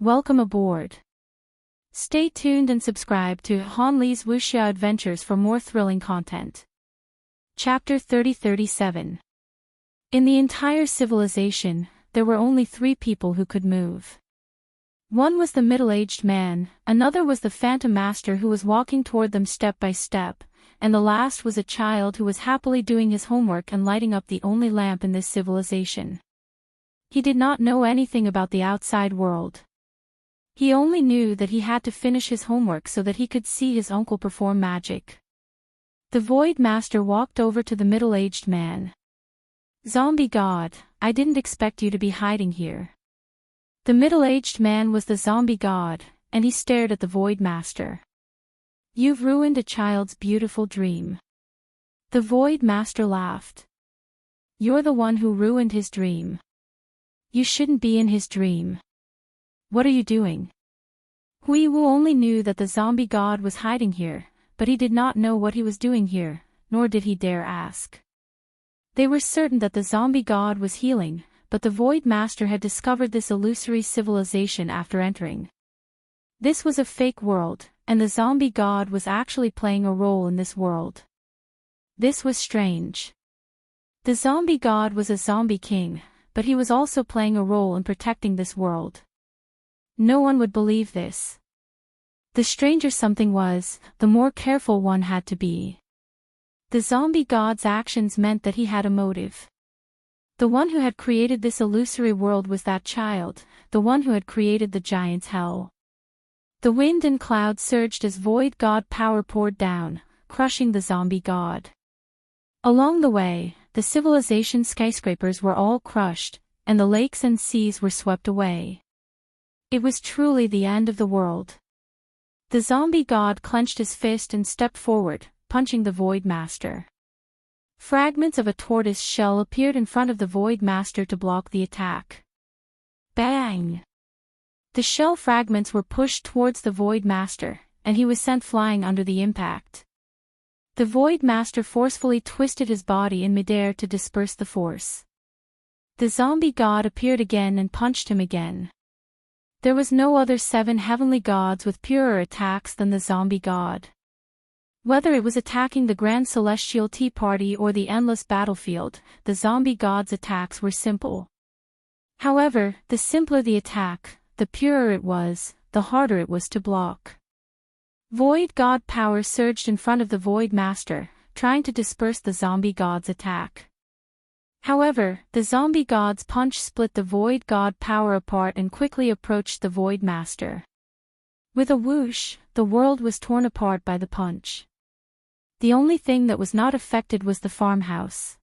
Welcome aboard. Stay tuned and subscribe to Han Li's Wuxia Adventures for more thrilling content. Chapter 3037. In the entire civilization, there were only 3 people who could move. One was the middle-aged man, another was the phantom master who was walking toward them step by step, and the last was a child who was happily doing his homework and lighting up the only lamp in this civilization. He did not know anything about the outside world. He only knew that he had to finish his homework so that he could see his uncle perform magic. The Void Master walked over to the middle-aged man. "Zombie God, I didn't expect you to be hiding here." The middle-aged man was the zombie god, and he stared at the Void Master. "You've ruined a child's beautiful dream." The Void Master laughed. "You're the one who ruined his dream. You shouldn't be in his dream. What are you doing?" Hui Wu only knew that the zombie god was hiding here, but he did not know what he was doing here, nor did he dare ask. They were certain that the zombie god was healing, but the Void Master had discovered this illusory civilization after entering. This was a fake world, and the zombie god was actually playing a role in this world. This was strange. The zombie god was a zombie king, but he was also playing a role in protecting this world. No one would believe this. The stranger something was, the more careful one had to be. The zombie god's actions meant that he had a motive. The one who had created this illusory world was that child, the one who had created the giant's hell. The wind and clouds surged as void god power poured down, crushing the zombie god. Along the way, the civilization skyscrapers were all crushed, and the lakes and seas were swept away. It was truly the end of the world. The zombie god clenched his fist and stepped forward, punching the Void Master. Fragments of a tortoise shell appeared in front of the Void Master to block the attack. Bang! The shell fragments were pushed towards the Void Master, and he was sent flying under the impact. The Void Master forcefully twisted his body in midair to disperse the force. The zombie god appeared again and punched him again. There was no other 7 heavenly gods with purer attacks than the zombie god. Whether it was attacking the Grand Celestial Tea Party or the endless battlefield, the zombie god's attacks were simple. However, the simpler the attack, the purer it was, the harder it was to block. Void god power surged in front of the Void Master, trying to disperse the zombie god's attack. However, the zombie god's punch split the Void god power apart and quickly approached the Void Master. With a whoosh, the world was torn apart by the punch. The only thing that was not affected was the farmhouse.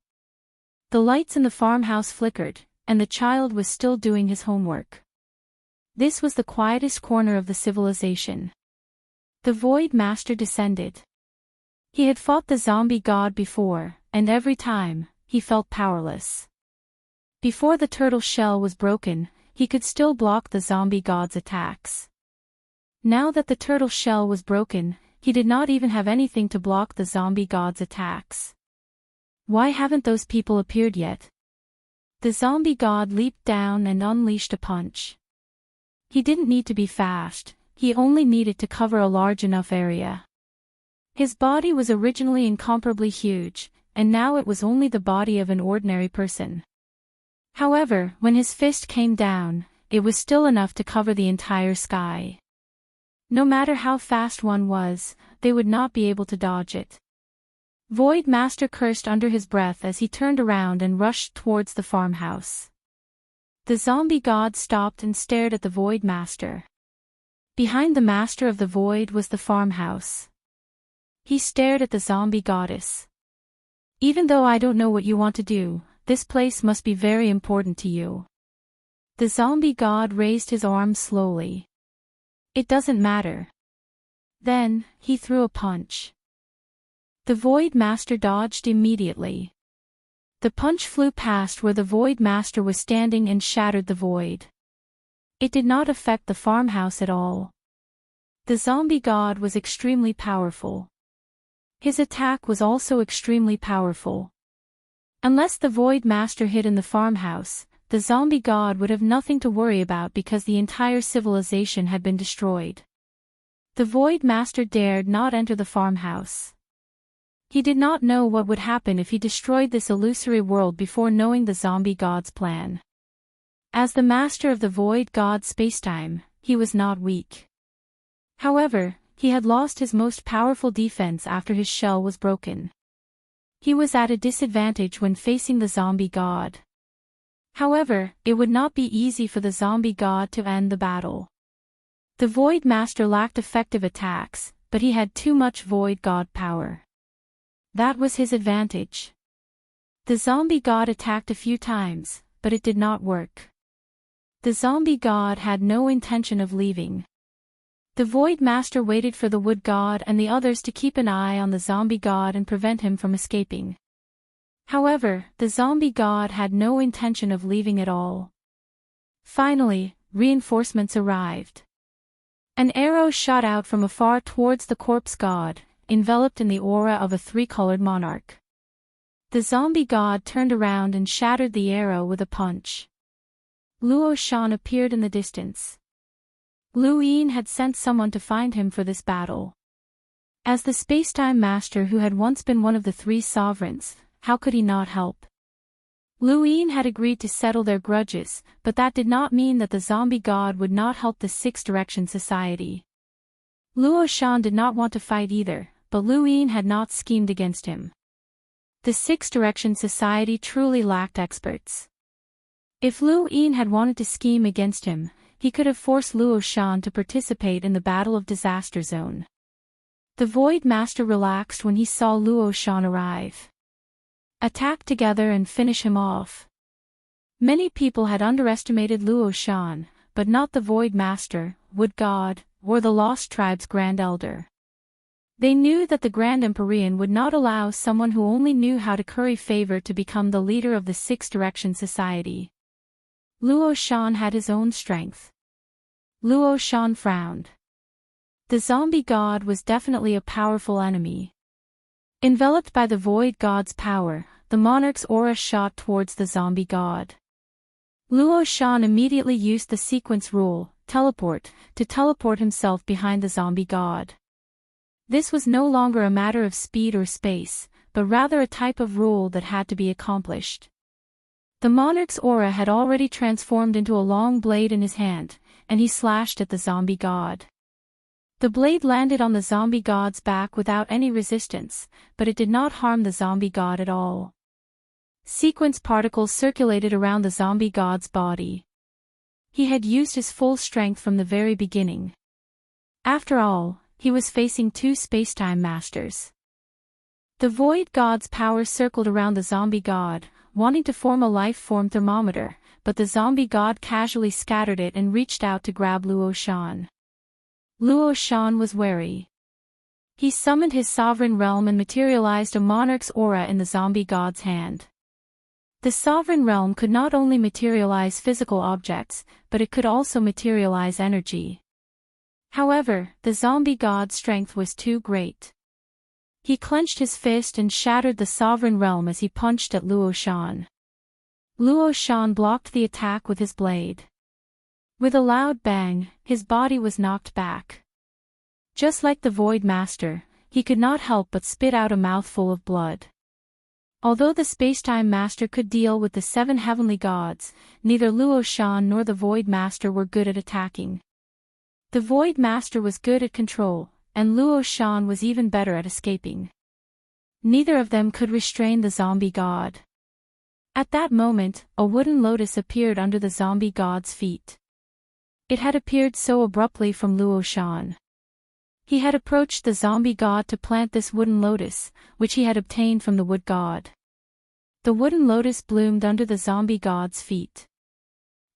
The lights in the farmhouse flickered, and the child was still doing his homework. This was the quietest corner of the civilization. The Void Master descended. He had fought the zombie god before, and every time, he felt powerless. Before the turtle shell was broken, he could still block the zombie god's attacks. Now that the turtle shell was broken, he did not even have anything to block the zombie god's attacks. Why haven't those people appeared yet? The zombie god leaped down and unleashed a punch. He didn't need to be fast, he only needed to cover a large enough area. His body was originally incomparably huge, and now it was only the body of an ordinary person. However, when his fist came down, it was still enough to cover the entire sky. No matter how fast one was, they would not be able to dodge it. Void Master cursed under his breath as he turned around and rushed towards the farmhouse. The zombie god stopped and stared at the Void Master. Behind the Master of the Void was the farmhouse. He stared at the zombie goddess. "Even though I don't know what you want to do, this place must be very important to you." The zombie god raised his arm slowly. "It doesn't matter." Then, he threw a punch. The Void Master dodged immediately. The punch flew past where the Void Master was standing and shattered the void. It did not affect the farmhouse at all. The zombie god was extremely powerful. His attack was also extremely powerful. Unless the Void Master hid in the farmhouse, the zombie god would have nothing to worry about because the entire civilization had been destroyed. The Void Master dared not enter the farmhouse. He did not know what would happen if he destroyed this illusory world before knowing the zombie god's plan. As the master of the Void God's spacetime, he was not weak. However, he had lost his most powerful defense after his shell was broken. He was at a disadvantage when facing the zombie god. However, it would not be easy for the zombie god to end the battle. The Void Master lacked effective attacks, but he had too much Void God power. That was his advantage. The zombie god attacked a few times, but it did not work. The zombie god had no intention of leaving. The Void Master waited for the wood god and the others to keep an eye on the zombie god and prevent him from escaping. However, the zombie god had no intention of leaving at all. Finally, reinforcements arrived. An arrow shot out from afar towards the corpse god, enveloped in the aura of a three-colored monarch. The zombie god turned around and shattered the arrow with a punch. Luo Shan appeared in the distance. Lu Yin had sent someone to find him for this battle. As the spacetime master who had once been one of the three sovereigns, how could he not help? Lu Yin had agreed to settle their grudges, but that did not mean that the zombie god would not help the Six Direction Society. Luo Shan did not want to fight either, but Lu Yin had not schemed against him. The Six Direction Society truly lacked experts. If Lu Yin had wanted to scheme against him, he could have forced Luo Shan to participate in the Battle of Disaster Zone. The Void Master relaxed when he saw Luo Shan arrive. Attack together and finish him off. Many people had underestimated Luo Shan, but not the Void Master, Wood God, or the Lost Tribe's Grand Elder. They knew that the Grand Empyrean would not allow someone who only knew how to curry favor to become the leader of the Six Direction Society. Luo Shan had his own strength. Luo Shan frowned. The zombie god was definitely a powerful enemy. Enveloped by the Void God's power, the monarch's aura shot towards the zombie god. Luo Shan immediately used the sequence rule, teleport, to teleport himself behind the zombie god. This was no longer a matter of speed or space, but rather a type of rule that had to be accomplished. The monarch's aura had already transformed into a long blade in his hand, and he slashed at the zombie god. The blade landed on the zombie god's back without any resistance, but it did not harm the zombie god at all. Sequence particles circulated around the zombie god's body. He had used his full strength from the very beginning. After all, he was facing two spacetime masters. The Void God's power circled around the zombie god, wanting to form a life-form thermometer, but the zombie god casually scattered it and reached out to grab Luo Shan. Luo Shan was wary. He summoned his sovereign realm and materialized a monarch's aura in the zombie god's hand. The sovereign realm could not only materialize physical objects, but it could also materialize energy. However, the zombie god's strength was too great. He clenched his fist and shattered the sovereign realm as he punched at Luo Shan. Luo Shan blocked the attack with his blade. With a loud bang, his body was knocked back. Just like the Void Master, he could not help but spit out a mouthful of blood. Although the Spacetime Master could deal with the 7 heavenly gods, neither Luo Shan nor the Void Master were good at attacking. The Void Master was good at control, and Luo Shan was even better at escaping. Neither of them could restrain the zombie god. At that moment, a wooden lotus appeared under the zombie god's feet. It had appeared so abruptly from Luo Shan. He had approached the zombie god to plant this wooden lotus, which he had obtained from the wood god. The wooden lotus bloomed under the zombie god's feet.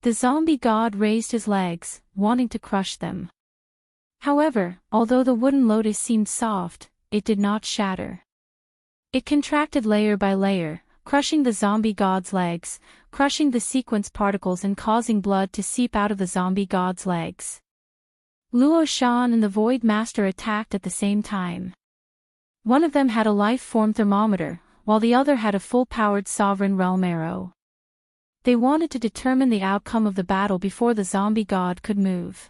The zombie god raised his legs, wanting to crush them. However, although the wooden lotus seemed soft, it did not shatter. It contracted layer by layer, crushing the zombie god's legs, crushing the sequence particles and causing blood to seep out of the zombie god's legs. Luo Shan and the Void Master attacked at the same time. One of them had a life-form thermometer, while the other had a full-powered sovereign realm arrow. They wanted to determine the outcome of the battle before the zombie god could move.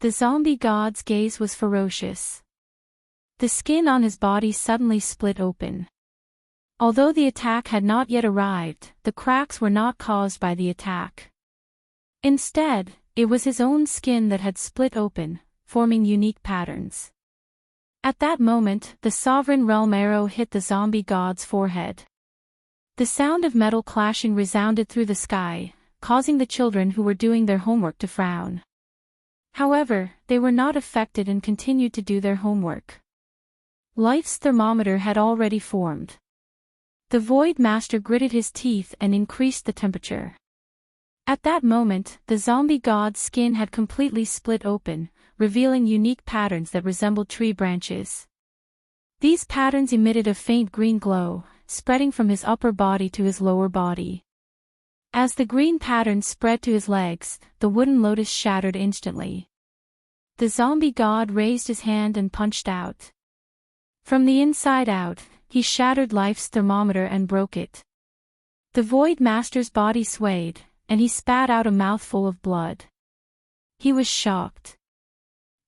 The zombie god's gaze was ferocious. The skin on his body suddenly split open. Although the attack had not yet arrived, the cracks were not caused by the attack. Instead, it was his own skin that had split open, forming unique patterns. At that moment, the sovereign realm arrow hit the zombie god's forehead. The sound of metal clashing resounded through the sky, causing the children who were doing their homework to frown. However, they were not affected and continued to do their homework. Life's thermometer had already formed. The Void Master gritted his teeth and increased the temperature. At that moment, the zombie god's skin had completely split open, revealing unique patterns that resembled tree branches. These patterns emitted a faint green glow, spreading from his upper body to his lower body. As the green patterns spread to his legs, the wooden lotus shattered instantly. The zombie god raised his hand and punched out. From the inside out, he shattered life's thermometer and broke it. The Void Master's body swayed, and he spat out a mouthful of blood. He was shocked.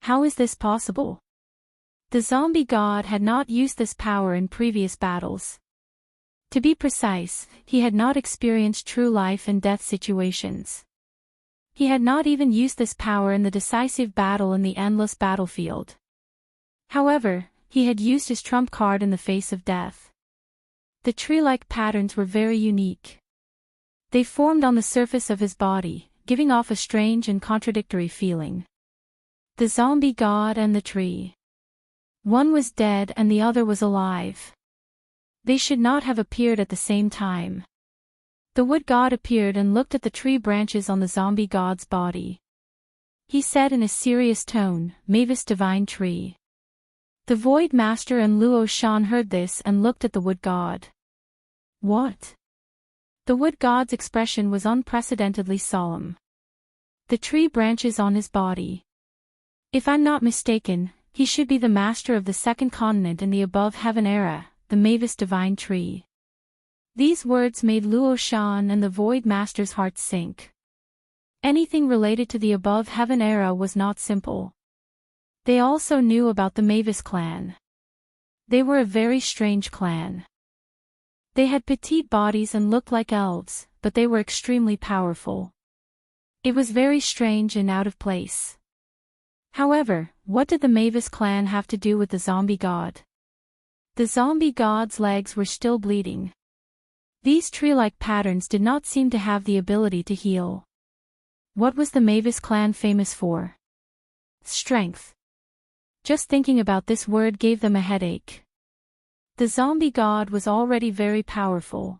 How is this possible? The zombie god had not used this power in previous battles. To be precise, he had not experienced true life and death situations. He had not even used this power in the decisive battle in the endless battlefield. However, he had used his trump card in the face of death. The tree-like patterns were very unique. They formed on the surface of his body, giving off a strange and contradictory feeling. The zombie god and the tree. One was dead and the other was alive. They should not have appeared at the same time. The wood god appeared and looked at the tree branches on the zombie god's body. He said in a serious tone, "Mavis divine tree." The Void Master and Luo Shan heard this and looked at the wood god. What? The wood god's expression was unprecedentedly solemn. The tree branches on his body. If I'm not mistaken, he should be the master of the second continent in the above heaven era, the Mavis divine tree. These words made Luo Shan and the Void Master's hearts sink. Anything related to the above heaven era was not simple. They also knew about the Mavis clan. They were a very strange clan. They had petite bodies and looked like elves, but they were extremely powerful. It was very strange and out of place. However, what did the Mavis clan have to do with the zombie god? The zombie god's legs were still bleeding. These tree-like patterns did not seem to have the ability to heal. What was the Mavis clan famous for? Strength. Just thinking about this word gave them a headache. The zombie god was already very powerful.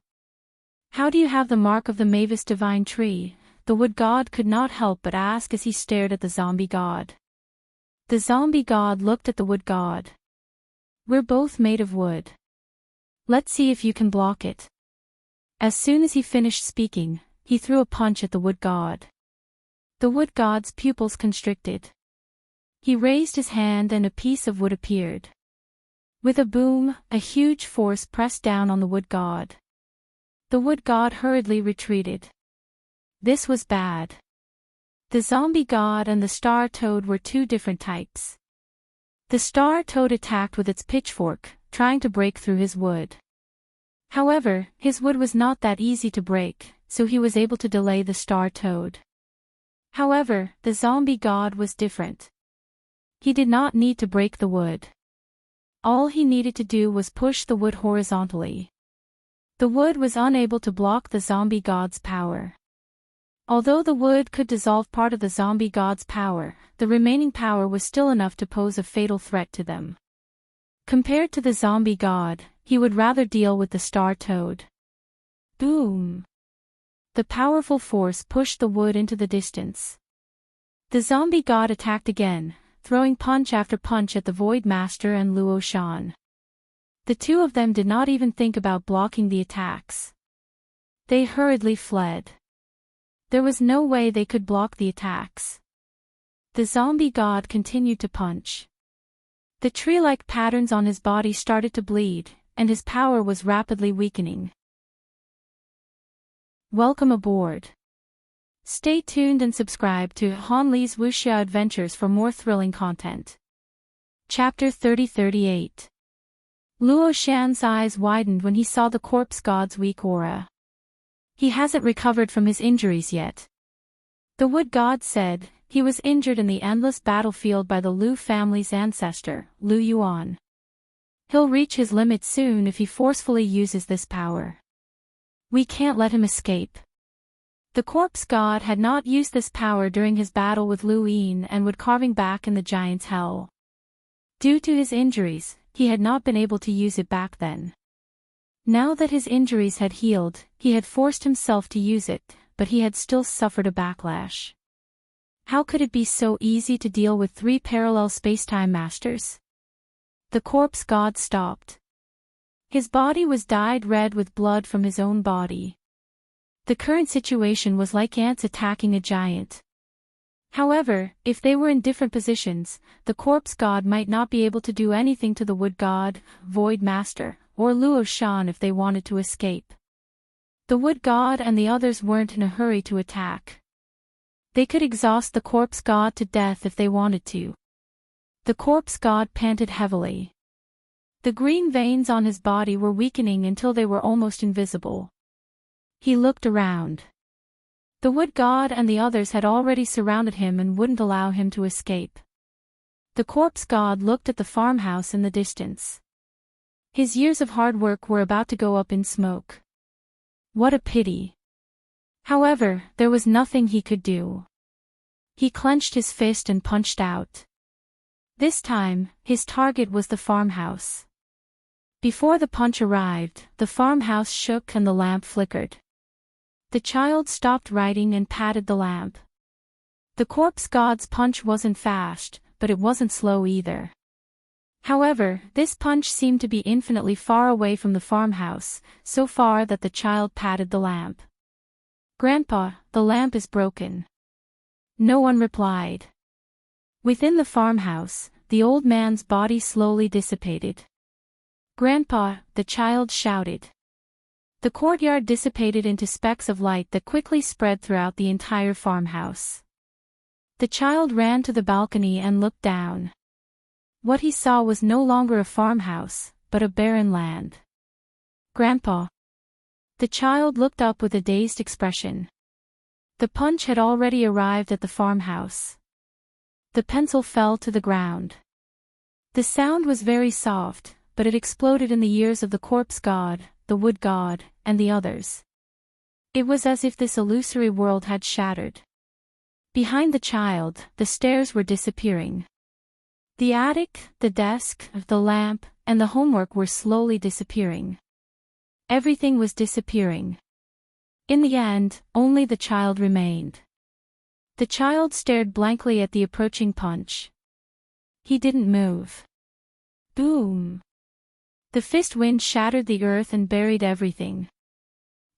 How do you have the mark of the Mavis divine tree? The wood god could not help but ask as he stared at the zombie god. The zombie god looked at the wood god. We're both made of wood. Let's see if you can block it. As soon as he finished speaking, he threw a punch at the wood god. The wood god's pupils constricted. He raised his hand and a piece of wood appeared. With a boom, a huge force pressed down on the wood god. The wood god hurriedly retreated. This was bad. The zombie god and the star toad were two different types. The star toad attacked with its pitchfork, trying to break through his wood. However, his wood was not that easy to break, so he was able to delay the star toad. However, the zombie god was different. He did not need to break the wood. All he needed to do was push the wood horizontally. The wood was unable to block the zombie god's power. Although the wood could dissolve part of the zombie god's power, the remaining power was still enough to pose a fatal threat to them. Compared to the zombie god, he would rather deal with the star toad. Boom! The powerful force pushed the wood into the distance. The zombie god attacked again, throwing punch after punch at the Void Master and Luo Shan. The two of them did not even think about blocking the attacks. They hurriedly fled. There was no way they could block the attacks. The zombie god continued to punch. The tree-like patterns on his body started to bleed, and his power was rapidly weakening. Welcome aboard. Stay tuned and subscribe to Han Li's Wuxia Adventures for more thrilling content. Chapter 3038. Luo Shan's eyes widened when he saw the corpse god's weak aura. He hasn't recovered from his injuries yet. The wood god said. He was injured in the endless battlefield by the Lu family's ancestor, Lu Yuan. He'll reach his limit soon if he forcefully uses this power. We can't let him escape. The corpse god had not used this power during his battle with Lu Yin and would carving back in the giant's hell. Due to his injuries, he had not been able to use it back then. Now that his injuries had healed, he had forced himself to use it, but he had still suffered a backlash. How could it be so easy to deal with 3 parallel spacetime masters? The corpse god stopped. His body was dyed red with blood from his own body. The current situation was like ants attacking a giant. However, if they were in different positions, the corpse god might not be able to do anything to the wood god, void master, or Luo Shan if they wanted to escape. The wood god and the others weren't in a hurry to attack. They could exhaust the corpse god to death if they wanted to. The corpse god panted heavily. The green veins on his body were weakening until they were almost invisible. He looked around. The wood god and the others had already surrounded him and wouldn't allow him to escape. The corpse god looked at the farmhouse in the distance. His years of hard work were about to go up in smoke. What a pity. However, there was nothing he could do. He clenched his fist and punched out. This time, his target was the farmhouse. Before the punch arrived, the farmhouse shook and the lamp flickered. The child stopped writing and patted the lamp. The corpse god's punch wasn't fast, but it wasn't slow either. However, this punch seemed to be infinitely far away from the farmhouse, so far that the child patted the lamp. "Grandpa, the lamp is broken." No one replied. Within the farmhouse, the old man's body slowly dissipated. "Grandpa," the child shouted. The courtyard dissipated into specks of light that quickly spread throughout the entire farmhouse. The child ran to the balcony and looked down. What he saw was no longer a farmhouse, but a barren land. "Grandpa." The child looked up with a dazed expression. The punch had already arrived at the farmhouse. The pencil fell to the ground. The sound was very soft, but it exploded in the ears of the corpse god, the wood god, and the others. It was as if this illusory world had shattered. Behind the child, the stairs were disappearing. The attic, the desk, the lamp, and the homework were slowly disappearing. Everything was disappearing. In the end, only the child remained. The child stared blankly at the approaching punch. He didn't move. Boom! The fist wind shattered the earth and buried everything.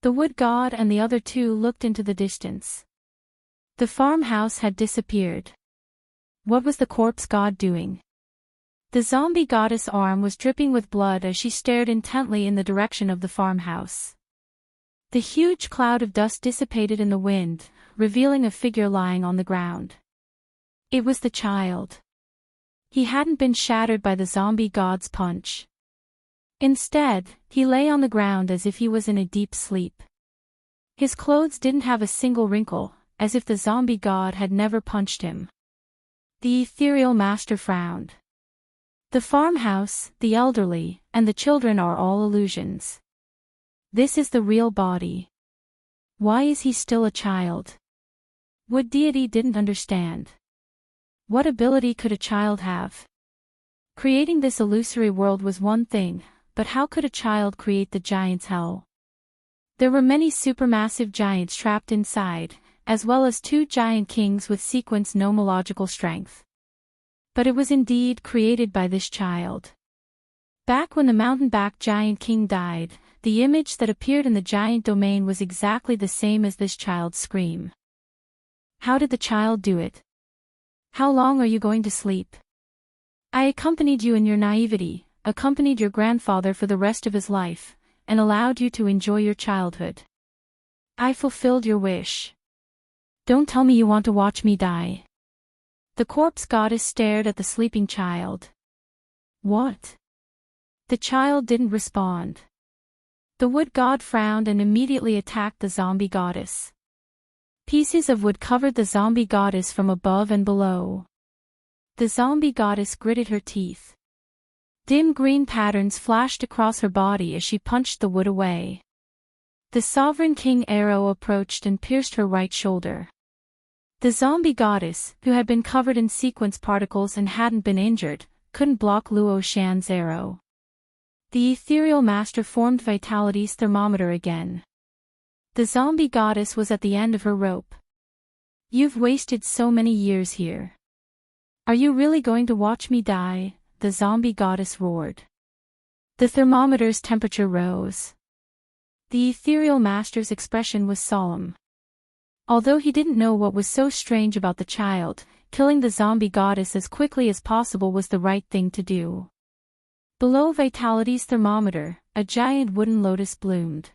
The wood god and the other 2 looked into the distance. The farmhouse had disappeared. What was the corpse god doing? The zombie goddess' arm was dripping with blood as she stared intently in the direction of the farmhouse. The huge cloud of dust dissipated in the wind, revealing a figure lying on the ground. It was the child. He hadn't been shattered by the zombie god's punch. Instead, he lay on the ground as if he was in a deep sleep. His clothes didn't have a single wrinkle, as if the zombie god had never punched him. The ethereal master frowned. The farmhouse, the elderly, and the children are all illusions. This is the real body. Why is he still a child? Wood deity didn't understand. What ability could a child have? Creating this illusory world was one thing, but how could a child create the giant's hell? There were many supermassive giants trapped inside, as well as 2 giant kings with sequence nomological strength. But it was indeed created by this child. Back when the mountain-back giant king died, the image that appeared in the giant domain was exactly the same as this child's scream. How did the child do it? How long are you going to sleep? I accompanied you in your naivety, accompanied your grandfather for the rest of his life, and allowed you to enjoy your childhood. I fulfilled your wish. Don't tell me you want to watch me die. The corpse goddess stared at the sleeping child. What? The child didn't respond. The wood god frowned and immediately attacked the zombie goddess. Pieces of wood covered the zombie goddess from above and below. The zombie goddess gritted her teeth. Dim green patterns flashed across her body as she punched the wood away. The Sovereign King arrow approached and pierced her right shoulder. The zombie goddess, who had been covered in sequence particles and hadn't been injured, couldn't block Luo Shan's arrow. The ethereal master formed Vitality's thermometer again. The zombie goddess was at the end of her rope. You've wasted so many years here. Are you really going to watch me die? The zombie goddess roared. The thermometer's temperature rose. The ethereal master's expression was solemn. Although he didn't know what was so strange about the child, killing the zombie goddess as quickly as possible was the right thing to do. Below Vitality's thermometer, a giant wooden lotus bloomed.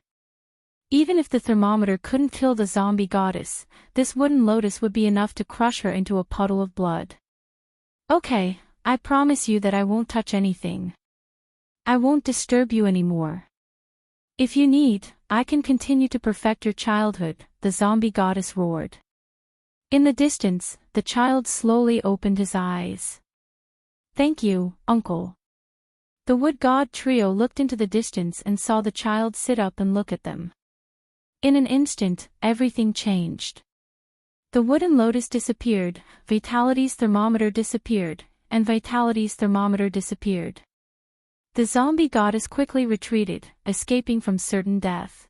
Even if the thermometer couldn't kill the zombie goddess, this wooden lotus would be enough to crush her into a puddle of blood. Okay, I promise you that I won't touch anything. I won't disturb you anymore. If you need, I can continue to perfect your childhood, the zombie goddess roared. In the distance, the child slowly opened his eyes. Thank you, uncle. The wood god trio looked into the distance and saw the child sit up and look at them. In an instant, everything changed. The wooden lotus disappeared, Vitality's thermometer disappeared, and Vitality's thermometer disappeared. The zombie goddess quickly retreated, escaping from certain death.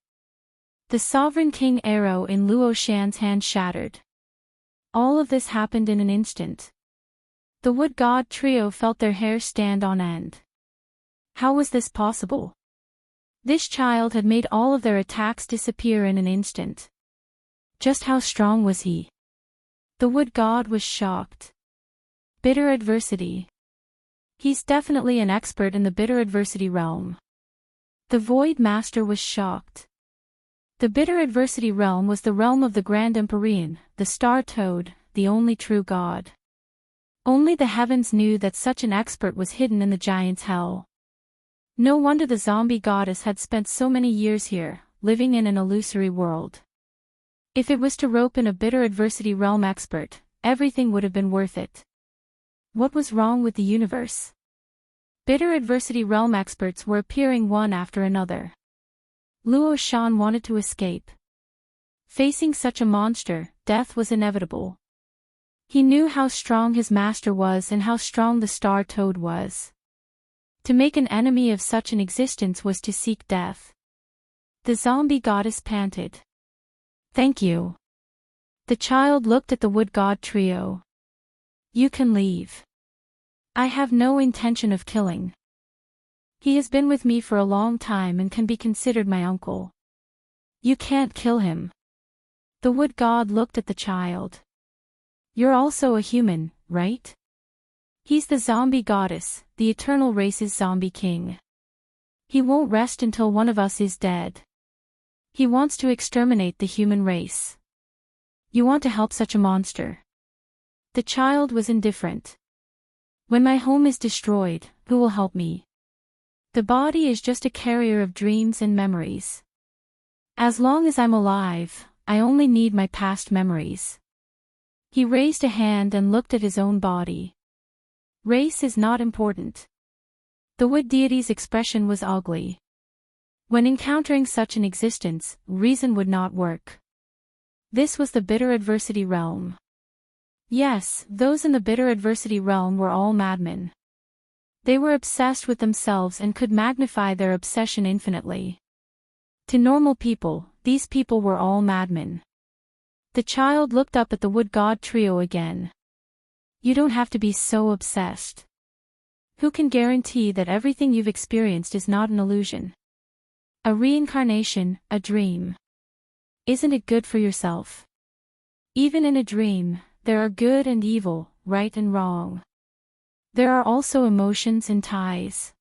The Sovereign King arrow in Luo Shan's hand shattered. All of this happened in an instant. The wood god trio felt their hair stand on end. How was this possible? This child had made all of their attacks disappear in an instant. Just how strong was he? The wood god was shocked. Bitter adversity. He's definitely an expert in the bitter adversity realm. The void master was shocked. The bitter adversity realm was the realm of the Grand Empyrean, the star toad, the only true god. Only the heavens knew that such an expert was hidden in the giant's hell. No wonder the zombie goddess had spent so many years here, living in an illusory world. If it was to rope in a bitter adversity realm expert, everything would have been worth it. What was wrong with the universe? Bitter adversity realm experts were appearing one after another. Luo Shan wanted to escape. Facing such a monster, death was inevitable. He knew how strong his master was and how strong the star toad was. To make an enemy of such an existence was to seek death. The zombie goddess panted. Thank you. The child looked at the wood god trio. You can leave. I have no intention of killing. He has been with me for a long time and can be considered my uncle. You can't kill him. The wood god looked at the child. You're also a human, right? He's the zombie goddess, the eternal race's zombie king. He won't rest until one of us is dead. He wants to exterminate the human race. You want to help such a monster? The child was indifferent. When my home is destroyed, who will help me? The body is just a carrier of dreams and memories. As long as I'm alive, I only need my past memories. He raised a hand and looked at his own body. Race is not important. The wood deity's expression was ugly. When encountering such an existence, reason would not work. This was the bitter adversity realm. Yes, those in the bitter adversity realm were all madmen. They were obsessed with themselves and could magnify their obsession infinitely. To normal people, these people were all madmen. The child looked up at the wood god trio again. You don't have to be so obsessed. Who can guarantee that everything you've experienced is not an illusion? A reincarnation, a dream. Isn't it good for yourself? Even in a dream, there are good and evil, right and wrong. There are also emotions and ties.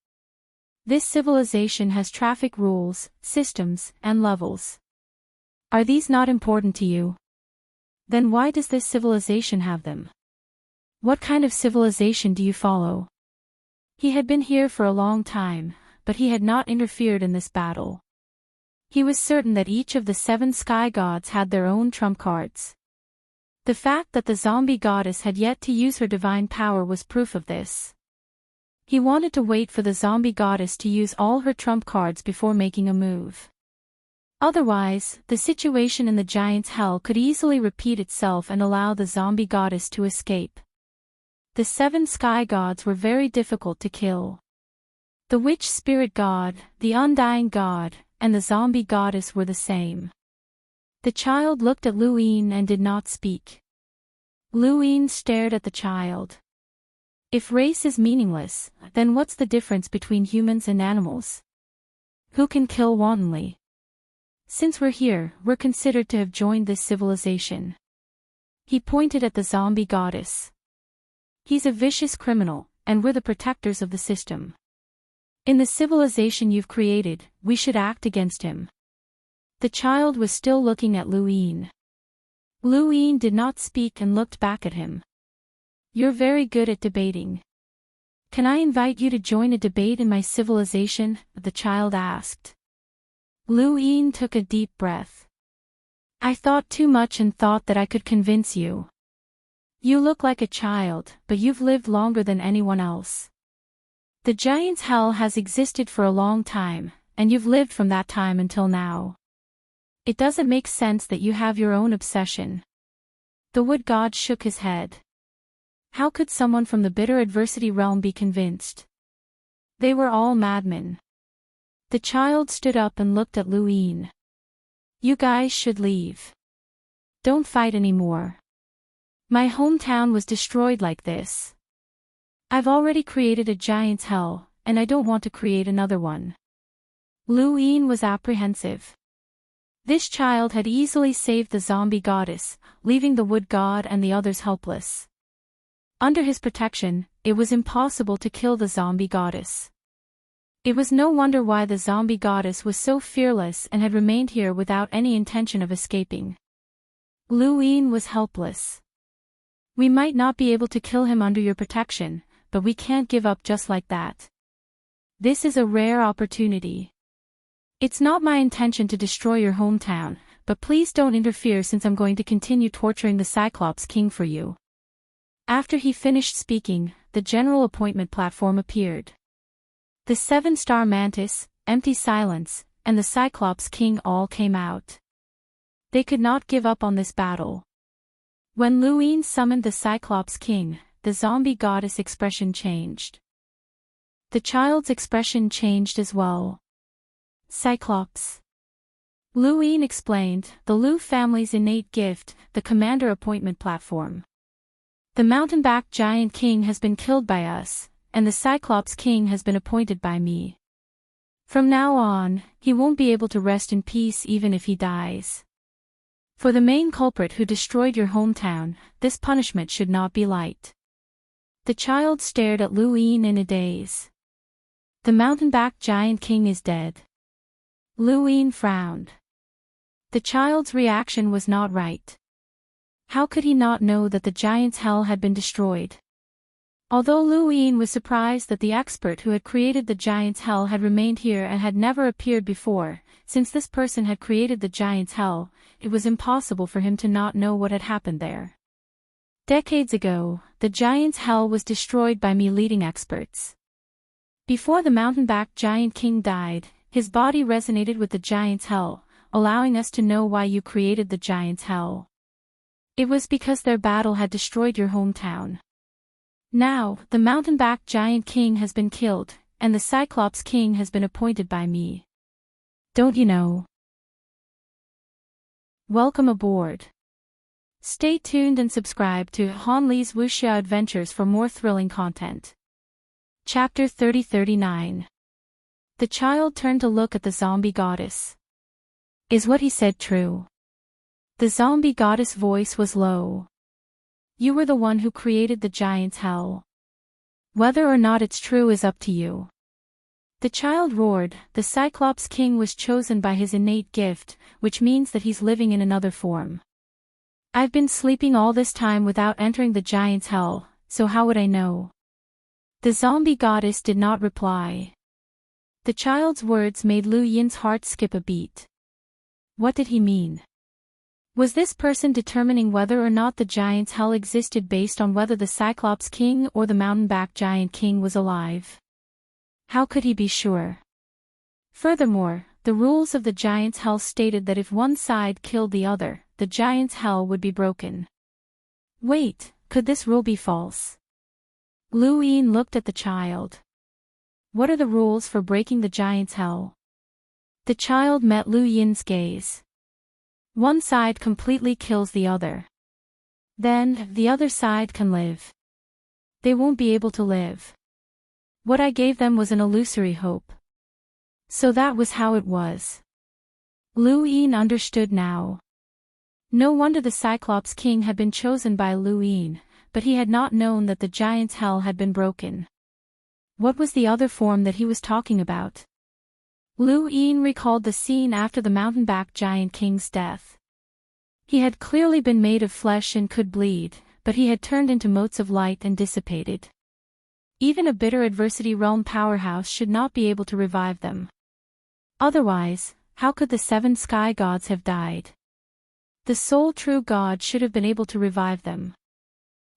This civilization has traffic rules, systems, and levels. Are these not important to you? Then why does this civilization have them? What kind of civilization do you follow? He had been here for a long time, but he had not interfered in this battle. He was certain that each of the 7 sky gods had their own trump cards. The fact that the zombie goddess had yet to use her divine power was proof of this. He wanted to wait for the zombie goddess to use all her trump cards before making a move. Otherwise, the situation in the giant's hell could easily repeat itself and allow the zombie goddess to escape. The 7 sky gods were very difficult to kill. The witch spirit god, the undying god, and the zombie goddess were the same. The child looked at Luin and did not speak. Luin stared at the child. If race is meaningless, then what's the difference between humans and animals? Who can kill wantonly? Since we're here, we're considered to have joined this civilization. He pointed at the zombie goddess. He's a vicious criminal, and we're the protectors of the system. In the civilization you've created, we should act against him. The child was still looking at Luin. Luin did not speak and looked back at him. You're very good at debating. Can I invite you to join a debate in my civilization? The child asked. Luin took a deep breath. I thought too much and thought that I could convince you. You look like a child, but you've lived longer than anyone else. The giant's hell has existed for a long time, and you've lived from that time until now. It doesn't make sense that you have your own obsession. The wood god shook his head. How could someone from the bitter adversity realm be convinced? They were all madmen. The child stood up and looked at Luin. You guys should leave. Don't fight anymore. My hometown was destroyed like this. I've already created a giant's hell, and I don't want to create another one. Luin was apprehensive. This child had easily saved the zombie goddess, leaving the wood god and the others helpless. Under his protection, it was impossible to kill the zombie goddess. It was no wonder why the zombie goddess was so fearless and had remained here without any intention of escaping. Luin was helpless. We might not be able to kill him under your protection, but we can't give up just like that. This is a rare opportunity. It's not my intention to destroy your hometown, but please don't interfere since I'm going to continue torturing the Cyclops King for you. After he finished speaking, the general appointment platform appeared. The 7-star mantis, empty silence, and the Cyclops King all came out. They could not give up on this battle. When Luin summoned the Cyclops King, the zombie goddess expression changed. The child's expression changed as well. Cyclops. Luin explained, the Lu family's innate gift, the commander appointment platform. The mountain-backed giant king has been killed by us, and the Cyclops King has been appointed by me. From now on, he won't be able to rest in peace even if he dies. For the main culprit who destroyed your hometown, this punishment should not be light. The child stared at Luin in a daze. The mountain-backed giant king is dead. Luin frowned. The child's reaction was not right. How could he not know that the giant's hell had been destroyed? Although Luin was surprised that the expert who had created the giant's hell had remained here and had never appeared before, since this person had created the giant's hell, it was impossible for him to not know what had happened there. Decades ago, the giant's hell was destroyed by me leading experts. Before the mountain-backed giant king died, his body resonated with the giant's hell, allowing us to know why you created the giant's hell. It was because their battle had destroyed your hometown. Now, the mountain-backed giant king has been killed, and the Cyclops King has been appointed by me. Don't you know? Welcome aboard. Stay tuned and subscribe to Han Li's Wuxia Adventures for more thrilling content. Chapter 3039. The child turned to look at the zombie goddess. Is what he said true? The zombie goddess' voice was low. You were the one who created the giant's hell. Whether or not it's true is up to you. The child roared. The Cyclops King was chosen by his innate gift, which means that he's living in another form. I've been sleeping all this time without entering the giant's hell, so how would I know? The zombie goddess did not reply. The child's words made Lu Yin's heart skip a beat. What did he mean? Was this person determining whether or not the giant's hell existed based on whether the Cyclops King or the mountain-back giant king was alive? How could he be sure? Furthermore, the rules of the giant's hell stated that if one side killed the other, the giant's hell would be broken. Wait, could this rule be false? Lu Yin looked at the child. What are the rules for breaking the giant's hell? The child met Lu Yin's gaze. One side completely kills the other. Then, the other side can live. They won't be able to live. What I gave them was an illusory hope. So that was how it was. Lu Yin understood now. No wonder the Cyclops King had been chosen by Lu Yin, but he had not known that the giant's hell had been broken. What was the other form that he was talking about? Lu Yin recalled the scene after the mountain-back giant king's death. He had clearly been made of flesh and could bleed, but he had turned into motes of light and dissipated. Even a bitter adversity realm powerhouse should not be able to revive them. Otherwise, how could the 7 sky gods have died? The sole true God should have been able to revive them.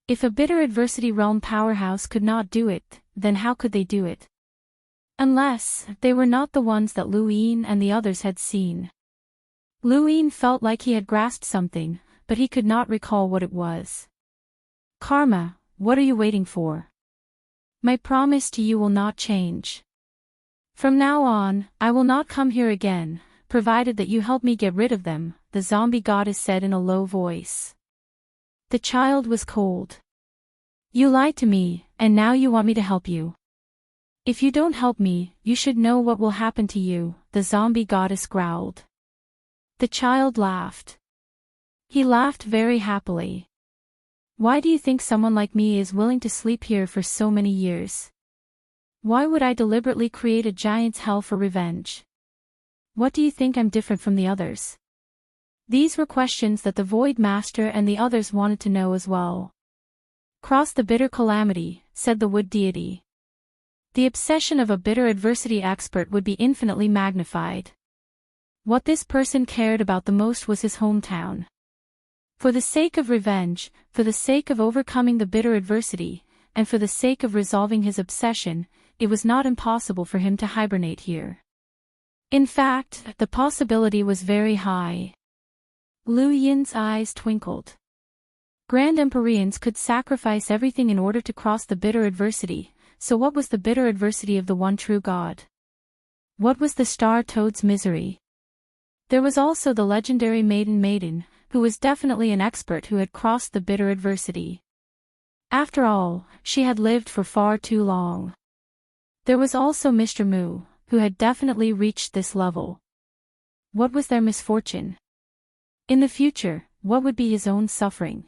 If a bitter adversity realm powerhouse could not do it, then how could they do it? Unless, they were not the ones that Lu Yin and the others had seen. Lu Yin felt like he had grasped something, but he could not recall what it was. Karma, what are you waiting for? My promise to you will not change. From now on, I will not come here again, provided that you help me get rid of them, the zombie goddess said in a low voice. The child was cold. You lied to me, and now you want me to help you. If you don't help me, you should know what will happen to you, the zombie goddess growled. The child laughed. He laughed very happily. Why do you think someone like me is willing to sleep here for so many years? Why would I deliberately create a giant's hell for revenge? What do you think I'm different from the others? These were questions that the Void Master and the others wanted to know as well. Cross the bitter calamity, said the wood deity. The obsession of a bitter adversity expert would be infinitely magnified. What this person cared about the most was his hometown. For the sake of revenge, for the sake of overcoming the bitter adversity, and for the sake of resolving his obsession, it was not impossible for him to hibernate here. In fact, the possibility was very high. Lu Yin's eyes twinkled. Grand Empyreans could sacrifice everything in order to cross the bitter adversity, so what was the bitter adversity of the one true God? What was the star toad's misery? There was also the legendary maiden, who was definitely an expert who had crossed the bitter adversity. After all, she had lived for far too long. There was also Mr. Mu, who had definitely reached this level. What was their misfortune? In the future, what would be his own suffering?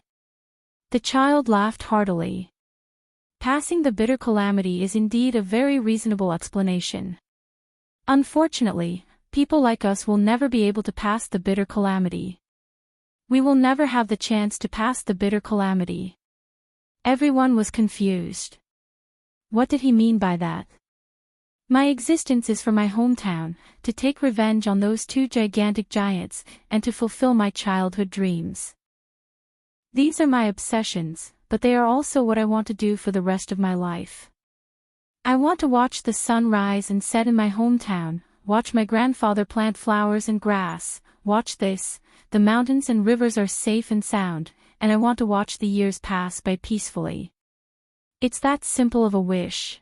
The child laughed heartily. Passing the bitter calamity is indeed a very reasonable explanation. Unfortunately, people like us will never be able to pass the bitter calamity. We will never have the chance to pass the bitter calamity. Everyone was confused. What did he mean by that? My existence is for my hometown, to take revenge on those 2 gigantic giants, and to fulfill my childhood dreams. These are my obsessions, but they are also what I want to do for the rest of my life. I want to watch the sun rise and set in my hometown, watch my grandfather plant flowers and grass, watch this, the mountains and rivers are safe and sound, and I want to watch the years pass by peacefully. It's that simple of a wish.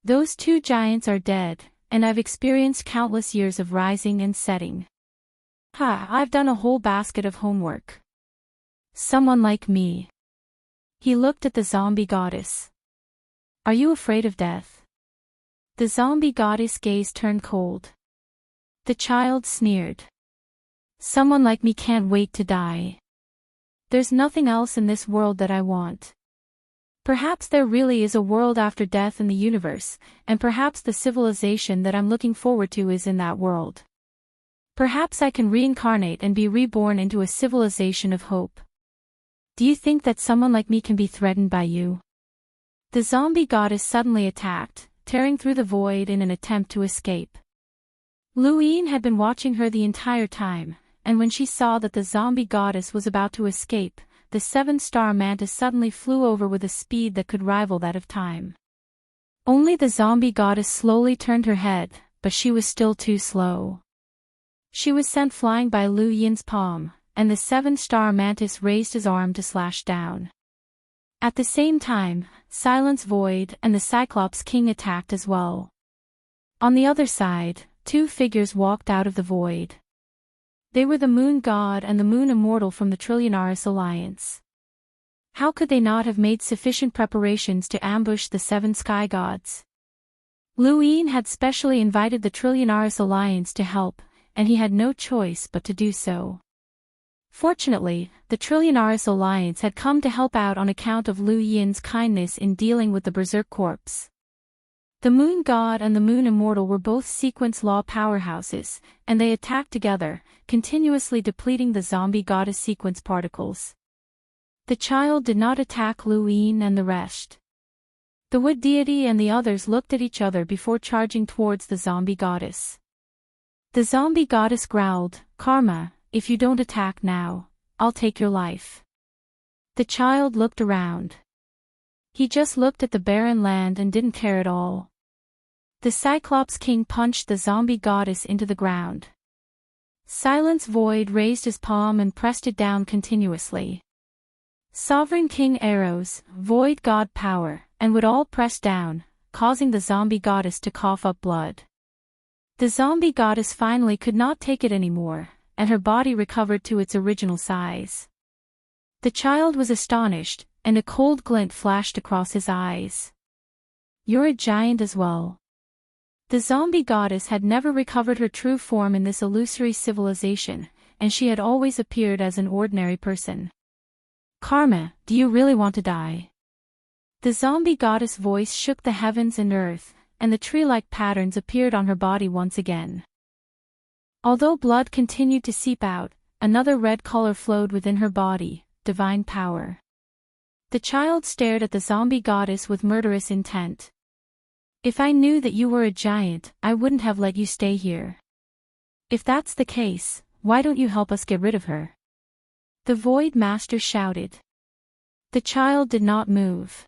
Those 2 giants are dead, and I've experienced countless years of rising and setting. I've done a whole basket of homework. Someone like me. He looked at the zombie goddess. Are you afraid of death? The zombie goddess' gaze turned cold. The child sneered. Someone like me can't wait to die. There's nothing else in this world that I want. Perhaps there really is a world after death in the universe, and perhaps the civilization that I'm looking forward to is in that world. Perhaps I can reincarnate and be reborn into a civilization of hope. Do you think that someone like me can be threatened by you?" The zombie goddess suddenly attacked, tearing through the void in an attempt to escape. Luyin had been watching her the entire time, and when she saw that the zombie goddess was about to escape, the seven-star mantis suddenly flew over with a speed that could rival that of time. Only the zombie goddess slowly turned her head, but she was still too slow. She was sent flying by Lu Yin's palm, and the seven-star mantis raised his arm to slash down. At the same time, Silence Void and the Cyclops King attacked as well. On the other side, two figures walked out of the void. They were the Moon God and the Moon Immortal from the Trillionaris Alliance. How could they not have made sufficient preparations to ambush the seven sky gods? Luyin had specially invited the Trillionaris Alliance to help, and he had no choice but to do so. Fortunately, the Trillionaris Alliance had come to help out on account of Lu Yin's kindness in dealing with the Berserk Corpse. The Moon God and the Moon Immortal were both sequence law powerhouses, and they attacked together, continuously depleting the zombie goddess sequence particles. The child did not attack Lu Yin and the rest. The wood deity and the others looked at each other before charging towards the zombie goddess. The zombie goddess growled, "Karma, if you don't attack now, I'll take your life." The child looked around. He just looked at the barren land and didn't care at all. The Cyclops King punched the zombie goddess into the ground. Silence Void raised his palm and pressed it down continuously. Sovereign King arrows, Void God power, and would all press down, causing the zombie goddess to cough up blood. The zombie goddess finally could not take it anymore, and her body recovered to its original size. The child was astonished, and a cold glint flashed across his eyes. "You're a giant as well." The zombie goddess had never recovered her true form in this illusory civilization, and she had always appeared as an ordinary person. "Karma, do you really want to die?" The zombie goddess' voice shook the heavens and earth, and the tree-like patterns appeared on her body once again. Although blood continued to seep out, another red color flowed within her body, divine power. The child stared at the zombie goddess with murderous intent. "If I knew that you were a giant, I wouldn't have let you stay here. If that's the case, why don't you help us get rid of her?" The Void Master shouted. The child did not move.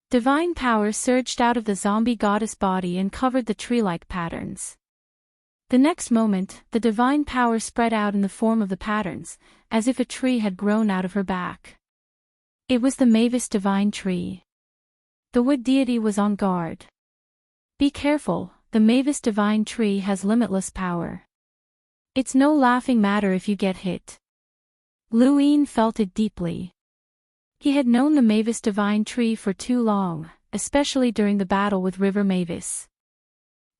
Divine power surged out of the zombie goddess body and covered the tree-like patterns. The next moment, the divine power spread out in the form of the patterns, as if a tree had grown out of her back. It was the Mavis divine tree. The wood deity was on guard. "Be careful, the Mavis divine tree has limitless power. It's no laughing matter if you get hit." Luyin felt it deeply. He had known the Mavis divine tree for too long, especially during the battle with River Mavis.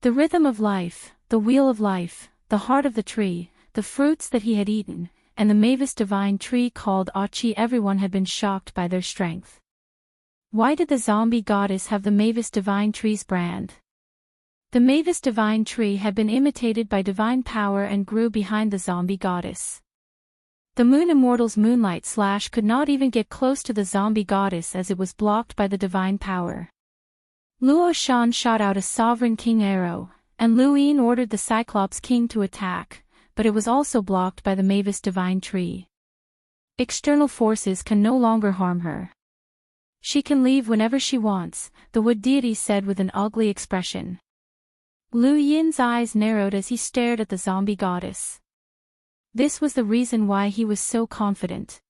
The rhythm of life, the wheel of life, the heart of the tree, the fruits that he had eaten, and the Mavis divine tree called Achi, everyone had been shocked by their strength. Why did the zombie goddess have the Mavis divine tree's brand? The Mavis divine tree had been imitated by divine power and grew behind the zombie goddess. The Moon Immortal's moonlight slash could not even get close to the zombie goddess as it was blocked by the divine power. Luo Shan shot out a Sovereign King arrow, and Luyin ordered the Cyclops King to attack, but it was also blocked by the Mavis divine tree. External forces can no longer harm her. "She can leave whenever she wants," the wood deity said with an ugly expression. Lu Yin's eyes narrowed as he stared at the zombie goddess. This was the reason why he was so confident.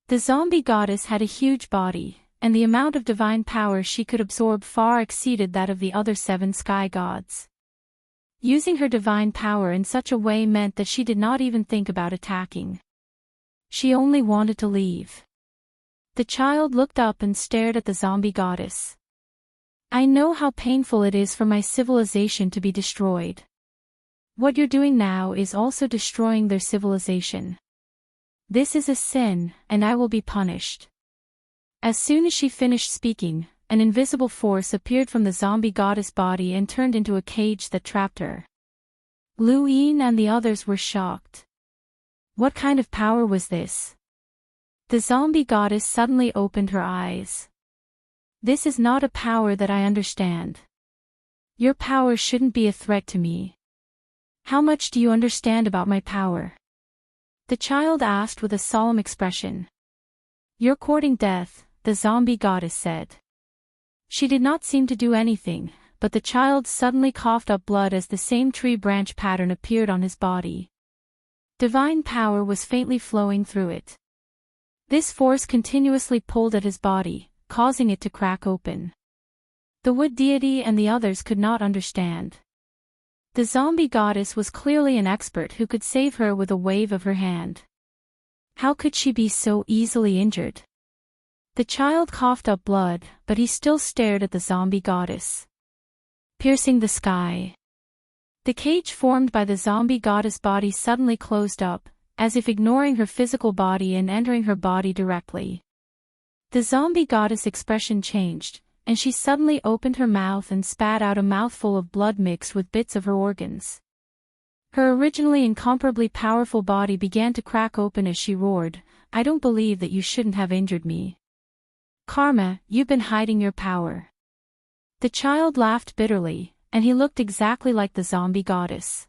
The zombie goddess had a huge body, and the amount of divine power she could absorb far exceeded that of the other seven sky gods. Using her divine power in such a way meant that she did not even think about attacking. She only wanted to leave. The child looked up and stared at the zombie goddess. "I know how painful it is for my civilization to be destroyed. What you're doing now is also destroying their civilization. This is a sin, and I will be punished." As soon as she finished speaking, an invisible force appeared from the zombie goddess body and turned into a cage that trapped her. Lu Yin and the others were shocked. What kind of power was this? The zombie goddess suddenly opened her eyes. This is not a power that I understand. Your power shouldn't be a threat to me. How much do you understand about my power? The child asked with a solemn expression. You're courting death, the zombie goddess said. She did not seem to do anything, but the child suddenly coughed up blood as the same tree branch pattern appeared on his body. Divine power was faintly flowing through it. This force continuously pulled at his body, causing it to crack open. The wood deity and the others could not understand. The zombie goddess was clearly an expert who could save her with a wave of her hand. How could she be so easily injured? The child coughed up blood, but he still stared at the zombie goddess. Piercing the sky. The cage formed by the zombie goddess body suddenly closed up, as if ignoring her physical body and entering her body directly. The zombie goddess expression changed, and she suddenly opened her mouth and spat out a mouthful of blood mixed with bits of her organs. Her originally incomparably powerful body began to crack open as she roared, I don't believe that you shouldn't have injured me. Karma, you've been hiding your power. The child laughed bitterly, and he looked exactly like the zombie goddess.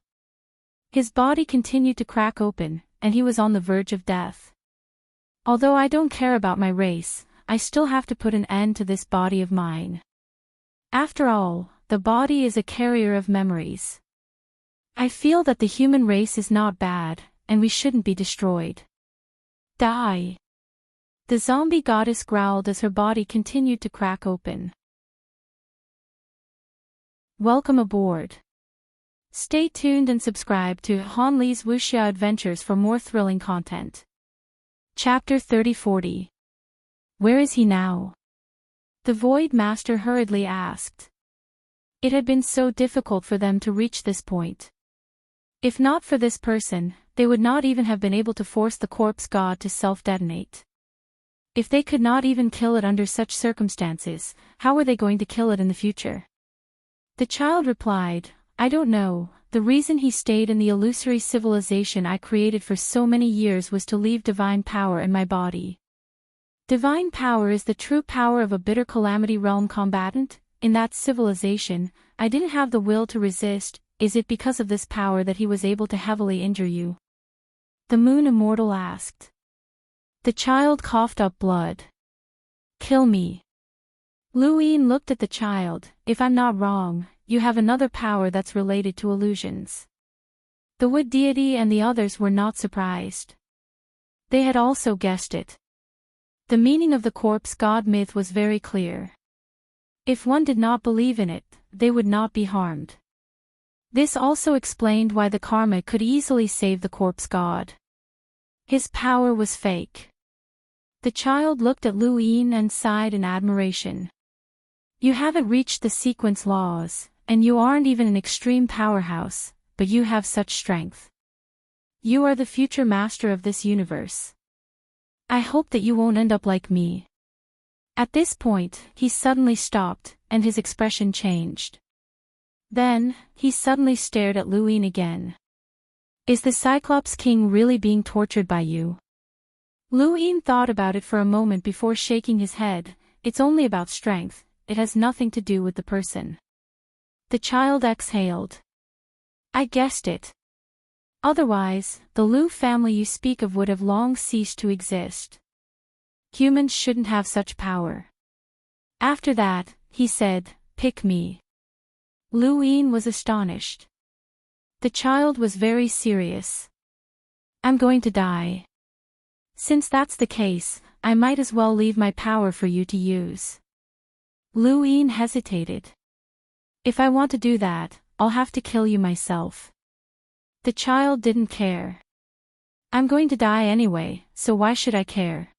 His body continued to crack open, and he was on the verge of death. Although I don't care about my race, I still have to put an end to this body of mine. After all, the body is a carrier of memories. I feel that the human race is not bad, and we shouldn't be destroyed. Die. The zombie goddess growled as her body continued to crack open. Welcome aboard. Stay tuned and subscribe to Han Li's Wuxia Adventures for more thrilling content. Chapter 3040. Where is he now? The Void Master hurriedly asked. It had been so difficult for them to reach this point. If not for this person, they would not even have been able to force the corpse god to self-detonate. If they could not even kill it under such circumstances, how were they going to kill it in the future? The child replied, I don't know. The reason he stayed in the illusory civilization I created for so many years was to leave divine power in my body. Divine power is the true power of a bitter calamity realm combatant. In that civilization, I didn't have the will to resist. Is it because of this power that he was able to heavily injure you? The Moon Immortal asked. The child coughed up blood. Kill me. Lu Yin looked at the child. If I'm not wrong, you have another power that's related to illusions. The wood deity and the others were not surprised. They had also guessed it. The meaning of the corpse god myth was very clear. If one did not believe in it, they would not be harmed. This also explained why the karma could easily save the corpse god. His power was fake. The child looked at Lu Yin and sighed in admiration. You haven't reached the sequence laws, and you aren't even an extreme powerhouse, but you have such strength. You are the future master of this universe. I hope that you won't end up like me. At this point, he suddenly stopped, and his expression changed. Then, he suddenly stared at Lu Yin again. Is the Cyclops King really being tortured by you? Lu Yin thought about it for a moment before shaking his head. It's only about strength, it has nothing to do with the person. The child exhaled. I guessed it. Otherwise, the Lu family you speak of would have long ceased to exist. Humans shouldn't have such power. After that, he said, pick me. Lu Yin was astonished. The child was very serious. I'm going to die. Since that's the case, I might as well leave my power for you to use. Lu Yin hesitated. If I want to do that, I'll have to kill you myself. The child didn't care. I'm going to die anyway, so why should I care?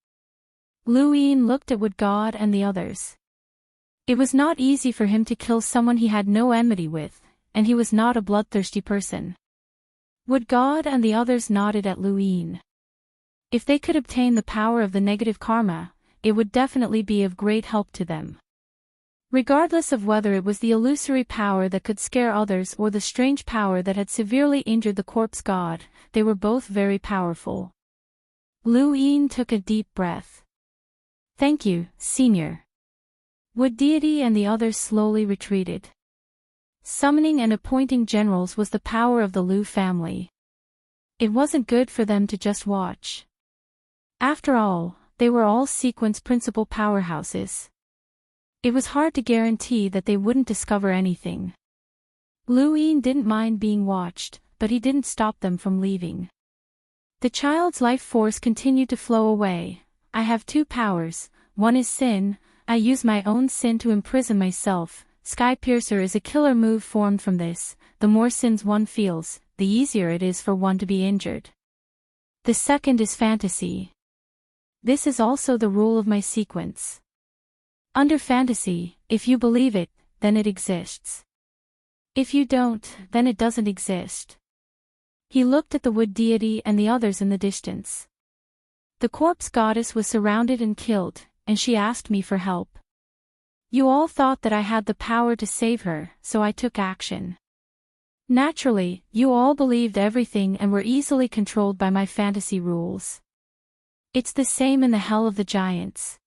Lu Yin looked at Wood God and the others. It was not easy for him to kill someone he had no enmity with, and he was not a bloodthirsty person. Wood God and the others nodded at Lu Yin. If they could obtain the power of the negative karma, it would definitely be of great help to them. Regardless of whether it was the illusory power that could scare others or the strange power that had severely injured the corpse god, they were both very powerful. Lu Yin took a deep breath. "Thank you, Senior." Wood deity and the others slowly retreated. Summoning and appointing generals was the power of the Lu family. It wasn't good for them to just watch. After all, they were all sequence principal powerhouses. It was hard to guarantee that they wouldn't discover anything. Lu Yin didn't mind being watched, but he didn't stop them from leaving. The child's life force continued to flow away. "I have two powers, one is sin, I use my own sin to imprison myself. Sky Piercer is a killer move formed from this. The more sins one feels, the easier it is for one to be injured. The second is fantasy. This is also the rule of my sequence. Under fantasy, if you believe it, then it exists. If you don't, then it doesn't exist." He looked at the wood deity and the others in the distance. The corpse goddess was surrounded and killed, and she asked me for help. You all thought that I had the power to save her, so I took action. Naturally, you all believed everything and were easily controlled by my fantasy rules. It's the same in the Hell of the Giants.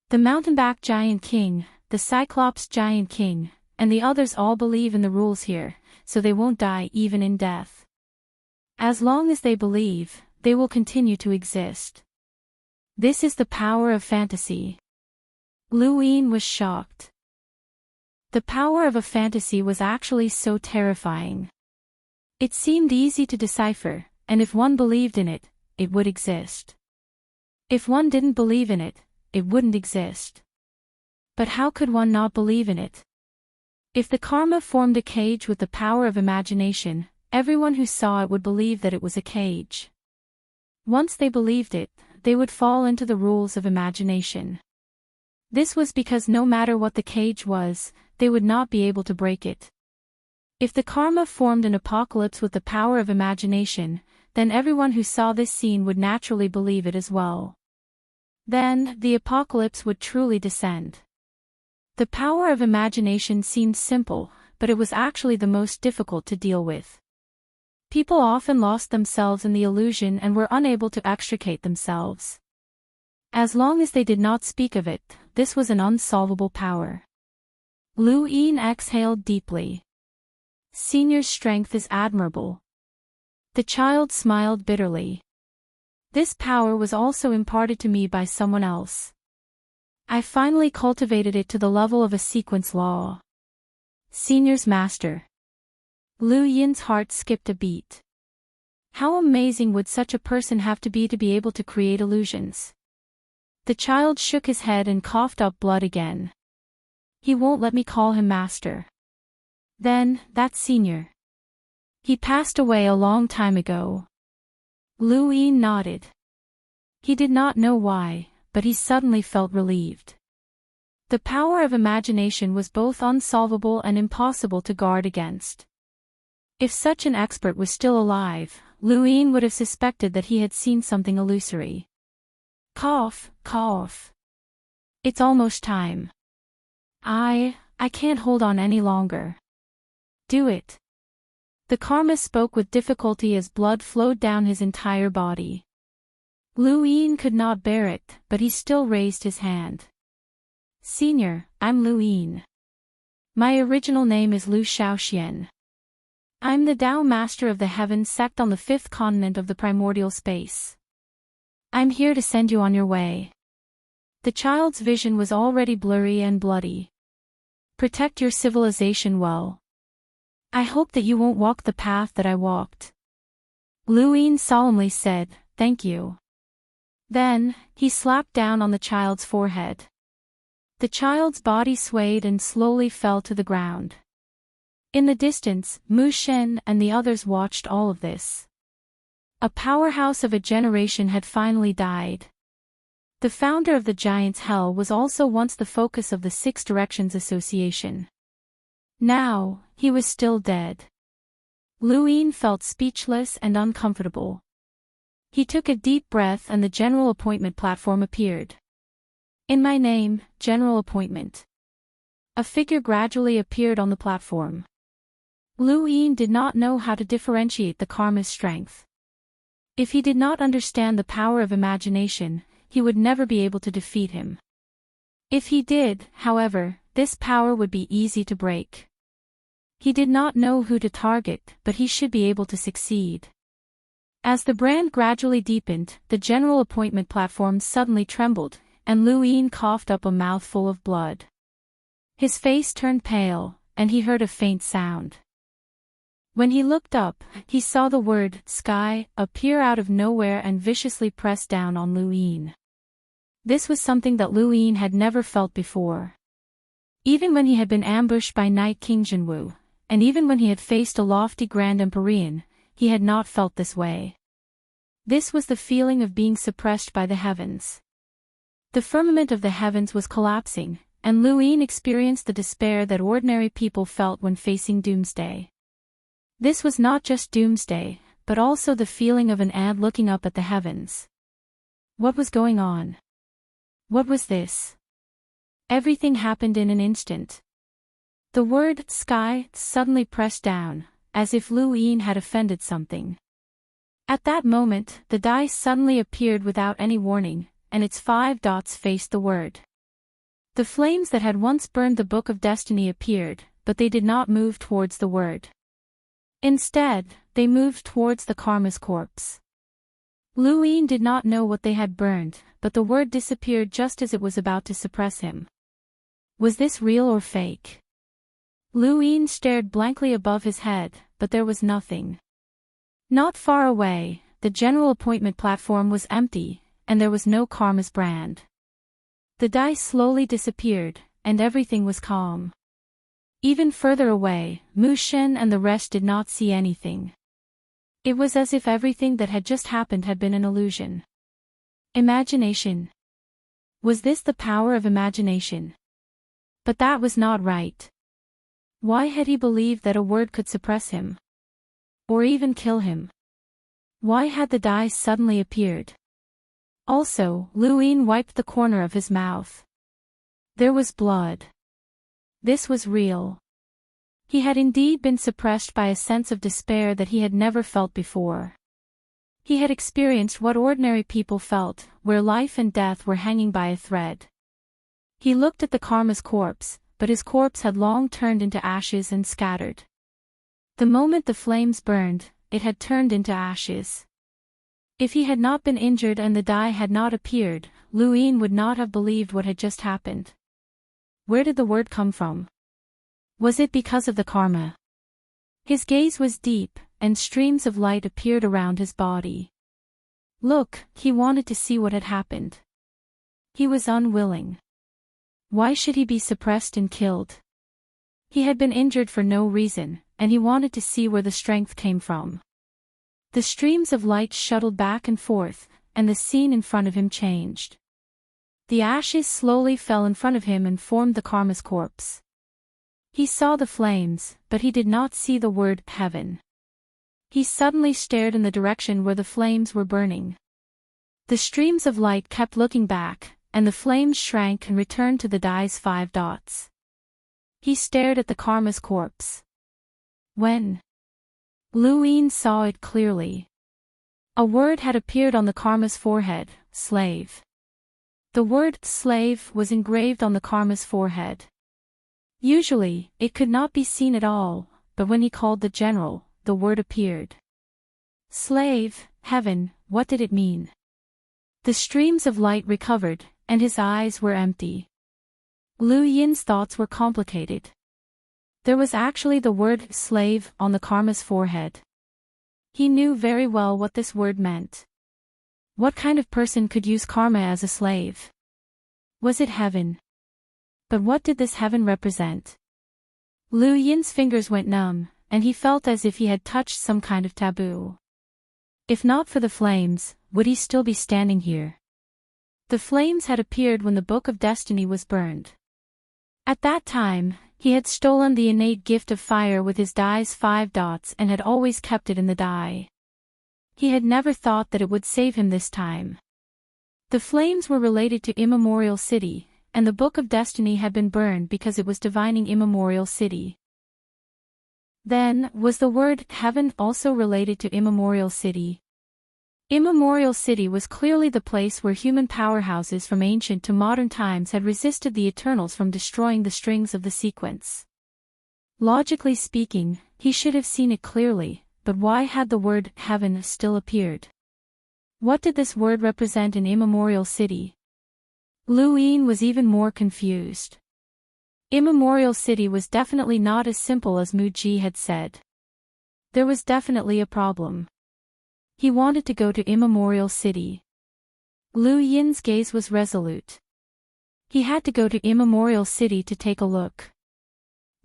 The mountainback giant king, the cyclops giant king, and the others all believe in the rules here, so they won't die even in death. As long as they believe, they will continue to exist. This is the power of fantasy. Lu Yin was shocked. The power of a fantasy was actually so terrifying. It seemed easy to decipher, and if one believed in it, it would exist. If one didn't believe in it, it wouldn't exist. But how could one not believe in it? If the karma formed a cage with the power of imagination, everyone who saw it would believe that it was a cage. Once they believed it, they would fall into the rules of imagination. This was because no matter what the cage was, they would not be able to break it. If the karma formed an apocalypse with the power of imagination, then everyone who saw this scene would naturally believe it as well. Then, the apocalypse would truly descend. The power of imagination seemed simple, but it was actually the most difficult to deal with. People often lost themselves in the illusion and were unable to extricate themselves. As long as they did not speak of it, this was an unsolvable power. Lu Yin exhaled deeply. Senior's strength is admirable. The child smiled bitterly. This power was also imparted to me by someone else. I finally cultivated it to the level of a sequence law. Senior's master. Lu Yin's heart skipped a beat. How amazing would such a person have to be able to create illusions? The child shook his head and coughed up blood again. He won't let me call him master. Then, that's Senior. He passed away a long time ago. Lu Yin nodded. He did not know why, but he suddenly felt relieved. The power of imagination was both unsolvable and impossible to guard against. If such an expert was still alive, Lu Yin would have suspected that he had seen something illusory. Cough, cough. It's almost time. I can't hold on any longer. Do it. The karma spoke with difficulty as blood flowed down his entire body. Lu Yin could not bear it, but he still raised his hand. Senior, I'm Lu Yin. My original name is Lu Shaoxian. I'm the Tao Master of the Heaven sect on the 5th continent of the primordial space. I'm here to send you on your way. The child's vision was already blurry and bloody. Protect your civilization well. I hope that you won't walk the path that I walked. Lu Yin solemnly said, Thank you. Then, he slapped down on the child's forehead. The child's body swayed and slowly fell to the ground. In the distance, Mu Shen and the others watched all of this. A powerhouse of a generation had finally died. The founder of the Giants' Hell was also once the focus of the Six Directions Association. Now, he was still dead. Lu Yin felt speechless and uncomfortable. He took a deep breath and the general appointment platform appeared. In my name, general appointment. A figure gradually appeared on the platform. Lu Yin did not know how to differentiate the karma's strength. If he did not understand the power of imagination, he would never be able to defeat him. If he did, however, this power would be easy to break. He did not know who to target, but he should be able to succeed. As the brand gradually deepened, the general appointment platform suddenly trembled, and Lu Yin coughed up a mouthful of blood. His face turned pale, and he heard a faint sound. When he looked up, he saw the word, sky, appear out of nowhere and viciously press down on Lu Yin. This was something that Lu Yin had never felt before. Even when he had been ambushed by Night King Jinwu, and even when he had faced a lofty Grand Empyrean, he had not felt this way. This was the feeling of being suppressed by the heavens. The firmament of the heavens was collapsing, and Lu Yin experienced the despair that ordinary people felt when facing doomsday. This was not just doomsday, but also the feeling of an ant looking up at the heavens. What was going on? What was this? Everything happened in an instant. The word, sky, suddenly pressed down, as if Lu Yin had offended something. At that moment, the die suddenly appeared without any warning, and its 5 dots faced the word. The flames that had once burned the Book of Destiny appeared, but they did not move towards the word. Instead, they moved towards the karma's corpse. Lu Yin did not know what they had burned, but the word disappeared just as it was about to suppress him. Was this real or fake? Lu Yin stared blankly above his head, but there was nothing. Not far away, the general appointment platform was empty, and there was no karma's brand. The die slowly disappeared, and everything was calm. Even further away, Mu Shen and the rest did not see anything. It was as if everything that had just happened had been an illusion. Imagination. Was this the power of imagination? But that was not right. Why had he believed that a word could suppress him? Or even kill him? Why had the die suddenly appeared? Also, Lu Yin wiped the corner of his mouth. There was blood. This was real. He had indeed been suppressed by a sense of despair that he had never felt before. He had experienced what ordinary people felt, where life and death were hanging by a thread. He looked at the karma's corpse, but his corpse had long turned into ashes and scattered. The moment the flames burned, it had turned into ashes. If he had not been injured and the die had not appeared, Lu Yin would not have believed what had just happened. Where did the word come from? Was it because of the karma? His gaze was deep, and streams of light appeared around his body. Look, he wanted to see what had happened. He was unwilling. Why should he be suppressed and killed? He had been injured for no reason, and he wanted to see where the strength came from. The streams of light shuttled back and forth, and the scene in front of him changed. The ashes slowly fell in front of him and formed the karma's corpse. He saw the flames, but he did not see the word, heaven. He suddenly stared in the direction where the flames were burning. The streams of light kept looking back, and the flames shrank and returned to the die's 5 dots. He stared at the karma's corpse. When Lu Yin saw it clearly. A word had appeared on the karma's forehead, slave. The word, slave, was engraved on the karma's forehead. Usually, it could not be seen at all, but when he called the general, the word appeared. Slave, heaven, what did it mean? The streams of light recovered, and his eyes were empty. Lu Yin's thoughts were complicated. There was actually the word, slave, on the karma's forehead. He knew very well what this word meant. What kind of person could use karma as a slave? Was it heaven? But what did this heaven represent? Lu Yin's fingers went numb, and he felt as if he had touched some kind of taboo. If not for the flames, would he still be standing here? The flames had appeared when the Book of Destiny was burned. At that time, he had stolen the innate gift of fire with his die's 5 dots and had always kept it in the die. He had never thought that it would save him this time. The flames were related to Immemorial City, and the Book of Destiny had been burned because it was divining Immemorial City. Then, was the word heaven also related to Immemorial City? Immemorial City was clearly the place where human powerhouses from ancient to modern times had resisted the Eternals from destroying the strings of the sequence. Logically speaking, he should have seen it clearly, but why had the word heaven still appeared? What did this word represent in Immemorial City? Lu Yin was even more confused. Immemorial City was definitely not as simple as Mu Ji had said. There was definitely a problem. He wanted to go to Immemorial City. Lu Yin's gaze was resolute. He had to go to Immemorial City to take a look.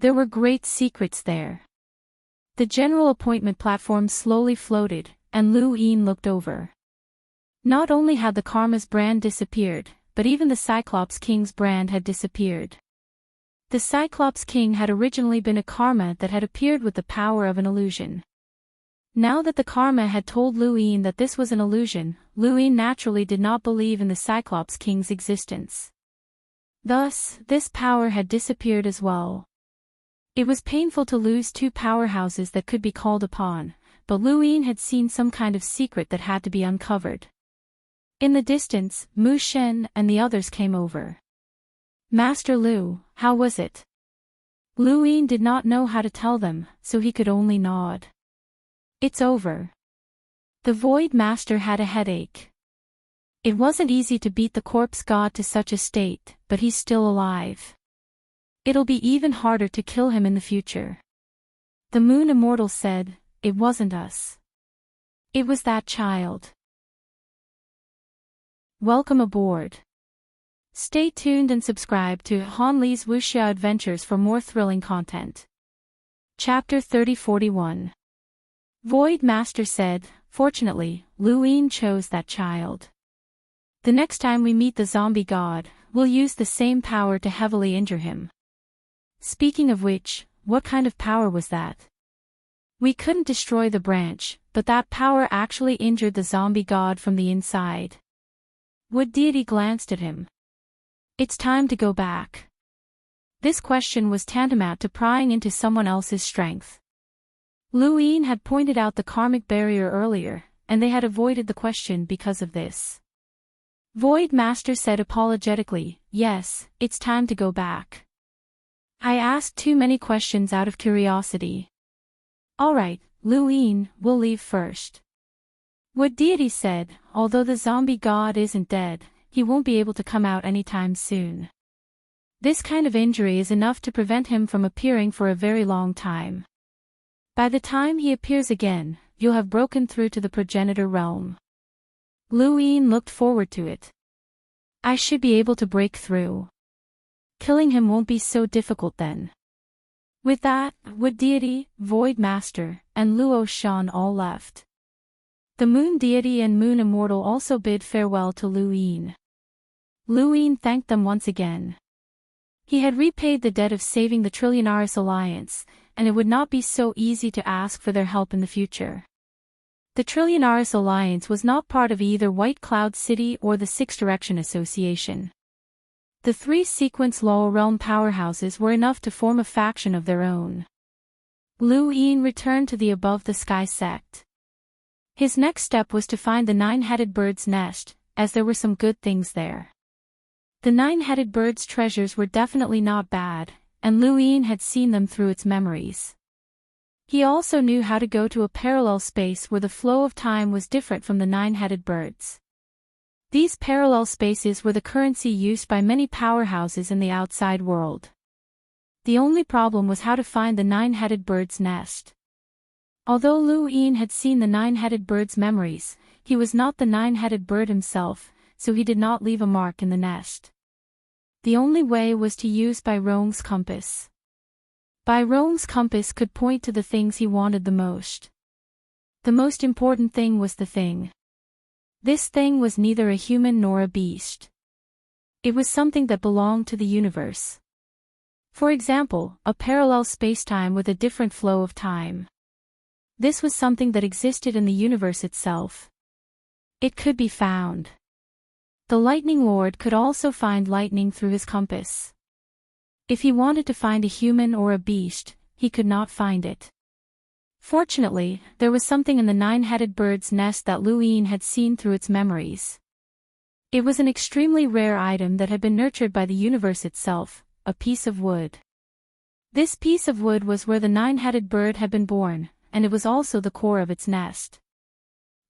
There were great secrets there. The general appointment platform slowly floated, and Lu Yin looked over. Not only had the Karma's brand disappeared, but even the Cyclops King's brand had disappeared. The Cyclops King had originally been a Karma that had appeared with the power of an illusion. Now that the Karma had told Lu Yin that this was an illusion, Lu Yin naturally did not believe in the Cyclops King's existence. Thus, this power had disappeared as well. It was painful to lose two powerhouses that could be called upon, but Lu Yin had seen some kind of secret that had to be uncovered. In the distance, Mu Shen and the others came over. Master Lu, how was it? Lu Yin did not know how to tell them, so he could only nod. It's over. The Void Master had a headache. It wasn't easy to beat the corpse god to such a state, but he's still alive. It'll be even harder to kill him in the future. The Moon Immortal said, "It wasn't us. It was that child." Welcome aboard. Stay tuned and subscribe to Han Li's Wuxia Adventures for more thrilling content. Chapter 3041. Void Master said, "Fortunately, Lu Yin chose that child. The next time we meet the zombie god, we'll use the same power to heavily injure him." Speaking of which, what kind of power was that? We couldn't destroy the branch, but that power actually injured the zombie god from the inside. Wood Deity glanced at him. It's time to go back. This question was tantamount to prying into someone else's strength. Lu Yin had pointed out the karmic barrier earlier, and they had avoided the question because of this. Void Master said apologetically, "Yes, it's time to go back. I asked too many questions out of curiosity." "Alright, Lu Yin, we'll leave first." Wood Deity said, "Although the zombie god isn't dead, he won't be able to come out anytime soon. This kind of injury is enough to prevent him from appearing for a very long time. By the time he appears again, you'll have broken through to the progenitor realm." Lu Yin looked forward to it. "I should be able to break through. Killing him won't be so difficult then." With that, Wood Deity, Void Master, and Luo Shan all left. The Moon Deity and Moon Immortal also bid farewell to Lu Yin. Lu Yin thanked them once again. He had repaid the debt of saving the Trillionaris Alliance, and it would not be so easy to ask for their help in the future. The Trillionaris Alliance was not part of either White Cloud City or the Six Direction Association. The three sequence Law Realm powerhouses were enough to form a faction of their own. Lu Yin returned to the Above the Sky sect. His next step was to find the nine-headed bird's nest, as there were some good things there. The nine-headed bird's treasures were definitely not bad, and Lu Yin had seen them through its memories. He also knew how to go to a parallel space where the flow of time was different from the nine-headed birds. These parallel spaces were the currency used by many powerhouses in the outside world. The only problem was how to find the nine-headed bird's nest. Although Lu Yin had seen the nine-headed bird's memories, he was not the nine-headed bird himself, so he did not leave a mark in the nest. The only way was to use Bai Rong's compass. Bai Rong's compass could point to the things he wanted the most. The most important thing was the thing. This thing was neither a human nor a beast. It was something that belonged to the universe. For example, a parallel spacetime with a different flow of time. This was something that existed in the universe itself. It could be found. The Lightning Lord could also find lightning through his compass. If he wanted to find a human or a beast, he could not find it. Fortunately, there was something in the nine-headed bird's nest that Luin had seen through its memories. It was an extremely rare item that had been nurtured by the universe itself, a piece of wood. This piece of wood was where the nine-headed bird had been born, and it was also the core of its nest.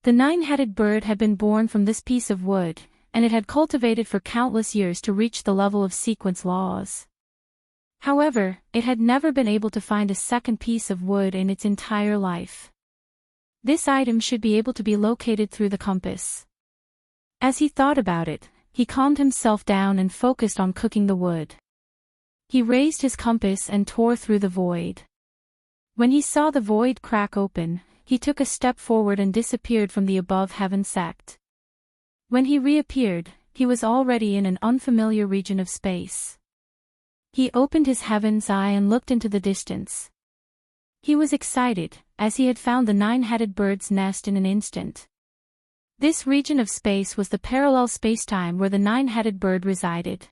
The nine-headed bird had been born from this piece of wood, and it had cultivated for countless years to reach the level of sequence laws. However, it had never been able to find a second piece of wood in its entire life. This item should be able to be located through the compass. As he thought about it, he calmed himself down and focused on cooking the wood. He raised his compass and tore through the void. When he saw the void crack open, he took a step forward and disappeared from the above heaven sect. When he reappeared, he was already in an unfamiliar region of space. He opened his heaven's eye and looked into the distance. He was excited, as he had found the nine-headed bird's nest in an instant. This region of space was the parallel spacetime where the nine-headed bird resided.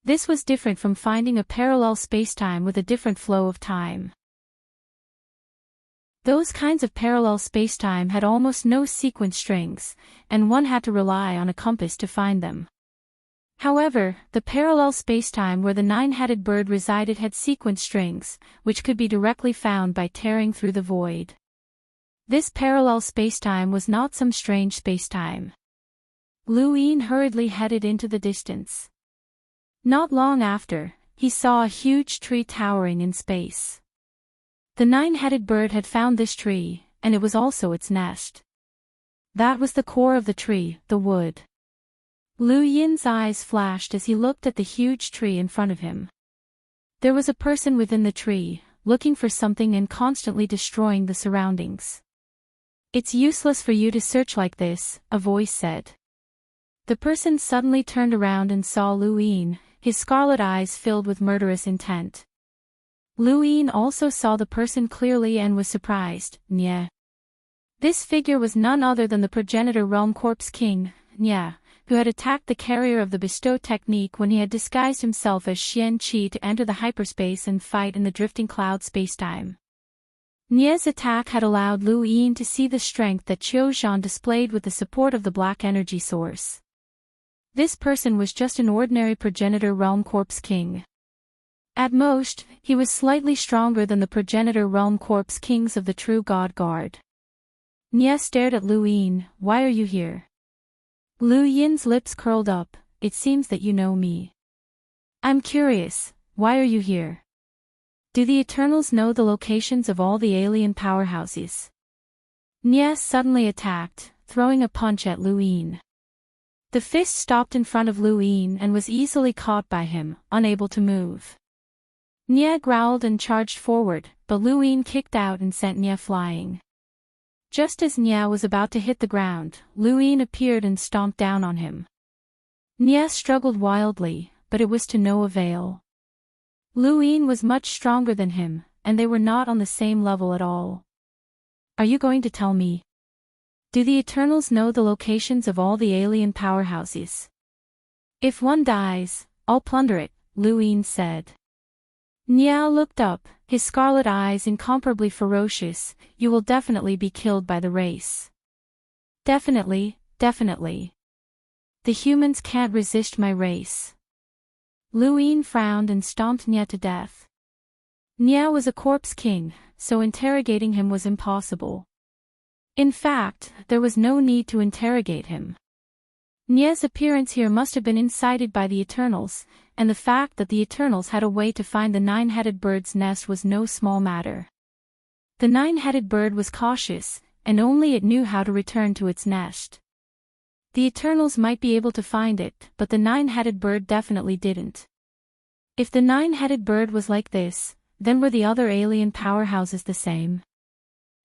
This was different from finding a parallel spacetime with a different flow of time. Those kinds of parallel spacetime had almost no sequence strings, and one had to rely on a compass to find them. However, the parallel spacetime where the nine-headed bird resided had sequence strings, which could be directly found by tearing through the void. This parallel spacetime was not some strange spacetime. Luin hurriedly headed into the distance. Not long after, he saw a huge tree towering in space. The nine-headed bird had found this tree, and it was also its nest. That was the core of the tree, the wood. Lu Yin's eyes flashed as he looked at the huge tree in front of him. There was a person within the tree, looking for something and constantly destroying the surroundings. "It's useless for you to search like this," a voice said. The person suddenly turned around and saw Lu Yin, his scarlet eyes filled with murderous intent. Lu Yin also saw the person clearly and was surprised. Nye. This figure was none other than the progenitor realm corpse king, Nye, who had attacked the carrier of the bestow technique when he had disguised himself as Xian Qi to enter the hyperspace and fight in the drifting cloud spacetime. Nye's attack had allowed Lu Yin to see the strength that Qiu Zhan displayed with the support of the black energy source. This person was just an ordinary progenitor realm corpse king. At most, he was slightly stronger than the progenitor realm corpse kings of the true God Guard. Nye stared at Lu Yin. "Why are you here?" Lu Yin's lips curled up. "It seems that you know me." "I'm curious, why are you here? Do the Eternals know the locations of all the alien powerhouses?" Nye suddenly attacked, throwing a punch at Lu Yin. The fist stopped in front of Lu Yin and was easily caught by him, unable to move. Nye growled and charged forward, but Lu Yin kicked out and sent Nye flying. Just as Nye was about to hit the ground, Lu Yin appeared and stomped down on him. Nye struggled wildly, but it was to no avail. Lu Yin was much stronger than him, and they were not on the same level at all. "Are you going to tell me? Do the Eternals know the locations of all the alien powerhouses? If one dies, I'll plunder it," Lu Yin said. Nye looked up, his scarlet eyes incomparably ferocious. "You will definitely be killed by the race." "Definitely, definitely. The humans can't resist my race." Lu Yin frowned and stomped Nye to death. Nye was a corpse king, so interrogating him was impossible. In fact, there was no need to interrogate him. Nye's appearance here must have been incited by the Eternals, and the fact that the Eternals had a way to find the nine-headed bird's nest was no small matter. The nine-headed bird was cautious, and only it knew how to return to its nest. The Eternals might be able to find it, but the nine-headed bird definitely didn't. If the nine-headed bird was like this, then were the other alien powerhouses the same?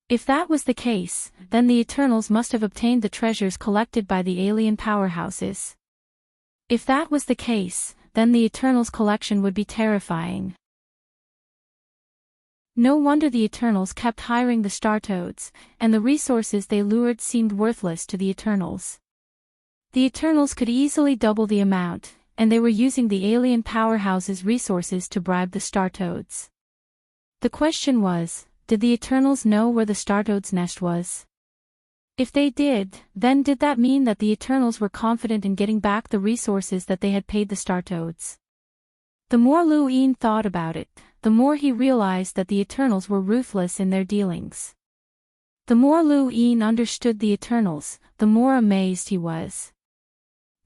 If that was the case, then the Eternals must have obtained the treasures collected by the alien powerhouses. If that was the case, then the Eternals' collection would be terrifying. No wonder the Eternals kept hiring the Star Toads, and the resources they lured seemed worthless to the Eternals. The Eternals could easily double the amount, and they were using the alien powerhouse's resources to bribe the Star-Toads. The question was, did the Eternals know where the Star-Toad's nest was? If they did, then did that mean that the Eternals were confident in getting back the resources that they had paid the Star-Toads? The more Lu Yin thought about it, the more he realized that the Eternals were ruthless in their dealings. The more Lu Yin understood the Eternals, the more amazed he was.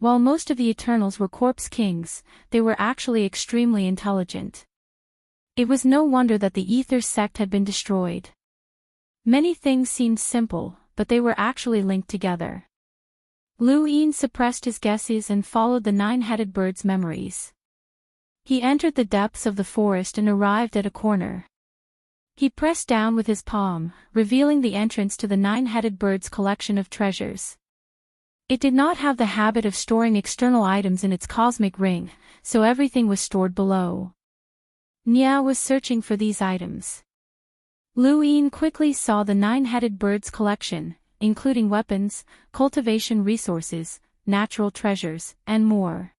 While most of the Eternals were corpse kings, they were actually extremely intelligent. It was no wonder that the Ether sect had been destroyed. Many things seemed simple, but they were actually linked together. Lu Yin suppressed his guesses and followed the nine-headed bird's memories. He entered the depths of the forest and arrived at a corner. He pressed down with his palm, revealing the entrance to the nine-headed bird's collection of treasures. It did not have the habit of storing external items in its cosmic ring, so everything was stored below. Nya was searching for these items. Lu Yin quickly saw the nine-headed bird's collection, including weapons, cultivation resources, natural treasures, and more.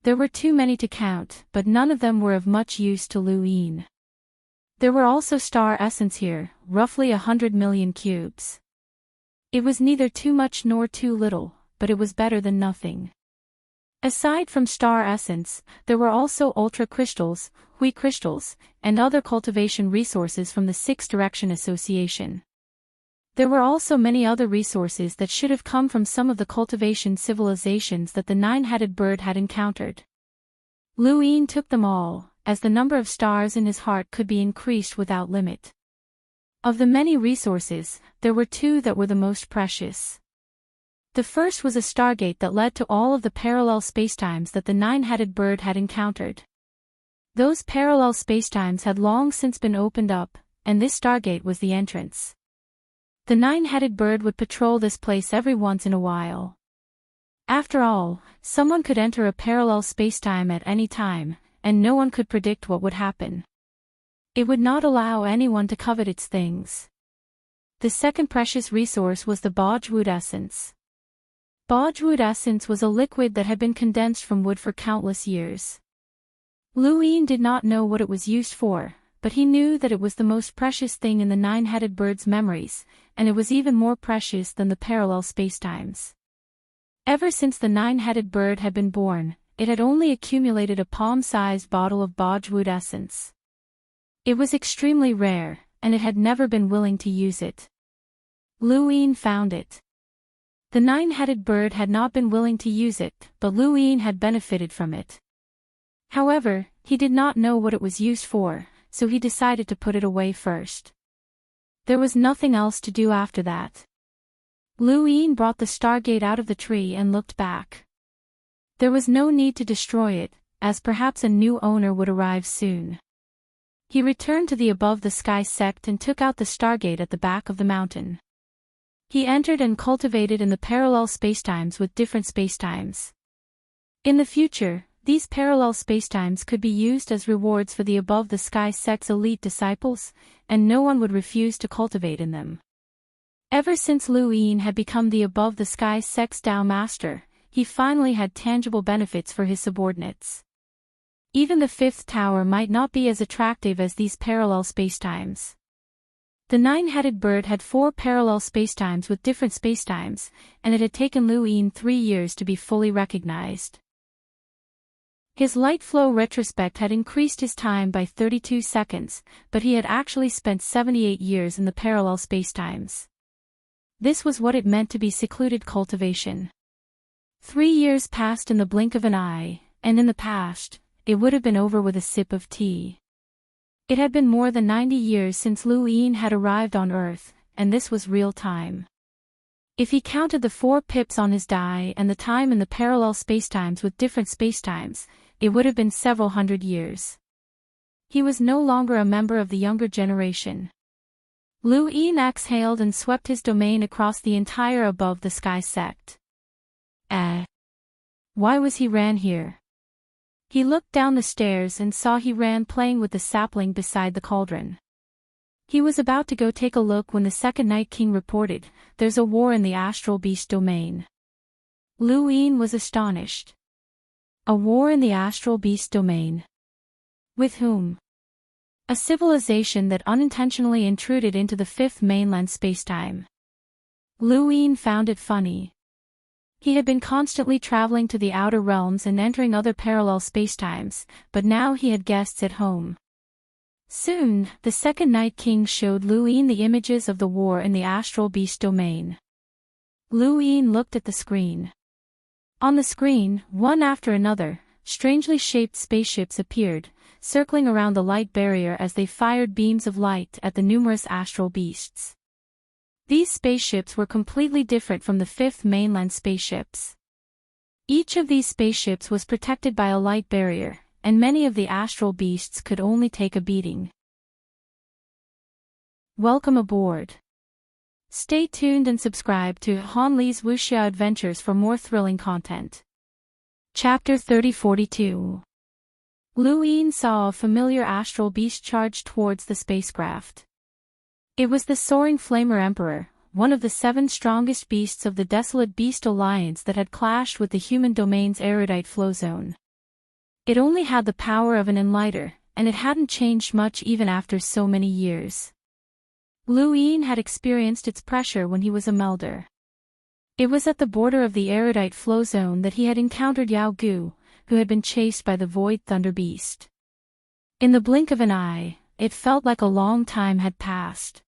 There were too many to count, but none of them were of much use to Lu Yin. There were also star essence here, roughly 100 million cubes. It was neither too much nor too little, but it was better than nothing. Aside from star essence, there were also ultra crystals, Hui crystals, and other cultivation resources from the Six Direction Association. There were also many other resources that should have come from some of the cultivation civilizations that the nine-headed bird had encountered. Lu Yin took them all, as the number of stars in his heart could be increased without limit. Of the many resources, there were two that were the most precious. The first was a stargate that led to all of the parallel spacetimes that the nine-headed bird had encountered. Those parallel spacetimes had long since been opened up, and this stargate was the entrance. The nine-headed bird would patrol this place every once in a while. After all, someone could enter a parallel spacetime at any time, and no one could predict what would happen. It would not allow anyone to covet its things. The second precious resource was the Bojwood essence. Bojwood essence was a liquid that had been condensed from wood for countless years. Lu Yin did not know what it was used for, but he knew that it was the most precious thing in the nine-headed bird's memories, and it was even more precious than the parallel spacetimes. Ever since the nine-headed bird had been born, it had only accumulated a palm-sized bottle of Bojwood essence. It was extremely rare, and it had never been willing to use it. Lu Yin found it. The nine-headed bird had not been willing to use it, but Lu Yin had benefited from it. However, he did not know what it was used for, so he decided to put it away first. There was nothing else to do after that. Lu Yin brought the stargate out of the tree and looked back. There was no need to destroy it, as perhaps a new owner would arrive soon. He returned to the above-the-sky sect and took out the stargate at the back of the mountain. He entered and cultivated in the parallel spacetimes with different spacetimes. In the future, these parallel spacetimes could be used as rewards for the above-the-sky sect's elite disciples, and no one would refuse to cultivate in them. Ever since Lu Yin had become the above-the-sky sect's Dao master, he finally had tangible benefits for his subordinates. Even the fifth tower might not be as attractive as these parallel spacetimes. The nine-headed bird had 4 parallel spacetimes with different spacetimes, and it had taken Lu Yin 3 years to be fully recognized. His light flow retrospect had increased his time by 32 seconds, but he had actually spent 78 years in the parallel spacetimes. This was what it meant to be secluded cultivation. 3 years passed in the blink of an eye, and in the past, it would have been over with a sip of tea. It had been more than 90 years since Lu Yin had arrived on Earth, and this was real time. If he counted the 4 pips on his die and the time in the parallel spacetimes with different spacetimes, it would have been several hundred years. He was no longer a member of the younger generation. Lu Yin exhaled and swept his domain across the entire above-the-sky sect. Why was he ran here? He looked down the stairs and saw he ran playing with the sapling beside the cauldron. He was about to go take a look when the second Night King reported, "There's a war in the astral beast domain." Lu Yin was astonished. A war in the astral beast domain. With whom? A civilization that unintentionally intruded into the fifth mainland spacetime. Lu Yin found it funny. He had been constantly traveling to the outer realms and entering other parallel spacetimes, but now he had guests at home. Soon, the second Night King showed Lu Yin the images of the war in the astral beast domain. Lu Yin looked at the screen. On the screen, one after another, strangely shaped spaceships appeared, circling around the light barrier as they fired beams of light at the numerous astral beasts. These spaceships were completely different from the fifth mainland spaceships. Each of these spaceships was protected by a light barrier, and many of the astral beasts could only take a beating. Welcome aboard. Stay tuned and subscribe to Han Li's Wuxia Adventures for more thrilling content. Chapter 3042. Lu Yin saw a familiar astral beast charge towards the spacecraft. It was the soaring Flamer Emperor, one of the 7 strongest beasts of the desolate Beast Alliance that had clashed with the human domain's erudite flow zone. It only had the power of an enlighter, and it hadn't changed much even after so many years. Lu Yin had experienced its pressure when he was a melder. It was at the border of the erudite flow zone that he had encountered Yao Gu, who had been chased by the Void Thunder Beast. In the blink of an eye, it felt like a long time had passed.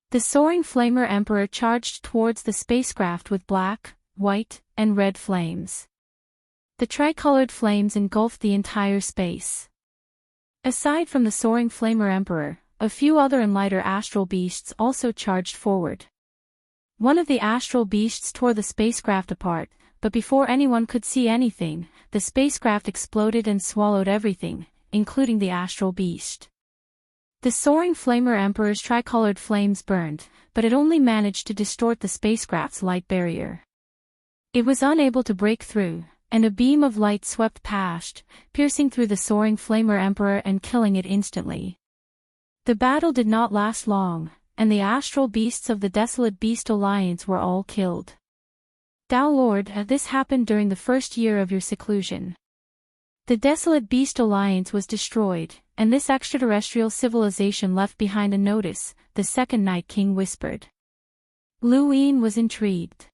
The soaring Flamer Emperor charged towards the spacecraft with black, white, and red flames. The tricolored flames engulfed the entire space. Aside from the soaring Flamer Emperor, a few other and lighter astral beasts also charged forward. One of the astral beasts tore the spacecraft apart, but before anyone could see anything, the spacecraft exploded and swallowed everything, including the astral beast. The soaring Flamer Emperor's tricolored flames burned, but it only managed to distort the spacecraft's light barrier. It was unable to break through, and a beam of light swept past, piercing through the soaring Flamer Emperor and killing it instantly. The battle did not last long, and the astral beasts of the desolate Beast Alliance were all killed. Tao Lord, this happened during the first year of your seclusion. The desolate Beast Alliance was destroyed, and this extraterrestrial civilization left behind a notice, the second Night King whispered. Lu Yin was intrigued.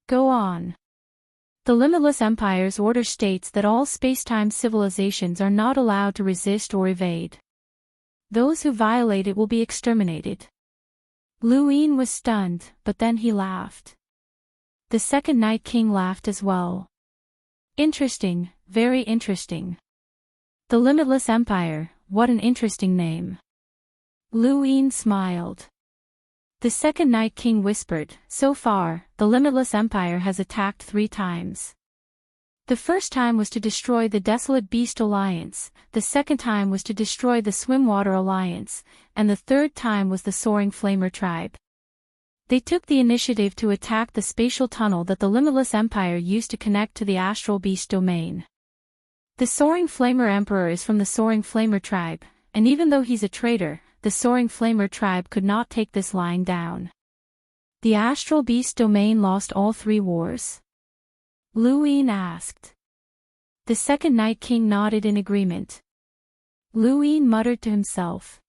Go on. The Limitless Empire's order states that all spacetime civilizations are not allowed to resist or evade. Those who violate it will be exterminated. Lu Yin was stunned, but then he laughed. The second Night King laughed as well. Interesting, very interesting. The Limitless Empire, what an interesting name. Lu Yin smiled. The second Night King whispered, so far, the Limitless Empire has attacked 3 times. The first time was to destroy the Desolate Beast Alliance, the second time was to destroy the Swimwater Alliance, and the third time was the Soaring Flamer Tribe. They took the initiative to attack the spatial tunnel that the Limitless Empire used to connect to the Astral Beast domain. The Soaring Flamer Emperor is from the Soaring Flamer Tribe, and even though he's a traitor, the Soaring Flamer Tribe could not take this lying down. The Astral Beast domain lost all 3 wars? Lu Yin asked. The second Night King nodded in agreement. Lu Yin muttered to himself.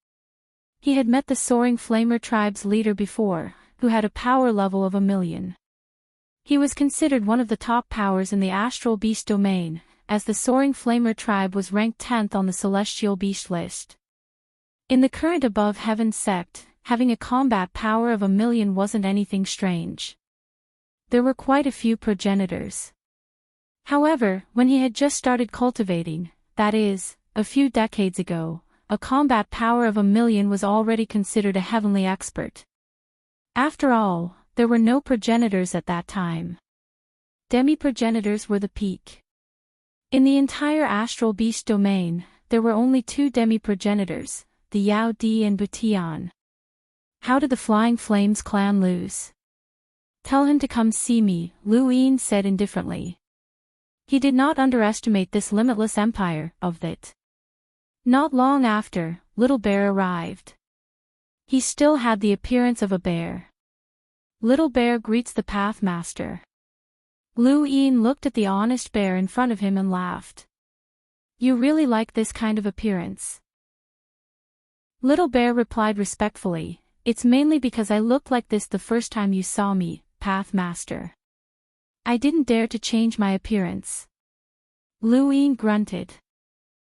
He had met the Soaring Flamer Tribe's leader before, who had a power level of 1,000,000. He was considered one of the top powers in the Astral Beast domain, as the Soaring Flamer Tribe was ranked 10th on the Celestial Beast list. In the current Above Heaven sect, having a combat power of 1,000,000 wasn't anything strange. There were quite a few progenitors. However, when he had just started cultivating, that is, a few decades ago, a combat power of 1,000,000 was already considered a heavenly expert. After all, there were no progenitors at that time. Demi-progenitors were the peak. In the entire Astral Beast domain, there were only 2 demi-progenitors, the Yao Di and Butian. How did the Flying Flames clan lose? Tell him to come see me, Lu Yin said indifferently. He did not underestimate this limitless empire of it. Not long after, Little Bear arrived. He still had the appearance of a bear. Little Bear greets the Pathmaster. Lu Yin looked at the honest bear in front of him and laughed. You really like this kind of appearance? Little Bear replied respectfully, it's mainly because I looked like this the first time you saw me, Path Master. I didn't dare to change my appearance. Lu Yin grunted.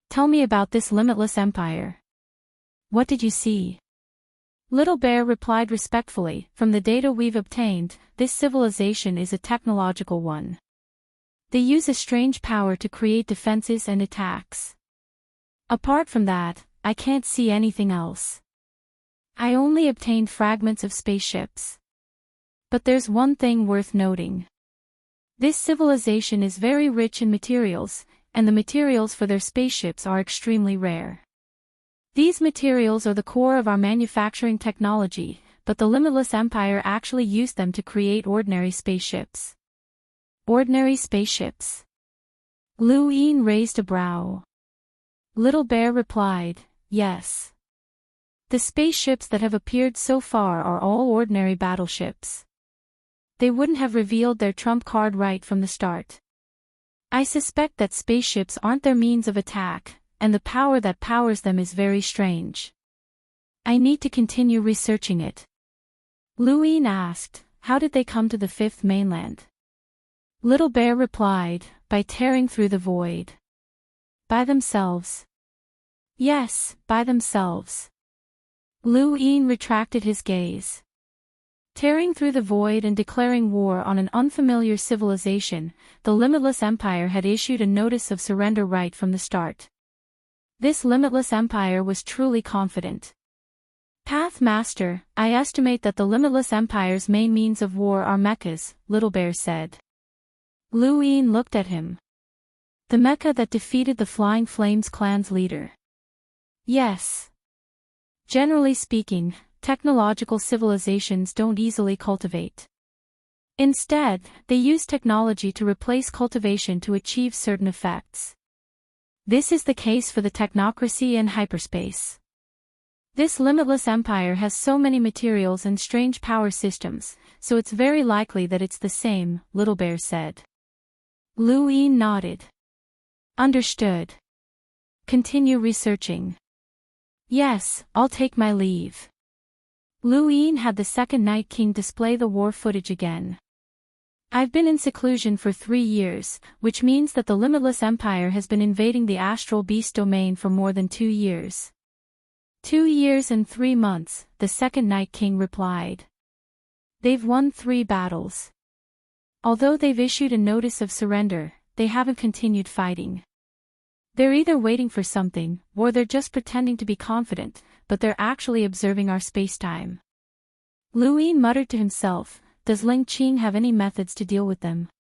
Tell me about this limitless empire. What did you see? Little Bear replied respectfully, from the data we've obtained, this civilization is a technological one. They use a strange power to create defenses and attacks. Apart from that, I can't see anything else. I only obtained fragments of spaceships. But there's one thing worth noting. This civilization is very rich in materials, and the materials for their spaceships are extremely rare. These materials are the core of our manufacturing technology, but the Limitless Empire actually used them to create ordinary spaceships. Ordinary spaceships? Lu Yin raised a brow. Little Bear replied, yes. The spaceships that have appeared so far are all ordinary battleships. They wouldn't have revealed their trump card right from the start. I suspect that spaceships aren't their means of attack, and the power that powers them is very strange. I need to continue researching it. Lu Yin asked, how did they come to the fifth mainland? Little Bear replied, by tearing through the void. By themselves. Yes, by themselves. Lu Yin retracted his gaze. Tearing through the void and declaring war on an unfamiliar civilization, the Limitless Empire had issued a notice of surrender right from the start. This Limitless Empire was truly confident. Path Master, I estimate that the Limitless Empire's main means of war are mechas, Little Bear said. Lu Yin looked at him. The mecha that defeated the Flying Flames clan's leader. Yes. Generally speaking, technological civilizations don't easily cultivate. Instead, they use technology to replace cultivation to achieve certain effects. This is the case for the technocracy and hyperspace. This limitless empire has so many materials and strange power systems, so it's very likely that it's the same, Little Bear said. Lu Yin nodded. Understood. Continue researching. Yes, I'll take my leave. Lu Yin had the second Night King display the war footage again. I've been in seclusion for 3 years, which means that the Limitless Empire has been invading the astral beast domain for more than 2 years. 2 years and 3 months, the second Night King replied. They've won 3 battles. Although they've issued a notice of surrender, they haven't continued fighting. They're either waiting for something, or they're just pretending to be confident, but they're actually observing our space-time. Lu Yin muttered to himself, does Ling Qing have any methods to deal with them?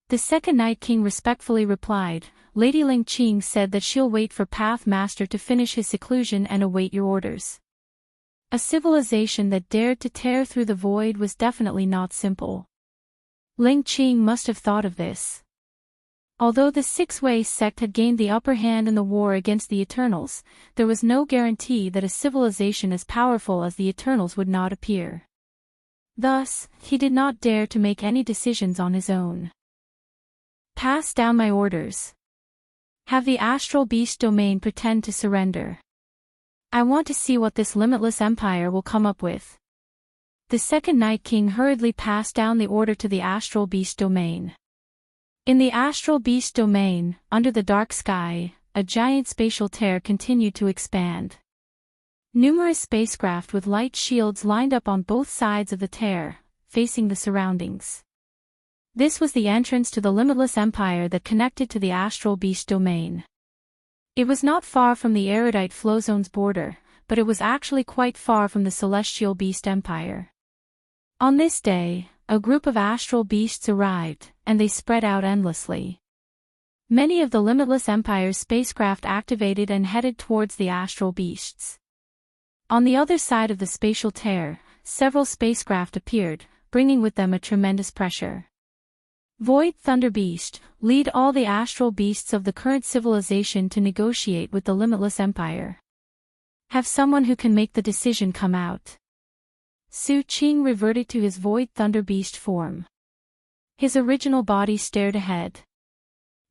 The second Night King respectfully replied, Lady Ling Qing said that she'll wait for Path Master to finish his seclusion and await your orders. A civilization that dared to tear through the void was definitely not simple. Ling Qing must have thought of this. Although the Six-Way sect had gained the upper hand in the war against the Eternals, there was no guarantee that a civilization as powerful as the Eternals would not appear. Thus, he did not dare to make any decisions on his own. Pass down my orders. Have the astral beast domain pretend to surrender. I want to see what this limitless empire will come up with. The second Night King hurriedly passed down the order to the astral beast domain. In the astral beast domain, under the dark sky, a giant spatial tear continued to expand. Numerous spacecraft with light shields lined up on both sides of the tear, facing the surroundings. This was the entrance to the limitless empire that connected to the astral beast domain. It was not far from the erudite Flowzone's border, but it was actually quite far from the celestial beast empire. On this day, a group of astral beasts arrived, and they spread out endlessly. Many of the limitless empire's spacecraft activated and headed towards the astral beasts. On the other side of the spatial tear, several spacecraft appeared, bringing with them a tremendous pressure. Void Thunder Beast, lead all the astral beasts of the current civilization to negotiate with the Limitless Empire. Have someone who can make the decision come out. Su Qing reverted to his Void Thunder Beast form. His original body stared ahead.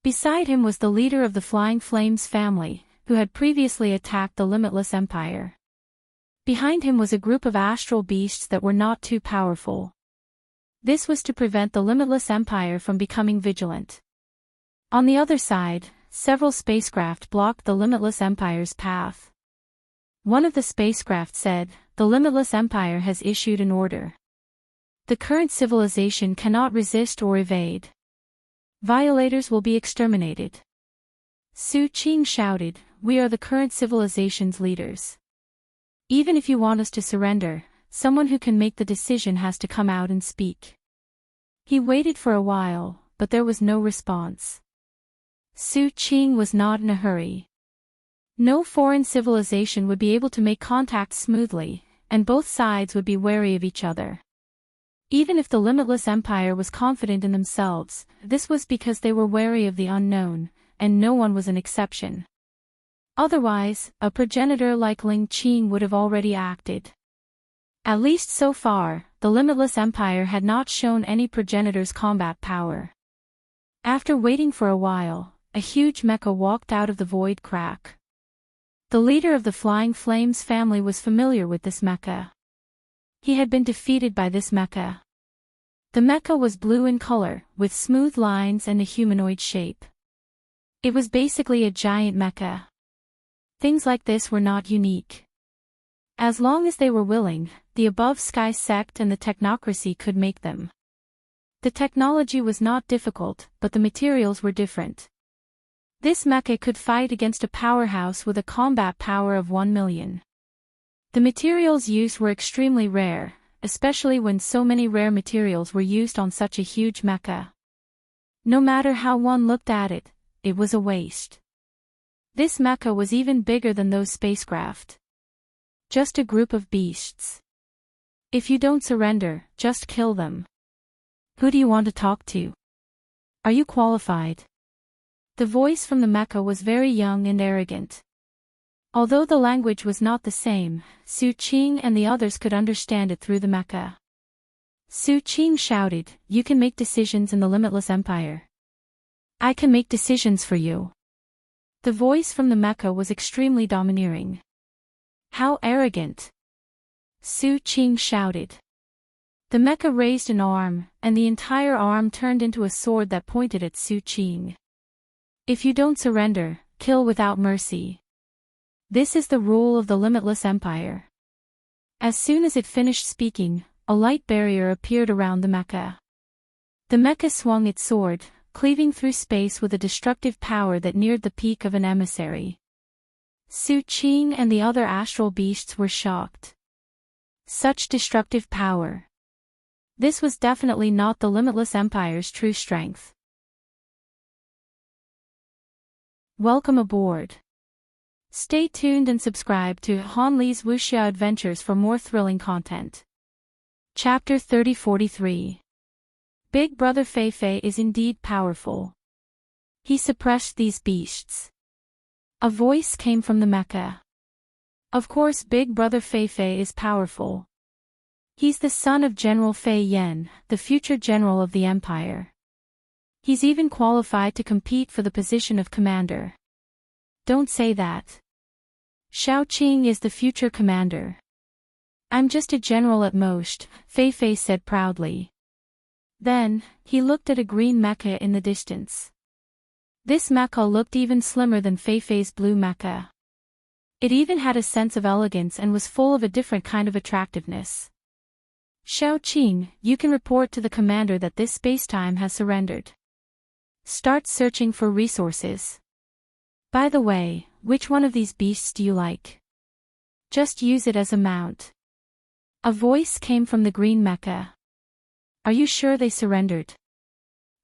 Beside him was the leader of the Flying Flames family, who had previously attacked the Limitless Empire. Behind him was a group of astral beasts that were not too powerful. This was to prevent the Limitless Empire from becoming vigilant. On the other side, several spacecraft blocked the Limitless Empire's path. One of the spacecraft said, "The Limitless Empire has issued an order. The current civilization cannot resist or evade. Violators will be exterminated." Su Qing shouted, "We are the current civilization's leaders. Even if you want us to surrender, someone who can make the decision has to come out and speak." He waited for a while, but there was no response. Su Qing was not in a hurry. No foreign civilization would be able to make contact smoothly, and both sides would be wary of each other. Even if the Limitless Empire was confident in themselves, this was because they were wary of the unknown, and no one was an exception. Otherwise, a progenitor like Ling Qing would have already acted. At least so far, the Limitless Empire had not shown any progenitor's combat power. After waiting for a while, a huge mecha walked out of the void crack. The leader of the Flying Flames family was familiar with this mecha. He had been defeated by this mecha. The mecha was blue in color, with smooth lines and a humanoid shape. It was basically a giant mecha. Things like this were not unique. As long as they were willing, the above sky sect and the technocracy could make them. The technology was not difficult, but the materials were different. This mecha could fight against a powerhouse with a combat power of 1 million. The materials used were extremely rare, especially when so many rare materials were used on such a huge mecha. No matter how one looked at it, it was a waste. This mecha was even bigger than those spacecraft. Just a group of beasts. If you don't surrender, just kill them. Who do you want to talk to? Are you qualified? The voice from the mecha was very young and arrogant. Although the language was not the same, Su Qing and the others could understand it through the mecha. Su Qing shouted, "You can make decisions in the Limitless Empire. I can make decisions for you." The voice from the mecha was extremely domineering. "How arrogant!" Su Qing shouted. The mecha raised an arm, and the entire arm turned into a sword that pointed at Su Qing. "If you don't surrender, kill without mercy. This is the rule of the Limitless Empire." As soon as it finished speaking, a light barrier appeared around the mecha. The mecha swung its sword, cleaving through space with a destructive power that neared the peak of an emissary. Su Qing and the other astral beasts were shocked. Such destructive power. This was definitely not the Limitless Empire's true strength. Welcome aboard. Stay tuned and subscribe to Han Li's Wuxia Adventures for more thrilling content. Chapter 3043. Big Brother Fei Fei is indeed powerful. He suppressed these beasts. A voice came from the mecha. Of course, Big Brother Fei Fei is powerful. He's the son of General Fei Yan, the future general of the empire. He's even qualified to compete for the position of commander. Don't say that. Xiao Qing is the future commander. I'm just a general at most, Fei Fei said proudly. Then, he looked at a green mecha in the distance. This mecha looked even slimmer than Fei Fei's blue mecha. It even had a sense of elegance and was full of a different kind of attractiveness. Xiao Qing, you can report to the commander that this spacetime has surrendered. Start searching for resources. By the way, which one of these beasts do you like? Just use it as a mount. A voice came from the green mecha. Are you sure they surrendered?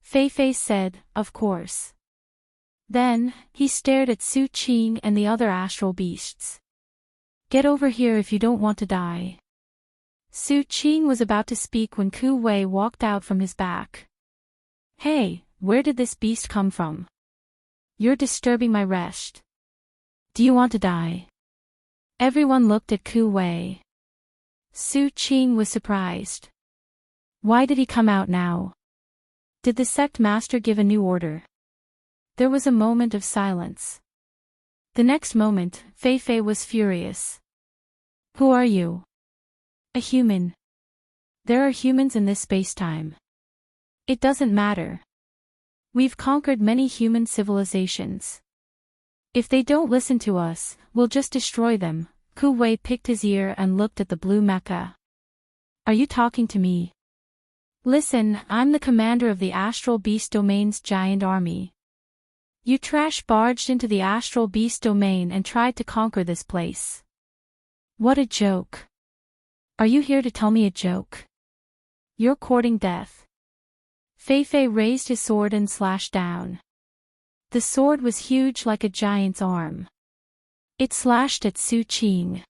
Fei Fei said, of course. Then, he stared at Su Qing and the other astral beasts. Get over here if you don't want to die. Su Qing was about to speak when Ku Wei walked out from his back. Hey, where did this beast come from? You're disturbing my rest. Do you want to die? Everyone looked at Ku Wei. Su Qing was surprised. Why did he come out now? Did the sect master give a new order? There was a moment of silence. The next moment, Fei Fei was furious. Who are you? A human. There are humans in this space-time. It doesn't matter. We've conquered many human civilizations. If they don't listen to us, we'll just destroy them. Ku Wei picked his ear and looked at the blue mecha. Are you talking to me? Listen, I'm the commander of the Astral Beast Domain's giant army. You trash barged into the Astral Beast Domain and tried to conquer this place. What a joke. Are you here to tell me a joke? You're courting death. Fei Fei raised his sword and slashed down. The sword was huge like a giant's arm. It slashed at Su Qing.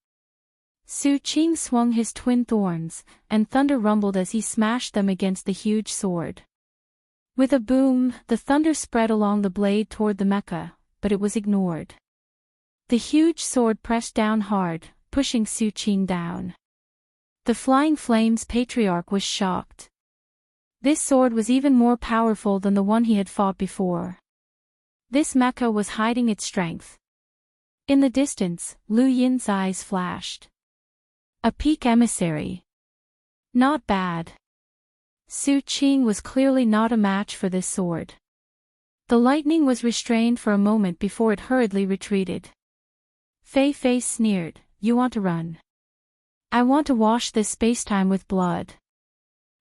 Su Qing swung his twin thorns, and thunder rumbled as he smashed them against the huge sword. With a boom, the thunder spread along the blade toward the mecha, but it was ignored. The huge sword pressed down hard, pushing Su Qing down. The Flying Flames patriarch was shocked. This sword was even more powerful than the one he had fought before. This mecha was hiding its strength. In the distance, Lu Yin's eyes flashed. A peak emissary. Not bad. Su Qing was clearly not a match for this sword. The lightning was restrained for a moment before it hurriedly retreated. Fei Fei sneered, You want to run? I want to wash this spacetime with blood.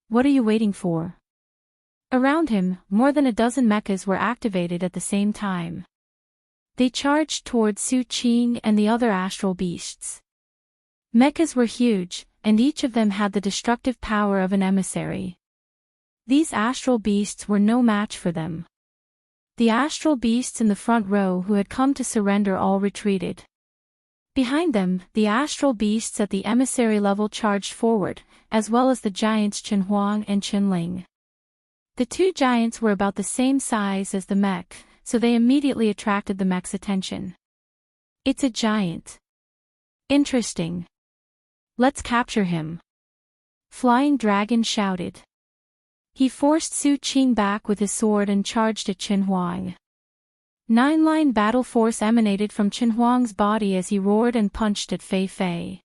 What are you waiting for? Around him, more than a dozen mechas were activated at the same time. They charged towards Su Qing and the other astral beasts. Mechas were huge, and each of them had the destructive power of an emissary. These astral beasts were no match for them. The astral beasts in the front row who had come to surrender all retreated. Behind them, the astral beasts at the emissary level charged forward, as well as the giants Chen Huang and Chen Ling. The two giants were about the same size as the mech, so they immediately attracted the mech's attention. It's a giant. Interesting. Let's capture him. Flying Dragon shouted. He forced Su Qing back with his sword and charged at Chen Huang. 9-line battle force emanated from Chen Huang's body as he roared and punched at Fei Fei.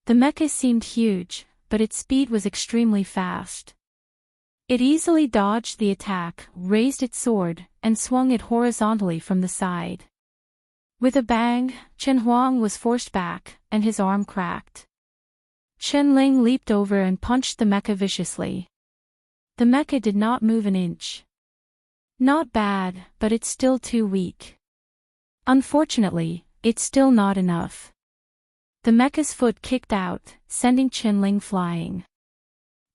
The mecha seemed huge, but its speed was extremely fast. It easily dodged the attack, raised its sword, and swung it horizontally from the side. With a bang, Chen Huang was forced back, and his arm cracked. Chen Ling leaped over and punched the mecha viciously. The mecha did not move an inch. Not bad, but it's still too weak. Unfortunately, it's still not enough. The mecha's foot kicked out, sending Chen Ling flying.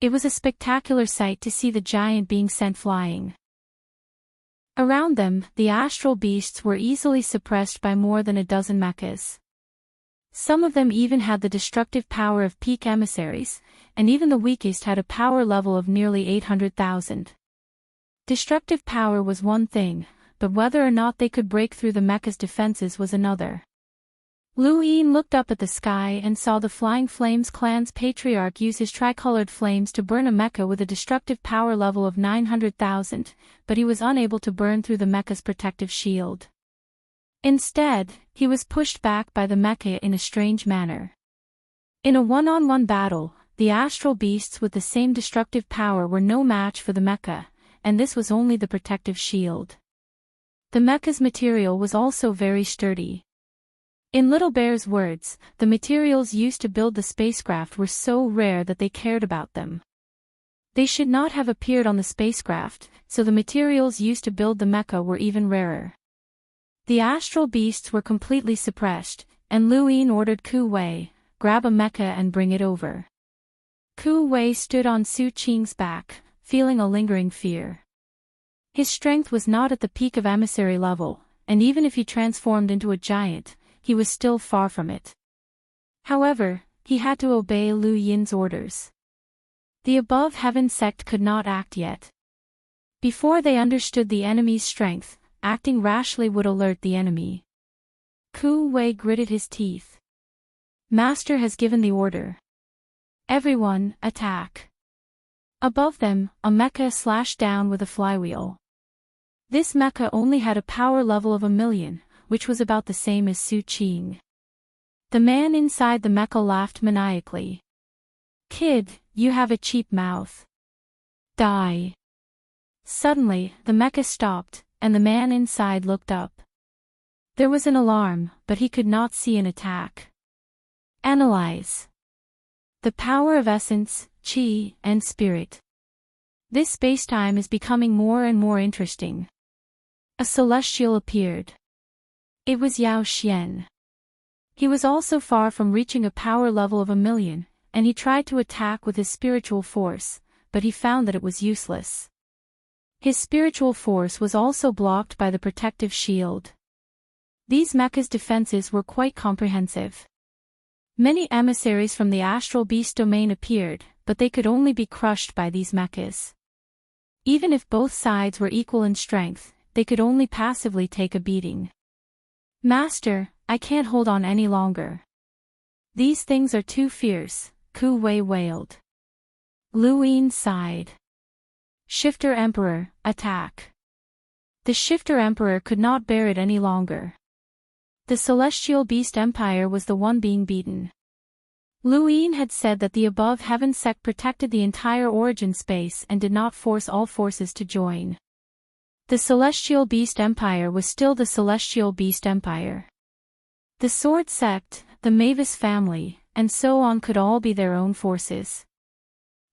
It was a spectacular sight to see the giant being sent flying. Around them, the astral beasts were easily suppressed by more than a dozen mechas. Some of them even had the destructive power of peak emissaries, and even the weakest had a power level of nearly 800,000. Destructive power was one thing, but whether or not they could break through the mecha's defenses was another. Lu Yin looked up at the sky and saw the Flying Flames clan's patriarch use his tricolored flames to burn a mecha with a destructive power level of 900,000, but he was unable to burn through the mecha's protective shield. Instead, he was pushed back by the mecha in a strange manner. In a one-on-one battle, the astral beasts with the same destructive power were no match for the mecha, and this was only the protective shield. The mecha's material was also very sturdy. In Little Bear's words, the materials used to build the spacecraft were so rare that they cared about them. They should not have appeared on the spacecraft, so the materials used to build the mecha were even rarer. The astral beasts were completely suppressed, and Lu Yin ordered Ku Wei, grab a mecha and bring it over. Ku Wei stood on Su Qing's back, feeling a lingering fear. His strength was not at the peak of emissary level, and even if he transformed into a giant, he was still far from it. However, he had to obey Lu Yin's orders. The above heaven sect could not act yet. Before they understood the enemy's strength, acting rashly would alert the enemy. Ku Wei gritted his teeth. Master has given the order. Everyone, attack. Above them, a mecha slashed down with a flywheel. This mecha only had a power level of 1,000,000, which was about the same as Su Qing. The man inside the mecha laughed maniacally. "Kid, you have a cheap mouth. Die." Suddenly, the mecha stopped, and the man inside looked up. There was an alarm, but he could not see an attack. Analyze. The power of essence, qi, and spirit. This spacetime is becoming more and more interesting. A celestial appeared. It was Yao Xian. He was also far from reaching a power level of 1,000,000, and he tried to attack with his spiritual force, but he found that it was useless. His spiritual force was also blocked by the protective shield. These mecha's defenses were quite comprehensive. Many emissaries from the astral beast domain appeared, but they could only be crushed by these mechas. Even if both sides were equal in strength, they could only passively take a beating. "Master, I can't hold on any longer. These things are too fierce," Ku Wei wailed. Lu Yin sighed. "Shifter Emperor, attack." The Shifter Emperor could not bear it any longer. The Celestial Beast Empire was the one being beaten. Lu Yin had said that the above heaven sect protected the entire origin space and did not force all forces to join. The Celestial Beast Empire was still the Celestial Beast Empire. The Sword Sect, the Mavis family, and so on could all be their own forces.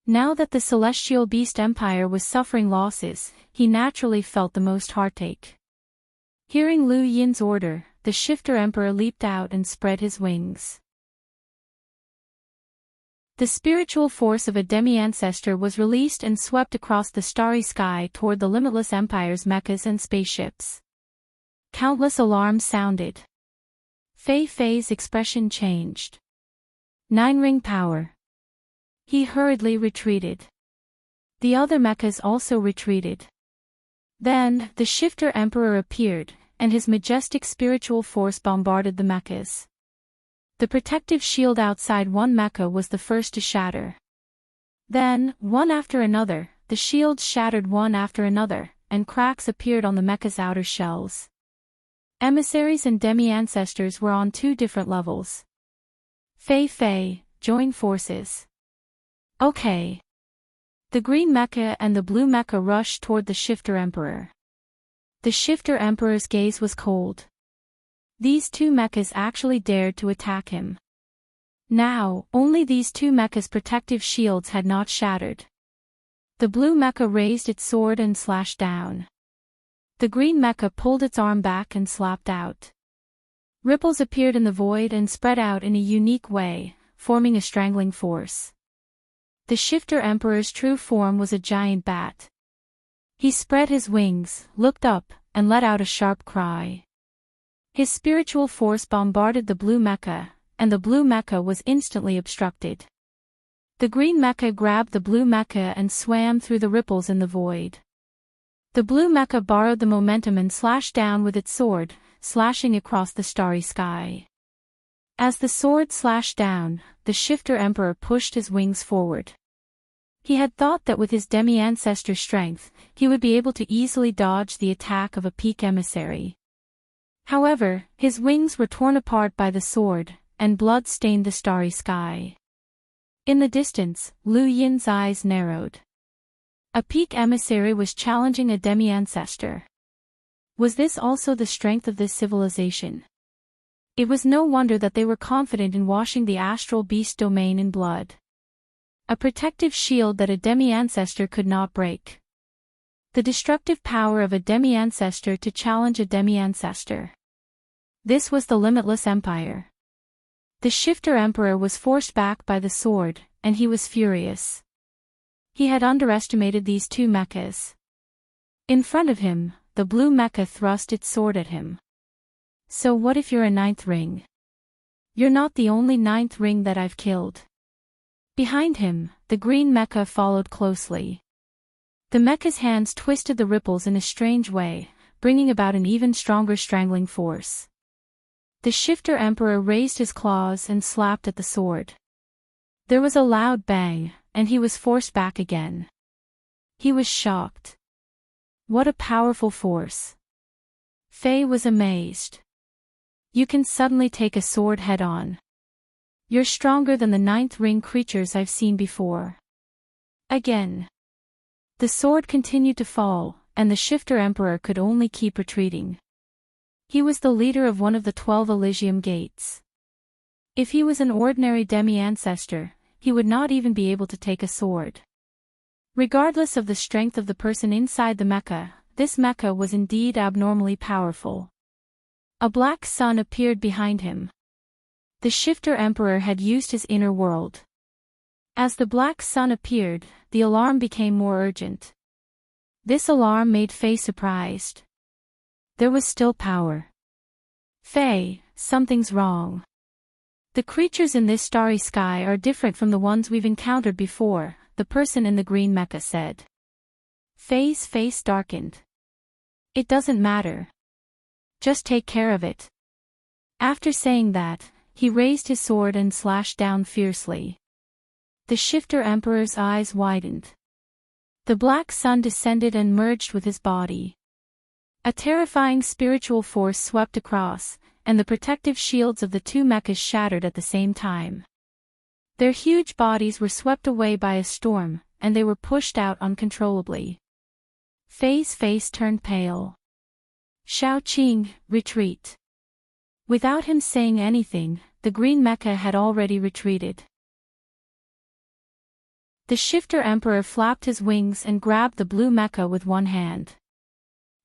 Now that the Celestial Beast Empire was suffering losses, he naturally felt the most heartache. Hearing Lu Yin's order, the Shifter Emperor leaped out and spread his wings. The spiritual force of a demi-ancestor was released and swept across the starry sky toward the limitless empire's mechas and spaceships. Countless alarms sounded. Fei Fei's expression changed. 9-ring power. He hurriedly retreated. The other mechas also retreated. Then, the Shifter Emperor appeared, and his majestic spiritual force bombarded the mechas. The protective shield outside one mecha was the first to shatter. Then, one after another, the shields shattered one after another, and cracks appeared on the mecha's outer shells. Emissaries and demi-ancestors were on two different levels. Fei Fei, join forces. Okay. The green mecha and the blue mecha rushed toward the Shifter Emperor. The Shifter Emperor's gaze was cold. These two mechas actually dared to attack him. Now, only these two mechas' protective shields had not shattered. The blue mecha raised its sword and slashed down. The green mecha pulled its arm back and slapped out. Ripples appeared in the void and spread out in a unique way, forming a strangling force. The Shifter Emperor's true form was a giant bat. He spread his wings, looked up, and let out a sharp cry. His spiritual force bombarded the blue mecha, and the blue mecha was instantly obstructed. The green mecha grabbed the blue mecha and swam through the ripples in the void. The blue mecha borrowed the momentum and slashed down with its sword, slashing across the starry sky. As the sword slashed down, the Shifter Emperor pushed his wings forward. He had thought that with his demi-ancestor strength, he would be able to easily dodge the attack of a peak emissary. However, his wings were torn apart by the sword, and blood stained the starry sky. In the distance, Lu Yin's eyes narrowed. A peak emissary was challenging a demi-ancestor. Was this also the strength of this civilization? It was no wonder that they were confident in washing the astral beast domain in blood. A protective shield that a demi-ancestor could not break. The destructive power of a demi-ancestor to challenge a demi-ancestor. This was the limitless empire. The Shifter Emperor was forced back by the sword, and he was furious. He had underestimated these two mechas. In front of him, the blue mecha thrust its sword at him. So what if you're a 9th ring? You're not the only 9th ring that I've killed. Behind him, the green mecha followed closely. The mecha's hands twisted the ripples in a strange way, bringing about an even stronger strangling force. The Shifter Emperor raised his claws and slapped at the sword. There was a loud bang, and he was forced back again. He was shocked. What a powerful force. Faye was amazed. You can suddenly take a sword head-on. You're stronger than the ninth ring creatures I've seen before. Again. The sword continued to fall, and the Shifter Emperor could only keep retreating. He was the leader of one of the 12 Elysium gates. If he was an ordinary demi-ancestor, he would not even be able to take a sword. Regardless of the strength of the person inside the mecha, this mecha was indeed abnormally powerful. A black sun appeared behind him. The Shifter Emperor had used his inner world. As the black sun appeared, the alarm became more urgent. This alarm made Faye surprised. There was still power. Faye, something's wrong. The creatures in this starry sky are different from the ones we've encountered before, the person in the green mecha said. Faye's face darkened. It doesn't matter. Just take care of it. After saying that, he raised his sword and slashed down fiercely. The Shifter Emperor's eyes widened. The black sun descended and merged with his body. A terrifying spiritual force swept across, and the protective shields of the two mechas shattered at the same time. Their huge bodies were swept away by a storm, and they were pushed out uncontrollably. Faye's face turned pale. Shao Qing, retreat. Without him saying anything, the green mecha had already retreated. The Shifter Emperor flapped his wings and grabbed the blue mecha with one hand.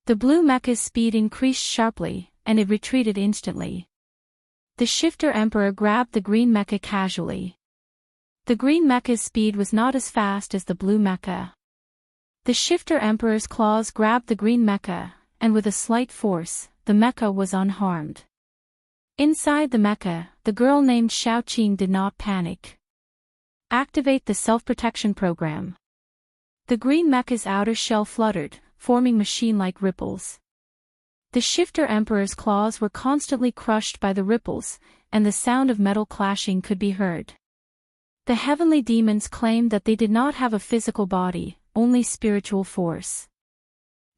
The blue mecha's speed increased sharply, and it retreated instantly. The Shifter Emperor grabbed the green mecha casually. The green mecha's speed was not as fast as the blue mecha. The Shifter Emperor's claws grabbed the green mecha, and with a slight force, the mecha was unharmed. Inside the mecha, the girl named Shao Qing did not panic. Activate the self-protection program. The green mecha's outer shell fluttered, forming machine-like ripples. The Shifter Emperor's claws were constantly crushed by the ripples, and the sound of metal clashing could be heard. The heavenly demons claimed that they did not have a physical body, only spiritual force.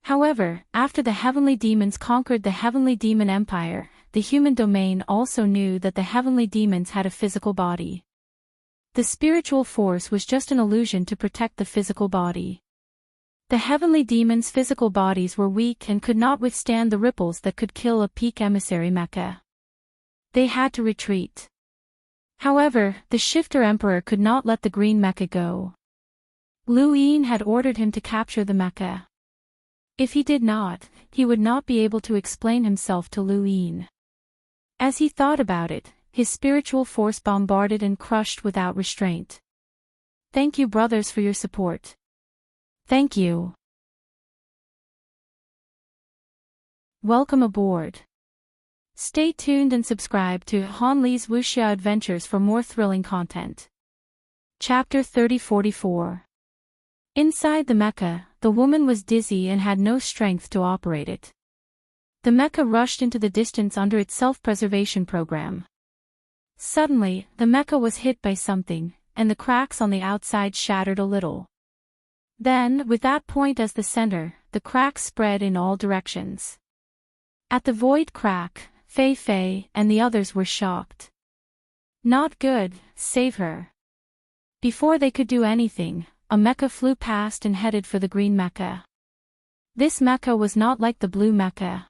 However, after the heavenly demons conquered the heavenly demon empire, the human domain also knew that the heavenly demons had a physical body. The spiritual force was just an illusion to protect the physical body. The heavenly demons' physical bodies were weak and could not withstand the ripples that could kill a peak emissary mecha. They had to retreat. However, the Shifter Emperor could not let the green mecha go. Lu Yin had ordered him to capture the mecha. If he did not, he would not be able to explain himself to Lu Yin. As he thought about it, his spiritual force bombarded and crushed without restraint. Thank you, brothers, for your support. Thank you. Welcome aboard. Stay tuned and subscribe to Han Li's Wuxia Adventures for more thrilling content. Chapter 3044. Inside the mecha, the woman was dizzy and had no strength to operate it. The mecha rushed into the distance under its self-preservation program. Suddenly, the mecha was hit by something, and the cracks on the outside shattered a little. Then, with that point as the center, the cracks spread in all directions. At the void crack, Fei and the others were shocked. Not good, save her. Before they could do anything, a mecha flew past and headed for the green mecha. This mecha was not like the blue mecha.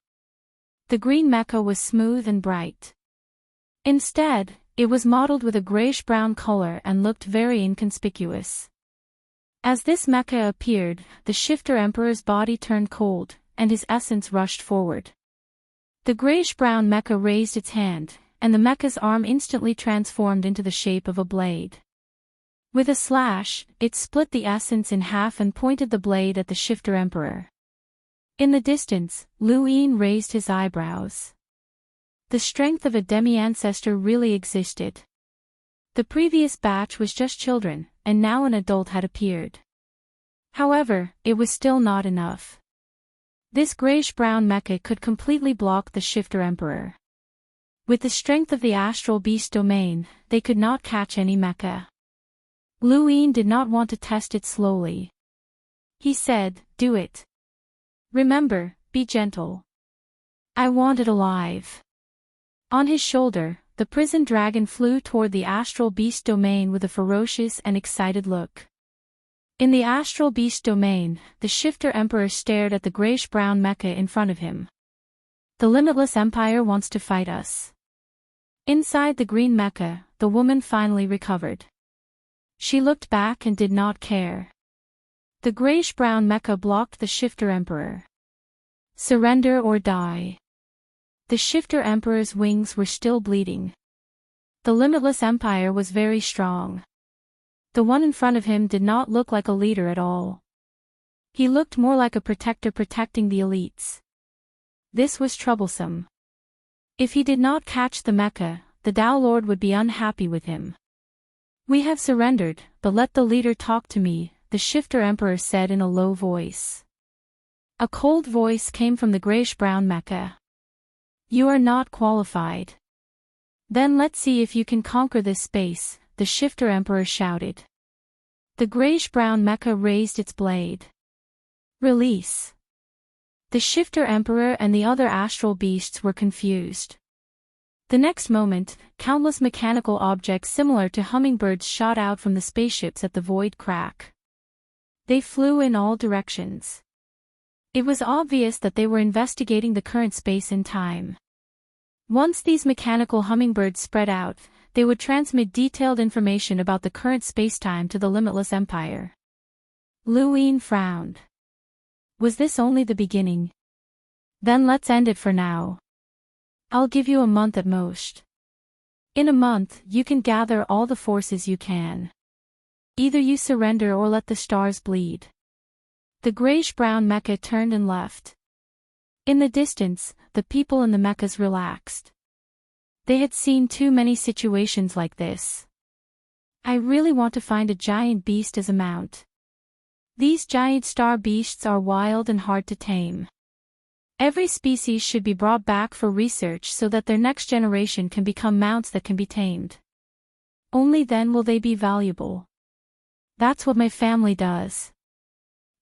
The green mecha was smooth and bright. Instead, it was mottled with a grayish-brown color and looked very inconspicuous. As this mecha appeared, the Shifter Emperor's body turned cold, and his essence rushed forward. The grayish-brown mecha raised its hand, and the mecha's arm instantly transformed into the shape of a blade. With a slash, it split the essence in half and pointed the blade at the Shifter Emperor. In the distance, Lu Yin raised his eyebrows. The strength of a demi-ancestor really existed. The previous batch was just children, and now an adult had appeared. However, it was still not enough. This grayish-brown mecha could completely block the Shifter Emperor. With the strength of the astral beast domain, they could not catch any mecha. Lu Yin did not want to test it slowly. He said, "Do it. Remember, be gentle. I want it alive." On his shoulder, the prison dragon flew toward the astral beast domain with a ferocious and excited look. In the astral beast domain, the shifter emperor stared at the grayish-brown mecha in front of him. "The limitless empire wants to fight us." Inside the green mecha, the woman finally recovered. She looked back and did not care. The grayish-brown mecha blocked the shifter emperor. "Surrender or die." The shifter emperor's wings were still bleeding. The limitless empire was very strong. The one in front of him did not look like a leader at all. He looked more like a protector protecting the elites. This was troublesome. If he did not catch the mecha, the Tao Lord would be unhappy with him. "We have surrendered, but let the leader talk to me," the shifter emperor said in a low voice. A cold voice came from the grayish-brown mecha. "You are not qualified." "Then let's see if you can conquer this space," the shifter emperor shouted. The grayish-brown mecha raised its blade. "Release." The shifter emperor and the other astral beasts were confused. The next moment, countless mechanical objects similar to hummingbirds shot out from the spaceships at the void crack. They flew in all directions. It was obvious that they were investigating the current space and time. Once these mechanical hummingbirds spread out, they would transmit detailed information about the current spacetime to the limitless empire. Lu Yin frowned. Was this only the beginning? Then let's end it for now. I'll give you a month at most. In a month, you can gather all the forces you can. Either you surrender or let the stars bleed. The grayish-brown mecha turned and left. In the distance, the people in the mechas relaxed. They had seen too many situations like this. "I really want to find a giant beast as a mount. These giant star beasts are wild and hard to tame. Every species should be brought back for research so that their next generation can become mounts that can be tamed. Only then will they be valuable. That's what my family does.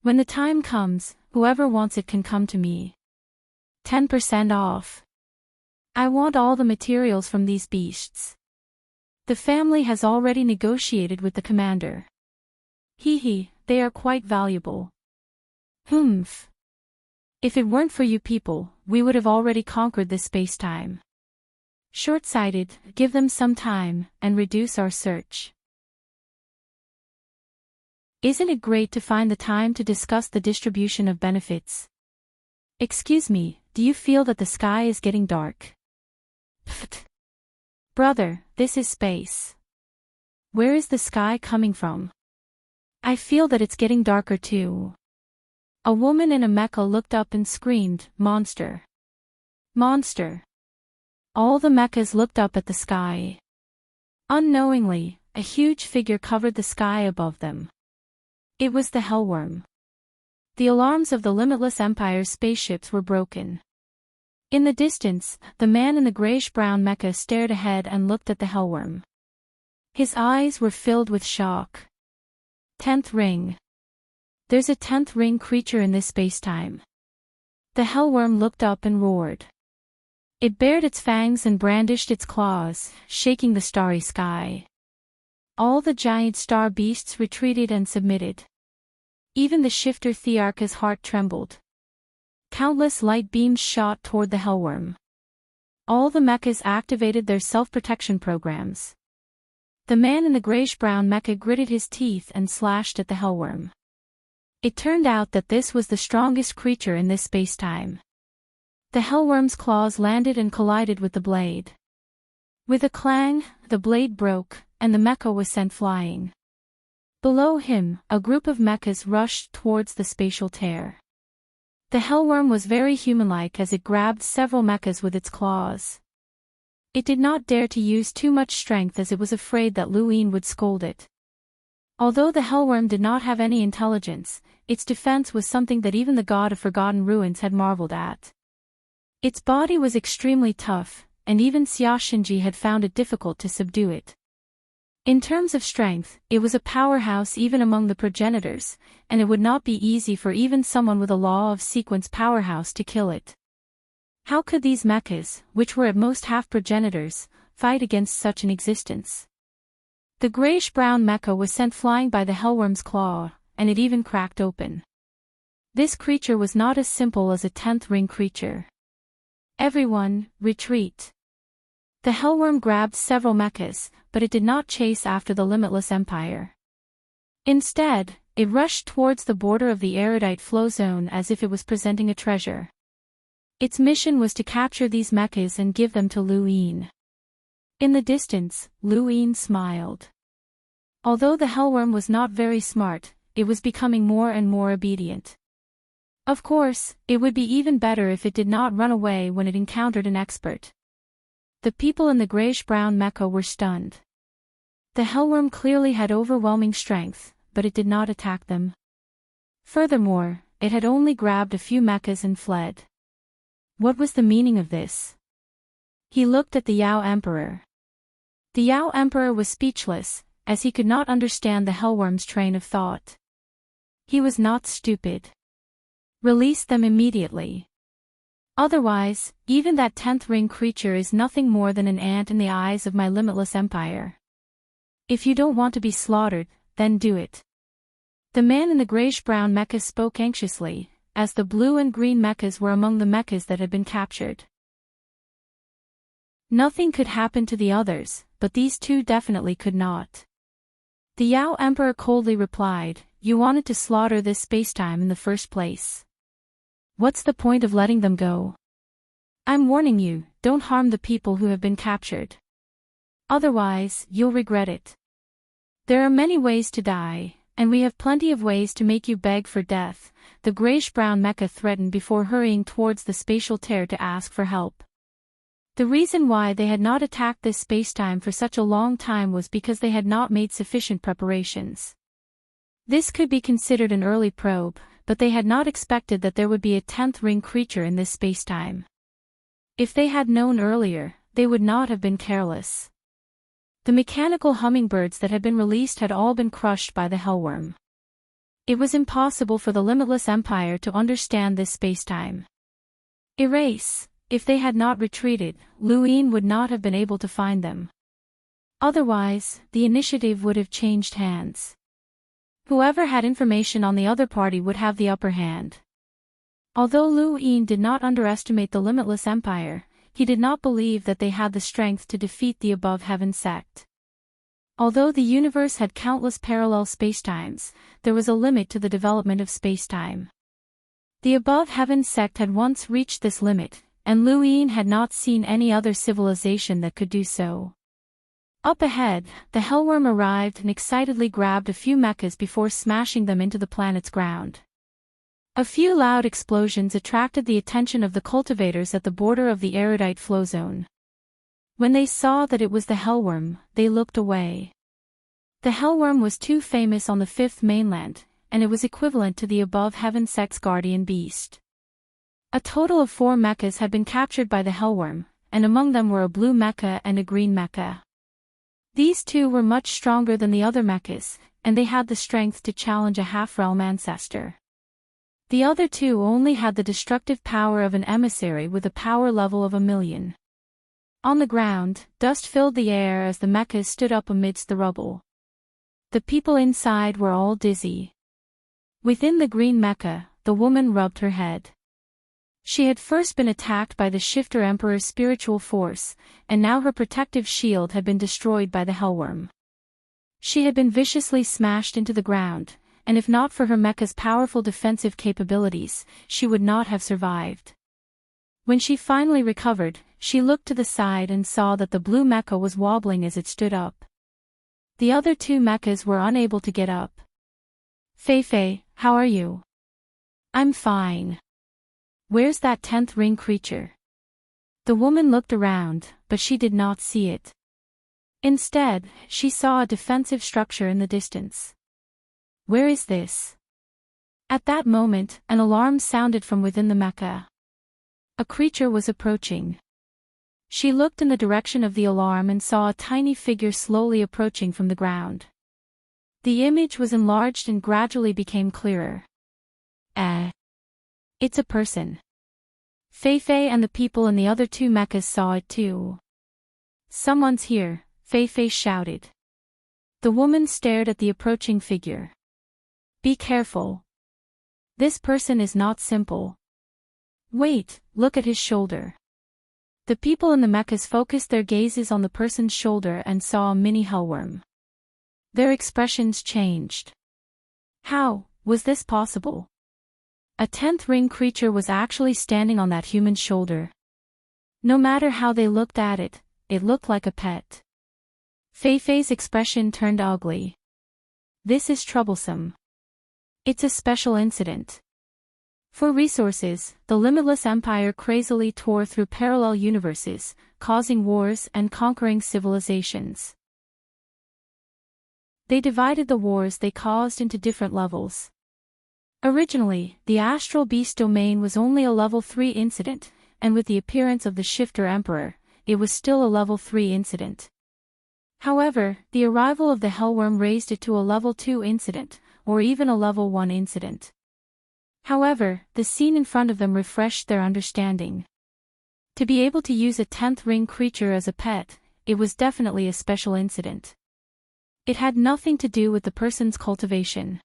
When the time comes, whoever wants it can come to me. 10% off. I want all the materials from these beasts. The family has already negotiated with the commander. Hee, they are quite valuable. Humph. If it weren't for you people, we would have already conquered this space-time. Short-sighted, give them some time, and reduce our search. Isn't it great to find the time to discuss the distribution of benefits? Excuse me, do you feel that the sky is getting dark? Pfft. Brother, this is space. Where is the sky coming from? I feel that it's getting darker too. A woman in a mecha looked up and screamed, "Monster! Monster!" All the mechas looked up at the sky. Unknowingly, a huge figure covered the sky above them. It was the Hellworm. The alarms of the Limitless Empire's spaceships were broken. In the distance, the man in the grayish-brown mecha stared ahead and looked at the Hellworm. His eyes were filled with shock. 10th ring. There's a 10th ring creature in this spacetime. The Hellworm looked up and roared. It bared its fangs and brandished its claws, shaking the starry sky. All the giant star beasts retreated and submitted. Even the shifter Thearcha's heart trembled. Countless light beams shot toward the Hellworm. All the mechas activated their self-protection programs. The man in the grayish-brown mecha gritted his teeth and slashed at the Hellworm. It turned out that this was the strongest creature in this spacetime. The Hellworm's claws landed and collided with the blade. With a clang, the blade broke, and the mecha was sent flying. Below him, a group of mechas rushed towards the spatial tear. The Hellworm was very human-like as it grabbed several mechas with its claws. It did not dare to use too much strength as it was afraid that Lu Yin would scold it. Although the Hellworm did not have any intelligence, its defense was something that even the god of Forgotten Ruins had marveled at. Its body was extremely tough, and even Xia Shinji had found it difficult to subdue it. In terms of strength, it was a powerhouse even among the progenitors, and it would not be easy for even someone with a law of sequence powerhouse to kill it. How could these mechas, which were at most half progenitors, fight against such an existence? The grayish-brown mecha was sent flying by the hellworm's claw, and it even cracked open. This creature was not as simple as a 10th ring creature. Everyone, retreat. The hellworm grabbed several mechas, but it did not chase after the limitless empire. Instead, it rushed towards the border of the erudite flow zone as if it was presenting a treasure. Its mission was to capture these mechas and give them to Lu Yin. In the distance, Lu Yin smiled. Although the hellworm was not very smart, it was becoming more and more obedient. Of course, it would be even better if it did not run away when it encountered an expert. The people in the grayish-brown mecha were stunned. The hellworm clearly had overwhelming strength, but it did not attack them. Furthermore, it had only grabbed a few mechas and fled. What was the meaning of this? He looked at the Yao Emperor. The Yao Emperor was speechless, as he could not understand the hellworm's train of thought. He was not stupid. Release them immediately. Otherwise, even that 10th ring creature is nothing more than an ant in the eyes of my limitless empire. If you don't want to be slaughtered, then do it. The man in the grayish-brown mecha spoke anxiously, as the blue and green mechas were among the mechas that had been captured. Nothing could happen to the others, but these two definitely could not. The Yao Emperor coldly replied, "You wanted to slaughter this spacetime in the first place. What's the point of letting them go? I'm warning you, don't harm the people who have been captured. Otherwise, you'll regret it. There are many ways to die, and we have plenty of ways to make you beg for death," the grayish-brown mecha threatened before hurrying towards the spatial tear to ask for help. The reason why they had not attacked this spacetime for such a long time was because they had not made sufficient preparations. This could be considered an early probe, but they had not expected that there would be a 10th ring creature in this spacetime. If they had known earlier, they would not have been careless. The mechanical hummingbirds that had been released had all been crushed by the hellworm. It was impossible for the limitless empire to understand this spacetime. Erase. If they had not retreated, Lu Yin would not have been able to find them. Otherwise, the initiative would have changed hands. Whoever had information on the other party would have the upper hand. Although Lu Yin did not underestimate the limitless empire, he did not believe that they had the strength to defeat the above heaven sect. Although the universe had countless parallel spacetimes, there was a limit to the development of spacetime. The above heaven sect had once reached this limit, and Lu Yin had not seen any other civilization that could do so. Up ahead, the hellworm arrived and excitedly grabbed a few mechas before smashing them into the planet's ground. A few loud explosions attracted the attention of the cultivators at the border of the erudite flow zone. When they saw that it was the hellworm, they looked away. The hellworm was too famous on the fifth mainland, and it was equivalent to the above heaven sect's guardian beast. A total of 4 mechas had been captured by the hellworm, and among them were a blue mecha and a green mecha. These two were much stronger than the other mechas, and they had the strength to challenge a half-realm ancestor. The other two only had the destructive power of an emissary with a power level of 1,000,000. On the ground, dust filled the air as the mechas stood up amidst the rubble. The people inside were all dizzy. Within the green mecha, the woman rubbed her head. She had first been attacked by the Shifter Emperor's spiritual force, and now her protective shield had been destroyed by the hellworm. She had been viciously smashed into the ground, and if not for her mecha's powerful defensive capabilities, she would not have survived. When she finally recovered, she looked to the side and saw that the blue mecha was wobbling as it stood up. The other 2 mechas were unable to get up. "Fei, how are you?" "I'm fine. Where's that 10th ring creature?" The woman looked around, but she did not see it. Instead, she saw a defensive structure in the distance. "Where is this?" At that moment, an alarm sounded from within the mecha. A creature was approaching. She looked in the direction of the alarm and saw a tiny figure slowly approaching from the ground. The image was enlarged and gradually became clearer. It's a person. Fei and the people in the other two mechas saw it too. Someone's here, Fei shouted. The woman stared at the approaching figure. Be careful. This person is not simple. Wait, look at his shoulder. The people in the mechas focused their gazes on the person's shoulder and saw a mini hellworm. Their expressions changed. How was this possible? A 10th ring creature was actually standing on that human's shoulder. No matter how they looked at it, it looked like a pet. Fei's expression turned ugly. This is troublesome. It's a special incident. For resources, the Limitless Empire crazily tore through parallel universes, causing wars and conquering civilizations. They divided the wars they caused into different levels. Originally, the Astral Beast domain was only a level 3 incident, and with the appearance of the Shifter Emperor, it was still a level 3 incident. However, the arrival of the Hellworm raised it to a level 2 incident, or even a level 1 incident. However, the scene in front of them refreshed their understanding. To be able to use a 10th ring creature as a pet, it was definitely a special incident. It had nothing to do with the person's cultivation.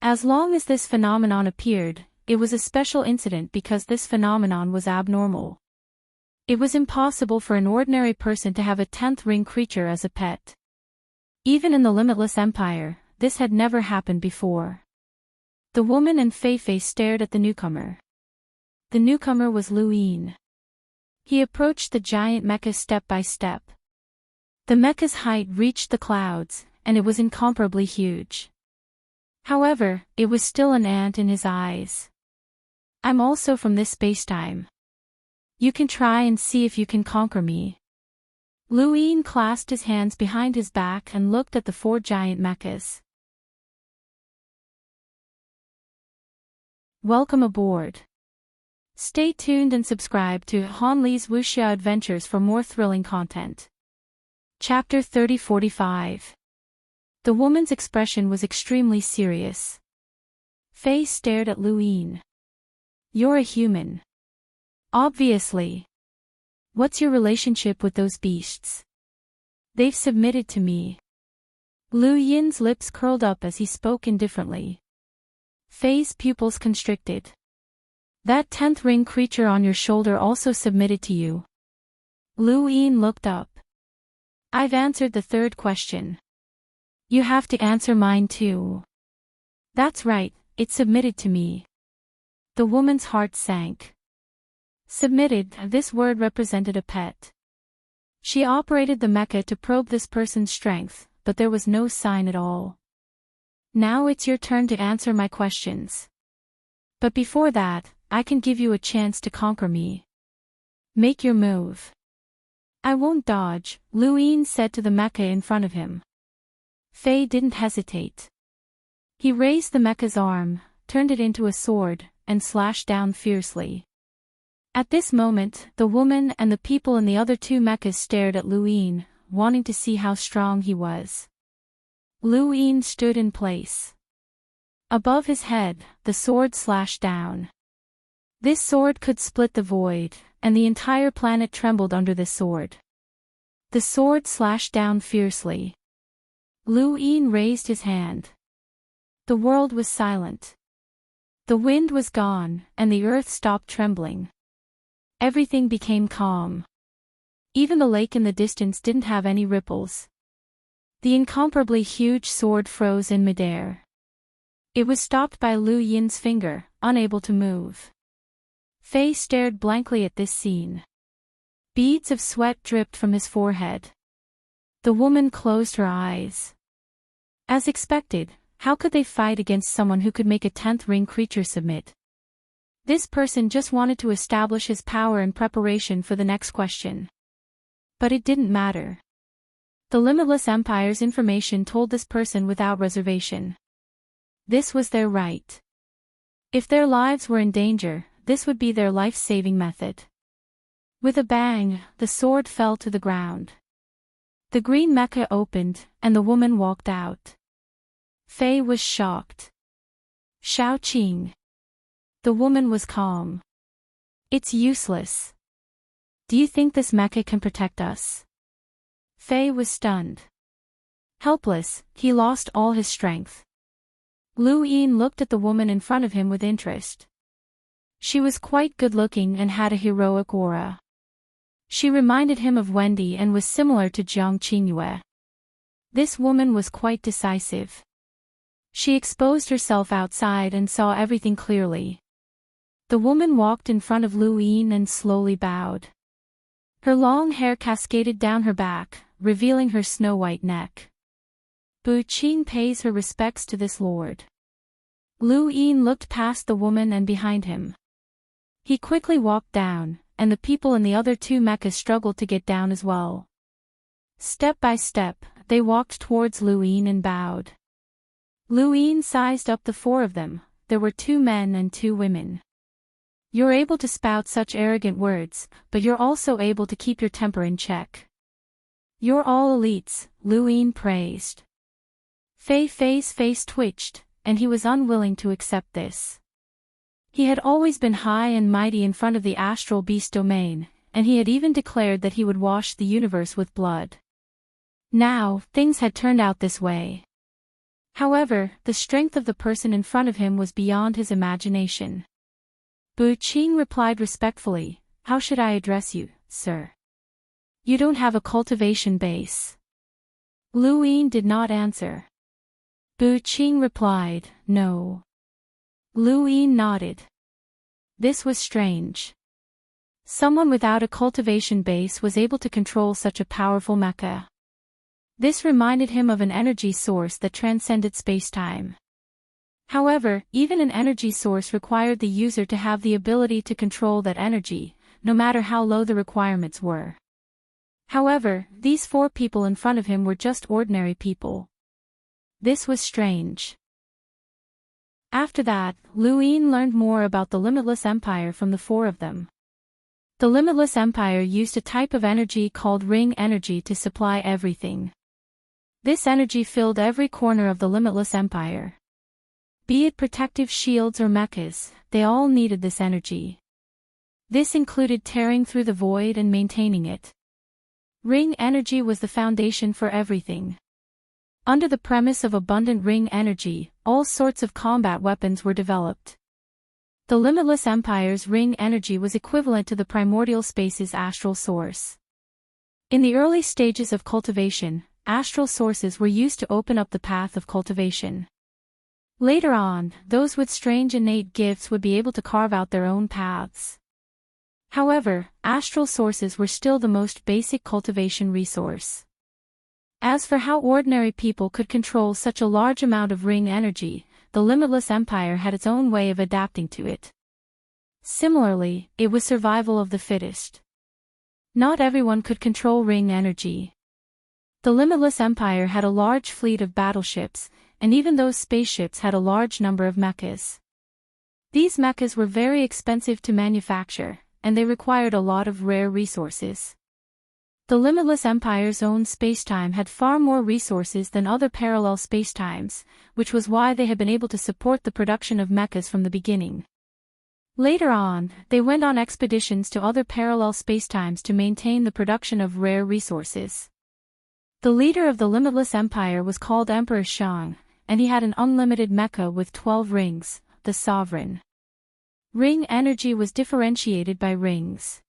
As long as this phenomenon appeared, it was a special incident because this phenomenon was abnormal. It was impossible for an ordinary person to have a 10th ring creature as a pet. Even in the Limitless Empire, this had never happened before. The woman and Fei stared at the newcomer. The newcomer was Luin. He approached the giant mecha step by step. The mecha's height reached the clouds, and it was incomparably huge. However, it was still an ant in his eyes. I'm also from this spacetime. You can try and see if you can conquer me. Luin clasped his hands behind his back and looked at the 4 giant mechas. Welcome aboard. Stay tuned and subscribe to Han Li's Wuxia Adventures for more thrilling content. Chapter 3045. The woman's expression was extremely serious. Fei stared at Luin. You're a human. Obviously. What's your relationship with those beasts? They've submitted to me. Lu Yin's lips curled up as he spoke indifferently. Fei's pupils constricted. That 10th ring creature on your shoulder also submitted to you. Lu Yin looked up. I've answered the 3rd question. You have to answer mine too. That's right, it submitted to me. The woman's heart sank. Submitted, this word represented a pet. She operated the mecha to probe this person's strength, but there was no sign at all. Now it's your turn to answer my questions. But before that, I can give you a chance to conquer me. Make your move. I won't dodge, Luin said to the mecha in front of him. Fei didn't hesitate. He raised the mecha's arm, turned it into a sword, and slashed down fiercely. At this moment, the woman and the people in the other 2 mechas stared at Luin, wanting to see how strong he was. Luin stood in place. Above his head, the sword slashed down. This sword could split the void, and the entire planet trembled under this sword. The sword slashed down fiercely. Luin raised his hand. The world was silent. The wind was gone, and the earth stopped trembling. Everything became calm. Even the lake in the distance didn't have any ripples. The incomparably huge sword froze in midair. It was stopped by Lu Yin's finger, unable to move. Fei stared blankly at this scene. Beads of sweat dripped from his forehead. The woman closed her eyes. As expected, how could they fight against someone who could make a 10th ring creature submit? This person just wanted to establish his power in preparation for the next question. But it didn't matter. The Limitless Empire's information told this person without reservation. This was their right. If their lives were in danger, this would be their life-saving method. With a bang, the sword fell to the ground. The green mecha opened, and the woman walked out. Faye was shocked. Shao Qing. The woman was calm. It's useless. Do you think this mecha can protect us? Faye was stunned. Helpless, he lost all his strength. Lu Yin looked at the woman in front of him with interest. She was quite good-looking and had a heroic aura. She reminded him of Wendy and was similar to Jiang Qingyue. This woman was quite decisive. She exposed herself outside and saw everything clearly. The woman walked in front of Lu Yin and slowly bowed. Her long hair cascaded down her back, revealing her snow-white neck. Bu Qing pays her respects to this lord. Lu Yin looked past the woman and behind him. He quickly walked down, and the people in the other two mechas struggled to get down as well. Step by step, they walked towards Lu Yin and bowed. Lu Yin sized up the four of them. There were 2 men and 2 women. You're able to spout such arrogant words, but you're also able to keep your temper in check. You're all elites, Lu Yin praised. Fei's face twitched, and he was unwilling to accept this. He had always been high and mighty in front of the astral beast domain, and he had even declared that he would wash the universe with blood. Now, things had turned out this way. However, the strength of the person in front of him was beyond his imagination. Bu Qing replied respectfully, "How should I address you, sir? You don't have a cultivation base." Lu Yin did not answer. Bu Qing replied, "No." Lu Yin nodded. This was strange. Someone without a cultivation base was able to control such a powerful mecha. This reminded him of an energy source that transcended space-time. However, even an energy source required the user to have the ability to control that energy, no matter how low the requirements were. However, these 4 people in front of him were just ordinary people. This was strange. After that, Lu Yin learned more about the Limitless Empire from the 4 of them. The Limitless Empire used a type of energy called ring energy to supply everything. This energy filled every corner of the Limitless Empire. Be it protective shields or mechas, they all needed this energy. This included tearing through the void and maintaining it. Ring energy was the foundation for everything. Under the premise of abundant ring energy, all sorts of combat weapons were developed. The Limitless Empire's ring energy was equivalent to the primordial space's astral source. In the early stages of cultivation, astral sources were used to open up the path of cultivation. Later on, those with strange innate gifts would be able to carve out their own paths. However, astral sources were still the most basic cultivation resource. As for how ordinary people could control such a large amount of ring energy, the Limitless Empire had its own way of adapting to it. Similarly, it was survival of the fittest. Not everyone could control ring energy. The Limitless Empire had a large fleet of battleships, and even those spaceships had a large number of mechas. These mechas were very expensive to manufacture, and they required a lot of rare resources. The Limitless Empire's own spacetime had far more resources than other parallel spacetimes, which was why they had been able to support the production of mechas from the beginning. Later on, they went on expeditions to other parallel spacetimes to maintain the production of rare resources. The leader of the Limitless Empire was called Emperor Shang, and he had an unlimited mecha with 12 rings, the Sovereign. Ring energy was differentiated by rings.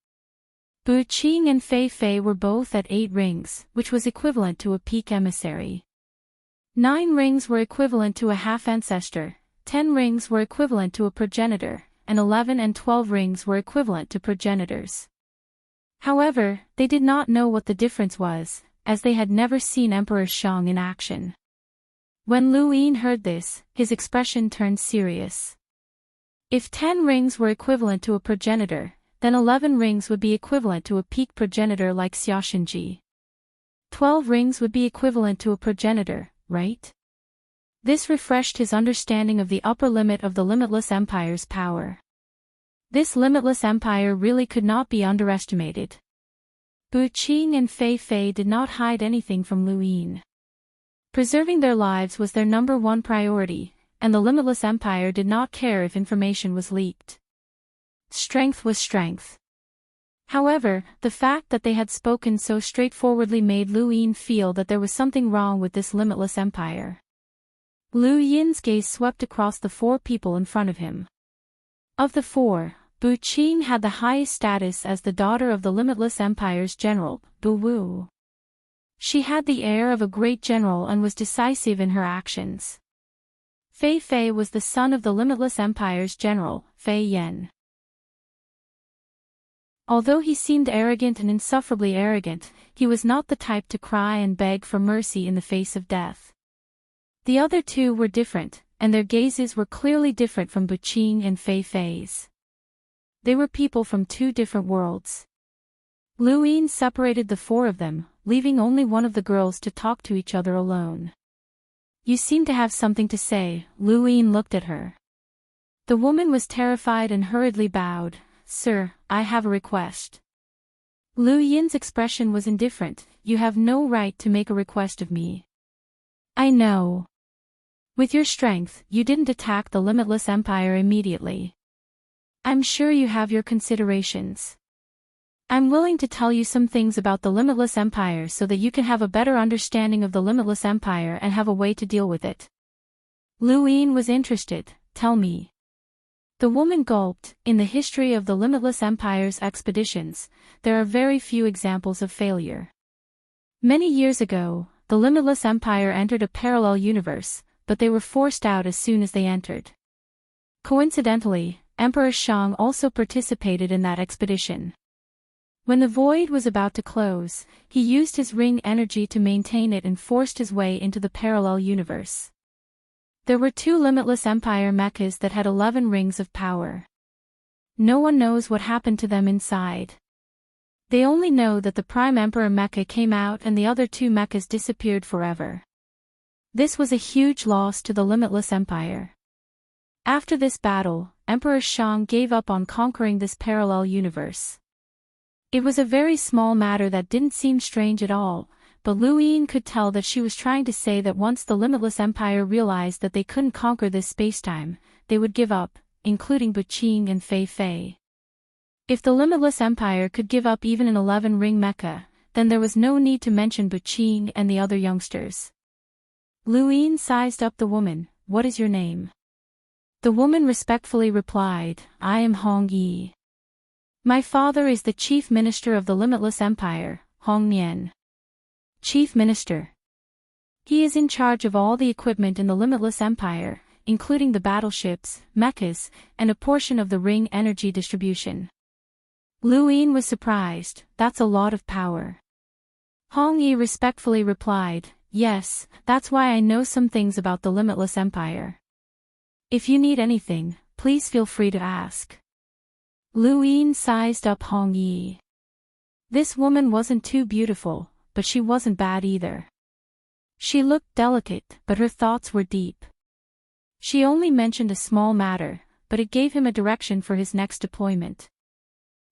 Bu Qing and Fei were both at 8 rings, which was equivalent to a peak emissary. 9 rings were equivalent to a half-ancestor, 10 rings were equivalent to a progenitor, and 11 and 12 rings were equivalent to progenitors. However, they did not know what the difference was, as they had never seen Emperor Shang in action. When Lu Yin heard this, his expression turned serious. If 10 rings were equivalent to a progenitor, then 11 rings would be equivalent to a peak progenitor like Xiaoshenji. 12 rings would be equivalent to a progenitor, right? This refreshed his understanding of the upper limit of the Limitless Empire's power. This limitless empire really could not be underestimated. Bu Qing and Fei Fei did not hide anything from Lu Yin. Preserving their lives was their number one priority, and the limitless empire did not care if information was leaked. Strength was strength. However, the fact that they had spoken so straightforwardly made Lu Yin feel that there was something wrong with this limitless empire. Lu Yin's gaze swept across the four people in front of him. Of the four, Bu Qing had the highest status as the daughter of the limitless empire's general, Bu Wu. She had the air of a great general and was decisive in her actions. Fei Fei was the son of the limitless empire's general, Fei Yan. Although he seemed arrogant and insufferably arrogant, he was not the type to cry and beg for mercy in the face of death. The other two were different, and their gazes were clearly different from Bu Qing and Fei Fei's. They were people from two different worlds. Lu Yin separated the four of them, leaving only one of the girls to talk to each other alone. You seem to have something to say, Lu Yin looked at her. The woman was terrified and hurriedly bowed. Sir, I have a request. Lu Yin's expression was indifferent. You have no right to make a request of me. I know. With your strength, you didn't attack the limitless empire immediately. I'm sure you have your considerations. I'm willing to tell you some things about the limitless empire so that you can have a better understanding of the limitless empire and have a way to deal with it. Lu Yin was interested. Tell me. The woman gulped. In the history of the limitless empire's expeditions, there are very few examples of failure. Many years ago, the limitless empire entered a parallel universe, but they were forced out as soon as they entered. Coincidentally, Emperor Shang also participated in that expedition. When the void was about to close, he used his ring energy to maintain it and forced his way into the parallel universe. There were two limitless empire mechas that had 11 rings of power. No one knows what happened to them inside. They only know that the Prime Emperor mecha came out and the other two mechas disappeared forever. This was a huge loss to the limitless empire. After this battle, Emperor Shang gave up on conquering this parallel universe. It was a very small matter that didn't seem strange at all, but Lu Yin could tell that she was trying to say that once the limitless empire realized that they couldn't conquer this spacetime, they would give up, including Bu Qing and Fei Fei. If the limitless empire could give up even an 11-ring mecha, then there was no need to mention Bu Qing and the other youngsters. Lu Yin sized up the woman. What is your name? The woman respectfully replied, I am Hong Yi. My father is the chief minister of the limitless empire, Hong Nian. Chief Minister. He is in charge of all the equipment in the limitless empire, including the battleships, mechas, and a portion of the ring energy distribution. Lu Yin was surprised. That's a lot of power. Hong Yi respectfully replied, yes, that's why I know some things about the limitless empire. If you need anything, please feel free to ask. Lu Yin sized up Hong Yi. This woman wasn't too beautiful, but she wasn't bad either. She looked delicate, but her thoughts were deep. She only mentioned a small matter, but it gave him a direction for his next deployment.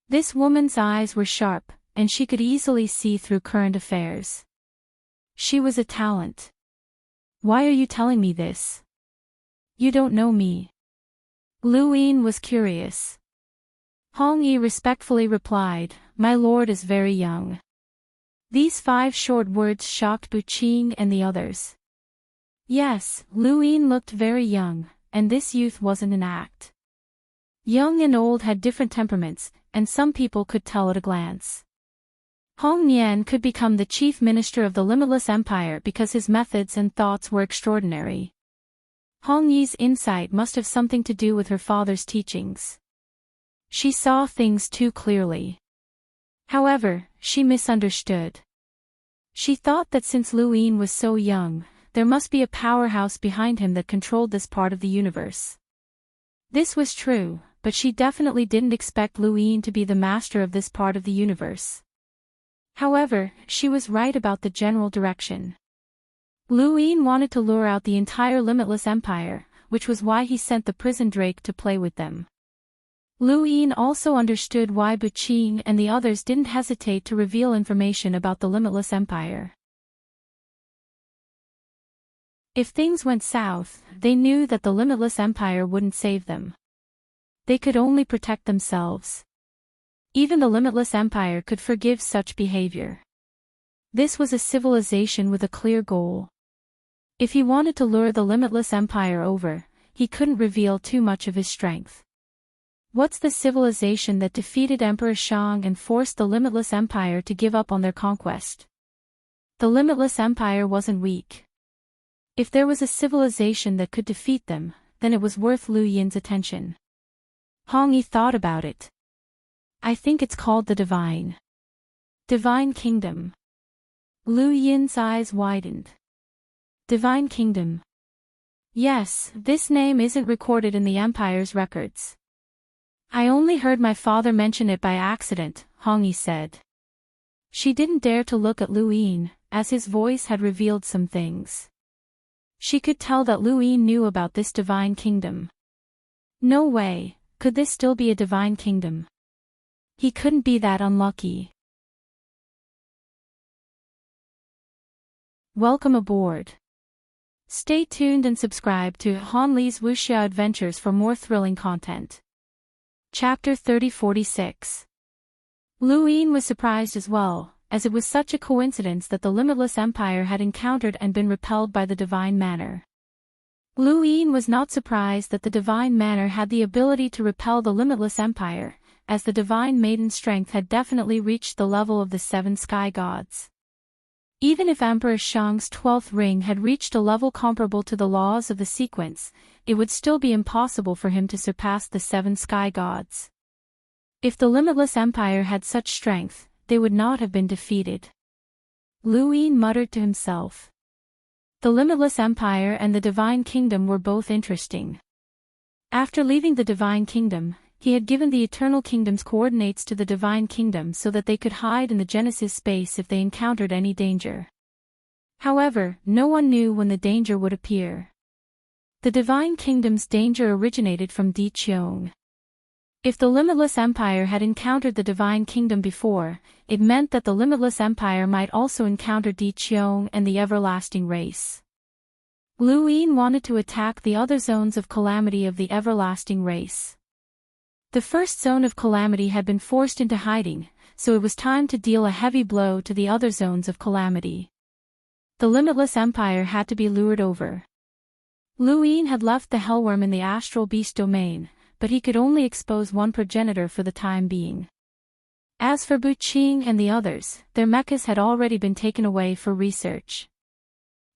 This woman's eyes were sharp, and she could easily see through current affairs. She was a talent. Why are you telling me this? You don't know me. Lu Yin was curious. Hong Yi respectfully replied, my lord is very young. These 5 short words shocked Bu Qing and the others. Yes, Lu Yin looked very young, and this youth wasn't an act. Young and old had different temperaments, and some people could tell at a glance. Hong Nian could become the chief minister of the limitless empire because his methods and thoughts were extraordinary. Hong Yi's insight must have something to do with her father's teachings. She saw things too clearly. However, she misunderstood. She thought that since Lu Yin was so young, there must be a powerhouse behind him that controlled this part of the universe. This was true, but she definitely didn't expect Lu Yin to be the master of this part of the universe. However, she was right about the general direction. Lu Yin wanted to lure out the entire limitless empire, which was why he sent the prison drake to play with them. Lu Yin also understood why Bu Qing and the others didn't hesitate to reveal information about the Limitless Empire. If things went south, they knew that the Limitless Empire wouldn't save them. They could only protect themselves. Even the Limitless Empire could forgive such behavior. This was a civilization with a clear goal. If he wanted to lure the Limitless Empire over, he couldn't reveal too much of his strength. What's the civilization that defeated Emperor Shang and forced the Limitless Empire to give up on their conquest? The Limitless Empire wasn't weak. If there was a civilization that could defeat them, then it was worth Lu Yin's attention. Hong Yi thought about it. I think it's called the Divine Kingdom. Lu Yin's eyes widened. Divine Kingdom. Yes, this name isn't recorded in the Empire's records. I only heard my father mention it by accident, Hong Yi said. She didn't dare to look at Lu Yin, as his voice had revealed some things. She could tell that Lu Yin knew about this divine kingdom. No way, could this still be a divine kingdom? He couldn't be that unlucky. Welcome aboard. Stay tuned and subscribe to Han Li's Wuxia Adventures for more thrilling content. Chapter 3046. Lu Yin was surprised as well, as it was such a coincidence that the Limitless Empire had encountered and been repelled by the Divine Manor. Lu Yin was not surprised that the Divine Manor had the ability to repel the Limitless Empire, as the Divine Maiden's strength had definitely reached the level of the 7 sky gods. Even if Emperor Shang's 12th ring had reached a level comparable to the laws of the sequence, it would still be impossible for him to surpass the 7 sky gods. If the Limitless Empire had such strength, they would not have been defeated. Lu Yin muttered to himself. The Limitless Empire and the Divine Kingdom were both interesting. After leaving the Divine Kingdom, he had given the Eternal Kingdom's coordinates to the Divine Kingdom so that they could hide in the Genesis space if they encountered any danger. However, no one knew when the danger would appear. The Divine Kingdom's danger originated from Di Qiong. If the Limitless Empire had encountered the Divine Kingdom before, it meant that the Limitless Empire might also encounter Di Qiong and the Everlasting Race. Lu Yin wanted to attack the other zones of calamity of the Everlasting Race. The first zone of calamity had been forced into hiding, so it was time to deal a heavy blow to the other zones of calamity. The Limitless Empire had to be lured over. Lu Yin had left the Hellworm in the astral beast domain, but he could only expose one progenitor for the time being. As for Bu Qing and the others, their mechas had already been taken away for research.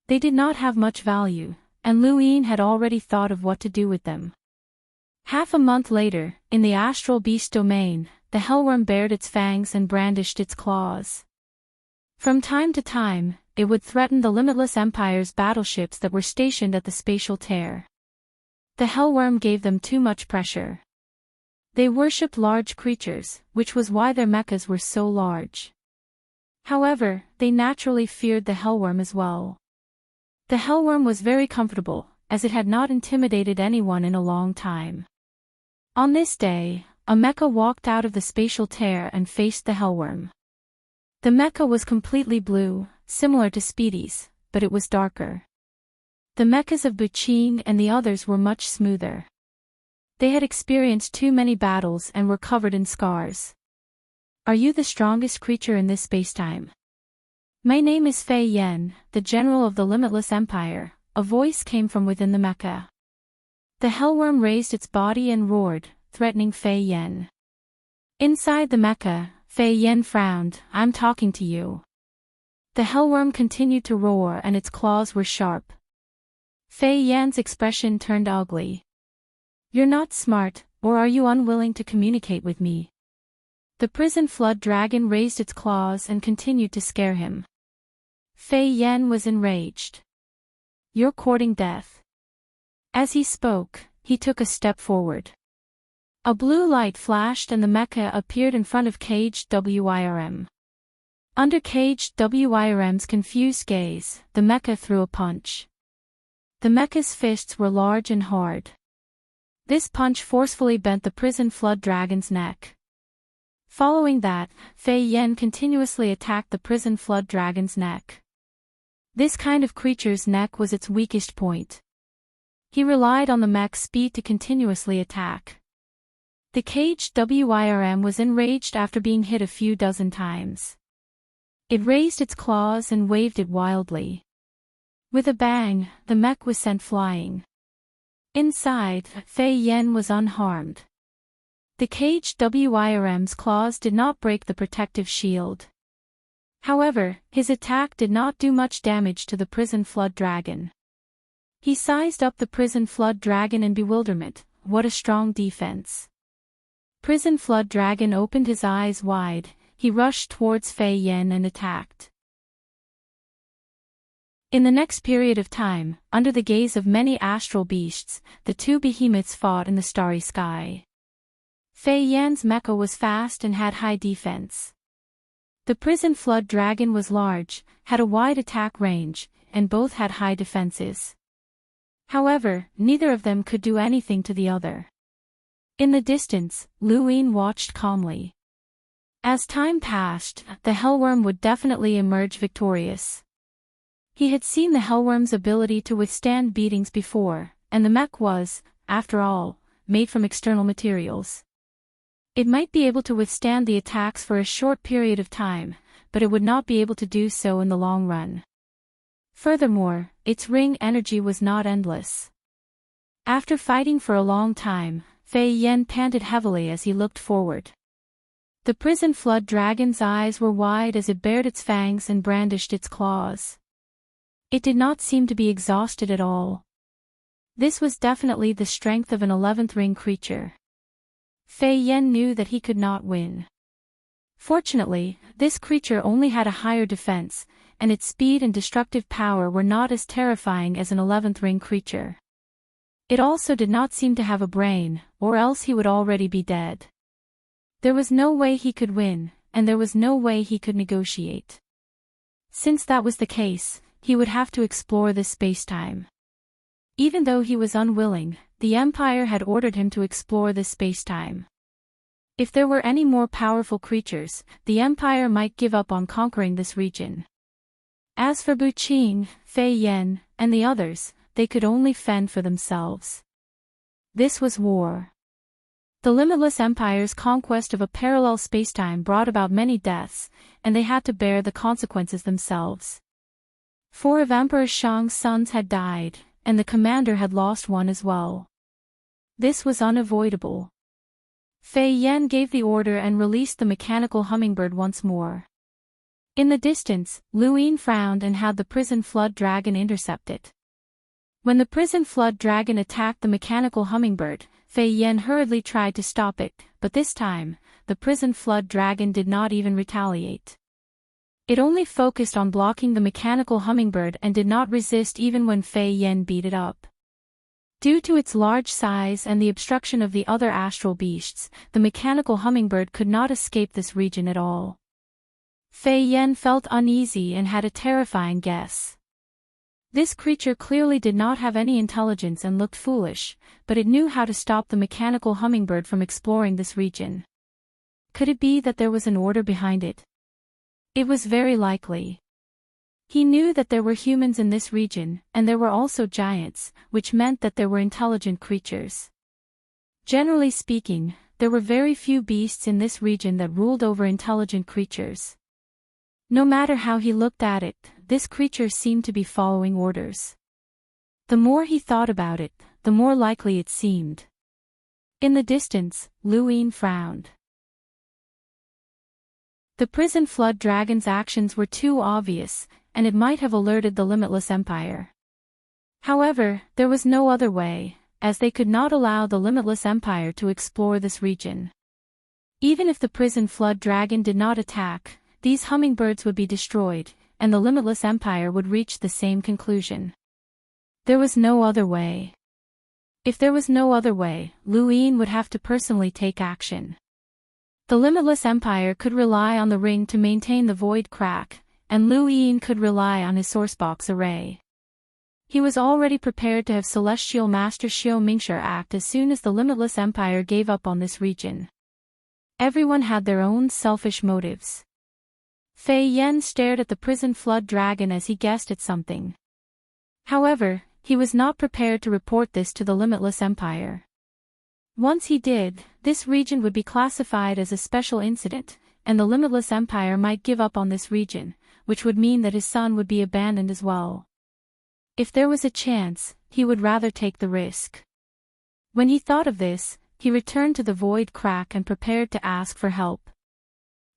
They did not have much value, and Lu Yin had already thought of what to do with them. Half a month later, in the astral beast domain, the Hellworm bared its fangs and brandished its claws. From time to time, it would threaten the Limitless Empire's battleships that were stationed at the spatial tear. The Hellworm gave them too much pressure. They worshipped large creatures, which was why their mechas were so large. However, they naturally feared the Hellworm as well. The Hellworm was very comfortable, as it had not intimidated anyone in a long time. On this day, a mecha walked out of the spatial tear and faced the Hellworm. The mecha was completely blue, similar to Speedy's, but it was darker. The mechas of Bu Qing and the others were much smoother. They had experienced too many battles and were covered in scars. Are you the strongest creature in this spacetime? My name is Fei Yan, the general of the Limitless Empire, a voice came from within the mecha. The Hellworm raised its body and roared, threatening Fei Yan. Inside the mecha, Fei Yan frowned, I'm talking to you. The Hellworm continued to roar and its claws were sharp. Fei Yan's expression turned ugly. You're not smart, or are you unwilling to communicate with me? The prison flood dragon raised its claws and continued to scare him. Fei Yan was enraged. You're courting death. As he spoke, he took a step forward. A blue light flashed and the mecha appeared in front of caged WIRM. Under caged WIRM's confused gaze, the mecha threw a punch. The mecha's fists were large and hard. This punch forcefully bent the prison flood dragon's neck. Following that, Fei Yan continuously attacked the prison flood dragon's neck. This kind of creature's neck was its weakest point. He relied on the mech's speed to continuously attack. The caged WIRM was enraged after being hit a few dozen times. It raised its claws and waved it wildly. With a bang, the mech was sent flying. Inside, Fei Yan was unharmed. The caged WIRM's claws did not break the protective shield. However, his attack did not do much damage to the prison flood dragon. He sized up the prison flood dragon in bewilderment. What a strong defense. Prison flood dragon opened his eyes wide. He rushed towards Fei Yan and attacked. In the next period of time, under the gaze of many astral beasts, the two behemoths fought in the starry sky. Fei Yan's mecha was fast and had high defense. The prison flood dragon was large, had a wide attack range, and both had high defenses. However, neither of them could do anything to the other. In the distance, Lu Yin watched calmly. As time passed, the hellworm would definitely emerge victorious. He had seen the hellworm's ability to withstand beatings before, and the mech was, after all, made from external materials. It might be able to withstand the attacks for a short period of time, but it would not be able to do so in the long run. Furthermore, its ring energy was not endless. After fighting for a long time, Fei Yan panted heavily as he looked forward. The prison flood dragon's eyes were wide as it bared its fangs and brandished its claws. It did not seem to be exhausted at all. This was definitely the strength of an 11th ring creature. Fei Yan knew that he could not win. Fortunately, this creature only had a higher defense, and its speed and destructive power were not as terrifying as an 11th ring creature. It also did not seem to have a brain, or else he would already be dead. There was no way he could win, and there was no way he could negotiate. Since that was the case, he would have to explore this spacetime. Even though he was unwilling, the Empire had ordered him to explore this spacetime. If there were any more powerful creatures, the Empire might give up on conquering this region. As for Bu Qing, Fei Yan, and the others, they could only fend for themselves. This was war. The Limitless Empire's conquest of a parallel spacetime brought about many deaths, and they had to bear the consequences themselves. 4 of Emperor Shang's sons had died, and the commander had lost one as well. This was unavoidable. Fei Yan gave the order and released the mechanical hummingbird once more. In the distance, Lu Yin frowned and had the prison flood dragon intercept it. When the prison flood dragon attacked the mechanical hummingbird, Fei Yan hurriedly tried to stop it, but this time, the prison flood dragon did not even retaliate. It only focused on blocking the mechanical hummingbird and did not resist even when Fei Yan beat it up. Due to its large size and the obstruction of the other astral beasts, the mechanical hummingbird could not escape this region at all. Fei Yan felt uneasy and had a terrifying guess. This creature clearly did not have any intelligence and looked foolish, but it knew how to stop the mechanical hummingbird from exploring this region. Could it be that there was an order behind it? It was very likely. He knew that there were humans in this region, and there were also giants, which meant that there were intelligent creatures. Generally speaking, there were very few beasts in this region that ruled over intelligent creatures. No matter how he looked at it, this creature seemed to be following orders. The more he thought about it, the more likely it seemed. In the distance, Lu Yin frowned. The prison flood dragon's actions were too obvious, and it might have alerted the Limitless Empire. However, there was no other way, as they could not allow the Limitless Empire to explore this region. Even if the prison flood dragon did not attack, these hummingbirds would be destroyed, and the Limitless Empire would reach the same conclusion. There was no other way. If there was no other way, Lu Yin would have to personally take action. The Limitless Empire could rely on the ring to maintain the void crack, and Lu Yin could rely on his sourcebox array. He was already prepared to have Celestial Master Xiao Mingxia act as soon as the Limitless Empire gave up on this region. Everyone had their own selfish motives. Fei Yan stared at the prison flood dragon as he guessed at something. However, he was not prepared to report this to the Limitless Empire. Once he did, this region would be classified as a special incident, and the Limitless Empire might give up on this region, which would mean that his son would be abandoned as well. If there was a chance, he would rather take the risk. When he thought of this, he returned to the void crack and prepared to ask for help.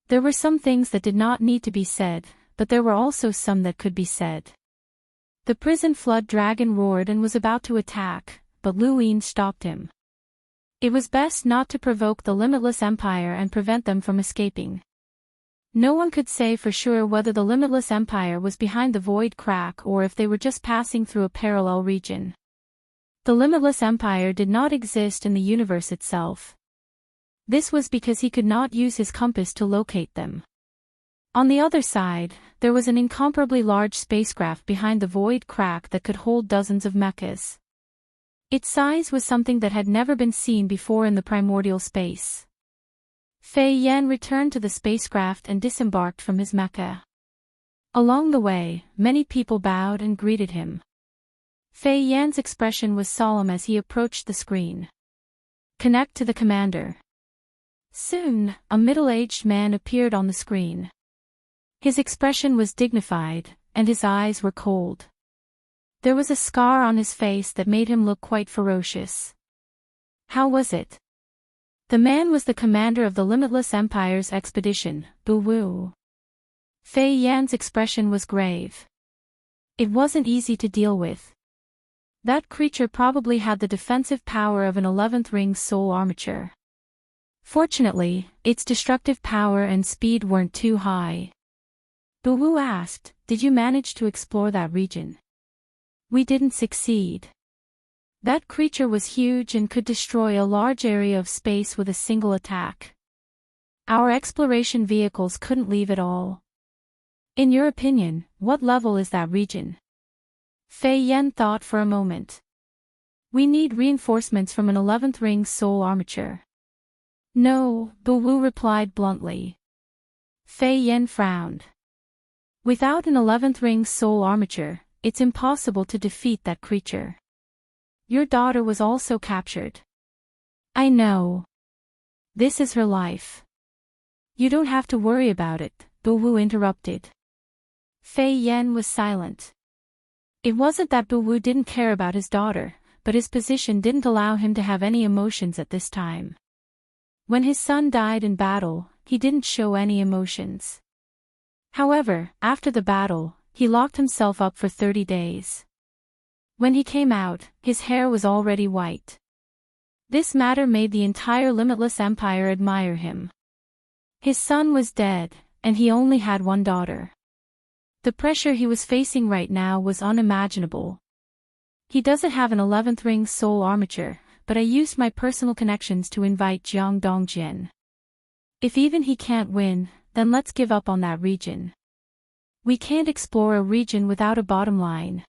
There were some things that did not need to be said, but there were also some that could be said. The prison flood dragon roared and was about to attack, but Lu Yin stopped him. It was best not to provoke the Limitless Empire and prevent them from escaping. No one could say for sure whether the Limitless Empire was behind the void crack or if they were just passing through a parallel region. The Limitless Empire did not exist in the universe itself. This was because he could not use his compass to locate them. On the other side, there was an incomparably large spacecraft behind the void crack that could hold dozens of mechas. Its size was something that had never been seen before in the primordial space. Fei Yan returned to the spacecraft and disembarked from his mecha. Along the way, many people bowed and greeted him. Fei Yan's expression was solemn as he approached the screen. Connect to the commander. Soon, a middle-aged man appeared on the screen. His expression was dignified, and his eyes were cold. There was a scar on his face that made him look quite ferocious. How was it? The man was the commander of the Limitless Empire's expedition, Bu Wu. Fei Yan's expression was grave. It wasn't easy to deal with. That creature probably had the defensive power of an 11th ring soul armature. Fortunately, its destructive power and speed weren't too high. Bu Wu asked, "Did you manage to explore that region?" "We didn't succeed. That creature was huge and could destroy a large area of space with a single attack. Our exploration vehicles couldn't leave at all." "In your opinion, what level is that region?" Fei Yan thought for a moment. "We need reinforcements from an 11th ring soul armature." "No," Bu Wu replied bluntly. Fei Yan frowned. "Without an 11th ring soul armature, it's impossible to defeat that creature. Your daughter was also captured." "I know. This is her life." "You don't have to worry about it," Bu Wu interrupted. Fei Yan was silent. It wasn't that Bu Wu didn't care about his daughter, but his position didn't allow him to have any emotions at this time. When his son died in battle, he didn't show any emotions. However, after the battle, he locked himself up for 30 days. When he came out, his hair was already white. This matter made the entire Limitless Empire admire him. His son was dead, and he only had one daughter. The pressure he was facing right now was unimaginable. He doesn't have an 11th ring soul armature, but I used my personal connections to invite Jiang Dongjian. If even he can't win, then let's give up on that region. We can't explore a region without a bottom line.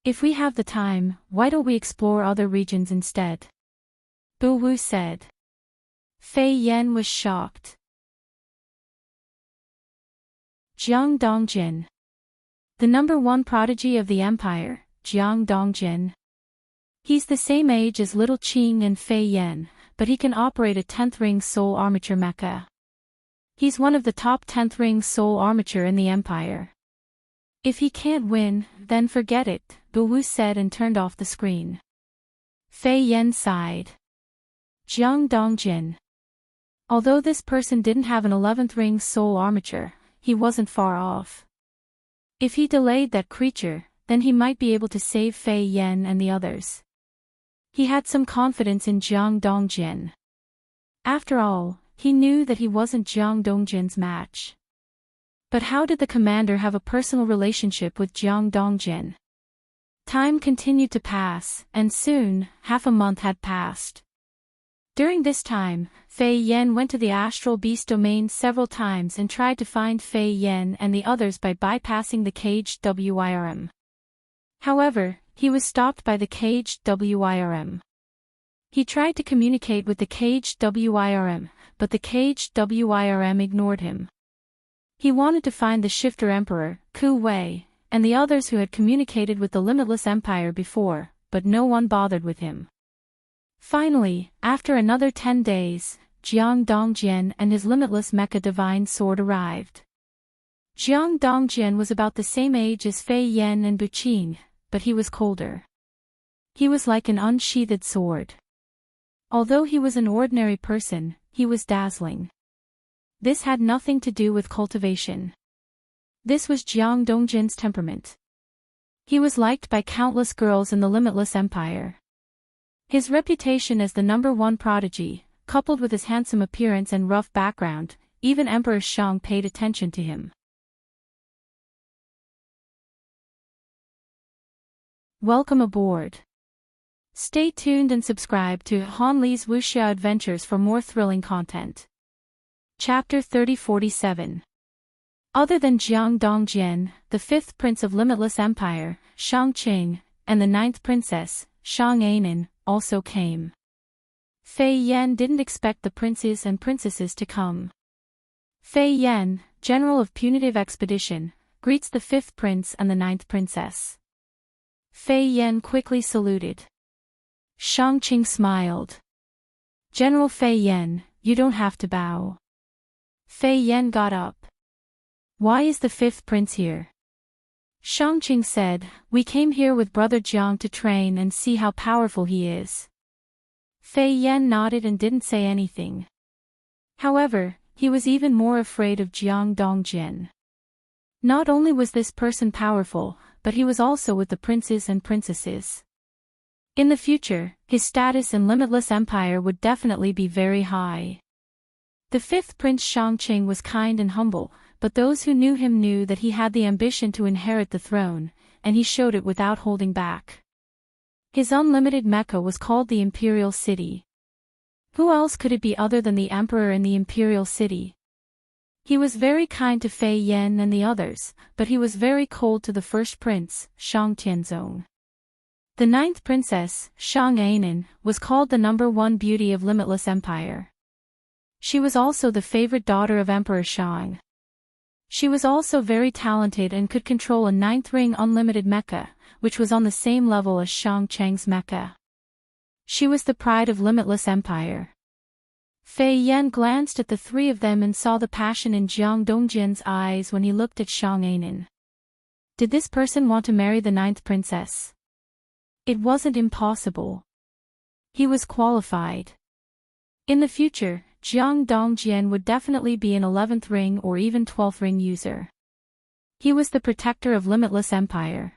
If we have the time, why don't we explore other regions instead?" Bu Wu said. Fei Yan was shocked. Jiang Dongjin. The #1 prodigy of the empire, Jiang Dongjin. He's the same age as Little Qing and Fei Yan, but he can operate a 10th ring soul armature mecha. He's one of the top 10th ring soul armature in the empire. If he can't win, then forget it, Bu Wu said and turned off the screen. Fei Yan sighed. Jiang Dongjin. Although this person didn't have an 11th ring soul armature, he wasn't far off. If he delayed that creature, then he might be able to save Fei Yan and the others. He had some confidence in Jiang Dongjin. After all, he knew that he wasn't Jiang Dongjin's match. But how did the commander have a personal relationship with Jiang Dongjin? Time continued to pass, and soon, half a month had passed. During this time, Fei Yan went to the astral beast domain several times and tried to find Fei Yan and the others by bypassing the caged WIRM. However, he was stopped by the caged WIRM. He tried to communicate with the caged WIRM, but the caged WIRM ignored him. He wanted to find the Shifter Emperor, Ku Wei, and the others who had communicated with the Limitless Empire before, but no one bothered with him. Finally, after another 10 days, Jiang Dongjian and his limitless mecha divine sword arrived. Jiang Dongjian was about the same age as Fei Yan and Buqing, but he was colder. He was like an unsheathed sword. Although he was an ordinary person, he was dazzling. This had nothing to do with cultivation. This was Jiang Dongjian's temperament. He was liked by countless girls in the Limitless Empire. His reputation as the #1 prodigy, coupled with his handsome appearance and rough background, even Emperor Shang paid attention to him. Welcome aboard. Stay tuned and subscribe to Han Li's Wuxia Adventures for more thrilling content. Chapter 3047. Other than Jiang Dongjian, the 5th prince of Limitless Empire, Shang Qing, and the 9th princess, Shang Ainen, also came. Fei Yan didn't expect the princes and princesses to come. Fei Yan, general of punitive expedition, greets the 5th prince and the 9th princess. Fei Yan quickly saluted. Shang Qing smiled. General Fei Yan, you don't have to bow. Fei Yan got up. Why is the 5th prince here? Shang Qing said, we came here with brother Jiang to train and see how powerful he is. Fei Yan nodded and didn't say anything. However, he was even more afraid of Jiang Dongjian. Not only was this person powerful, but he was also with the princes and princesses. In the future, his status in Limitless Empire would definitely be very high. The 5th prince Shang Qing was kind and humble, but those who knew him knew that he had the ambition to inherit the throne, and he showed it without holding back. His unlimited Mecca was called the Imperial City. Who else could it be other than the Emperor in the Imperial City? He was very kind to Fei Yan and the others, but he was very cold to the 1st prince, Shang Tianzong. The 9th princess, Shang Ainen, was called the #1 beauty of Limitless Empire. She was also the favorite daughter of Emperor Shang. She was also very talented and could control a 9th ring unlimited mecha, which was on the same level as Shang Cheng's mecha. She was the pride of Limitless Empire. Fei Yan glanced at the 3 of them and saw the passion in Jiang Dongjian's eyes when he looked at Shang Ainen. Did this person want to marry the 9th princess? It wasn't impossible. He was qualified. In the future, Jiang Dongjian would definitely be an 11th ring or even 12th ring user. He was the protector of Limitless Empire.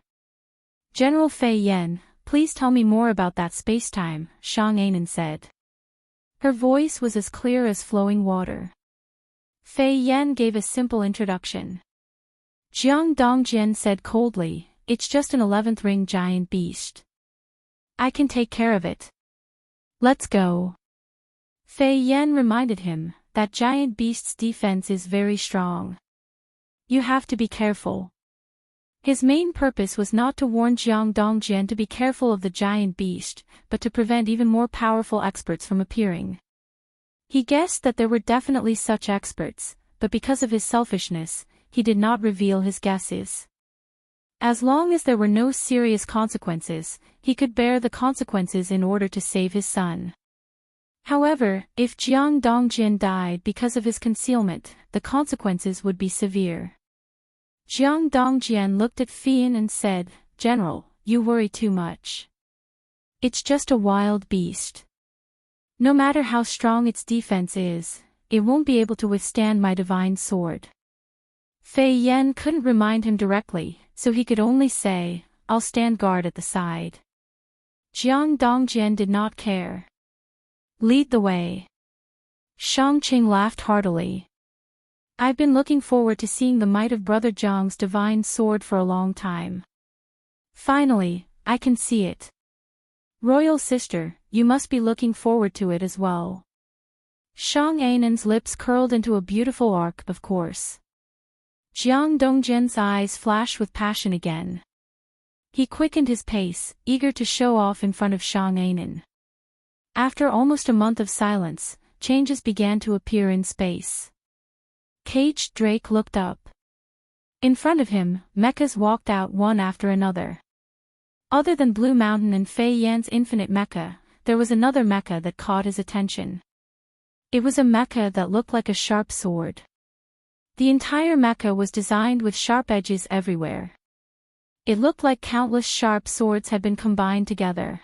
General Fei Yan, please tell me more about that space-time, Shang Ainen said. Her voice was as clear as flowing water. Fei Yan gave a simple introduction. Jiang Dongjian said coldly, it's just an 11th ring giant beast. I can take care of it. Let's go. Fei Yan reminded him that giant beast's defense is very strong. You have to be careful. His main purpose was not to warn Jiang Dongjian to be careful of the giant beast, but to prevent even more powerful experts from appearing. He guessed that there were definitely such experts, but because of his selfishness, he did not reveal his guesses. As long as there were no serious consequences, he could bear the consequences in order to save his son. However, if Jiang Dongjian died because of his concealment, the consequences would be severe. Jiang Dongjian looked at Fian and said, General, you worry too much. It's just a wild beast. No matter how strong its defense is, it won't be able to withstand my divine sword. Fei Yan couldn't remind him directly, so he could only say, I'll stand guard at the side. Jiang Dongjian did not care. Lead the way. Shang Qing laughed heartily. I've been looking forward to seeing the might of Brother Jiang's divine sword for a long time. Finally, I can see it. Royal sister, you must be looking forward to it as well. Shang Ainen's lips curled into a beautiful arc, of course. Jiang Dongjian's eyes flashed with passion again. He quickened his pace, eager to show off in front of Shang Ainen. After almost a month of silence, changes began to appear in space. Caged Drake looked up. In front of him, mechas walked out one after another. Other than Blue Mountain and Fei Yan's infinite mecha, there was another mecha that caught his attention. It was a mecha that looked like a sharp sword. The entire mecha was designed with sharp edges everywhere. It looked like countless sharp swords had been combined together.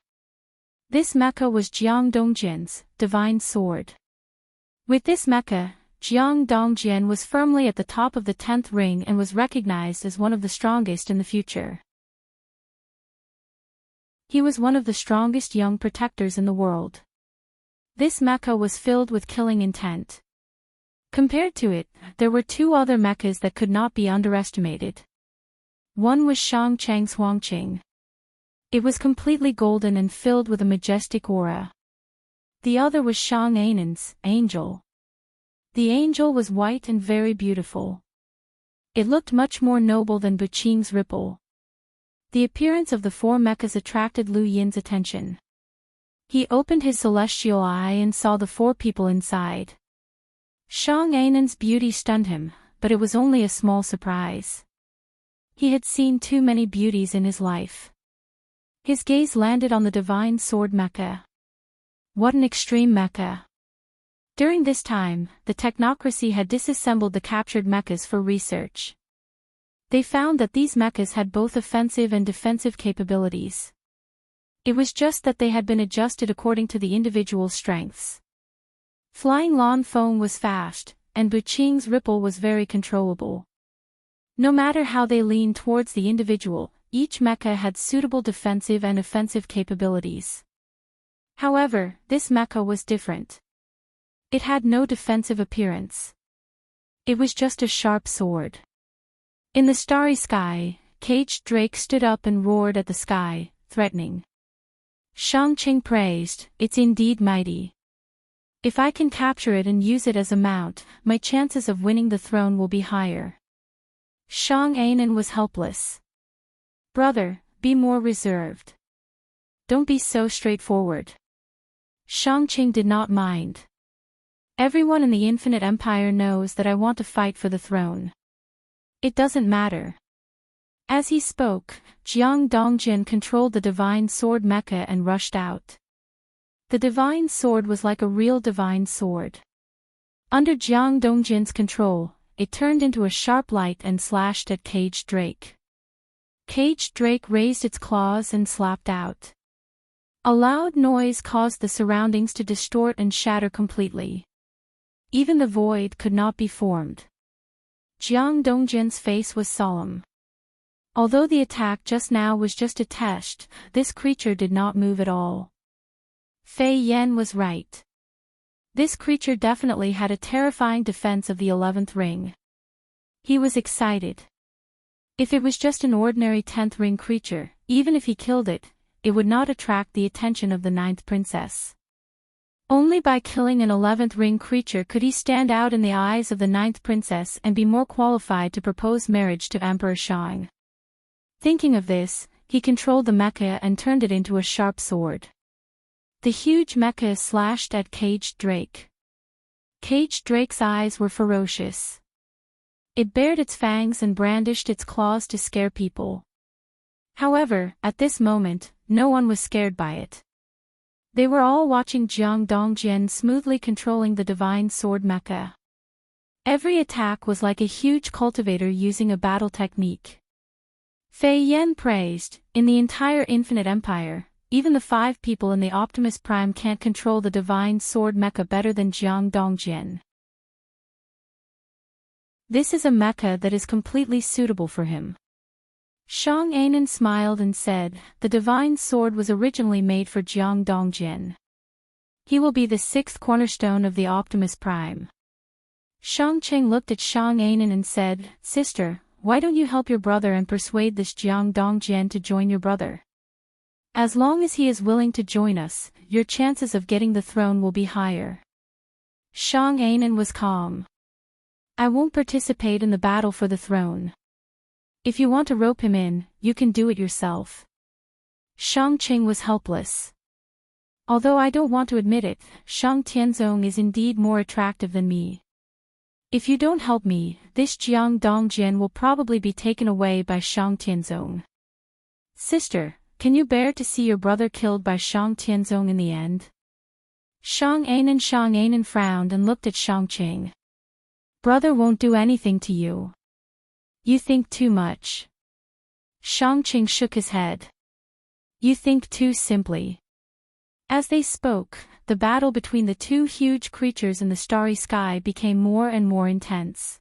This mecha was Jiang Dongjian's divine sword. With this mecha, Jiang Dongjian was firmly at the top of the 10th ring and was recognized as one of the strongest in the future. He was one of the strongest young protectors in the world. This mecha was filled with killing intent. Compared to it, there were two other mechas that could not be underestimated. One was Shang Chang's Huangqing. It was completely golden and filled with a majestic aura. The other was Shang Ainen's Angel. The angel was white and very beautiful. It looked much more noble than Buqing's Ripple. The appearance of the four mechas attracted Lu Yin's attention. He opened his celestial eye and saw the four people inside. Shang Ainen's beauty stunned him, but it was only a small surprise. He had seen too many beauties in his life. His gaze landed on the divine sword mecha. What an extreme mecha! During this time, the technocracy had disassembled the captured mechas for research. They found that these mechas had both offensive and defensive capabilities. It was just that they had been adjusted according to the individual strengths. Flying Lan Feng was fast, and Buqing's Ripple was very controllable. No matter how they leaned towards the individual, each mecha had suitable defensive and offensive capabilities. However, this mecha was different. It had no defensive appearance. It was just a sharp sword. In the starry sky, Caged Drake stood up and roared at the sky, threatening. Shangqing praised, "It's indeed mighty. If I can capture it and use it as a mount, my chances of winning the throne will be higher." Shang Ainen was helpless. "Brother, be more reserved. Don't be so straightforward." Shangqing did not mind. "Everyone in the Infinite Empire knows that I want to fight for the throne. It doesn't matter." As he spoke, Jiang Dongjian controlled the divine sword mecha and rushed out. The divine sword was like a real divine sword. Under Jiang Dongjian's control, it turned into a sharp light and slashed at Caged Drake. Caged Drake raised its claws and slapped out. A loud noise caused the surroundings to distort and shatter completely. Even the void could not be formed. Jiang Dongjian's face was solemn. Although the attack just now was just a test, this creature did not move at all. Fei Yan was right. This creature definitely had a terrifying defense of the 11th ring. He was excited. If it was just an ordinary 10th ring creature, even if he killed it, it would not attract the attention of the 9th princess. Only by killing an 11th ring creature could he stand out in the eyes of the 9th princess and be more qualified to propose marriage to Emperor Shang. Thinking of this, he controlled the mecha and turned it into a sharp sword. The huge mecha slashed at Caged Drake. Caged Drake's eyes were ferocious. It bared its fangs and brandished its claws to scare people. However, at this moment, no one was scared by it. They were all watching Jiang Dongjian smoothly controlling the divine sword mecha. Every attack was like a huge cultivator using a battle technique. Fei Yan praised, "In the entire Infinite Empire, even the 5 people in the Optimus Prime can't control the divine sword mecha better than Jiang Dongjian. This is a mecha that is completely suitable for him." Shang Ainen smiled and said, "The divine sword was originally made for Jiang Dongjian. He will be the 6th cornerstone of the Optimus Prime." Shangqing looked at Shang Ainen and said, "Sister, why don't you help your brother and persuade this Jiang Dongjian to join your brother? As long as he is willing to join us, your chances of getting the throne will be higher." Shang Ainen was calm. "I won't participate in the battle for the throne. If you want to rope him in, you can do it yourself. Shang-Qing was helpless. Although I don't want to admit it, Shang Tianzong is indeed more attractive than me. If you don't help me, this Jiang Dongjian will probably be taken away by Shang Tianzong. Sister, can you bear to see your brother killed by Shang Tianzong in the end? Shang Anan frowned and looked at Shang-Qing. Brother won't do anything to you. You think too much. Shang-Qing shook his head. You think too simply. As they spoke, the battle between the two huge creatures in the starry sky became more and more intense.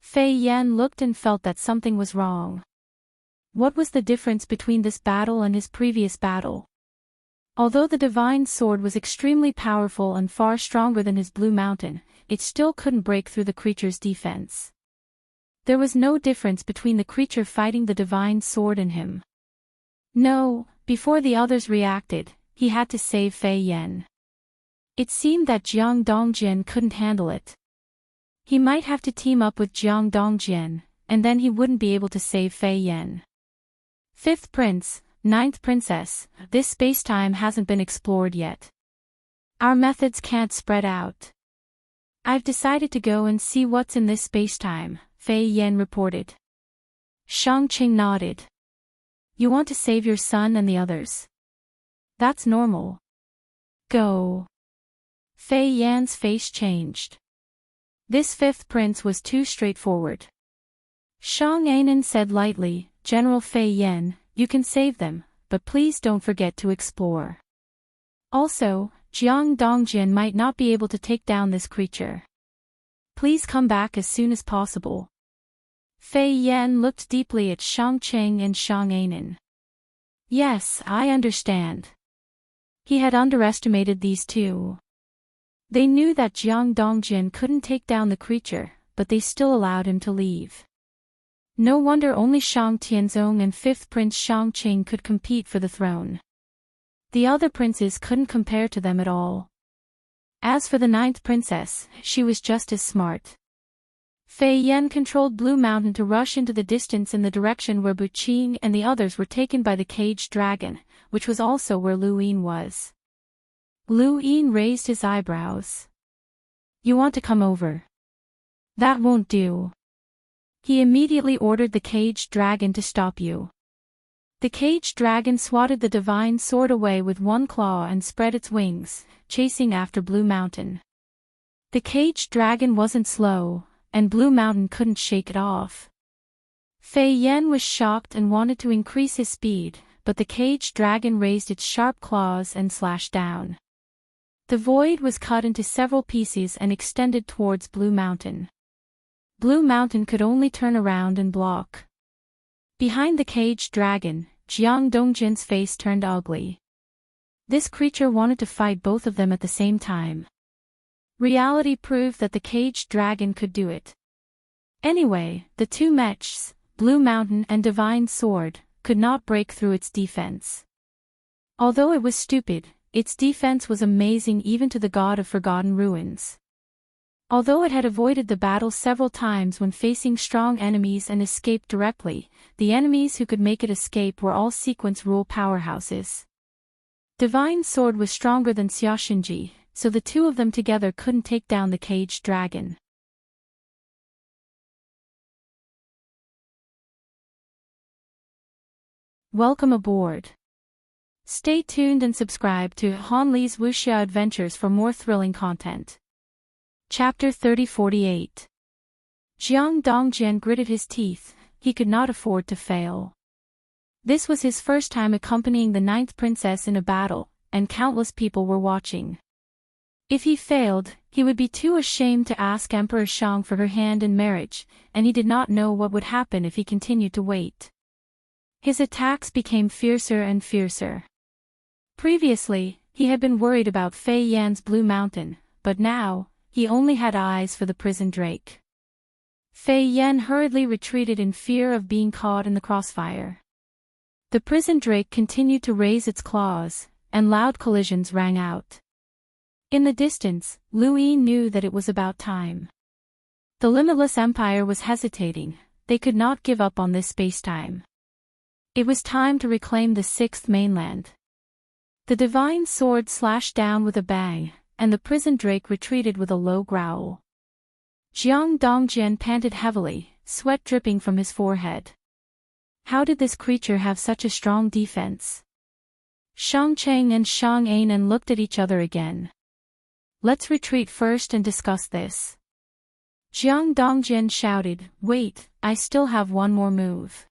Fei Yan looked and felt that something was wrong. What was the difference between this battle and his previous battle? Although the divine sword was extremely powerful and far stronger than his blue mountain, it still couldn't break through the creature's defense. There was no difference between the creature fighting the divine sword and him. No, before the others reacted, he had to save Fei Yan. It seemed that Jiang Dongjian couldn't handle it. He might have to team up with Jiang Dongjian, and then he wouldn't be able to save Fei Yan. Fifth Prince, Ninth Princess, this spacetime hasn't been explored yet. Our methods can't spread out. I've decided to go and see what's in this spacetime, Fei Yan reported. Shang-Qing nodded. You want to save your son and the others? That's normal. Go. Fei Yan's face changed. This fifth prince was too straightforward. Shang Anan said lightly, General Fei Yan, you can save them, but please don't forget to explore. Also, Jiang Dongjian might not be able to take down this creature. Please come back as soon as possible. Fei Yan looked deeply at Shang-Qing and Shang Anan. Yes, I understand. He had underestimated these two. They knew that Jiang Dongjian couldn't take down the creature, but they still allowed him to leave. No wonder only Shang Tianzong and fifth prince Shang-Qing could compete for the throne. The other princes couldn't compare to them at all. As for the ninth princess, she was just as smart. Fei Yan controlled Blue Mountain to rush into the distance in the direction where Bu Qing and the others were taken by the caged dragon, which was also where Lu Yin was. Lu Yin raised his eyebrows. You want to come over? That won't do. He immediately ordered the caged dragon to stop you. The caged dragon swatted the divine sword away with one claw and spread its wings, chasing after Blue Mountain. The caged dragon wasn't slow, and Blue Mountain couldn't shake it off. Fei Yan was shocked and wanted to increase his speed, but the caged dragon raised its sharp claws and slashed down. The void was cut into several pieces and extended towards Blue Mountain. Blue Mountain could only turn around and block. Behind the caged dragon, Jiang Dongjian's face turned ugly. This creature wanted to fight both of them at the same time. Reality proved that the caged dragon could do it. Anyway, the two mechs, Blue Mountain and Divine Sword, could not break through its defense. Although it was stupid, its defense was amazing even to the god of Forgotten Ruins. Although it had avoided the battle several times when facing strong enemies and escaped directly, the enemies who could make it escape were all sequence rule powerhouses. Divine Sword was stronger than Xiaoshinji, so the two of them together couldn't take down the caged dragon. Welcome aboard. Stay tuned and subscribe to Han Li's Wuxia Adventures for more thrilling content. Chapter 3048. Jiang Dongjian gritted his teeth, he could not afford to fail. This was his first time accompanying the ninth princess in a battle, and countless people were watching. If he failed, he would be too ashamed to ask Emperor Shang for her hand in marriage, and he did not know what would happen if he continued to wait. His attacks became fiercer and fiercer. Previously, he had been worried about Fei Yan's Blue Mountain, but now, he only had eyes for the prison drake. Fei Yan hurriedly retreated in fear of being caught in the crossfire. The prison drake continued to raise its claws, and loud collisions rang out. In the distance, Lu Yi knew that it was about time. The limitless empire was hesitating, they could not give up on this spacetime. It was time to reclaim the sixth mainland. The divine sword slashed down with a bang, and the prison drake retreated with a low growl. Jiang Dongjian panted heavily, sweat dripping from his forehead. How did this creature have such a strong defense? Shang Cheng and Shang Ainen looked at each other again. Let's retreat first and discuss this. Jiang Dongjian shouted, wait, I still have one more move.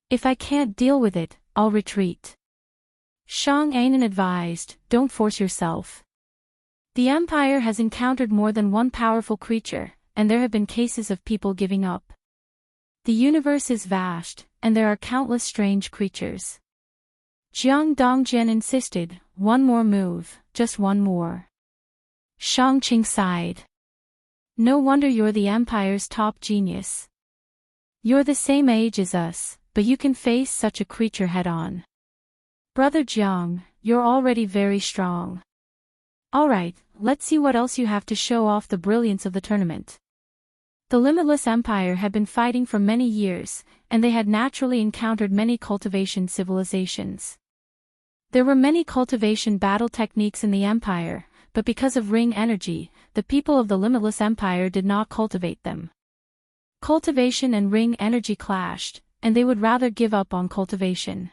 If I can't deal with it, I'll retreat. Shang Ainen advised, don't force yourself. The Empire has encountered more than one powerful creature, and there have been cases of people giving up. The universe is vast, and there are countless strange creatures. Jiang Dongjian insisted, one more move, just one more. Shang Qing sighed. No wonder you're the Empire's top genius. You're the same age as us, but you can face such a creature head-on. Brother Jiang, you're already very strong. Alright, let's see what else you have to show off the brilliance of the tournament. The Limitless Empire had been fighting for many years, and they had naturally encountered many cultivation civilizations. There were many cultivation battle techniques in the Empire, but because of ring energy, the people of the Limitless Empire did not cultivate them. Cultivation and ring energy clashed, and they would rather give up on cultivation.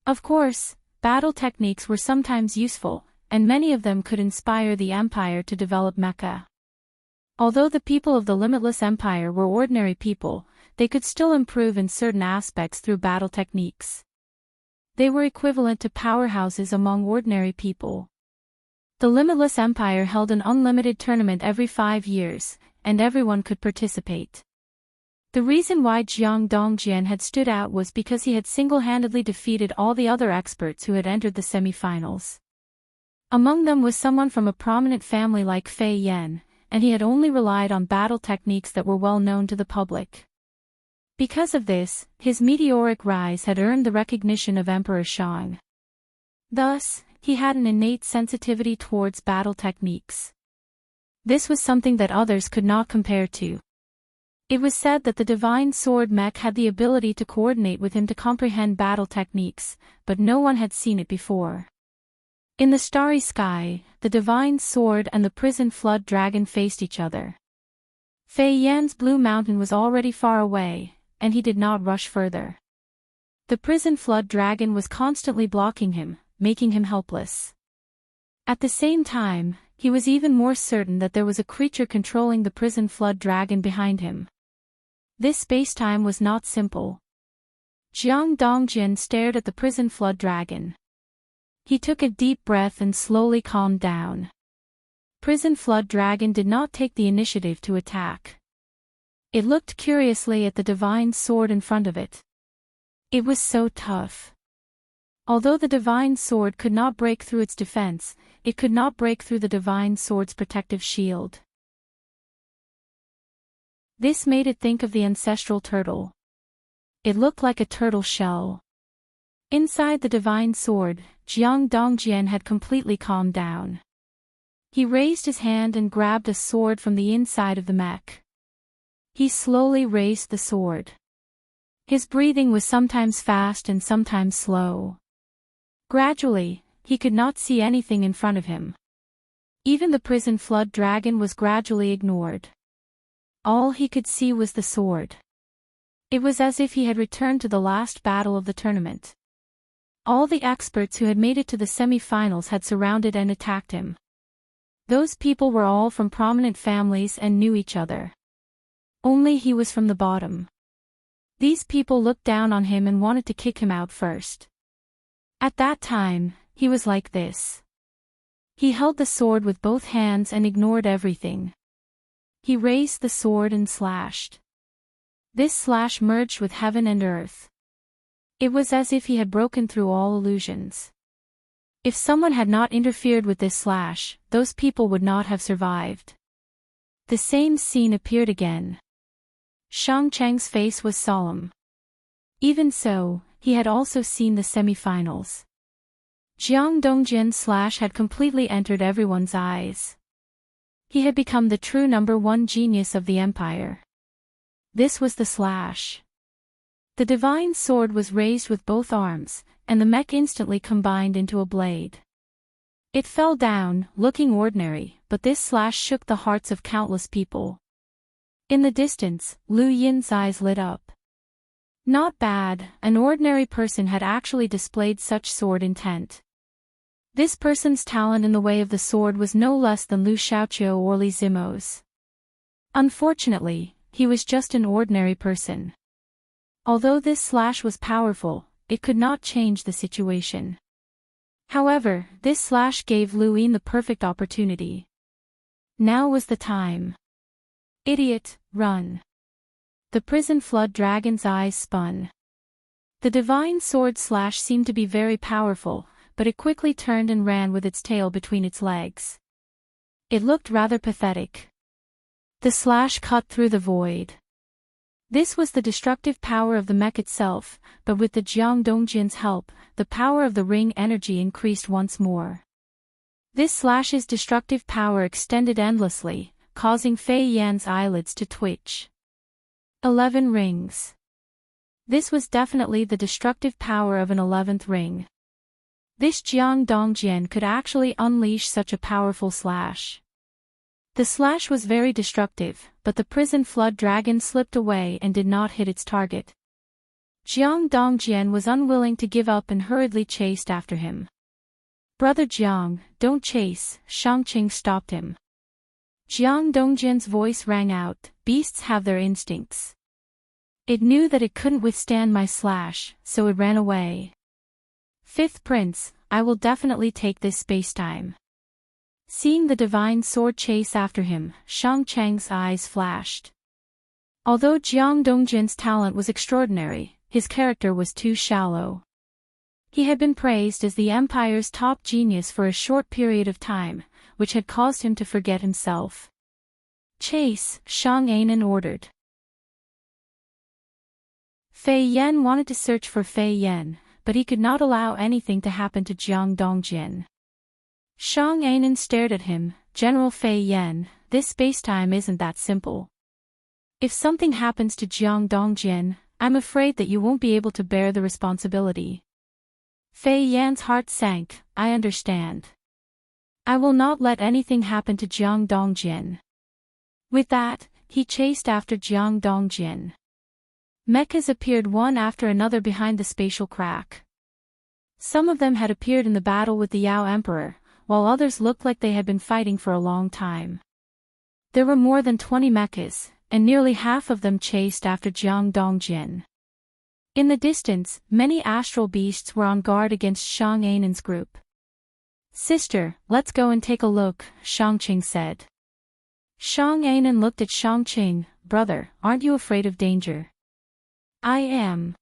Of course, battle techniques were sometimes useful, and many of them could inspire the Empire to develop mecha. Although the people of the Limitless Empire were ordinary people, they could still improve in certain aspects through battle techniques. They were equivalent to powerhouses among ordinary people. The Limitless Empire held an unlimited tournament every 5 years, and everyone could participate. The reason why Jiang Dongjian had stood out was because he had single-handedly defeated all the other experts who had entered the semi-finals. Among them was someone from a prominent family like Fei Yan, and he had only relied on battle techniques that were well known to the public. Because of this, his meteoric rise had earned the recognition of Emperor Shang. Thus, he had an innate sensitivity towards battle techniques. This was something that others could not compare to. It was said that the divine sword mech had the ability to coordinate with him to comprehend battle techniques, but no one had seen it before. In the starry sky, the divine sword and the prison flood dragon faced each other. Fei Yan's blue mountain was already far away, and he did not rush further. The prison flood dragon was constantly blocking him, making him helpless. At the same time, he was even more certain that there was a creature controlling the prison flood dragon behind him. This spacetime was not simple. Jiang Dongjian stared at the prison flood dragon. He took a deep breath and slowly calmed down. Prison flood dragon did not take the initiative to attack. It looked curiously at the divine sword in front of it. It was so tough. Although the divine sword could not break through its defense, it could not break through the divine sword's protective shield. This made it think of the ancestral turtle. It looked like a turtle shell. Inside the divine sword, Jiang Dongjian had completely calmed down. He raised his hand and grabbed a sword from the inside of the mech. He slowly raised the sword. His breathing was sometimes fast and sometimes slow. Gradually, he could not see anything in front of him. Even the prison flood dragon was gradually ignored. All he could see was the sword. It was as if he had returned to the last battle of the tournament. All the experts who had made it to the semi-finals had surrounded and attacked him. Those people were all from prominent families and knew each other. Only he was from the bottom. These people looked down on him and wanted to kick him out first. At that time, he was like this. He held the sword with both hands and ignored everything. He raised the sword and slashed. This slash merged with heaven and earth. It was as if he had broken through all illusions. If someone had not interfered with this slash, those people would not have survived. The same scene appeared again. Shang Cheng's face was solemn. Even so, he had also seen the semi-finals. Jiang Dongjian's slash had completely entered everyone's eyes. He had become the true #1 genius of the Empire. This was the slash. The divine sword was raised with both arms, and the mech instantly combined into a blade. It fell down, looking ordinary, but this slash shook the hearts of countless people. In the distance, Lu Yin's eyes lit up. Not bad, an ordinary person had actually displayed such sword intent. This person's talent in the way of the sword was no less than Lu Xiaoqiu or Li Zimo's. Unfortunately, he was just an ordinary person. Although this slash was powerful, it could not change the situation. However, this slash gave Lu Yin the perfect opportunity. Now was the time. Idiot, run. The prison flood dragon's eyes spun. The divine sword slash seemed to be very powerful, but it quickly turned and ran with its tail between its legs. It looked rather pathetic. The slash cut through the void. This was the destructive power of the mech itself, but with the Jiang Dongjin's help, the power of the ring energy increased once more. This slash's destructive power extended endlessly, causing Fei Yan's eyelids to twitch. 11 rings. This was definitely the destructive power of an 11th ring. This Jiang Dongjian could actually unleash such a powerful slash. The slash was very destructive, but the prison flood dragon slipped away and did not hit its target. Jiang Dongjian was unwilling to give up and hurriedly chased after him. Brother Jiang, don't chase, Shangqing stopped him. Jiang Dongjian's voice rang out, beasts have their instincts. It knew that it couldn't withstand my slash, so it ran away. Fifth Prince, I will definitely take this spacetime. Seeing the divine sword chase after him, Shangcheng's eyes flashed. Although Jiang Dongjian's talent was extraordinary, his character was too shallow. He had been praised as the Empire's top genius for a short period of time, which had caused him to forget himself. Chase, Shang Ainen ordered. Fei Yan wanted to search for Fei Yan, but he could not allow anything to happen to Jiang Dongjian. Shang Ainen stared at him, General Fei Yan, this spacetime isn't that simple. If something happens to Jiang Dongjian, I'm afraid that you won't be able to bear the responsibility. Fei Yan's heart sank, I understand. I will not let anything happen to Jiang Dongjian. With that, he chased after Jiang Dongjian. Mechas appeared one after another behind the spatial crack. Some of them had appeared in the battle with the Yao Emperor, while others looked like they had been fighting for a long time. There were more than 20 mechas, and nearly half of them chased after Jiang Dongjian. In the distance, many astral beasts were on guard against Shang Ainen's group. Sister, let's go and take a look, Shangqing said. Shang Ainen looked at Shangqing, brother, aren't you afraid of danger? I am.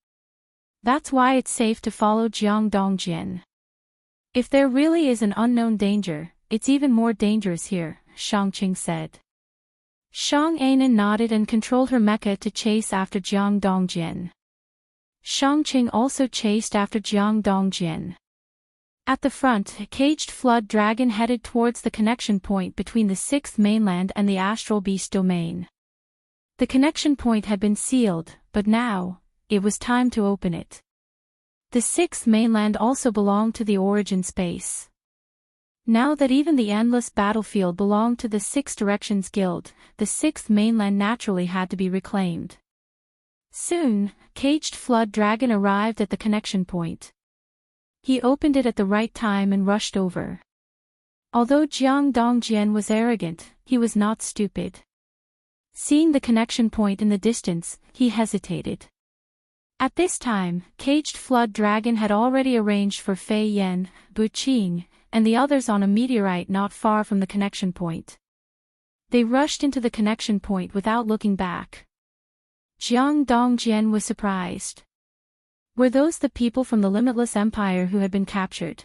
That's why it's safe to follow Jiang Dongjian. If there really is an unknown danger, it's even more dangerous here, Shangqing said. Shang Ainen nodded and controlled her mecha to chase after Jiang Dongjian. Shangqing also chased after Jiang Dongjian. At the front, a caged flood dragon headed towards the connection point between the 6th mainland and the astral beast domain. The connection point had been sealed, but now, it was time to open it. The 6th mainland also belonged to the origin space. Now that even the endless battlefield belonged to the 6 Directions Guild, the 6th mainland naturally had to be reclaimed. Soon, caged flood dragon arrived at the connection point. He opened it at the right time and rushed over. Although Jiang Dongjian was arrogant, he was not stupid. Seeing the connection point in the distance, he hesitated. At this time, caged flood dragon had already arranged for Fei Yan, Bu Qing, and the others on a meteorite not far from the connection point. They rushed into the connection point without looking back. Jiang Dongjian was surprised. Were those the people from the Limitless Empire who had been captured?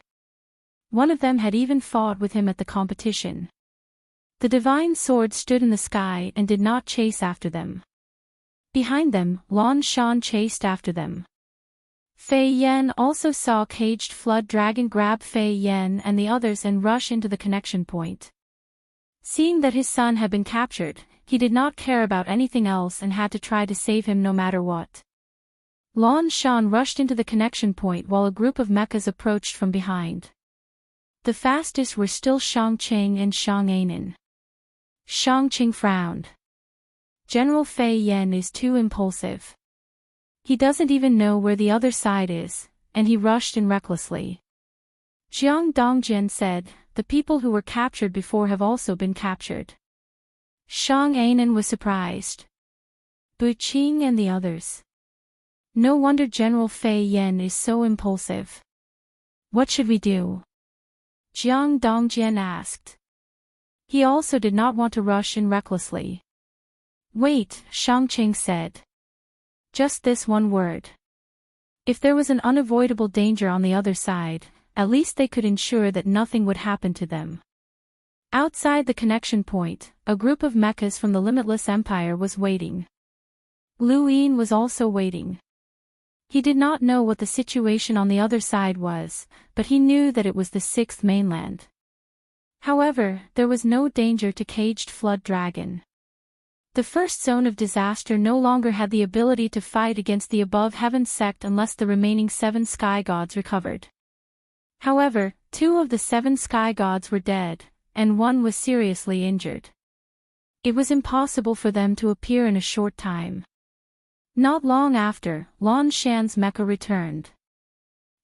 One of them had even fought with him at the competition. The divine sword stood in the sky and did not chase after them. Behind them, Lan Shan chased after them. Fei Yan also saw caged flood dragon grab Fei Yan and the others and rush into the connection point. Seeing that his son had been captured, he did not care about anything else and had to try to save him no matter what. Lan Shan rushed into the connection point while a group of mechas approached from behind. The fastest were still Shangqing and Shang Ainen. Shangqing frowned. General Fei Yan is too impulsive. He doesn't even know where the other side is, and he rushed in recklessly. Jiang Dongjian said, the people who were captured before have also been captured. Shang Ainen was surprised. Bu Qing and the others. No wonder General Fei Yan is so impulsive. What should we do? Jiang Dongjian asked. He also did not want to rush in recklessly. Wait, Shangqing said. Just this one word. If there was an unavoidable danger on the other side, at least they could ensure that nothing would happen to them. Outside the connection point, a group of mechas from the Limitless Empire was waiting. Lu Yin was also waiting. He did not know what the situation on the other side was, but he knew that it was the sixth mainland. However, there was no danger to caged flood dragon. The first zone of disaster no longer had the ability to fight against the above heaven sect unless the remaining 7 sky gods recovered. However, 2 of the 7 sky gods were dead, and 1 was seriously injured. It was impossible for them to appear in a short time. Not long after, Lan Shan's mecha returned.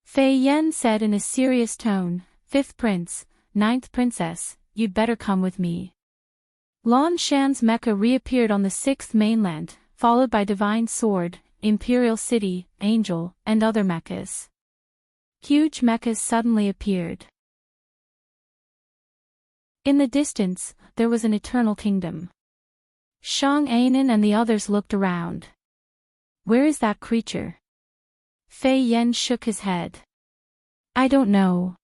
Fei Yan said in a serious tone, 5th prince, 9th princess, you'd better come with me. Lan Shan's mecha reappeared on the 6th mainland, followed by Divine Sword, Imperial City, Angel, and other mechas. Huge mechas suddenly appeared. In the distance, there was an eternal kingdom. Shang Ainen and the others looked around. Where is that creature? Fei Yan shook his head. I don't know.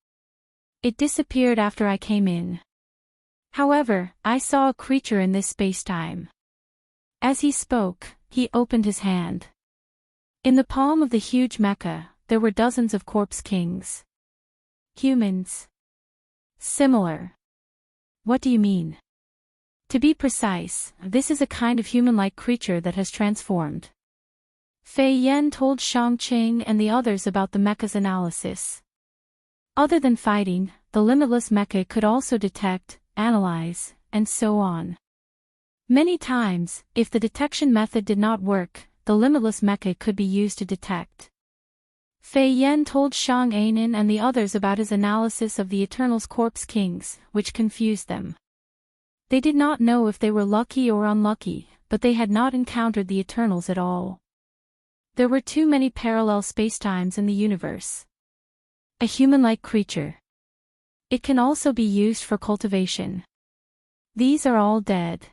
It disappeared after I came in. However, I saw a creature in this space-time. As he spoke, he opened his hand. In the palm of the huge mecha, there were dozens of corpse kings. Humans. Similar. What do you mean? To be precise, this is a kind of human-like creature that has transformed. Fei Yan told Shangqing and the others about the mecha's analysis. Other than fighting, the limitless mecha could also detect, analyze, and so on. Many times, if the detection method did not work, the limitless mecha could be used to detect. Fei Yan told Shang Ainen and the others about his analysis of the Eternal's corpse kings, which confused them. They did not know if they were lucky or unlucky, but they had not encountered the Eternals at all. There were too many parallel spacetimes in the universe. A human-like creature. It can also be used for cultivation. These are all dead.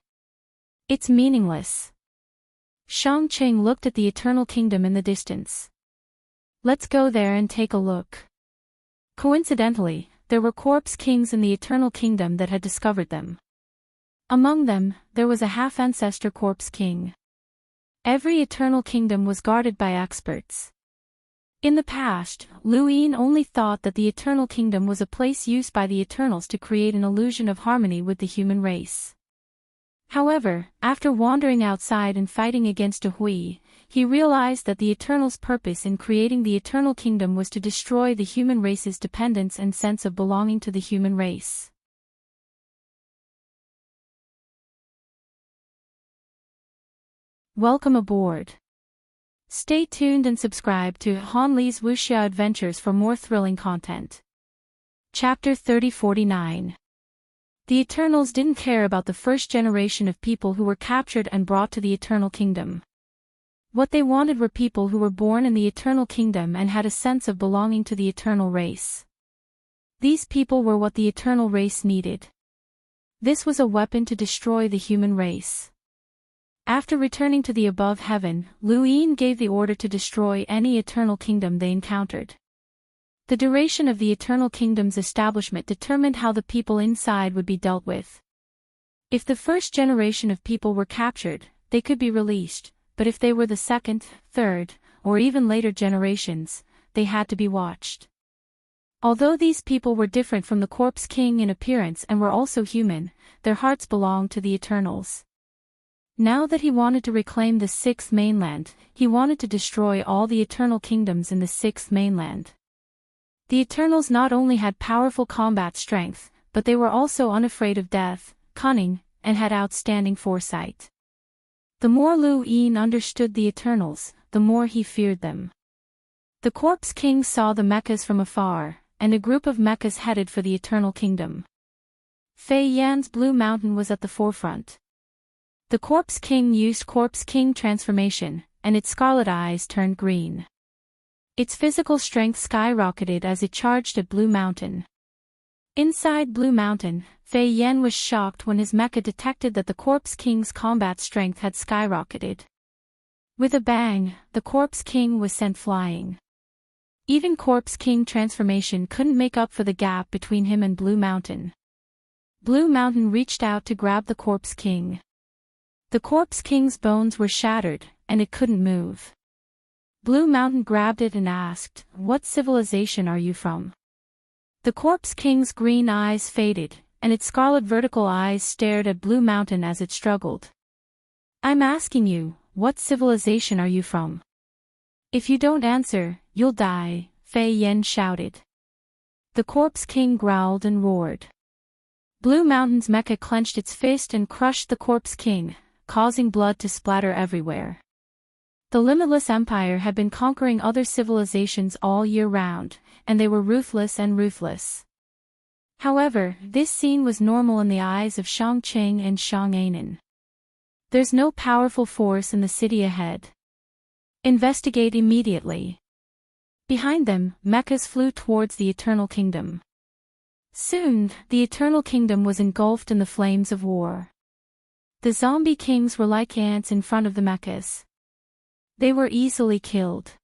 It's meaningless. Shangqing looked at the Eternal Kingdom in the distance. Let's go there and take a look. Coincidentally, there were corpse kings in the Eternal Kingdom that had discovered them. Among them, there was a half-ancestor corpse king. Every Eternal Kingdom was guarded by experts. In the past, Lu Yin only thought that the Eternal Kingdom was a place used by the Eternals to create an illusion of harmony with the human race. However, after wandering outside and fighting against a Hui, he realized that the Eternal's purpose in creating the Eternal Kingdom was to destroy the human race's dependence and sense of belonging to the human race. Welcome aboard. Stay tuned and subscribe to Han Li's Wuxia Adventures for more thrilling content. Chapter 3049. The Eternals didn't care about the first generation of people who were captured and brought to the Eternal Kingdom. What they wanted were people who were born in the Eternal Kingdom and had a sense of belonging to the Eternal race. These people were what the Eternal race needed. This was a weapon to destroy the human race. After returning to the above heaven, Lu Yin gave the order to destroy any Eternal Kingdom they encountered. The duration of the Eternal Kingdom's establishment determined how the people inside would be dealt with. If the first generation of people were captured, they could be released, but if they were the second, third, or even later generations, they had to be watched. Although these people were different from the Corpse King in appearance and were also human, their hearts belonged to the Eternals. Now that he wanted to reclaim the sixth mainland, he wanted to destroy all the eternal kingdoms in the sixth mainland. The Eternals not only had powerful combat strength, but they were also unafraid of death, cunning, and had outstanding foresight. The more Lu Yin understood the Eternals, the more he feared them. The Corpse King saw the mechas from afar, and a group of mechas headed for the Eternal Kingdom. Fei Yan's Blue Mountain was at the forefront. The Corpse King used Corpse King transformation, and its scarlet eyes turned green. Its physical strength skyrocketed as it charged at Blue Mountain. Inside Blue Mountain, Fei Yan was shocked when his mecha detected that the Corpse King's combat strength had skyrocketed. With a bang, the Corpse King was sent flying. Even Corpse King transformation couldn't make up for the gap between him and Blue Mountain. Blue Mountain reached out to grab the Corpse King. The Corpse King's bones were shattered, and it couldn't move. Blue Mountain grabbed it and asked, "What civilization are you from?" The Corpse King's green eyes faded, and its scarlet vertical eyes stared at Blue Mountain as it struggled. "I'm asking you, what civilization are you from? If you don't answer, you'll die," Fei Yan shouted. The Corpse King growled and roared. Blue Mountain's mecha clenched its fist and crushed the Corpse King, causing blood to splatter everywhere. The Limitless Empire had been conquering other civilizations all year round, and they were ruthless and ruthless. However, this scene was normal in the eyes of Shang Qing and Shang Anan. "There's no powerful force in the city ahead. Investigate immediately." Behind them, mechas flew towards the Eternal Kingdom. Soon, the Eternal Kingdom was engulfed in the flames of war. The zombie kings were like ants in front of the mechas. They were easily killed.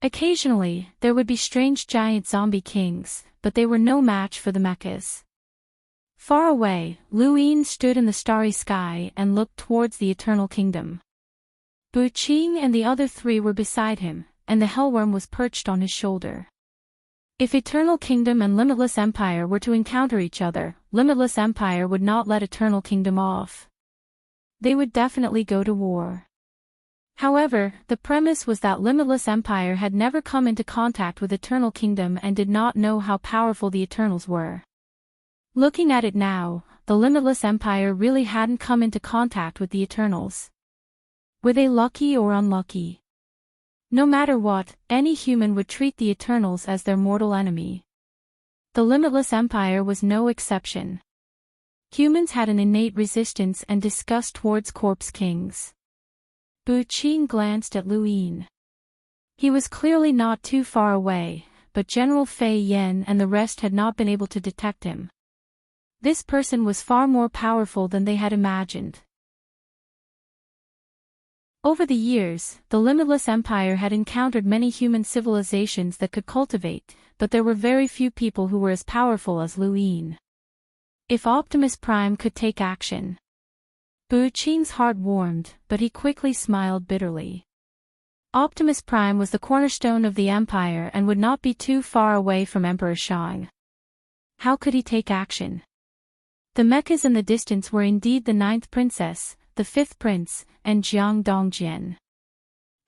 Occasionally, there would be strange giant zombie kings, but they were no match for the mechas. Far away, Lu Yin stood in the starry sky and looked towards the Eternal Kingdom. Bu Qing and the other three were beside him, and the Hellworm was perched on his shoulder. If Eternal Kingdom and Limitless Empire were to encounter each other, Limitless Empire would not let Eternal Kingdom off. They would definitely go to war. However, the premise was that Limitless Empire had never come into contact with Eternal Kingdom and did not know how powerful the Eternals were. Looking at it now, the Limitless Empire really hadn't come into contact with the Eternals. Were they lucky or unlucky? No matter what, any human would treat the Eternals as their mortal enemy. The Limitless Empire was no exception. Humans had an innate resistance and disgust towards Corpse Kings. Bu Qing glanced at Lu Yin. He was clearly not too far away, but General Fei Yan and the rest had not been able to detect him. This person was far more powerful than they had imagined. Over the years, the Limitless Empire had encountered many human civilizations that could cultivate, but there were very few people who were as powerful as Lu Yin. If Optimus Prime could take action. Bu Qing's heart warmed, but he quickly smiled bitterly. Optimus Prime was the cornerstone of the Empire and would not be too far away from Emperor Shang. How could he take action? The mechas in the distance were indeed the 9th princess, the 5th prince, and Jiang Dongjian.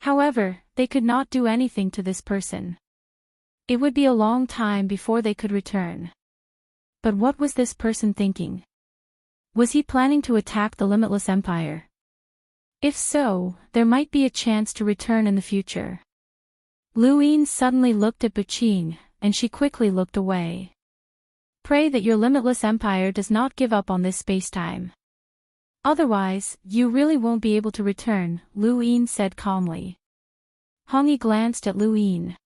However, they could not do anything to this person. It would be a long time before they could return. But what was this person thinking? Was he planning to attack the Limitless Empire? If so, there might be a chance to return in the future. Lu Yin suddenly looked at Bu Qing, and she quickly looked away. Pray that your Limitless Empire does not give up on this spacetime. Otherwise, you really won't be able to return, Lu Yin said calmly. Hong Yi glanced at Lu Yin.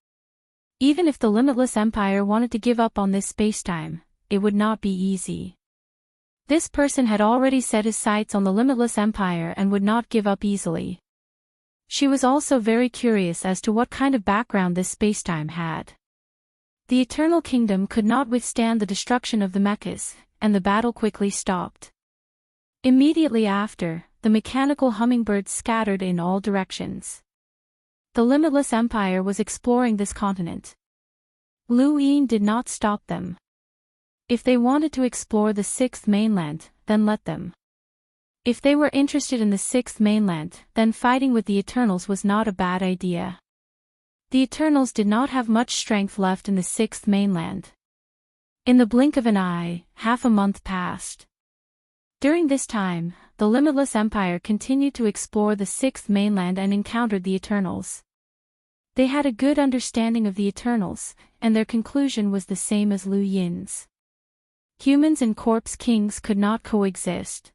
Even if the Limitless Empire wanted to give up on this spacetime, it would not be easy. This person had already set his sights on the Limitless Empire and would not give up easily. She was also very curious as to what kind of background this spacetime had. The Eternal Kingdom could not withstand the destruction of the mechas, and the battle quickly stopped. Immediately after, the mechanical hummingbirds scattered in all directions. The Limitless Empire was exploring this continent. Lu Yin did not stop them. If they wanted to explore the 6th mainland, then let them. If they were interested in the sixth mainland, then fighting with the Eternals was not a bad idea. The Eternals did not have much strength left in the sixth mainland. In the blink of an eye, half a month passed. During this time, the Limitless Empire continued to explore the sixth mainland and encountered the Eternals. They had a good understanding of the Eternals, and their conclusion was the same as Liu Yin's. Humans and corpse kings could not coexist.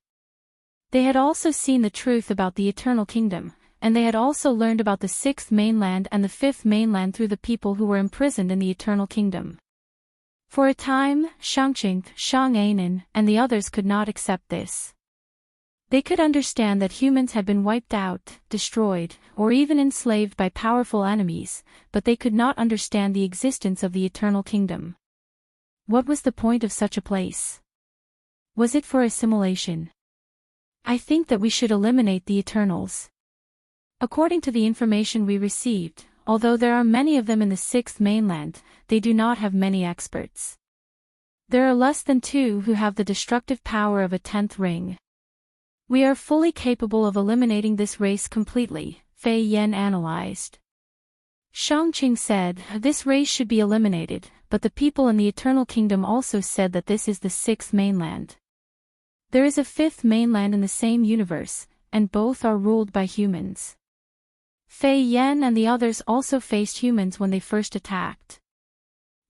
They had also seen the truth about the Eternal Kingdom, and they had also learned about the sixth mainland and the fifth mainland through the people who were imprisoned in the Eternal Kingdom. For a time, Shangqing, Shang Ainen, and the others could not accept this. They could understand that humans had been wiped out, destroyed, or even enslaved by powerful enemies, but they could not understand the existence of the Eternal Kingdom. What was the point of such a place? Was it for assimilation? I think that we should eliminate the Eternals. According to the information we received, although there are many of them in the sixth mainland, they do not have many experts. There are less than 2 who have the destructive power of a 10th ring. We are fully capable of eliminating this race completely, Fei Yan analyzed. Shangqing said, this race should be eliminated, but the people in the Eternal Kingdom also said that this is the sixth mainland. There is a fifth mainland in the same universe, and both are ruled by humans. Fei Yan and the others also faced humans when they first attacked.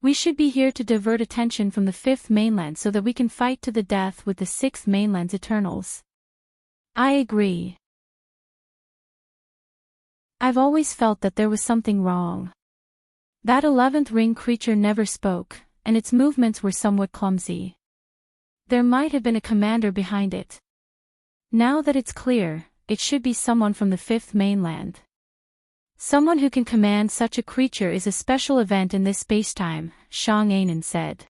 We should be here to divert attention from the fifth mainland so that we can fight to the death with the sixth mainland's Eternals. I agree. I've always felt that there was something wrong. That 11th ring creature never spoke, and its movements were somewhat clumsy. There might have been a commander behind it. Now that it's clear, it should be someone from the fifth mainland. Someone who can command such a creature is a special event in this spacetime, Shang Ainen said.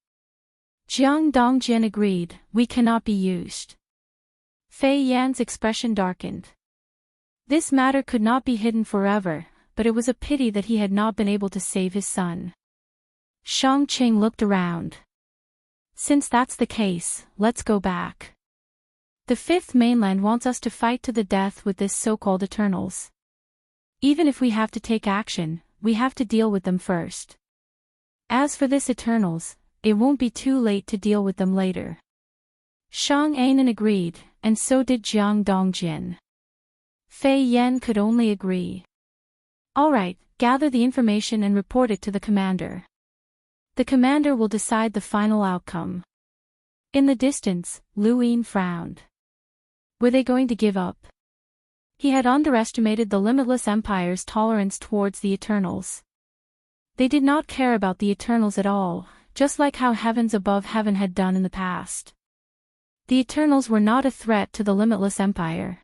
Jiang Dongjian agreed, we cannot be used. Fei Yan's expression darkened. This matter could not be hidden forever, but it was a pity that he had not been able to save his son. Shangqing looked around. Since that's the case, let's go back. The fifth mainland wants us to fight to the death with this so-called Eternals. Even if we have to take action, we have to deal with them first. As for this Eternals, it won't be too late to deal with them later. Shang Ainen agreed, and so did Jiang Dongjian. Fei Yan could only agree. Alright, gather the information and report it to the commander. The commander will decide the final outcome. In the distance, Liu Yin frowned. Were they going to give up? He had underestimated the Limitless Empire's tolerance towards the Eternals. They did not care about the Eternals at all, just like how heavens above heaven had done in the past. The Eternals were not a threat to the Limitless Empire.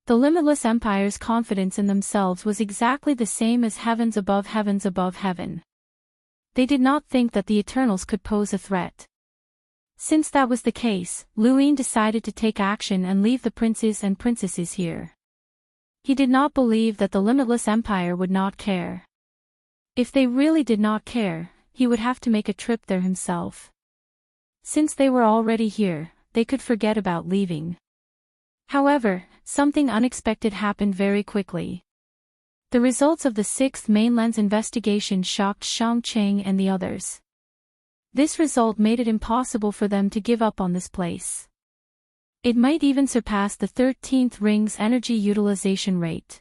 The Limitless Empire's confidence in themselves was exactly the same as heavens above heaven. They did not think that the Eternals could pose a threat. Since that was the case, Liu Yin decided to take action and leave the princes and princesses here. He did not believe that the Limitless Empire would not care. If they really did not care, he would have to make a trip there himself. Since they were already here, they could forget about leaving. However, something unexpected happened very quickly. The results of the sixth mainland's investigation shocked Shangqing and the others. This result made it impossible for them to give up on this place. It might even surpass the 13th ring's energy utilization rate.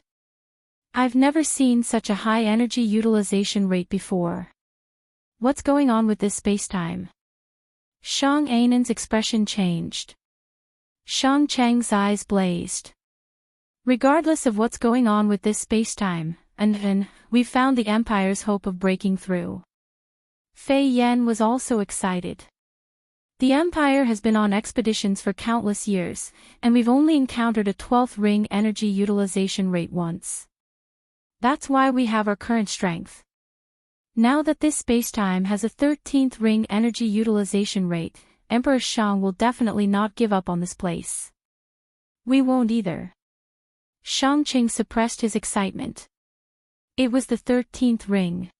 I've never seen such a high energy utilization rate before. What's going on with this spacetime? Shang Ainen's expression changed. Shang Cheng's eyes blazed. Regardless of what's going on with this spacetime, and we've found the Empire's hope of breaking through. Fei Yan was also excited. The Empire has been on expeditions for countless years, and we've only encountered a 12th ring energy utilization rate once. That's why we have our current strength. Now that this spacetime has a 13th ring energy utilization rate, Emperor Shang will definitely not give up on this place. We won't either. Shangqing suppressed his excitement. It was the 13th ring.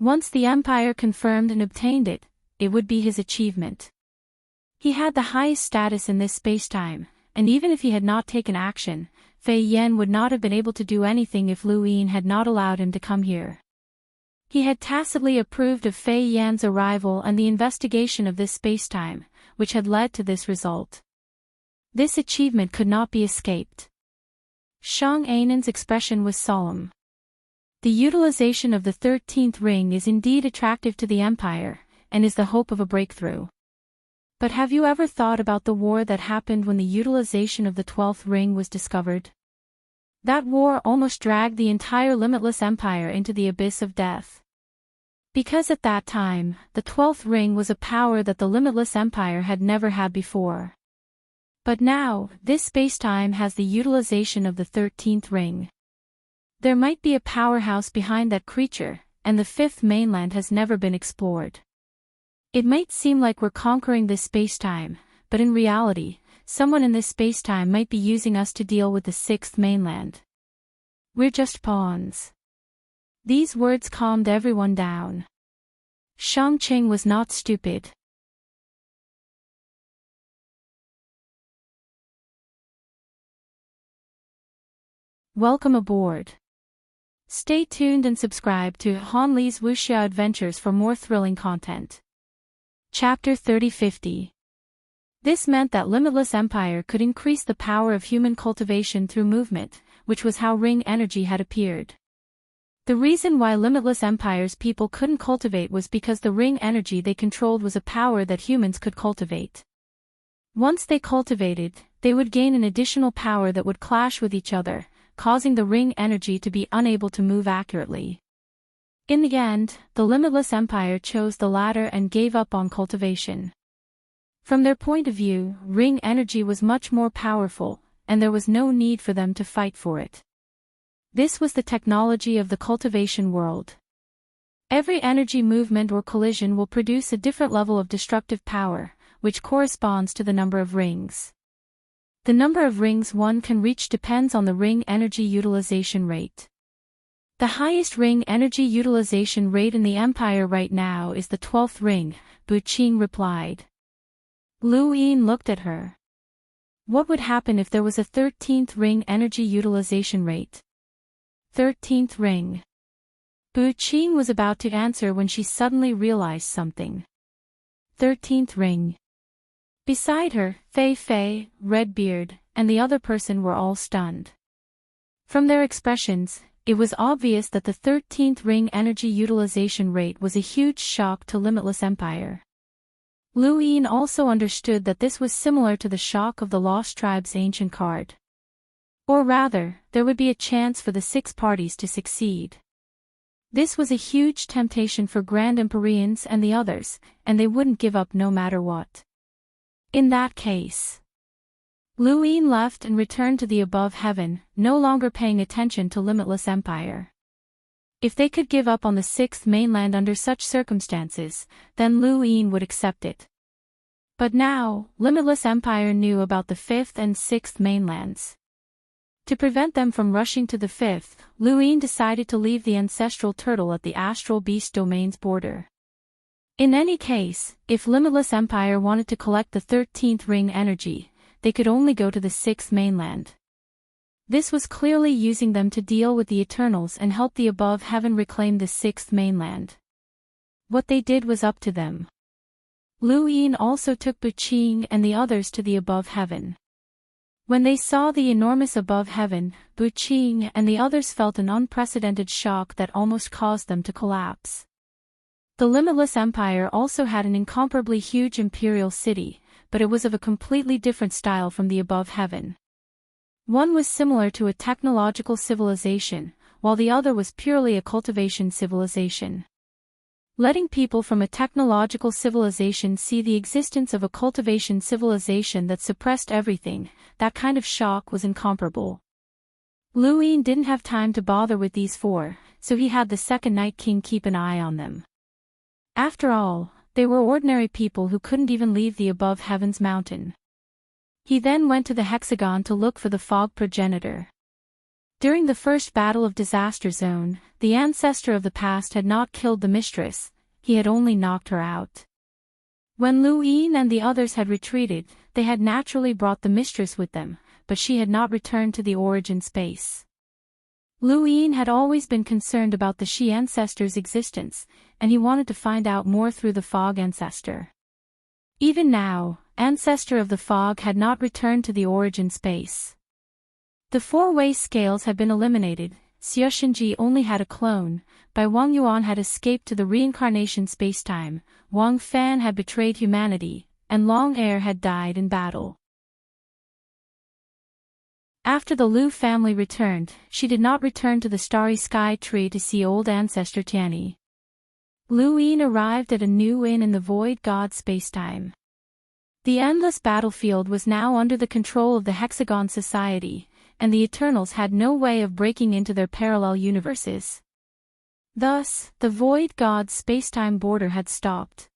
Once the Empire confirmed and obtained it, it would be his achievement. He had the highest status in this spacetime, and even if he had not taken action, Fei Yan would not have been able to do anything if Lu Yin had not allowed him to come here. He had tacitly approved of Fei Yan's arrival and the investigation of this spacetime, which had led to this result. This achievement could not be escaped. Shang Ainan's expression was solemn. The utilization of the 13th ring is indeed attractive to the Empire, and is the hope of a breakthrough. But have you ever thought about the war that happened when the utilization of the 12th ring was discovered? That war almost dragged the entire limitless empire into the abyss of death. Because at that time, the 12th ring was a power that the limitless empire had never had before. But now, this spacetime has the utilization of the 13th ring. There might be a powerhouse behind that creature, and the fifth mainland has never been explored. It might seem like we're conquering this spacetime, but in reality, someone in this spacetime might be using us to deal with the sixth mainland. We're just pawns. These words calmed everyone down. Shang Qing was not stupid. Welcome aboard. Stay tuned and subscribe to Han Li's Wuxia Adventures for more thrilling content. Chapter 3050. This meant that Limitless Empire could increase the power of human cultivation through movement, which was how ring energy had appeared. The reason why Limitless Empire's people couldn't cultivate was because the ring energy they controlled was a power that humans could cultivate. Once they cultivated, they would gain an additional power that would clash with each other, causing the ring energy to be unable to move accurately. In the end, the Limitless Empire chose the latter and gave up on cultivation. From their point of view, ring energy was much more powerful, and there was no need for them to fight for it. This was the technology of the cultivation world. Every energy movement or collision will produce a different level of destructive power, which corresponds to the number of rings. The number of rings one can reach depends on the ring energy utilization rate. The highest ring energy utilization rate in the Empire right now is the 12th ring, Bu Qing replied. Lu Yin looked at her. What would happen if there was a 13th ring energy utilization rate? 13th ring. Bu Qing was about to answer when she suddenly realized something. 13th ring. Beside her, Fei Fei, Redbeard, and the other person were all stunned. From their expressions, it was obvious that the 13th ring energy utilization rate was a huge shock to Limitless Empire. Lu Yin also understood that this was similar to the shock of the Lost Tribe's ancient card. Or rather, there would be a chance for the 6 parties to succeed. This was a huge temptation for Grand Empyreans and the others, and they wouldn't give up no matter what. In that case, Lu Yin left and returned to the above heaven, no longer paying attention to Limitless Empire. If they could give up on the 6th mainland under such circumstances, then Lu Yin would accept it. But now, Limitless Empire knew about the 5th and 6th mainlands. To prevent them from rushing to the 5th, Lu Yin decided to leave the ancestral turtle at the astral beast domain's border. In any case, if Limitless Empire wanted to collect the 13th ring energy, they could only go to the 6th mainland. This was clearly using them to deal with the Eternals and help the above heaven reclaim the 6th mainland. What they did was up to them. Lu Yin also took Bu Qing and the others to the above heaven. When they saw the enormous above heaven, Bu Qing and the others felt an unprecedented shock that almost caused them to collapse. The Limitless Empire also had an incomparably huge imperial city, but it was of a completely different style from the above heaven. One was similar to a technological civilization, while the other was purely a cultivation civilization. Letting people from a technological civilization see the existence of a cultivation civilization that suppressed everything, that kind of shock was incomparable. Lu Yin didn't have time to bother with these 4, so he had the Second Night King keep an eye on them. After all, they were ordinary people who couldn't even leave the above heavens mountain. He then went to the hexagon to look for the fog progenitor. During the first battle of Disaster Zone, the ancestor of the past had not killed the mistress, he had only knocked her out. When Lu Yin and the others had retreated, they had naturally brought the mistress with them, but she had not returned to the origin space. Lu Yin had always been concerned about the Shi ancestor's existence, and he wanted to find out more through the fog ancestor. Even now, ancestor of the fog had not returned to the origin space. The four-way scales had been eliminated. Xie Shenji only had a clone. Bai Wang Yuan had escaped to the reincarnation spacetime. Wang Fan had betrayed humanity, and Long Air had died in battle. After the Lu family returned, she did not return to the starry sky tree to see old ancestor Tianyi. Lu Yin arrived at a new inn in the void god spacetime. The endless battlefield was now under the control of the Hexagon Society, and the Eternals had no way of breaking into their parallel universes. Thus, the void god spacetime border had stopped.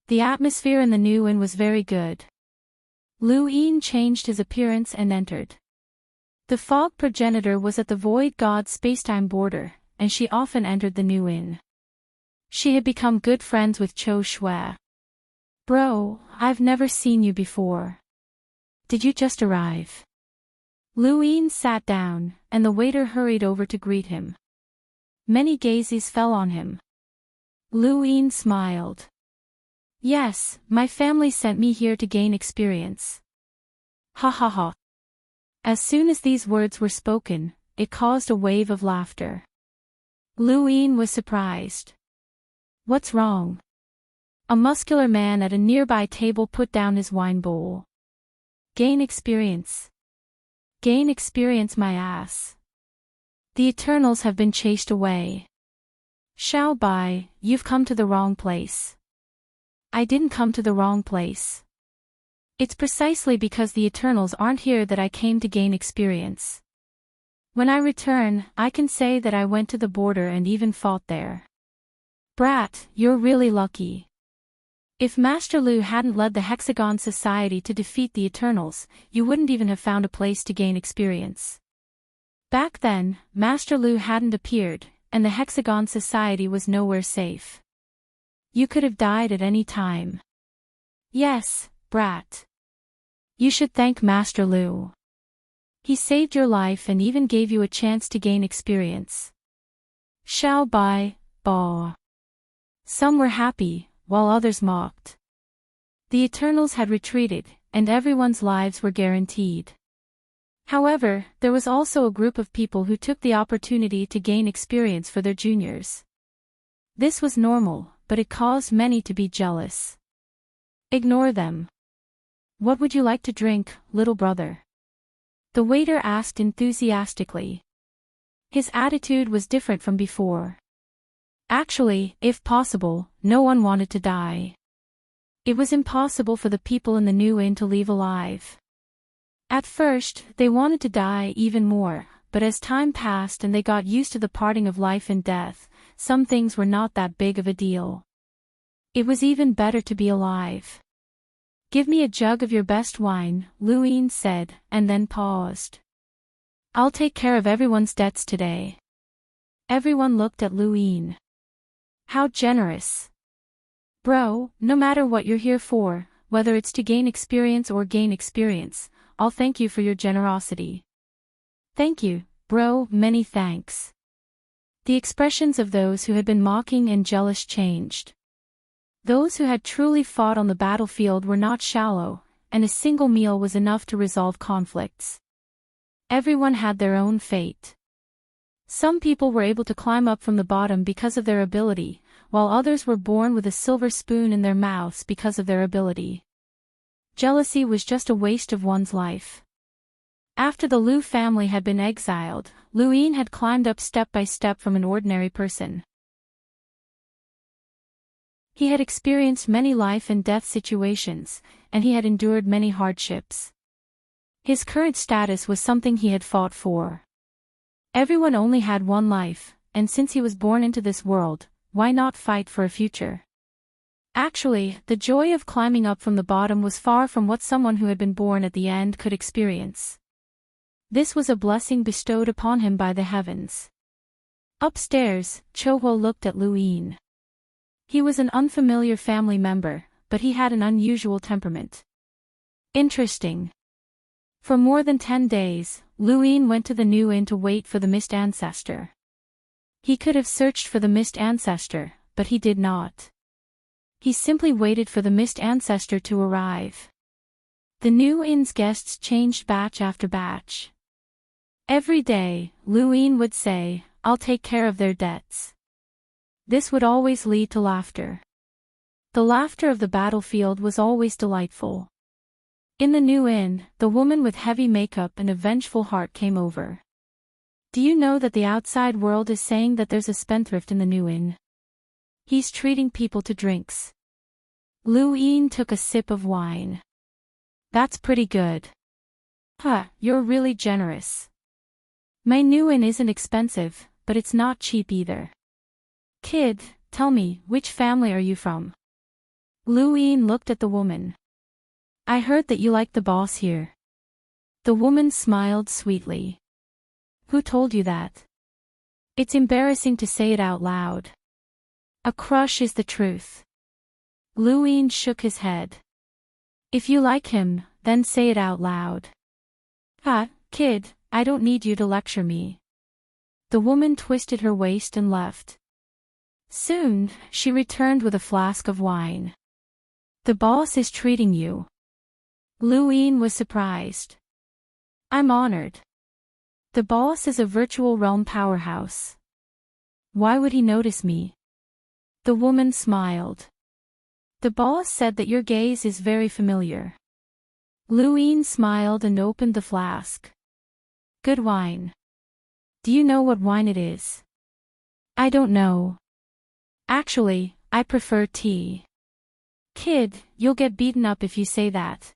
The atmosphere in the new inn was very good. Lu Yin changed his appearance and entered. The fog progenitor was at the void god spacetime border, and she often entered the new inn. She had become good friends with Cho Shui. "Bro, I've never seen you before. Did you just arrive?" Lu Yin sat down, and the waiter hurried over to greet him. Many gazes fell on him. Lu Yin smiled. "Yes, my family sent me here to gain experience." Ha ha ha. As soon as these words were spoken, it caused a wave of laughter. Lu Yin was surprised. "What's wrong?" A muscular man at a nearby table put down his wine bowl. "Gain experience. Gain experience, my ass. The Eternals have been chased away." "Xiao Bai, you've come to the wrong place." "I didn't come to the wrong place. It's precisely because the Eternals aren't here that I came to gain experience. When I return, I can say that I went to the border and even fought there." "Brat, you're really lucky. If Master Lu hadn't led the Hexagon Society to defeat the Eternals, you wouldn't even have found a place to gain experience. Back then, Master Lu hadn't appeared, and the Hexagon Society was nowhere safe. You could have died at any time." "Yes, brat. You should thank Master Lu. He saved your life and even gave you a chance to gain experience." Xiao Bai, Ba. Some were happy, while others mocked. The Eternals had retreated, and everyone's lives were guaranteed. However, there was also a group of people who took the opportunity to gain experience for their juniors. This was normal, but it caused many to be jealous. "Ignore them. What would you like to drink, little brother?" the waiter asked enthusiastically. His attitude was different from before. Actually, if possible, no one wanted to die. It was impossible for the people in the new inn to leave alive. At first, they wanted to die even more, but as time passed and they got used to the parting of life and death, some things were not that big of a deal. It was even better to be alive. "Give me a jug of your best wine," Lu Yin said, and then paused. "I'll take care of everyone's debts today." Everyone looked at Lu Yin. How generous. "Bro, no matter what you're here for, whether it's to gain experience or gain experience, I'll thank you for your generosity." "Thank you, bro, many thanks." The expressions of those who had been mocking and jealous changed. Those who had truly fought on the battlefield were not shallow, and a single meal was enough to resolve conflicts. Everyone had their own fate. Some people were able to climb up from the bottom because of their ability, while others were born with a silver spoon in their mouths because of their ability. Jealousy was just a waste of one's life. After the Lu family had been exiled, Lu Yin had climbed up step by step from an ordinary person. He had experienced many life and death situations, and he had endured many hardships. His current status was something he had fought for. Everyone only had one life, and since he was born into this world, why not fight for a future? Actually, the joy of climbing up from the bottom was far from what someone who had been born at the end could experience. This was a blessing bestowed upon him by the heavens. Upstairs, Chohuo looked at Lu Yin. He was an unfamiliar family member, but he had an unusual temperament. Interesting. For more than 10 days, Luin went to the new inn to wait for the missed ancestor. He could have searched for the missed ancestor, but he did not. He simply waited for the missed ancestor to arrive. The new inn's guests changed batch after batch. Every day, Luin would say, "I'll take care of their debts." This would always lead to laughter. The laughter of the battlefield was always delightful. In the new inn, the woman with heavy makeup and a vengeful heart came over. "Do you know that the outside world is saying that there's a spendthrift in the new inn? He's treating people to drinks." Luin took a sip of wine. "That's pretty good." "Huh, you're really generous." "My new inn isn't expensive, but it's not cheap either." "Kid, tell me, which family are you from?" Luin looked at the woman. "I heard that you like the boss here." The woman smiled sweetly. "Who told you that?" "It's embarrassing to say it out loud." "A crush is the truth." Luin shook his head. "If you like him, then say it out loud." "Ah, kid, I don't need you to lecture me." The woman twisted her waist and left. Soon, she returned with a flask of wine. "The boss is treating you." Luin was surprised. "I'm honored. The boss is a virtual realm powerhouse. Why would he notice me?" The woman smiled. "The boss said that your gaze is very familiar." Luin smiled and opened the flask. "Good wine. Do you know what wine it is?" "I don't know. Actually, I prefer tea." "Kid, you'll get beaten up if you say that."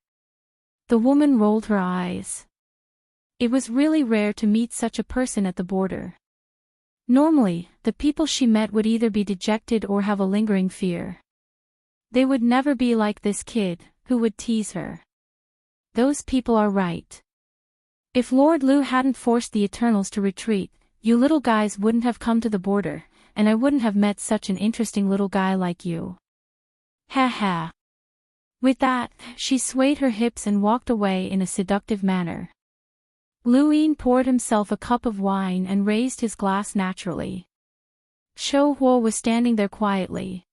The woman rolled her eyes. It was really rare to meet such a person at the border. Normally, the people she met would either be dejected or have a lingering fear. They would never be like this kid, who would tease her. Those people are right. If Lord Lu hadn't forced the Eternals to retreat, you little guys wouldn't have come to the border, and I wouldn't have met such an interesting little guy like you. Ha ha. With that, she swayed her hips and walked away in a seductive manner. Luin poured himself a cup of wine and raised his glass naturally. Shou Huo was standing there quietly.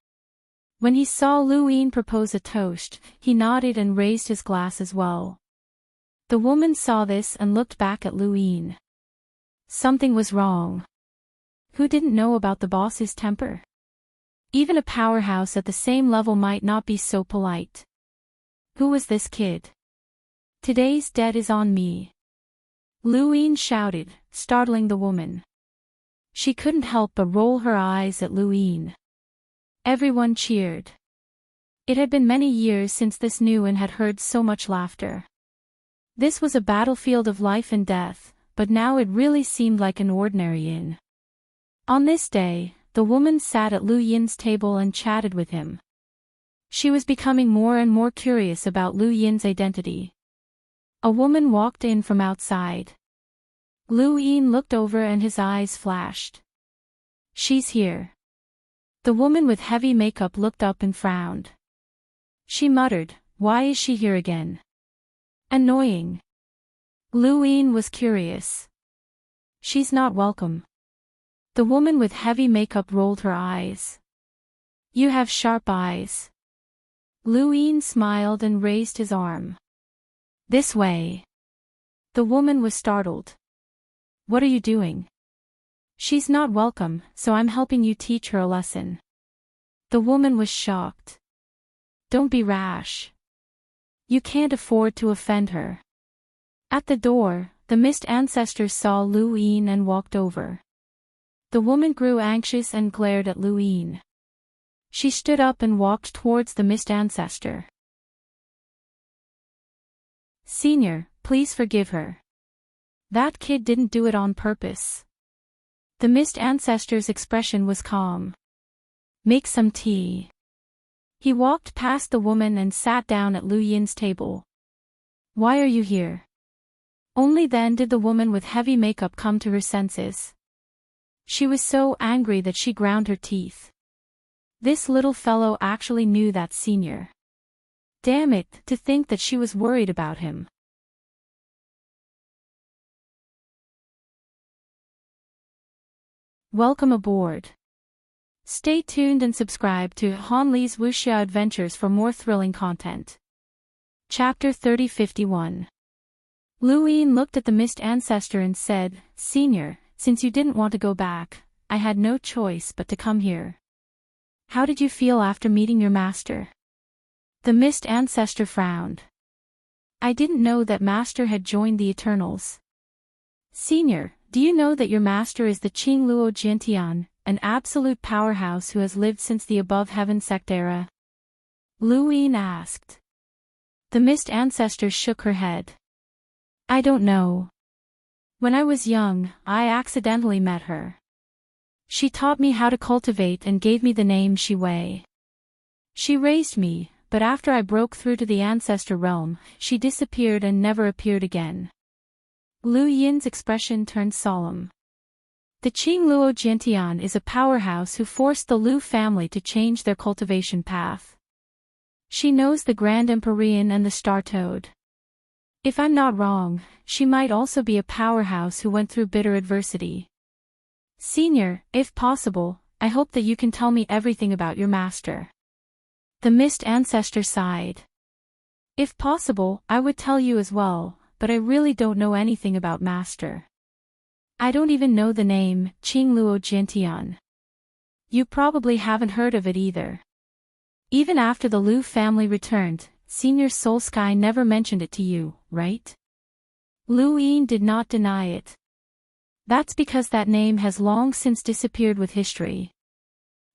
When he saw Luin propose a toast, he nodded and raised his glass as well. The woman saw this and looked back at Luin. Something was wrong. Who didn't know about the boss's temper? Even a powerhouse at the same level might not be so polite. Who was this kid? "Today's debt is on me," Luin shouted, startling the woman. She couldn't help but roll her eyes at Luin. Everyone cheered. It had been many years since this new inn had heard so much laughter. This was a battlefield of life and death, but now it really seemed like an ordinary inn. On this day, the woman sat at Lu Yin's table and chatted with him. She was becoming more and more curious about Lu Yin's identity. A woman walked in from outside. Lu Yin looked over and his eyes flashed. "She's here." The woman with heavy makeup looked up and frowned. She muttered, "Why is she here again? Annoying." Lu Yin was curious. "She's not welcome." The woman with heavy makeup rolled her eyes. "You have sharp eyes." Lu Yin smiled and raised his arm. "This way." The woman was startled. "What are you doing?" "She's not welcome, so I'm helping you teach her a lesson." The woman was shocked. "Don't be rash. You can't afford to offend her." At the door, the missed ancestors saw Lu Yin and walked over. The woman grew anxious and glared at Lu Yin. She stood up and walked towards the missed ancestor. "Senior, please forgive her. That kid didn't do it on purpose." The missed ancestor's expression was calm. "Make some tea." He walked past the woman and sat down at Lu Yin's table. "Why are you here?" Only then did the woman with heavy makeup come to her senses. She was so angry that she ground her teeth. This little fellow actually knew that senior. Damn it, to think that she was worried about him. Welcome aboard. Stay tuned and subscribe to Han Li's Wuxia Adventures for more thrilling content. Chapter 3051. Lu Yin looked at the mist ancestor and said, "Senior, since you didn't want to go back, I had no choice but to come here. How did you feel after meeting your master?" The mist ancestor frowned. "I didn't know that master had joined the Eternals." "Senior, do you know that your master is the Qing Luo Jiantian, an absolute powerhouse who has lived since the above heaven sect era?" Lu Yin asked. The mist ancestor shook her head. "I don't know. When I was young, I accidentally met her. She taught me how to cultivate and gave me the name Shi Wei. She raised me, but after I broke through to the ancestor realm, she disappeared and never appeared again." Lu Yin's expression turned solemn. The Qing Luo Jiantian is a powerhouse who forced the Lu family to change their cultivation path. She knows the Grand Empyrean and the Star Toad. If I'm not wrong, she might also be a powerhouse who went through bitter adversity. "Senior, if possible, I hope that you can tell me everything about your master." The mist ancestor sighed. "If possible, I would tell you as well, but I really don't know anything about master. I don't even know the name, Qing Luo Jiantian. You probably haven't heard of it either. Even after the Lu family returned, Senior Soul Sky never mentioned it to you, right?" Lu Yin did not deny it. "That's because that name has long since disappeared with history.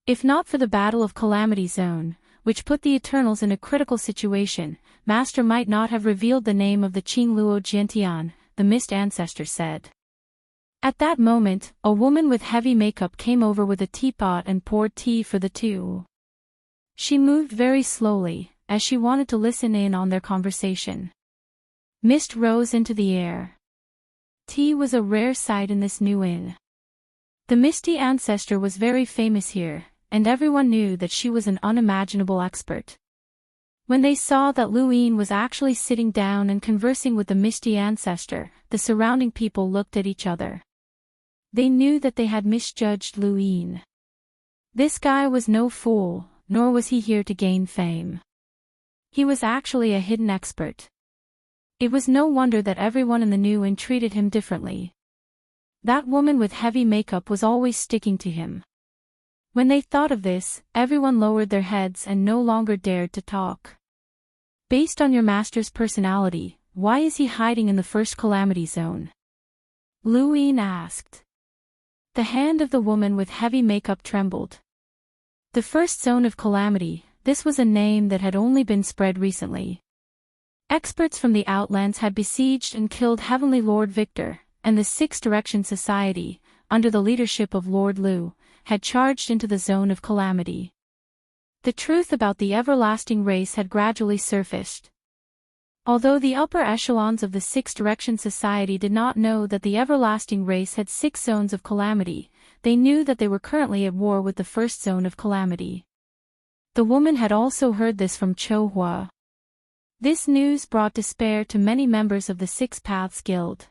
If not for the Battle of Calamity Zone, which put the Eternals in a critical situation, Master might not have revealed the name of the Qing Luo Jiantian," the mist ancestor said. At that moment, a woman with heavy makeup came over with a teapot and poured tea for the two. She moved very slowly, as she wanted to listen in on their conversation. Mist rose into the air. Tea was a rare sight in this new inn. The misty ancestor was very famous here, and everyone knew that she was an unimaginable expert. When they saw that Lu Yin was actually sitting down and conversing with the misty ancestor, the surrounding people looked at each other. They knew that they had misjudged Lu Yin. This guy was no fool, nor was he here to gain fame. He was actually a hidden expert. It was no wonder that everyone in the new inn treated him differently. That woman with heavy makeup was always sticking to him. When they thought of this, everyone lowered their heads and no longer dared to talk. "Based on your master's personality, why is he hiding in the first calamity zone?" Lu Yin asked. The hand of the woman with heavy makeup trembled. The first zone of calamity, this was a name that had only been spread recently. Experts from the Outlands had besieged and killed Heavenly Lord Victor, and the Six Direction Society, under the leadership of Lord Lu, had charged into the zone of calamity. The truth about the everlasting race had gradually surfaced. Although the upper echelons of the Six Direction Society did not know that the everlasting race had 6 zones of calamity, they knew that they were currently at war with the first zone of calamity. The woman had also heard this from Cho Hua. This news brought despair to many members of the Six Paths Guild.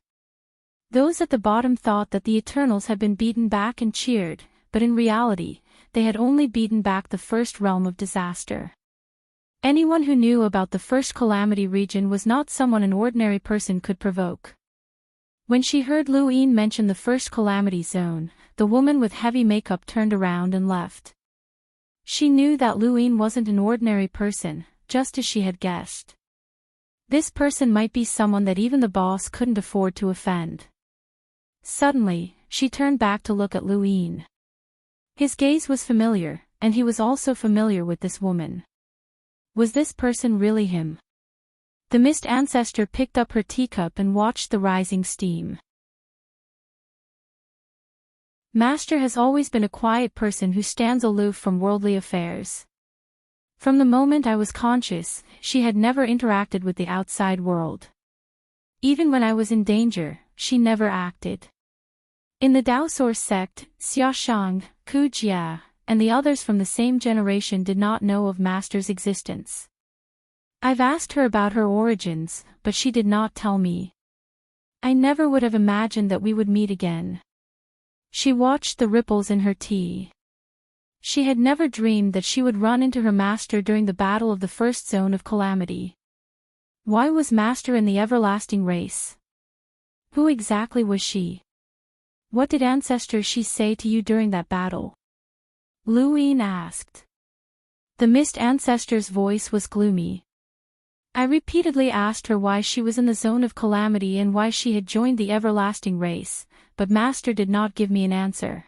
Those at the bottom thought that the Eternals had been beaten back and cheered, but in reality, they had only beaten back the first realm of disaster. Anyone who knew about the first calamity region was not someone an ordinary person could provoke. When she heard Lu Yin mention the first calamity zone, the woman with heavy makeup turned around and left. She knew that Lu Yin wasn't an ordinary person, just as she had guessed. This person might be someone that even the boss couldn't afford to offend. Suddenly, she turned back to look at Lu Yin. His gaze was familiar, and he was also familiar with this woman. Was this person really him? The mist ancestor picked up her teacup and watched the rising steam. Master has always been a quiet person who stands aloof from worldly affairs. From the moment I was conscious, she had never interacted with the outside world. Even when I was in danger, she never acted. In the Daosor sect, Xiaoshang, Ku Jia, and the others from the same generation did not know of Master's existence. I've asked her about her origins, but she did not tell me. I never would have imagined that we would meet again. She watched the ripples in her tea. She had never dreamed that she would run into her master during the battle of the first zone of calamity. Why was master in the everlasting race? Who exactly was she? What did ancestors she say to you during that battle? Luwine asked. The mist ancestor's voice was gloomy. I repeatedly asked her why she was in the zone of calamity and why she had joined the everlasting race, but master did not give me an answer.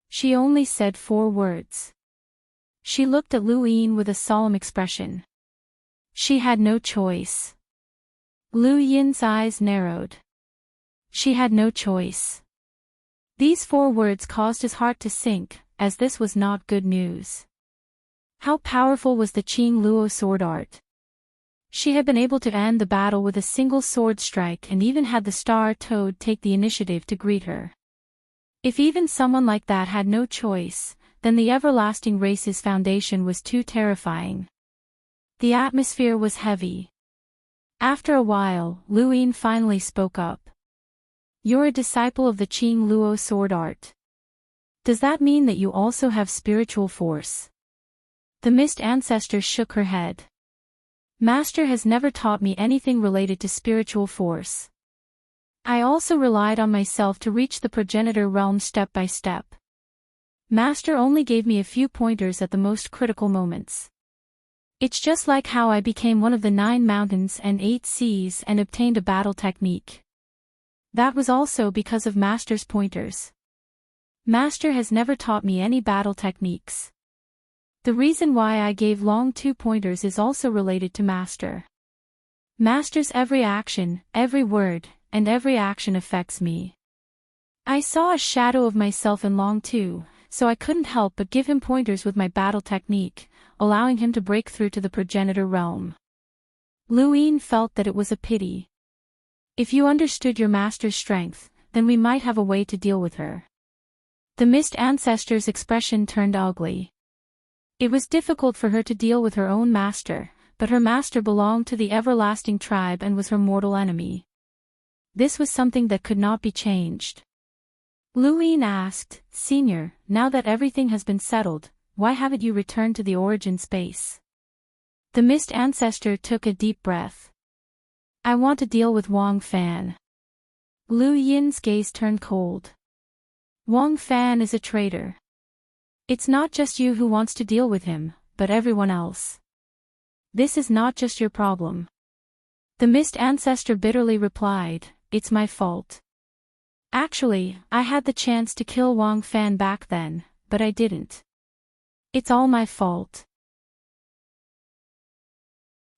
She only said 4 words. She looked at Luwine with a solemn expression. She had no choice. Lu Yin's eyes narrowed. She had no choice. These 4 words caused his heart to sink, as this was not good news. How powerful was the Qing Luo sword art? She had been able to end the battle with a single sword strike and even had the star toad take the initiative to greet her. If even someone like that had no choice, then the everlasting race's foundation was too terrifying. The atmosphere was heavy. After a while, Luwine finally spoke up. You're a disciple of the Qing Luo sword art. Does that mean that you also have spiritual force? The mist ancestor shook her head. Master has never taught me anything related to spiritual force. I also relied on myself to reach the progenitor realm step by step. Master only gave me a few pointers at the most critical moments. It's just like how I became one of the 9 mountains and 8 seas and obtained a battle technique. That was also because of Master's pointers. Master has never taught me any battle techniques. The reason why I gave Long 2 pointers is also related to Master. Master's every action, every word, and every action affects me. I saw a shadow of myself in Long 2, so I couldn't help but give him pointers with my battle technique, allowing him to break through to the progenitor realm. Luwine felt that it was a pity. If you understood your master's strength, then we might have a way to deal with her. The mist ancestor's expression turned ugly. It was difficult for her to deal with her own master, but her master belonged to the everlasting tribe and was her mortal enemy. This was something that could not be changed. Luwine asked, Senior, now that everything has been settled, why haven't you returned to the origin space? The mist ancestor took a deep breath. I want to deal with Wang Fan. Lu Yin's gaze turned cold. Wang Fan is a traitor. It's not just you who wants to deal with him, but everyone else. This is not just your problem. The mist ancestor bitterly replied, It's my fault. Actually, I had the chance to kill Wang Fan back then, but I didn't. It's all my fault.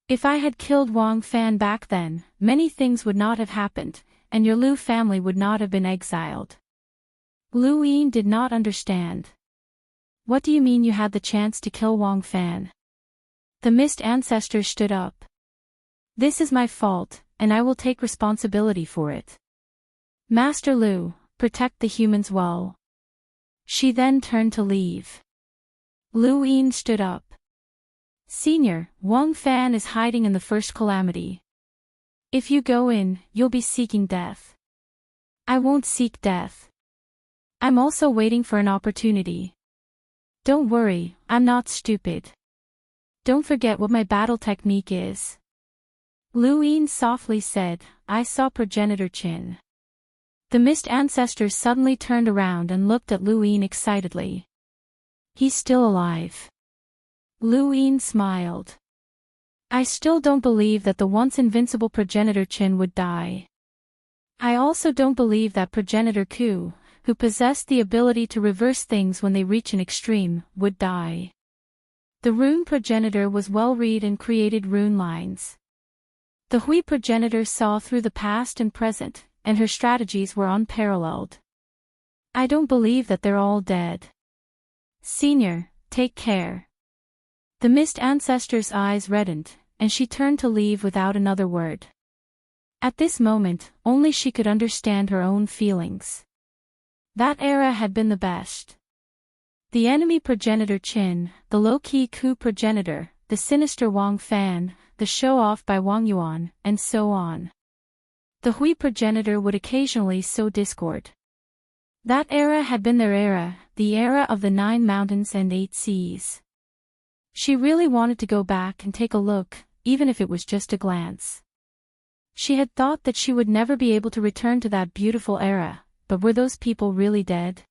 If I had killed Wang Fan back then, many things would not have happened, and your Lu family would not have been exiled. Luwine did not understand. What do you mean you had the chance to kill Wang Fan? The mist ancestor stood up. This is my fault, and I will take responsibility for it. Master Lu, protect the humans well. She then turned to leave. Luwine stood up. Senior, Wang Fan is hiding in the first calamity. If you go in, you'll be seeking death. I won't seek death. I'm also waiting for an opportunity. Don't worry, I'm not stupid. Don't forget what my battle technique is. Luwine softly said, I saw progenitor Qin. The mist ancestor suddenly turned around and looked at Luwine excitedly. He's still alive. Luwine smiled. I still don't believe that the once invincible progenitor Qin would die. I also don't believe that progenitor Ku, who possessed the ability to reverse things when they reach an extreme, would die. The rune progenitor was well-read and created rune lines. The Hui progenitor saw through the past and present, and her strategies were unparalleled. I don't believe that they're all dead. Senior, take care. The mist ancestor's eyes reddened, and she turned to leave without another word. At this moment, only she could understand her own feelings. That era had been the best. The enemy progenitor Qin, the low-key Ku progenitor, the sinister Wang Fan, the show-off by Wang Yuan, and so on. The Hui progenitor would occasionally sow discord. That era had been their era, the era of the 9 mountains and 8 seas. She really wanted to go back and take a look, even if it was just a glance. She had thought that she would never be able to return to that beautiful era, but were those people really dead?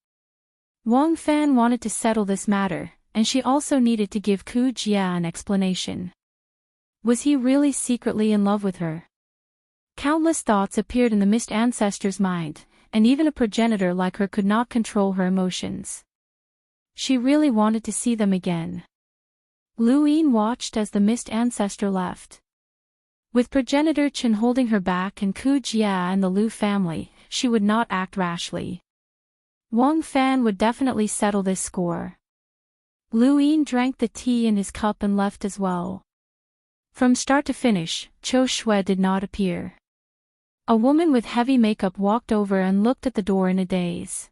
Wang Fan wanted to settle this matter, and she also needed to give Ku Jia an explanation. Was he really secretly in love with her? Countless thoughts appeared in the mist ancestor's mind, and even a progenitor like her could not control her emotions. She really wanted to see them again. Lu Yin watched as the mist ancestor left. With progenitor Chen holding her back and Ku Jia and the Lu family, she would not act rashly. Wang Fan would definitely settle this score. Lu Yin drank the tea in his cup and left as well. From start to finish, Qiu Shui did not appear. A woman with heavy makeup walked over and looked at the door in a daze.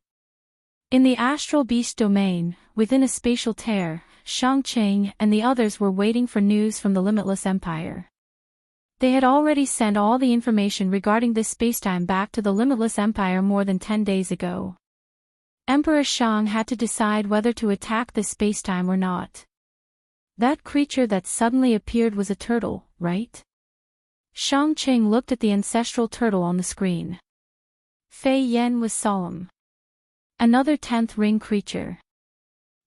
In the astral beast domain, within a spatial tear, Shangqing and the others were waiting for news from the Limitless Empire. They had already sent all the information regarding this spacetime back to the Limitless Empire more than 10 days ago. Emperor Shang had to decide whether to attack this spacetime or not. That creature that suddenly appeared was a turtle, right? Shangqing looked at the ancestral turtle on the screen. Fei Yan was solemn. Another 10th ring creature.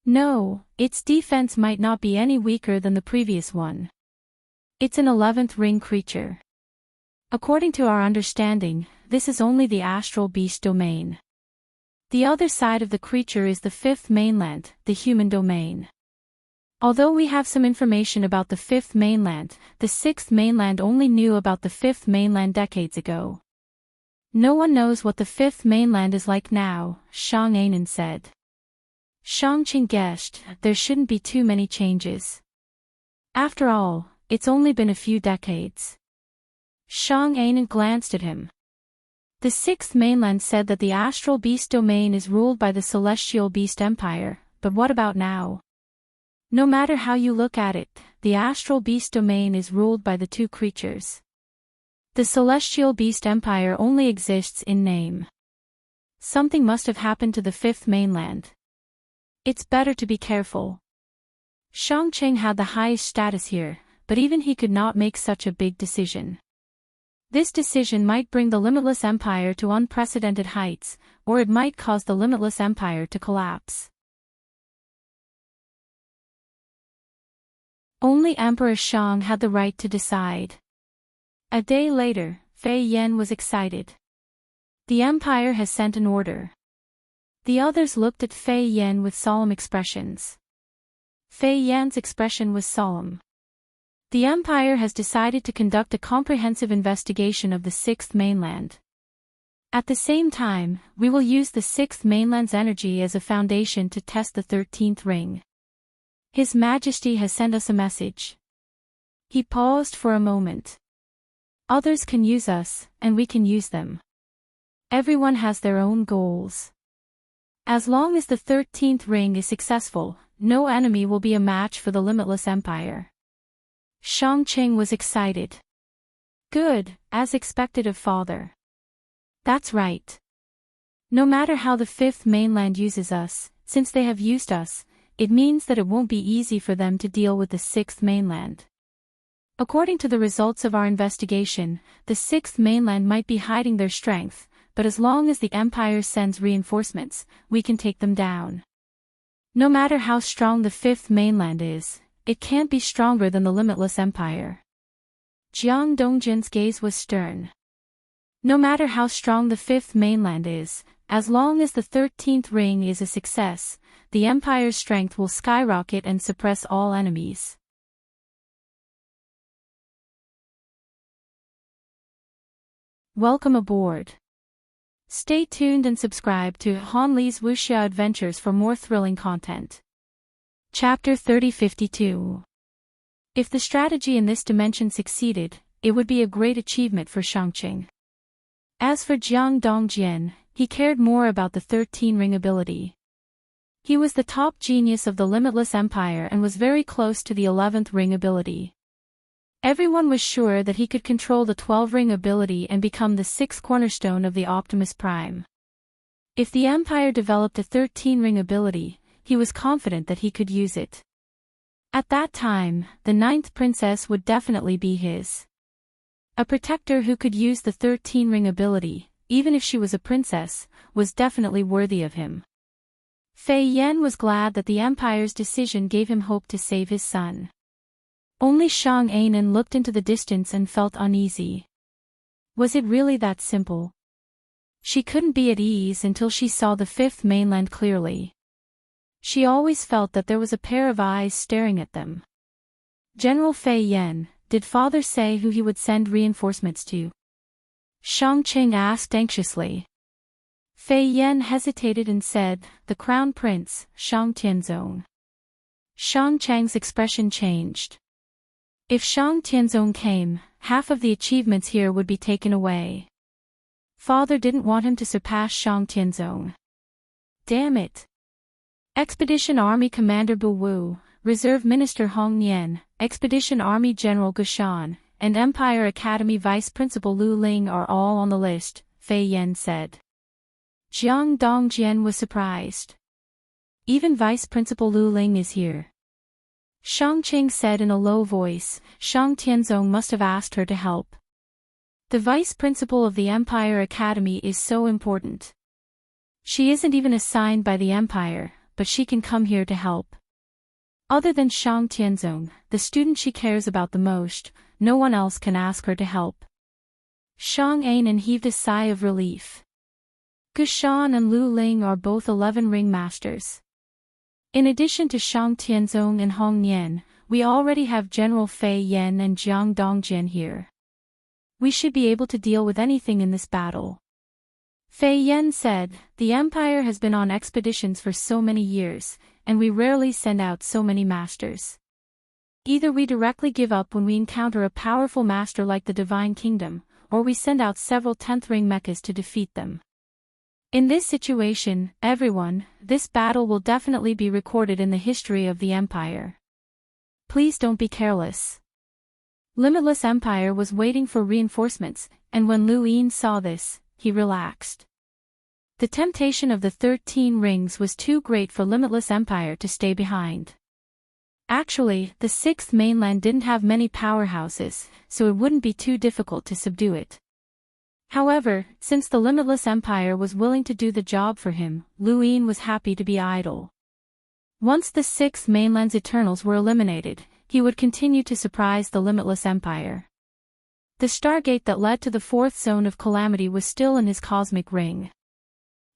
No, its defense might not be any weaker than the previous one. It's an 11th ring creature. According to our understanding, this is only the astral beast domain. The other side of the creature is the 5th mainland, the human domain. Although we have some information about the 5th mainland, the 6th mainland only knew about the 5th mainland decades ago. No one knows what the 5th mainland is like now, Shang Anan said. Shangqing guessed, there shouldn't be too many changes. After all, it's only been a few decades. Shang Anan glanced at him. The 6th mainland said that the astral beast domain is ruled by the celestial beast empire, but what about now? No matter how you look at it, the astral beast domain is ruled by the 2 creatures. The celestial beast empire only exists in name. Something must have happened to the 5th mainland. It's better to be careful. Shangqing had the highest status here, but even he could not make such a big decision. This decision might bring the Limitless Empire to unprecedented heights, or it might cause the Limitless Empire to collapse. Only Emperor Shang had the right to decide. A day later, Fei Yan was excited. The Empire has sent an order. The others looked at Fei Yan with solemn expressions. Fei Yan's expression was solemn. The Empire has decided to conduct a comprehensive investigation of the 6th mainland. At the same time, we will use the 6th mainland's energy as a foundation to test the 13th ring. His Majesty has sent us a message. He paused for a moment. Others can use us, and we can use them. Everyone has their own goals. As long as the 13th ring is successful, no enemy will be a match for the Limitless Empire. Shangqing was excited. Good, as expected of father. That's right. No matter how the 5th mainland uses us, since they have used us, it means that it won't be easy for them to deal with the 6th mainland. According to the results of our investigation, the 6th mainland might be hiding their strength, but as long as the Empire sends reinforcements, we can take them down. No matter how strong the 5th mainland is, it can't be stronger than the Limitless Empire. Jiang Dongjin's gaze was stern. No matter how strong the 5th mainland is, as long as the 13th ring is a success, the Empire's strength will skyrocket and suppress all enemies. Welcome aboard. Stay tuned and subscribe to Han Li's Wuxia Adventures for more thrilling content. Chapter 3052. If the strategy in this dimension succeeded, it would be a great achievement for Shangqing. As for Jiang Dongjian, he cared more about the 13 ring ability. He was the top genius of the limitless empire and was very close to the 11th ring ability. Everyone was sure that he could control the 12-ring ability and become the 6th cornerstone of the Optimus Prime. If the Empire developed a 13-ring ability, he was confident that he could use it. At that time, the 9th princess would definitely be his. A protector who could use the 13-ring ability, even if she was a princess, was definitely worthy of him. Fei Yan was glad that the Empire's decision gave him hope to save his son. Only Shang Ainen looked into the distance and felt uneasy. Was it really that simple? She couldn't be at ease until she saw the 5th mainland clearly. She always felt that there was a pair of eyes staring at them. General Fei Yan, did father say who he would send reinforcements to? Shang Qing asked anxiously. Fei Yan hesitated and said, the Crown Prince, Shang Tianzong. Shang Chang's expression changed. If Shang Tianzong came, half of the achievements here would be taken away. Father didn't want him to surpass Shang Tianzong. Damn it. Expedition Army Commander Bu Wu, Reserve Minister Hong Nian, Expedition Army General Gu Shan, and Empire Academy Vice Principal Lu Ling are all on the list, Fei Yan said. Jiang Dongjian was surprised. Even Vice Principal Lu Ling is here. Shang Qing said in a low voice, Shang Tianzong must have asked her to help. The Vice Principal of the Empire Academy is so important. She isn't even assigned by the Empire, but she can come here to help. Other than Shang Tianzong, the student she cares about the most, no one else can ask her to help. Shang Ainen heaved a sigh of relief. Gu Shan and Lu Ling are both 11-ring masters. In addition to Shang Tianzong and Hong Nian, we already have General Fei Yan and Jiang Dongjian here. We should be able to deal with anything in this battle. Fei Yan said, the Empire has been on expeditions for so many years, and we rarely send out so many masters. Either we directly give up when we encounter a powerful master like the Divine Kingdom, or we send out several 10th-ring mechas to defeat them. In this situation, this battle will definitely be recorded in the history of the Empire. Please don't be careless. Limitless Empire was waiting for reinforcements, and when Lu Yin saw this, he relaxed. The temptation of the 13 rings was too great for Limitless Empire to stay behind. Actually, the 6th mainland didn't have many powerhouses, so it wouldn't be too difficult to subdue it. However, since the Limitless Empire was willing to do the job for him, Lu Yin was happy to be idle. Once the 6th mainland's Eternals were eliminated, he would continue to surprise the Limitless Empire. The Stargate that led to the 4th Zone of Calamity was still in his cosmic ring.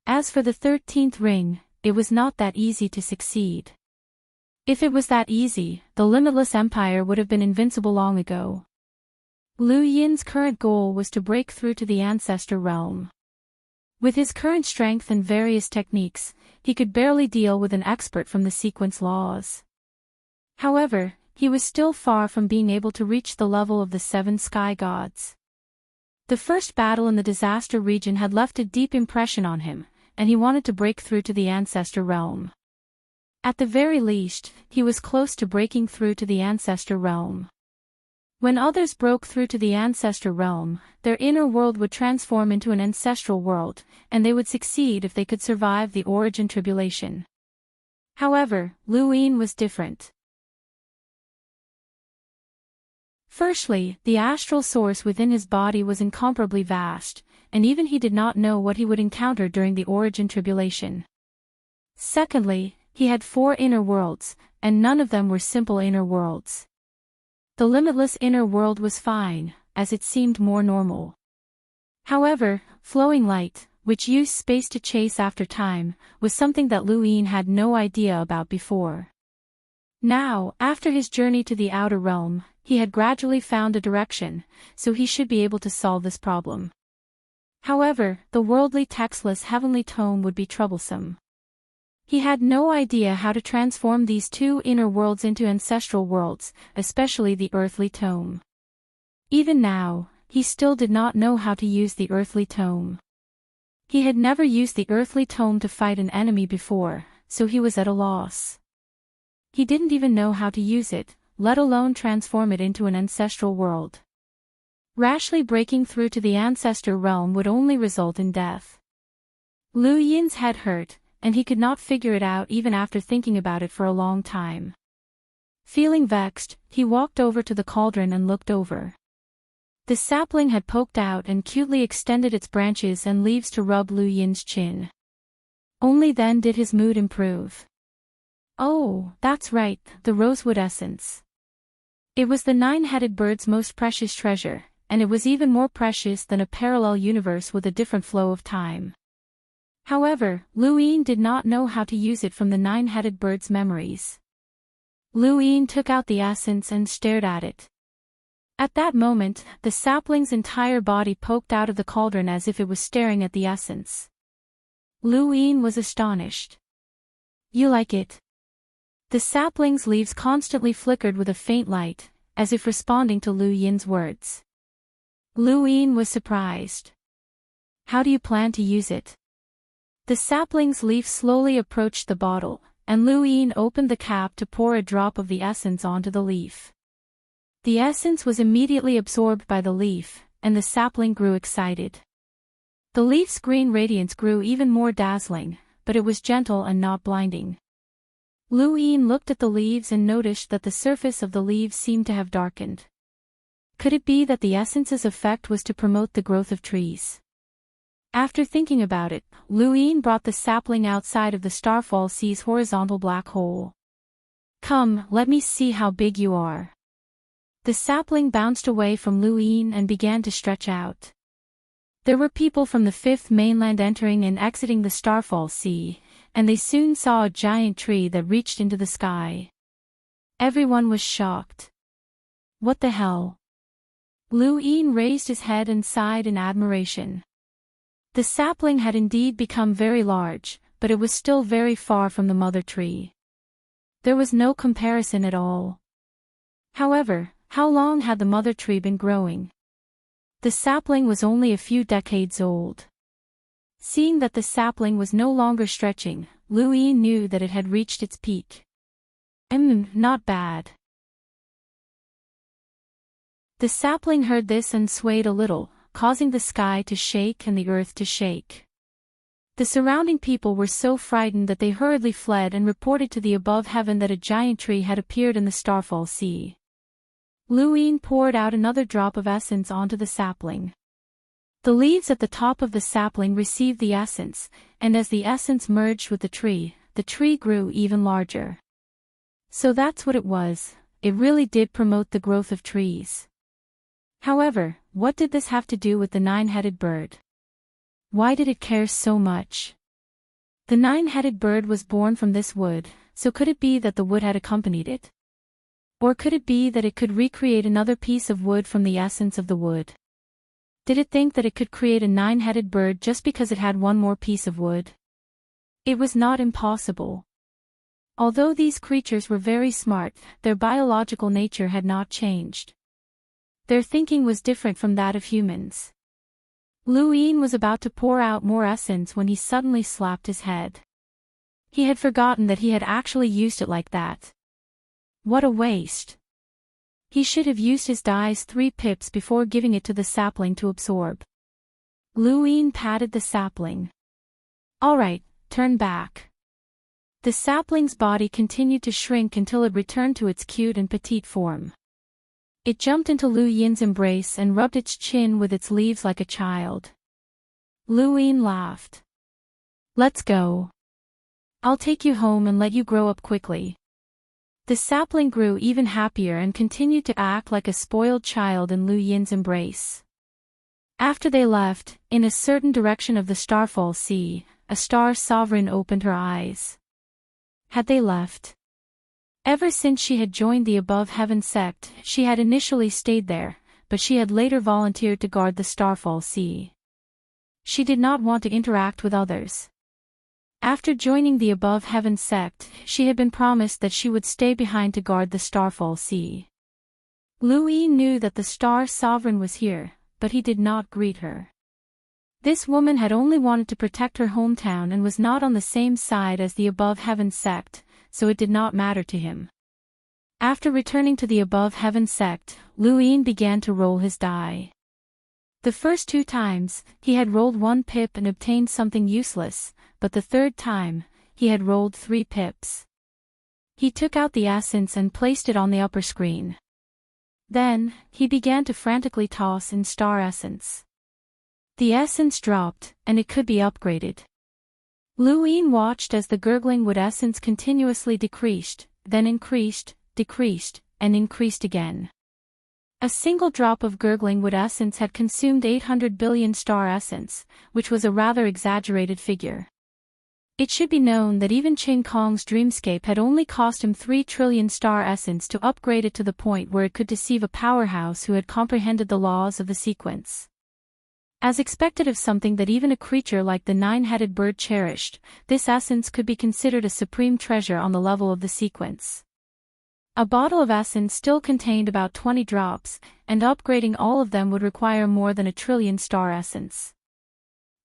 As for the 13th ring, it was not that easy to succeed. If it was that easy, the Limitless Empire would have been invincible long ago. Lu Yin's current goal was to break through to the Ancestor Realm. With his current strength and various techniques, he could barely deal with an expert from the sequence laws. However, he was still far from being able to reach the level of the 7 sky gods. The first battle in the disaster region had left a deep impression on him, and he wanted to break through to the Ancestor Realm. At the very least, he was close to breaking through to the Ancestor Realm. When others broke through to the Ancestor Realm, their inner world would transform into an ancestral world, and they would succeed if they could survive the origin tribulation. However, Lu Yin was different. Firstly, the astral source within his body was incomparably vast, and even he did not know what he would encounter during the origin tribulation. Secondly, he had 4 inner worlds, and none of them were simple inner worlds. The limitless inner world was fine, as it seemed more normal. However, flowing light, which used space to chase after time, was something that Lu Yin had no idea about before. Now, after his journey to the outer realm, he had gradually found a direction, so he should be able to solve this problem. However, the worldly textless heavenly tome would be troublesome. He had no idea how to transform these 2 inner worlds into ancestral worlds, especially the earthly tome. Even now, he still did not know how to use the earthly tome. He had never used the earthly tome to fight an enemy before, so he was at a loss. He didn't even know how to use it, let alone transform it into an ancestral world. Rashly breaking through to the ancestor realm would only result in death. Lu Yin's head hurt, and he could not figure it out even after thinking about it for a long time. Feeling vexed, he walked over to the cauldron and looked over. The sapling had poked out and cutely extended its branches and leaves to rub Lu Yin's chin. Only then did his mood improve. Oh, that's right, the rosewood essence. It was the nine-headed bird's most precious treasure, and it was even more precious than a parallel universe with a different flow of time. However, Lu Yin did not know how to use it from the nine-headed bird's memories. Lu Yin took out the essence and stared at it. At that moment, the sapling's entire body poked out of the cauldron as if it was staring at the essence. Lu Yin was astonished. You like it? The sapling's leaves constantly flickered with a faint light, as if responding to Lu Yin's words. Lu Yin was surprised. How do you plan to use it? The sapling's leaf slowly approached the bottle, and Lu Yin opened the cap to pour a drop of the essence onto the leaf. The essence was immediately absorbed by the leaf, and the sapling grew excited. The leaf's green radiance grew even more dazzling, but it was gentle and not blinding. Lu Yin looked at the leaves and noticed that the surface of the leaves seemed to have darkened. Could it be that the essence's effect was to promote the growth of trees? After thinking about it, Lu Yin brought the sapling outside of the Starfall Sea's horizontal black hole. Come, let me see how big you are. The sapling bounced away from Lu Yin and began to stretch out. There were people from the fifth mainland entering and exiting the Starfall Sea, and they soon saw a giant tree that reached into the sky. Everyone was shocked. What the hell? Lu Yin raised his head and sighed in admiration. The sapling had indeed become very large, but it was still very far from the mother tree. There was no comparison at all. However, how long had the mother tree been growing? The sapling was only a few decades old. Seeing that the sapling was no longer stretching, Lu Yin knew that it had reached its peak. Not bad. The sapling heard this and swayed a little, causing the sky to shake and the earth to shake. The surrounding people were so frightened that they hurriedly fled and reported to the above heaven that a giant tree had appeared in the Starfall Sea. Lu Yin poured out another drop of essence onto the sapling. The leaves at the top of the sapling received the essence, and as the essence merged with the tree grew even larger. So that's what it was, it really did promote the growth of trees. However, what did this have to do with the nine-headed bird? Why did it care so much? The nine-headed bird was born from this wood, so could it be that the wood had accompanied it? Or could it be that it could recreate another piece of wood from the essence of the wood? Did it think that it could create a nine-headed bird just because it had one more piece of wood? It was not impossible. Although these creatures were very smart, their biological nature had not changed. Their thinking was different from that of humans. Lu Yin was about to pour out more essence when he suddenly slapped his head. He had forgotten that he had actually used it like that. What a waste. He should have used his die's 3 pips before giving it to the sapling to absorb. Lu Yin patted the sapling. Alright, turn back. The sapling's body continued to shrink until it returned to its cute and petite form. It jumped into Lu Yin's embrace and rubbed its chin with its leaves like a child. Lu Yin laughed. Let's go. I'll take you home and let you grow up quickly. The sapling grew even happier and continued to act like a spoiled child in Lu Yin's embrace. After they left, in a certain direction of the Starfall Sea, a star sovereign opened her eyes. Had they left? Ever since she had joined the Above Heaven sect, she had initially stayed there, but she had later volunteered to guard the Starfall Sea. She did not want to interact with others. After joining the Above Heaven sect, she had been promised that she would stay behind to guard the Starfall Sea. Lu Yin knew that the Star Sovereign was here, but he did not greet her. This woman had only wanted to protect her hometown and was not on the same side as the above heaven sect, so it did not matter to him. After returning to the above heaven sect, Luin began to roll his die. The first 2 times, he had rolled 1 pip and obtained something useless, but the third time, he had rolled 3 pips. He took out the essence and placed it on the upper screen. Then, he began to frantically toss in star essence. The essence dropped, and it could be upgraded. Luin watched as the gurgling wood essence continuously decreased, then increased, decreased, and increased again. A single drop of gurgling wood essence had consumed 800 billion star essence, which was a rather exaggerated figure. It should be known that even Ching Kong's dreamscape had only cost him 3 trillion star essence to upgrade it to the point where it could deceive a powerhouse who had comprehended the laws of the sequence. As expected of something that even a creature like the 9-headed bird cherished, this essence could be considered a supreme treasure on the level of the sequence. A bottle of essence still contained about 20 drops, and upgrading all of them would require more than 1 trillion star essence.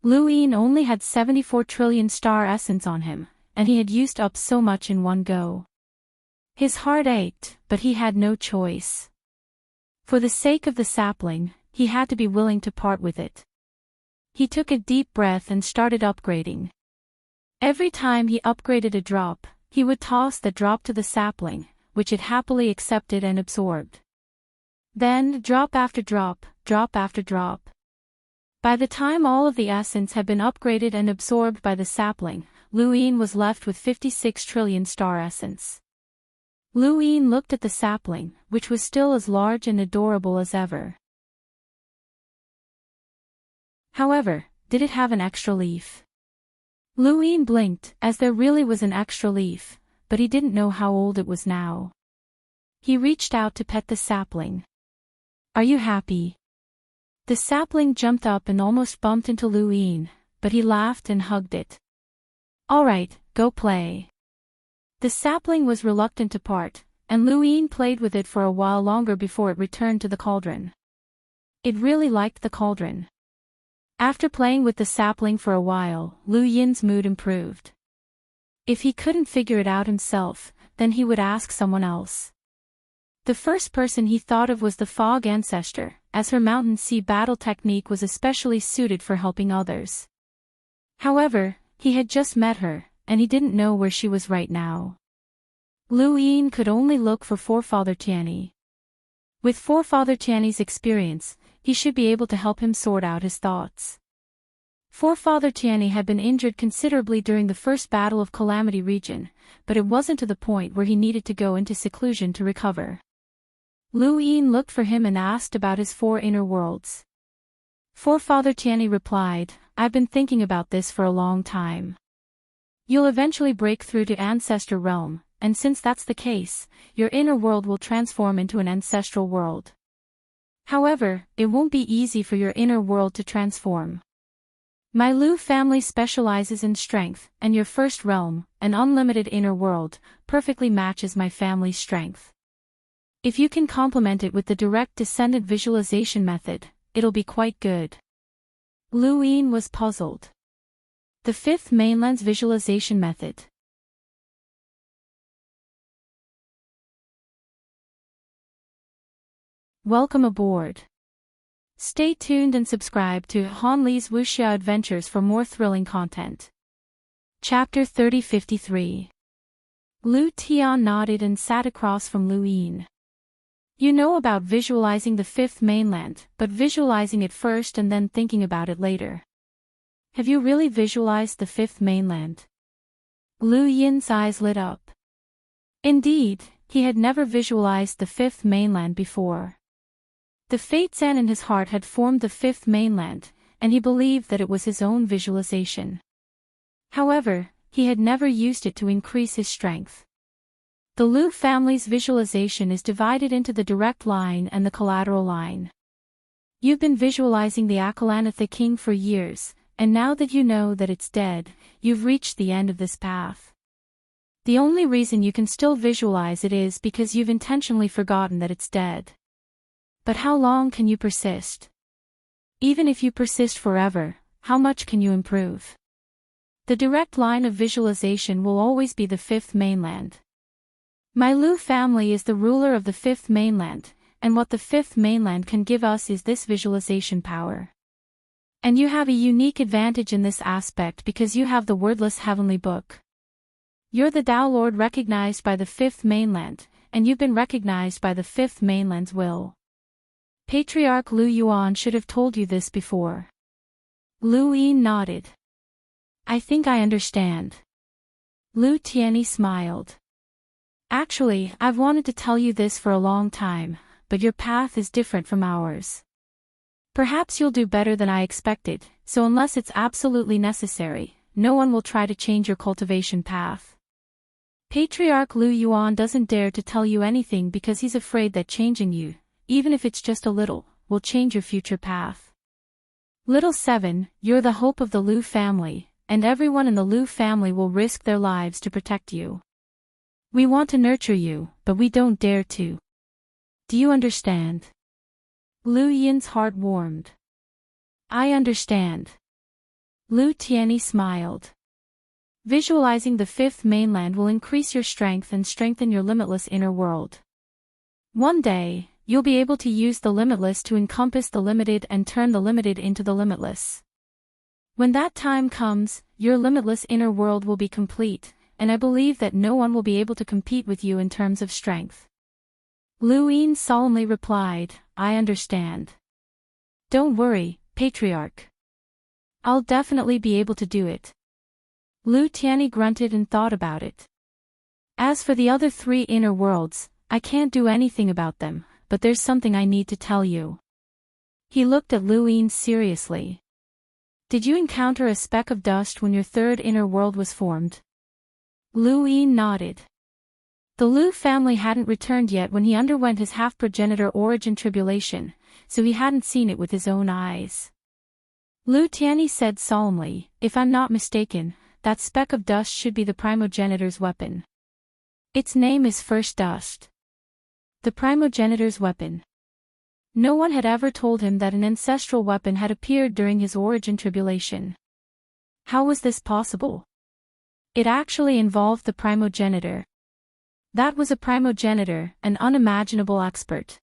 Luin only had 74 trillion star essence on him, and he had used up so much in one go. His heart ached, but he had no choice. For the sake of the sapling, he had to be willing to part with it. He took a deep breath and started upgrading. Every time he upgraded a drop, he would toss the drop to the sapling, which it happily accepted and absorbed. Then, drop after drop, drop after drop. By the time all of the essence had been upgraded and absorbed by the sapling, Luin was left with 56 trillion star essence. Luin looked at the sapling, which was still as large and adorable as ever. However, did it have an extra leaf? Luin blinked, as there really was an extra leaf, but he didn't know how old it was now. He reached out to pet the sapling. "Are you happy?" The sapling jumped up and almost bumped into Luin, but he laughed and hugged it. "All right, go play." The sapling was reluctant to part, and Luin played with it for a while longer before it returned to the cauldron. It really liked the cauldron. After playing with the sapling for a while, Lu Yin's mood improved. If he couldn't figure it out himself, then he would ask someone else. The first person he thought of was the Fog Ancestor, as her mountain sea battle technique was especially suited for helping others. However, he had just met her, and he didn't know where she was right now. Lu Yin could only look for Forefather Tianyi. With Forefather Tianyi's experience, he should be able to help him sort out his thoughts. Forefather Tianyi had been injured considerably during the first battle of Calamity Region, but it wasn't to the point where he needed to go into seclusion to recover. Lu Yin looked for him and asked about his 4 inner worlds. Forefather Tianyi replied, "I've been thinking about this for a long time. You'll eventually break through to Ancestor Realm, and since that's the case, your inner world will transform into an ancestral world. However, it won't be easy for your inner world to transform. My Lu family specializes in strength, and your first realm, an unlimited inner world, perfectly matches my family's strength. If you can complement it with the direct descendant visualization method, it'll be quite good." Lu Yin was puzzled. The 5th mainland's visualization method. Welcome aboard. Stay tuned and subscribe to Han Li's Wuxia Adventures for more thrilling content. Chapter 3053. Lu Tian nodded and sat across from Lu Yin. "You know about visualizing the 5th mainland, but visualizing it first and then thinking about it later. Have you really visualized the 5th mainland?" Lu Yin's eyes lit up. Indeed, he had never visualized the 5th mainland before. The Fate Zan in his heart had formed the 5th mainland, and he believed that it was his own visualization. However, he had never used it to increase his strength. The Lu family's visualization is divided into the direct line and the collateral line. You've been visualizing the Akalanatha king for years, and now that you know that it's dead, you've reached the end of this path. The only reason you can still visualize it is because you've intentionally forgotten that it's dead. But how long can you persist? Even if you persist forever, how much can you improve? The direct line of visualization will always be the fifth mainland. My Lu family is the ruler of the fifth mainland, and what the fifth mainland can give us is this visualization power. And you have a unique advantage in this aspect because you have the wordless heavenly book. You're the Tao Lord recognized by the fifth mainland, and you've been recognized by the fifth mainland's will. Patriarch Lu Yuan should have told you this before. Lu Yin nodded. I think I understand. Lu Tianyi smiled. Actually, I've wanted to tell you this for a long time, but your path is different from ours. Perhaps you'll do better than I expected, so unless it's absolutely necessary, no one will try to change your cultivation path. Patriarch Lu Yuan doesn't dare to tell you anything because he's afraid that changing you, even if it's just a little, will change your future path. Little 7, you're the hope of the Lu family, and everyone in the Lu family will risk their lives to protect you. We want to nurture you, but we don't dare to. Do you understand? Lu Yin's heart warmed. I understand. Lu Tianyi smiled. Visualizing the fifth mainland will increase your strength and strengthen your limitless inner world. One day, you'll be able to use the limitless to encompass the limited and turn the limited into the limitless. When that time comes, your limitless inner world will be complete, and I believe that no one will be able to compete with you in terms of strength. Lu Yin solemnly replied, I understand. Don't worry, Patriarch. I'll definitely be able to do it. Lu Tianyi grunted and thought about it. As for the other 3 inner worlds, I can't do anything about them, but there's something I need to tell you. He looked at Lu Yin seriously. Did you encounter a speck of dust when your 3rd inner world was formed? Lu Yin nodded. The Lu family hadn't returned yet when he underwent his half-progenitor origin tribulation, so he hadn't seen it with his own eyes. Lu Tianyi said solemnly, if I'm not mistaken, that speck of dust should be the primogenitor's weapon. Its name is First Dust. The primogenitor's weapon. No one had ever told him that an ancestral weapon had appeared during his origin tribulation. How was this possible? It actually involved the primogenitor. That was a primogenitor, an unimaginable expert.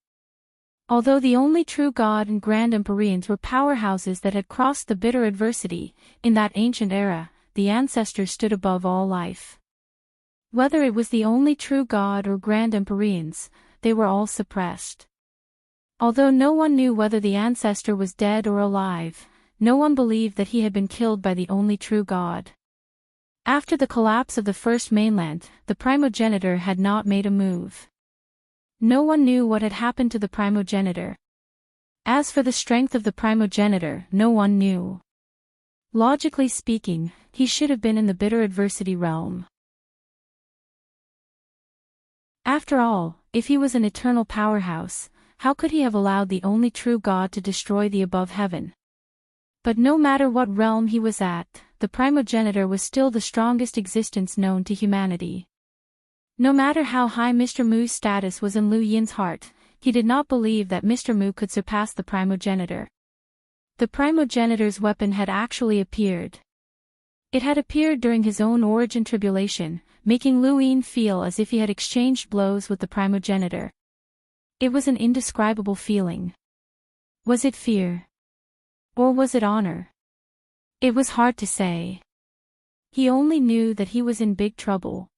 Although the only true God and Grand Empyreans were powerhouses that had crossed the bitter adversity, in that ancient era, the ancestors stood above all life. Whether it was the only true God or Grand Empyreans, they were all suppressed. Although no one knew whether the ancestor was dead or alive, no one believed that he had been killed by the only true God. After the collapse of the first mainland, the primogenitor had not made a move. No one knew what had happened to the primogenitor. As for the strength of the primogenitor, no one knew. Logically speaking, he should have been in the bitter adversity realm. After all, if he was an eternal powerhouse, how could he have allowed the only true God to destroy the above heaven? But no matter what realm he was at, the primogenitor was still the strongest existence known to humanity. No matter how high Mr. Mu's status was in Lu Yin's heart, he did not believe that Mr. Mu could surpass the primogenitor. The primogenitor's weapon had actually appeared. It had appeared during his own origin tribulation, making Lu Yin feel as if he had exchanged blows with the primogenitor. It was an indescribable feeling. Was it fear? Or was it honor? It was hard to say. He only knew that he was in big trouble.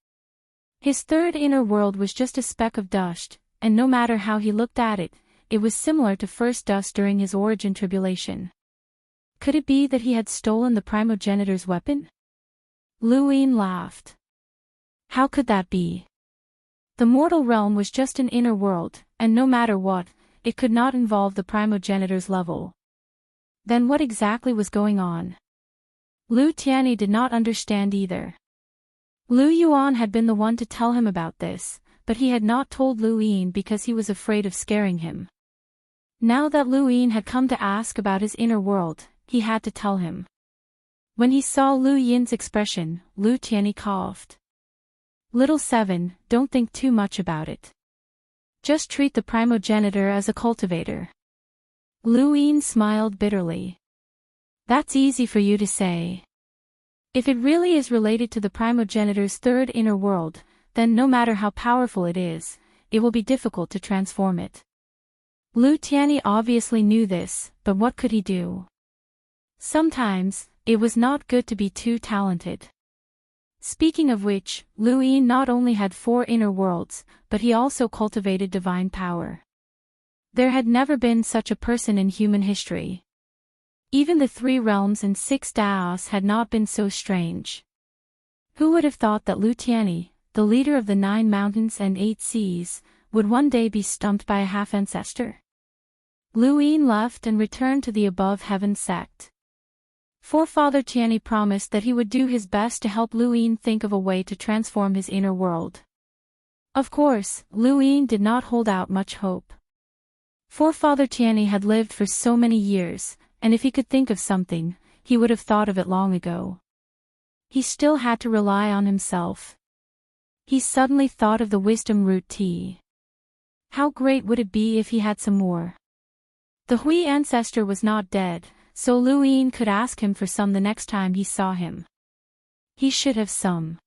His 3rd inner world was just a speck of dust, and no matter how he looked at it, it was similar to first dust during his origin tribulation. Could it be that he had stolen the primogenitor's weapon? Lu Yin laughed. How could that be? The mortal realm was just an inner world, and no matter what, it could not involve the primogenitor's level. Then what exactly was going on? Lu Tianyi did not understand either. Lu Yuan had been the one to tell him about this, but he had not told Lu Yin because he was afraid of scaring him. Now that Lu Yin had come to ask about his inner world, he had to tell him. When he saw Lu Yin's expression, Lu Tianyi coughed. Little 7, don't think too much about it. Just treat the primogenitor as a cultivator. Lu Yin smiled bitterly. That's easy for you to say. If it really is related to the primogenitor's third inner world, then no matter how powerful it is, it will be difficult to transform it. Lu Tianyi obviously knew this, but what could he do? Sometimes, it was not good to be too talented. Speaking of which, Lu Yin not only had 4 inner worlds, but he also cultivated divine power. There had never been such a person in human history. Even the 3 realms and 6 Daos had not been so strange. Who would have thought that Lu Tianyi, the leader of the 9 mountains and 8 seas, would one day be stumped by a half-ancestor? Lu Yin left and returned to the above heaven sect. Forefather Tianyi promised that he would do his best to help Lu Yin think of a way to transform his inner world. Of course, Lu Yin did not hold out much hope. Forefather Tianyi had lived for so many years, and if he could think of something, he would have thought of it long ago. He still had to rely on himself. He suddenly thought of the wisdom root tea. How great would it be if he had some more? The Hui ancestor was not dead, so Lu Yin could ask him for some the next time he saw him. He should have some.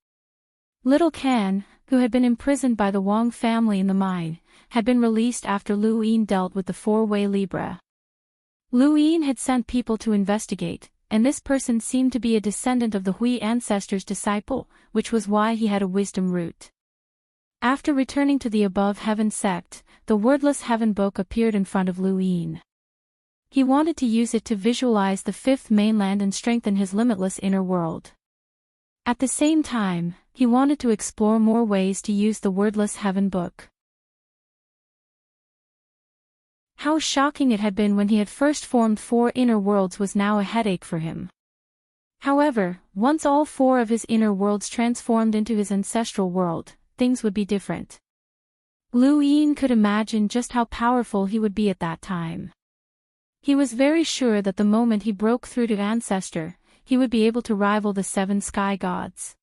Little Can, who had been imprisoned by the Wang family in the mine, had been released after Lu Yin dealt with the 4-way Libra. Lu Yin had sent people to investigate, and this person seemed to be a descendant of the Hui ancestor's disciple, which was why he had a wisdom root. After returning to the above heaven sect, the wordless heaven book appeared in front of Lu Yin. He wanted to use it to visualize the 5th mainland and strengthen his limitless inner world. At the same time, he wanted to explore more ways to use the wordless heaven book. How shocking it had been when he had first formed 4 inner worlds was now a headache for him. However, once all 4 of his inner worlds transformed into his ancestral world, things would be different. Lu Yin could imagine just how powerful he would be at that time. He was very sure that the moment he broke through to Ancestor, he would be able to rival the 7 sky gods.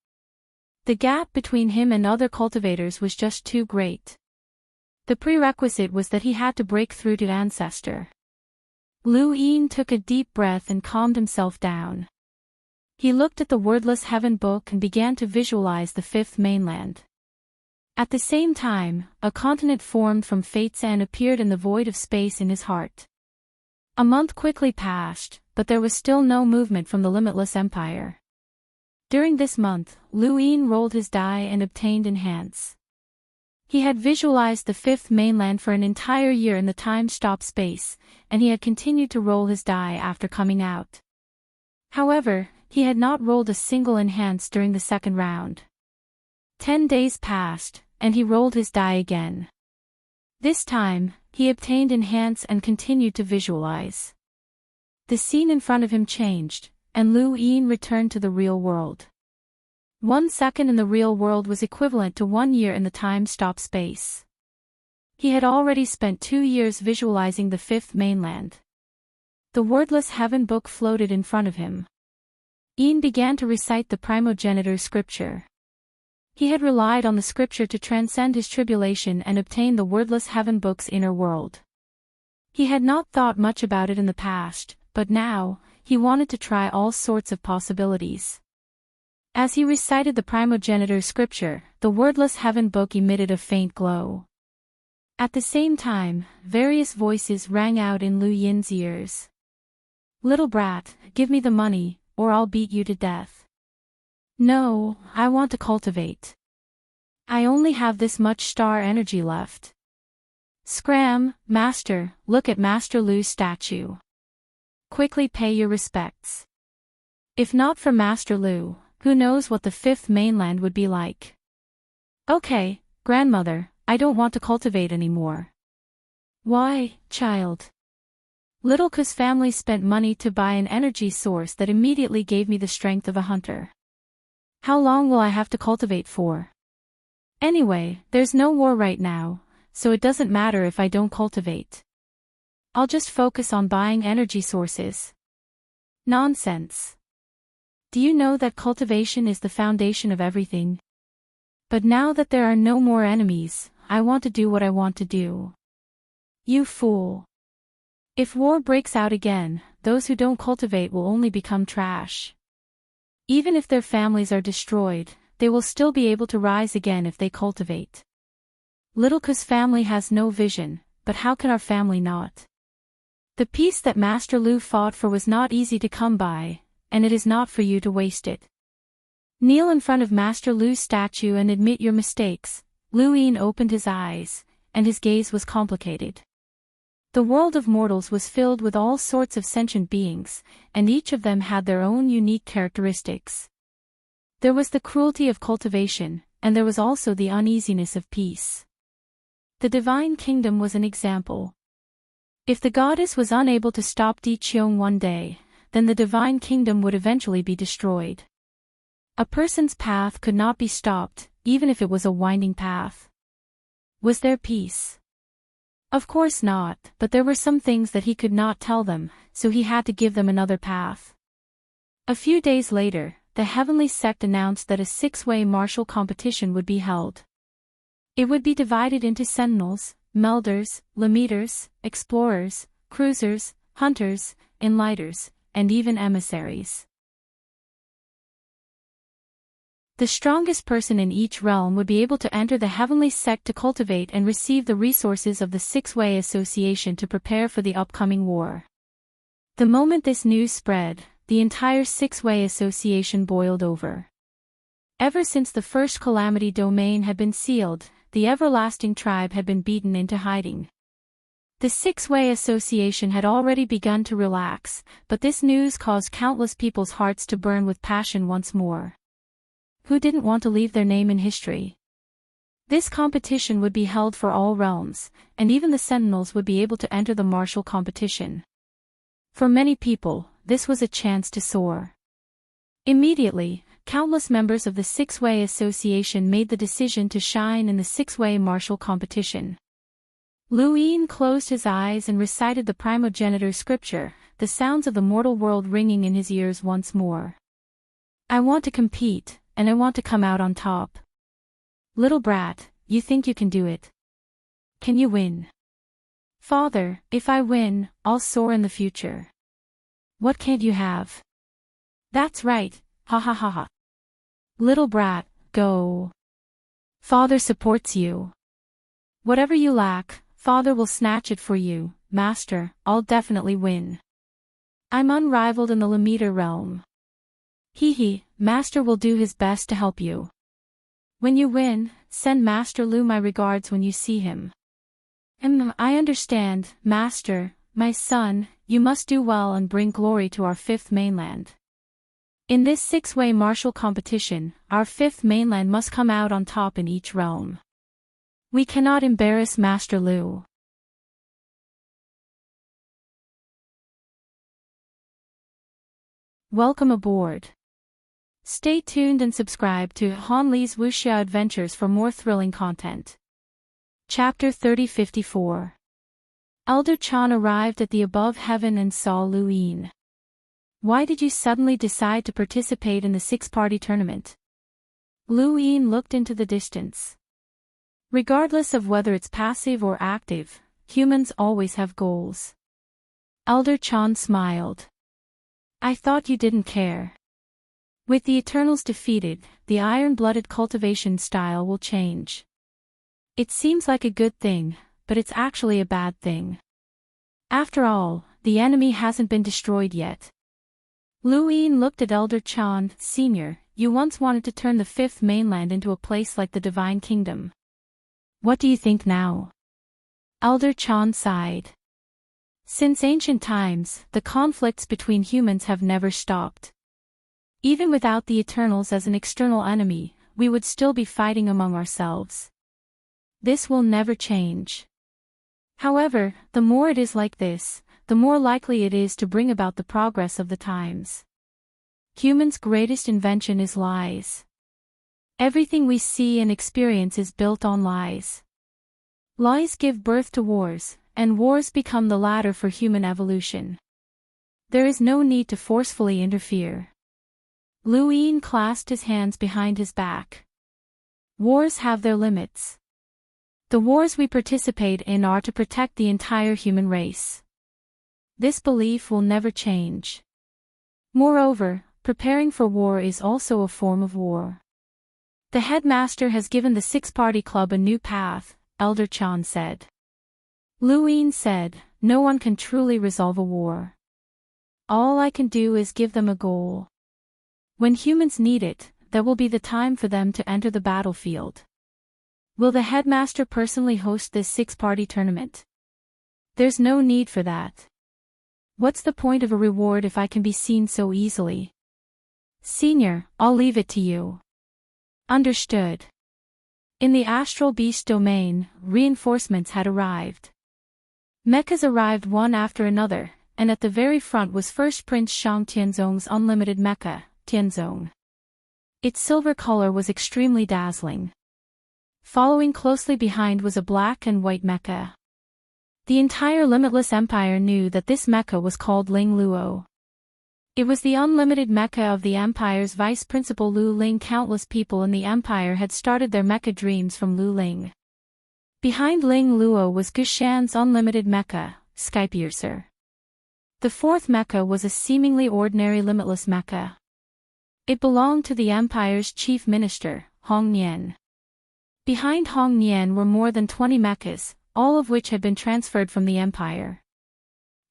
The gap between him and other cultivators was just too great. The prerequisite was that he had to break through to Ancestor. Lu Yin took a deep breath and calmed himself down. He looked at the wordless heaven book and began to visualize the 5th mainland. At the same time, a continent formed from fates and appeared in the void of space in his heart. A month quickly passed, but there was still no movement from the limitless empire. During this month, Lu Yin rolled his die and obtained enhance. He had visualized the 5th mainland for an entire year in the time-stop space, and he had continued to roll his die after coming out. However, he had not rolled a single enhance during the 2nd round. 10 days passed, and he rolled his die again. This time, he obtained enhance and continued to visualize. The scene in front of him changed, and Lu Yin returned to the real world. 1 second in the real world was equivalent to 1 year in the time-stop space. He had already spent 2 years visualizing the 5th mainland. The wordless heaven book floated in front of him. Yin began to recite the primogenitor scripture. He had relied on the scripture to transcend his tribulation and obtain the wordless heaven book's inner world. He had not thought much about it in the past, but now, he wanted to try all sorts of possibilities. As he recited the primogenitor scripture, the wordless heaven book emitted a faint glow. At the same time, various voices rang out in Lu Yin's ears. "Little brat, give me the money, or I'll beat you to death." "No, I want to cultivate. I only have this much star energy left." "Scram, Master, look at Master Lu's statue. Quickly pay your respects. If not for Master Lu, who knows what the 5th mainland would be like?" "Okay, grandmother, I don't want to cultivate anymore." "Why, child?" "Little Ku's family spent money to buy an energy source that immediately gave me the strength of a hunter. How long will I have to cultivate for? Anyway, there's no war right now, so it doesn't matter if I don't cultivate. I'll just focus on buying energy sources." "Nonsense. Do you know that cultivation is the foundation of everything? But now that there are no more enemies, I want to do what I want to do." "You fool. If war breaks out again, those who don't cultivate will only become trash. Even if their families are destroyed, they will still be able to rise again if they cultivate. Little Ku's family has no vision, but how can our family not? The peace that Master Lu fought for was not easy to come by, and it is not for you to waste it. Kneel in front of Master Lu's statue and admit your mistakes. Lu Yin opened his eyes, and his gaze was complicated. The world of mortals was filled with all sorts of sentient beings, and each of them had their own unique characteristics. There was the cruelty of cultivation, and there was also the uneasiness of peace. The divine kingdom was an example. If the goddess was unable to stop Di Qiong one day, then the divine kingdom would eventually be destroyed. A person's path could not be stopped, even if it was a winding path. Was there peace? Of course not, but there were some things that he could not tell them, so he had to give them another path. A few days later, the heavenly sect announced that a six-way martial competition would be held. It would be divided into sentinels, melders, limiters, explorers, cruisers, hunters, enlighters, and even emissaries. The strongest person in each realm would be able to enter the heavenly sect to cultivate and receive the resources of the Six-Way Association to prepare for the upcoming war. The moment this news spread, the entire Six-Way Association boiled over. Ever since the first calamity domain had been sealed, the everlasting tribe had been beaten into hiding. The Six-Way Association had already begun to relax, but this news caused countless people's hearts to burn with passion once more. Who didn't want to leave their name in history? This competition would be held for all realms, and even the sentinels would be able to enter the martial competition. For many people, this was a chance to soar. Immediately, countless members of the Six-Way Association made the decision to shine in the Six-Way martial competition. Lu Yin closed his eyes and recited the primogenitor scripture, the sounds of the mortal world ringing in his ears once more. I want to compete, and I want to come out on top. Little brat, you think you can do it? Can you win? Father, if I win, I'll soar in the future. What can't you have? That's right, ha ha ha ha. Little brat, go. Father supports you. Whatever you lack, Father will snatch it for you. Master, I'll definitely win. I'm unrivaled in the limiter realm. Hee, Master will do his best to help you. When you win, send Master Lu my regards when you see him. I understand, Master, my son, you must do well and bring glory to our fifth mainland. In this six-way martial competition, our fifth mainland must come out on top in each realm. We cannot embarrass Master Lu. Welcome aboard. Stay tuned and subscribe to Han Li's Wuxia Adventures for more thrilling content. Chapter 3054. Elder Chan arrived at the above heaven and saw Lu Yin. Why did you suddenly decide to participate in the six-party tournament? Lu Yin looked into the distance. Regardless of whether it's passive or active, humans always have goals. Elder Chan smiled. I thought you didn't care. With the Eternals defeated, the iron-blooded cultivation style will change. It seems like a good thing, but it's actually a bad thing. After all, the enemy hasn't been destroyed yet. Lu Yin looked at Elder Chan, Sr., you once wanted to turn the fifth mainland into a place like the Divine Kingdom. What do you think now? Elder Chan sighed. Since ancient times, the conflicts between humans have never stopped. Even without the Eternals as an external enemy, we would still be fighting among ourselves. This will never change. However, the more it is like this, the more likely it is to bring about the progress of the times. Humans' greatest invention is lies. Everything we see and experience is built on lies. Lies give birth to wars, and wars become the ladder for human evolution. There is no need to forcefully interfere. Lu Yin clasped his hands behind his back. Wars have their limits. The wars we participate in are to protect the entire human race. This belief will never change. Moreover, preparing for war is also a form of war. The headmaster has given the six-party club a new path, Elder Chan said. Lu Yin said, no one can truly resolve a war. All I can do is give them a goal. When humans need it, there will be the time for them to enter the battlefield. Will the headmaster personally host this six-party tournament? There's no need for that. What's the point of a reward if I can be seen so easily? Senior, I'll leave it to you. Understood. In the astral beast domain, reinforcements had arrived. Mechas arrived one after another, and at the very front was First Prince Shang Tianzong's unlimited mecha, Tianzong. Its silver color was extremely dazzling. Following closely behind was a black and white mecha. The entire Limitless Empire knew that this mecha was called Ling Luo. It was the unlimited mecha of the Empire's vice principal Lu Ling. Countless people in the Empire had started their mecha dreams from Lu Ling. Behind Ling Luo was Gushan's unlimited mecha, Skypiercer. The fourth mecha was a seemingly ordinary limitless mecha. It belonged to the Empire's chief minister, Hong Nian. Behind Hong Nian were more than 20 mechas, all of which had been transferred from the Empire.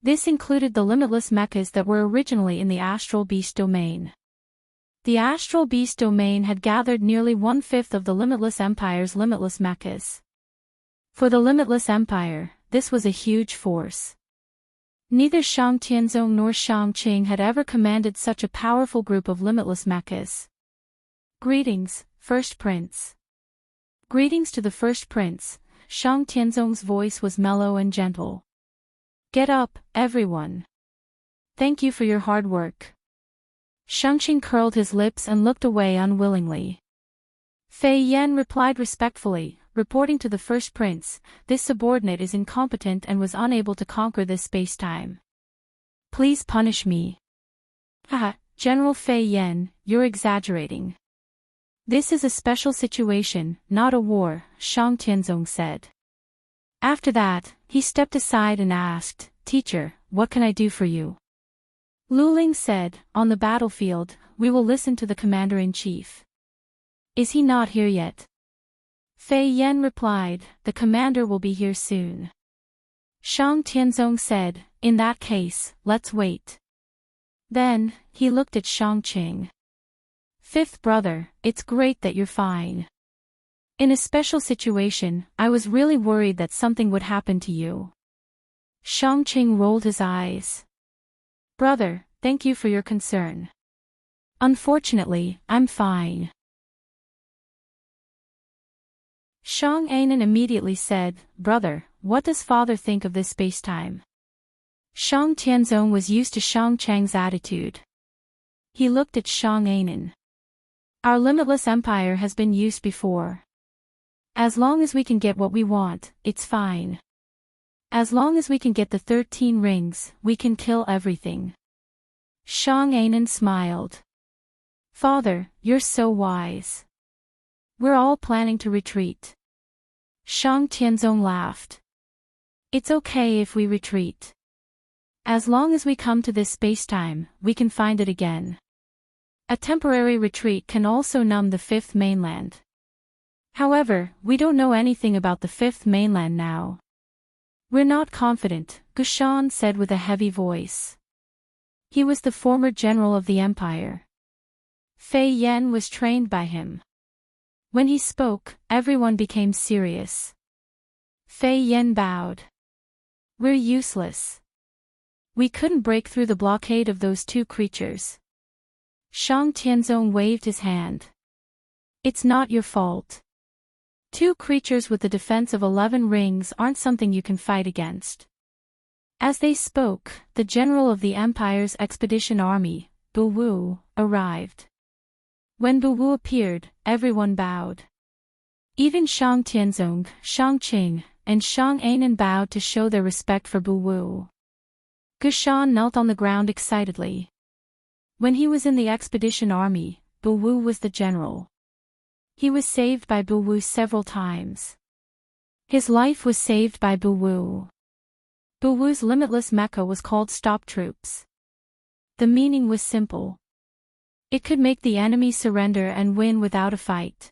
This included the limitless mechas that were originally in the Astral Beast domain. The Astral Beast domain had gathered nearly 1/5 of the Limitless Empire's limitless mechas. For the Limitless Empire, this was a huge force. Neither Shang Tianzong nor Shang Qing had ever commanded such a powerful group of limitless mechas. Greetings, First Prince. Greetings to the First Prince. Shang Tianzong's voice was mellow and gentle. Get up, everyone. Thank you for your hard work. Shangqing curled his lips and looked away unwillingly. Fei Yan replied respectfully, reporting to the First Prince, this subordinate is incompetent and was unable to conquer this space-time. Please punish me. Haha, General Fei Yan, you're exaggerating. This is a special situation, not a war, Shang Tianzong said. After that, he stepped aside and asked, Teacher, what can I do for you? Lu Ling said, on the battlefield, we will listen to the commander-in-chief. Is he not here yet? Fei Yan replied, the commander will be here soon. Shang Tianzong said, in that case, let's wait. Then, he looked at Shang Qing. Fifth brother, it's great that you're fine. In a special situation, I was really worried that something would happen to you. Shang Qing rolled his eyes. Brother, thank you for your concern. Unfortunately, I'm fine. Shang Anan immediately said, Brother, what does father think of this space-time? Shang Tianzong was used to Shang Chang's attitude. He looked at Shang Anan. Our limitless empire has been used before. As long as we can get what we want, it's fine. As long as we can get the 13 rings, we can kill everything. Shang Anan smiled. Father, you're so wise. We're all planning to retreat. Shang Tianzong laughed. It's okay if we retreat. As long as we come to this space-time, we can find it again. A temporary retreat can also numb the fifth mainland. However, we don't know anything about the fifth mainland now. We're not confident, Gushan said with a heavy voice. He was the former general of the empire. Fei Yan was trained by him. When he spoke, everyone became serious. Fei Yan bowed. We're useless. We couldn't break through the blockade of those two creatures. Shang Tianzong waved his hand. It's not your fault. Two creatures with the defense of 11 rings aren't something you can fight against. As they spoke, the general of the Empire's expedition army, Bu Wu, arrived. When Bu Wu appeared, everyone bowed. Even Shang Tianzong, Shang Qing, and Shang Anan bowed to show their respect for Bu Wu. Gushan knelt on the ground excitedly. When he was in the expedition army, Bu Wu was the general. He was saved by Bu Wu several times. His life was saved by Bu Wu. Buwu's limitless mecha was called Stop Troops. The meaning was simple. It could make the enemy surrender and win without a fight.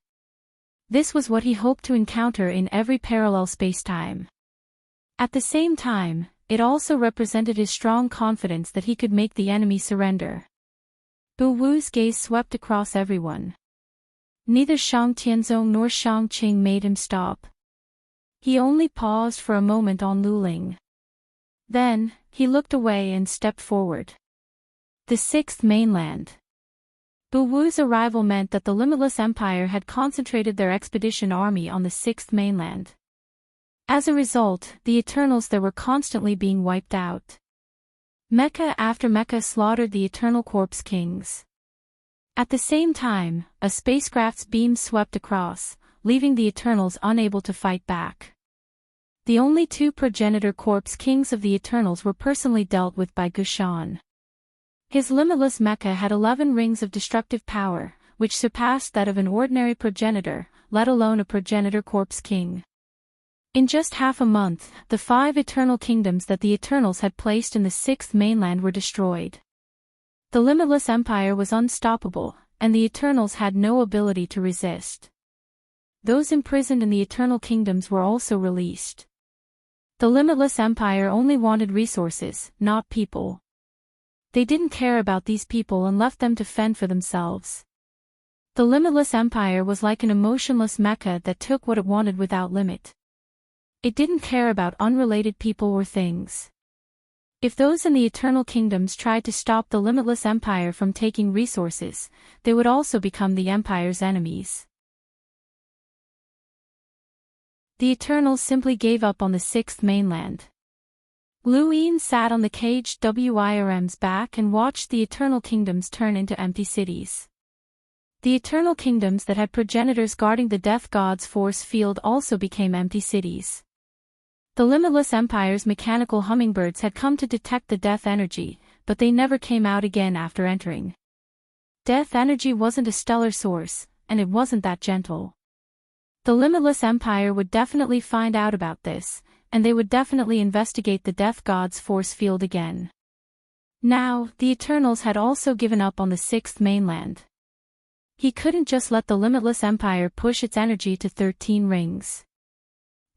This was what he hoped to encounter in every parallel spacetime. At the same time, it also represented his strong confidence that he could make the enemy surrender. Buwu's gaze swept across everyone. Neither Shang Tianzong nor Shang Qing made him stop. He only paused for a moment on Luling. Then, he looked away and stepped forward. The Sixth Mainland. Buwu's arrival meant that the Limitless Empire had concentrated their expedition army on the Sixth Mainland. As a result, the Eternals there were constantly being wiped out. Mecha after mecha slaughtered the Eternal Corpse Kings. At the same time, a spacecraft's beam swept across, leaving the Eternals unable to fight back. The only two progenitor corpse kings of the Eternals were personally dealt with by Gushan. His limitless mecha had 11 rings of destructive power, which surpassed that of an ordinary progenitor, let alone a progenitor corpse king. In just half a month, the 5 eternal kingdoms that the Eternals had placed in the Sixth Mainland were destroyed. The Limitless Empire was unstoppable, and the Eternals had no ability to resist. Those imprisoned in the Eternal Kingdoms were also released. The Limitless Empire only wanted resources, not people. They didn't care about these people and left them to fend for themselves. The Limitless Empire was like an emotionless mecha that took what it wanted without limit. It didn't care about unrelated people or things. If those in the Eternal Kingdoms tried to stop the Limitless Empire from taking resources, they would also become the Empire's enemies. The Eternals simply gave up on the Sixth Mainland. Lu Yin sat on the caged Wirm's back and watched the Eternal Kingdoms turn into empty cities. The Eternal Kingdoms that had progenitors guarding the Death God's force field also became empty cities. The Limitless Empire's mechanical hummingbirds had come to detect the death energy, but they never came out again after entering. Death energy wasn't a stellar source, and it wasn't that gentle. The Limitless Empire would definitely find out about this, and they would definitely investigate the Death God's force field again. Now, the Eternals had also given up on the Sixth Mainland. He couldn't just let the Limitless Empire push its energy to 13 rings.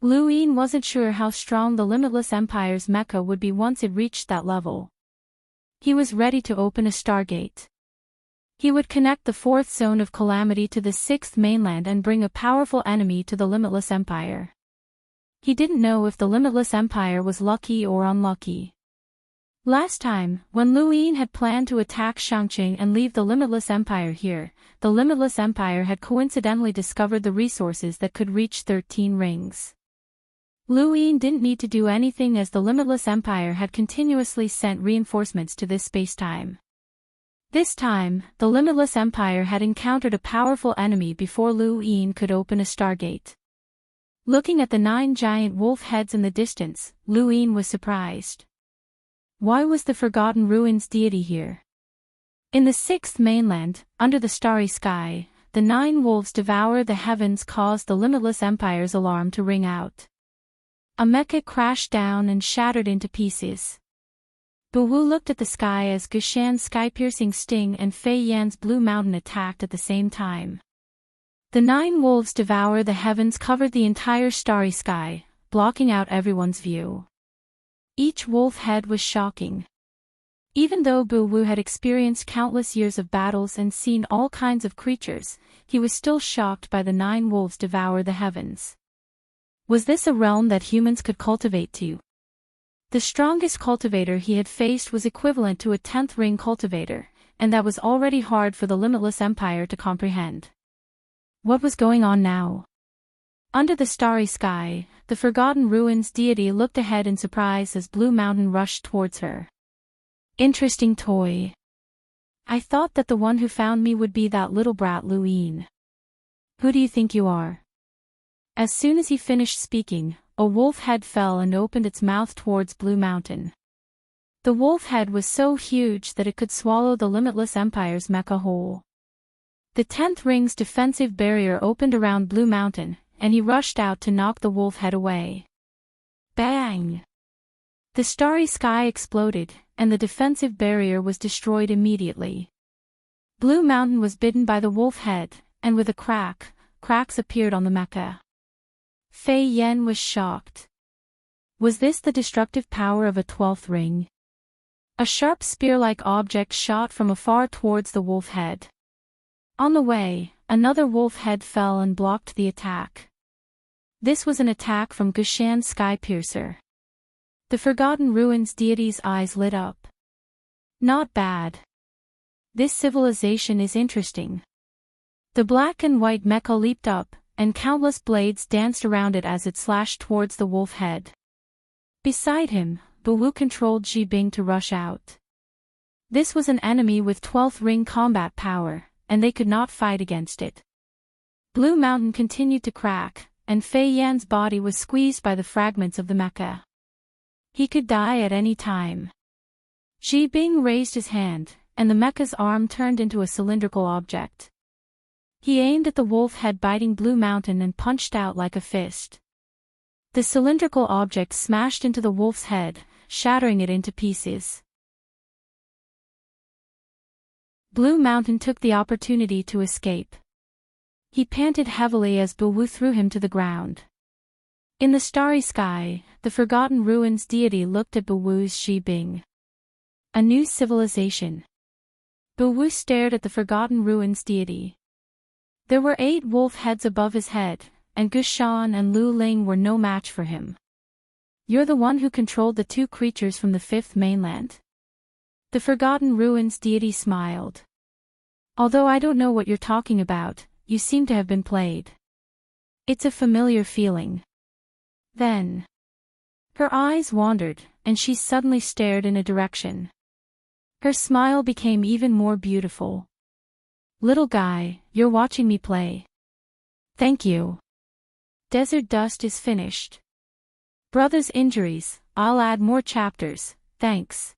Lu Yin wasn't sure how strong the Limitless Empire's mecha would be once it reached that level. He was ready to open a stargate. He would connect the fourth zone of calamity to the Sixth Mainland and bring a powerful enemy to the Limitless Empire. He didn't know if the Limitless Empire was lucky or unlucky. Last time, when Lu Yin had planned to attack Shangqing and leave the Limitless Empire here, the Limitless Empire had coincidentally discovered the resources that could reach 13 rings. Lu Yin didn't need to do anything as the Limitless Empire had continuously sent reinforcements to this spacetime. This time, the Limitless Empire had encountered a powerful enemy before Lu Yin could open a stargate. Looking at the 9 giant wolf heads in the distance, Lu Yin was surprised. Why was the Forgotten Ruins deity here? In the Sixth Mainland, under the starry sky, the 9 wolves devour the heavens caused the Limitless Empire's alarm to ring out. A mecha crashed down and shattered into pieces. Buwu looked at the sky as Gushan's sky-piercing sting and Fei Yan's blue mountain attacked at the same time. The 9 wolves devour the heavens covered the entire starry sky, blocking out everyone's view. Each wolf head was shocking. Even though Buwu had experienced countless years of battles and seen all kinds of creatures, he was still shocked by the 9 wolves devour the heavens. Was this a realm that humans could cultivate too? The strongest cultivator he had faced was equivalent to a 10th ring cultivator, and that was already hard for the Limitless Empire to comprehend. What was going on now? Under the starry sky, the Forgotten Ruins deity looked ahead in surprise as Blue Mountain rushed towards her. Interesting toy. I thought that the one who found me would be that little brat Lu Yin. Who do you think you are? As soon as he finished speaking, a wolf head fell and opened its mouth towards Blue Mountain. The wolf head was so huge that it could swallow the Limitless Empire's mecha whole. The 10th ring's defensive barrier opened around Blue Mountain, and he rushed out to knock the wolf head away. Bang! The The starry sky exploded, and the defensive barrier was destroyed immediately. Blue Mountain was bitten by the wolf head, and with a crack, cracks appeared on the mecha. Fei Yen was shocked. Was this the destructive power of a 12th ring? A sharp spear-like object shot from afar towards the wolf head. On the way, another wolf head fell and blocked the attack. This was an attack from Gushan's Sky Piercer. The Forgotten Ruins deity's eyes lit up. Not bad. This civilization is interesting. The black and white mecha leaped up, and countless blades danced around it as it slashed towards the wolf head. Beside him, Bawu controlled Ji Bing to rush out. This was an enemy with 12th ring combat power, and they could not fight against it. Blue Mountain continued to crack, and Fei Yan's body was squeezed by the fragments of the mecha. He could die at any time. Ji Bing raised his hand, and the mecha's arm turned into a cylindrical object. He aimed at the wolf head biting Blue Mountain and punched out like a fist. The cylindrical object smashed into the wolf's head, shattering it into pieces. Blue Mountain took the opportunity to escape. He panted heavily as Bawu threw him to the ground. In the starry sky, the Forgotten Ruins deity looked at Bawu's Ji Bing. A new civilization. Bawu stared at the Forgotten Ruins deity. There were 8 wolf heads above his head, and Gushan and Lu Ling were no match for him. You're the one who controlled the 2 creatures from the 5th mainland? The Forgotten Ruins deity smiled. Although I don't know what you're talking about, you seem to have been played. It's a familiar feeling. Then, her eyes wandered, and she suddenly stared in a direction. Her smile became even more beautiful. Little guy, you're watching me play. Thank you. Desert Dust is finished. Brother's Injuries, I'll add more chapters, thanks.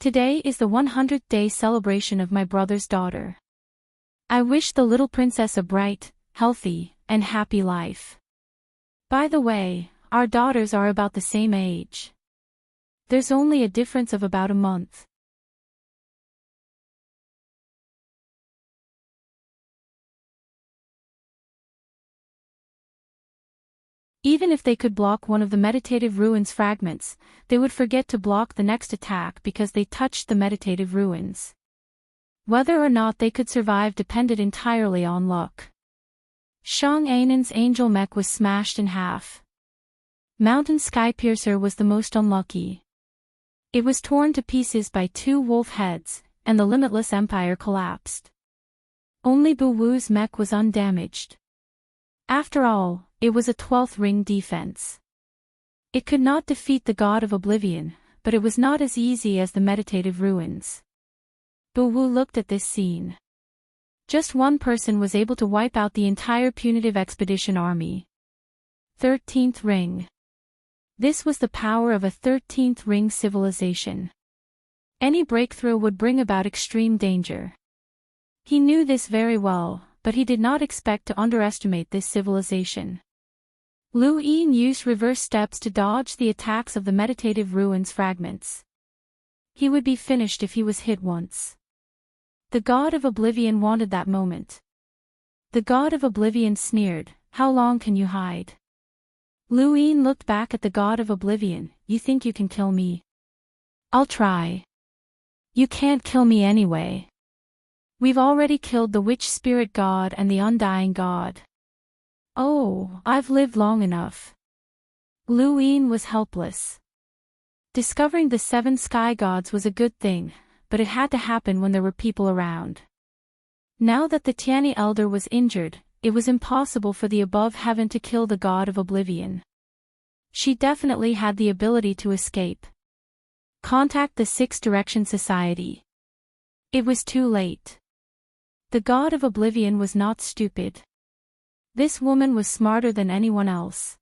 Today is the 100th day celebration of my brother's daughter. I wish the little princess a bright, healthy, and happy life. By the way, our daughters are about the same age. There's only a difference of about a month. Even if they could block one of the meditative ruins fragments, they would forget to block the next attack because they touched the meditative ruins. Whether or not they could survive depended entirely on luck. Shang Ainan's angel mech was smashed in half. Mountain Sky Piercer was the most unlucky. It was torn to pieces by 2 wolf heads, and the Limitless Empire collapsed. Only Bawu's mech was undamaged. After all, it was a 12th ring defense. It could not defeat the God of Oblivion, but it was not as easy as the meditative ruins. Bawu looked at this scene. Just one person was able to wipe out the entire punitive expedition army. 13th ring. This was the power of a 13th ring civilization. Any breakthrough would bring about extreme danger. He knew this very well, but he did not expect to underestimate this civilization. Lu Yin used reverse steps to dodge the attacks of the meditative ruins fragments. He would be finished if he was hit once. The God of Oblivion wanted that moment. The God of Oblivion sneered, "How long can you hide?" Lu Yin looked back at the God of Oblivion. "You think you can kill me? I'll try. You can't kill me anyway. We've already killed the Witch Spirit God and the Undying God. Oh, I've lived long enough." Lu Yin was helpless. Discovering the 7 sky gods was a good thing, but it had to happen when there were people around. Now that the Tianyi Elder was injured, it was impossible for the above heaven to kill the God of Oblivion. She definitely had the ability to escape. Contact the 6 Direction Society. It was too late. The God of Oblivion was not stupid. This woman was smarter than anyone else.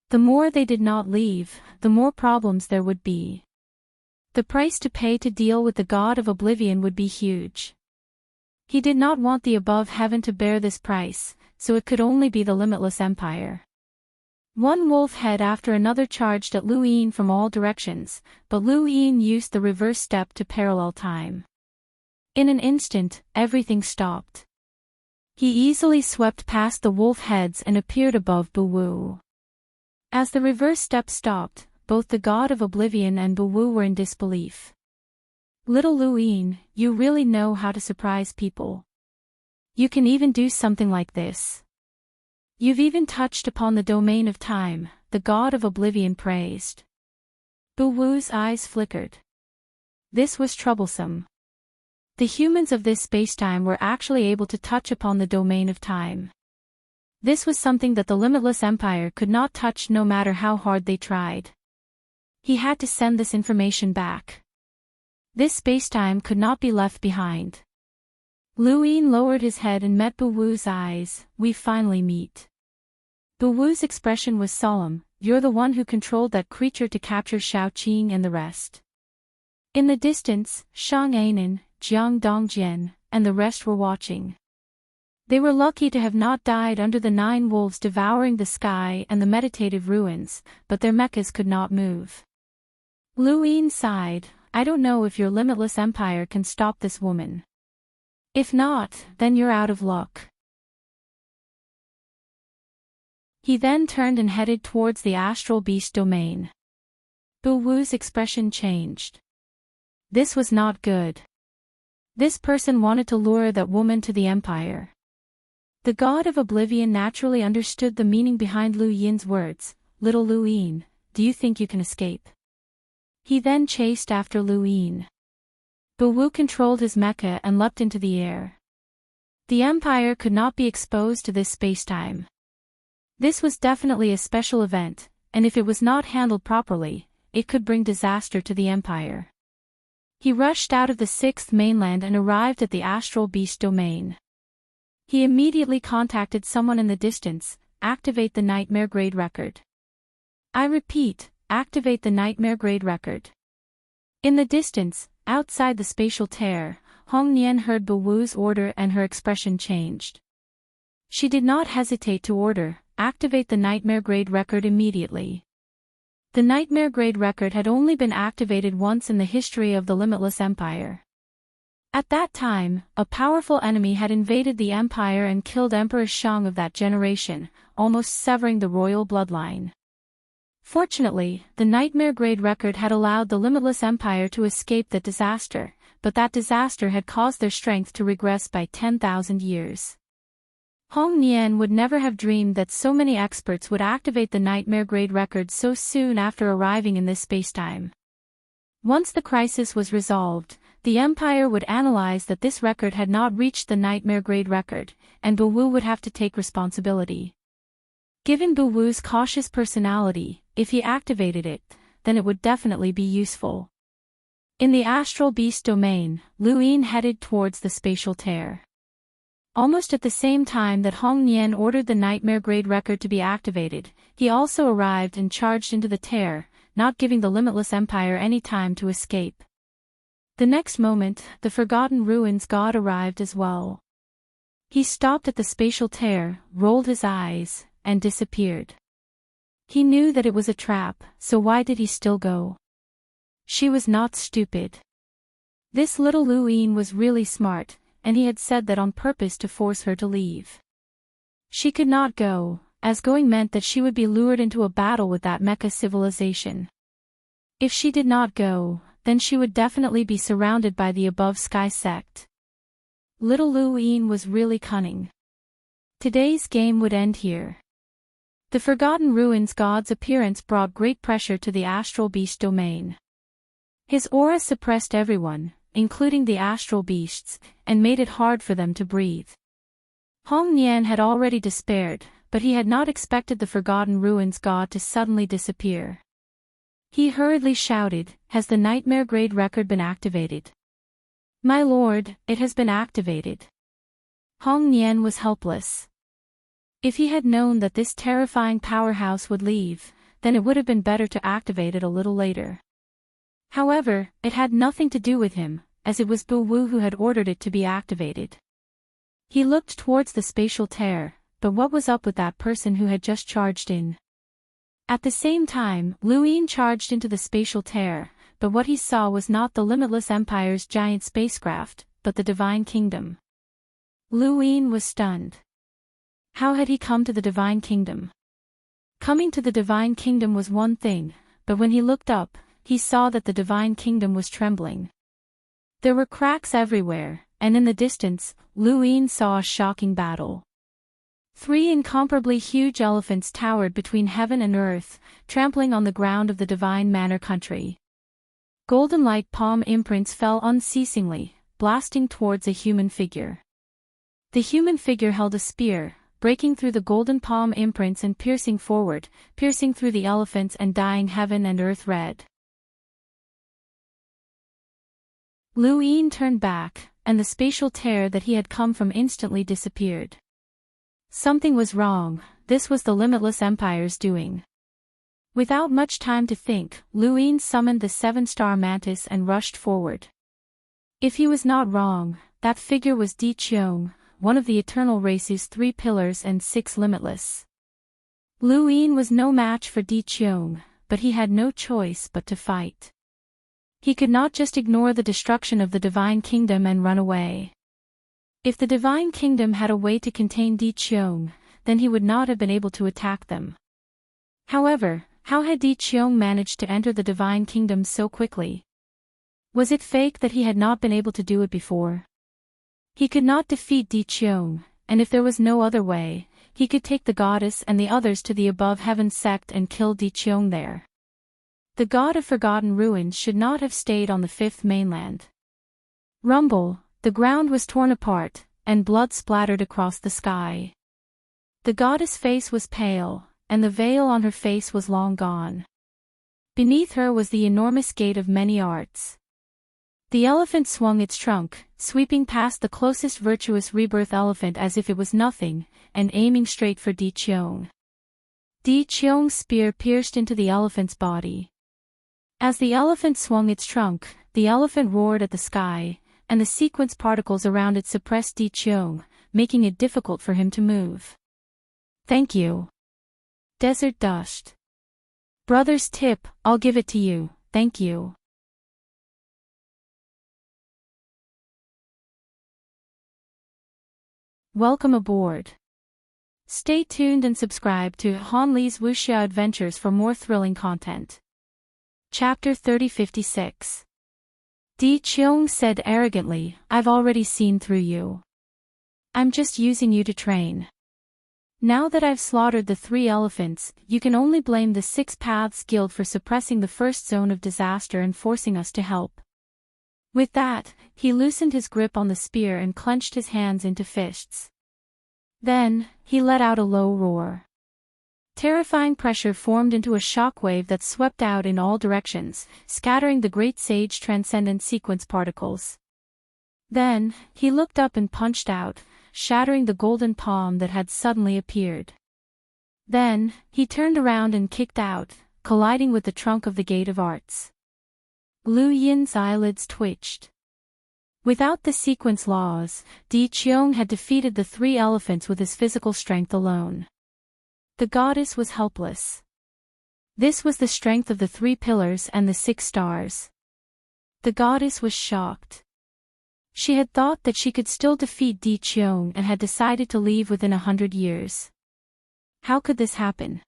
The more they did not leave, the more problems there would be. The price to pay to deal with the God of Oblivion would be huge. He did not want the above heaven to bear this price, so it could only be the Limitless Empire. One wolf head after another charged at Lu Yin from all directions, but Lu Yin used the reverse step to parallel time. In an instant, everything stopped. He easily swept past the wolf heads and appeared above Bu Wu. As the reverse step stopped, both the god of oblivion and Bu Wu were in disbelief. Little Lu Yin, you really know how to surprise people. You can even do something like this. You've even touched upon the domain of time, the god of oblivion praised. Bu Wu's eyes flickered. This was troublesome. The humans of this spacetime were actually able to touch upon the domain of time. This was something that the Limitless Empire could not touch no matter how hard they tried. He had to send this information back. This spacetime could not be left behind. Lu Yin lowered his head and met Bu Wu's eyes. We finally meet. Bu Wu's expression was solemn. You're the one who controlled that creature to capture Shao Qing and the rest. In the distance, Shang Anan, Jiang Dongjian, and the rest were watching. They were lucky to have not died under the 9 wolves devouring the sky and the meditative ruins, but their mechas could not move. Lu Yin sighed. I don't know if your Limitless Empire can stop this woman. If not, then you're out of luck. He then turned and headed towards the astral beast domain. Bu Wu's expression changed. This was not good. This person wanted to lure that woman to the empire. The god of oblivion naturally understood the meaning behind Lu Yin's words. Little Lu Yin, do you think you can escape? He then chased after Lu Yin. Bu Wu controlled his mecha and leapt into the air. The empire could not be exposed to this spacetime. This was definitely a special event, and if it was not handled properly, it could bring disaster to the empire. He rushed out of the 6th mainland and arrived at the astral beast domain. He immediately contacted someone in the distance. Activate the nightmare grade record. I repeat, activate the nightmare grade record. In the distance, outside the spatial tear, Hong Nian heard Bu Wu's order and her expression changed. She did not hesitate to order, activate the nightmare grade record immediately. The nightmare grade record had only been activated once in the history of the Limitless Empire. At that time, a powerful enemy had invaded the empire and killed Emperor Shang of that generation, almost severing the royal bloodline. Fortunately, the nightmare grade record had allowed the Limitless Empire to escape that disaster, but that disaster had caused their strength to regress by 10,000 years. Hong Nian would never have dreamed that so many experts would activate the nightmare grade record so soon after arriving in this spacetime. Once the crisis was resolved, the Empire would analyze that this record had not reached the nightmare grade record, and Bu Wu would have to take responsibility. Given Bu Wu's cautious personality, if he activated it, then it would definitely be useful. In the astral beast domain, Lu Yin headed towards the spatial tear. Almost at the same time that Hong Nian ordered the nightmare grade record to be activated, he also arrived and charged into the tear, not giving the Limitless Empire any time to escape. The next moment, the Forgotten Ruins god arrived as well. He stopped at the spatial tear, rolled his eyes, and disappeared. He knew that it was a trap, so why did he still go? She was not stupid. This little Lu Yin was really smart, and he had said that on purpose to force her to leave. She could not go, as going meant that she would be lured into a battle with that mecha civilization. If she did not go, then she would definitely be surrounded by the above sky sect. Little Lu Yin was really cunning. Today's game would end here. The Forgotten Ruins god's appearance brought great pressure to the astral beast domain. His aura suppressed everyone, including the astral beasts, and made it hard for them to breathe. Hong Nian had already despaired, but he had not expected the Forgotten Ruins god to suddenly disappear. He hurriedly shouted, "Has the nightmare grade record been activated?" "My lord, it has been activated." Hong Nian was helpless. If he had known that this terrifying powerhouse would leave, then it would have been better to activate it a little later. However, it had nothing to do with him, as it was Bu Wu who had ordered it to be activated. He looked towards the spatial tear, but what was up with that person who had just charged in? At the same time, Luin charged into the spatial tear, but what he saw was not the limitless empire's giant spacecraft, but the divine kingdom. Luin was stunned. How had he come to the divine kingdom? Coming to the divine kingdom was one thing, but when he looked up, he saw that the divine kingdom was trembling. There were cracks everywhere, and in the distance, Luin saw a shocking battle. 3 incomparably huge elephants towered between heaven and earth, trampling on the ground of the divine manor country. Golden light palm imprints fell unceasingly, blasting towards a human figure. The human figure held a spear, breaking through the golden palm imprints and piercing forward, piercing through the elephants and dyeing heaven and earth red. Luin turned back, and the spatial tear that he had come from instantly disappeared. Something was wrong, this was the limitless empire's doing. Without much time to think, Luin summoned the 7-star mantis and rushed forward. If he was not wrong, that figure was Di Qiong, one of the eternal race's 3 pillars and 6 limitless. Luin was no match for Di Qiong, but he had no choice but to fight. He could not just ignore the destruction of the divine kingdom and run away. If the divine kingdom had a way to contain Di Qiong, then he would not have been able to attack them. However, how had Di Qiong managed to enter the divine kingdom so quickly? Was it fake that he had not been able to do it before? He could not defeat Di Qiong, and if there was no other way, he could take the goddess and the others to the above heaven sect and kill Di Qiong there. The god of forgotten ruins should not have stayed on the 5th mainland. Rumble, the ground was torn apart, and blood splattered across the sky. The goddess' face was pale, and the veil on her face was long gone. Beneath her was the enormous gate of many arts. The elephant swung its trunk, sweeping past the closest virtuous rebirth elephant as if it was nothing, and aiming straight for Di Qiong. Di Qiong's spear pierced into the elephant's body. As the elephant swung its trunk, the elephant roared at the sky, and the sequence particles around it suppressed Di Qiong, making it difficult for him to move. Thank you. Desert dust. Brother's tip, I'll give it to you, thank you. Welcome aboard. Stay tuned and subscribe to Han Li's Wuxia Adventures for more thrilling content. Chapter 3056. Di Qiong said arrogantly, I've already seen through you. I'm just using you to train. Now that I've slaughtered the 3 elephants, you can only blame the 6 Paths Guild for suppressing the first zone of disaster and forcing us to help. With that, he loosened his grip on the spear and clenched his hands into fists. Then, he let out a low roar. Terrifying pressure formed into a shockwave that swept out in all directions, scattering the great sage transcendent sequence particles. Then, he looked up and punched out, shattering the golden palm that had suddenly appeared. Then, he turned around and kicked out, colliding with the trunk of the Gate of Arts. Lu Yin's eyelids twitched. Without the sequence laws, Di Qiong had defeated the 3 elephants with his physical strength alone. The goddess was helpless. This was the strength of the 3 pillars and the 6 stars. The goddess was shocked. She had thought that she could still defeat Di Qiong and had decided to leave within 100 years. How could this happen?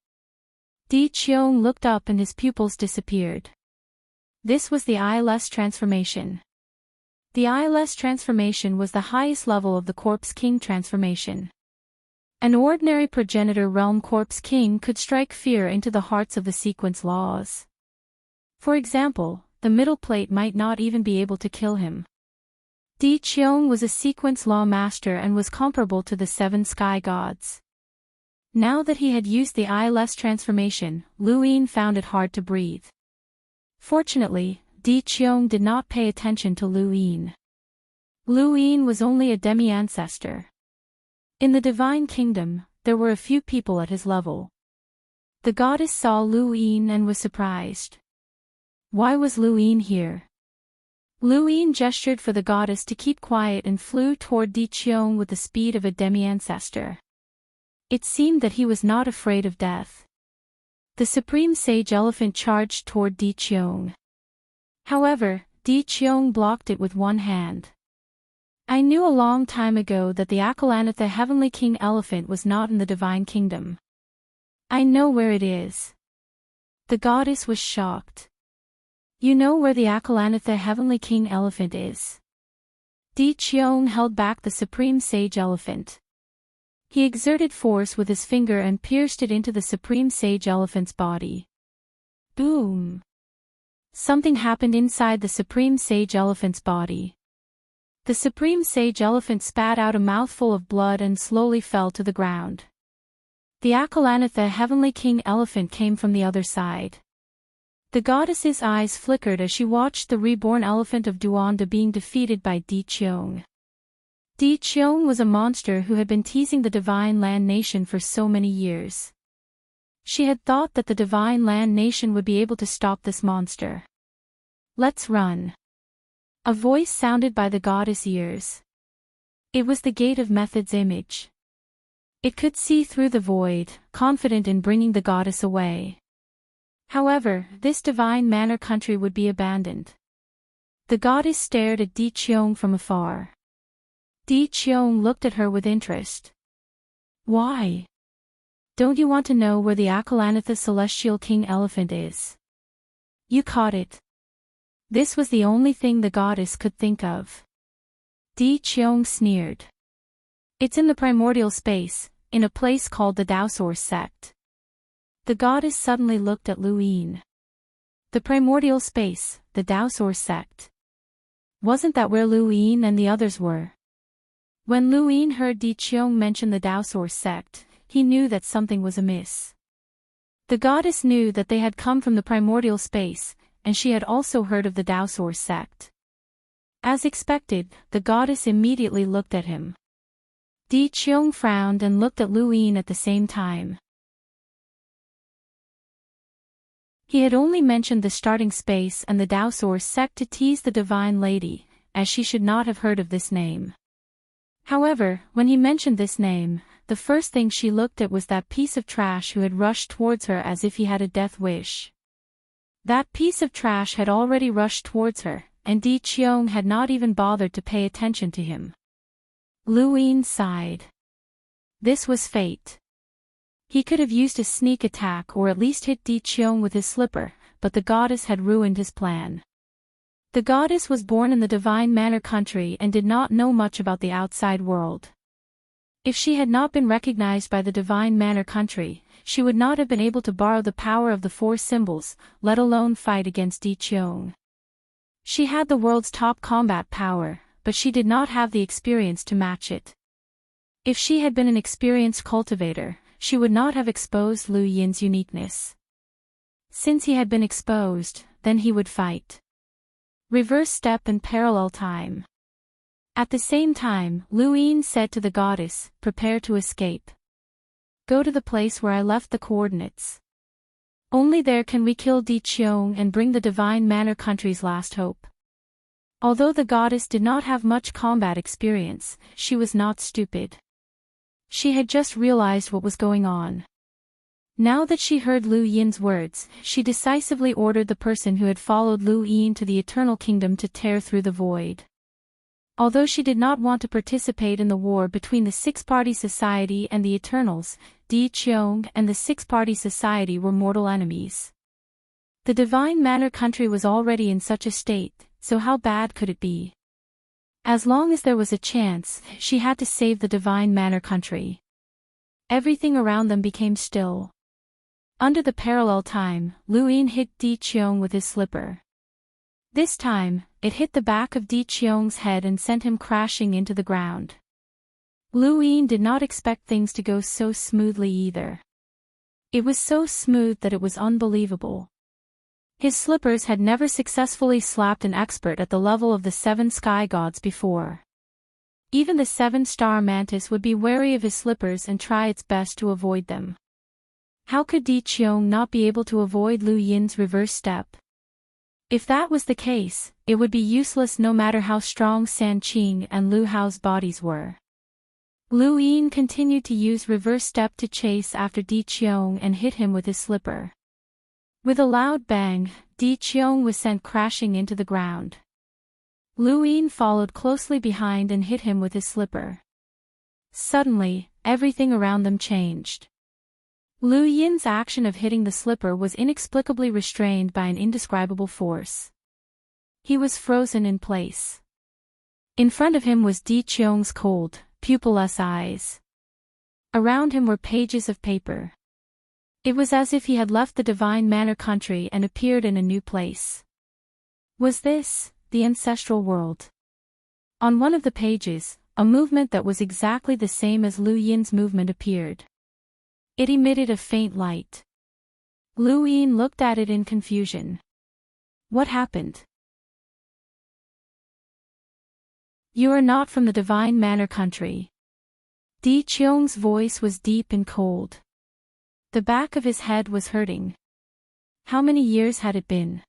Di Qiong looked up and his pupils disappeared. This was the eyeless transformation. The eyeless transformation was the highest level of the Corpse King transformation. An ordinary progenitor realm Corpse King could strike fear into the hearts of the sequence laws. For example, the middle plate might not even be able to kill him. Di Qiong was a sequence law master and was comparable to the 7 sky gods. Now that he had used the eyeless transformation, Luin found it hard to breathe. Fortunately, Di Qiong did not pay attention to Luin. Luin was only a demi-ancestor. In the divine kingdom, there were a few people at his level. The goddess saw Luin and was surprised. Why was Luin here? Luin gestured for the goddess to keep quiet and flew toward Di Qiong with the speed of a demi-ancestor. It seemed that he was not afraid of death. The supreme sage elephant charged toward Di Qiong. However, Di Qiong blocked it with one hand. I knew a long time ago that the Akalanth, the heavenly king elephant, was not in the divine kingdom. I know where it is. The goddess was shocked. You know where the Akalanth, the heavenly king elephant is? Di Qiong held back the supreme sage elephant. He exerted force with his finger and pierced it into the supreme sage elephant's body. Boom! Something happened inside the supreme sage elephant's body. The supreme sage elephant spat out a mouthful of blood and slowly fell to the ground. The Akalanth, the heavenly king elephant, came from the other side. The goddess's eyes flickered as she watched the reborn elephant of Duanda being defeated by Di Qiong. Di Qiong was a monster who had been teasing the divine land nation for so many years. She had thought that the divine land nation would be able to stop this monster. Let's run. A voice sounded by the goddess' ears. It was the gate of Method's image. It could see through the void, confident in bringing the goddess away. However, this divine manor country would be abandoned. The goddess stared at Di Qiong from afar. Di Qiong looked at her with interest. Why? Don't you want to know where the Akalanth, the celestial king elephant, is? You caught it. This was the only thing the goddess could think of. Di Qiong sneered. It's in the primordial space, in a place called the Daosaur sect. The goddess suddenly looked at Lu Yin. The primordial space, the Daosaur sect. Wasn't that where Lu Yin and the others were? When Lu Yin heard Di Qiong mention the Daosaur sect, he knew that something was amiss. The goddess knew that they had come from the primordial space, and she had also heard of the Daosaur sect. As expected, the goddess immediately looked at him. Di Qiong frowned and looked at Lu Yin at the same time. He had only mentioned the starting space and the Daosaur sect to tease the divine lady, as she should not have heard of this name. However, when he mentioned this name, the first thing she looked at was that piece of trash who had rushed towards her as if he had a death wish. That piece of trash had already rushed towards her, and Di Qiong had not even bothered to pay attention to him. Lu Yin sighed. This was fate. He could have used a sneak attack or at least hit Di Qiong with his slipper, but the goddess had ruined his plan. The goddess was born in the divine manor country and did not know much about the outside world. If she had not been recognized by the divine manor country, she would not have been able to borrow the power of the four symbols, let alone fight against Di Qiong. She had the world's top combat power, but she did not have the experience to match it. If she had been an experienced cultivator, she would not have exposed Lu Yin's uniqueness. Since he had been exposed, then he would fight. Reverse step and parallel time. At the same time, Lu Yin said to the goddess, prepare to escape. Go to the place where I left the coordinates. Only there can we kill Di Qiong and bring the divine manor country's last hope. Although the goddess did not have much combat experience, she was not stupid. She had just realized what was going on. Now that she heard Lu Yin's words, she decisively ordered the person who had followed Lu Yin to the Eternal Kingdom to tear through the void. Although she did not want to participate in the war between the Six-Party Society and the Eternals, Di Qiong and the Six-Party Society were mortal enemies. The divine manor country was already in such a state, so how bad could it be? As long as there was a chance, she had to save the divine manor country. Everything around them became still. Under the parallel time, Lu Yin hit Di Qiong with his slipper. This time, it hit the back of Di Qiong's head and sent him crashing into the ground. Lu Yin did not expect things to go so smoothly either. It was so smooth that it was unbelievable. His slippers had never successfully slapped an expert at the level of the 7 sky gods before. Even the 7-star mantis would be wary of his slippers and try its best to avoid them. How could Di Qiong not be able to avoid Lu Yin's reverse step? If that was the case, it would be useless no matter how strong San Qing and Lu Hao's bodies were. Lu Yin continued to use reverse step to chase after Di Qiong and hit him with his slipper. With a loud bang, Di Qiong was sent crashing into the ground. Lu Yin followed closely behind and hit him with his slipper. Suddenly, everything around them changed. Lu Yin's action of hitting the slipper was inexplicably restrained by an indescribable force. He was frozen in place. In front of him was Di Qiong's cold, pupilless eyes. Around him were pages of paper. It was as if he had left the divine manor country and appeared in a new place. Was this the ancestral world? On one of the pages, a movement that was exactly the same as Lu Yin's movement appeared. It emitted a faint light. Lu Yin looked at it in confusion. What happened? You are not from the divine manor country. Di Qiong's voice was deep and cold. The back of his head was hurting. How many years had it been?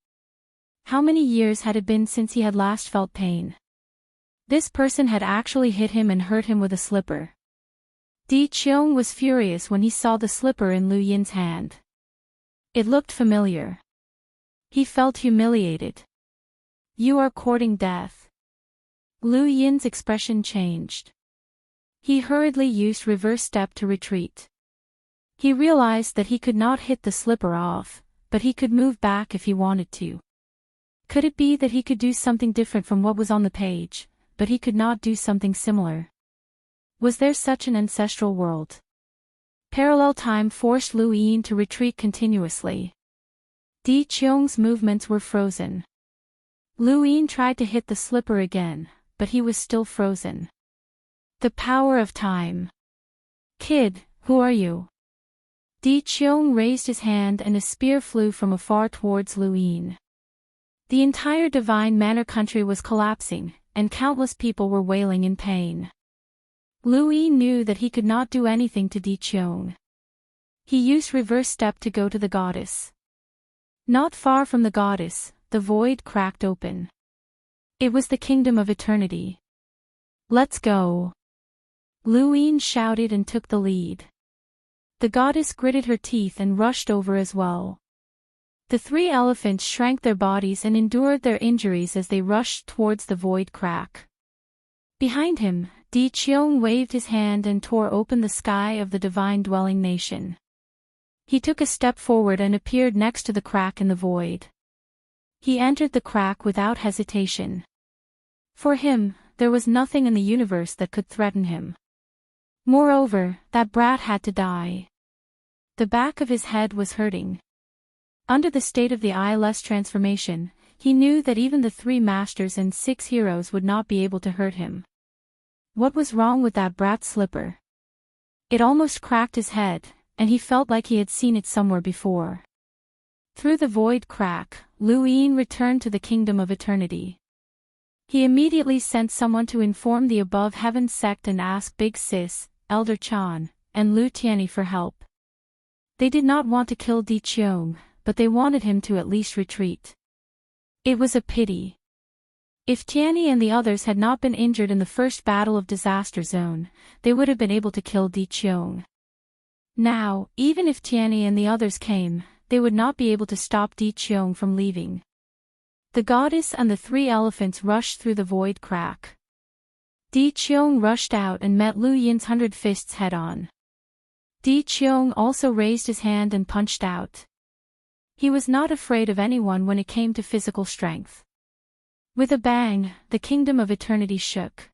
How many years had it been since he had last felt pain? This person had actually hit him and hurt him with a slipper. Di Qiong was furious when he saw the slipper in Lu Yin's hand. It looked familiar. He felt humiliated. You are courting death. Lu Yin's expression changed. He hurriedly used reverse step to retreat. He realized that he could not hit the slipper off, but he could move back if he wanted to. Could it be that he could do something different from what was on the page, but he could not do something similar? Was there such an ancestral world? Parallel time forced Lu Yin to retreat continuously. Di Qiong's movements were frozen. Lu Yin tried to hit the slipper again, but he was still frozen. The power of time. Kid, who are you? Di Qiong raised his hand and a spear flew from afar towards Lu Yin. The entire divine manor country was collapsing, and countless people were wailing in pain. Lu Yin knew that he could not do anything to Di Qiong. He used reverse step to go to the goddess. Not far from the goddess, the void cracked open. It was the kingdom of eternity. Let's go. Lu Yin shouted and took the lead. The goddess gritted her teeth and rushed over as well. The three elephants shrank their bodies and endured their injuries as they rushed towards the void crack. Behind him, Di Qiong waved his hand and tore open the sky of the divine dwelling nation. He took a step forward and appeared next to the crack in the void. He entered the crack without hesitation. For him, there was nothing in the universe that could threaten him. Moreover, that brat had to die. The back of his head was hurting. Under the state of the eyeless transformation, he knew that even the 3 masters and 6 heroes would not be able to hurt him. What was wrong with that brat's slipper? It almost cracked his head, and he felt like he had seen it somewhere before. Through the void crack, Lu Yin returned to the kingdom of eternity. He immediately sent someone to inform the above heaven sect and ask Big Sis, Elder Chan, and Lu Tianyi for help. They did not want to kill Di Qiong, but they wanted him to at least retreat. It was a pity. If Tianyi and the others had not been injured in the first battle of Disaster Zone, they would have been able to kill Di Qiong. Now, even if Tianyi and the others came, they would not be able to stop Di Qiong from leaving. The goddess and the 3 elephants rushed through the void crack. Di Qiong rushed out and met Lu Yin's 100 fists head-on. Di Qiong also raised his hand and punched out. He was not afraid of anyone when it came to physical strength. With a bang, the kingdom of eternity shook.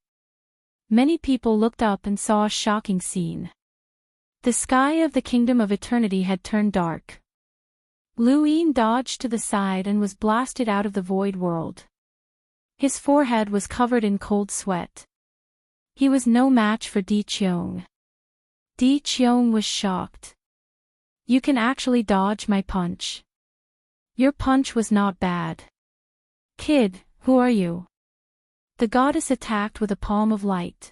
Many people looked up and saw a shocking scene. The sky of the kingdom of eternity had turned dark. Lu Yin dodged to the side and was blasted out of the void world. His forehead was covered in cold sweat. He was no match for Di Qiong. Di Qiong was shocked. You can actually dodge my punch. Your punch was not bad. Kid, who are you? The goddess attacked with a palm of light.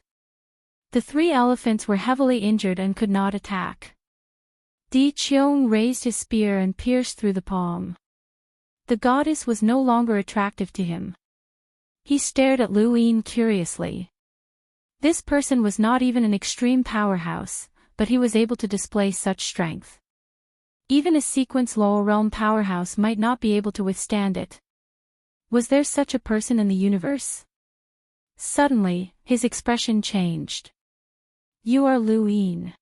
The 3 elephants were heavily injured and could not attack. Di Qiong raised his spear and pierced through the palm. The goddess was no longer attractive to him. He stared at Lu Yin curiously. This person was not even an extreme powerhouse, but he was able to display such strength. Even a sequence lower realm powerhouse might not be able to withstand it. Was there such a person in the universe? Suddenly, his expression changed. You are Luin.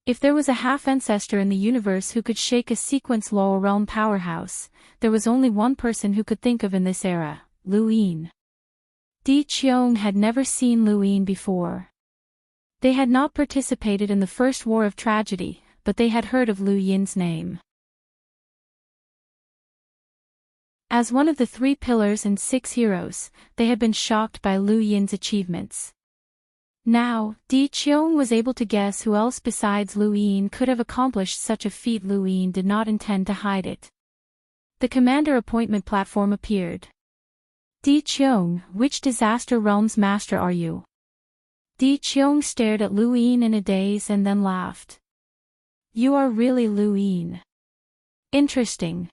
If there was a half-ancestor in the universe who could shake a sequence lower realm powerhouse, there was only one person who could think of in this era, Luin. Di Qiong had never seen Luin before. They had not participated in the first war of tragedy, but they had heard of Lu Yin's name. As one of the 3 pillars and 6 heroes, they had been shocked by Lu Yin's achievements. Now, Di Qiong was able to guess who else besides Lu Yin could have accomplished such a feat. Lu Yin did not intend to hide it. The commander appointment platform appeared. Di Qiong, which disaster realm's master are you? Di Qiong stared at Lu Yin in a daze and then laughed. You are really Lu Yin. Interesting.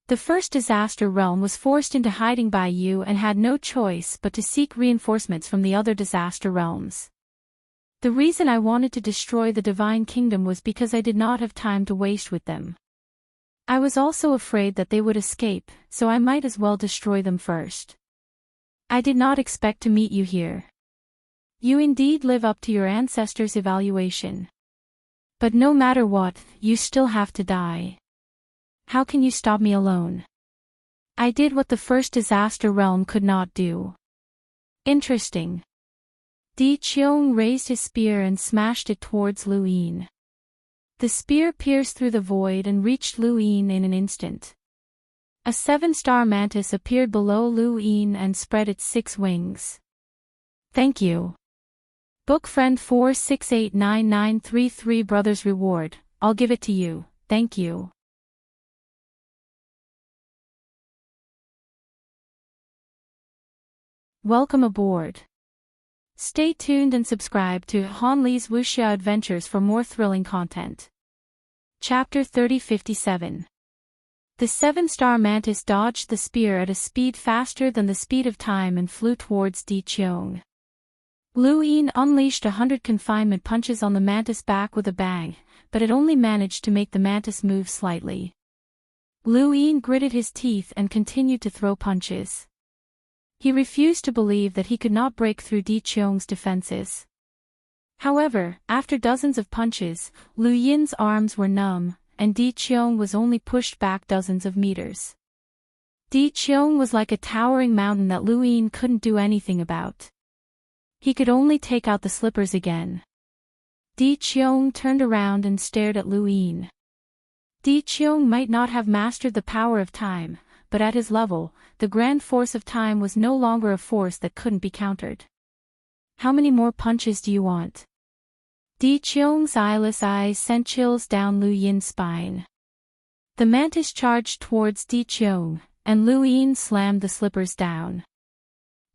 The first disaster realm was forced into hiding by you and had no choice but to seek reinforcements from the other disaster realms. The reason I wanted to destroy the Divine Kingdom was because I did not have time to waste with them. I was also afraid that they would escape, so I might as well destroy them first. I did not expect to meet you here. You indeed live up to your ancestors' evaluation. But no matter what, you still have to die. How can you stop me alone? I did what the first disaster realm could not do. Interesting. Di Qiong raised his spear and smashed it towards Lu Yin. The spear pierced through the void and reached Lu Yin in an instant. A 7-star mantis appeared below Lu Yin and spread its 6 wings. Thank you. Book friend 4689933 Brothers Reward, I'll give it to you, thank you. Welcome aboard. Stay tuned and subscribe to Han Li's Wuxia Adventures for more thrilling content. Chapter 3057. The 7-star mantis dodged the spear at a speed faster than the speed of time and flew towards Di Qiong. Lu Yin unleashed 100 confinement punches on the mantis back with a bang, but it only managed to make the mantis move slightly. Lu Yin gritted his teeth and continued to throw punches. He refused to believe that he could not break through Di Qiong's defenses. However, after dozens of punches, Lu Yin's arms were numb, and Di Qiong was only pushed back dozens of meters. Di Qiong was like a towering mountain that Lu Yin couldn't do anything about. He could only take out the slippers again. Di Qiong turned around and stared at Lu Yin. Di Qiong might not have mastered the power of time, but at his level, the grand force of time was no longer a force that couldn't be countered. How many more punches do you want? Di Qiong's eyeless eyes sent chills down Lu Yin's spine. The mantis charged towards Di Qiong, and Lu Yin slammed the slippers down.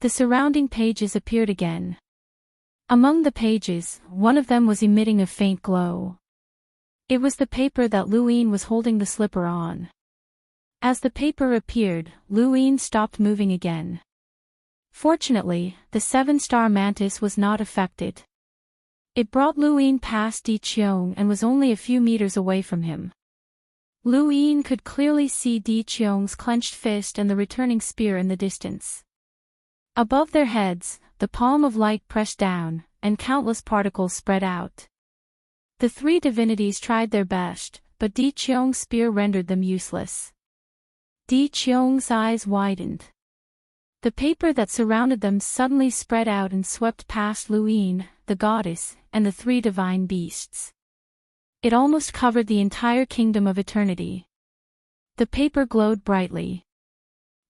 The surrounding pages appeared again. Among the pages, one of them was emitting a faint glow. It was the paper that Lu Yin was holding the slipper on. As the paper appeared, Lu Yin stopped moving again. Fortunately, the 7-star mantis was not affected. It brought Lu Yin past Di Qiong and was only a few meters away from him. Lu Yin could clearly see Di Qiong's clenched fist and the returning spear in the distance. Above their heads, the palm of light pressed down, and countless particles spread out. The 3 divinities tried their best, but Di Qiong's spear rendered them useless. Di Qiong's eyes widened. The paper that surrounded them suddenly spread out and swept past Lu Yin, the goddess, and the 3 divine beasts. It almost covered the entire kingdom of eternity. The paper glowed brightly.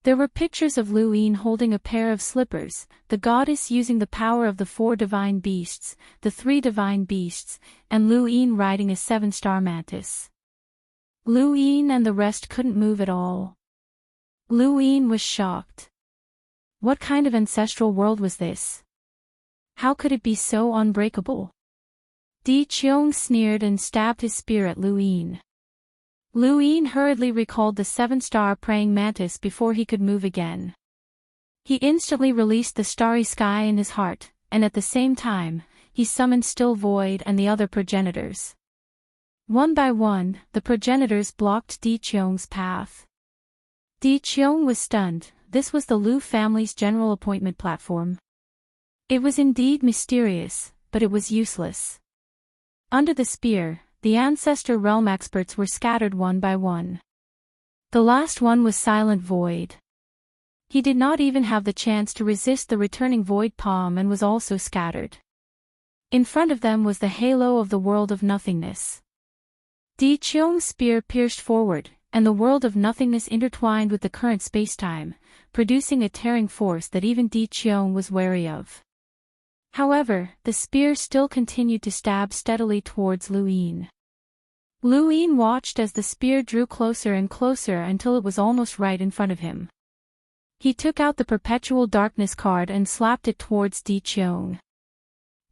There were pictures of Lu Yin holding a pair of slippers, the goddess using the power of the 4 divine beasts, the 3 divine beasts, and Lu Yin riding a 7-star mantis. Lu Yin and the rest couldn't move at all. Lu Yin was shocked. What kind of ancestral world was this? How could it be so unbreakable? Di Qiong sneered and stabbed his spear at Lu Yin. Lu Yin hurriedly recalled the 7-star praying mantis before he could move again. He instantly released the starry sky in his heart, and at the same time, he summoned Still Void and the other progenitors. One by one, the progenitors blocked Di Qiong's path. Di Qiong was stunned. This was the Lu family's general appointment platform. It was indeed mysterious, but it was useless. Under the spear, the ancestor realm experts were scattered one by one. The last one was Silent Void. He did not even have the chance to resist the returning void palm and was also scattered. In front of them was the halo of the world of nothingness. Di Qiong's spear pierced forward, and the world of nothingness intertwined with the current spacetime, producing a tearing force that even Di Qiong was wary of. However, the spear still continued to stab steadily towards Lu Yin. Lu Yin watched as the spear drew closer and closer until it was almost right in front of him. He took out the Perpetual Darkness card and slapped it towards Di Qiong.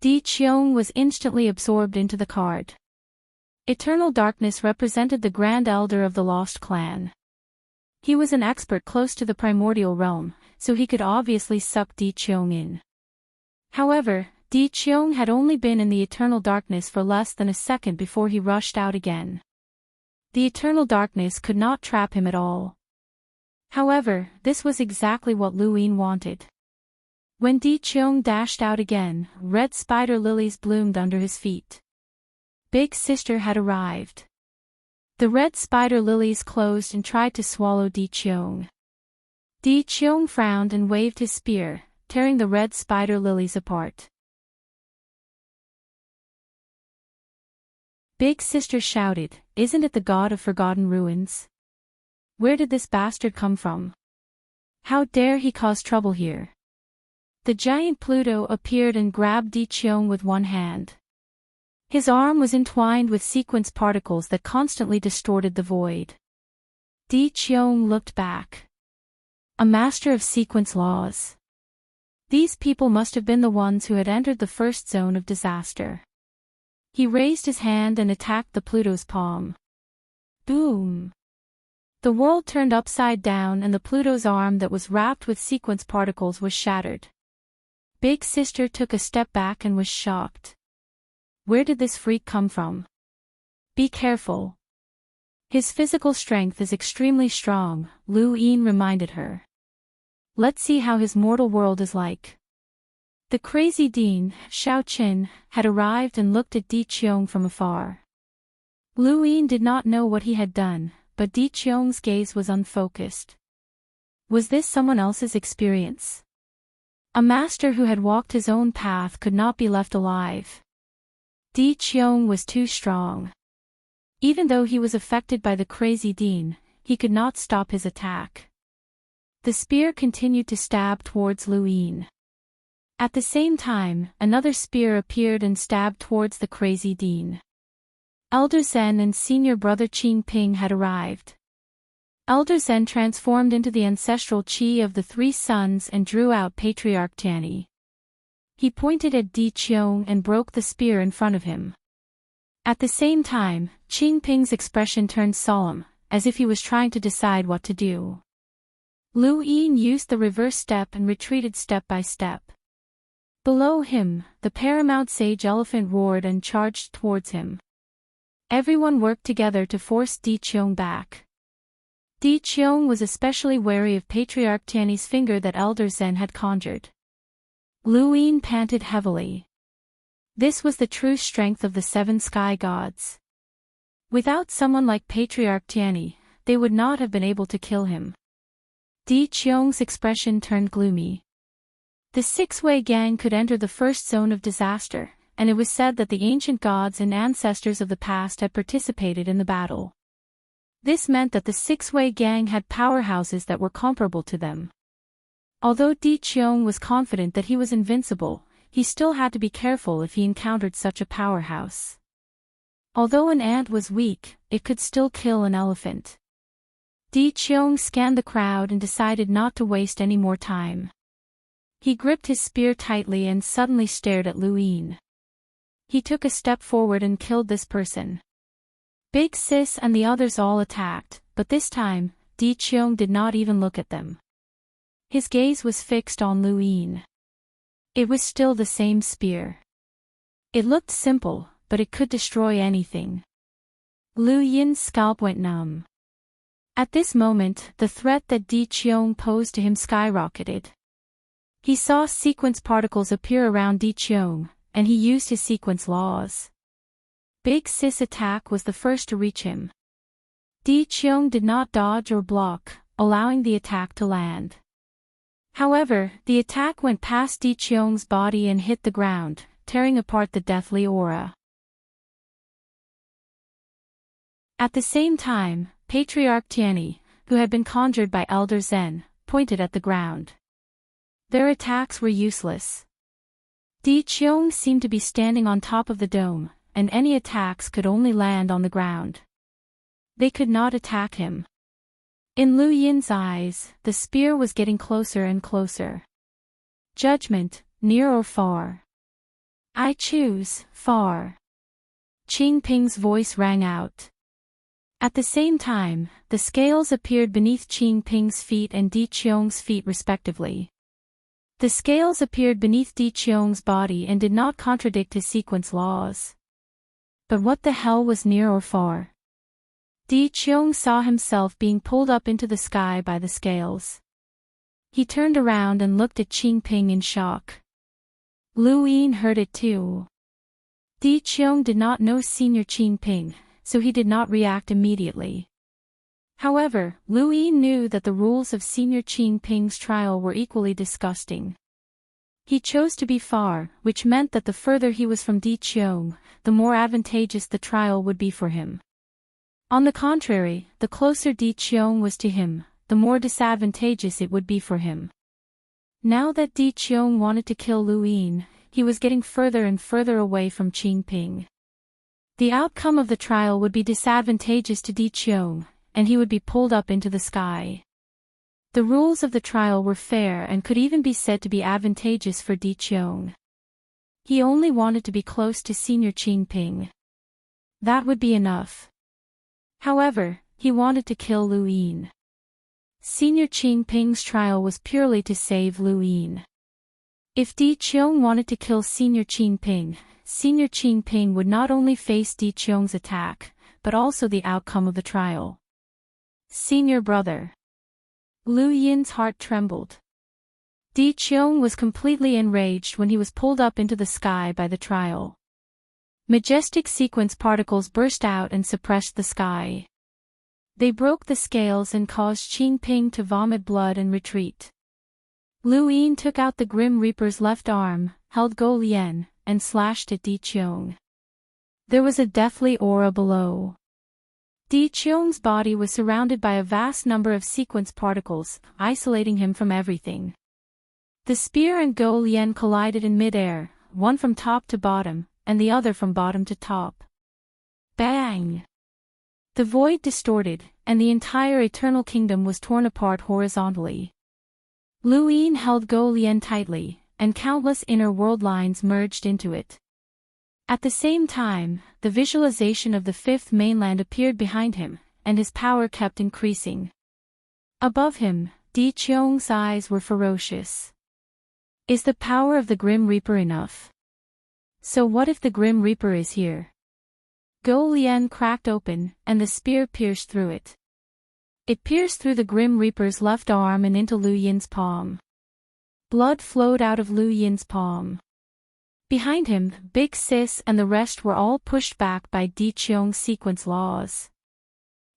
Di Qiong was instantly absorbed into the card. Eternal Darkness represented the Grand Elder of the Lost Clan. He was an expert close to the primordial realm, so he could obviously suck Di Qiong in. However, Di Qiong had only been in the Eternal Darkness for less than a second before he rushed out again. The Eternal Darkness could not trap him at all. However, this was exactly what Lu Yin wanted. When Di Qiong dashed out again, red spider lilies bloomed under his feet. Big Sister had arrived. The red spider lilies closed and tried to swallow Di Qiong. Di Qiong frowned and waved his spear, tearing the red spider lilies apart. Big Sister shouted, "Isn't it the god of forgotten ruins? Where did this bastard come from? How dare he cause trouble here?" The giant Pluto appeared and grabbed Di Qiong with one hand. His arm was entwined with sequence particles that constantly distorted the void. Di Qiong looked back. A master of sequence laws. These people must have been the ones who had entered the first zone of disaster. He raised his hand and attacked the Pluto's palm. Boom! The world turned upside down and the Pluto's arm that was wrapped with sequence particles was shattered. Big Sister took a step back and was shocked. Where did this freak come from? Be careful. His physical strength is extremely strong, Lu Yin reminded her. Let's see how his mortal world is like. The crazy Dean, Xiao Qin, had arrived and looked at Di Qiong from afar. Lu Yin did not know what he had done, but Di Qiong's gaze was unfocused. Was this someone else's experience? A master who had walked his own path could not be left alive. Di Qiong was too strong. Even though he was affected by the crazy Dean, he could not stop his attack. The spear continued to stab towards Lu Yin. At the same time, another spear appeared and stabbed towards the crazy Dean. Elder Zen and senior brother Qing Ping had arrived. Elder Zen transformed into the ancestral qi of the three sons and drew out Patriarch Tianyi. He pointed at Di Qiong and broke the spear in front of him. At the same time, Qing Ping's expression turned solemn, as if he was trying to decide what to do. Lu Yin used the reverse step and retreated step by step. Below him, the paramount sage elephant roared and charged towards him. Everyone worked together to force Di Qiong back. Di Qiong was especially wary of Patriarch Tianyi's finger that Elder Zen had conjured. Lu Yin panted heavily. This was the true strength of the seven sky gods. Without someone like Patriarch Tianyi, they would not have been able to kill him. Di Qiong's expression turned gloomy. The six-way gang could enter the first zone of disaster, and it was said that the ancient gods and ancestors of the past had participated in the battle. This meant that the six-way gang had powerhouses that were comparable to them. Although Di Qiong was confident that he was invincible, he still had to be careful if he encountered such a powerhouse. Although an ant was weak, it could still kill an elephant. Di Qiong scanned the crowd and decided not to waste any more time. He gripped his spear tightly and suddenly stared at Lu Yin. He took a step forward and killed this person. Big Sis and the others all attacked, but this time, Di Qiong did not even look at them. His gaze was fixed on Lu Yin. It was still the same spear. It looked simple, but it could destroy anything. Lu Yin's scalp went numb. At this moment, the threat that Di Qiong posed to him skyrocketed. He saw sequence particles appear around Di Qiong, and he used his sequence laws. Big Sis attack was the first to reach him. Di Qiong did not dodge or block, allowing the attack to land. However, the attack went past Di Qiong's body and hit the ground, tearing apart the deathly aura. At the same time, Patriarch Tianyi, who had been conjured by Elder Zen, pointed at the ground. Their attacks were useless. Di Qiong seemed to be standing on top of the dome, and any attacks could only land on the ground. They could not attack him. In Lu Yin's eyes, the spear was getting closer and closer. Judgment, near or far? I choose, far. Qing Ping's voice rang out. At the same time, the scales appeared beneath Qing Ping's feet and Di Qiong's feet respectively. The scales appeared beneath Di Qiong's body and did not contradict his sequence laws. But what the hell was near or far? Di Qiong saw himself being pulled up into the sky by the scales. He turned around and looked at Qing Ping in shock. Lu Yin heard it too. Di Qiong did not know Senior Qing Ping, so he did not react immediately. However, Lu Yin knew that the rules of Senior Qing Ping's trial were equally disgusting. He chose to be far, which meant that the further he was from Di Qiong, the more advantageous the trial would be for him. On the contrary, the closer Di Qiong was to him, the more disadvantageous it would be for him. Now that Di Qiong wanted to kill Lu Yin, he was getting further and further away from Qing Ping. The outcome of the trial would be disadvantageous to Di Qiong, and he would be pulled up into the sky. The rules of the trial were fair and could even be said to be advantageous for Di Qiong. He only wanted to be close to Senior Qing Ping. That would be enough. However, he wanted to kill Lu Yin. Senior Qing Ping's trial was purely to save Lu Yin. If Di Qiong wanted to kill Senior Qing Ping, Senior Qing Ping would not only face Di Qiong's attack, but also the outcome of the trial. Senior brother. Lu Yin's heart trembled. Di Qiong was completely enraged when he was pulled up into the sky by the trial. Majestic sequence particles burst out and suppressed the sky. They broke the scales and caused Qing Ping to vomit blood and retreat. Lu Yin took out the Grim Reaper's left arm, held Go Lian, and slashed at Di Qiong. There was a deathly aura below. Di Qiong's body was surrounded by a vast number of sequence particles, isolating him from everything. The spear and Go Lian collided in midair, one from top to bottom, and the other from bottom to top. Bang! The void distorted, and the entire eternal kingdom was torn apart horizontally. Lu Yin held Go Lian tightly, and countless inner world lines merged into it. At the same time, the visualization of the fifth mainland appeared behind him, and his power kept increasing. Above him, Di Qiong's eyes were ferocious. Is the power of the Grim Reaper enough? So what if the Grim Reaper is here? Go Lian cracked open, and the spear pierced through it. It pierced through the Grim Reaper's left arm and into Lu Yin's palm. Blood flowed out of Lu Yin's palm. Behind him, Big Sis and the rest were all pushed back by Di Qiong's sequence laws.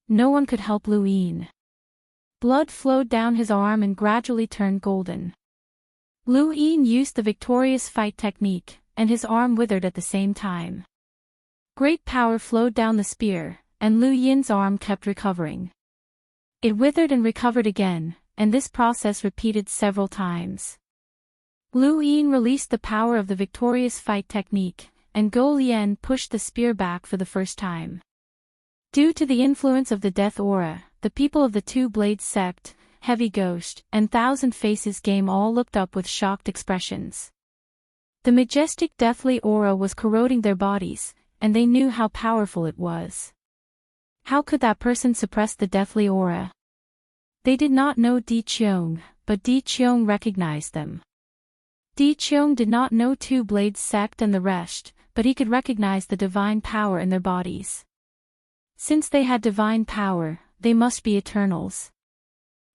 No one could help Lu Yin. Blood flowed down his arm and gradually turned golden. Lu Yin used the victorious fight technique, and his arm withered at the same time. Great power flowed down the spear, and Lu Yin's arm kept recovering. It withered and recovered again, and this process repeated several times. Lu Yin released the power of the victorious fight technique, and Go Lian pushed the spear back for the first time. Due to the influence of the death aura, the people of the Two Blades sect, Heavy Ghost, and Thousand Faces game all looked up with shocked expressions. The majestic deathly aura was corroding their bodies, and they knew how powerful it was. How could that person suppress the deathly aura? They did not know Di Qiong, but Di Qiong recognized them. Di Qiong did not know Two Blades sect and the rest, but he could recognize the divine power in their bodies. Since they had divine power, they must be Eternals.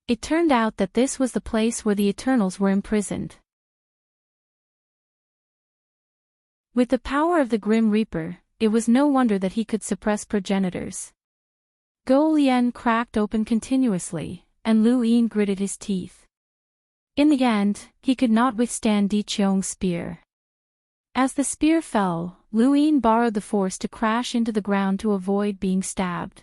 It turned out that this was the place where the Eternals were imprisoned. With the power of the Grim Reaper, it was no wonder that he could suppress progenitors. Go Lian cracked open continuously, and Lu Yin gritted his teeth. In the end, he could not withstand Di Qiong's spear. As the spear fell, Lu Yin borrowed the force to crash into the ground to avoid being stabbed.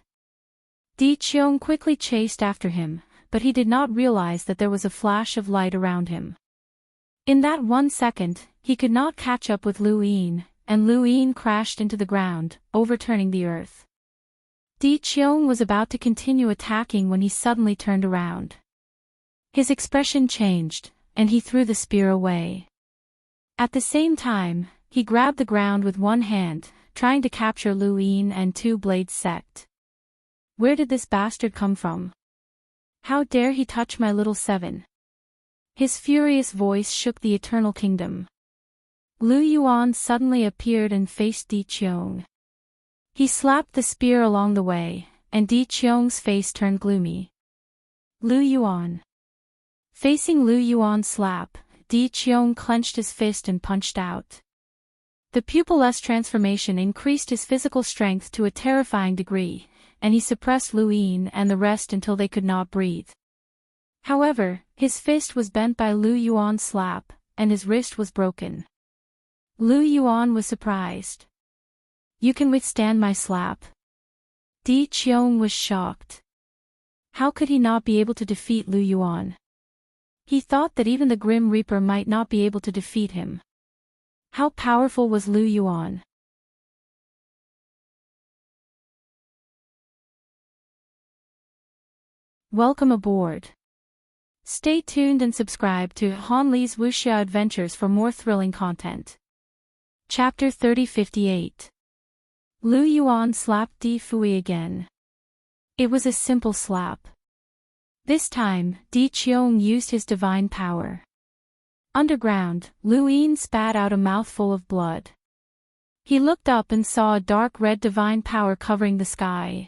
Di Qiong quickly chased after him, but he did not realize that there was a flash of light around him. In that 1 second, he could not catch up with Lu Yin, and Lu Yin crashed into the ground, overturning the earth. Di Qiong was about to continue attacking when he suddenly turned around. His expression changed, and he threw the spear away. At the same time, he grabbed the ground with one hand, trying to capture Lu Yin and Two Blades sect. Where did this bastard come from? How dare he touch my little seven? His furious voice shook the Eternal Kingdom. Lu Yuan suddenly appeared and faced Di Qiong. He slapped the spear along the way, and Di Qiong's face turned gloomy. Lu Yuan. Facing Lu Yuan's slap, Di Qiong clenched his fist and punched out. The pupilless transformation increased his physical strength to a terrifying degree, and he suppressed Lu Yin and the rest until they could not breathe. However, his fist was bent by Lu Yuan's slap, and his wrist was broken. Lu Yuan was surprised. You can withstand my slap? Di Qiong was shocked. How could he not be able to defeat Lu Yuan? He thought that even the Grim Reaper might not be able to defeat him. How powerful was Lu Yuan? Welcome aboard. Stay tuned and subscribe to Han Li's Wuxia Adventures for more thrilling content. Chapter 3058. Lu Yuan slapped Di Fui again. It was a simple slap. This time, Di Qiong used his divine power. Underground, Lu Yin spat out a mouthful of blood. He looked up and saw a dark red divine power covering the sky.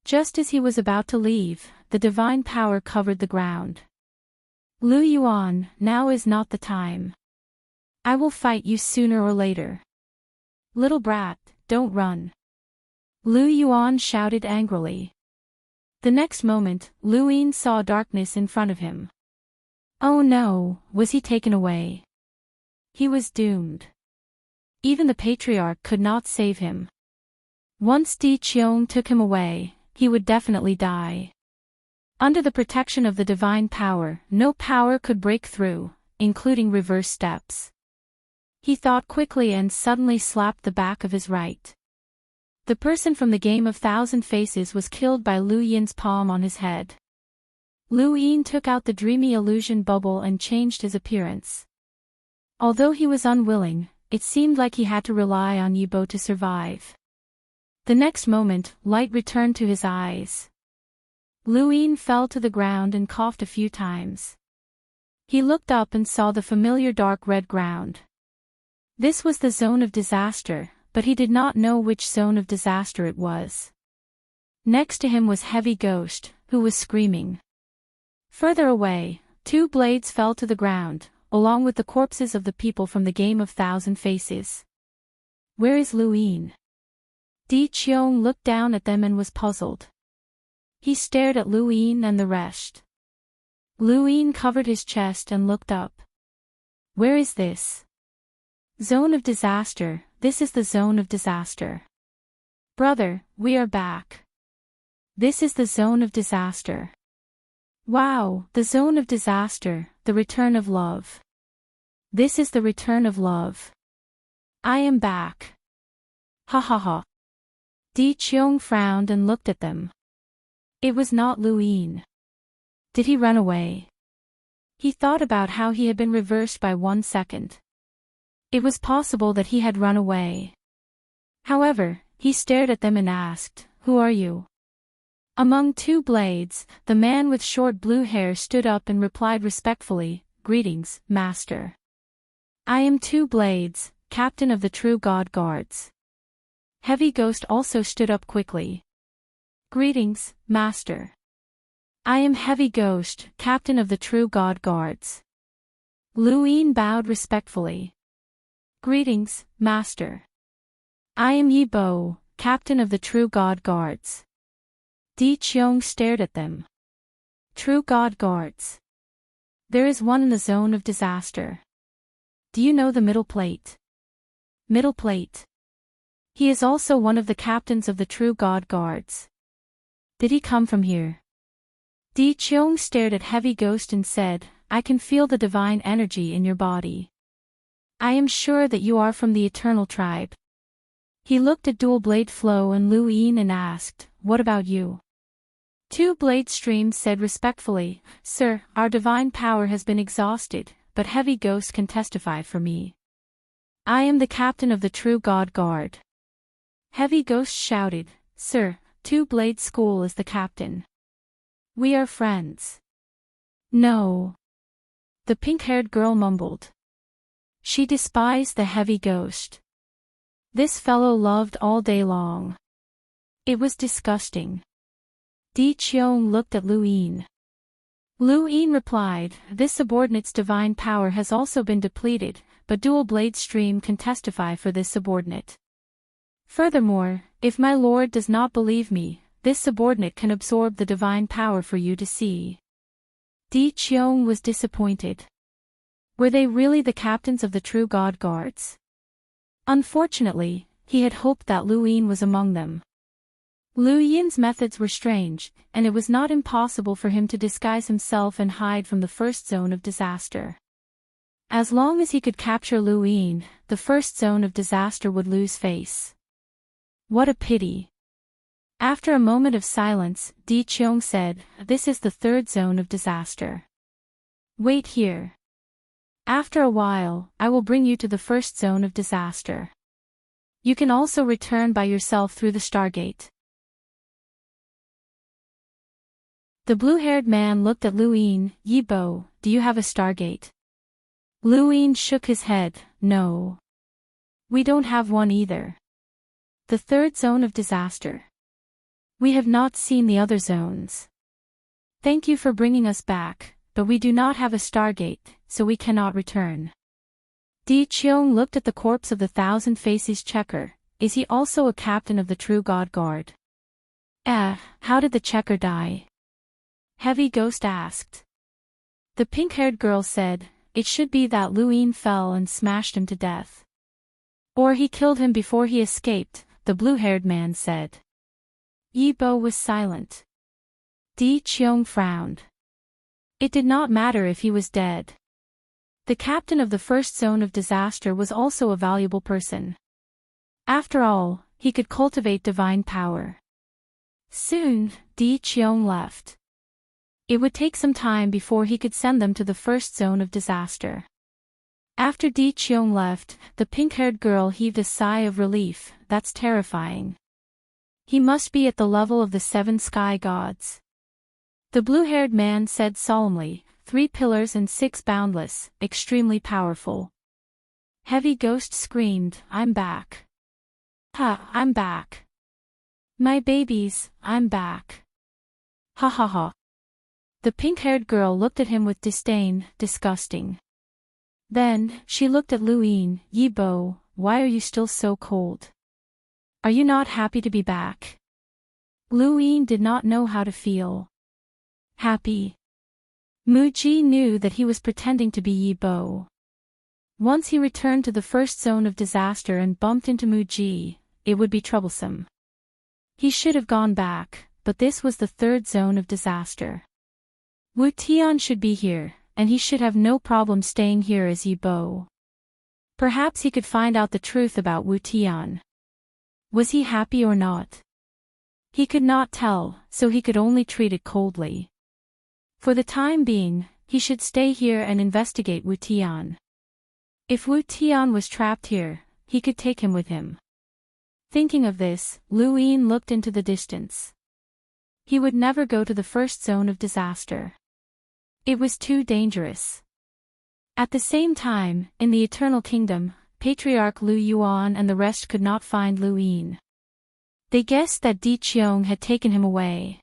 Just as he was about to leave, the divine power covered the ground. Lu Yuan, now is not the time. I will fight you sooner or later. Little brat, don't run. Lu Yuan shouted angrily. The next moment, Lu Yin saw darkness in front of him. Oh no, was he taken away? He was doomed. Even the patriarch could not save him. Once Di Qiong took him away, he would definitely die. Under the protection of the divine power, no power could break through, including reverse steps. He thought quickly and suddenly slapped the back of his right. The person from the Game of Thousand Faces was killed by Lu Yin's palm on his head. Lu Yin took out the dreamy illusion bubble and changed his appearance. Although he was unwilling, it seemed like he had to rely on Yibo to survive. The next moment, light returned to his eyes. Lu Yin fell to the ground and coughed a few times. He looked up and saw the familiar dark red ground. This was the zone of disaster, but he did not know which zone of disaster it was. Next to him was Heavy Ghost, who was screaming. Further away, Two Blades fell to the ground, along with the corpses of the people from the Game of Thousand Faces. Where is Lu Yin? Di Qiong looked down at them and was puzzled. He stared at Lu Yin and the rest. Lu Yin covered his chest and looked up. Where is this? Zone of disaster, this is the zone of disaster. Brother, we are back. This is the zone of disaster. Wow, the zone of disaster, the return of love. This is the return of love. I am back. Ha ha ha. Di Qiong frowned and looked at them. It was not Lu Yin. Did he run away? He thought about how he had been reversed by 1 second. It was possible that he had run away. However, he stared at them and asked, "Who are you?" Among Two Blades, the man with short blue hair stood up and replied respectfully, "Greetings, Master. I am Two Blades, captain of the True God Guards." Heavy Ghost also stood up quickly, Greetings, Master. I am Heavy Ghost, Captain of the True God Guards. Luin bowed respectfully. Greetings, Master. I am Yi Bo, Captain of the True God Guards. Di Qiong stared at them. True God Guards. There is one in the zone of disaster. Do you know the Middle Plate? Middle Plate. He is also one of the captains of the True God Guards. Did he come from here? Di Qiong stared at Heavy Ghost and said, I can feel the divine energy in your body. I am sure that you are from the Eternal Tribe. He looked at Dual Blade Flow and Lu Yin and asked, what about you? Two Blade Streams said respectfully, Sir, our divine power has been exhausted, but Heavy Ghost can testify for me. I am the captain of the True God Guard. Heavy Ghost shouted, Sir, Two Blade School is the captain. We are friends. No. The pink-haired girl mumbled. She despised the Heavy Ghost. This fellow loved all day long. It was disgusting. Di Qiong looked at Lu Yin. Lu Yin replied, this subordinate's divine power has also been depleted, but Dual Blade Stream can testify for this subordinate. Furthermore, if my lord does not believe me, this subordinate can absorb the divine power for you to see. Di Qiong was disappointed. Were they really the captains of the True God Guards? Unfortunately, he had hoped that Lu Yin was among them. Lu Yin's methods were strange, and it was not impossible for him to disguise himself and hide from the first zone of disaster. As long as he could capture Lu Yin, the first zone of disaster would lose face. What a pity. After a moment of silence, Di Qiong said, this is the third zone of disaster. Wait here. After a while, I will bring you to the first zone of disaster. You can also return by yourself through the Stargate. The blue-haired man looked at Lu Yin. Yi Bo, do you have a Stargate? Lu Yin shook his head, no. We don't have one either. The third zone of disaster. We have not seen the other zones. Thank you for bringing us back, but we do not have a Stargate, so we cannot return. Di Qiong looked at the corpse of the Thousand Faces Checker. Is he also a captain of the True God Guard? How did the Checker die? Heavy Ghost asked. The pink-haired girl said, it should be that Lu Yin fell and smashed him to death. Or he killed him before he escaped, the blue-haired man said. Yi Bo was silent. Di Qiong frowned. It did not matter if he was dead. The captain of the first zone of disaster was also a valuable person. After all, he could cultivate divine power. Soon, Di Qiong left. It would take some time before he could send them to the first zone of disaster. After Di Qiong left, the pink-haired girl heaved a sigh of relief. That's terrifying. He must be at the level of the 7 sky gods. The blue-haired man said solemnly, 3 pillars and 6 boundless, extremely powerful. Heavy Ghost screamed, I'm back. I'm back. My babies, I'm back. Ha ha ha. The pink-haired girl looked at him with disdain, disgusting. Then, she looked at Lu Yin. Yi Bo, why are you still so cold? Are you not happy to be back? Lu Yin did not know how to feel. Happy. Muji knew that he was pretending to be Yi Bo. Once he returned to the first zone of disaster and bumped into Muji, it would be troublesome. He should have gone back, but this was the third zone of disaster. Wu Tian should be here, and he should have no problem staying here as Yi Bo. Perhaps he could find out the truth about Wu Tian. Was he happy or not? He could not tell, so he could only treat it coldly. For the time being, he should stay here and investigate Wu Tian. If Wu Tian was trapped here, he could take him with him. Thinking of this, Lu Yin looked into the distance. He would never go to the first zone of disaster. It was too dangerous. At the same time, in the Eternal Kingdom, Patriarch Lu Yuan and the rest could not find Lu Yin. They guessed that Di Qiong had taken him away.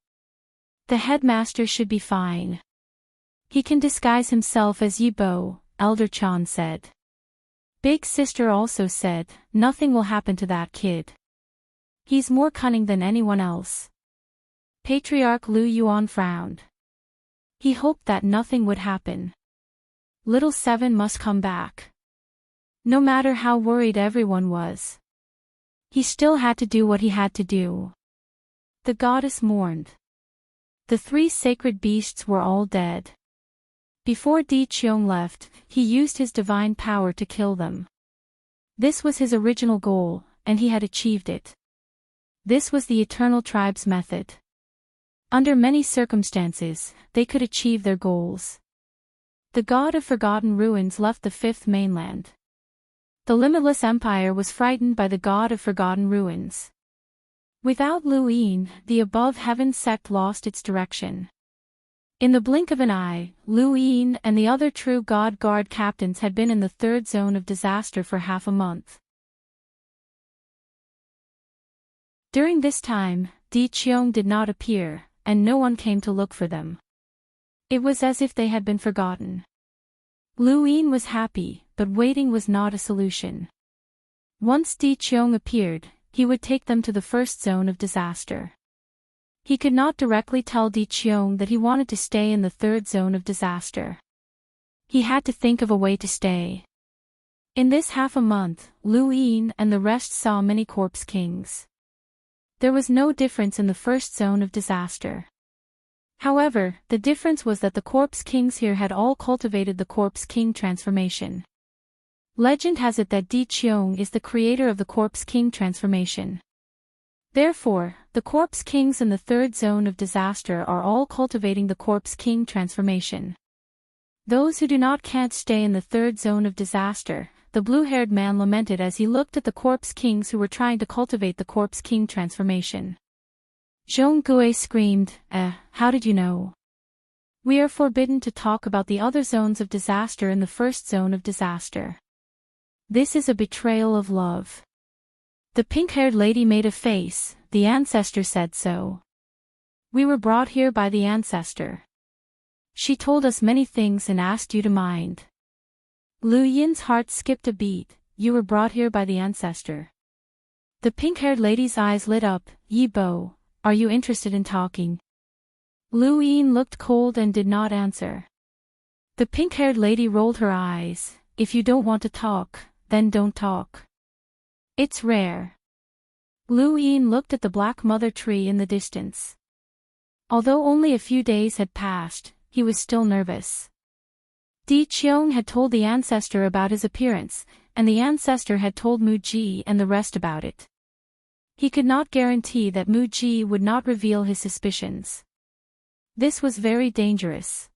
The headmaster should be fine. He can disguise himself as Yi Bo, Elder Chan said. Big sister also said, nothing will happen to that kid. He's more cunning than anyone else. Patriarch Lu Yuan frowned. He hoped that nothing would happen. Little Seven must come back. No matter how worried everyone was, he still had to do what he had to do. The goddess mourned. The 3 sacred beasts were all dead. Before Di Qiong left, he used his divine power to kill them. This was his original goal, and he had achieved it. This was the Eternal Tribe's method. Under many circumstances, they could achieve their goals. The god of forgotten ruins left the 5th mainland. The limitless empire was frightened by the god of forgotten ruins. Without Lu Yin, the above heaven sect lost its direction. In the blink of an eye, Lu Yin and the other true god guard captains had been in the 3rd zone of disaster for half a month. During this time, Di Qiong did not appear, and no one came to look for them. It was as if they had been forgotten. Lu Yin was happy, but waiting was not a solution. Once Di Qiong appeared, he would take them to the 1st zone of disaster. He could not directly tell Di Qiong that he wanted to stay in the 3rd zone of disaster. He had to think of a way to stay. In this half a month, Lu Yin and the rest saw many corpse kings. There was no difference in the 1st zone of disaster. However, the difference was that the corpse kings here had all cultivated the corpse king transformation. Legend has it that Di Qiong is the creator of the corpse king transformation. Therefore, the corpse kings in the 3rd zone of disaster are all cultivating the corpse king transformation. Those who do not can't stay in the 3rd zone of disaster, the blue-haired man lamented as he looked at the corpse kings who were trying to cultivate the corpse king transformation. Zhong Gui screamed, how did you know? We are forbidden to talk about the other zones of disaster in the 1st zone of disaster. This is a betrayal of love. The pink-haired lady made a face, the ancestor said so. We were brought here by the ancestor. She told us many things and asked you to mind. Lu Yin's heart skipped a beat. You were brought here by the ancestor. The pink-haired lady's eyes lit up. Yi Bo, are you interested in talking? Lu Yin looked cold and did not answer. The pink-haired lady rolled her eyes. If you don't want to talk, then don't talk. It's rare. Lu Yin looked at the black mother tree in the distance. Although only a few days had passed, he was still nervous. Di Qiong had told the ancestor about his appearance, and the ancestor had told Mu Ji and the rest about it. He could not guarantee that Mu Ji would not reveal his suspicions. This was very dangerous.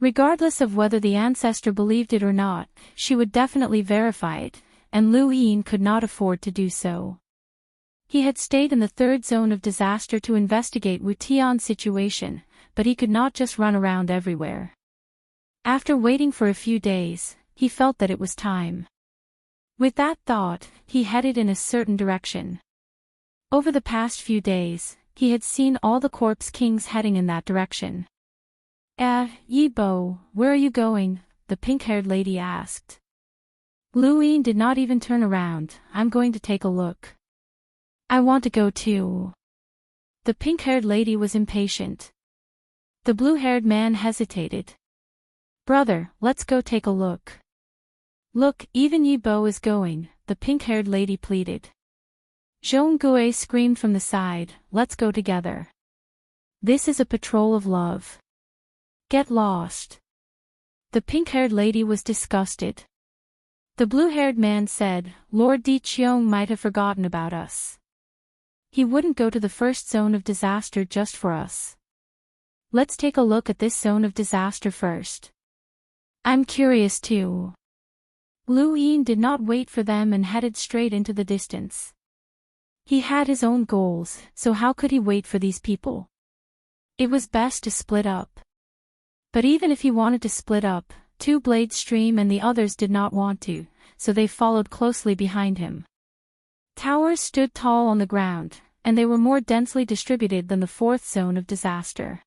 Regardless of whether the ancestor believed it or not, she would definitely verify it, and Lu Yin could not afford to do so. He had stayed in the 3rd zone of disaster to investigate Wu Tian's situation, but he could not just run around everywhere. After waiting for a few days, he felt that it was time. With that thought, he headed in a certain direction. Over the past few days, he had seen all the corpse kings heading in that direction. Yi Bo, where are you going? The pink-haired lady asked. Lu Yin did not even turn around. I'm going to take a look. I want to go too. The pink-haired lady was impatient. The blue-haired man hesitated. Brother, let's go take a look. Look, even Yi Bo is going, the pink-haired lady pleaded. Zhong Gui screamed from the side, let's go together. This is a patrol of love. Get lost. The pink-haired lady was disgusted. The blue-haired man said, Lord Di Qiong might have forgotten about us. He wouldn't go to the 1st zone of disaster just for us. Let's take a look at this zone of disaster first. I'm curious too. Lu Yin did not wait for them and headed straight into the distance. He had his own goals, so how could he wait for these people? It was best to split up. But even if he wanted to split up, Two Blade Stream and the others did not want to, so they followed closely behind him. Towers stood tall on the ground, and they were more densely distributed than the fourth zone of disaster.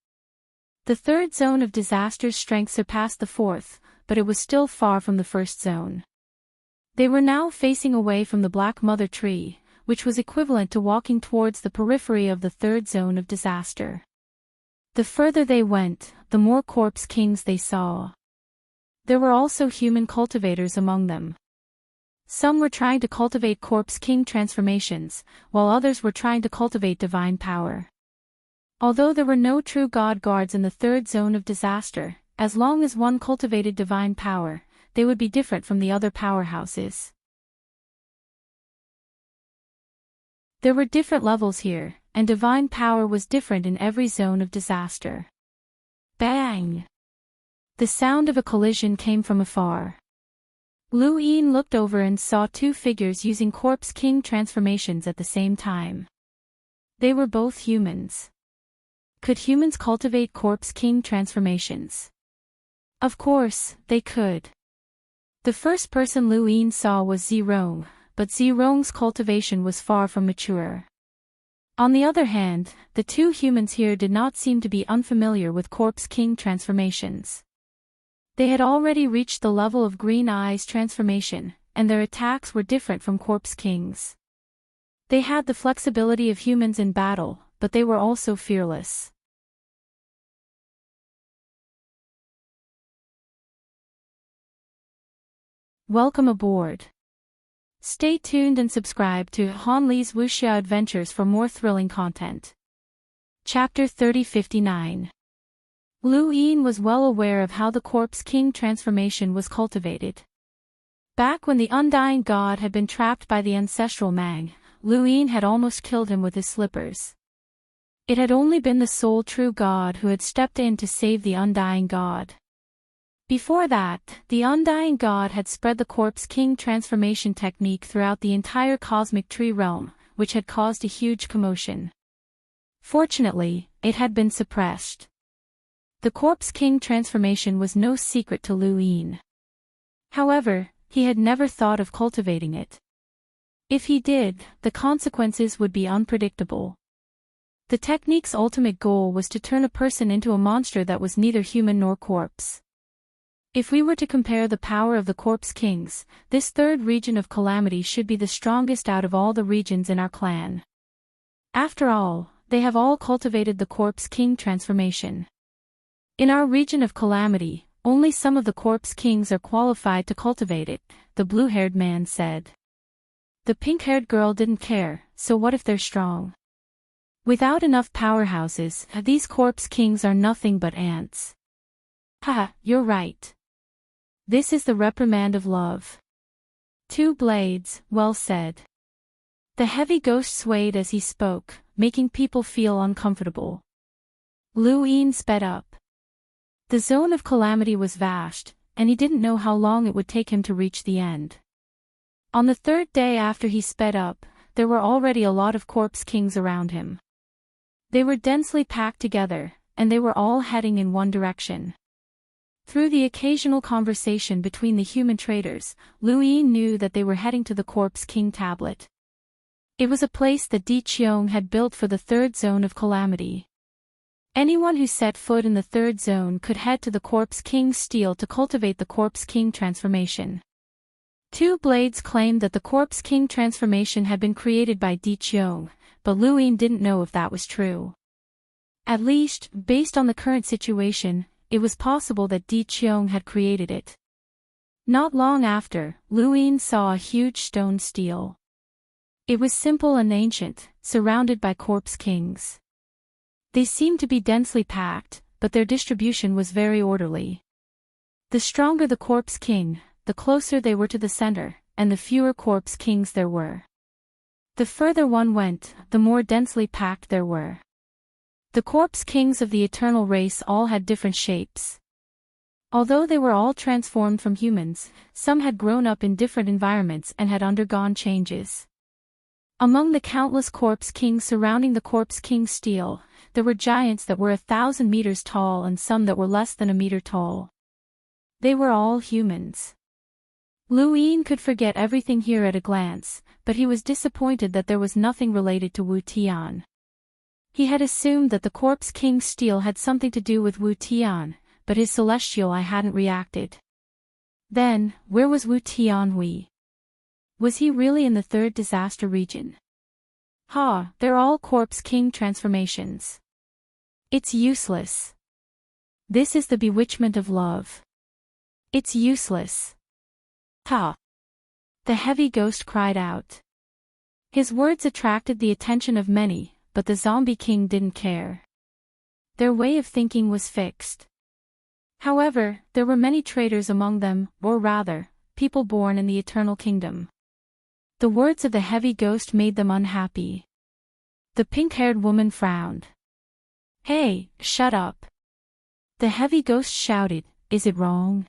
The third zone of disaster's strength surpassed the fourth, but it was still far from the first zone. They were now facing away from the Black Mother Tree, which was equivalent to walking towards the periphery of the third zone of disaster. The further they went, the more corpse kings they saw. There were also human cultivators among them. Some were trying to cultivate corpse king transformations, while others were trying to cultivate divine power. Although there were no true god guards in the third zone of disaster, as long as one cultivated divine power, they would be different from the other powerhouses. There were different levels here, and divine power was different in every zone of disaster. Bang! The sound of a collision came from afar. Lu Yin looked over and saw two figures using corpse king transformations at the same time. They were both humans. Could humans cultivate corpse king transformations? Of course, they could. The first person Lu Yin saw was Zirong, but Zirong's cultivation was far from mature. On the other hand, the two humans here did not seem to be unfamiliar with corpse king transformations. They had already reached the level of green eyes transformation, and their attacks were different from corpse kings. They had the flexibility of humans in battle, but they were also fearless. Welcome aboard. Stay tuned and subscribe to Han Li's Wuxia Adventures for more thrilling content. Chapter 3059. Lu Yin was well aware of how the corpse king transformation was cultivated. Back when the undying god had been trapped by the ancestral Mang, Lu Yin had almost killed him with his slippers. It had only been the sole true god who had stepped in to save the undying god. Before that, the undying god had spread the corpse king transformation technique throughout the entire cosmic tree realm, which had caused a huge commotion. Fortunately, it had been suppressed. The corpse king transformation was no secret to Lu Yin. However, he had never thought of cultivating it. If he did, the consequences would be unpredictable. The technique's ultimate goal was to turn a person into a monster that was neither human nor corpse. If we were to compare the power of the corpse kings, this third region of calamity should be the strongest out of all the regions in our clan. After all, they have all cultivated the corpse king transformation. In our region of calamity, only some of the corpse kings are qualified to cultivate it, the blue-haired man said. The pink-haired girl didn't care, so what if they're strong? Without enough powerhouses, these corpse kings are nothing but ants. Haha, you're right. This is the reprimand of love. Two blades, well said. The heavy ghost swayed as he spoke, making people feel uncomfortable. Lu Yin sped up. The zone of calamity was vast, and he didn't know how long it would take him to reach the end. On the third day after he sped up, there were already a lot of corpse kings around him. They were densely packed together, and they were all heading in one direction. Through the occasional conversation between the human traders, Lu Yin knew that they were heading to the Corpse King Tablet. It was a place that Di Qiong had built for the third zone of calamity. Anyone who set foot in the third zone could head to the Corpse King's steel to cultivate the Corpse King transformation. Two blades claimed that the Corpse King transformation had been created by Di Qiong, but Lu Yin didn't know if that was true. At least, based on the current situation, it was possible that Di Qiong had created it. Not long after, Lu Yin saw a huge stone stele. It was simple and ancient, surrounded by corpse kings. They seemed to be densely packed, but their distribution was very orderly. The stronger the corpse king, the closer they were to the center, and the fewer corpse kings there were. The further one went, the more densely packed there were. The corpse kings of the eternal race all had different shapes. Although they were all transformed from humans, some had grown up in different environments and had undergone changes. Among the countless corpse kings surrounding the corpse king's stele, there were giants that were 1,000 meters tall and some that were less than a meter tall. They were all humans. Lu Yin could forget everything here at a glance, but he was disappointed that there was nothing related to Wu Tian. He had assumed that the Corpse King's steel had something to do with Wu Tian, but his celestial eye hadn't reacted. Then, where was Wu Tianhui? Was he really in the third disaster region? They're all Corpse King transformations. It's useless. This is the bewitchment of love. It's useless. The heavy ghost cried out. His words attracted the attention of many, but the zombie king didn't care. Their way of thinking was fixed. However, there were many traitors among them, or rather, people born in the eternal kingdom. The words of the heavy ghost made them unhappy. The pink-haired woman frowned. Hey, shut up. The heavy ghost shouted, is it wrong?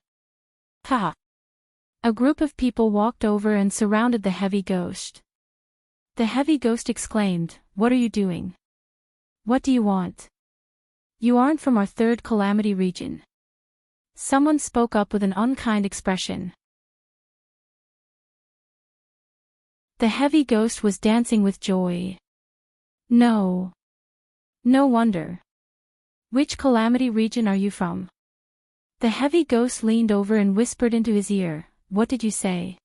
A group of people walked over and surrounded the heavy ghost. The heavy ghost exclaimed, what are you doing? What do you want? You aren't from our third calamity region. Someone spoke up with an unkind expression. The heavy ghost was dancing with joy. No. No wonder. Which calamity region are you from? The heavy ghost leaned over and whispered into his ear, what did you say?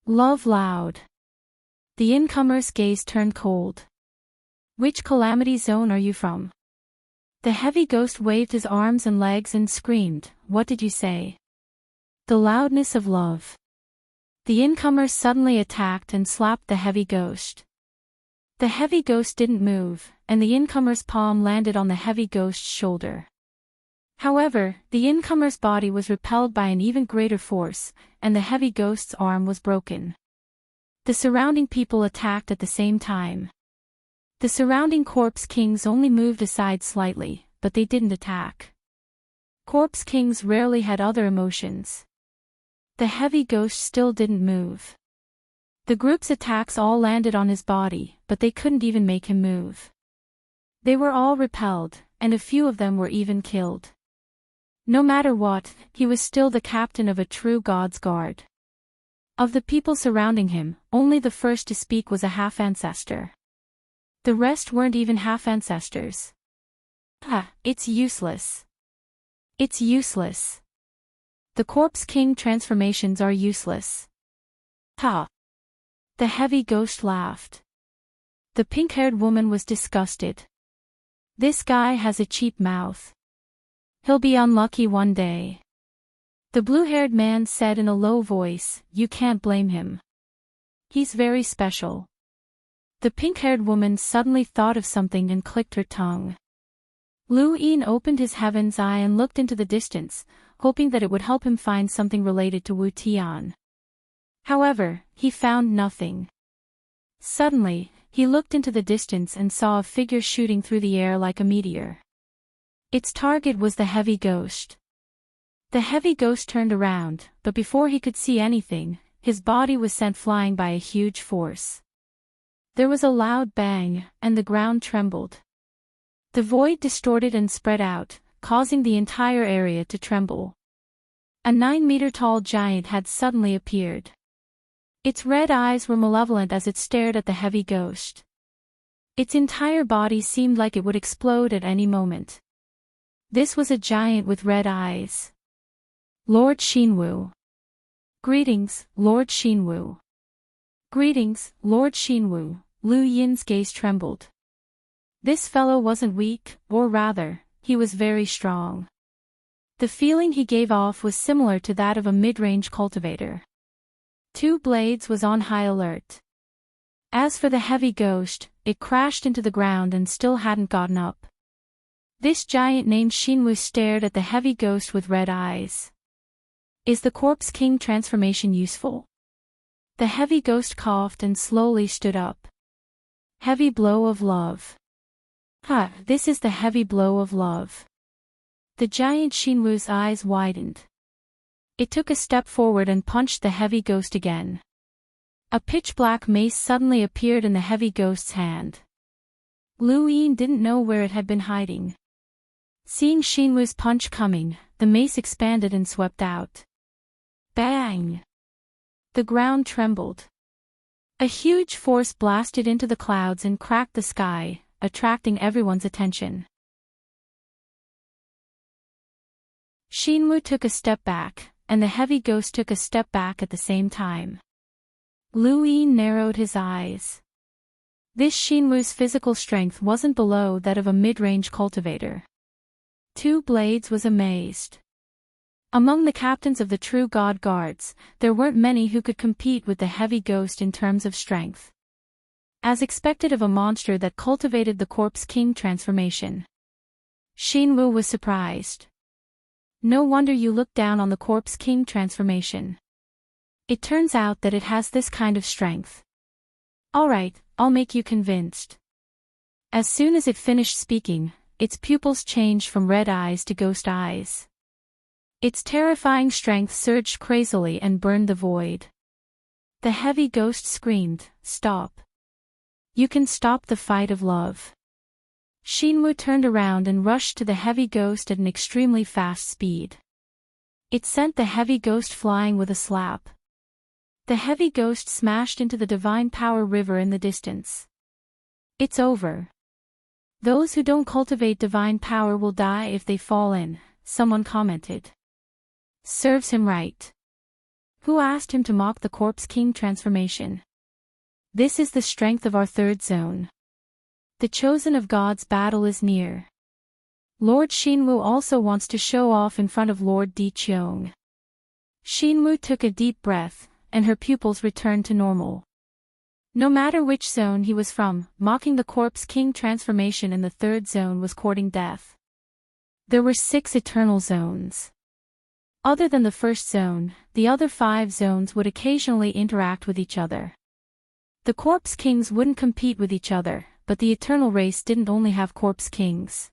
Love loud. The incomer's gaze turned cold. Which calamity zone are you from? The heavy ghost waved his arms and legs and screamed, what did you say? The loudness of love. The incomer suddenly attacked and slapped the heavy ghost. The heavy ghost didn't move, and the incomer's palm landed on the heavy ghost's shoulder. However, the incomer's body was repelled by an even greater force, and the heavy ghost's arm was broken. The surrounding people attacked at the same time. The surrounding Corpse Kings only moved aside slightly, but they didn't attack. Corpse Kings rarely had other emotions. The heavy ghost still didn't move. The group's attacks all landed on his body, but they couldn't even make him move. They were all repelled, and a few of them were even killed. No matter what, he was still the captain of a true God's guard. Of the people surrounding him, only the first to speak was a half-ancestor. The rest weren't even half-ancestors. It's useless. It's useless. The Corpse King transformations are useless. The heavy ghost laughed. The pink-haired woman was disgusted. This guy has a cheap mouth. He'll be unlucky one day. The blue-haired man said in a low voice, you can't blame him. He's very special. The pink-haired woman suddenly thought of something and clicked her tongue. Lu Yin opened his heaven's eye and looked into the distance, hoping that it would help him find something related to Wu Tian. However, he found nothing. Suddenly, he looked into the distance and saw a figure shooting through the air like a meteor. Its target was the heavy ghost. The heavy ghost turned around, but before he could see anything, his body was sent flying by a huge force. There was a loud bang, and the ground trembled. The void distorted and spread out, causing the entire area to tremble. A 9-meter-tall giant had suddenly appeared. Its red eyes were malevolent as it stared at the heavy ghost. Its entire body seemed like it would explode at any moment. This was a giant with red eyes. Lord Xinwu. Greetings, Lord Xinwu. Greetings, Lord Xinwu. Lu Yin's gaze trembled. This fellow wasn't weak, or rather, he was very strong. The feeling he gave off was similar to that of a mid-range cultivator. Two Blades was on high alert. As for the heavy ghost, it crashed into the ground and still hadn't gotten up. This giant named Xinwu stared at the heavy ghost with red eyes. Is the Corpse King transformation useful? The heavy ghost coughed and slowly stood up. Heavy blow of love. This is the heavy blow of love. The giant Xinwu's eyes widened. It took a step forward and punched the heavy ghost again. A pitch-black mace suddenly appeared in the heavy ghost's hand. Lu Yin didn't know where it had been hiding. Seeing Xinwu's punch coming, the mace expanded and swept out. Bang! The ground trembled. A huge force blasted into the clouds and cracked the sky, attracting everyone's attention. Shinwu took a step back, and the heavy ghost took a step back at the same time. Lu Yin narrowed his eyes. This Shinwu's physical strength wasn't below that of a mid-range cultivator. Two Blades was amazed. Among the captains of the True God Guards, there weren't many who could compete with the heavy ghost in terms of strength. As expected of a monster that cultivated the Corpse King transformation. Shinwu was surprised. No wonder you looked down on the Corpse King transformation. It turns out that it has this kind of strength. Alright, I'll make you convinced. As soon as it finished speaking, its pupils changed from red eyes to ghost eyes. Its terrifying strength surged crazily and burned the void. The heavy ghost screamed, "Stop. You can stop the fight of love." Shinwu turned around and rushed to the heavy ghost at an extremely fast speed. It sent the heavy ghost flying with a slap. The heavy ghost smashed into the divine power river in the distance. It's over. Those who don't cultivate divine power will die if they fall in, someone commented. Serves him right. Who asked him to mock the Corpse King transformation? This is the strength of our third zone. The chosen of God's battle is near. Lord Shinwu also wants to show off in front of Lord Di Qiong. Shinwu took a deep breath, and her pupils returned to normal. No matter which zone he was from, mocking the Corpse King transformation in the third zone was courting death. There were 6 eternal zones. Other than the first zone, the other 5 zones would occasionally interact with each other. The Corpse Kings wouldn't compete with each other, but the eternal race didn't only have Corpse Kings.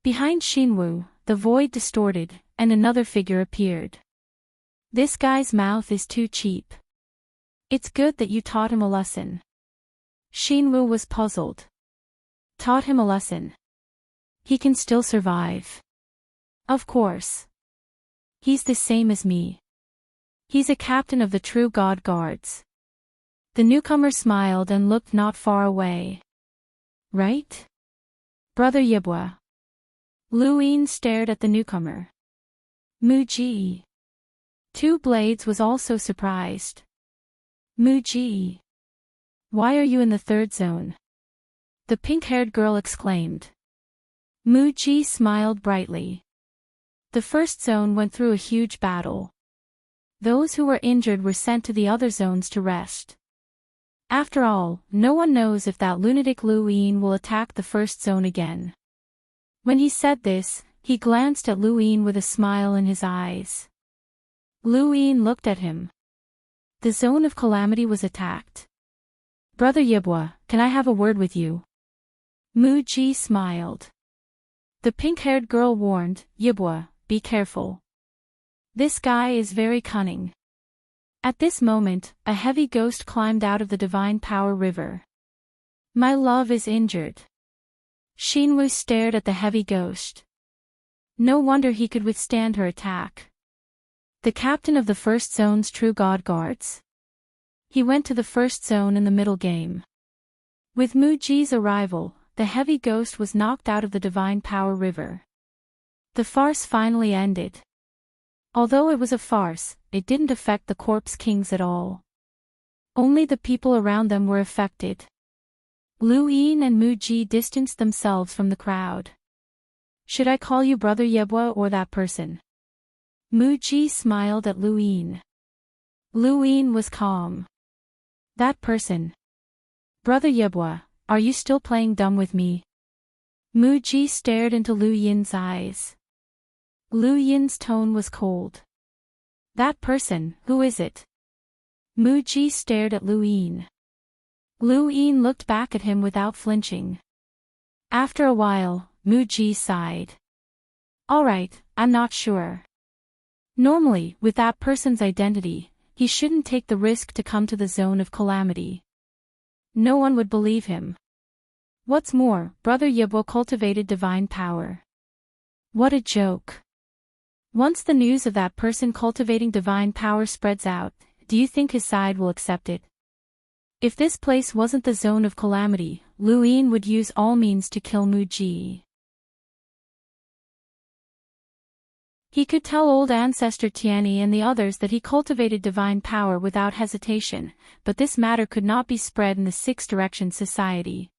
Behind Shinwu, the void distorted, and another figure appeared. This guy's mouth is too cheap. It's good that you taught him a lesson. Shinwu was puzzled. Taught him a lesson. He can still survive. Of course. He's the same as me. He's a captain of the True God Guards. The newcomer smiled and looked not far away. Right? Brother Yibwa. Lu Yin stared at the newcomer. Muji. Two Blades was also surprised. Muji. Why are you in the third zone? The pink-haired girl exclaimed. Muji smiled brightly. The first zone went through a huge battle. Those who were injured were sent to the other zones to rest. After all, no one knows if that lunatic Lu Yin will attack the first zone again. When he said this, he glanced at Lu Yin with a smile in his eyes. Lu Yin looked at him. The zone of calamity was attacked. Brother Yibwa, can I have a word with you? Muji smiled. The pink-haired girl warned, Yibwa, be careful. This guy is very cunning. At this moment, a heavy ghost climbed out of the divine power river. My love is injured. Shinwu stared at the heavy ghost. No wonder he could withstand her attack. The captain of the first zone's True God Guards. He went to the first zone in the middle game. With Muji's arrival, the heavy ghost was knocked out of the divine power river. The farce finally ended. Although it was a farce, it didn't affect the Corpse Kings at all. Only the people around them were affected. Lu Yin and Muji distanced themselves from the crowd. Should I call you Brother Yibwa or that person? Muji smiled at Lu Yin. Lu Yin was calm. That person. Brother Yibwa, are you still playing dumb with me? Muji stared into Lu Yin's eyes. Lu Yin's tone was cold. That person, who is it? Muji stared at Lu Yin. Lu Yin looked back at him without flinching. After a while, Muji sighed. Alright, I'm not sure. Normally, with that person's identity, he shouldn't take the risk to come to the zone of calamity. No one would believe him. What's more, Brother Yibwa cultivated divine power. What a joke. Once the news of that person cultivating divine power spreads out, do you think his side will accept it? If this place wasn't the zone of calamity, Lu Yin would use all means to kill Mu Ji. He could tell old ancestor Tianyi and the others that he cultivated divine power without hesitation, but this matter could not be spread in the Six Directions Society.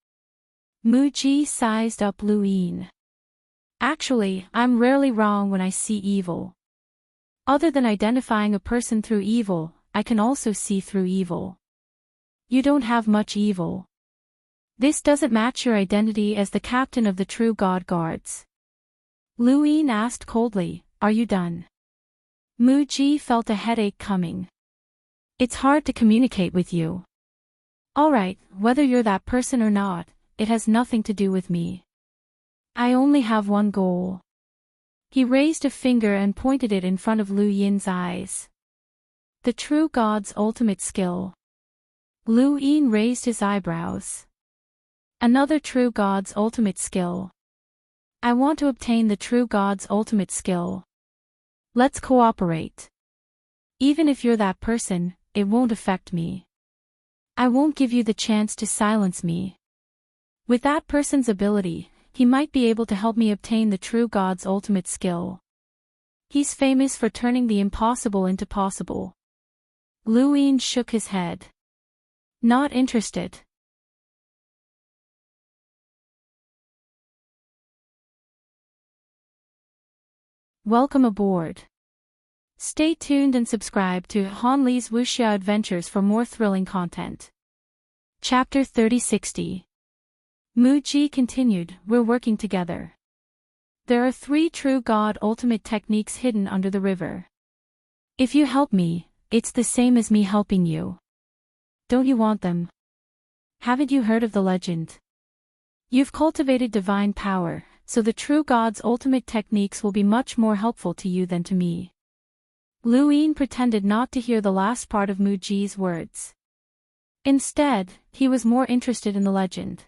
Mu Ji sized up Lu Yin. Actually, I'm rarely wrong when I see evil. Other than identifying a person through evil, I can also see through evil. You don't have much evil. This doesn't match your identity as the captain of the true God Guards. Lu Yin asked coldly, are you done? Mu Ji felt a headache coming. It's hard to communicate with you. Alright, whether you're that person or not, it has nothing to do with me. I only have one goal. He raised a finger and pointed it in front of Lu Yin's eyes. The true God's ultimate skill. Lu Yin raised his eyebrows. Another true God's ultimate skill. I want to obtain the true God's ultimate skill. Let's cooperate. Even if you're that person, it won't affect me. I won't give you the chance to silence me. With that person's ability, he might be able to help me obtain the true God's ultimate skill. He's famous for turning the impossible into possible. Lu Yin shook his head. Not interested. Welcome aboard. Stay tuned and subscribe to Han Li's Wuxia Adventures for more thrilling content. Chapter 3060. Mu Ji continued, we're working together. There are 3 true God ultimate techniques hidden under the river. If you help me, it's the same as me helping you. Don't you want them? Haven't you heard of the legend? You've cultivated divine power, so the true God's ultimate techniques will be much more helpful to you than to me. Lu Yin pretended not to hear the last part of Mu Ji's words. Instead, he was more interested in the legend.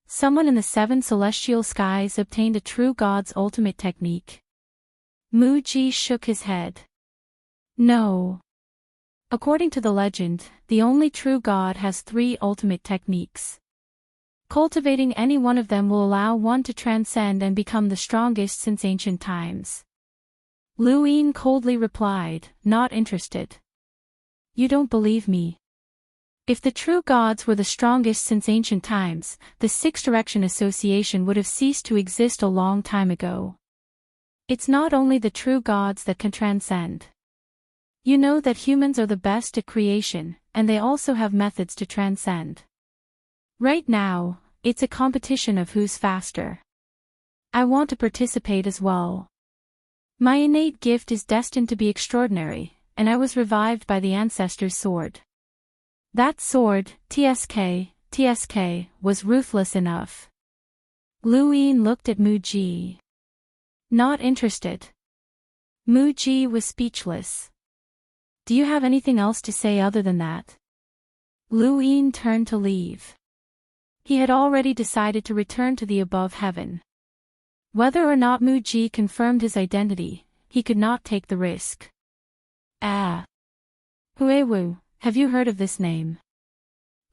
Someone in the 7 celestial skies obtained a true God's ultimate technique. Mu Ji shook his head. No. According to the legend, the only true God has 3 ultimate techniques. Cultivating any one of them will allow one to transcend and become the strongest since ancient times. Lu Yin coldly replied, not interested. You don't believe me. If the true gods were the strongest since ancient times, the Six Direction Association would have ceased to exist a long time ago. It's not only the true gods that can transcend. You know that humans are the best at creation, and they also have methods to transcend. Right now, it's a competition of who's faster. I want to participate as well. My innate gift is destined to be extraordinary, and I was revived by the ancestor's sword. That sword, TSK, was ruthless enough. Lu Yin looked at Mu Ji. Not interested. Mu Ji was speechless. Do you have anything else to say other than that? Lu Yin turned to leave. He had already decided to return to the above heaven. Whether or not Mu Ji confirmed his identity, he could not take the risk. Huewu, have you heard of this name?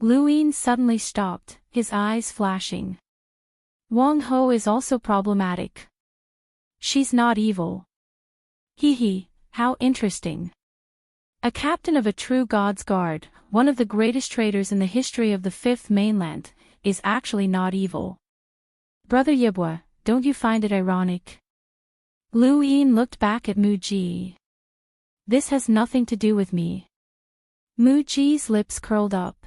Lu Yin suddenly stopped, his eyes flashing. Wang Ho is also problematic. She's not evil. How interesting. A captain of a true God's Guard, one of the greatest traders in the history of the Fifth Mainland, is actually not evil. Brother Yibwa, don't you find it ironic? Lu Yin looked back at Mu Ji. This has nothing to do with me. Mu Ji's lips curled up.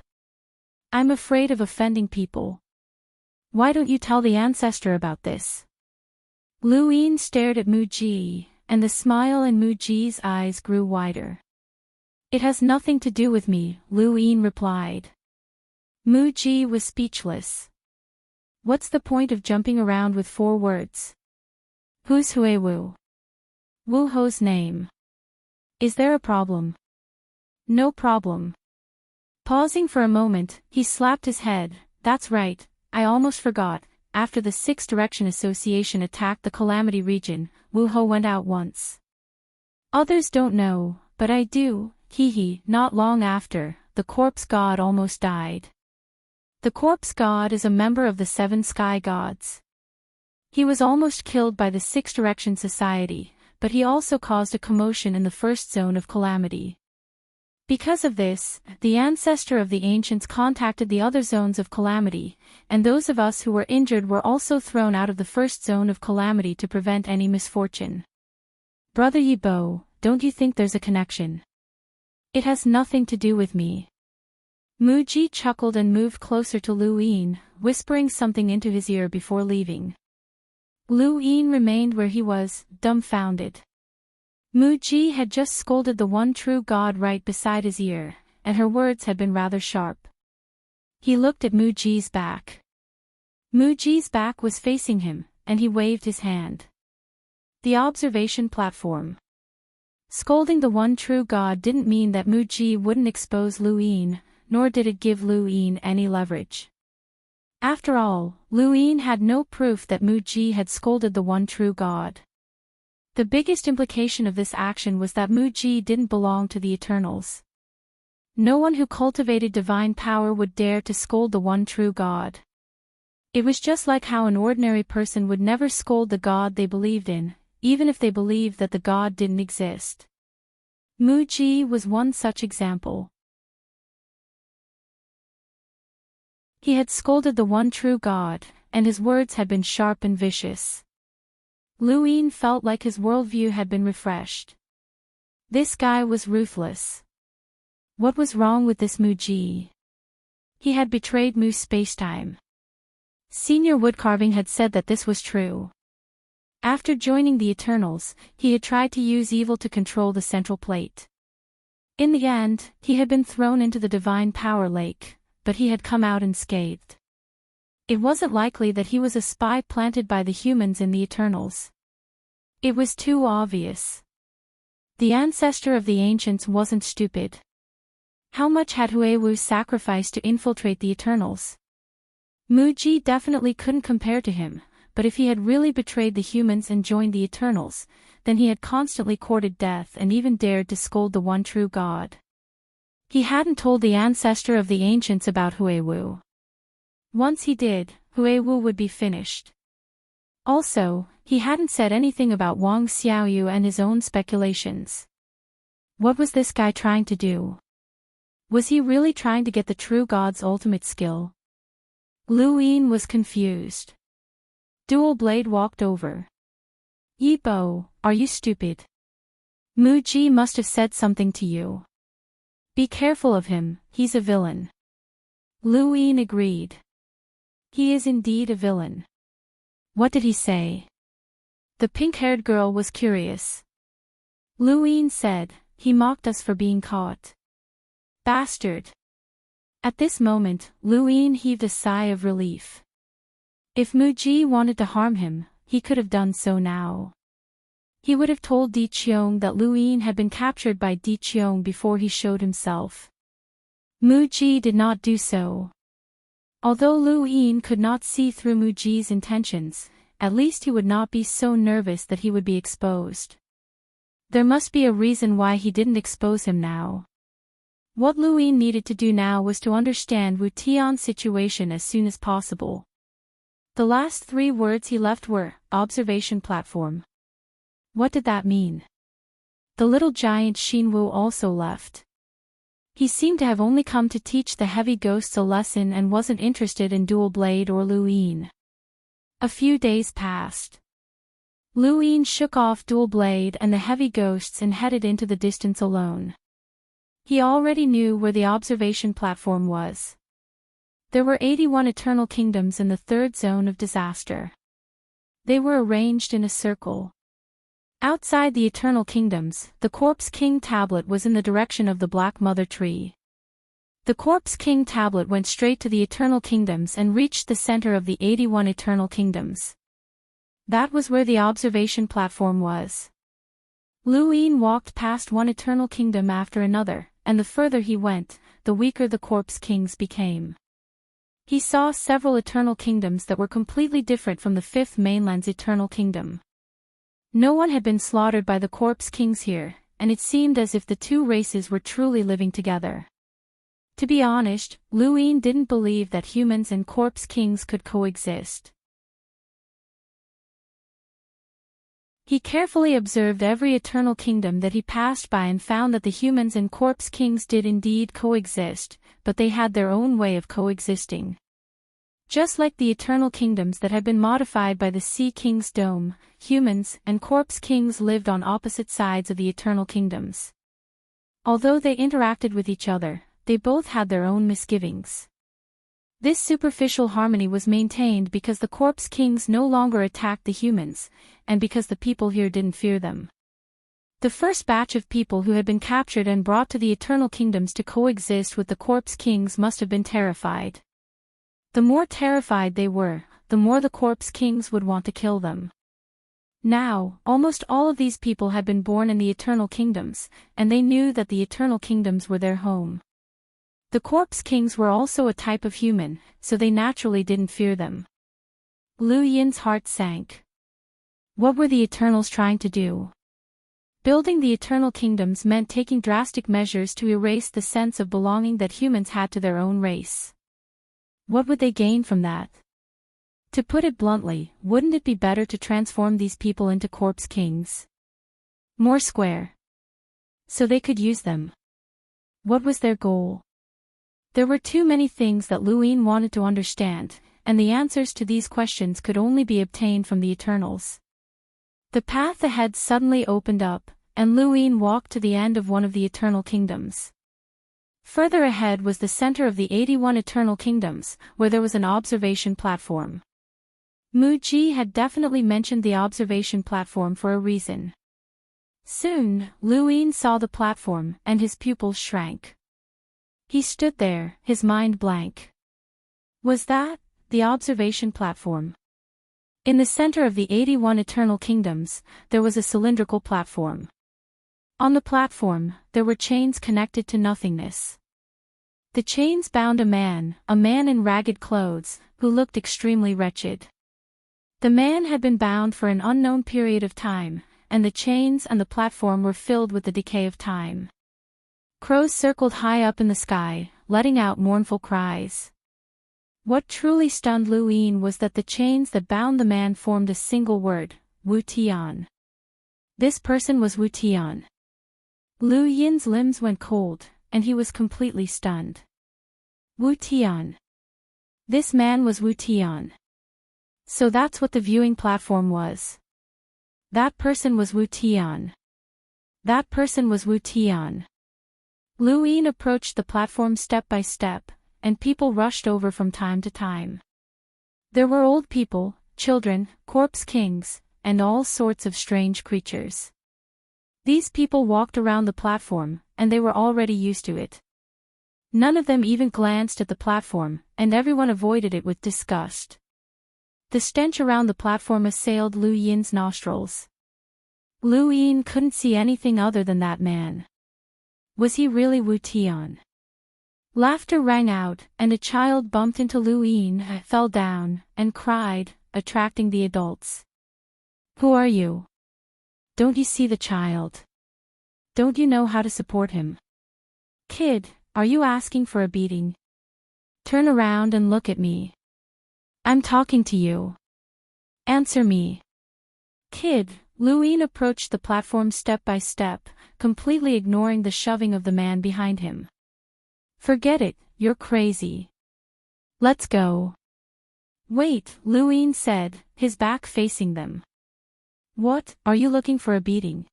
I'm afraid of offending people. Why don't you tell the ancestor about this? Lu Yin stared at Mu Ji, and the smile in Mu Ji's eyes grew wider. It has nothing to do with me, Lu Yin replied. Mu Ji was speechless. What's the point of jumping around with 4 words? Who's Huewu? Wu Ho's name. Is there a problem? No problem. Pausing for a moment, he slapped his head. That's right, I almost forgot. After the Six Direction Association attacked the Calamity region, Wu Ho went out once. Others don't know, but I do. Not long after, the corpse god almost died. The corpse god is a member of the 7 sky gods. He was almost killed by the 6 Direction Society, but he also caused a commotion in the first zone of calamity. Because of this, the ancestor of the ancients contacted the other zones of calamity, and those of us who were injured were also thrown out of the first zone of calamity to prevent any misfortune. Brother Yibo, don't you think there's a connection? It has nothing to do with me. Muji chuckled and moved closer to Lu Yin, whispering something into his ear before leaving. Lu Yin remained where he was, dumbfounded. Muji had just scolded the one true God right beside his ear, and her words had been rather sharp. He looked at Muji's back. Muji's back was facing him, and he waved his hand. The observation platform. Scolding the one true God didn't mean that Muji wouldn't expose Lu Yin, nor did it give Lu Yin any leverage. After all, Lu Yin had no proof that Muji had scolded the one true God. The biggest implication of this action was that Muji didn't belong to the Eternals. No one who cultivated divine power would dare to scold the one true God. It was just like how an ordinary person would never scold the God they believed in, even if they believed that the God didn't exist. Muji was one such example. He had scolded the one true God, and his words had been sharp and vicious. Lu Yin felt like his worldview had been refreshed. This guy was ruthless. What was wrong with this Muji? He had betrayed Mu's spacetime. Senior Woodcarving had said that this was true. After joining the Eternals, he had tried to use evil to control the central plate. In the end, he had been thrown into the divine power lake, but he had come out unscathed. It wasn't likely that he was a spy planted by the humans in the Eternals. It was too obvious. The ancestor of the ancients wasn't stupid. How much had Huewu sacrificed to infiltrate the Eternals? Muji definitely couldn't compare to him, but if he had really betrayed the humans and joined the Eternals, then he had constantly courted death and even dared to scold the one true God. He hadn't told the ancestor of the ancients about Huewu. Once he did, Huewu would be finished. Also, he hadn't said anything about Wang Xiaoyu and his own speculations. What was this guy trying to do? Was he really trying to get the true God's ultimate skill? Lu Yin was confused. Dual Blade walked over. Yibo, are you stupid? Muji must have said something to you. Be careful of him, he's a villain. Lu Yin agreed. He is indeed a villain. What did he say? The pink-haired girl was curious. Lu Yin said, he mocked us for being caught. Bastard. At this moment, Lu Yin heaved a sigh of relief. If Muji wanted to harm him, he could have done so now. He would have told Di Qiong that Lu Yin had been captured by Di Qiong before he showed himself. Muji did not do so. Although Lu Yin could not see through Muji's intentions, at least he would not be so nervous that he would be exposed. There must be a reason why he didn't expose him now. What Lu Yin needed to do now was to understand Wu Tian's situation as soon as possible. The last 3 words he left were, observation platform. What did that mean? The little giant Xinwu also left. He seemed to have only come to teach the heavy ghosts a lesson and wasn't interested in Dual Blade or Lu Yin. A few days passed. Lu Yin shook off Dual Blade and the heavy ghosts and headed into the distance alone. He already knew where the observation platform was. There were 81 eternal kingdoms in the 3rd zone of disaster. They were arranged in a circle. Outside the eternal kingdoms, the Corpse King tablet was in the direction of the Black Mother Tree. The Corpse King tablet went straight to the eternal kingdoms and reached the center of the 81 eternal kingdoms. That was where the observation platform was. Lu Yin walked past one eternal kingdom after another, and the further he went, the weaker the Corpse Kings became. He saw several eternal kingdoms that were completely different from the 5th mainland's eternal kingdom. No one had been slaughtered by the Corpse Kings here, and it seemed as if the two races were truly living together. To be honest, Lu Yin didn't believe that humans and corpse kings could coexist. He carefully observed every eternal kingdom that he passed by and found that the humans and corpse kings did indeed coexist, but they had their own way of coexisting. Just like the eternal kingdoms that had been modified by the Sea King's dome, humans and corpse kings lived on opposite sides of the eternal kingdoms. Although they interacted with each other, they both had their own misgivings. This superficial harmony was maintained because the corpse kings no longer attacked the humans, and because the people here didn't fear them. The first batch of people who had been captured and brought to the eternal kingdoms to coexist with the corpse kings must have been terrified. The more terrified they were, the more the corpse kings would want to kill them. Now, almost all of these people had been born in the eternal kingdoms, and they knew that the eternal kingdoms were their home. The corpse kings were also a type of human, so they naturally didn't fear them. Lu Yin's heart sank. What were the Eternals trying to do? Building the eternal kingdoms meant taking drastic measures to erase the sense of belonging that humans had to their own race. What would they gain from that? To put it bluntly, wouldn't it be better to transform these people into corpse kings? More square. So they could use them. What was their goal? There were too many things that Lu Yin wanted to understand, and the answers to these questions could only be obtained from the Eternals. The path ahead suddenly opened up, and Lu Yin walked to the end of one of the eternal kingdoms. Further ahead was the center of the 81 eternal kingdoms, where there was an observation platform. Mu Ji had definitely mentioned the observation platform for a reason. Soon, Lu Yin saw the platform, and his pupils shrank. He stood there, his mind blank. Was that the observation platform? In the center of the 81 eternal kingdoms, there was a cylindrical platform. On the platform, there were chains connected to nothingness. The chains bound a man in ragged clothes, who looked extremely wretched. The man had been bound for an unknown period of time, and the chains and the platform were filled with the decay of time. Crows circled high up in the sky, letting out mournful cries. What truly stunned Lu Yin was that the chains that bound the man formed a single word, Wu Tian. This person was Wu Tian. Lu Yin's limbs went cold, and he was completely stunned. Wu Tian. This man was Wu Tian. So that's what the viewing platform was. That person was Wu Tian. That person was Wu Tian. Lu Yin approached the platform step by step, and people rushed over from time to time. There were old people, children, corpse kings, and all sorts of strange creatures. These people walked around the platform, and they were already used to it. None of them even glanced at the platform, and everyone avoided it with disgust. The stench around the platform assailed Lu Yin's nostrils. Lu Yin couldn't see anything other than that man. Was he really Wu Tian? Laughter rang out, and a child bumped into Lu Yin, fell down, and cried, attracting the adults. Who are you? Don't you see the child? Don't you know how to support him? Kid, are you asking for a beating? Turn around and look at me. I'm talking to you. Answer me. Kid, Lu Yin approached the platform step by step, completely ignoring the shoving of the man behind him. Forget it, you're crazy. Let's go. Wait, Lu Yin said, his back facing them. What, are you looking for a beating?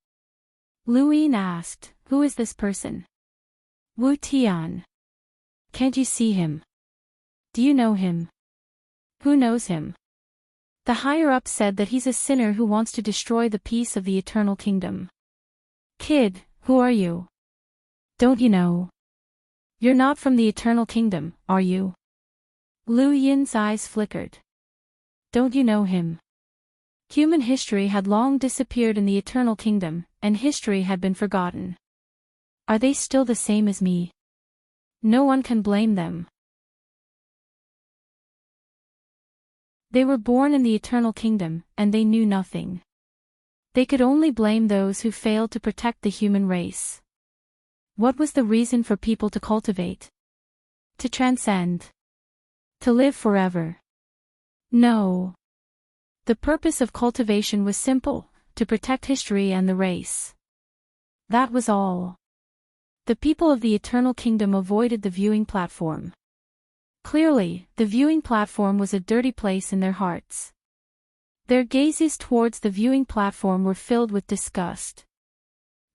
Lu Yin asked, who is this person? Wu Tian. Can't you see him? Do you know him? Who knows him? The higher-up said that he's a sinner who wants to destroy the peace of the eternal kingdom. Kid, who are you? Don't you know? You're not from the eternal kingdom, are you? Lu Yin's eyes flickered. Don't you know him? Human history had long disappeared in the eternal kingdom, and history had been forgotten. Are they still the same as me? No one can blame them. They were born in the eternal kingdom, and they knew nothing. They could only blame those who failed to protect the human race. What was the reason for people to cultivate? To transcend? To live forever? No. The purpose of cultivation was simple: to protect history and the race. That was all. The people of the eternal kingdom avoided the viewing platform. Clearly, the viewing platform was a dirty place in their hearts. Their gazes towards the viewing platform were filled with disgust.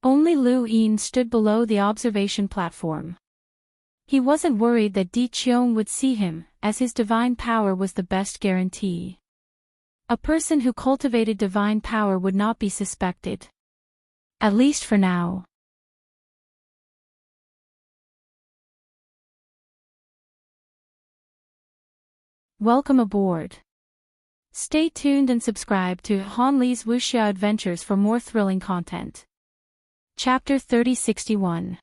Only Lu Yin stood below the observation platform. He wasn't worried that Di Qiong would see him, as his divine power was the best guarantee. A person who cultivated divine power would not be suspected. At least for now. Welcome aboard. Stay tuned and subscribe to Han Li's Wuxia Adventures for more thrilling content. Chapter 3061.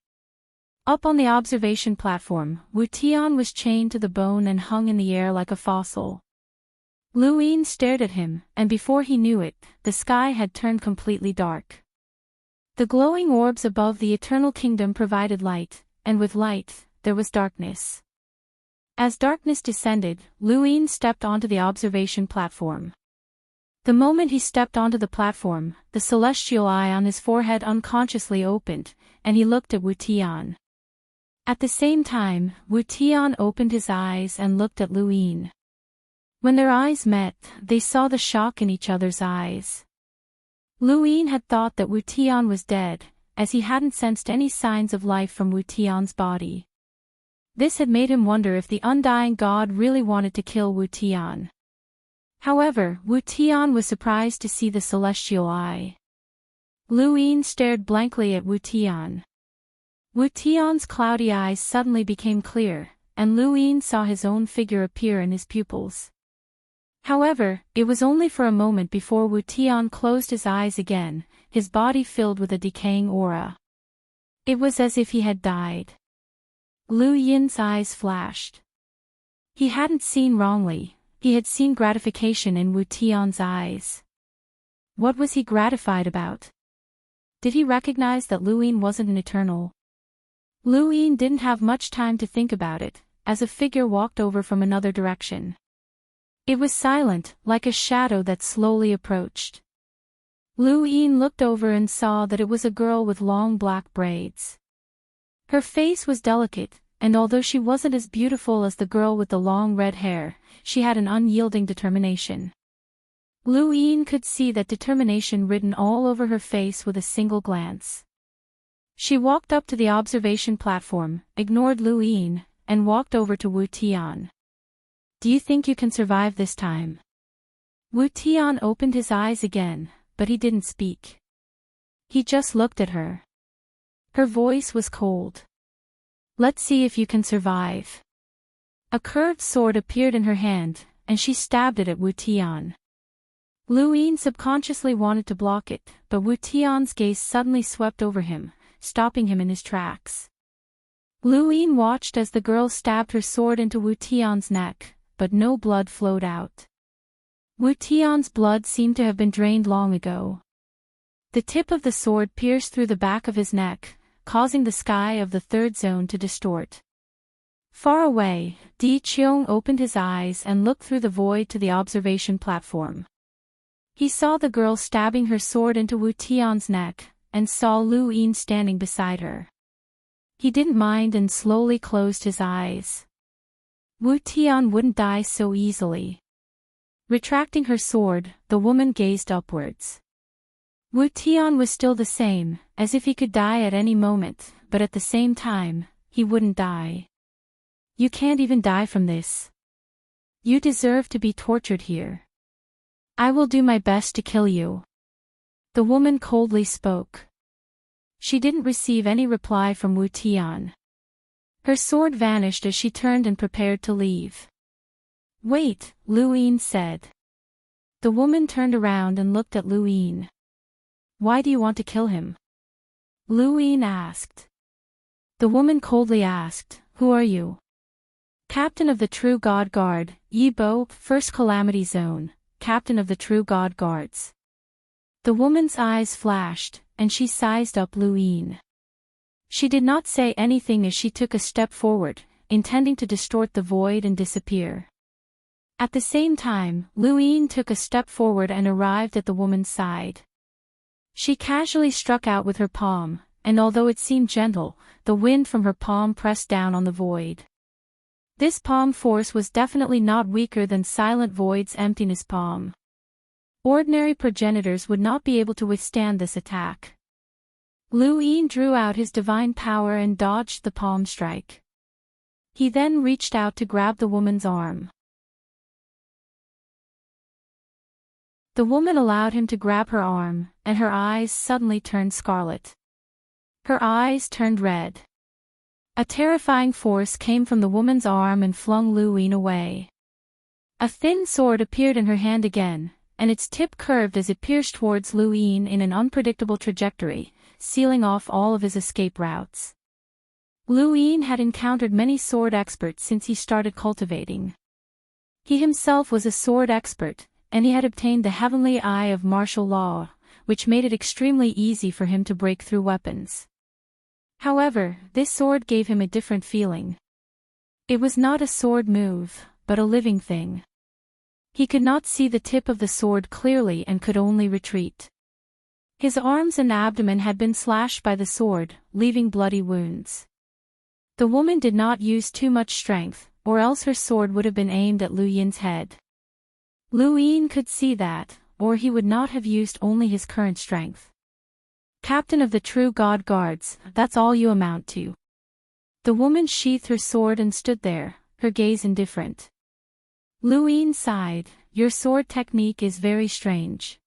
Up on the observation platform, Wu Tian was chained to the bone and hung in the air like a fossil. Lu Yin stared at him, and before he knew it, the sky had turned completely dark. The glowing orbs above the eternal kingdom provided light, and with light, there was darkness. As darkness descended, Lu Yin stepped onto the observation platform. The moment he stepped onto the platform, the celestial eye on his forehead unconsciously opened, and he looked at Wu Tian. At the same time, Wu Tian opened his eyes and looked at Lu Yin. When their eyes met, they saw the shock in each other's eyes. Lu Yin had thought that Wu Tian was dead, as he hadn't sensed any signs of life from Wu Tian's body. This had made him wonder if the undying god really wanted to kill Wu Tian. However, Wu Tian was surprised to see the celestial eye. Lu Yin stared blankly at Wu Tian. Wu Tian's cloudy eyes suddenly became clear, and Lu Yin saw his own figure appear in his pupils. However, it was only for a moment before Wu Tian closed his eyes again, his body filled with a decaying aura. It was as if he had died. Lu Yin's eyes flashed. He hadn't seen wrongly, he had seen gratification in Wu Tian's eyes. What was he gratified about? Did he recognize that Lu Yin wasn't an eternal? Lu Yin didn't have much time to think about it, as a figure walked over from another direction. It was silent, like a shadow that slowly approached. Lu Yin looked over and saw that it was a girl with long black braids. Her face was delicate, and although she wasn't as beautiful as the girl with the long red hair, she had an unyielding determination. Lu Yin could see that determination written all over her face with a single glance. She walked up to the observation platform, ignored Lu Yin, and walked over to Wu Tian. "Do you think you can survive this time?" Wu Tian opened his eyes again, but he didn't speak. He just looked at her. Her voice was cold. "Let's see if you can survive." A curved sword appeared in her hand, and she stabbed it at Wu Tian. Lu Yin subconsciously wanted to block it, but Wu Tian's gaze suddenly swept over him, stopping him in his tracks. Lu Yin watched as the girl stabbed her sword into Wu Tian's neck, but no blood flowed out. Wu Tian's blood seemed to have been drained long ago. The tip of the sword pierced through the back of his neck, causing the sky of the third zone to distort. Far away, Di Qiong opened his eyes and looked through the void to the observation platform. He saw the girl stabbing her sword into Wu Tian's neck, and saw Lu Yin standing beside her. He didn't mind and slowly closed his eyes. Wu Tian wouldn't die so easily. Retracting her sword, the woman gazed upwards. Wu Tian was still the same, as if he could die at any moment, but at the same time, he wouldn't die. "You can't even die from this. You deserve to be tortured here. I will do my best to kill you." The woman coldly spoke. She didn't receive any reply from Wu Tian. Her sword vanished as she turned and prepared to leave. "Wait," Lu Yin said. The woman turned around and looked at Lu Yin. "Why do you want to kill him?" Lu Yin asked. The woman coldly asked, "Who are you?" "Captain of the True God Guard, Yi Bo, First Calamity Zone, Captain of the True God Guards." The woman's eyes flashed, and she sized up Lu Yin. She did not say anything as she took a step forward, intending to distort the void and disappear. At the same time, Lu Yin took a step forward and arrived at the woman's side. She casually struck out with her palm, and although it seemed gentle, the wind from her palm pressed down on the void. This palm force was definitely not weaker than Silent Void's emptiness palm. Ordinary progenitors would not be able to withstand this attack. Lu Yin drew out his divine power and dodged the palm strike. He then reached out to grab the woman's arm. The woman allowed him to grab her arm, and her eyes suddenly turned scarlet. Her eyes turned red. A terrifying force came from the woman's arm and flung Lu Yin away. A thin sword appeared in her hand again, and its tip curved as it pierced towards Lu Yin in an unpredictable trajectory, sealing off all of his escape routes. Lu Yin had encountered many sword experts since he started cultivating. He himself was a sword expert, and he had obtained the heavenly eye of martial law, which made it extremely easy for him to break through weapons. However, this sword gave him a different feeling. It was not a sword move, but a living thing. He could not see the tip of the sword clearly and could only retreat. His arms and abdomen had been slashed by the sword, leaving bloody wounds. The woman did not use too much strength, or else her sword would have been aimed at Lu Yin's head. Lu Yin could see that, or he would not have used only his current strength. Captain of the True God Guards, that's all you amount to. The woman sheathed her sword and stood there, her gaze indifferent. Lu Yin sighed, your sword technique is very strange.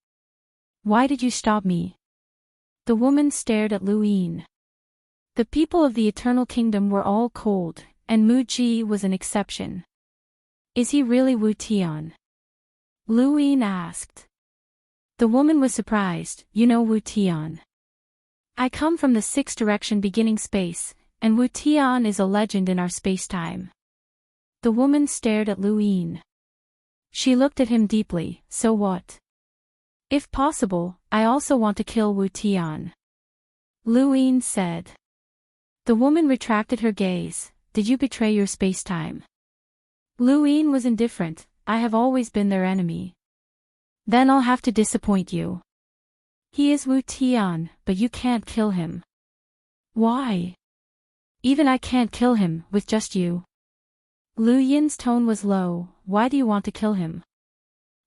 Why did you stop me? The woman stared at Lu Yin. The people of the Eternal Kingdom were all cold, and Mu Ji was an exception. Is he really Wu Tian? Lu Yin asked. The woman was surprised, you know Wu Tian. I come from the sixth direction beginning space, and Wu Tian is a legend in our space-time. The woman stared at Lu Yin. She looked at him deeply, so what? If possible, I also want to kill Wu Tian. Lu Yin said. The woman retracted her gaze, did you betray your space-time? Lu Yin was indifferent, I have always been their enemy. Then I'll have to disappoint you. He is Wu Tian, but you can't kill him. Why? Even I can't kill him, with just you. Lu Yin's tone was low, why do you want to kill him?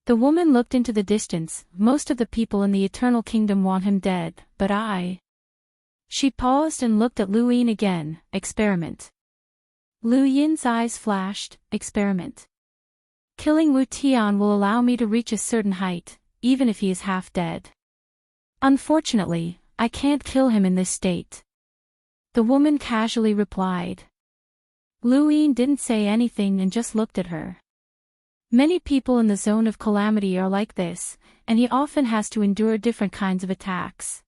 The woman looked into the distance, most of the people in the Eternal Kingdom want him dead, but I... She paused and looked at Lu Yin again, experiment. Lu Yin's eyes flashed, experiment. Killing Wu Tian will allow me to reach a certain height, even if he is half dead. Unfortunately, I can't kill him in this state. The woman casually replied. Lu Yin didn't say anything and just looked at her. Many people in the zone of calamity are like this, and he often has to endure different kinds of attacks.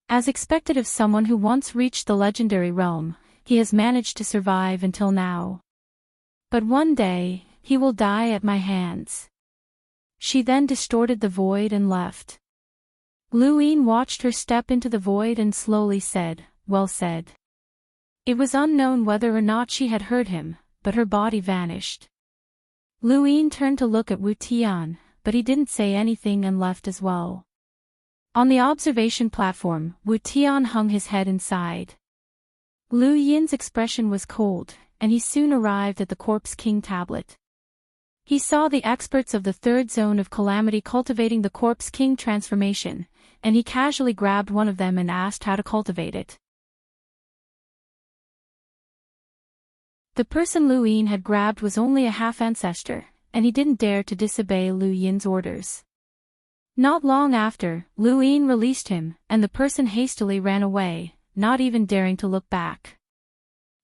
As expected of someone who once reached the legendary realm, he has managed to survive until now. But one day, he will die at my hands. She then distorted the void and left. Lu Yin watched her step into the void and slowly said, well said. It was unknown whether or not she had heard him, but her body vanished. Lu Yin turned to look at Wu Tian, but he didn't say anything and left as well. On the observation platform, Wu Tian hung his head and sighed. Lu Yin's expression was cold, and he soon arrived at the Corpse King tablet. He saw the experts of the third zone of calamity cultivating the Corpse King transformation, and he casually grabbed one of them and asked how to cultivate it. The person Lu Yin had grabbed was only a half-ancestor, and he didn't dare to disobey Lu Yin's orders. Not long after, Lu Yin released him, and the person hastily ran away, not even daring to look back.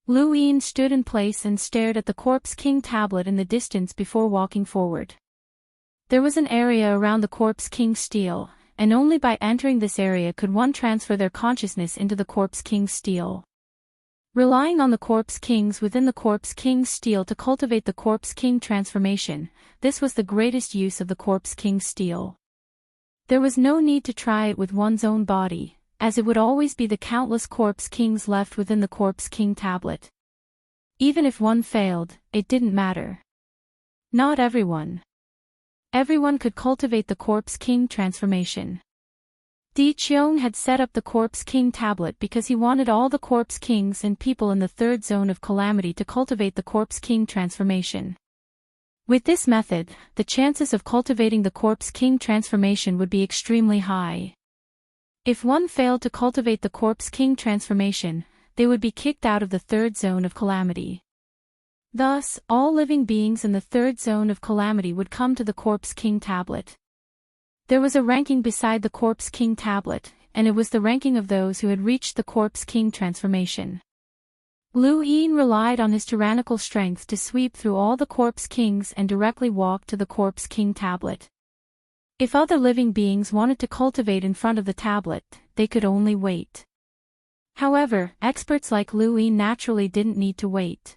Lu Yin stood in place and stared at the Corpse King tablet in the distance before walking forward. There was an area around the Corpse King's stele, and only by entering this area could one transfer their consciousness into the Corpse King's stele. Relying on the Corpse Kings within the Corpse King's stele to cultivate the Corpse King transformation, this was the greatest use of the Corpse King's stele. There was no need to try it with one's own body, as it would always be the countless corpse kings left within the corpse king tablet. Even if one failed, it didn't matter. Not everyone. Everyone could cultivate the corpse king transformation. Di Qiong had set up the corpse king tablet because he wanted all the corpse kings and people in the third zone of calamity to cultivate the corpse king transformation. With this method, the chances of cultivating the corpse king transformation would be extremely high. If one failed to cultivate the corpse king transformation, they would be kicked out of the third zone of calamity. Thus, all living beings in the third zone of calamity would come to the corpse king tablet. There was a ranking beside the corpse king tablet, and it was the ranking of those who had reached the corpse king transformation. Lu Yin relied on his tyrannical strength to sweep through all the corpse kings and directly walk to the corpse king tablet. If other living beings wanted to cultivate in front of the tablet, they could only wait. However, experts like Lu Yin naturally didn't need to wait.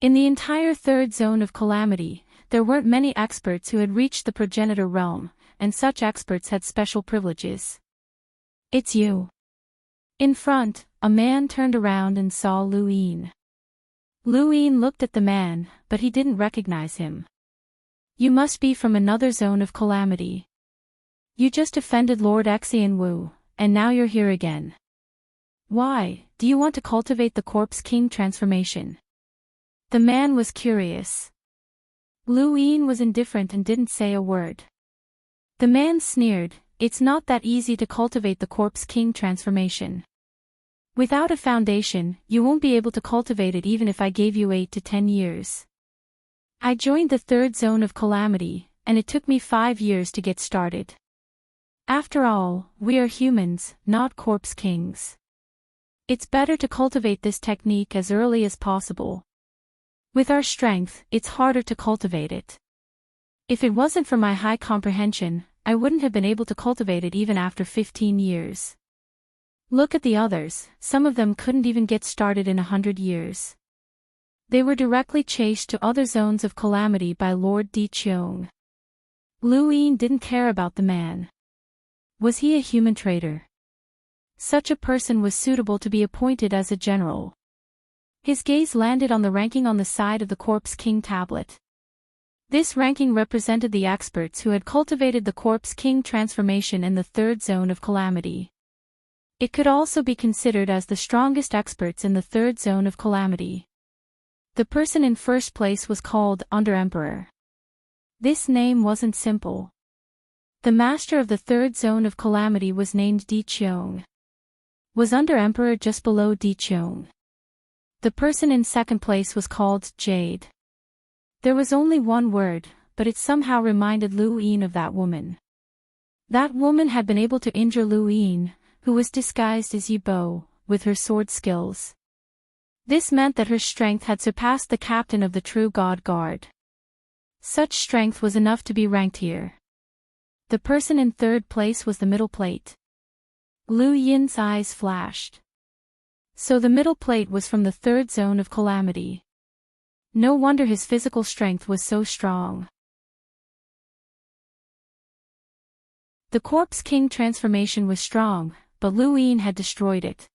In the entire third zone of calamity, there weren't many experts who had reached the progenitor realm, and such experts had special privileges. "It's you." In front, a man turned around and saw Lu Yin. Lu Yin looked at the man, but he didn't recognize him. "You must be from another zone of calamity. You just offended Lord Xian Wu, and now you're here again. Why, do you want to cultivate the corpse king transformation?" The man was curious. Lu Yin was indifferent and didn't say a word. The man sneered, "It's not that easy to cultivate the corpse king transformation. Without a foundation, you won't be able to cultivate it even if I gave you 8 to 10 years. I joined the third zone of calamity, and it took me 5 years to get started. After all, we are humans, not corpse kings. It's better to cultivate this technique as early as possible. With our strength, it's harder to cultivate it. If it wasn't for my high comprehension, I wouldn't have been able to cultivate it even after 15 years. Look at the others, some of them couldn't even get started in 100 years. They were directly chased to other zones of calamity by Lord Di Qiong." Lu Yin didn't care about the man. Was he a human traitor? Such a person was suitable to be appointed as a general. His gaze landed on the ranking on the side of the corpse king tablet. This ranking represented the experts who had cultivated the corpse king transformation in the third zone of calamity. It could also be considered as the strongest experts in the third zone of calamity. The person in first place was called Under Emperor. This name wasn't simple. The master of the third zone of calamity was named Di Qiong. Was Under Emperor just below Di Qiong? The person in second place was called Jade. There was only one word, but it somehow reminded Lu Yin of that woman. That woman had been able to injure Lu Yin, who was disguised as Yi Bo, with her sword skills. This meant that her strength had surpassed the captain of the True God Guard. Such strength was enough to be ranked here. The person in third place was the middle plate. Lu Yin's eyes flashed. So the middle plate was from the third zone of calamity. No wonder his physical strength was so strong. The corpse king transformation was strong, but Lu Yin had destroyed it.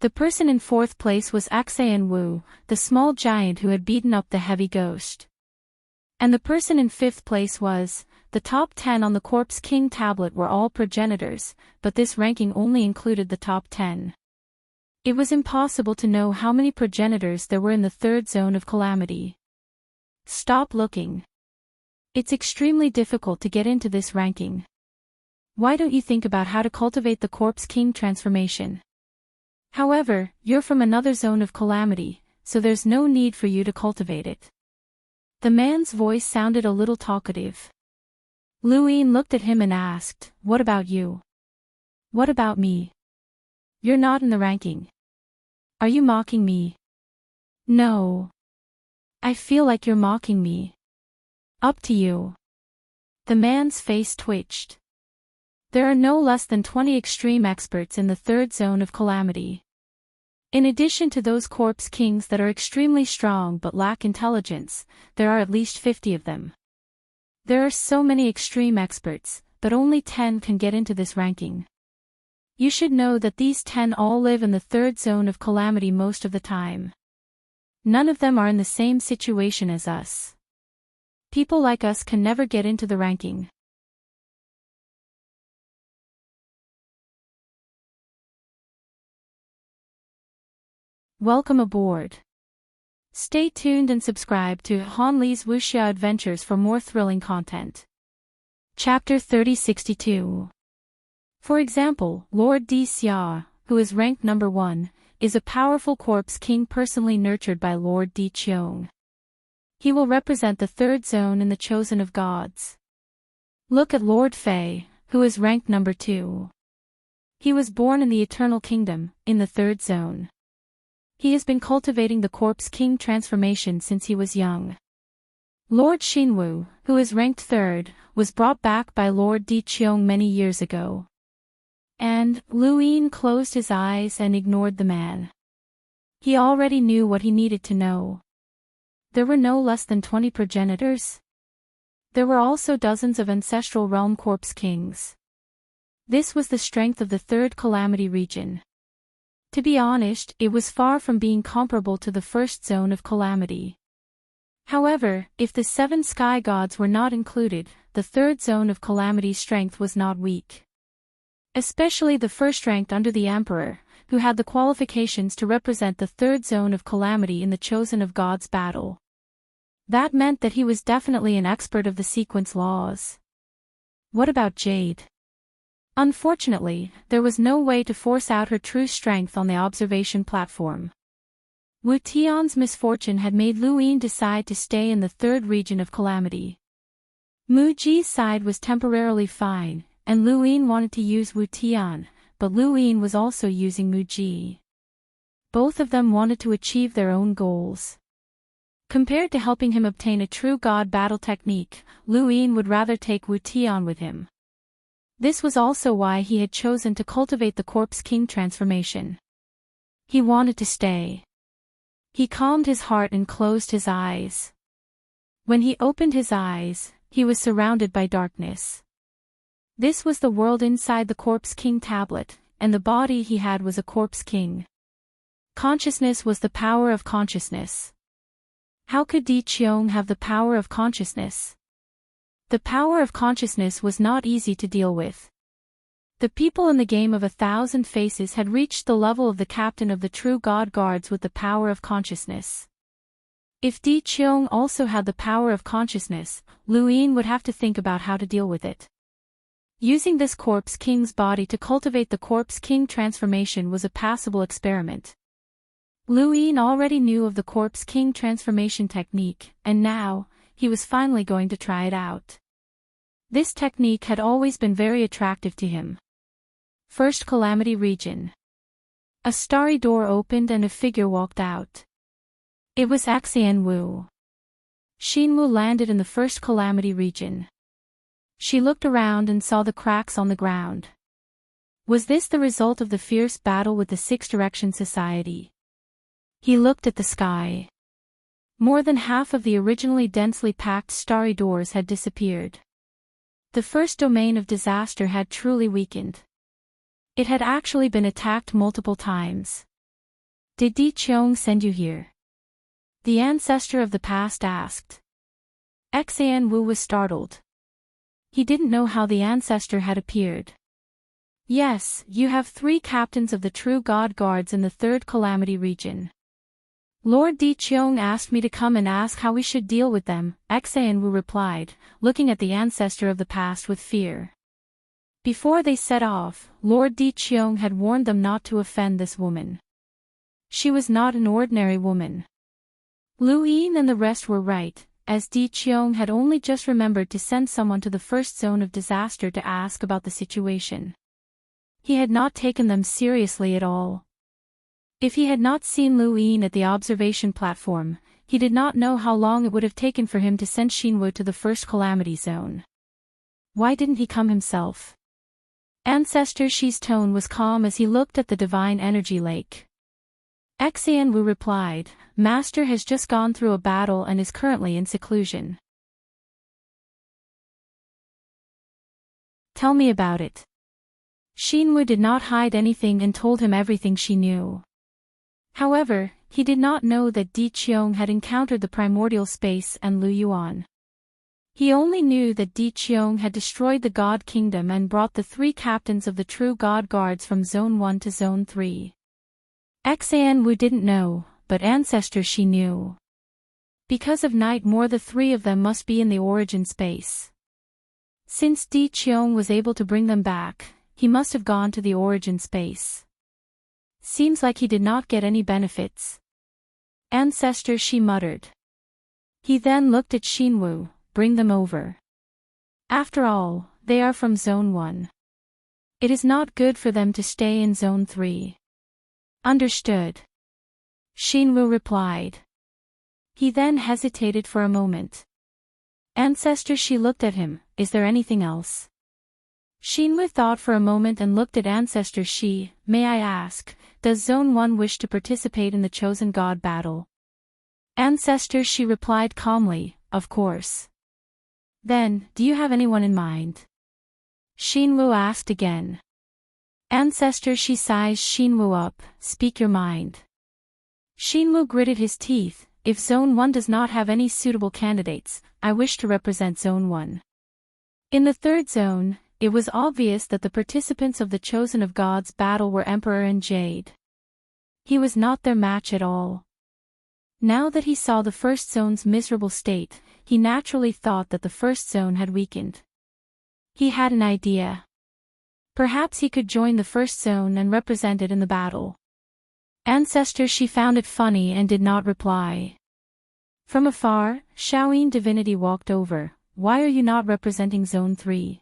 The person in fourth place was Xian Wu, the small giant who had beaten up the heavy ghost. And the person in fifth place was, the top 10 on the corpse king tablet were all progenitors, but this ranking only included the top 10. It was impossible to know how many progenitors there were in the third zone of calamity. Stop looking. It's extremely difficult to get into this ranking. Why don't you think about how to cultivate the corpse king transformation? However, you're from another zone of calamity, so there's no need for you to cultivate it. The man's voice sounded a little talkative. Lu Yin looked at him and asked, "What about you? What about me? You're not in the ranking. Are you mocking me?" "No. I feel like you're mocking me." "Up to you." The man's face twitched. There are no less than 20 extreme experts in the third zone of calamity. In addition to those corpse kings that are extremely strong but lack intelligence, there are at least 50 of them. There are so many extreme experts, but only 10 can get into this ranking. You should know that these 10 all live in the third zone of calamity most of the time. None of them are in the same situation as us. People like us can never get into the ranking. Welcome aboard. Stay tuned and subscribe to Han Li's Wuxia Adventures for more thrilling content. Chapter 3062. For example, Lord Di Xia, who is ranked number 1, is a powerful corpse king personally nurtured by Lord Di Qiong. He will represent the third zone in the chosen of gods. Look at Lord Fei, who is ranked number 2. He was born in the eternal kingdom, in the third zone. He has been cultivating the corpse king transformation since he was young. Lord Xinwu, who is ranked 3rd, was brought back by Lord Di Qiong many years ago. And Lu Yin closed his eyes and ignored the man. He already knew what he needed to know. There were no less than 20 progenitors. There were also dozens of ancestral realm corpse kings. This was the strength of the third calamity region. To be honest, it was far from being comparable to the first zone of calamity. However, if the 7 sky gods were not included, the third zone of calamity's strength was not weak. Especially the first ranked under the Emperor, who had the qualifications to represent the third zone of calamity in the chosen of gods battle. That meant that he was definitely an expert of the sequence laws. What about Jade? Unfortunately, there was no way to force out her true strength on the observation platform. Wu Tian's misfortune had made Lu Yin decide to stay in the third region of calamity. Mu Ji's side was temporarily fine, and Lu Yin wanted to use Wu Tian, but Lu Yin was also using Mu Ji. Both of them wanted to achieve their own goals. Compared to helping him obtain a true god battle technique, Lu Yin would rather take Wu Tian with him. This was also why he had chosen to cultivate the corpse king transformation. He wanted to stay. He calmed his heart and closed his eyes. When he opened his eyes, he was surrounded by darkness. This was the world inside the corpse king tablet, and the body he had was a corpse king. Consciousness was the power of consciousness. How could Di Qiong have the power of consciousness? The power of consciousness was not easy to deal with. The people in the game of 1,000 faces had reached the level of the captain of the true god guards with the power of consciousness. If Di Qiong also had the power of consciousness, Lu Yin would have to think about how to deal with it. Using this corpse king's body to cultivate the corpse king transformation was a passable experiment. Lu Yin already knew of the corpse king transformation technique, and now, he was finally going to try it out. This technique had always been very attractive to him. First calamity region. A starry door opened and a figure walked out. It was Xian Wu. Xinwu landed in the first calamity region. She looked around and saw the cracks on the ground. Was this the result of the fierce battle with the Six Direction Society? He looked at the sky. More than half of the originally densely packed starry doors had disappeared. The first domain of disaster had truly weakened. It had actually been attacked multiple times. Did Di Qiong send you here? The ancestor of the past asked. Xian Wu was startled. He didn't know how the ancestor had appeared. Yes, you have 3 captains of the true god guards in the third calamity region. Lord Di Qiong asked me to come and ask how we should deal with them, Xian Wu replied, looking at the ancestor of the past with fear. Before they set off, Lord Di Qiong had warned them not to offend this woman. She was not an ordinary woman. Lu Yin and the rest were right, as Di Qiong had only just remembered to send someone to the first zone of disaster to ask about the situation. He had not taken them seriously at all. If he had not seen Lu Yin at the observation platform, he did not know how long it would have taken for him to send Xinwu to the first calamity zone. Why didn't he come himself? Ancestor Shi's tone was calm as he looked at the divine energy lake. Xian Wu replied, Master has just gone through a battle and is currently in seclusion. Tell me about it. Xinwu did not hide anything and told him everything she knew. However, he did not know that Di Qiong had encountered the primordial space and Lu Yuan. He only knew that Di Qiong had destroyed the God Kingdom and brought the 3 captains of the true God Guards from Zone 1 to Zone 3. Xan Wu didn't know, but ancestors she knew. Because of night more the 3 of them must be in the origin space. Since Di Qiong was able to bring them back, he must have gone to the origin space. Seems like he did not get any benefits. Ancestor, she muttered. He then looked at Xinwu. Bring them over. After all, they are from Zone 1. It is not good for them to stay in Zone 3. Understood. Xinwu replied. He then hesitated for a moment. Ancestor, she looked at him. Is there anything else? Xinwu thought for a moment and looked at Ancestor Shi. May I ask, does Zone 1 wish to participate in the Chosen God battle? Ancestor, she replied calmly, of course. Then, do you have anyone in mind? Xinwu asked again. Ancestor, she sized Xinwu up. Speak your mind. Xinwu gritted his teeth. If Zone 1 does not have any suitable candidates, I wish to represent Zone 1. In the 3rd zone, it was obvious that the participants of the Chosen of God's battle were Emperor and Jade. He was not their match at all. Now that he saw the 1st zone's miserable state, he naturally thought that the 1st zone had weakened. He had an idea. Perhaps he could join the 1st zone and represent it in the battle. Ancestor, she found it funny and did not reply. From afar, Shaoyin divinity walked over. Why are you not representing Zone 3?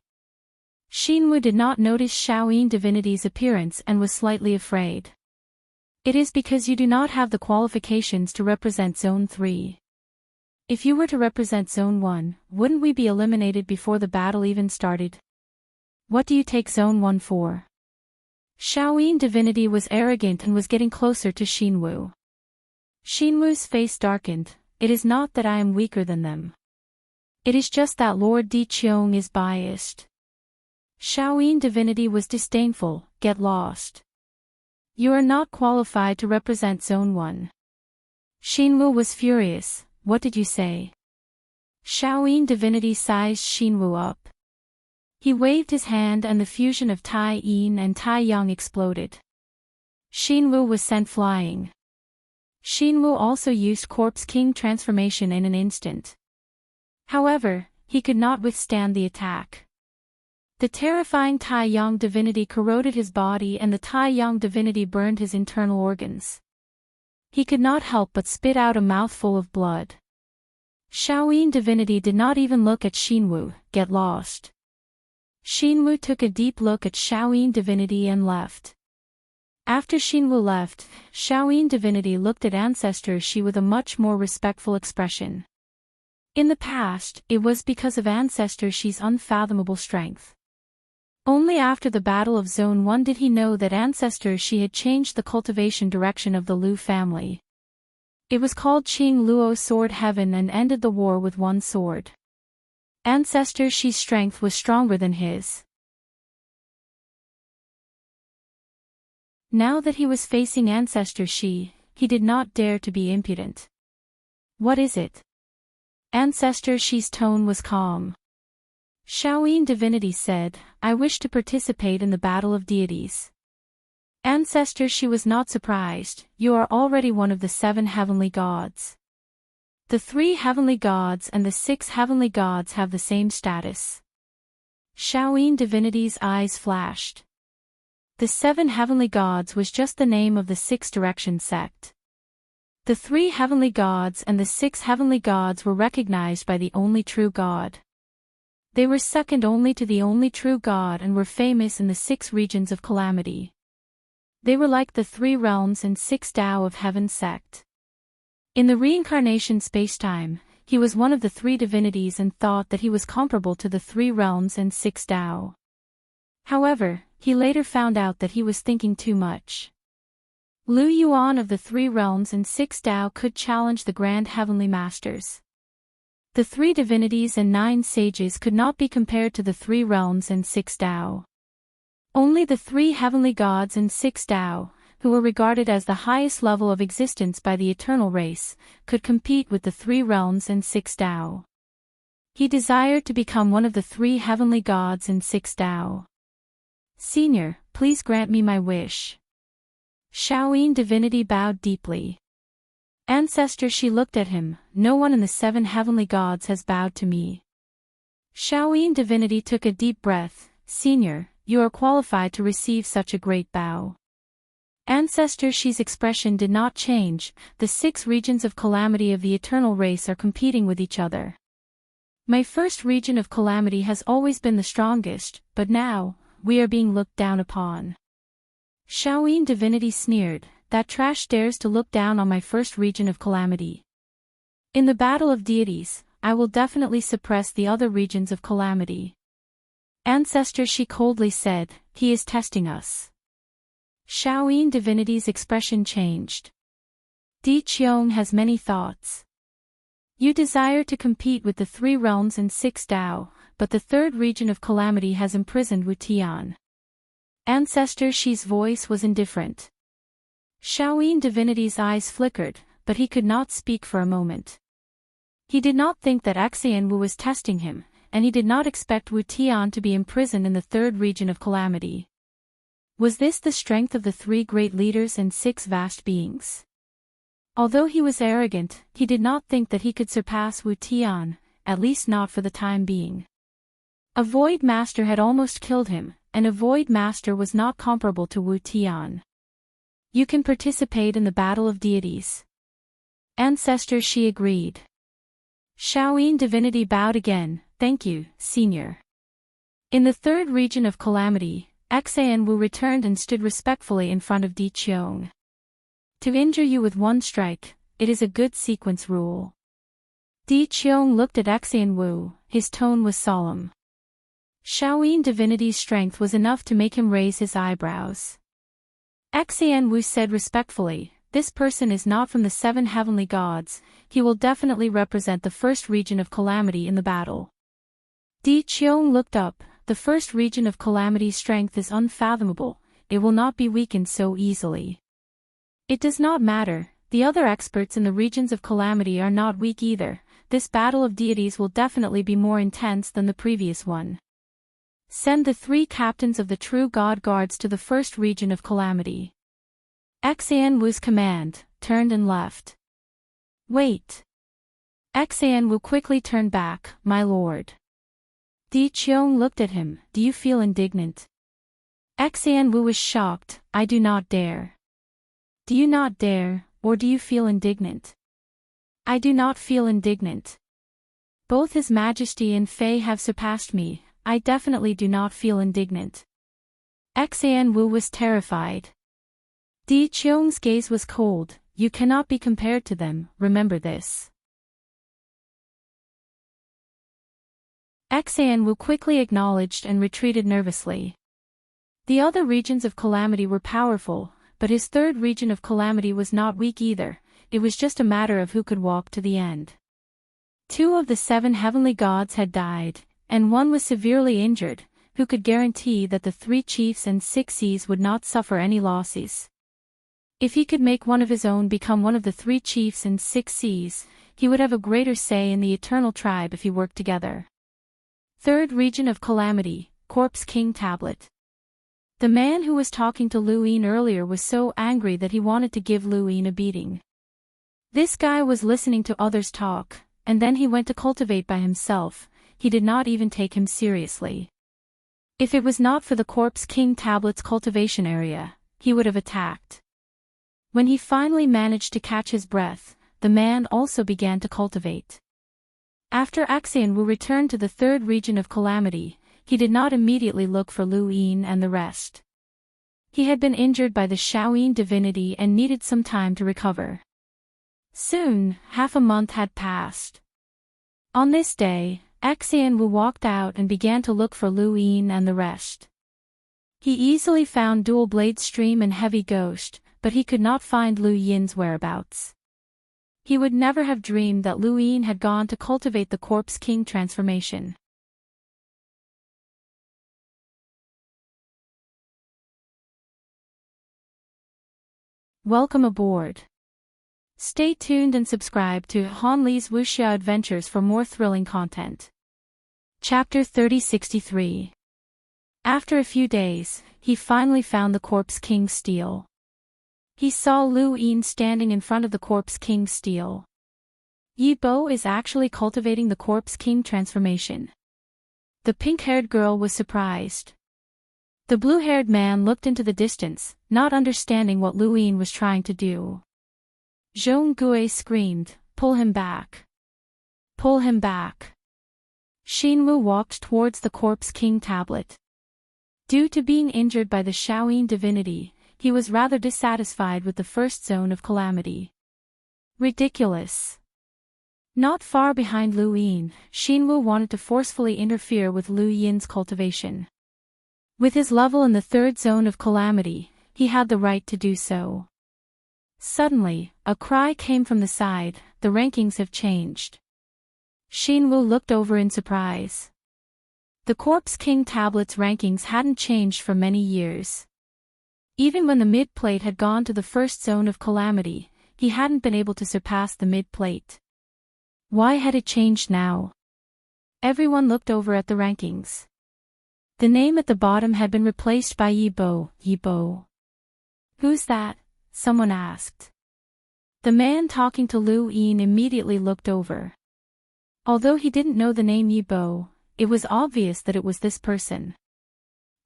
Xinwu did not notice Shaoyin divinity's appearance and was slightly afraid. It is because you do not have the qualifications to represent Zone 3. If you were to represent Zone 1, wouldn't we be eliminated before the battle even started? What do you take Zone 1 for? Shaoyin divinity was arrogant and was getting closer to Xinwu. Xinwu's face darkened. It is not that I am weaker than them. It is just that Lord Di Qiong is biased. Shaoyin divinity was disdainful. Get lost. You are not qualified to represent Zone 1. Xinwu was furious. What did you say? Shaoyin divinity sized Xinwu up. He waved his hand and the fusion of Tai Yin and Tai Yang exploded. Xinwu was sent flying. Xinwu also used Corpse King transformation in an instant. However, he could not withstand the attack. The terrifying Tai Yang divinity corroded his body and the Tai Yang divinity burned his internal organs. He could not help but spit out a mouthful of blood. Shaoyin divinity did not even look at Xinwu. Get lost. Xinwu took a deep look at Shaoyin divinity and left. After Xinwu left, Shaoyin divinity looked at Ancestor Shi with a much more respectful expression. In the past, it was because of Ancestor Shi's unfathomable strength. Only after the Battle of Zone 1 did he know that Ancestor Shi had changed the cultivation direction of the Lu family. It was called Qing Luo Sword Heaven and ended the war with one sword. Ancestor Shi's strength was stronger than his. Now that he was facing Ancestor Shi, he did not dare to be impudent. What is it? Ancestor Shi's tone was calm. Shaoyin divinity said, I wish to participate in the battle of deities. Ancestor Shi was not surprised. You are already one of the 7 heavenly gods. The 3 heavenly gods and the 6 heavenly gods have the same status. Shaoyin divinity's eyes flashed. The 7 heavenly gods was just the name of the 6 direction sect. The 3 heavenly gods and the 6 heavenly gods were recognized by the only true God. They were second only to the only true God and were famous in the 6 regions of calamity. They were like the 3 realms and 6 Tao of heaven sect. In the reincarnation spacetime, he was one of the 3 divinities and thought that he was comparable to the 3 realms and 6 Tao. However, he later found out that he was thinking too much. Lu Yuan of the 3 realms and 6 Tao could challenge the Grand Heavenly Masters. The 3 divinities and 9 sages could not be compared to the 3 realms and 6 Tao. Only the 3 heavenly gods and 6 Tao, who were regarded as the highest level of existence by the eternal race, could compete with the 3 realms and 6 Tao. He desired to become one of the 3 heavenly gods and 6 Tao. Senior, please grant me my wish. Shaoyin divinity bowed deeply. Ancestor, she looked at him, no one in the 7 heavenly gods has bowed to me. Shaoyin divinity took a deep breath. Senior, you are qualified to receive such a great bow. Ancestor, she's expression did not change. The 6 regions of calamity of the eternal race are competing with each other. My first region of calamity has always been the strongest, but now, we are being looked down upon. Shaoyin divinity sneered, that trash dares to look down on my first region of calamity. In the battle of deities, I will definitely suppress the other regions of calamity. Ancestor, she coldly said, he is testing us. Shaoyin divinity's expression changed. Di Qiong has many thoughts. You desire to compete with the 3 realms and 6 Tao, but the 3rd region of calamity has imprisoned Wu Tian. Ancestor, she's voice was indifferent. Shaoyin divinity's eyes flickered, but he could not speak for a moment. He did not think that Xian Wu was testing him, and he did not expect Wu Tian to be imprisoned in the 3rd region of calamity. Was this the strength of the 3 great leaders and 6 vast beings? Although he was arrogant, he did not think that he could surpass Wu Tian, at least not for the time being. A Void Master had almost killed him, and a Void Master was not comparable to Wu Tian. You can participate in the battle of deities. Ancestor, she agreed. Shaoyin divinity bowed again, thank you, Senior. In the 3rd region of calamity, Xian Wu returned and stood respectfully in front of Di Qiong. To injure you with 1 strike, it is a good sequence rule. Di Qiong looked at Xian Wu, his tone was solemn. Shaoyin divinity's strength was enough to make him raise his eyebrows. Xian Wu said respectfully, this person is not from the 7 heavenly gods, he will definitely represent the 1st region of calamity in the battle. Di Qiong looked up, the 1st region of calamity's strength is unfathomable, it will not be weakened so easily. It does not matter, the other experts in the regions of calamity are not weak either, this battle of deities will definitely be more intense than the previous one. Send the 3 captains of the true god guards to the 1st region of calamity. Xian Wu's command, turned and left. Wait. Xian Wu quickly turned back, my lord. Di Qiong looked at him, do you feel indignant? Xian Wu was shocked, I do not dare. Do you not dare, or do you feel indignant? I do not feel indignant. Both His Majesty and Fei have surpassed me, I definitely do not feel indignant. Xian Wu was terrified. Di Qiong's gaze was cold, you cannot be compared to them, remember this. Xian Wu quickly acknowledged and retreated nervously. The other regions of calamity were powerful, but his 3rd region of calamity was not weak either, it was just a matter of who could walk to the end. 2 of the 7 heavenly gods had died, and 1 was severely injured, who could guarantee that the 3 chiefs and 6 seas would not suffer any losses. If he could make one of his own become one of the 3 chiefs and 6 seas, he would have a greater say in the eternal tribe if he worked together. 3rd region of calamity, Corpse King Tablet. The man who was talking to Lu Yin earlier was so angry that he wanted to give Lu Yin a beating. This guy was listening to others talk, and then he went to cultivate by himself, he did not even take him seriously. If it was not for the Corpse King Tablet's cultivation area, he would have attacked. When he finally managed to catch his breath, the man also began to cultivate. After Xian Wu returned to the 3rd region of calamity, he did not immediately look for Lu Yin and the rest. He had been injured by the Shaoyin divinity and needed some time to recover. Soon, half a month had passed. On this day, Xian Wu walked out and began to look for Lu Yin and the rest. He easily found Dual Blade Stream and Heavy Ghost, but he could not find Lu Yin's whereabouts. He would never have dreamed that Lu Yin had gone to cultivate the Corpse King transformation. Welcome aboard. Stay tuned and subscribe to Han Li's Wuxia Adventures for more thrilling content. Chapter 3063. After a few days, he finally found the Corpse King's stele. He saw Lu Yin standing in front of the Corpse King's stele. Yi Bo is actually cultivating the Corpse King transformation. The pink-haired girl was surprised. The blue-haired man looked into the distance, not understanding what Lu Yin was trying to do. Zhong Gui screamed, "Pull him back! Pull him back!" Xinwu walked towards the Corpse King tablet. Due to being injured by the Shaoyin divinity, he was rather dissatisfied with the first zone of calamity. Ridiculous. Not far behind Lu Yin, Xinwu wanted to forcefully interfere with Lu Yin's cultivation. With his level in the third zone of calamity, he had the right to do so. Suddenly, a cry came from the side, "The rankings have changed." Xinwu looked over in surprise. The Corpse King tablet's rankings hadn't changed for many years. Even when the mid-plate had gone to the first zone of calamity, he hadn't been able to surpass the mid-plate. Why had it changed now? Everyone looked over at the rankings. The name at the bottom had been replaced by Yi Bo. Yi Bo. "Who's that?" someone asked. The man talking to Lu Yin immediately looked over. Although he didn't know the name Yi Bo, it was obvious that it was this person.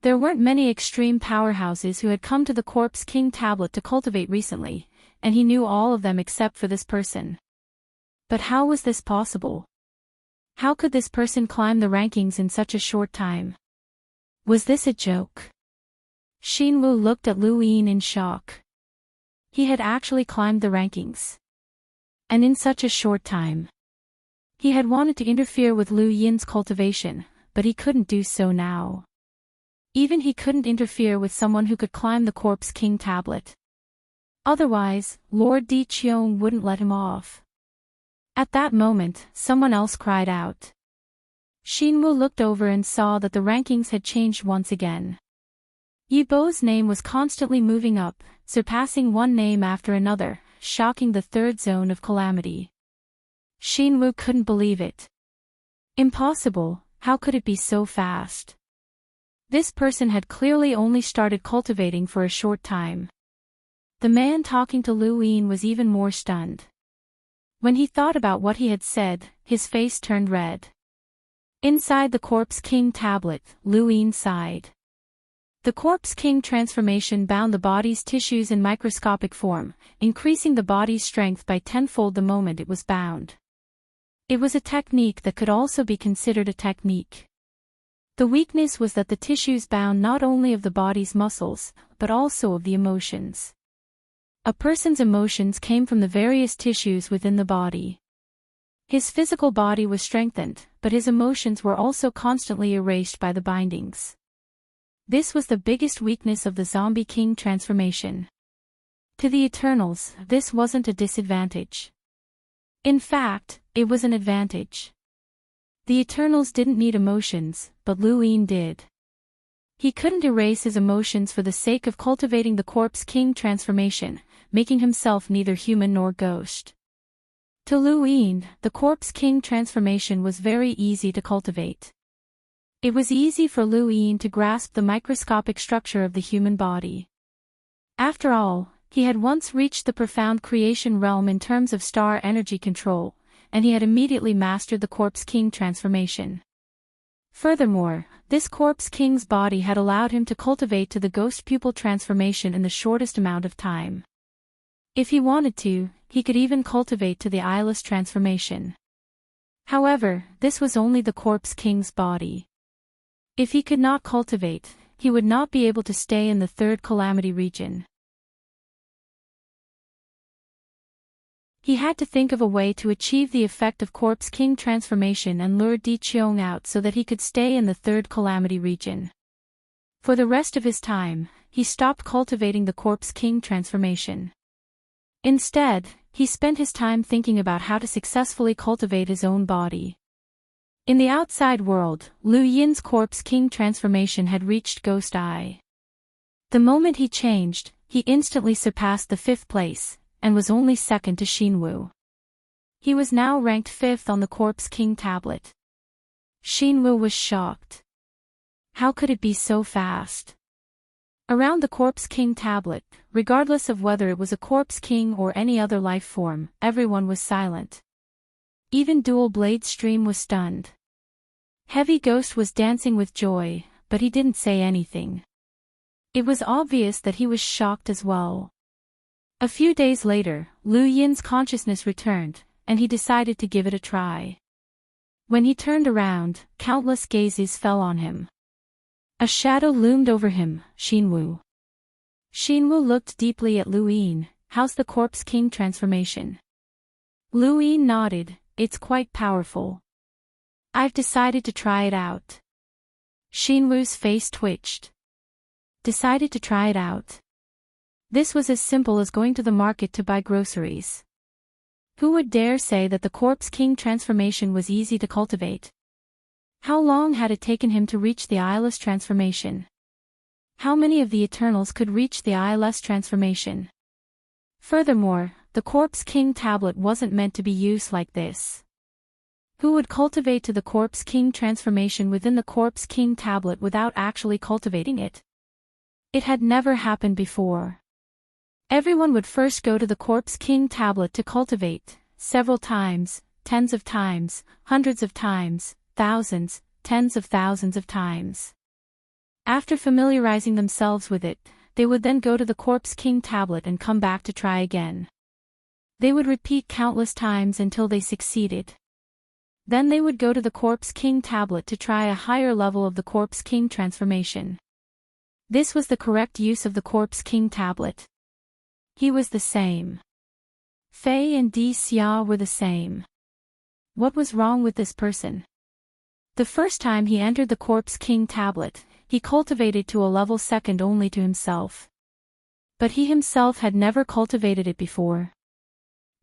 There weren't many extreme powerhouses who had come to the Corpse King tablet to cultivate recently, and he knew all of them except for this person. But how was this possible? How could this person climb the rankings in such a short time? Was this a joke? Xinwu looked at Lu Yin in shock. He had actually climbed the rankings. And in such a short time. He had wanted to interfere with Lu Yin's cultivation, but he couldn't do so now. Even he couldn't interfere with someone who could climb the Corpse King tablet. Otherwise, Lord Di Qiong wouldn't let him off. At that moment, someone else cried out. Xinwu looked over and saw that the rankings had changed once again. Yi Bo's name was constantly moving up, surpassing one name after another, shocking the third zone of calamity. Xinwu couldn't believe it. Impossible, how could it be so fast? This person had clearly only started cultivating for a short time. The man talking to Lu Yin was even more stunned. When he thought about what he had said, his face turned red. Inside the Corpse King tablet, Lu Yin sighed. The Corpse King transformation bound the body's tissues in microscopic form, increasing the body's strength by tenfold the moment it was bound. It was a technique that could also be considered a technique. The weakness was that the tissues bound not only of the body's muscles, but also of the emotions. A person's emotions came from the various tissues within the body. His physical body was strengthened, but his emotions were also constantly erased by the bindings. This was the biggest weakness of the Zombie King transformation. To the Eternals, this wasn't a disadvantage. In fact, it was an advantage. The Eternals didn't need emotions, but Lu Yin did. He couldn't erase his emotions for the sake of cultivating the Corpse King transformation, making himself neither human nor ghost. To Lu Yin, the Corpse King transformation was very easy to cultivate. It was easy for Lu Yin to grasp the microscopic structure of the human body. After all, he had once reached the profound creation realm in terms of star energy control, and he had immediately mastered the Corpse King transformation. Furthermore, this Corpse King's body had allowed him to cultivate to the ghost pupil transformation in the shortest amount of time. If he wanted to, he could even cultivate to the eyeless transformation. However, this was only the Corpse King's body. If he could not cultivate, he would not be able to stay in the third calamity region. He had to think of a way to achieve the effect of Corpse King transformation and lure Di Qiong out so that he could stay in the third calamity region. For the rest of his time, he stopped cultivating the Corpse King transformation. Instead, he spent his time thinking about how to successfully cultivate his own body. In the outside world, Lu Yin's corpse king transformation had reached Ghost Eye. The moment he changed, he instantly surpassed the 5th place, and was only second to Xinwu. He was now ranked 5th on the corpse king tablet. Xinwu was shocked. How could it be so fast? Around the corpse king tablet, regardless of whether it was a corpse king or any other life form, everyone was silent. Even Dual Blade Stream was stunned. Heavy Ghost was dancing with joy, but he didn't say anything. It was obvious that he was shocked as well. A few days later, Lu Yin's consciousness returned, and he decided to give it a try. When he turned around, countless gazes fell on him. A shadow loomed over him, Xinwu. Xinwu looked deeply at Lu Yin. How's the corpse king transformation? Lu Yin nodded. It's quite powerful. I've decided to try it out. Xinwu's face twitched. Decided to try it out. This was as simple as going to the market to buy groceries. Who would dare say that the corpse king transformation was easy to cultivate? How long had it taken him to reach the eyeless transformation? How many of the Eternals could reach the eyeless transformation? Furthermore, the corpse king tablet wasn't meant to be used like this. Who would cultivate to the corpse king transformation within the corpse king tablet without actually cultivating it? It had never happened before. Everyone would first go to the corpse king tablet to cultivate, several times, tens of times, hundreds of times, thousands, tens of thousands of times. After familiarizing themselves with it, they would then go to the corpse king tablet and come back to try again. They would repeat countless times until they succeeded. Then they would go to the corpse king tablet to try a higher level of the corpse king transformation. This was the correct use of the corpse king tablet. He was the same. Fei and Di Xia were the same. What was wrong with this person? The first time he entered the corpse king tablet, he cultivated to a level second only to himself. But he himself had never cultivated it before.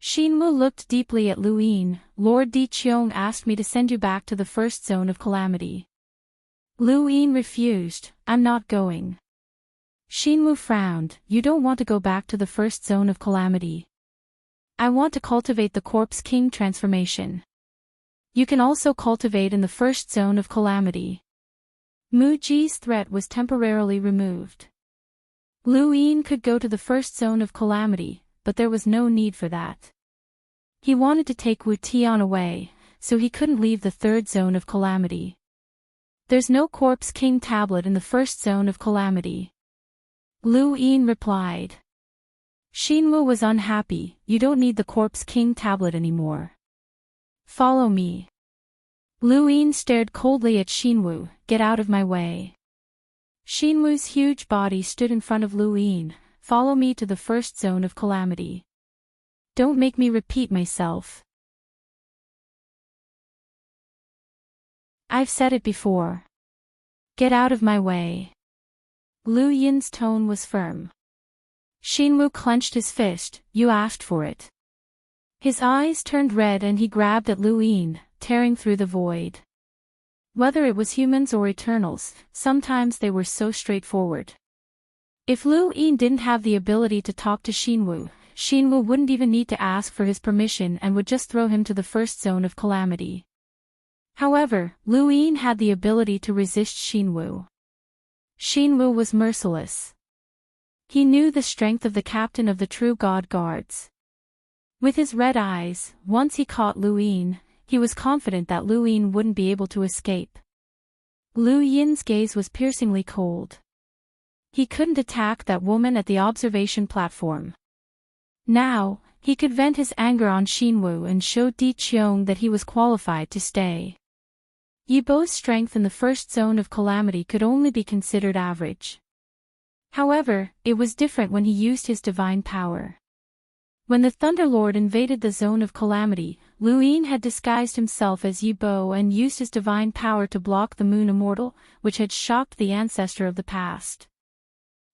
Xinwu looked deeply at Lu Yin. Lord Di Qiong asked me to send you back to the first zone of calamity. Lu Yin refused. I'm not going. Xinwu frowned. You don't want to go back to the first zone of calamity. I want to cultivate the corpse king transformation. You can also cultivate in the first zone of calamity. Mu Ji's threat was temporarily removed. Lu Yin could go to the first zone of calamity, but there was no need for that. He wanted to take Wu Tian away, so he couldn't leave the third zone of calamity. There's no corpse king tablet in the first zone of calamity. Lu Yin replied. Xinwu was unhappy. You don't need the corpse king tablet anymore. Follow me. Lu Yin stared coldly at Xinwu. Get out of my way. Xinwu's huge body stood in front of Lu Yin. Follow me to the first zone of calamity. Don't make me repeat myself. I've said it before. Get out of my way. Lu Yin's tone was firm. Xinwu clenched his fist. You asked for it. His eyes turned red and he grabbed at Lu Yin, tearing through the void. Whether it was humans or Eternals, sometimes they were so straightforward. If Lu Yin didn't have the ability to talk to Xinwu, Xinwu wouldn't even need to ask for his permission and would just throw him to the first zone of calamity. However, Lu Yin had the ability to resist Xinwu. Xinwu was merciless. He knew the strength of the captain of the true God Guards. With his red eyes, once he caught Lu Yin, he was confident that Lu Yin wouldn't be able to escape. Lu Yin's gaze was piercingly cold. He couldn't attack that woman at the observation platform. Now, he could vent his anger on Xinwu and show Di Qiong that he was qualified to stay. Yibo's strength in the first zone of calamity could only be considered average. However, it was different when he used his divine power. When the Thunderlord invaded the zone of calamity, Lu Yin had disguised himself as Yibo and used his divine power to block the Moon Immortal, which had shocked the ancestor of the past.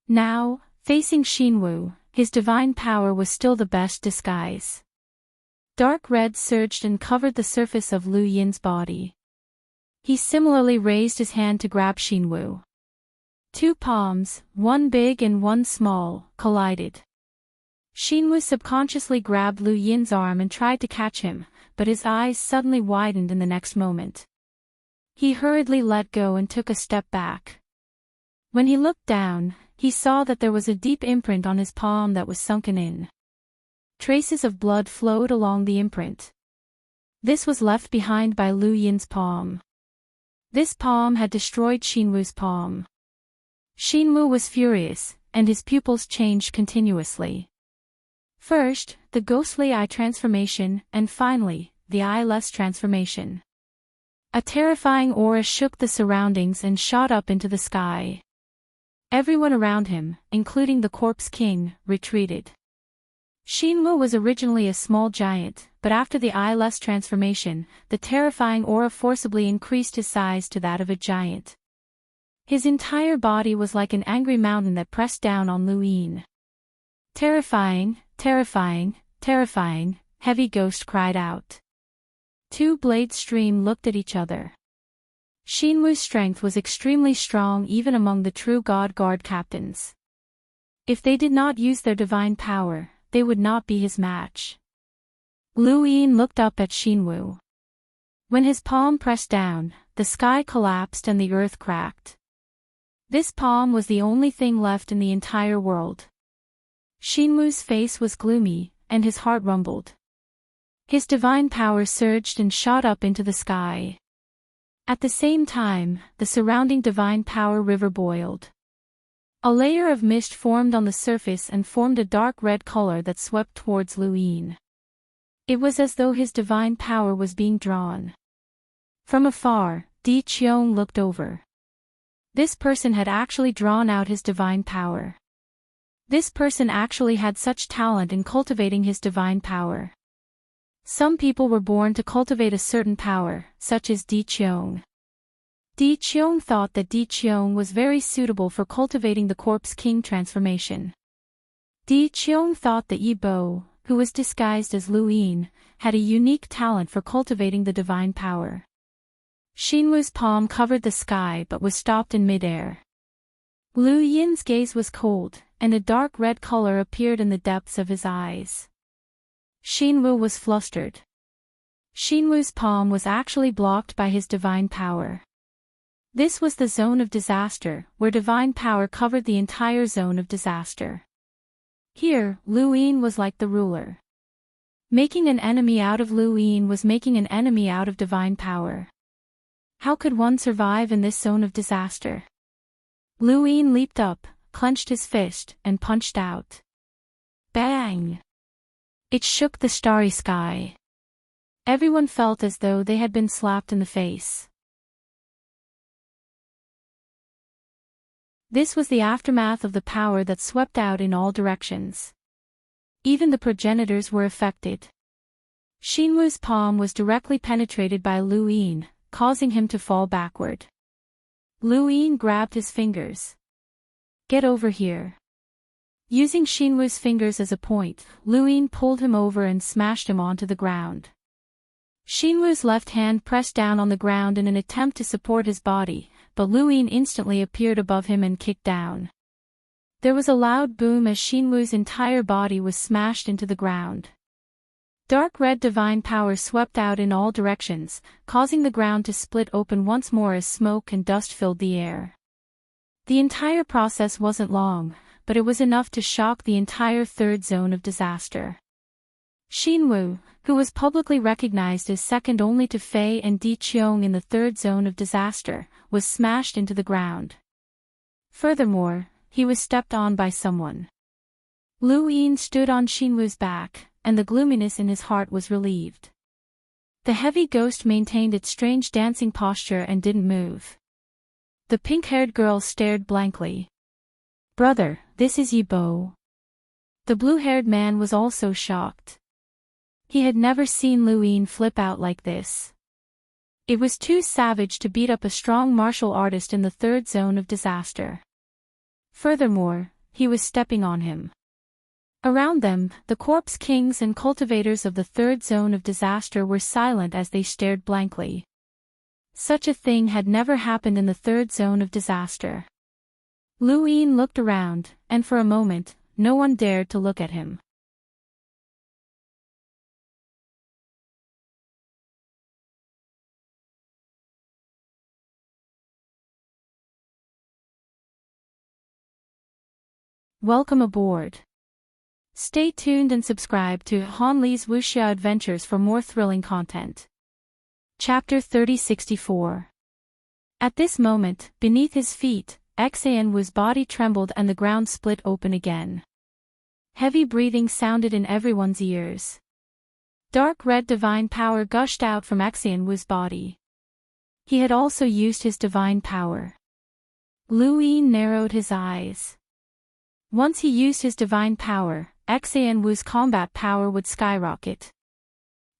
Now, facing Xinwu, his divine power was still the best disguise. Dark red surged and covered the surface of Lu Yin's body. He similarly raised his hand to grab Xinwu. Two palms, one big and one small, collided. Xinwu subconsciously grabbed Lu Yin's arm and tried to catch him, but his eyes suddenly widened in the next moment. He hurriedly let go and took a step back. When he looked down, he saw that there was a deep imprint on his palm that was sunken in. Traces of blood flowed along the imprint. This was left behind by Lu Yin's palm. This palm had destroyed Xinwu's palm. Xinwu was furious, and his pupils changed continuously. First, the ghostly eye transformation, and finally, the eyeless transformation. A terrifying aura shook the surroundings and shot up into the sky. Everyone around him, including the corpse king, retreated. Xinwu was originally a small giant, but after the eyeless transformation, the terrifying aura forcibly increased his size to that of a giant. His entire body was like an angry mountain that pressed down on Lu Yin. Terrifying, terrifying, terrifying, Heavy Ghost cried out. Two blade stream looked at each other. Xinwu's strength was extremely strong even among the true God Guard captains. If they did not use their divine power, they would not be his match. Lu Yin looked up at Xinwu. When his palm pressed down, the sky collapsed and the earth cracked. This palm was the only thing left in the entire world. Xinwu's face was gloomy, and his heart rumbled. His divine power surged and shot up into the sky. At the same time, the surrounding divine power river boiled. A layer of mist formed on the surface and formed a dark red color that swept towards Lu Yin. It was as though his divine power was being drawn. From afar, Di Qiong looked over. This person had actually drawn out his divine power. This person actually had such talent in cultivating his divine power. Some people were born to cultivate a certain power, such as Di Qiong. Di Qiong thought that Di Qiong was very suitable for cultivating the corpse king transformation. Di Qiong thought that Yi Bo, who was disguised as Lu Yin, had a unique talent for cultivating the divine power. Xinwu's palm covered the sky but was stopped in midair. Lu Yin's gaze was cold, and a dark red color appeared in the depths of his eyes. Xinwu was flustered. Xinwu's palm was actually blocked by his divine power. This was the zone of disaster, where divine power covered the entire zone of disaster. Here, Lu Yin was like the ruler. Making an enemy out of Lu Yin was making an enemy out of divine power. How could one survive in this zone of disaster? Lu Yin leaped up, clenched his fist, and punched out. Bang! It shook the starry sky. Everyone felt as though they had been slapped in the face. This was the aftermath of the power that swept out in all directions. Even the progenitors were affected. Xinwu's palm was directly penetrated by Lu Yin, causing him to fall backward. Lu Yin grabbed his fingers. Get over here. Using Xinwu's fingers as a point, Lu Yin pulled him over and smashed him onto the ground. Xinwu's left hand pressed down on the ground in an attempt to support his body, but Lu Yin instantly appeared above him and kicked down. There was a loud boom as Xinwu's entire body was smashed into the ground. Dark red divine power swept out in all directions, causing the ground to split open once more as smoke and dust filled the air. The entire process wasn't long, but it was enough to shock the entire third zone of disaster. Xinwu, who was publicly recognized as second only to Fei and Di Qiong in the third zone of disaster, was smashed into the ground. Furthermore, he was stepped on by someone. Lu Yin stood on Xinwu's back, and the gloominess in his heart was relieved. The heavy ghost maintained its strange dancing posture and didn't move. The pink-haired girl stared blankly. Brother, this is Yi Bo. The blue-haired man was also shocked. He had never seen Lu Yin flip out like this. It was too savage to beat up a strong martial artist in the third zone of disaster. Furthermore, he was stepping on him. Around them, the corpse kings and cultivators of the third zone of disaster were silent as they stared blankly. Such a thing had never happened in the third zone of disaster. Lu Yin looked around, and for a moment, no one dared to look at him. Welcome aboard. Stay tuned and subscribe to Han Li's Wuxia Adventures for more thrilling content. Chapter 3064. At this moment, beneath his feet, Xian Wu's body trembled and the ground split open again. Heavy breathing sounded in everyone's ears. Dark red divine power gushed out from Xian Wu's body. He had also used his divine power. Lu Yin narrowed his eyes. Once he used his divine power, Xian Wu's combat power would skyrocket.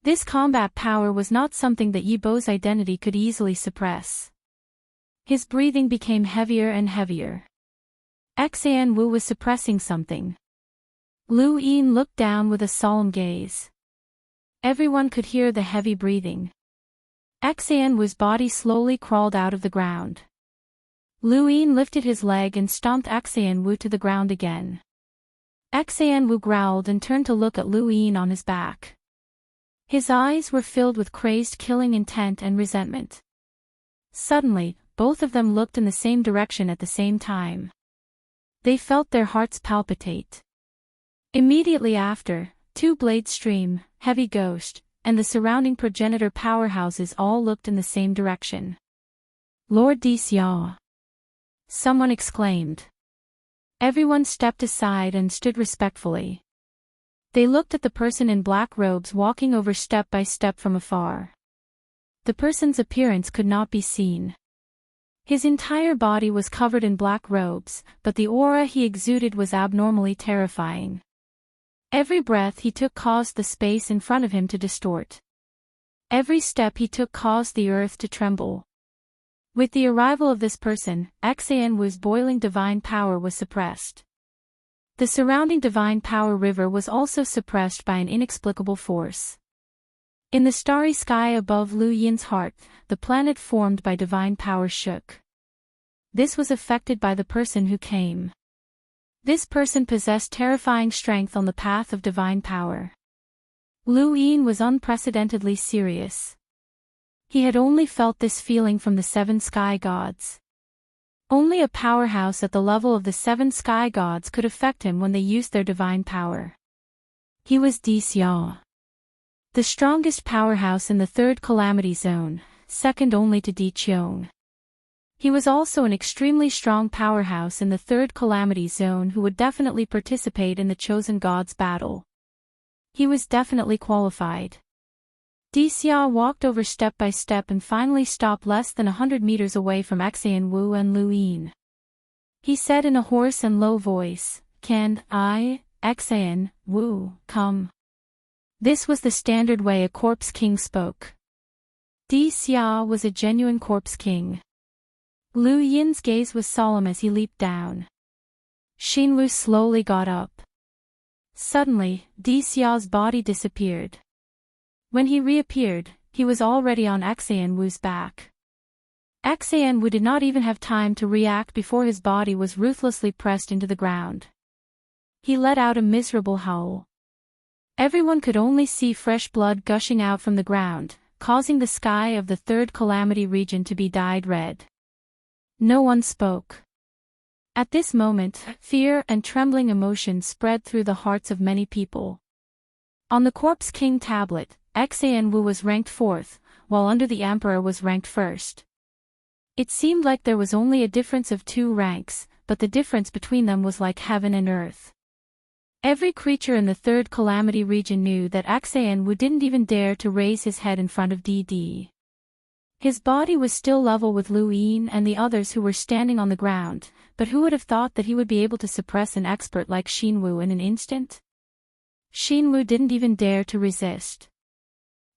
This combat power was not something that Yi Bo's identity could easily suppress. His breathing became heavier and heavier. Xian Wu was suppressing something. Lu Yin looked down with a solemn gaze. Everyone could hear the heavy breathing. Xian Wu's body slowly crawled out of the ground. Lu Yin lifted his leg and stomped Xian Wu to the ground again. Xian Wu growled and turned to look at Lu Yin on his back. His eyes were filled with crazed killing intent and resentment. Suddenly, both of them looked in the same direction at the same time. They felt their hearts palpitate. Immediately after, two Blade Stream, Heavy Ghost, and the surrounding progenitor powerhouses all looked in the same direction. Lord Xia! Someone exclaimed. Everyone stepped aside and stood respectfully. They looked at the person in black robes walking over step by step from afar. The person's appearance could not be seen. His entire body was covered in black robes, but the aura he exuded was abnormally terrifying. Every breath he took caused the space in front of him to distort. Every step he took caused the earth to tremble. With the arrival of this person, Xian Wu's boiling divine power was suppressed. The surrounding divine power river was also suppressed by an inexplicable force. In the starry sky above Lu Yin's heart, the planet formed by divine power shook. This was affected by the person who came. This person possessed terrifying strength on the path of divine power. Lu Yin was unprecedentedly serious. He had only felt this feeling from the seven sky gods. Only a powerhouse at the level of the seven sky gods could affect him when they used their divine power. He was Xia, the strongest powerhouse in the third calamity zone, second only to Qiong. He was also an extremely strong powerhouse in the third calamity zone who would definitely participate in the chosen gods battle. He was definitely qualified. Xia walked over step by step and finally stopped less than 100 meters away from Xian Wu and Lu Yin. He said in a hoarse and low voice, "Can I, Xian Wu, come?" This was the standard way a corpse king spoke. Xia was a genuine corpse king. Lu Yin's gaze was solemn as he leaped down. Xin Wu slowly got up. Suddenly, Xia's body disappeared. When he reappeared, he was already on Xian Wu's back. Xian Wu did not even have time to react before his body was ruthlessly pressed into the ground. He let out a miserable howl. Everyone could only see fresh blood gushing out from the ground, causing the sky of the third calamity region to be dyed red. No one spoke. At this moment, fear and trembling emotion spread through the hearts of many people. On the Corpse King tablet, Xian Wu was ranked 4th, while under the Emperor was ranked 1st. It seemed like there was only a difference of 2 ranks, but the difference between them was like heaven and earth. Every creature in the third calamity region knew that Xian Wu didn't even dare to raise his head in front of DD. His body was still level with Lu Yin and the others who were standing on the ground, but who would have thought that he would be able to suppress an expert like Xin Wu in an instant? Xin Wu didn't even dare to resist.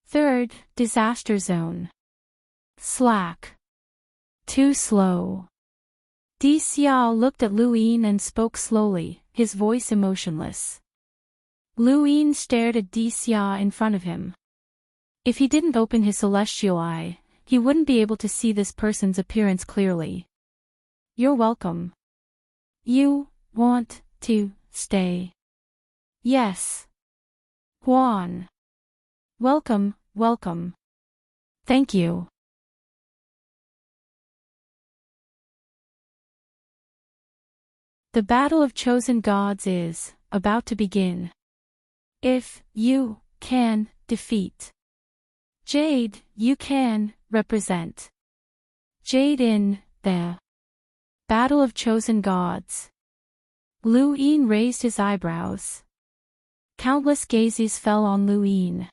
Third, disaster zone. Slack. Too slow. Di Xiao looked at Lu Yin and spoke slowly, his voice emotionless. Lu Yin stared at Di Xia in front of him. If he didn't open his celestial eye, he wouldn't be able to see this person's appearance clearly. You're welcome. You want to stay? Yes. Huan. Welcome, welcome. Thank you. The battle of chosen gods is about to begin. If you can defeat Jade, you can represent Jade in the battle of chosen gods. Lu Yin raised his eyebrows. Countless gazes fell on Lu Yin.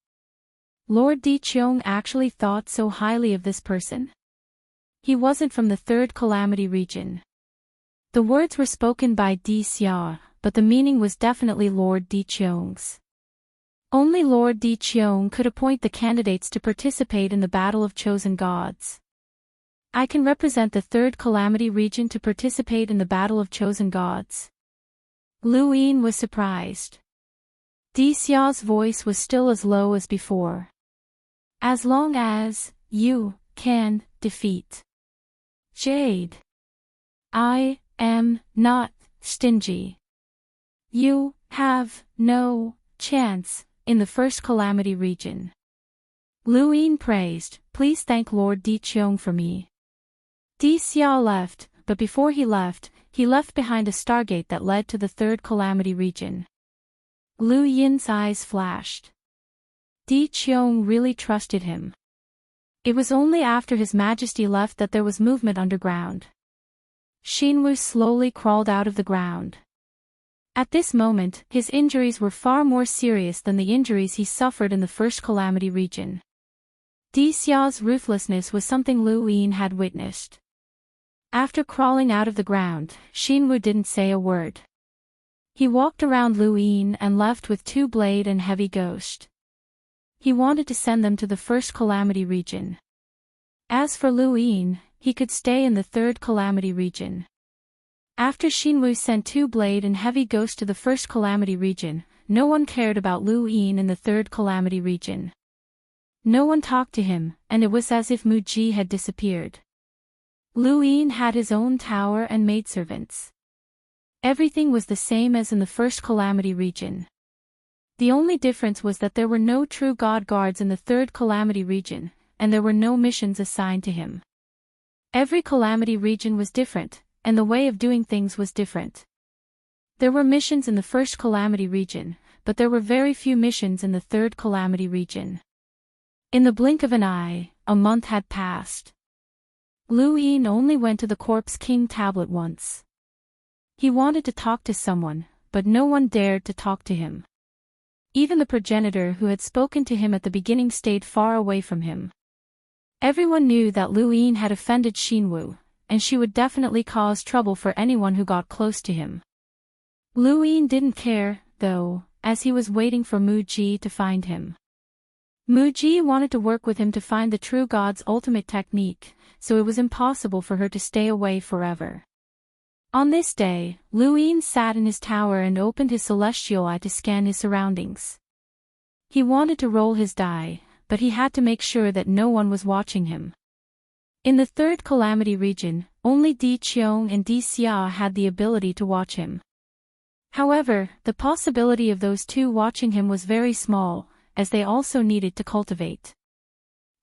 Lord Di Qiong actually thought so highly of this person. He wasn't from the third calamity region. The words were spoken by Di Xia, but the meaning was definitely Lord Di Qiong's. Only Lord Di Qiong could appoint the candidates to participate in the battle of chosen gods. I can represent the third calamity region to participate in the battle of chosen gods. Lu Yin was surprised. Di Xia's voice was still as low as before. As long as you can defeat Jade, I am not stingy. You have no chance in the first calamity region. Lu Yin praised, please thank Lord Di Qiong for me. Di Xia left, but before he left behind a stargate that led to the third calamity region. Lu Yin's eyes flashed. Di Qiong really trusted him. It was only after His Majesty left that there was movement underground. Xinwu slowly crawled out of the ground. At this moment, his injuries were far more serious than the injuries he suffered in the first calamity region. Di Xia's ruthlessness was something Lu Yin had witnessed. After crawling out of the ground, Xinwu didn't say a word. He walked around Lu Yin and left with 2 blade and heavy ghost. He wanted to send them to the first calamity region. As for Lu Yin, he could stay in the third calamity region. After Xinwu sent 2 blade and heavy ghost to the first calamity region, no one cared about Lu Yin in the third calamity region. No one talked to him, and it was as if Mu Ji had disappeared. Lu Yin had his own tower and maidservants. Everything was the same as in the first calamity region. The only difference was that there were no true god guards in the third calamity region, and there were no missions assigned to him. Every calamity region was different, and the way of doing things was different. There were missions in the first calamity region, but there were very few missions in the third calamity region. In the blink of an eye, a month had passed. Lu Yin only went to the Corpse King tablet once. He wanted to talk to someone, but no one dared to talk to him. Even the progenitor who had spoken to him at the beginning stayed far away from him. Everyone knew that Lu Yin had offended Xinwu, and she would definitely cause trouble for anyone who got close to him. Lu Yin didn't care, though, as he was waiting for Mu Ji to find him. Mu Ji wanted to work with him to find the true god's ultimate technique, so it was impossible for her to stay away forever. On this day, Lu Yin sat in his tower and opened his celestial eye to scan his surroundings. He wanted to roll his die, but he had to make sure that no one was watching him. In the third calamity region, only Di Qiong and Di Xia had the ability to watch him. However, the possibility of those 2 watching him was very small, as they also needed to cultivate.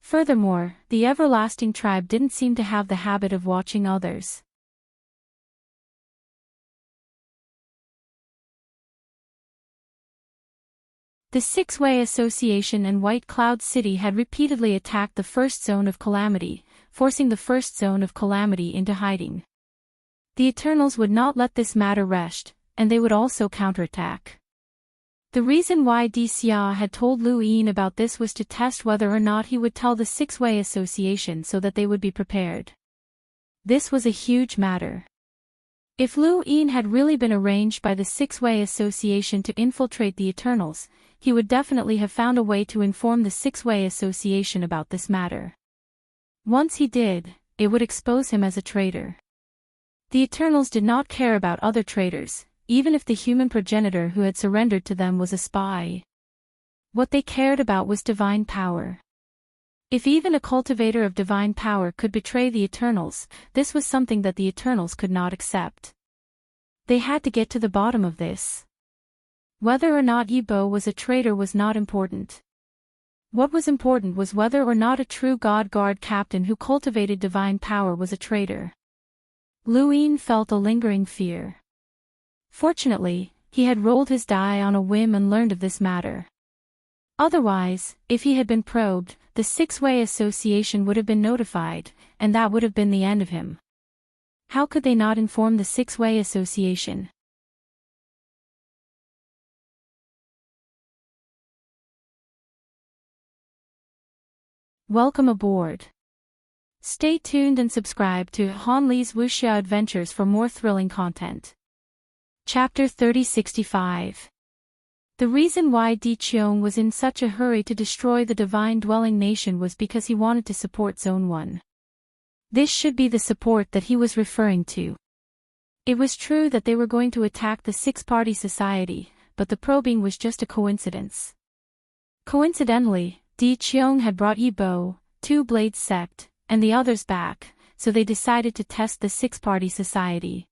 Furthermore, the everlasting tribe didn't seem to have the habit of watching others. The Six-Way Association and White Cloud City had repeatedly attacked the first zone of calamity, forcing the first zone of calamity into hiding. The Eternals would not let this matter rest, and they would also counterattack. The reason why Di Xia had told Lu Yin about this was to test whether or not he would tell the Six-Way Association so that they would be prepared. This was a huge matter. If Lu Yin had really been arranged by the Six-Way Association to infiltrate the Eternals, he would definitely have found a way to inform the Six-Way Association about this matter. Once he did, it would expose him as a traitor. The Eternals did not care about other traitors, even if the human progenitor who had surrendered to them was a spy. What they cared about was divine power. If even a cultivator of divine power could betray the Eternals, this was something that the Eternals could not accept. They had to get to the bottom of this. Whether or not Yibo was a traitor was not important. What was important was whether or not a true God Guard captain who cultivated divine power was a traitor. Luin felt a lingering fear. Fortunately, he had rolled his die on a whim and learned of this matter. Otherwise, if he had been probed, the Six-Way Association would have been notified, and that would have been the end of him. How could they not inform the Six-Way Association? Welcome aboard. Stay tuned and subscribe to Han Li's Wuxia Adventures for more thrilling content. Chapter 3065. The reason why Di Qiong was in such a hurry to destroy the divine dwelling nation was because he wanted to support Zone 1. This should be the support that he was referring to. It was true that they were going to attack the Six-Party Society, but the probing was just a coincidence. Coincidentally, Di Qiong had brought Yibo, Two Blades sect, and the others back, so they decided to test the Six-Party Society.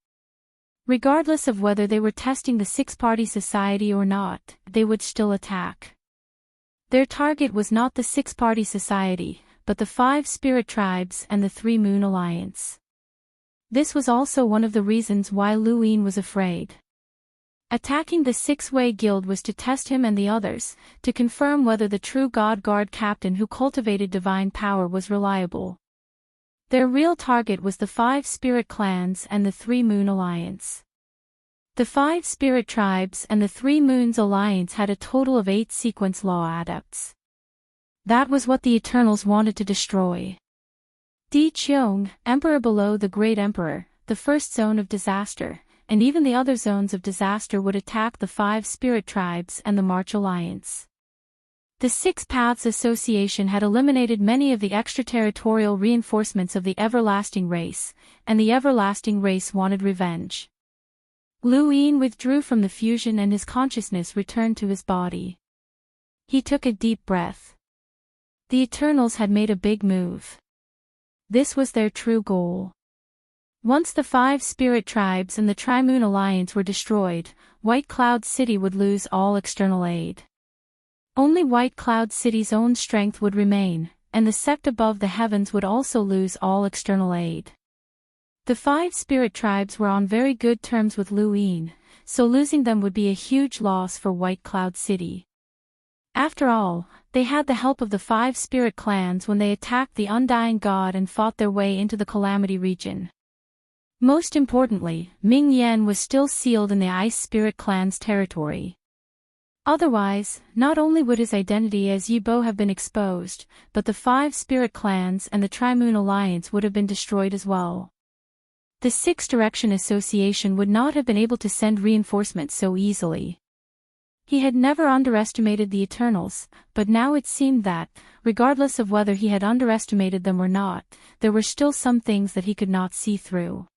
Regardless of whether they were testing the Six-Party Society or not, they would still attack. Their target was not the Six-Party Society, but the 5 Spirit Tribes and the 3 Moon Alliance. This was also one of the reasons why Luin was afraid. Attacking the Six-Way Guild was to test him and the others, to confirm whether the true God Guard captain who cultivated divine power was reliable. Their real target was the 5 Spirit Clans and the 3 Moon Alliance. The 5 Spirit Tribes and the 3 Moons Alliance had a total of 8 Sequence Law Adepts. That was what the Eternals wanted to destroy. Di Qiong, Emperor below the Great Emperor, the first zone of disaster, and even the other zones of disaster would attack the 5 Spirit Tribes and the March Alliance. The Six Paths Association had eliminated many of the extraterritorial reinforcements of the Everlasting Race, and the Everlasting Race wanted revenge. Luin withdrew from the fusion and his consciousness returned to his body. He took a deep breath. The Eternals had made a big move. This was their true goal. Once the 5 Spirit Tribes and the Tri-Moon Alliance were destroyed, White Cloud City would lose all external aid. Only White Cloud City's own strength would remain, and the sect above the heavens would also lose all external aid. The 5 Spirit Tribes were on very good terms with Luin, so losing them would be a huge loss for White Cloud City. After all, they had the help of the 5 Spirit Clans when they attacked the Undying God and fought their way into the Calamity region. Most importantly, Ming Yen was still sealed in the Ice Spirit Clan's territory. Otherwise, not only would his identity as Yibo have been exposed, but the 5 Spirit Clans and the Tri-Moon Alliance would have been destroyed as well. The Six Direction Association would not have been able to send reinforcements so easily. He had never underestimated the Eternals, but now it seemed that, regardless of whether he had underestimated them or not, there were still some things that he could not see through.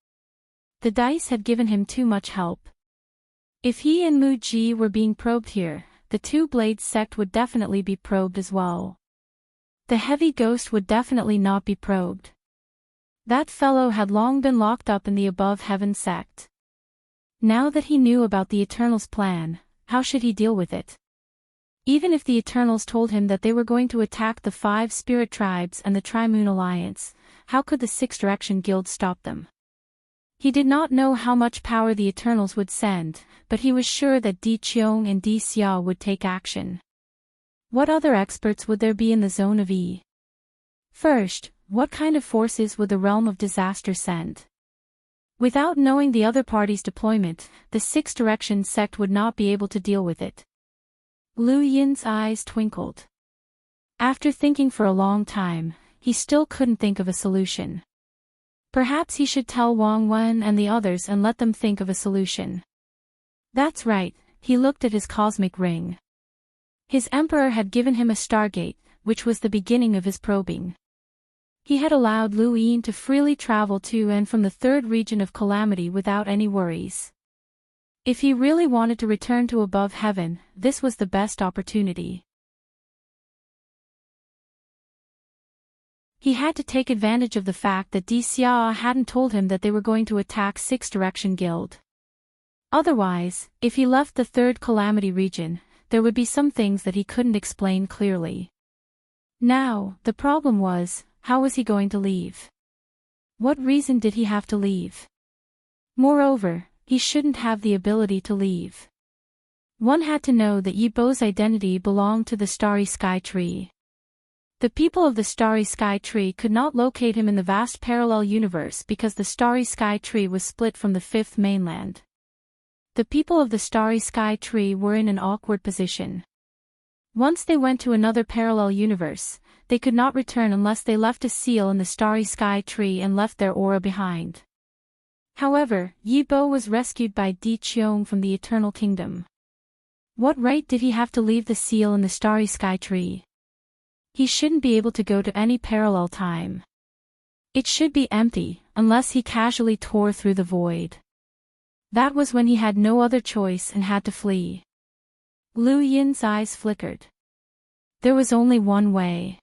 The dice had given him too much help. If he and Mu Ji were being probed here, the Two Blades sect would definitely be probed as well. The Heavy Ghost would definitely not be probed. That fellow had long been locked up in the Above Heaven sect. Now that he knew about the Eternals' plan, how should he deal with it? Even if the Eternals told him that they were going to attack the 5 Spirit Tribes and the Tri-Moon Alliance, how could the Six Direction Guild stop them? He did not know how much power the Eternals would send, but he was sure that Di Qiong and Di Xia would take action. What other experts would there be in the Zone of E? First, what kind of forces would the Realm of Disaster send? Without knowing the other party's deployment, the Six Direction sect would not be able to deal with it. Lu Yin's eyes twinkled. After thinking for a long time, he still couldn't think of a solution. Perhaps he should tell Wang Wen and the others and let them think of a solution. That's right, he looked at his cosmic ring. His emperor had given him a stargate, which was the beginning of his probing. He had allowed Lu Yin to freely travel to and from the third region of calamity without any worries. If he really wanted to return to above heaven, this was the best opportunity. He had to take advantage of the fact that Xia hadn't told him that they were going to attack Six Direction Guild. Otherwise, if he left the third calamity region, there would be some things that he couldn't explain clearly. Now, the problem was, how was he going to leave? What reason did he have to leave? Moreover, he shouldn't have the ability to leave. One had to know that Yi Bo's identity belonged to the Starry Sky Tree. The people of the Starry Sky Tree could not locate him in the vast parallel universe because the Starry Sky Tree was split from the fifth mainland. The people of the Starry Sky Tree were in an awkward position. Once they went to another parallel universe, they could not return unless they left a seal in the Starry Sky Tree and left their aura behind. However, Yi Bo was rescued by Di Qiong from the Eternal Kingdom. What right did he have to leave the seal in the Starry Sky Tree? He shouldn't be able to go to any parallel time. It should be empty, unless he casually tore through the void. That was when he had no other choice and had to flee. Lu Yin's eyes flickered. There was only one way.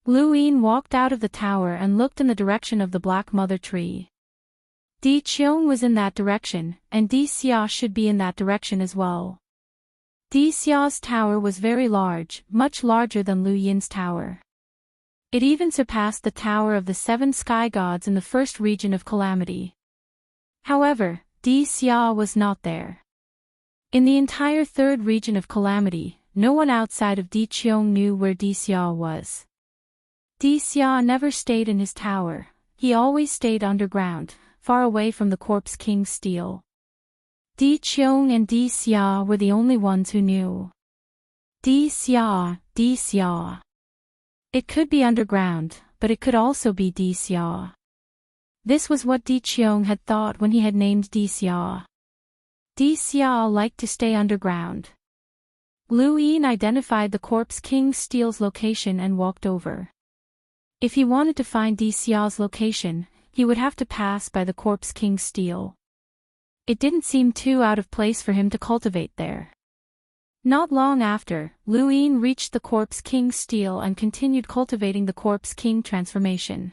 Lu Yin walked out of the tower and looked in the direction of the Black Mother Tree. Di Qiong was in that direction, and Di Xia should be in that direction as well. Di Xia's tower was very large, much larger than Lu Yin's tower. It even surpassed the tower of the seven sky gods in the first region of calamity. However, Di Xia was not there. In the entire third region of calamity, no one outside of Di Qiong knew where Di Xia was. Di Xia never stayed in his tower, he always stayed underground, far away from the Corpse King's steel. Di Qiong and Di Xia were the only ones who knew. Di Xia, Di Xia. It could be underground, but it could also be Di Xia. This was what Di Qiong had thought when he had named Di Xia. Di Xia liked to stay underground. Lu Yin identified the Corpse King's steel's location and walked over. If he wanted to find Di Xia's location, he would have to pass by the Corpse King's steel. It didn't seem too out of place for him to cultivate there. Not long after, Lu Yin reached the Corpse King's steel and continued cultivating the Corpse King transformation.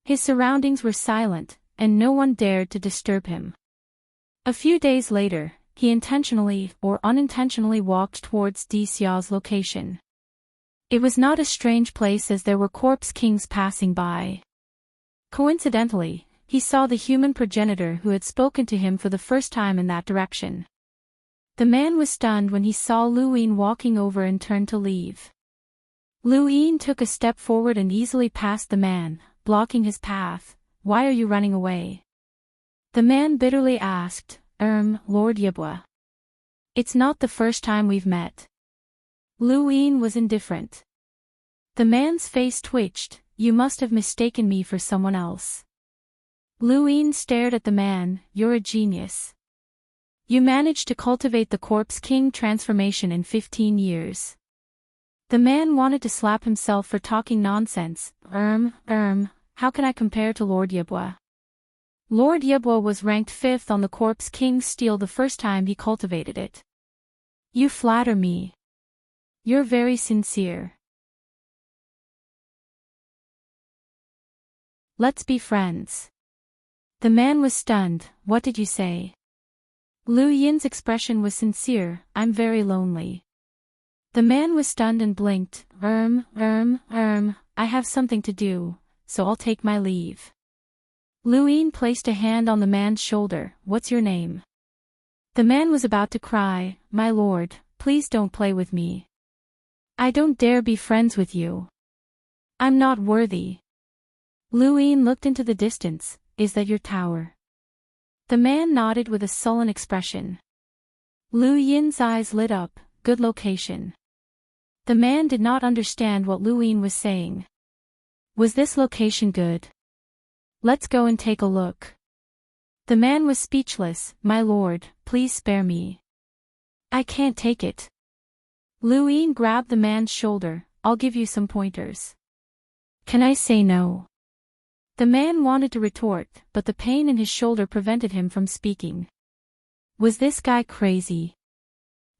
His surroundings were silent, and no one dared to disturb him. A few days later, he intentionally or unintentionally walked towards Di Xia's location. It was not a strange place as there were Corpse Kings passing by. Coincidentally, he saw the human progenitor who had spoken to him for the first time in that direction. The man was stunned when he saw Lu Yin walking over and turned to leave. Lu Yin took a step forward and easily passed the man, blocking his path. "Why are you running away?" The man bitterly asked, Lord Yibwa. "It's not the first time we've met." Lu Yin was indifferent. The man's face twitched. "You must have mistaken me for someone else." Lu Yin stared at the man. "You're a genius. You managed to cultivate the Corpse King transformation in 15 years. The man wanted to slap himself for talking nonsense. How can I compare to Lord Yibwa? Lord Yibwa was ranked 5th on the Corpse King's steel the first time he cultivated it. You flatter me. You're very sincere. Let's be friends." The man was stunned. "What did you say?" Lu Yin's expression was sincere. "I'm very lonely." The man was stunned and blinked. I have something to do, so I'll take my leave." Lu Yin placed a hand on the man's shoulder. "What's your name?" The man was about to cry. "My lord, please don't play with me. I don't dare be friends with you. I'm not worthy." Lu Yin looked into the distance. "Is that your tower?" The man nodded with a sullen expression. Lu Yin's eyes lit up. "Good location." The man did not understand what Lu Yin was saying. "Was this location good? Let's go and take a look." The man was speechless. "My lord, please spare me. I can't take it." Lu Yin grabbed the man's shoulder. "I'll give you some pointers." "Can I say no?" The man wanted to retort, but the pain in his shoulder prevented him from speaking. Was this guy crazy?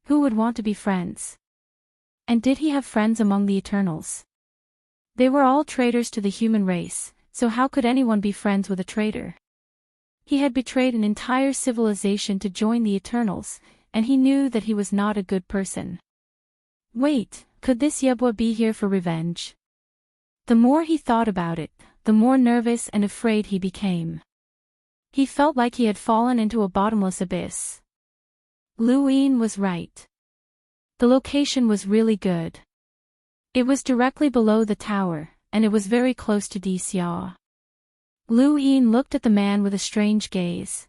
Who would want to be friends? And did he have friends among the Eternals? They were all traitors to the human race, so how could anyone be friends with a traitor? He had betrayed an entire civilization to join the Eternals, and he knew that he was not a good person. Wait, could this Yebwa be here for revenge? The more he thought about it, the more nervous and afraid he became. He felt like he had fallen into a bottomless abyss. Luin was right. The location was really good. It was directly below the tower, and it was very close to Xia. Luin looked at the man with a strange gaze.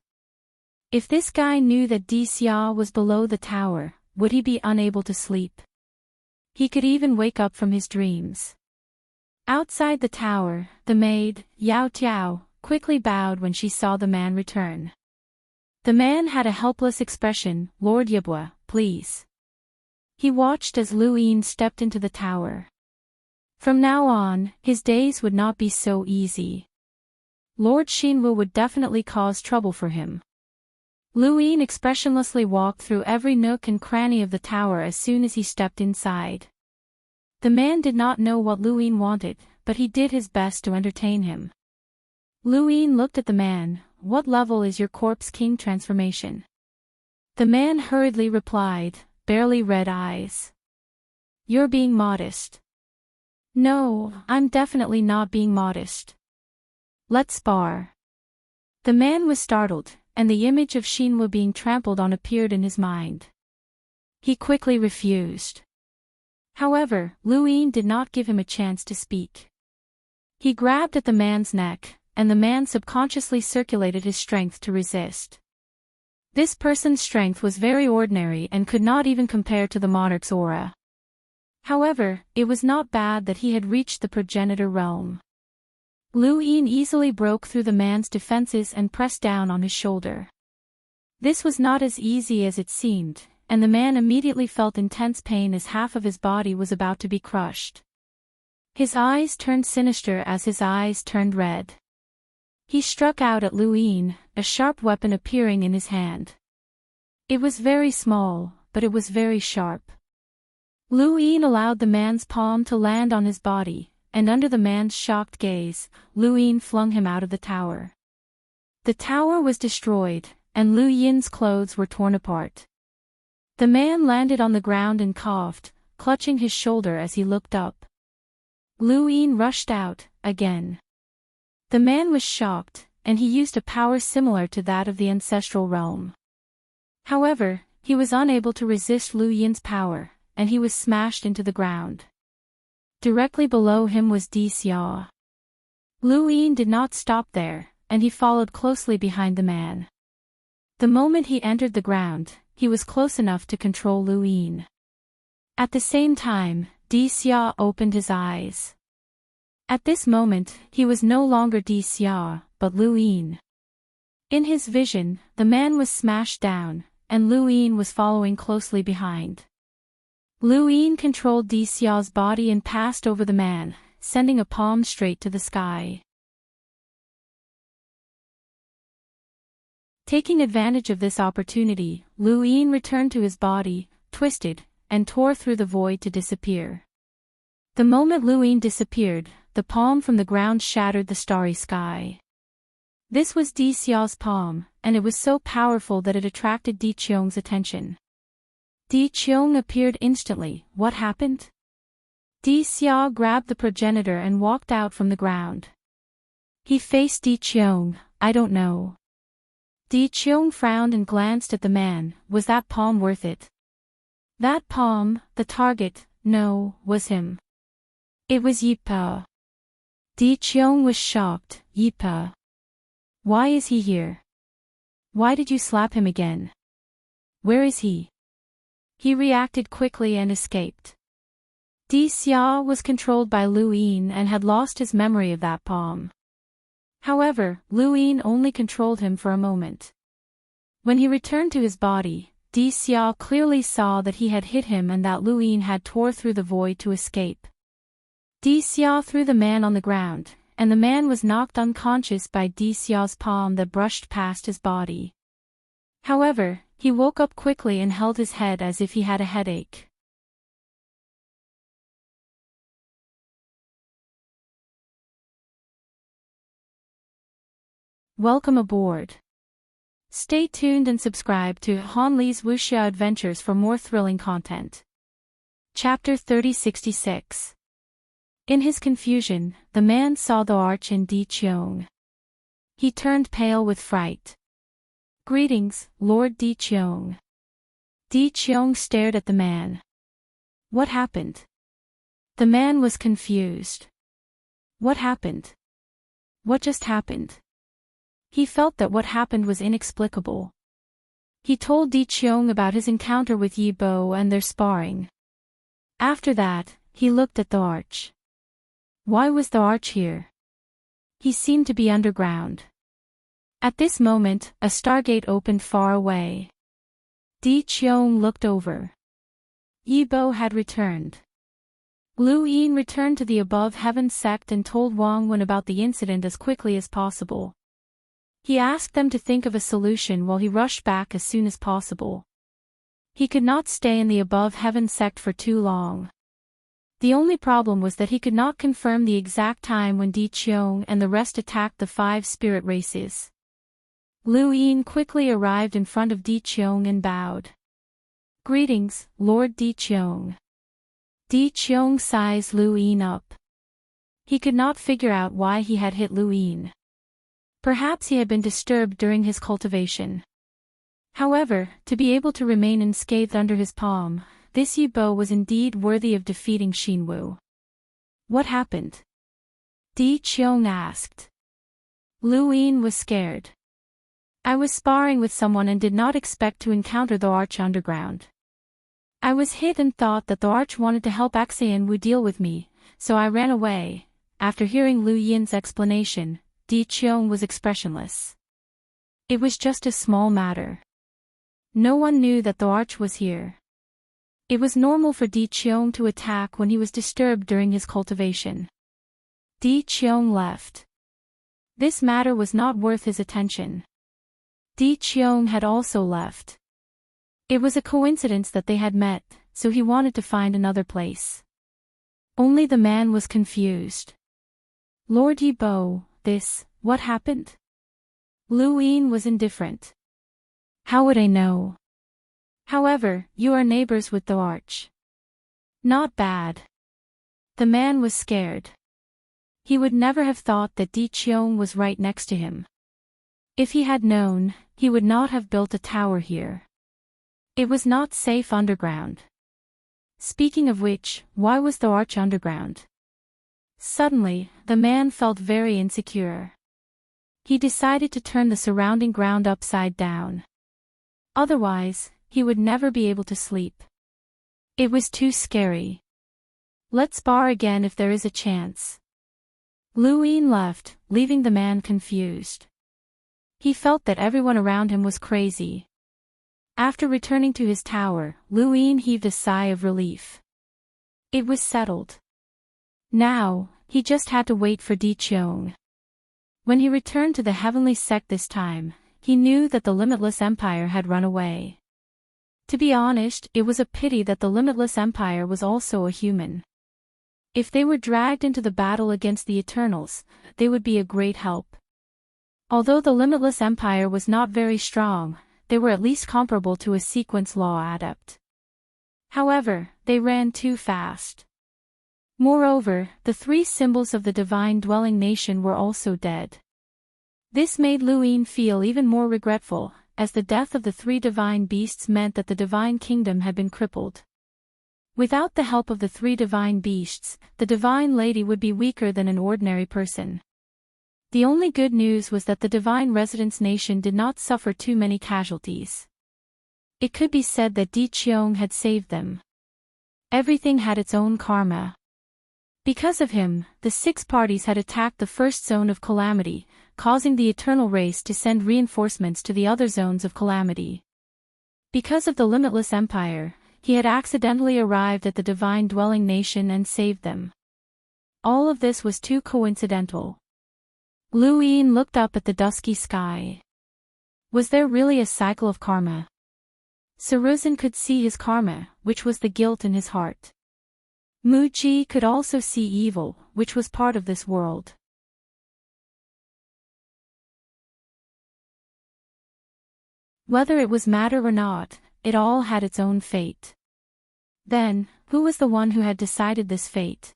If this guy knew that Xia was below the tower, would he be unable to sleep? He could even wake up from his dreams. Outside the tower, the maid, Yao Tiao, quickly bowed when she saw the man return. The man had a helpless expression. Lord Yebwa, please. He watched as Luin stepped into the tower. From now on, his days would not be so easy. Lord Xinwu would definitely cause trouble for him. Luin expressionlessly walked through every nook and cranny of the tower as soon as he stepped inside. The man did not know what Luin wanted, but he did his best to entertain him. Luin looked at the man. What level is your corpse king transformation? The man hurriedly replied, barely red eyes. You're being modest. No, I'm definitely not being modest. Let's spar. The man was startled, and the image of Xinwu being trampled on appeared in his mind. He quickly refused. However, Luin did not give him a chance to speak. He grabbed at the man's neck, and the man subconsciously circulated his strength to resist. This person's strength was very ordinary and could not even compare to the monarch's aura. However, it was not bad that he had reached the progenitor realm. Luin easily broke through the man's defenses and pressed down on his shoulder. This was not as easy as it seemed, and the man immediately felt intense pain as half of his body was about to be crushed. His eyes turned sinister as his eyes turned red. He struck out at Luin, a sharp weapon appearing in his hand. It was very small, but it was very sharp. Luin allowed the man's palm to land on his body, and under the man's shocked gaze, Luin flung him out of the tower. The tower was destroyed, and Lu Yin's clothes were torn apart. The man landed on the ground and coughed, clutching his shoulder as he looked up. Luin rushed out, again. The man was shocked, and he used a power similar to that of the ancestral realm. However, he was unable to resist Lu Yin's power, and he was smashed into the ground. Directly below him was Xia. Luin did not stop there, and he followed closely behind the man. The moment he entered the ground, he was close enough to control Luin. At the same time, Xia opened his eyes. At this moment, he was no longer Xia, but Luin. In his vision, the man was smashed down, and Luin was following closely behind. Luin controlled Xia's body and passed over the man, sending a palm straight to the sky. Taking advantage of this opportunity, Luin returned to his body, twisted, and tore through the void to disappear. The moment Luin disappeared, the palm from the ground shattered the starry sky. This was Xia's palm, and it was so powerful that it attracted Di Qiong's attention. Di Qiong appeared instantly. What happened? Xia grabbed the progenitor and walked out from the ground. He faced Di Qiong. I don't know. Di Qiong frowned and glanced at the man. Was that palm worth it? That palm, the target, no, was him. It was Yipa. Di Qiong was shocked. Yipa. Why is he here? Why did you slap him again? Where is he? He reacted quickly and escaped. Xia was controlled by Luin and had lost his memory of that palm. However, Luin only controlled him for a moment. When he returned to his body, Xia clearly saw that he had hit him and that Luin had tore through the void to escape. Xia threw the man on the ground, and the man was knocked unconscious by Xia's palm that brushed past his body. However, he woke up quickly and held his head as if he had a headache. Welcome aboard. Stay tuned and subscribe to Han Li's Wuxia Adventures for more thrilling content. Chapter 3066. In his confusion, the man saw the arch in Di Qiong. He turned pale with fright. "Greetings, Lord Di Qiong." Di Qiong stared at the man. "What happened?" The man was confused. "What happened? What just happened?" He felt that what happened was inexplicable. He told Di Qiong about his encounter with Yi Bo and their sparring. After that, he looked at the arch. Why was the arch here? He seemed to be underground. At this moment, a stargate opened far away. Di Qiong looked over. Yi Bo had returned. Lu Yin returned to the above heaven sect and told Wang Wen about the incident as quickly as possible. He asked them to think of a solution while he rushed back as soon as possible. He could not stay in the above heaven sect for too long. The only problem was that he could not confirm the exact time when Di Qiong and the rest attacked the 5 spirit races. Lu Yin quickly arrived in front of Di Qiong and bowed. "Greetings, Lord Di Qiong." Di Qiong sized Lu Yin up. He could not figure out why he had hit Lu Yin. Perhaps he had been disturbed during his cultivation. However, to be able to remain unscathed under his palm, this Yi Bo was indeed worthy of defeating Xinwu. "What happened?" Di Qiong asked. Lu Yin was scared. "I was sparring with someone and did not expect to encounter the arch underground. I was hit and thought that the arch wanted to help Wu deal with me, so I ran away." After hearing Lu Yin's explanation, Di Qiong was expressionless. It was just a small matter. No one knew that the arch was here. It was normal for Di Qiong to attack when he was disturbed during his cultivation. Di Qiong left. This matter was not worth his attention. Di Qiong had also left. It was a coincidence that they had met, so he wanted to find another place. Only the man was confused. "Lord Yi Bo, what happened?" Lu Yin was indifferent. "How would I know? However, you are neighbors with the arch." "Not bad." The man was scared. He would never have thought that Di Qiong was right next to him. If he had known, he would not have built a tower here. It was not safe underground. Speaking of which, why was the arch underground? Suddenly, the man felt very insecure. He decided to turn the surrounding ground upside down. Otherwise, he would never be able to sleep. It was too scary. "Let's spar again if there is a chance." Lu Yin left, leaving the man confused. He felt that everyone around him was crazy. After returning to his tower, Lu Yin heaved a sigh of relief. It was settled. Now, he just had to wait for Di Qiong. When he returned to the heavenly sect this time, he knew that the Limitless Empire had run away. To be honest, it was a pity that the Limitless Empire was also a human. If they were dragged into the battle against the Eternals, they would be a great help. Although the Limitless Empire was not very strong, they were at least comparable to a sequence law adept. However, they ran too fast. Moreover, the 3 symbols of the divine dwelling nation were also dead. This made Lu Yin feel even more regretful, as the death of the 3 divine beasts meant that the divine kingdom had been crippled. Without the help of the 3 divine beasts, the divine lady would be weaker than an ordinary person. The only good news was that the divine residence nation did not suffer too many casualties. It could be said that Di Qiong had saved them. Everything had its own karma. Because of him, the 6 parties had attacked the first zone of calamity, causing the eternal race to send reinforcements to the other zones of calamity. Because of the Limitless Empire, he had accidentally arrived at the divine dwelling nation and saved them. All of this was too coincidental. Lu Yin looked up at the dusky sky. Was there really a cycle of karma? Saruzin could see his karma, which was the guilt in his heart. Muji could also see evil, which was part of this world. Whether it was matter or not, it all had its own fate. Then, who was the one who had decided this fate?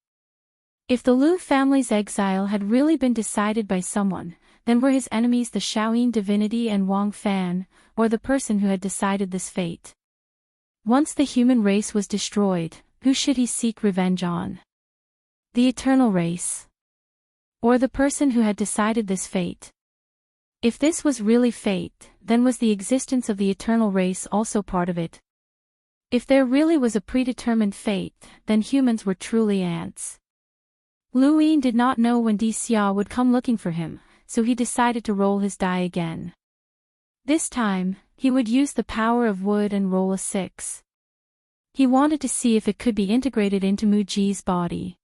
If the Lu family's exile had really been decided by someone, then were his enemies the Shaoyin divinity and Wang Fan, or the person who had decided this fate? Once the human race was destroyed, who should he seek revenge on? The eternal race? Or the person who had decided this fate? If this was really fate, then was the existence of the eternal race also part of it? If there really was a predetermined fate, then humans were truly ants. Lu Yin did not know when Di Xia would come looking for him, so he decided to roll his die again. This time, he would use the power of wood and roll a 6. He wanted to see if it could be integrated into Muji's body.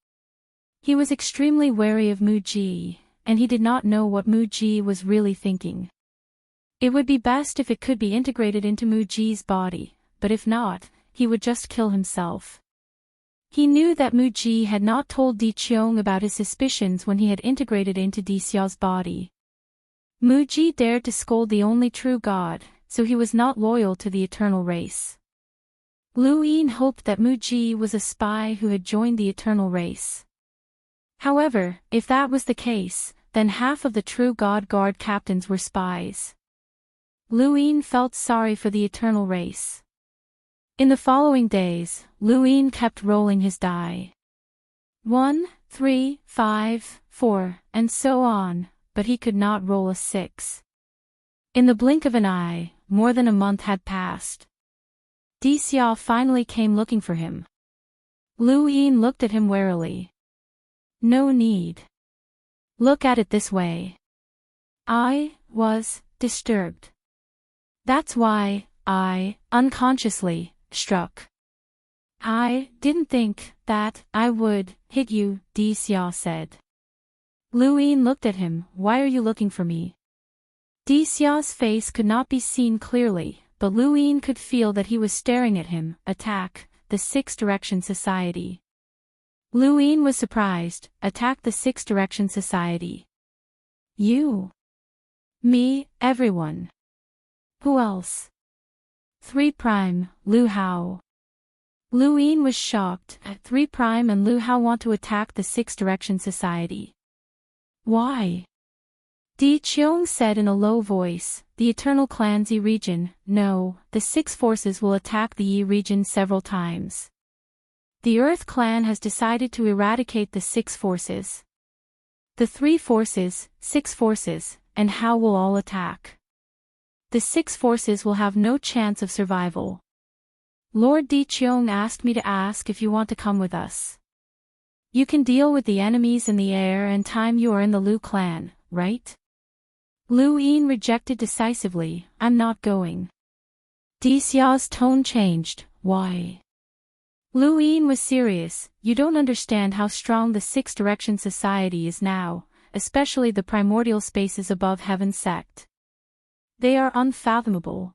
He was extremely wary of Muji, and he did not know what Muji was really thinking. It would be best if it could be integrated into Muji's body, but if not, he would just kill himself. He knew that Muji had not told Di Qiong about his suspicions when he had integrated into Di Xiao's body. Muji dared to scold the only true God, so he was not loyal to the eternal race. Lu Yin hoped that Muji was a spy who had joined the eternal race. However, if that was the case, then half of the true God guard captains were spies. Lu Yin felt sorry for the eternal race. In the following days, Lu Yin kept rolling his die. 1, 3, 5, 4, and so on, but he could not roll a 6. In the blink of an eye, more than a month had passed. Di Xia finally came looking for him. Lu Yin looked at him warily. No need. Look at it this way. I was disturbed. That's why I, unconsciously, struck. I didn't think that I would hit you, Di Xia said. Lu Yin looked at him. Why are you looking for me? Di Xia's face could not be seen clearly, but Lu Yin could feel that he was staring at him. Attack, the Six Direction Society. Lu Yin was surprised. Attack the Six Direction Society. You? Me, everyone. Who else? 3 Prime, Lu Hao. Lu Yin was shocked. 3 Prime and Lu Hao want to attack the Six Direction Society. Why? Di Qiong said in a low voice, the Eternal Clan's Yi region. No, the 6 forces will attack the Yi region several times. The Earth Clan has decided to eradicate the 6 forces. The 3 forces, 6 forces, and Hao will all attack. The 6 forces will have no chance of survival. Lord Di Qiong asked me to ask if you want to come with us. You can deal with the enemies in the air and time you are in the Lu clan, right? Lu Yin rejected decisively. I'm not going. Di Xia's tone changed. Why? Lu Yin was serious. You don't understand how strong the Six Direction Society is now, especially the primordial spaces above Heaven sect. They are unfathomable.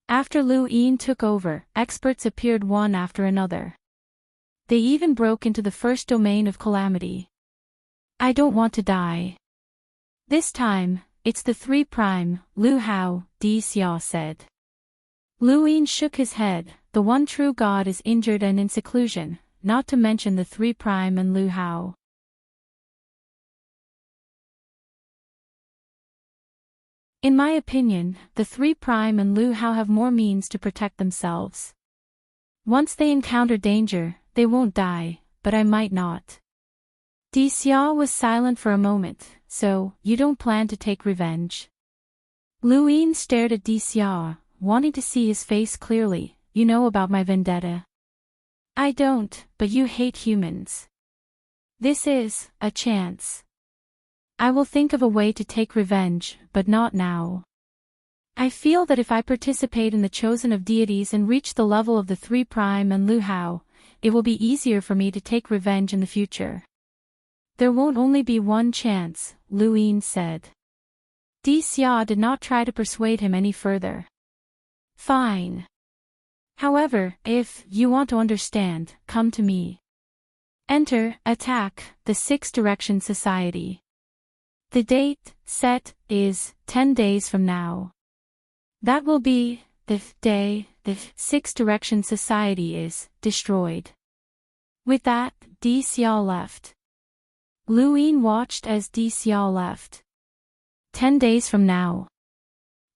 After Lu Yin took over, experts appeared one after another. They even broke into the first domain of calamity. I don't want to die. This time, it's the 3 Prime, Lu Hao, Di Xia said. Lu Yin shook his head. The one true God is injured and in seclusion, not to mention the 3 Prime and Lu Hao. In my opinion, the 3 Prime and Lu Hao have more means to protect themselves. Once they encounter danger, they won't die, but I might not. Di Xia was silent for a moment. So, you don't plan to take revenge? Lu Yin stared at Di Xia, wanting to see his face clearly. You know about my vendetta. I don't, but you hate humans. This is a chance. I will think of a way to take revenge, but not now. I feel that if I participate in the chosen of deities and reach the level of the 3 Prime and Lu Hao, it will be easier for me to take revenge in the future. There won't only be one chance, Lu Yin said. Di Xia did not try to persuade him any further. Fine. However, if you want to understand, come to me. Enter, attack, the Six Direction Society. The date, set, is 10 days from now. That will be the day the Six Direction Society is destroyed. With that, Di Xiao left. Lu Yin watched as Di Xiao left. 10 days from now.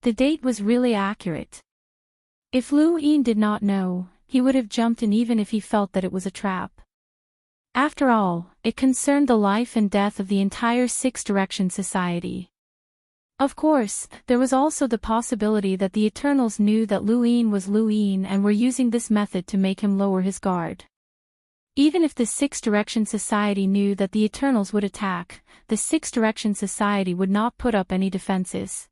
The date was really accurate. If Lu Yin did not know, he would have jumped in even if he felt that it was a trap. After all, it concerned the life and death of the entire Six Direction Society. Of course, there was also the possibility that the Eternals knew that Lu Yin was Lu Yin and were using this method to make him lower his guard. Even if the Six Direction Society knew that the Eternals would attack, the Six Direction Society would not put up any defenses.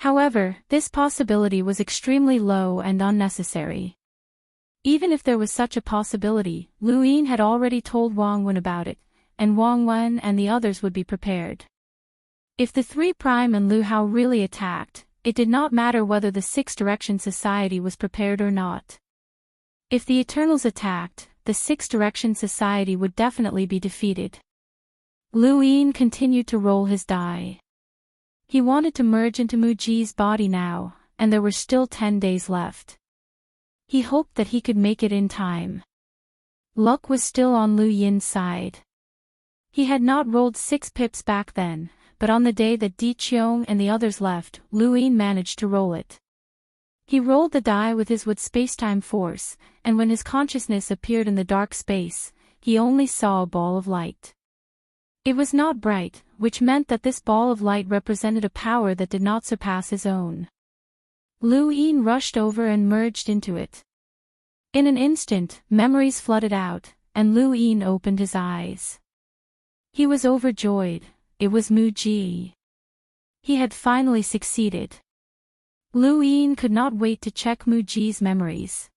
However, this possibility was extremely low and unnecessary. Even if there was such a possibility, Lu Yin had already told Wang Wen about it, and Wang Wen and the others would be prepared. If the Three Prime and Lu Hao really attacked, it did not matter whether the Six Direction Society was prepared or not. If the Eternals attacked, the Six Direction Society would definitely be defeated. Lu Yin continued to roll his die. He wanted to merge into Muji's body now, and there were still 10 days left. He hoped that he could make it in time. Luck was still on Lu Yin's side. He had not rolled 6 pips back then, but on the day that Di Qiong and the others left, Lu Yin managed to roll it. He rolled the die with his wood space-time force, and when his consciousness appeared in the dark space, he only saw a ball of light. It was not bright, which meant that this ball of light represented a power that did not surpass his own. Lu Yin rushed over and merged into it. In an instant, memories flooded out, and Lu Yin opened his eyes. He was overjoyed. It was Muji. He had finally succeeded. Lu Yin could not wait to check Muji's memories.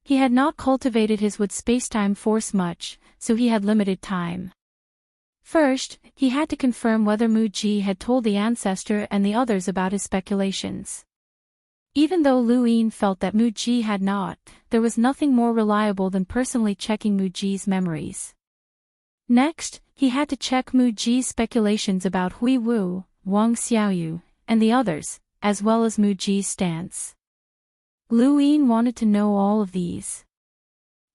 He had not cultivated his wood space-time force much, so he had limited time. First, he had to confirm whether Muji had told the ancestor and the others about his speculations. Even though Lu Yin felt that Muji had not, there was nothing more reliable than personally checking Muji's memories. Next, he had to check Muji's speculations about Hui Wu, Wang Xiaoyu, and the others, as well as Muji's stance. Lu Yin wanted to know all of these.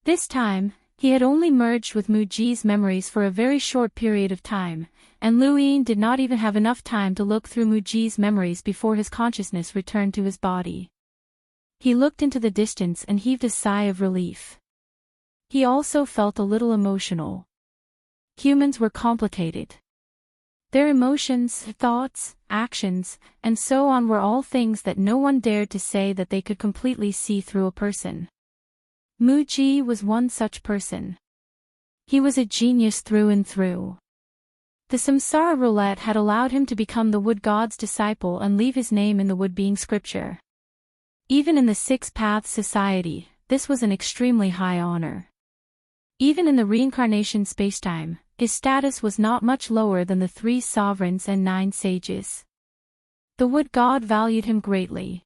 This time, he had only merged with Muji's memories for a very short period of time, and Lu Yin did not even have enough time to look through Muji's memories before his consciousness returned to his body. He looked into the distance and heaved a sigh of relief. He also felt a little emotional. Humans were complicated. Their emotions, thoughts, actions, and so on were all things that no one dared to say that they could completely see through a person. Muji was one such person. He was a genius through and through. The samsara roulette had allowed him to become the wood god's disciple and leave his name in the wood being scripture. Even in the Six Paths Society, this was an extremely high honor. Even in the reincarnation spacetime, his status was not much lower than the 3 sovereigns and 9 sages. The wood god valued him greatly.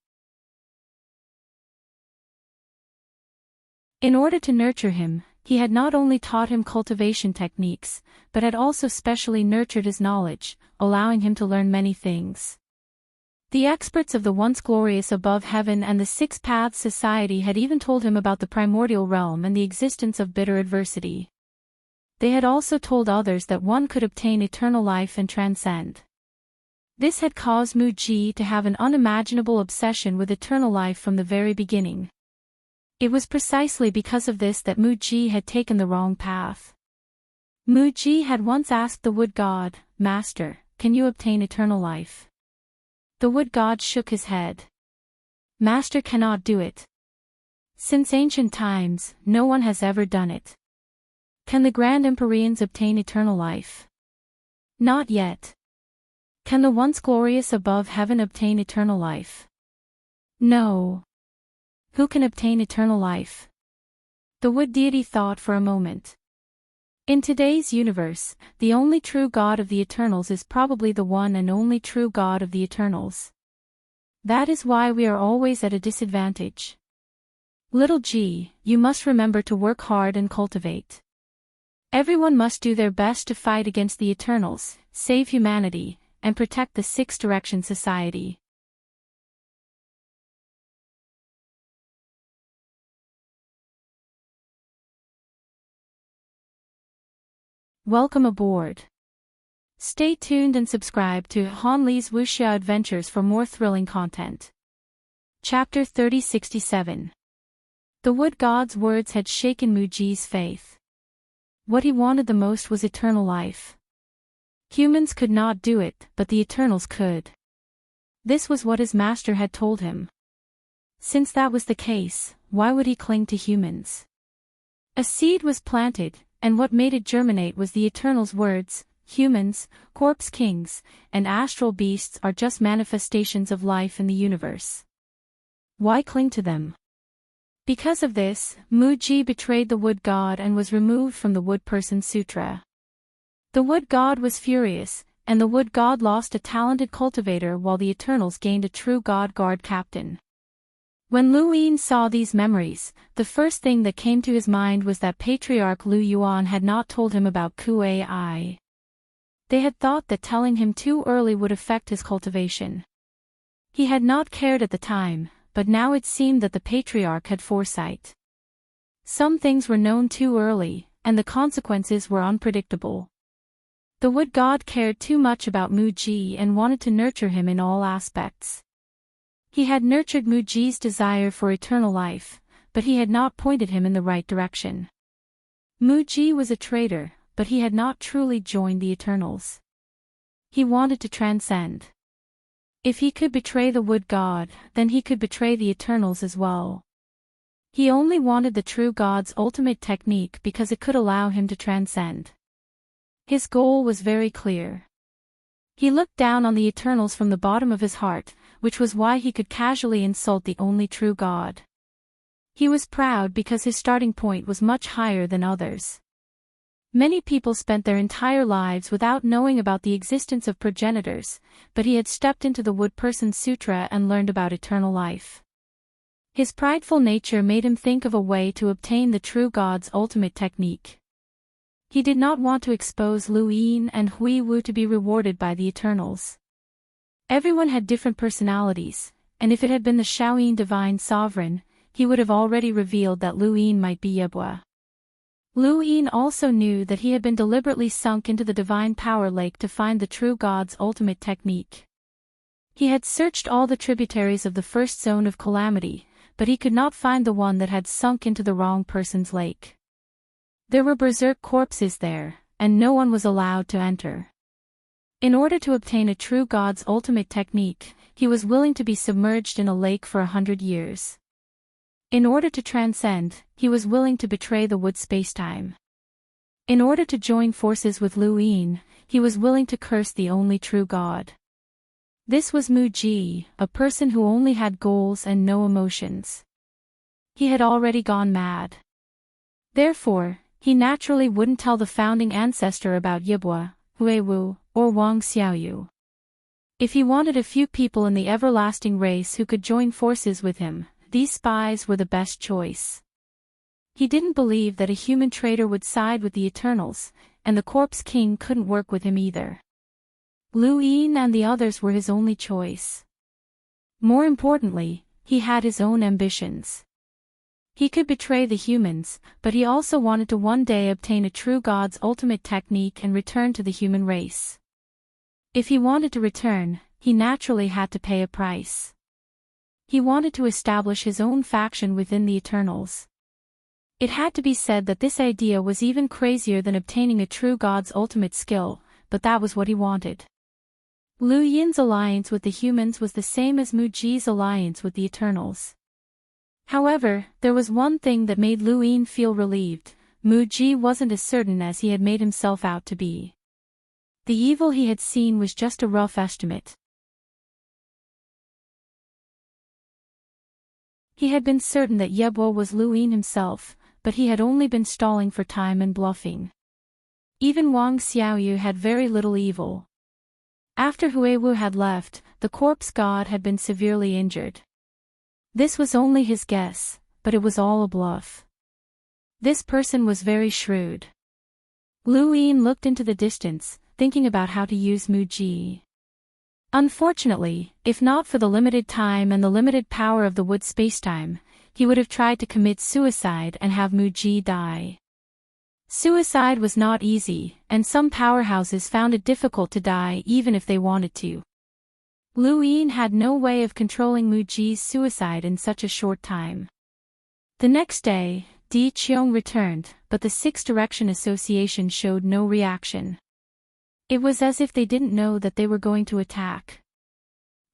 In order to nurture him, he had not only taught him cultivation techniques, but had also specially nurtured his knowledge, allowing him to learn many things. The experts of the once glorious above heaven and the Six Paths Society had even told him about the primordial realm and the existence of bitter adversity. They had also told others that one could obtain eternal life and transcend. This had caused Muji to have an unimaginable obsession with eternal life from the very beginning. It was precisely because of this that Muji had taken the wrong path. Muji had once asked the wood god, "Master, can you obtain eternal life?" The wood god shook his head. "Master cannot do it. Since ancient times, no one has ever done it." "Can the Grand Empyreans obtain eternal life?" "Not yet." "Can the once glorious above heaven obtain eternal life?" "No." "Who can obtain eternal life?" The wood deity thought for a moment. In today's universe, the only true God of the Eternals is probably the one and only true God of the Eternals. That is why we are always at a disadvantage. Little g, you must remember to work hard and cultivate. Everyone must do their best to fight against the Eternals, save humanity, and protect the Six Direction Society. Welcome aboard. Stay tuned and subscribe to Han Li's Wuxia Adventures for more thrilling content. Chapter 3067. The wood god's words had shaken Muji's faith. What he wanted the most was eternal life. Humans could not do it, but the Eternals could. This was what his master had told him. Since that was the case, why would he cling to humans? A seed was planted, and what made it germinate was the Eternals' words: humans, corpse kings, and astral beasts are just manifestations of life in the universe. Why cling to them? Because of this, Muji betrayed the wood god and was removed from the Wood Person Sutra. The wood god was furious, and the wood god lost a talented cultivator while the Eternals gained a true god guard captain. When Lu Yin saw these memories, the first thing that came to his mind was that Patriarch Lu Yuan had not told him about Kuei. They had thought that telling him too early would affect his cultivation. He had not cared at the time, but now it seemed that the Patriarch had foresight. Some things were known too early, and the consequences were unpredictable. The wood god cared too much about Muji and wanted to nurture him in all aspects. He had nurtured Muji's desire for eternal life, but he had not pointed him in the right direction. Muji was a traitor, but he had not truly joined the Eternals. He wanted to transcend. If he could betray the wood god, then he could betray the Eternals as well. He only wanted the true god's ultimate technique because it could allow him to transcend. His goal was very clear. He looked down on the Eternals from the bottom of his heart, which was why he could casually insult the only true god. He was proud because his starting point was much higher than others. Many people spent their entire lives without knowing about the existence of progenitors, but he had stepped into the Wood Person Sutra and learned about eternal life. His prideful nature made him think of a way to obtain the true god's ultimate technique. He did not want to expose Lu Yin and Hui Wu to be rewarded by the Eternals. Everyone had different personalities, and if it had been the Shaoyin Divine Sovereign, he would have already revealed that Lu Yin might be Yebwa. Lu Yin also knew that he had been deliberately sunk into the Divine Power Lake to find the true god's ultimate technique. He had searched all the tributaries of the first zone of calamity, but he could not find the one that had sunk into the wrong person's lake. There were berserk corpses there, and no one was allowed to enter. In order to obtain a true god's ultimate technique, he was willing to be submerged in a lake for 100 years. In order to transcend, he was willing to betray the wood spacetime. In order to join forces with Lu Yin, he was willing to curse the only true god. This was Muji, a person who only had goals and no emotions. He had already gone mad. Therefore, he naturally wouldn't tell the founding ancestor about Yibwa, Huiwu, or Wang Xiaoyu. If he wanted a few people in the everlasting race who could join forces with him, these spies were the best choice. He didn't believe that a human traitor would side with the Eternals, and the Corpse King couldn't work with him either. Lu Yin and the others were his only choice. More importantly, he had his own ambitions. He could betray the humans, but he also wanted to one day obtain a true god's ultimate technique and return to the human race. If he wanted to return, he naturally had to pay a price. He wanted to establish his own faction within the Eternals. It had to be said that this idea was even crazier than obtaining a true god's ultimate skill, but that was what he wanted. Lu Yin's alliance with the humans was the same as Muji's alliance with the Eternals. However, there was one thing that made Lu Yin feel relieved: Muji wasn't as certain as he had made himself out to be. The evil he had seen was just a rough estimate. He had been certain that Yebwo was Lu Yin himself, but he had only been stalling for time and bluffing. Even Wang Xiaoyu had very little evil. After Huiwu had left, the corpse god had been severely injured. This was only his guess, but it was all a bluff. This person was very shrewd. Lu Yin looked into the distance, thinking about how to use Mu Ji. Unfortunately, if not for the limited time and the limited power of the wood spacetime, he would have tried to commit suicide and have Mu Ji die. Suicide was not easy, and some powerhouses found it difficult to die even if they wanted to. Lu Yin had no way of controlling Mu Ji's suicide in such a short time. The next day, Di Qiong returned, but the Six Direction Association showed no reaction. It was as if they didn't know that they were going to attack.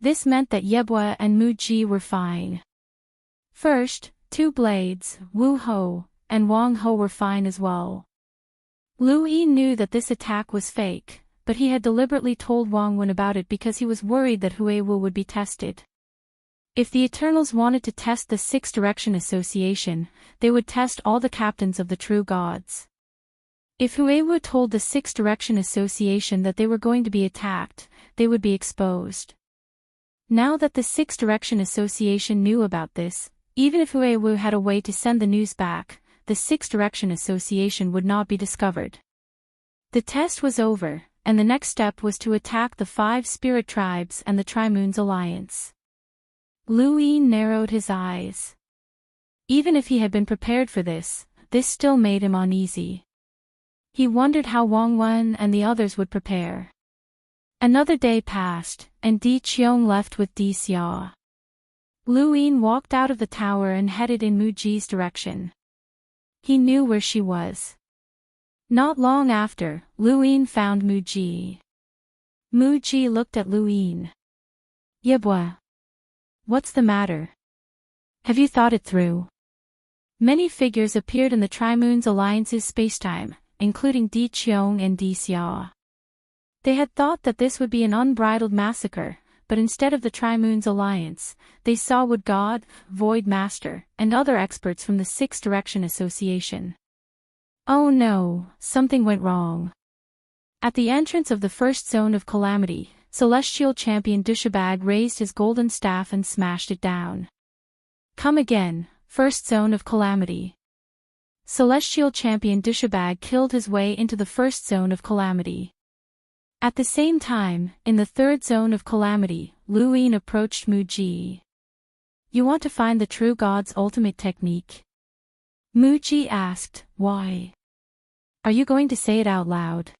This meant that Yebua and Mu Ji were fine. First, Two Blades, Wu Ho, and Wang Ho were fine as well. Lu Yin knew that this attack was fake, but he had deliberately told Wang Wen about it because he was worried that Hui Wu would be tested. If the Eternals wanted to test the Six Direction Association, they would test all the captains of the true gods. If Hui Wu told the Six Direction Association that they were going to be attacked, they would be exposed. Now that the Six Direction Association knew about this, even if Hui Wu had a way to send the news back, the Six Direction Association would not be discovered. The test was over, and the next step was to attack the 5 spirit tribes and the Tri-Moons Alliance. Lu Yin narrowed his eyes. Even if he had been prepared for this still made him uneasy. He wondered how Wang Wen and the others would prepare. Another day passed, and Di Qiong left with Di Xia. Lu Yin walked out of the tower and headed in Mu Ji's direction. He knew where she was. Not long after, Lu Yin found Mu Ji. Mu Ji looked at Lu Yin. Yebua. What's the matter? Have you thought it through? Many figures appeared in the Tri-Moons Alliance's spacetime, including Di Qiong and Di Xia. They had thought that this would be an unbridled massacre, but instead of the Tri-Moons Alliance, they saw Wood God, Void Master, and other experts from the Six Direction Association. Oh no, something went wrong. At the entrance of the first zone of calamity, Celestial Champion Dushabag raised his golden staff and smashed it down. Come again, first zone of calamity. Celestial Champion Dushabag killed his way into the first zone of calamity. At the same time, in the third zone of calamity, Lu Yin approached Mu Ji. You want to find the true God's ultimate technique? Mu Ji asked, why? Are you going to say it out loud?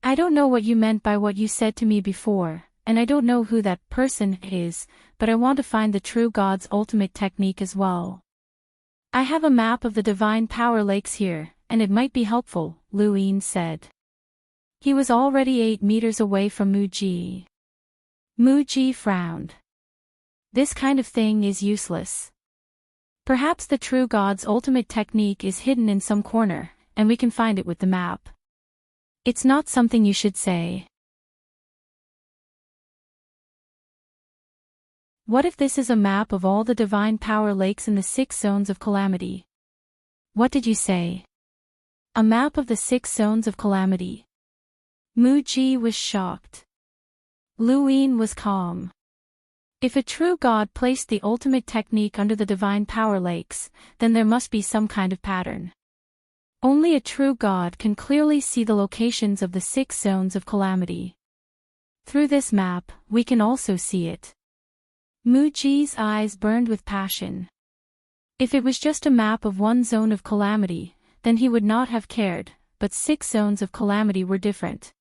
I don't know what you meant by what you said to me before, and I don't know who that person is, but I want to find the true God's ultimate technique as well. I have a map of the divine power lakes here, and it might be helpful, Lu Yin said. He was already 8 meters away from Mu Ji. Mu Ji frowned. This kind of thing is useless. Perhaps the true God's ultimate technique is hidden in some corner, and we can find it with the map. It's not something you should say. What if this is a map of all the divine power lakes in the 6 zones of calamity? What did you say? A map of the 6 zones of calamity. Mu Ji was shocked. Lu Yin was calm. If a true God placed the ultimate technique under the divine power lakes, then there must be some kind of pattern. Only a true God can clearly see the locations of the 6 zones of calamity. Through this map, we can also see it. Mu Ji's eyes burned with passion. If it was just a map of one zone of calamity, then he would not have cared, but 6 zones of calamity were different.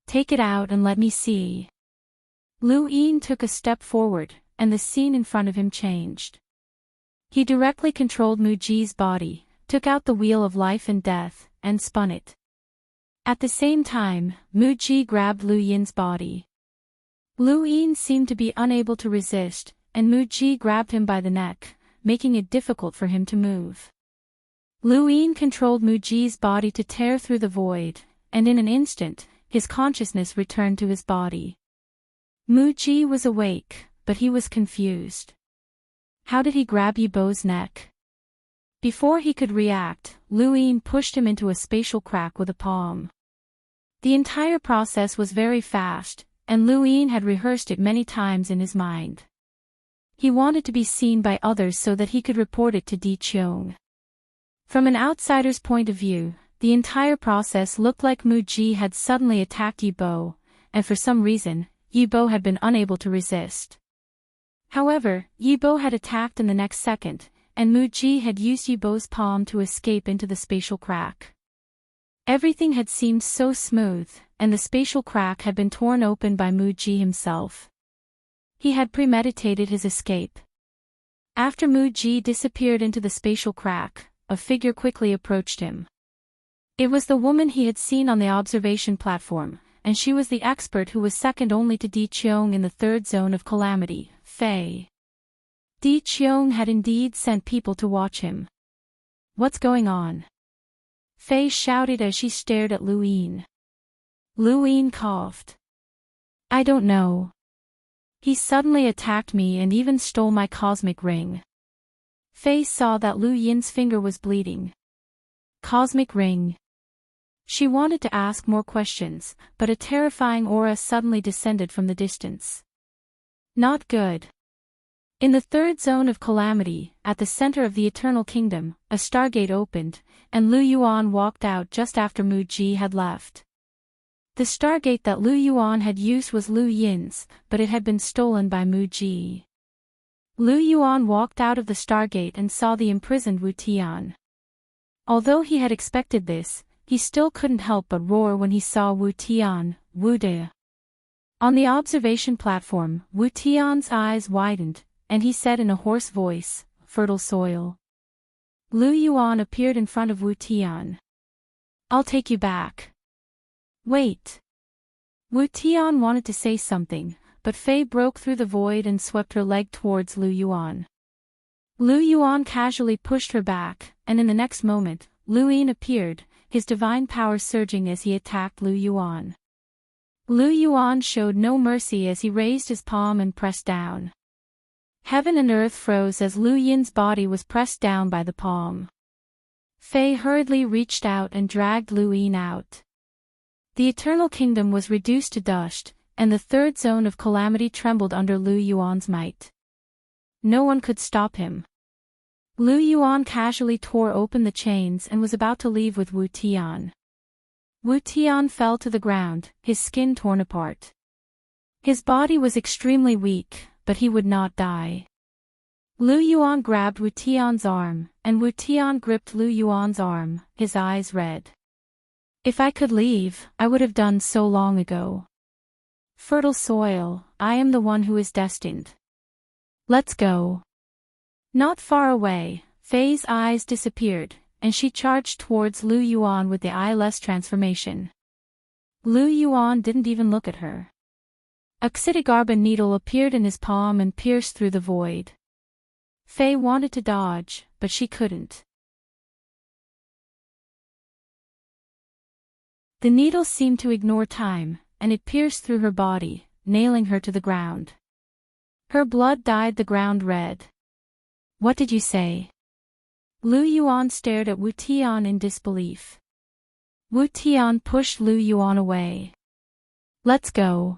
Take it out and let me see. Lu Yin took a step forward, and the scene in front of him changed. He directly controlled Mu Ji's body, took out the wheel of life and death, and spun it. At the same time, Mu Ji grabbed Lu Yin's body. Lu Yin seemed to be unable to resist, and Mu Ji grabbed him by the neck, making it difficult for him to move. Lu Yin controlled Mu Ji's body to tear through the void, and in an instant, his consciousness returned to his body. Mu Ji was awake, but he was confused. How did he grab Yibo's neck? Before he could react, Lu Yin pushed him into a spatial crack with a palm. The entire process was very fast, and Lu Yin had rehearsed it many times in his mind. He wanted to be seen by others so that he could report it to Di Cheong. From an outsider's point of view, the entire process looked like Mu Ji had suddenly attacked Yi Bo, and for some reason, Yi Bo had been unable to resist. However, Yi Bo had attacked in the next second, and Mu Ji had used Yi Bo's palm to escape into the spatial crack. Everything had seemed so smooth, and the spatial crack had been torn open by Mu Ji himself. He had premeditated his escape. After Mu Ji disappeared into the spatial crack, a figure quickly approached him. It was the woman he had seen on the observation platform, and she was the expert who was second only to Di Cheong in the third zone of calamity, Faye. Di Cheong had indeed sent people to watch him. "What's going on?" Faye shouted as she stared at Lu Yin. Lu Yin coughed. "I don't know. He suddenly attacked me and even stole my cosmic ring." Faye saw that Lu Yin's finger was bleeding. Cosmic ring. She wanted to ask more questions, but a terrifying aura suddenly descended from the distance. Not good. In the third zone of calamity, at the center of the Eternal Kingdom, a stargate opened, and Lu Yuan walked out just after Mu Ji had left. The stargate that Lu Yuan had used was Lu Yin's, but it had been stolen by Mu Ji. Lu Yuan walked out of the stargate and saw the imprisoned Wu Tian. Although he had expected this, he still couldn't help but roar when he saw Wu Tian, Wu De. On the observation platform, Wu Tian's eyes widened, and he said in a hoarse voice, "Fertile soil." Lu Yuan appeared in front of Wu Tian. "I'll take you back." "Wait." Wu Tian wanted to say something, but Faye broke through the void and swept her leg towards Lu Yuan. Lu Yuan casually pushed her back, and in the next moment, Lu Yin appeared, his divine power surging as he attacked Lu Yuan. Lu Yuan showed no mercy as he raised his palm and pressed down. Heaven and earth froze as Lu Yin's body was pressed down by the palm. Faye hurriedly reached out and dragged Lu Yin out. The Eternal Kingdom was reduced to dust, and the third zone of calamity trembled under Lu Yuan's might. No one could stop him. Lu Yuan casually tore open the chains and was about to leave with Wu Tian. Wu Tian fell to the ground, his skin torn apart. His body was extremely weak, but he would not die. Lu Yuan grabbed Wu Tian's arm, and Wu Tian gripped Lu Yuan's arm, his eyes red. "If I could leave, I would have done so long ago. Fertile soil, I am the one who is destined. Let's go." Not far away, Faye's eyes disappeared, and she charged towards Lu Yuan with the eyeless transformation. Lu Yuan didn't even look at her. A Xitigarbon needle appeared in his palm and pierced through the void. Faye wanted to dodge, but she couldn't. The needle seemed to ignore time, and it pierced through her body, nailing her to the ground. Her blood dyed the ground red. "What did you say?" Lu Yuan stared at Wu Tian in disbelief. Wu Tian pushed Lu Yuan away. "Let's go."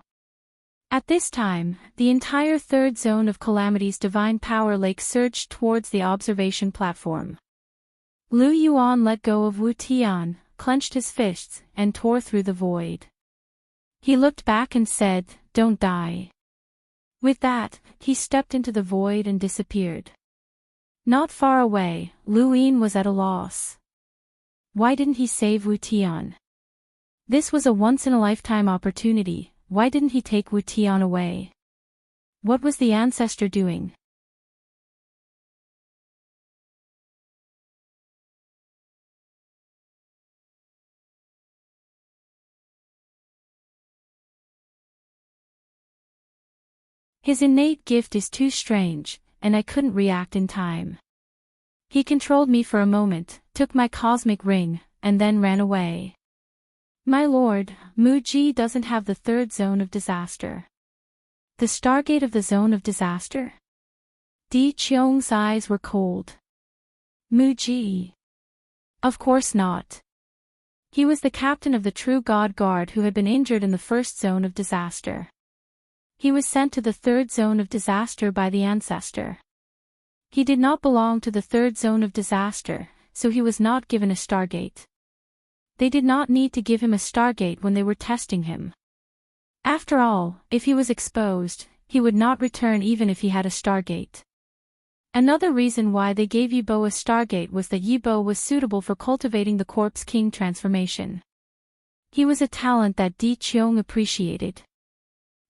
At this time, the entire third zone of calamity's divine power lake surged towards the observation platform. Lu Yuan let go of Wu Tian, clenched his fists, and tore through the void. He looked back and said, "Don't die." With that, he stepped into the void and disappeared. Not far away, Lu Yin was at a loss. Why didn't he save Wu Tian? This was a once-in-a-lifetime opportunity. Why didn't he take Wu Tian away? What was the ancestor doing? His innate gift is too strange, and I couldn't react in time. He controlled me for a moment, took my cosmic ring, and then ran away. My lord, Mu Ji doesn't have the third zone of disaster. The stargate of the zone of disaster? Di Cheong's eyes were cold. Mu Ji? Of course not. He was the captain of the True God Guard who had been injured in the first zone of disaster. He was sent to the third zone of disaster by the ancestor. He did not belong to the third zone of disaster, so he was not given a stargate. They did not need to give him a stargate when they were testing him. After all, if he was exposed, he would not return even if he had a stargate. Another reason why they gave Yibo a stargate was that Yibo was suitable for cultivating the corpse king transformation. He was a talent that Di Qiong appreciated.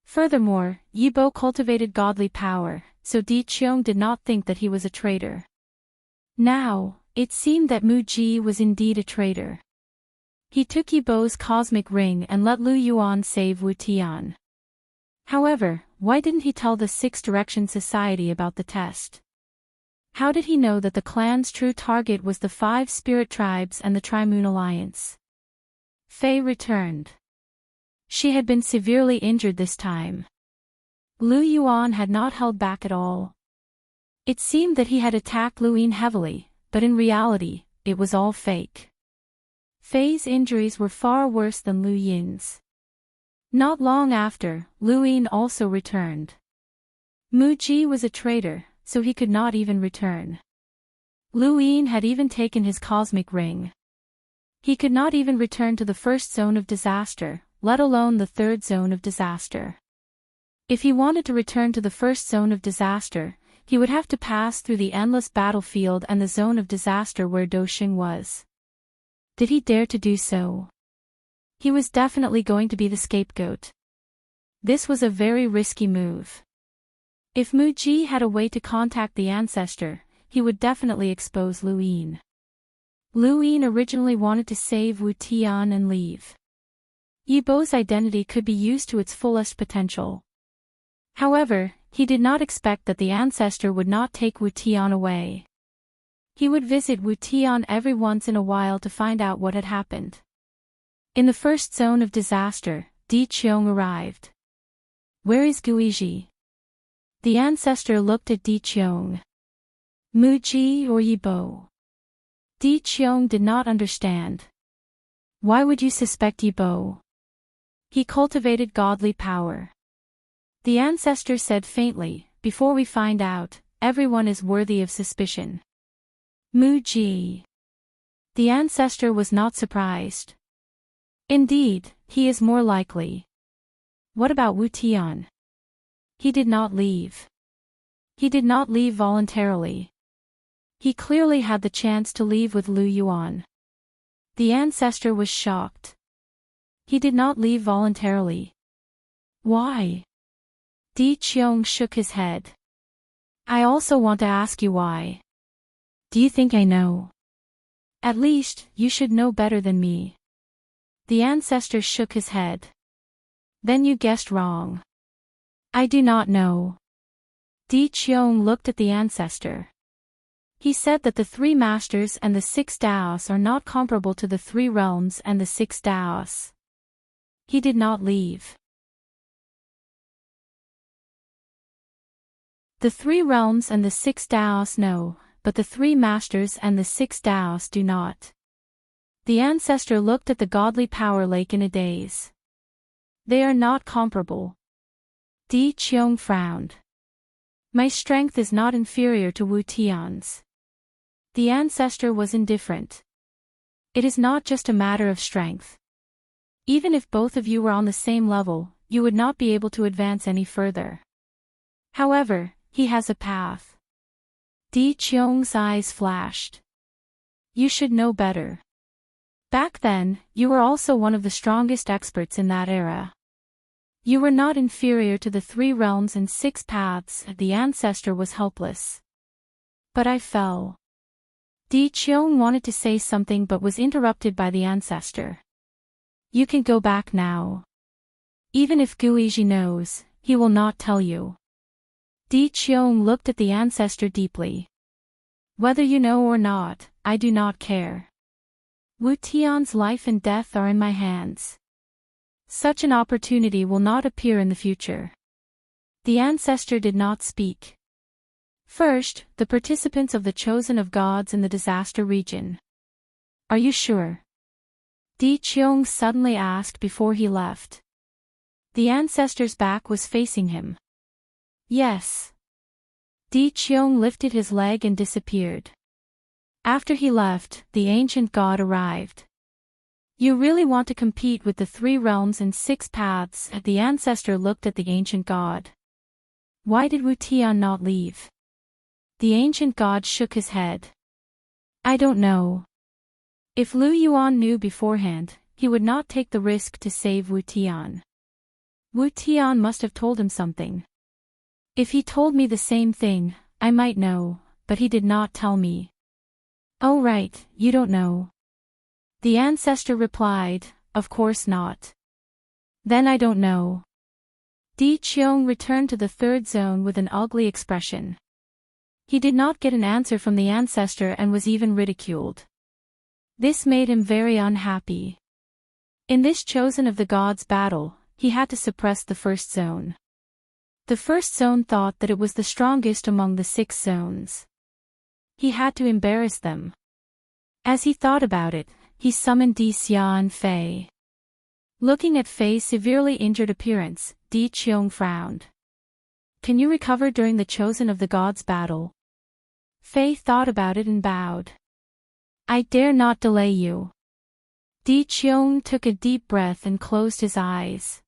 Furthermore, Yibo cultivated godly power, so Di Qiong did not think that he was a traitor. Now, it seemed that Mu Ji was indeed a traitor. He took Yibo's cosmic ring and let Lu Yuan save Wu Tian. However, why didn't he tell the Six Direction Society about the test? How did he know that the clan's true target was the 5 spirit tribes and the Tri-Moon Alliance? Fei returned. She had been severely injured this time. Lu Yuan had not held back at all. It seemed that he had attacked Lu Yin heavily, but in reality, it was all fake. Fei's injuries were far worse than Lu Yin's. Not long after, Lu Yin also returned. Mu Ji was a traitor, so he could not even return. Lu Yin had even taken his cosmic ring. He could not even return to the first zone of disaster, let alone the third zone of disaster. If he wanted to return to the first zone of disaster, he would have to pass through the endless battlefield and the zone of disaster where Doxing was. Did he dare to do so? He was definitely going to be the scapegoat. This was a very risky move. If Mu Ji had a way to contact the ancestor, he would definitely expose Lu Yin. Lu Yin originally wanted to save Wu Tian and leave. Yibo's identity could be used to its fullest potential. However, he did not expect that the ancestor would not take Wu Tian away. He would visit Wu Tian every once in a while to find out what had happened. In the first zone of disaster, Di Qiong arrived. Where is Guizhi? The ancestor looked at Di Qiong. Mu Ji or Yibo? Di Qiong did not understand. Why would you suspect Yibo? He cultivated godly power. The ancestor said faintly, before we find out, everyone is worthy of suspicion. Mu Ji. The ancestor was not surprised. Indeed, he is more likely. What about Wu Tian? He did not leave. He did not leave voluntarily. He clearly had the chance to leave with Lu Yuan. The ancestor was shocked. He did not leave voluntarily. Why? Di Qiong shook his head. I also want to ask you why. Do you think I know? At least, you should know better than me. The ancestor shook his head. Then you guessed wrong. I do not know. Di Qiong looked at the ancestor. He said that the 3 masters and the 6 Daos are not comparable to the 3 realms and the 6 Daos. He did not leave. The 3 realms and the 6 Daos know, but the 3 masters and the 6 Daos do not. The ancestor looked at the godly power lake in a daze. They are not comparable. Di Qiong frowned. My strength is not inferior to Wu Tian's. The ancestor was indifferent. It is not just a matter of strength. Even if both of you were on the same level, you would not be able to advance any further. However, he has a path. Di Qiong's eyes flashed. You should know better. Back then, you were also one of the strongest experts in that era. You were not inferior to the 3 realms and 6 paths. The ancestor was helpless. But I fell. Di Qiong wanted to say something but was interrupted by the ancestor. You can go back now. Even if Guizhi knows, he will not tell you. Di Qiong looked at the ancestor deeply. Whether you know or not, I do not care. Wu Tian's life and death are in my hands. Such an opportunity will not appear in the future. The ancestor did not speak. First, the participants of the Chosen of Gods in the disaster region. Are you sure? Di Qiong suddenly asked before he left. The ancestor's back was facing him. Yes. Di Qiong lifted his leg and disappeared. After he left, the ancient god arrived. You really want to compete with the 3 realms and 6 paths? The ancestor looked at the ancient god. Why did Wu Tian not leave? The ancient god shook his head. I don't know. If Lu Yuan knew beforehand, he would not take the risk to save Wu Tian. Wu Tian must have told him something. If he told me the same thing, I might know, but he did not tell me. Oh right, you don't know. The ancestor replied, of course not. Then I don't know. Di Qiong returned to the 3rd zone with an ugly expression. He did not get an answer from the ancestor and was even ridiculed. This made him very unhappy. In this chosen of the gods battle, he had to suppress the 1st zone. The 1st zone thought that it was the strongest among the 6 zones. He had to embarrass them. As he thought about it, he summoned Di Xia and Fei. Looking at Fei's severely injured appearance, Di Qiong frowned. Can you recover during the chosen of the gods battle? Fei thought about it and bowed. I dare not delay you. Di Qiong took a deep breath and closed his eyes.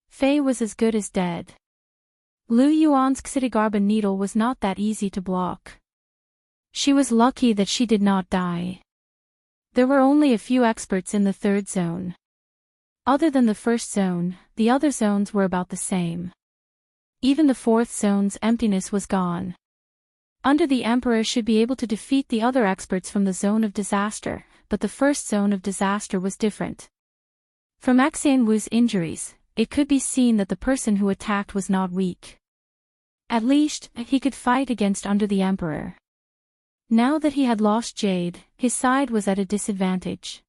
Fei was as good as dead. Lu Yuan's Xidigarba needle was not that easy to block. She was lucky that she did not die. There were only a few experts in the 3rd zone. Other than the 1st zone, the other zones were about the same. Even the 4th zone's emptiness was gone. Under the Emperor should be able to defeat the other experts from the zone of disaster, but the 1st zone of disaster was different. From Xian Wu's injuries, it could be seen that the person who attacked was not weak. At least, he could fight against under the Emperor. Now that he had lost Jade, his side was at a disadvantage.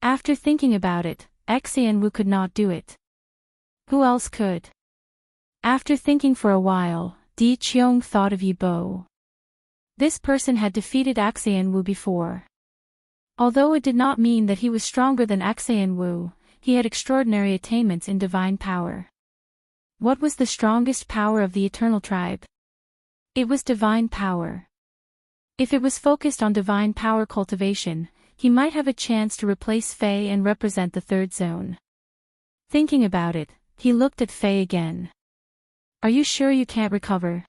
After thinking about it, Xian Wu could not do it. Who else could? After thinking for a while, Di Qiong thought of Yi Bo. This person had defeated Xian Wu before. Although it did not mean that he was stronger than Xian Wu, he had extraordinary attainments in divine power. What was the strongest power of the Eternal Tribe? It was divine power. If it was focused on divine power cultivation, he might have a chance to replace Fei and represent the 3rd zone. Thinking about it, he looked at Fei again. Are you sure you can't recover?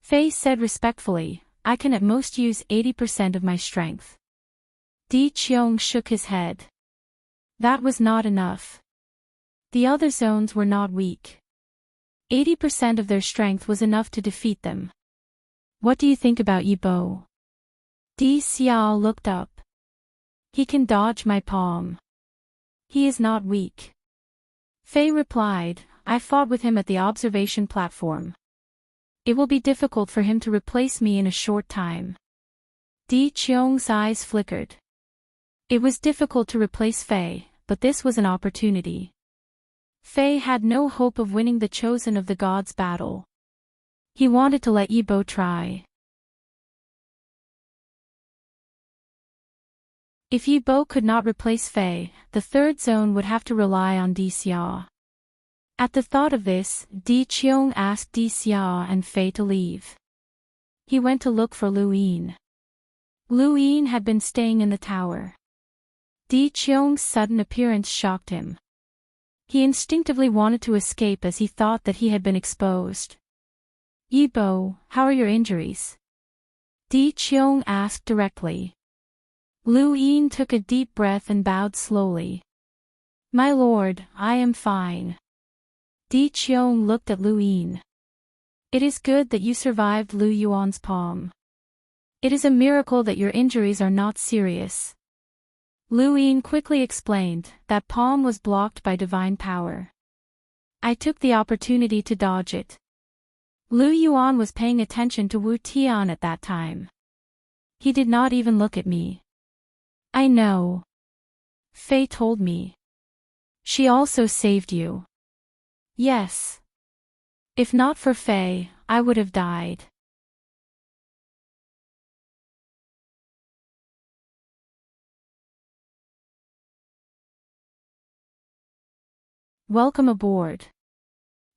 Fei said respectfully, I can at most use 80% of my strength. Di Qiong shook his head. That was not enough. The other zones were not weak. 80% of their strength was enough to defeat them. What do you think about Yi Bo? Di Xiao looked up. He can dodge my palm. He is not weak. Fei replied, I fought with him at the observation platform. It will be difficult for him to replace me in a short time. Di Qiong's eyes flickered. It was difficult to replace Fei, but this was an opportunity. Fei had no hope of winning the chosen of the gods battle. He wanted to let Yi Bo try. If Yi Bo could not replace Fei, the 3rd zone would have to rely on Di Xia. At the thought of this, Di Qiong asked Di Xia and Fei to leave. He went to look for Lu Yin. Lu Yin had been staying in the tower. Di Qiong's sudden appearance shocked him. He instinctively wanted to escape as he thought that he had been exposed. Yi Bo, how are your injuries? Di Qiong asked directly. Lu Yin took a deep breath and bowed slowly. My lord, I am fine. Di Qiong looked at Lu Yin. It is good that you survived Lu Yuan's palm. It is a miracle that your injuries are not serious. Lu Yin quickly explained, that palm was blocked by divine power. I took the opportunity to dodge it. Lu Yuan was paying attention to Wu Tian at that time. He did not even look at me. I know. Fei told me. She also saved you. Yes. If not for Fei, I would have died. Welcome aboard.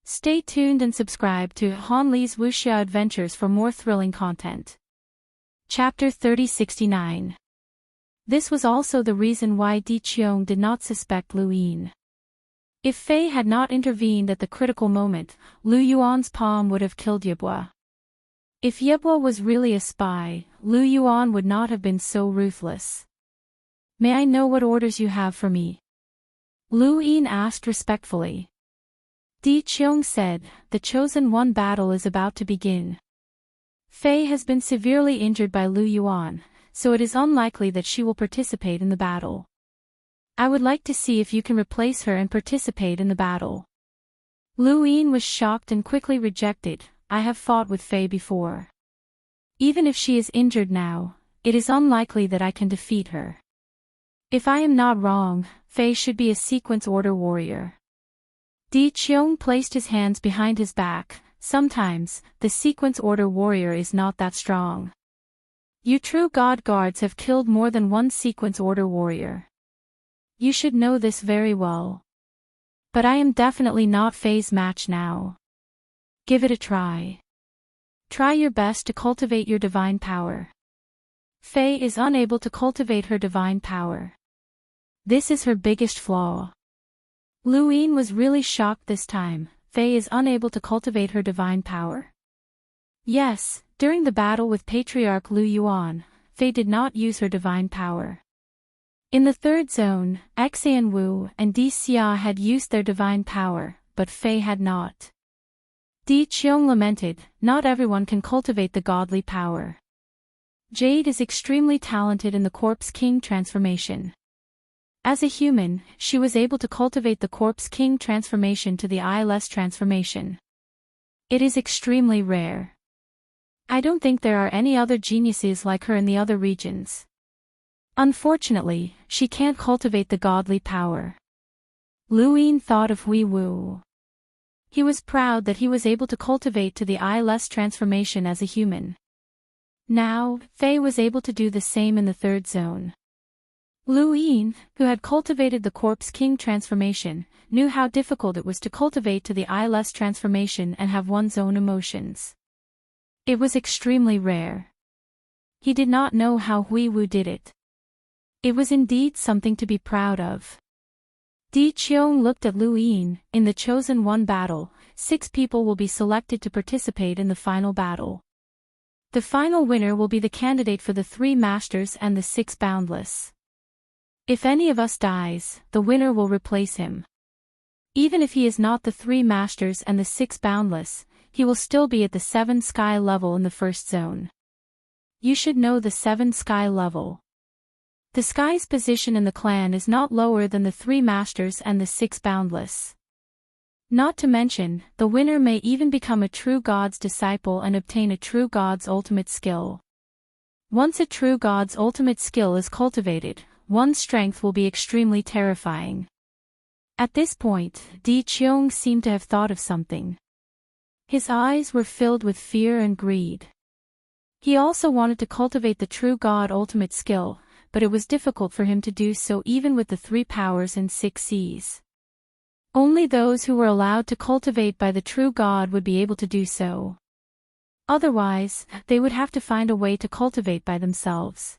Stay tuned and subscribe to Han Li's Wuxia Adventures for more thrilling content. Chapter 3069. This was also the reason why Di Qiong did not suspect Lu Yin. If Fei had not intervened at the critical moment, Lu Yuan's palm would have killed Yebua. If Yebua was really a spy, Lu Yuan would not have been so ruthless. May I know what orders you have for me? Lu Yin asked respectfully. Di Qiong said, the Chosen One battle is about to begin. Fei has been severely injured by Lu Yuan, so it is unlikely that she will participate in the battle. I would like to see if you can replace her and participate in the battle. Lu Yin was shocked and quickly rejected. I have fought with Fei before. Even if she is injured now, it is unlikely that I can defeat her. If I am not wrong, Fei should be a sequence order warrior. Di Qiong placed his hands behind his back. Sometimes, the sequence order warrior is not that strong. You true God guards have killed more than one sequence order warrior. You should know this very well. But I am definitely not Fei's match now. Give it a try. Try your best to cultivate your divine power. Fei is unable to cultivate her divine power. This is her biggest flaw. Lu Yin was really shocked this time. Fei is unable to cultivate her divine power. Yes, during the battle with Patriarch Lu Yuan, Fei did not use her divine power. In the third zone, Xian Wu and Di Xia had used their divine power, but Fei had not. Di Qiong lamented, not everyone can cultivate the godly power. Jade is extremely talented in the Corpse King transformation. As a human, she was able to cultivate the Corpse King transformation to the eyeless transformation. It is extremely rare. I don't think there are any other geniuses like her in the other regions. Unfortunately, she can't cultivate the godly power. Lu Yin thought of Hui Wu. He was proud that he was able to cultivate to the eyeless transformation as a human. Now, Fei was able to do the same in the third zone. Lu Yin, who had cultivated the Corpse King transformation, knew how difficult it was to cultivate to the eyeless transformation and have one's own emotions. It was extremely rare. He did not know how Hui Wu did it. It was indeed something to be proud of. Di Qiong looked at Lu Yin. In the Chosen One battle, 6 people will be selected to participate in the final battle. The final winner will be the candidate for the 3 masters and the 6 boundless. If any of us dies, the winner will replace him. Even if he is not the 3 masters and the 6 boundless, he will still be at the 7 sky level in the first zone. You should know the 7 sky level. The sky's position in the clan is not lower than the 3 masters and the 6 boundless. Not to mention, the winner may even become a true God's disciple and obtain a true God's ultimate skill. Once a true God's ultimate skill is cultivated, one's strength will be extremely terrifying. At this point, Di Qiong seemed to have thought of something. His eyes were filled with fear and greed. He also wanted to cultivate the true God ultimate skill, but it was difficult for him to do so even with the 3 powers and 6 Cs. Only those who were allowed to cultivate by the true God would be able to do so. Otherwise, they would have to find a way to cultivate by themselves.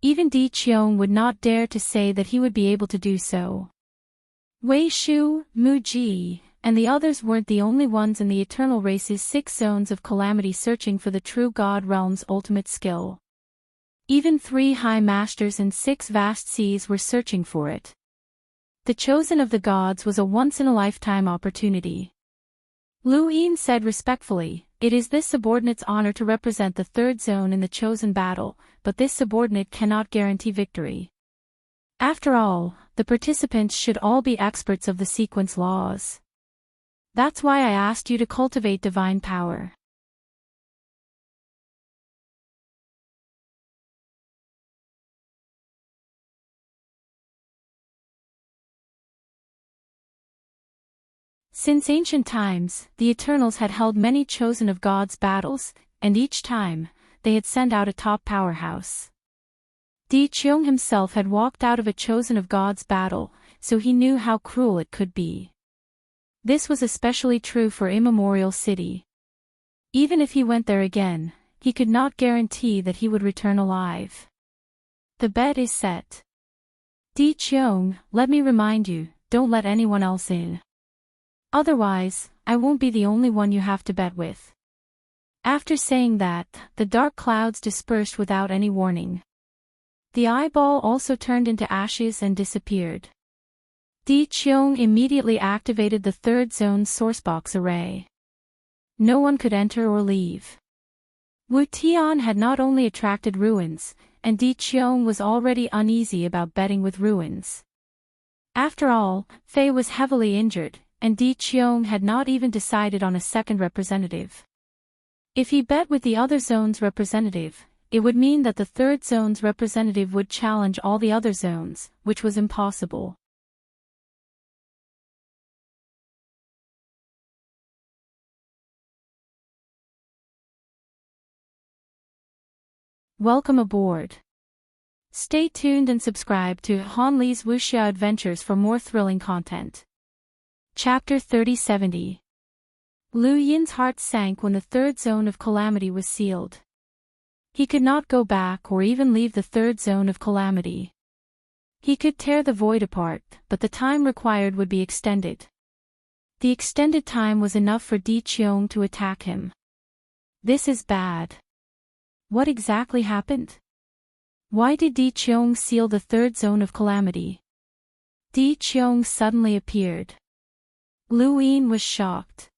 Even Di Qiong would not dare to say that he would be able to do so. Wei Shu, Mu Ji, and the others weren't the only ones in the Eternal Race's 6 zones of calamity searching for the true God realm's ultimate skill. Even 3 high masters and 6 vast seas were searching for it. The chosen of the gods was a once-in-a-lifetime opportunity. Lu Yin said respectfully, it is this subordinate's honor to represent the 3rd zone in the chosen battle, but this subordinate cannot guarantee victory. After all, the participants should all be experts of the sequence laws. That's why I asked you to cultivate divine power. Since ancient times, the Eternals had held many chosen of God's battles, and each time, they had sent out a top powerhouse. Di Qiong himself had walked out of a chosen of God's battle, so he knew how cruel it could be. This was especially true for Immemorial City. Even if he went there again, he could not guarantee that he would return alive. The bet is set. Di Qiong, let me remind you, don't let anyone else in. Otherwise, I won't be the only one you have to bet with. After saying that, the dark clouds dispersed without any warning. The eyeball also turned into ashes and disappeared. Di Qiong immediately activated the third zone's sourcebox array. No one could enter or leave. Wu Tian had not only attracted ruins, and Di Qiong was already uneasy about betting with ruins. After all, Fei was heavily injured, and Di Qiong had not even decided on a second representative. If he bet with the other zone's representative, it would mean that the third zone's representative would challenge all the other zones, which was impossible. Welcome aboard. Stay tuned and subscribe to Han Li's Wuxia Adventures for more thrilling content. Chapter 3070. Lu Yin's heart sank when the third zone of calamity was sealed. He could not go back or even leave the third zone of calamity. He could tear the void apart, but the time required would be extended. The extended time was enough for Di Qiong to attack him. This is bad. What exactly happened? Why did Di Qiong seal the third zone of calamity? Di Qiong suddenly appeared. Lu Yin was shocked.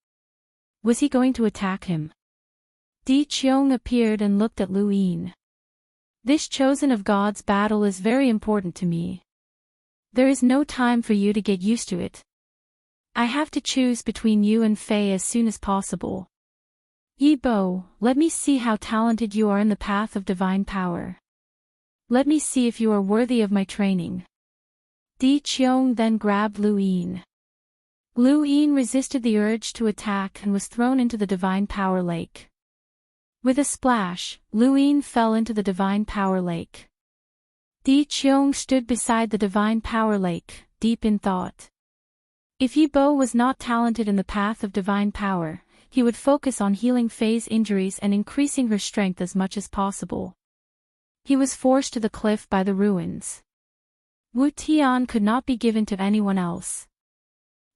Was he going to attack him? Di Qiong appeared and looked at Lu Yin. This chosen of God's battle is very important to me. There is no time for you to get used to it. I have to choose between you and Fei as soon as possible. Yi Bo, let me see how talented you are in the path of divine power. Let me see if you are worthy of my training. Di Qiong then grabbed Lu Yin. Lu Yin resisted the urge to attack and was thrown into the divine power lake. With a splash, Lu Yin fell into the divine power lake. Di Qiong stood beside the divine power lake, deep in thought. If Yi Bo was not talented in the path of divine power, he would focus on healing Fei's injuries and increasing her strength as much as possible. He was forced to the cliff by the ruins. Wu Tian could not be given to anyone else.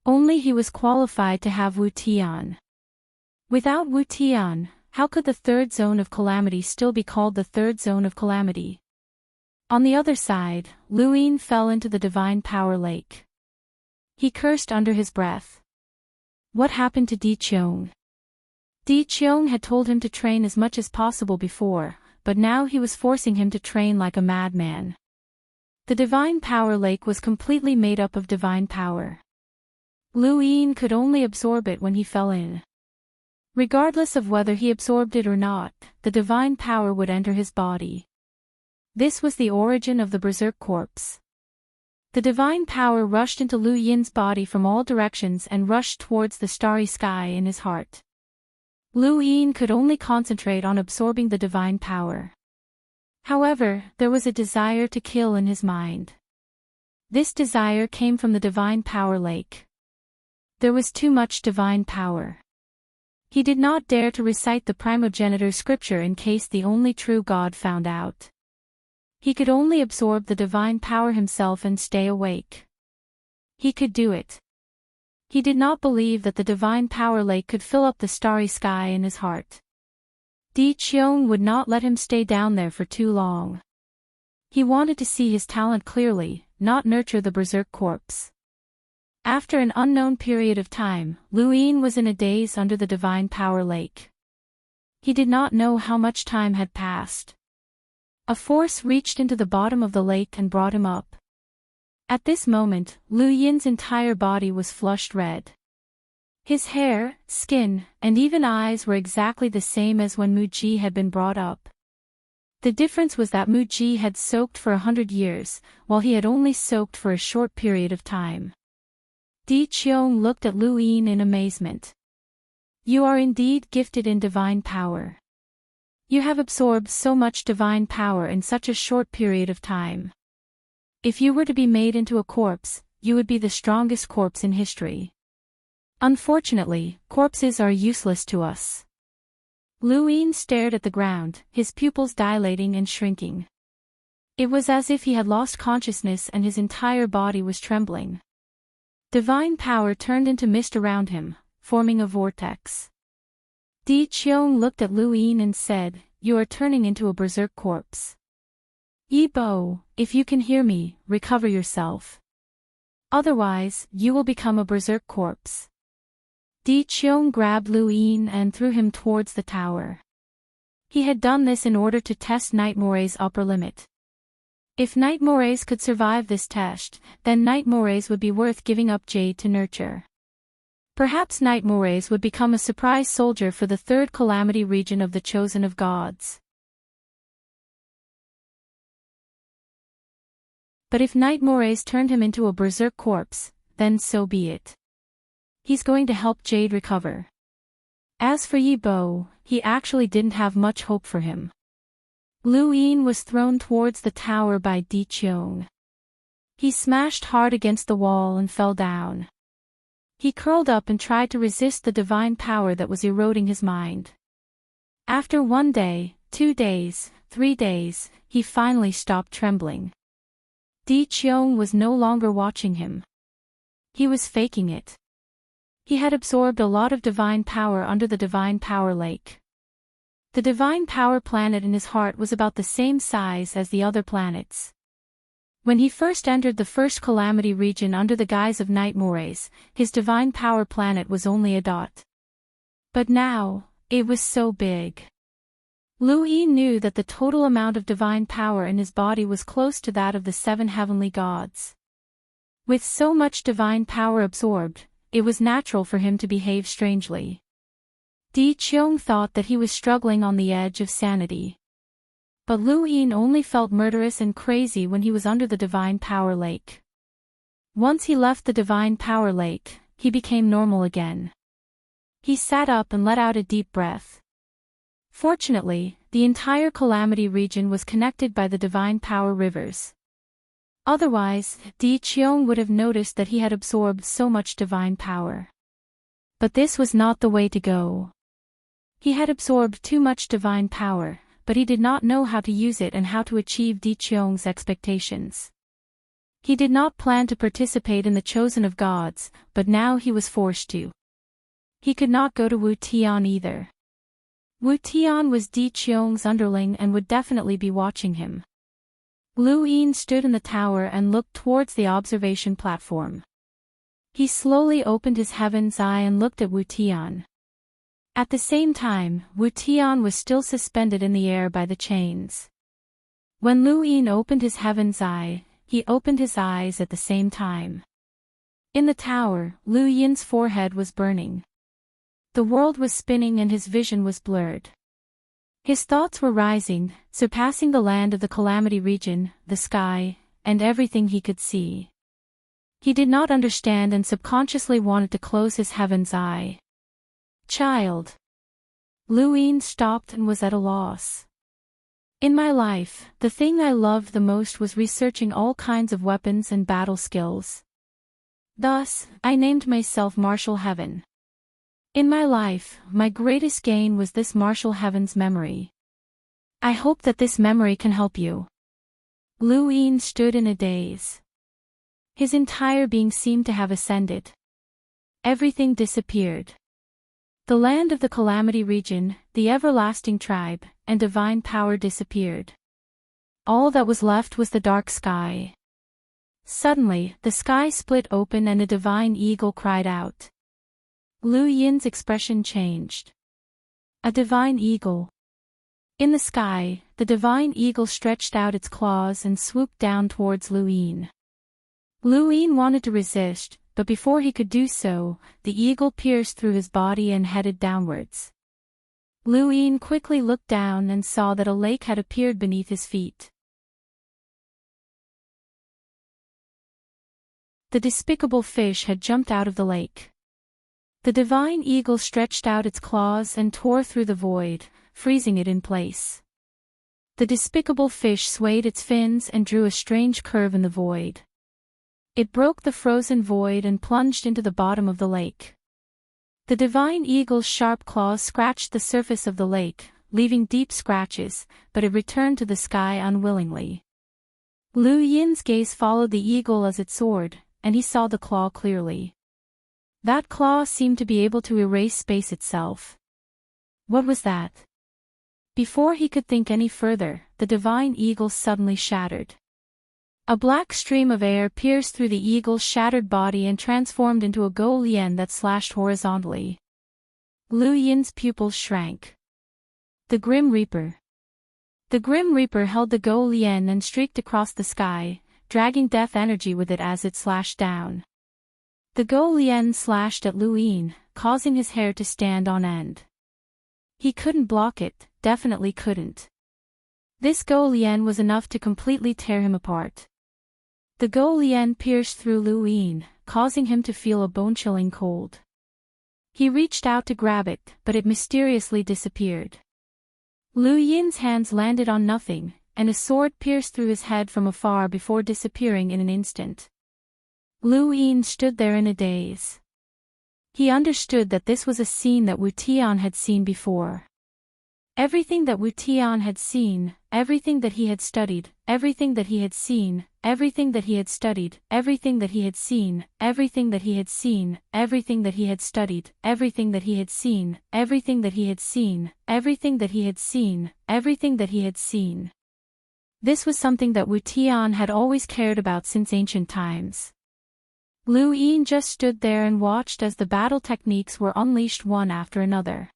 Only he was qualified to have Wu Tian. Without Wu Tian, how could the third zone of calamity still be called the third zone of calamity? On the other side, Lu Yin fell into the divine power lake. He cursed under his breath. What happened to Di Qiong? Di Qiong had told him to train as much as possible before, but now he was forcing him to train like a madman. The divine power lake was completely made up of divine power. Lu Yin could only absorb it when he fell in. Regardless of whether he absorbed it or not, the divine power would enter his body. This was the origin of the berserk corpse. The divine power rushed into Lu Yin's body from all directions and rushed towards the starry sky in his heart. Lu Yin could only concentrate on absorbing the divine power. However, there was a desire to kill in his mind. This desire came from the divine power lake. There was too much divine power. He did not dare to recite the primogenitor scripture in case the only true God found out. He could only absorb the divine power himself and stay awake. He could do it. He did not believe that the divine power lake could fill up the starry sky in his heart. Di Qiong would not let him stay down there for too long. He wanted to see his talent clearly, not nurture the berserk corpse. After an unknown period of time, Lu Yin was in a daze under the divine power lake. He did not know how much time had passed. A force reached into the bottom of the lake and brought him up. At this moment, Lu Yin's entire body was flushed red. His hair, skin, and even eyes were exactly the same as when Mu Ji had been brought up. The difference was that Mu Ji had soaked for 100 years, while he had only soaked for a short period of time. Di Qiong looked at Lu Yin in amazement. You are indeed gifted in divine power. You have absorbed so much divine power in such a short period of time. If you were to be made into a corpse, you would be the strongest corpse in history. Unfortunately, corpses are useless to us. Luin stared at the ground, his pupils dilating and shrinking. It was as if he had lost consciousness and his entire body was trembling. Divine power turned into mist around him, forming a vortex. Di Qiong looked at Luin and said, "You are turning into a berserk corpse. Yi Bo, if you can hear me, recover yourself. Otherwise, you will become a berserk corpse." Di Qiong grabbed Luin and threw him towards the tower. He had done this in order to test Nightmore's upper limit. If Nightmores could survive this test, then Nightmores would be worth giving up Jade to nurture. Perhaps Nightmores would become a surprise soldier for the third calamity region of the Chosen of Gods. But if Nightmores turned him into a berserk corpse, then so be it. He's going to help Jade recover. As for Yi Bo, he actually didn't have much hope for him. Luin was thrown towards the tower by Di Qiong. He smashed hard against the wall and fell down. He curled up and tried to resist the divine power that was eroding his mind. After 1 day, 2 days, 3 days, he finally stopped trembling. Di Qiong was no longer watching him. He was faking it. He had absorbed a lot of divine power under the divine power lake. The divine power planet in his heart was about the same size as the other planets. When he first entered the first calamity region under the guise of Nightmores, his divine power planet was only a dot. But now, it was so big. Luin knew that the total amount of divine power in his body was close to that of the 7 heavenly gods. With so much divine power absorbed, it was natural for him to behave strangely. Di Qiong thought that he was struggling on the edge of sanity. But Luin only felt murderous and crazy when he was under the divine power lake. Once he left the divine power lake, he became normal again. He sat up and let out a deep breath. Fortunately, the entire calamity region was connected by the divine power rivers. Otherwise, Di Qiong would have noticed that he had absorbed so much divine power. But this was not the way to go. He had absorbed too much divine power, but he did not know how to use it and how to achieve Di Qiong's expectations. He did not plan to participate in the Chosen of Gods, but now he was forced to. He could not go to Wu Tian either. Wu Tian was Di Qiong's underling and would definitely be watching him. Luin stood in the tower and looked towards the observation platform. He slowly opened his heaven's eye and looked at Wu Tian. At the same time, Wu Tian was still suspended in the air by the chains. When Luin opened his heaven's eye, he opened his eyes at the same time. In the tower, Lu Yin's forehead was burning. The world was spinning and his vision was blurred. His thoughts were rising, surpassing the land of the calamity region, the sky, and everything he could see. He did not understand and subconsciously wanted to close his heaven's eye. Child. Luin stopped and was at a loss. In my life, the thing I loved the most was researching all kinds of weapons and battle skills. Thus, I named myself Martial Heaven. In my life, my greatest gain was this Martial Heaven's memory. I hope that this memory can help you. Luin stood in a daze. His entire being seemed to have ascended. Everything disappeared. The land of the calamity region, the everlasting tribe, and divine power disappeared. All that was left was the dark sky. Suddenly, the sky split open and a divine eagle cried out. Lu Yin's expression changed. A divine eagle. In the sky, the divine eagle stretched out its claws and swooped down towards Luin. Luin wanted to resist, but before he could do so, the eagle pierced through his body and headed downwards. Luin quickly looked down and saw that a lake had appeared beneath his feet. The despicable fish had jumped out of the lake. The divine eagle stretched out its claws and tore through the void, freezing it in place. The despicable fish swayed its fins and drew a strange curve in the void. It broke the frozen void and plunged into the bottom of the lake. The divine eagle's sharp claws scratched the surface of the lake, leaving deep scratches, but it returned to the sky unwillingly. Liu Yin's gaze followed the eagle as it soared, and he saw the claw clearly. That claw seemed to be able to erase space itself. What was that? Before he could think any further, the divine eagle suddenly shattered. A black stream of air pierced through the eagle's shattered body and transformed into a gold yen that slashed horizontally. Liu Yin's pupils shrank. The Grim Reaper. The Grim Reaper held the gold yen and streaked across the sky, dragging death energy with it as it slashed down. The gold yen slashed at Liu Yin, causing his hair to stand on end. He couldn't block it, definitely couldn't. This gold yen was enough to completely tear him apart. The gold yen pierced through Liu Yin, causing him to feel a bone-chilling cold. He reached out to grab it, but it mysteriously disappeared. Liu Yin's hands landed on nothing, and a sword pierced through his head from afar before disappearing in an instant. Liu Yin stood there in a daze. He understood that this was a scene that Wu Tian had seen before. Everything that Wu Tian had seen, everything that he had studied, everything that he had seen, everything that he had studied, everything that he had seen, everything that he had seen, everything that he had studied, everything that he had seen, everything that he had seen, everything that he had seen, everything that he had seen. This was something that Wu Tian had always cared about since ancient times. Liu Yin just stood there and watched as the battle techniques were unleashed one after another.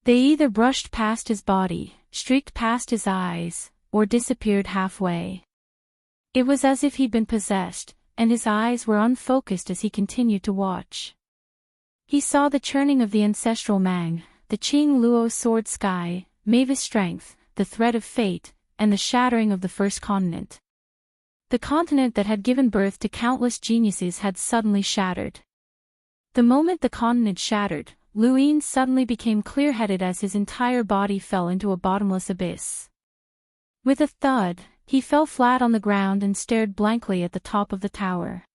They either brushed past his body, streaked past his eyes, or disappeared halfway. It was as if he'd been possessed, and his eyes were unfocused as he continued to watch. He saw the churning of the ancestral Mang, the Qing Luo sword sky, Mavis strength, the thread of fate, and the shattering of the first continent. The continent that had given birth to countless geniuses had suddenly shattered. The moment the continent shattered, Liu Yin suddenly became clear-headed as his entire body fell into a bottomless abyss. With a thud, he fell flat on the ground and stared blankly at the top of the tower.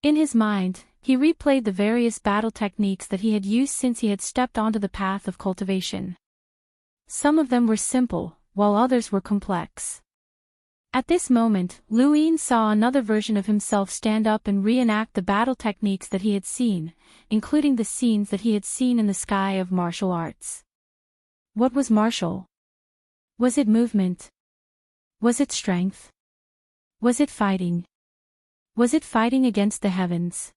In his mind, he replayed the various battle techniques that he had used since he had stepped onto the path of cultivation. Some of them were simple, while others were complex. At this moment, Liu Yin saw another version of himself stand up and reenact the battle techniques that he had seen, including the scenes that he had seen in the sky of martial arts. What was martial? Was it movement? Was it strength? Was it fighting? Was it fighting against the heavens?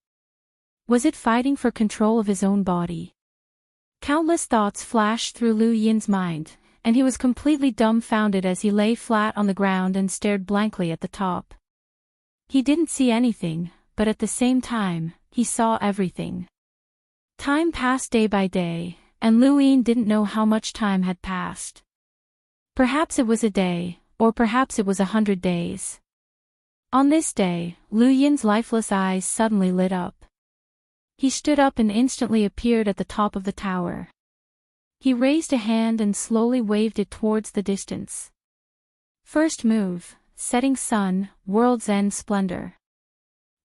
Was it fighting for control of his own body? Countless thoughts flashed through Liu Yin's mind, and he was completely dumbfounded as he lay flat on the ground and stared blankly at the top. He didn't see anything, but at the same time, he saw everything. Time passed day by day, and Liu Yin didn't know how much time had passed. Perhaps it was a day, or perhaps it was 100 days. On this day, Liu Yin's lifeless eyes suddenly lit up. He stood up and instantly appeared at the top of the tower. He raised a hand and slowly waved it towards the distance. First move, setting sun, world's end splendor.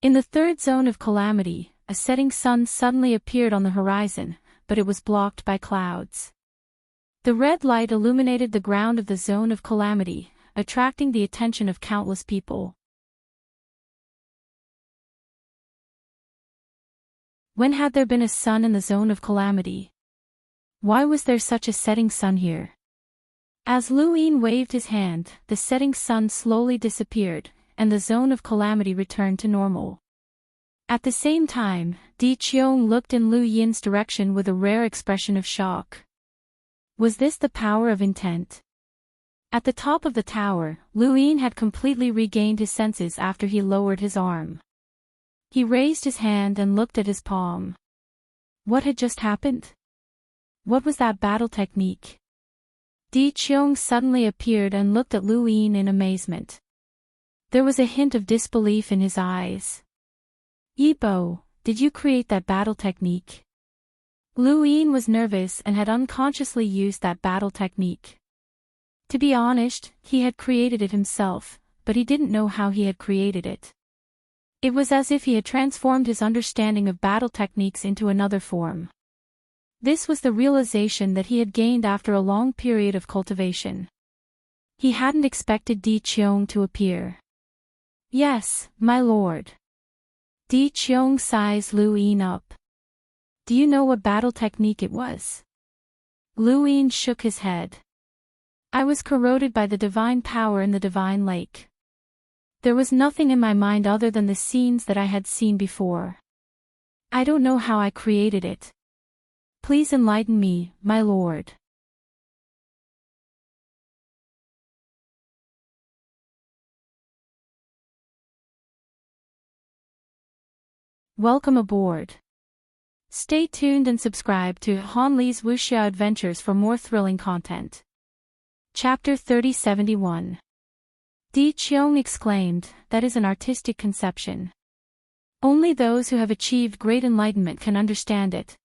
In the third zone of calamity, a setting sun suddenly appeared on the horizon, but it was blocked by clouds. The red light illuminated the ground of the zone of calamity, attracting the attention of countless people. When had there been a sun in the zone of calamity? Why was there such a setting sun here? As Liu Yin waved his hand, the setting sun slowly disappeared, and the zone of calamity returned to normal. At the same time, Di Qiong looked in Liu Yin's direction with a rare expression of shock. Was this the power of intent? At the top of the tower, Liu Yin had completely regained his senses after he lowered his arm. He raised his hand and looked at his palm. What had just happened? What was that battle technique? Di Qiong suddenly appeared and looked at Liu Yin in amazement. There was a hint of disbelief in his eyes. Yibo, did you create that battle technique? Liu Yin was nervous and had unconsciously used that battle technique. To be honest, he had created it himself, but he didn't know how he had created it. It was as if he had transformed his understanding of battle techniques into another form. This was the realization that he had gained after a long period of cultivation. He hadn't expected Di Qiong to appear. "Yes, my lord." Di Qiong sized Lu Yin up. "Do you know what battle technique it was?" Lu Yin shook his head. "I was corroded by the divine power in the divine lake. There was nothing in my mind other than the scenes that I had seen before. I don't know how I created it. Please enlighten me, my lord." Welcome aboard. Stay tuned and subscribe to Han Li's Wuxia Adventures for more thrilling content. Chapter 3071. Di Qiong exclaimed, "That is an artistic conception. Only those who have achieved great enlightenment can understand it.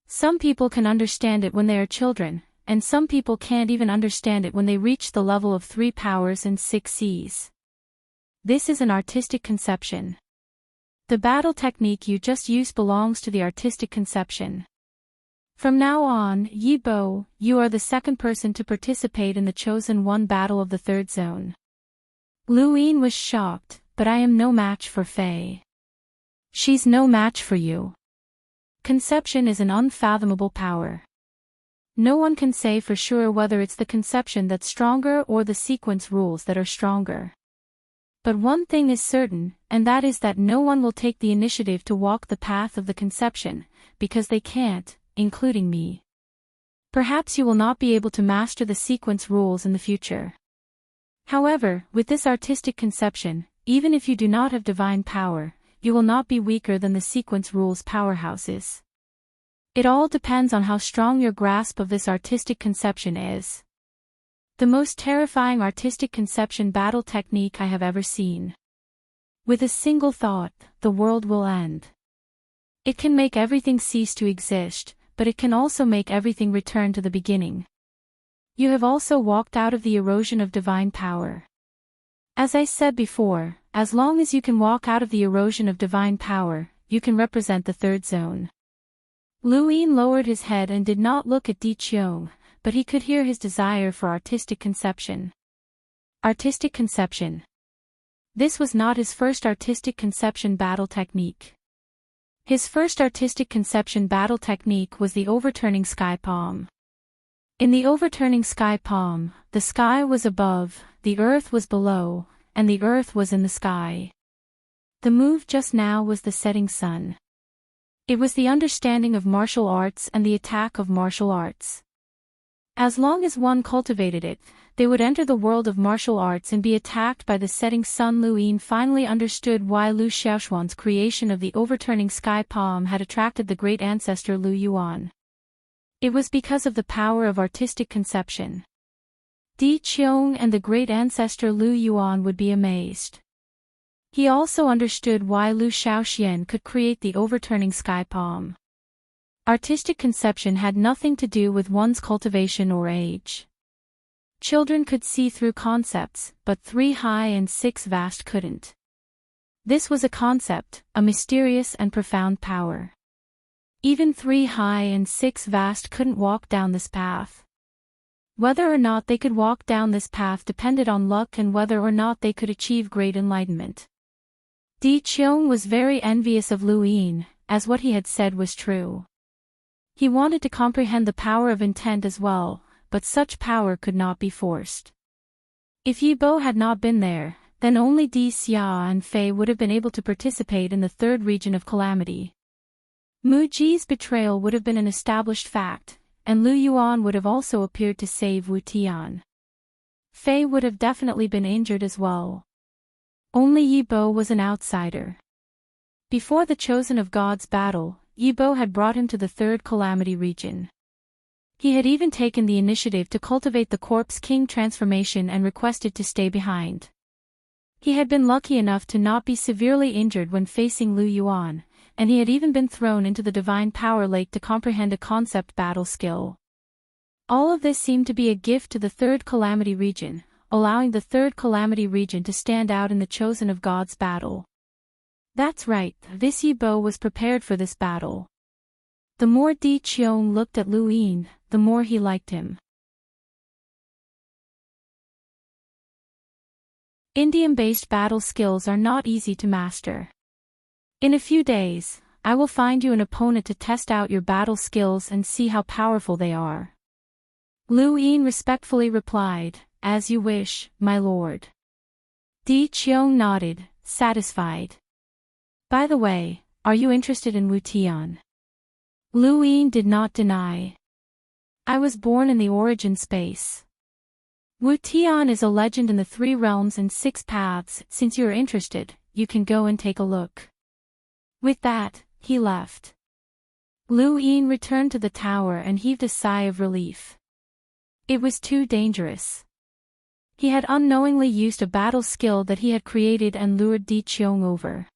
Some people can understand it when they are children, and some people can't even understand it when they reach the level of 3 powers and 6 Cs. This is an artistic conception. The battle technique you just used belongs to the artistic conception. From now on, Yi Bo, you are the second person to participate in the chosen one battle of the third zone." Lu Yin was shocked, "But I am no match for Fei." "She's no match for you. Conception is an unfathomable power. No one can say for sure whether it's the conception that's stronger or the sequence rules that are stronger. But one thing is certain, and that is that no one will take the initiative to walk the path of the conception, because they can't, including me. Perhaps you will not be able to master the sequence rules in the future. However, with this artistic conception, even if you do not have divine power, you will not be weaker than the sequence rules powerhouses. It all depends on how strong your grasp of this artistic conception is. The most terrifying artistic conception battle technique I have ever seen. With a single thought, the world will end. It can make everything cease to exist, but it can also make everything return to the beginning. You have also walked out of the erosion of divine power. As I said before, as long as you can walk out of the erosion of divine power, you can represent the third zone." Lu Yin lowered his head and did not look at Di Qiong, but he could hear his desire for artistic conception. Artistic conception. This was not his first artistic conception battle technique. His first artistic conception battle technique was the overturning sky palm. In the overturning sky palm, the sky was above, the earth was below, and the earth was in the sky. The move just now was the setting sun. It was the understanding of martial arts and the attack of martial arts. As long as one cultivated it, they would enter the world of martial arts and be attacked by the setting sun. Lu Yin finally understood why Lu Xiaoshuan's creation of the overturning sky palm had attracted the great ancestor Lu Yuan. It was because of the power of artistic conception. Di Qiong and the great ancestor Lu Yuan would be amazed. He also understood why Lu Xiaoxian could create the overturning sky palm. Artistic conception had nothing to do with one's cultivation or age. Children could see through concepts, but 3 high and 6 vast couldn't. This was a concept, a mysterious and profound power. Even 3 high and 6 vast couldn't walk down this path. Whether or not they could walk down this path depended on luck and whether or not they could achieve great enlightenment. Di Qiong was very envious of Lu Yin, as what he had said was true. He wanted to comprehend the power of intent as well, but such power could not be forced. If Yi Bo had not been there, then only Di Xia and Fei would have been able to participate in the third region of calamity. Mu Ji's betrayal would have been an established fact, and Lu Yuan would have also appeared to save Wu Tian. Fei would have definitely been injured as well. Only Yi Bo was an outsider. Before the Chosen of God's battle, Yi Bo had brought him to the third calamity region. He had even taken the initiative to cultivate the Corpse King transformation and requested to stay behind. He had been lucky enough to not be severely injured when facing Lu Yuan, and he had even been thrown into the Divine Power Lake to comprehend a concept battle skill. All of this seemed to be a gift to the third calamity region, allowing the third calamity region to stand out in the Chosen of God's battle. That's right, this Yi Bo was prepared for this battle. The more Di Qiong looked at Lu Yin, the more he liked him. Indium-based battle skills are not easy to master. In a few days, I will find you an opponent to test out your battle skills and see how powerful they are. Lu Yin respectfully replied, "As you wish, my lord." Di Qiong nodded, satisfied. "By the way, are you interested in Wu Tian?" Lu Yin did not deny. "I was born in the origin space. Wu Tian is a legend in the 3 realms and 6 paths. Since you are interested, you can go and take a look." With that, he left. Lu Yin returned to the tower and heaved a sigh of relief. It was too dangerous. He had unknowingly used a battle skill that he had created and lured Di Qiong over.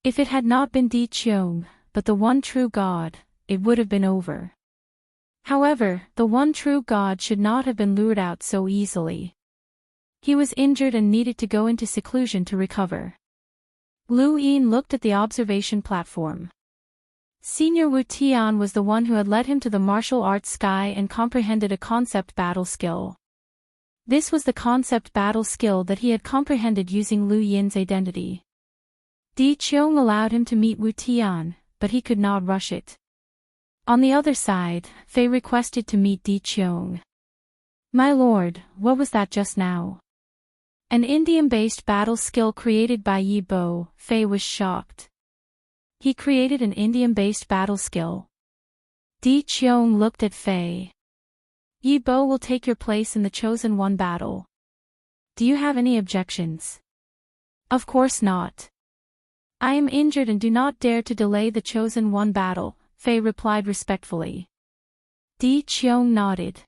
If it had not been Di Qiong, but the one true God, it would have been over. However, the one true God should not have been lured out so easily. He was injured and needed to go into seclusion to recover. Lu Yin looked at the observation platform. Senior Wu Tian was the one who had led him to the martial arts sky and comprehended a concept battle skill. This was the concept battle skill that he had comprehended using Lu Yin's identity. Di Qiong allowed him to meet Wu Tian, but he could not rush it. On the other side, Fei requested to meet Di Qiong. "My lord, what was that just now?" An Indium-based battle skill created by Yi Bo. Fei was shocked. He created an Indium-based battle skill. Di Qiong looked at Fei. "Yi Bo will take your place in the Chosen One battle. Do you have any objections?" "Of course not. I am injured and do not dare to delay the Chosen One battle," Fei replied respectfully. Di Qiong nodded.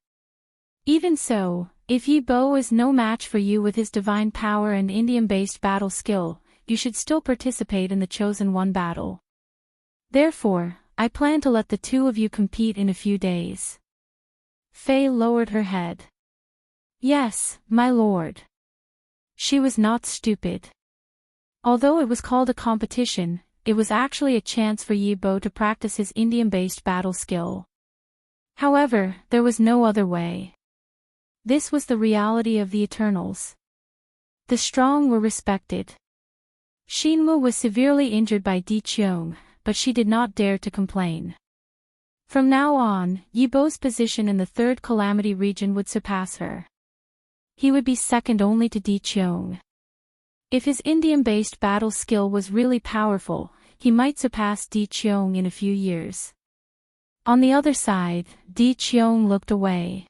"Even so, if Yi Bo is no match for you with his divine power and Indium-based battle skill, you should still participate in the Chosen One battle. Therefore, I plan to let the 2 of you compete in a few days." Fei lowered her head. "Yes, my lord." She was not stupid. Although it was called a competition, it was actually a chance for Yi Bo to practice his Indium-based battle skill. However, there was no other way. This was the reality of the Eternals. The strong were respected. Xinwu was severely injured by Di Qiong, but she did not dare to complain. From now on, Yi Bo's position in the 3rd Calamity region would surpass her. He would be second only to Di Qiong. If his Indium-based battle skill was really powerful, he might surpass Di Qiong in a few years. On the other side, Di Qiong looked away.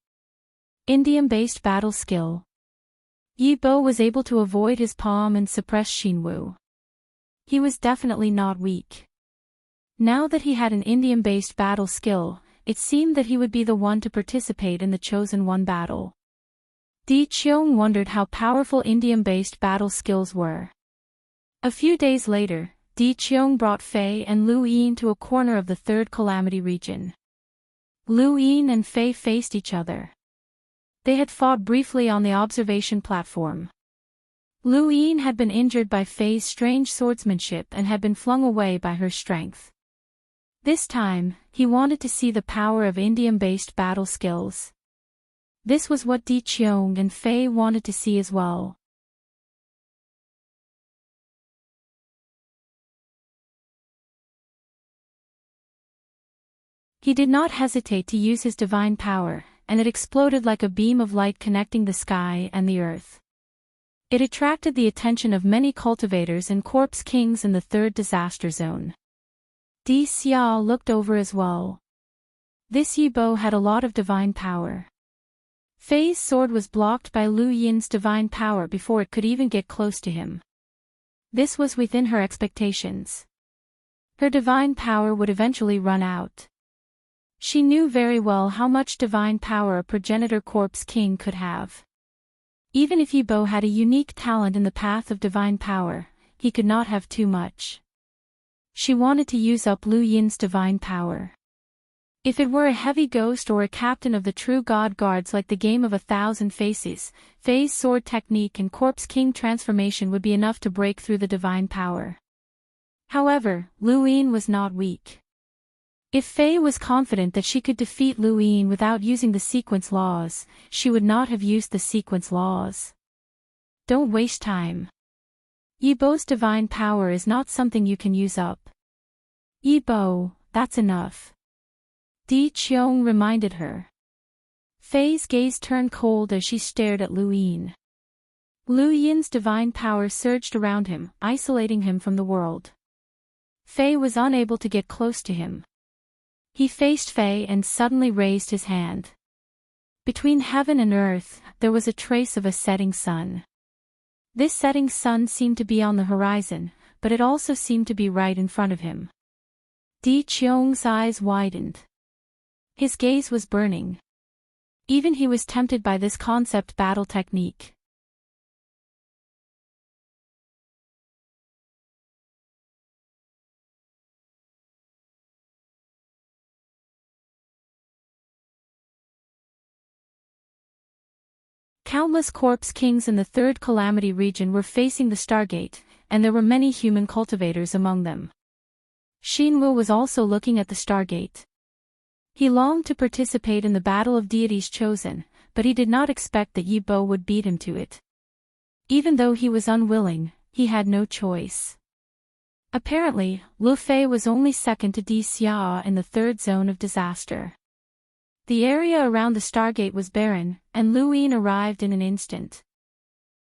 Indium-based battle skill. Yi Bo was able to avoid his palm and suppress Xinwu. He was definitely not weak. Now that he had an Indium-based battle skill, it seemed that he would be the one to participate in the Chosen One battle. Di Qiong wondered how powerful Indium-based battle skills were. A few days later, Di Qiong brought Fei and Lu Yin to a corner of the 3rd Calamity region. Lu Yin and Fei faced each other. They had fought briefly on the observation platform. Lu Yin had been injured by Fei's strange swordsmanship and had been flung away by her strength. This time, he wanted to see the power of Indium-based battle skills. This was what Di Qiong and Fei wanted to see as well. He did not hesitate to use his divine power, and it exploded like a beam of light connecting the sky and the earth. It attracted the attention of many cultivators and corpse kings in the 3rd disaster zone. Di Xia looked over as well. This Yi Bo had a lot of divine power. Fei's sword was blocked by Lu Yin's divine power before it could even get close to him. This was within her expectations. Her divine power would eventually run out. She knew very well how much divine power a progenitor corpse king could have. Even if Yi Bo had a unique talent in the path of divine power, he could not have too much. She wanted to use up Lu Yin's divine power. If it were a heavy ghost or a captain of the true god guards like the game of 1,000 faces, Fei's sword technique and corpse king transformation would be enough to break through the divine power. However, Lu Yin was not weak. If Faye was confident that she could defeat Lu Yin without using the sequence laws, she would not have used the sequence laws. Don't waste time. Yi Bo's divine power is not something you can use up. Yi Bo, that's enough. Di Qiong reminded her. Faye's gaze turned cold as she stared at Lu Yin. Lu Yin's divine power surged around him, isolating him from the world. Faye was unable to get close to him. He faced Faye and suddenly raised his hand. Between heaven and earth, there was a trace of a setting sun. This setting sun seemed to be on the horizon, but it also seemed to be right in front of him. Di Qiong's eyes widened. His gaze was burning. Even he was tempted by this concept battle technique. Countless corpse kings in the Third Calamity region were facing the Stargate, and there were many human cultivators among them. Xinwu was also looking at the Stargate. He longed to participate in the battle of deities chosen, but he did not expect that Yi Bo would beat him to it. Even though he was unwilling, he had no choice. Apparently, Lu Fei was only second to Di Xia in the third zone of disaster. The area around the Stargate was barren, and Lu Yin arrived in an instant.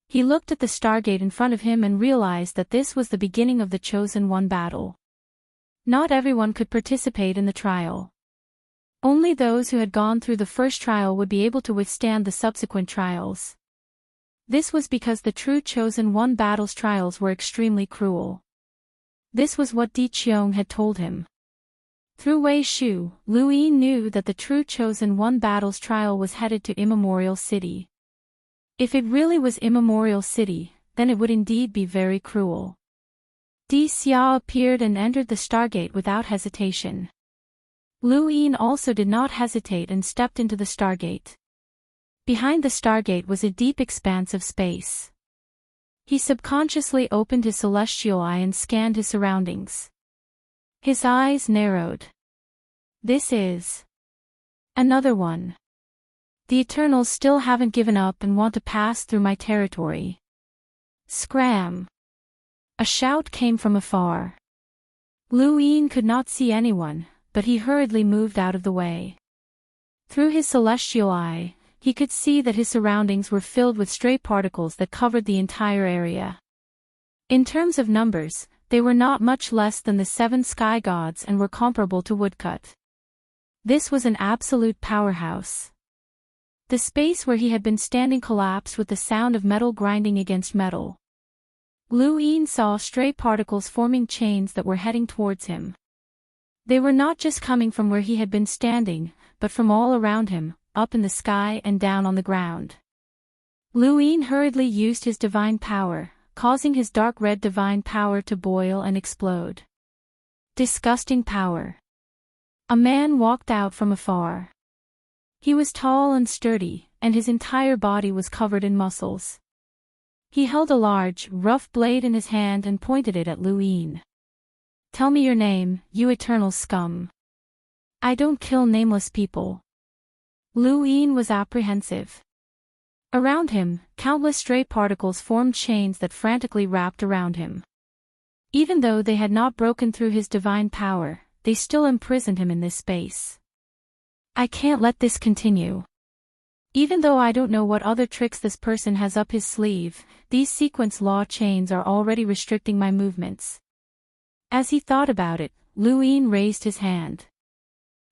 He looked at the Stargate in front of him and realized that this was the beginning of the Chosen One battle. Not everyone could participate in the trial. Only those who had gone through the first trial would be able to withstand the subsequent trials. This was because the true Chosen One battle's trials were extremely cruel. This was what Di Qiong had told him. Through Wei Shu, Lu Yin knew that the true Chosen One battle's trial was headed to Immemorial City. If it really was Immemorial City, then it would indeed be very cruel. Di Xia appeared and entered the Stargate without hesitation. Lu Yin also did not hesitate and stepped into the Stargate. Behind the Stargate was a deep expanse of space. He subconsciously opened his celestial eye and scanned his surroundings. His eyes narrowed. This is another one. The Eternals still haven't given up and want to pass through my territory. Scram! A shout came from afar. Lu Yin could not see anyone, but he hurriedly moved out of the way. Through his celestial eye, he could see that his surroundings were filled with stray particles that covered the entire area. In terms of numbers, they were not much less than the 7 sky gods and were comparable to woodcut. This was an absolute powerhouse. The space where he had been standing collapsed with the sound of metal grinding against metal. Lu Yin saw stray particles forming chains that were heading towards him. They were not just coming from where he had been standing, but from all around him, up in the sky and down on the ground. Lu Yin hurriedly used his divine power, causing his dark red divine power to boil and explode. Disgusting power. A man walked out from afar. He was tall and sturdy, and his entire body was covered in muscles. He held a large, rough blade in his hand and pointed it at Lu Yin. Tell me your name, you eternal scum. I don't kill nameless people. Lu Yin was apprehensive. Around him, countless stray particles formed chains that frantically wrapped around him. Even though they had not broken through his divine power, they still imprisoned him in this space. I can't let this continue. Even though I don't know what other tricks this person has up his sleeve, these sequence law chains are already restricting my movements. As he thought about it, Lu Yin raised his hand.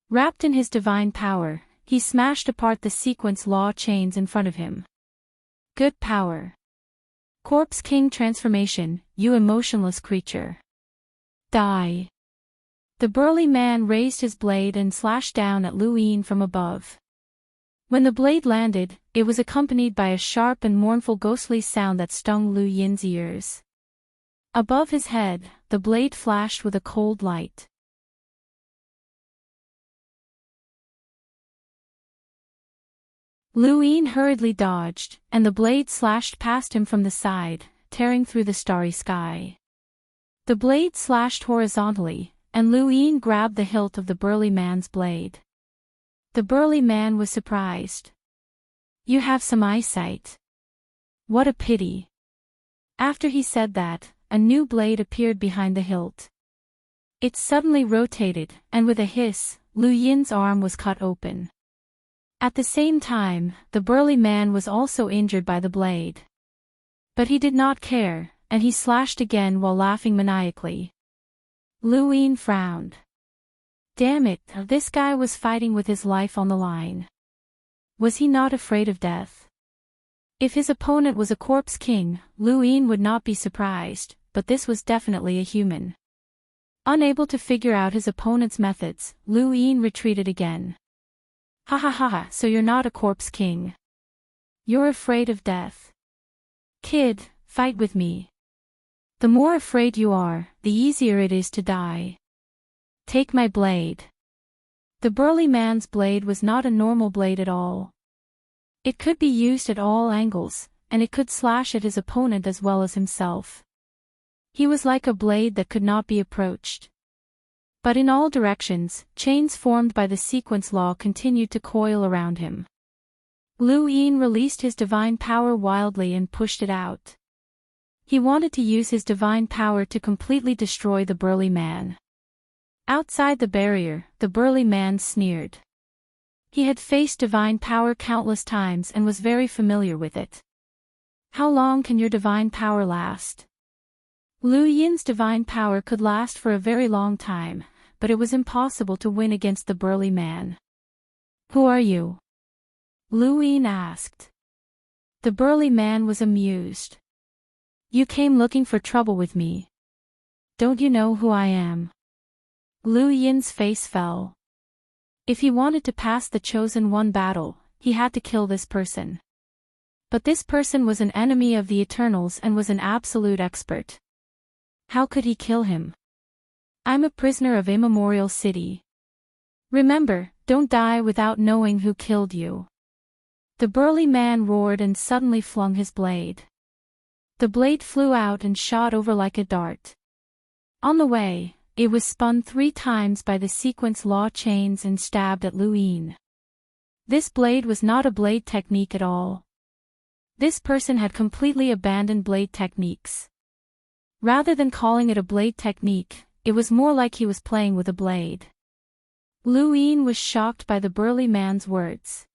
Wrapped in his divine power, he smashed apart the sequence law chains in front of him. Good power. Corpse King transformation, you emotionless creature. Die. The burly man raised his blade and slashed down at Lu Yin from above. When the blade landed, it was accompanied by a sharp and mournful ghostly sound that stung Lu Yin's ears. Above his head, the blade flashed with a cold light. Lu Yin hurriedly dodged, and the blade slashed past him from the side, tearing through the starry sky. The blade slashed horizontally, and Lu Yin grabbed the hilt of the burly man's blade. The burly man was surprised. "You have some eyesight. What a pity." After he said that, a new blade appeared behind the hilt. It suddenly rotated, and with a hiss, Lu Yin's arm was cut open. At the same time, the burly man was also injured by the blade. But he did not care, and he slashed again while laughing maniacally. Lu Yin frowned. Damn it, this guy was fighting with his life on the line. Was he not afraid of death? If his opponent was a corpse king, Lu Yin would not be surprised, but this was definitely a human. Unable to figure out his opponent's methods, Lu Yin retreated again. "Ha ha ha ha, so you're not a corpse king. You're afraid of death. Kid, fight with me. The more afraid you are, the easier it is to die. Take my blade." The burly man's blade was not a normal blade at all. It could be used at all angles, and it could slash at his opponent as well as himself. He was like a blade that could not be approached. But in all directions, chains formed by the sequence law continued to coil around him. Lu Yin released his divine power wildly and pushed it out. He wanted to use his divine power to completely destroy the burly man. Outside the barrier, the burly man sneered. He had faced divine power countless times and was very familiar with it. "How long can your divine power last?" Lu Yin's divine power could last for a very long time, but it was impossible to win against the burly man. "Who are you?" Lu Yin asked. The burly man was amused. "You came looking for trouble with me. Don't you know who I am?" Lu Yin's face fell. If he wanted to pass the chosen one battle, he had to kill this person. But this person was an enemy of the Eternals and was an absolute expert. How could he kill him? "I'm a prisoner of Immemorial City. Remember, don't die without knowing who killed you." The burly man roared and suddenly flung his blade. The blade flew out and shot over like a dart. On the way, it was spun 3 times by the sequence law chains and stabbed at Lu Yin. This blade was not a blade technique at all. This person had completely abandoned blade techniques. Rather than calling it a blade technique, it was more like he was playing with a blade. Lu Yin was shocked by the burly man's words.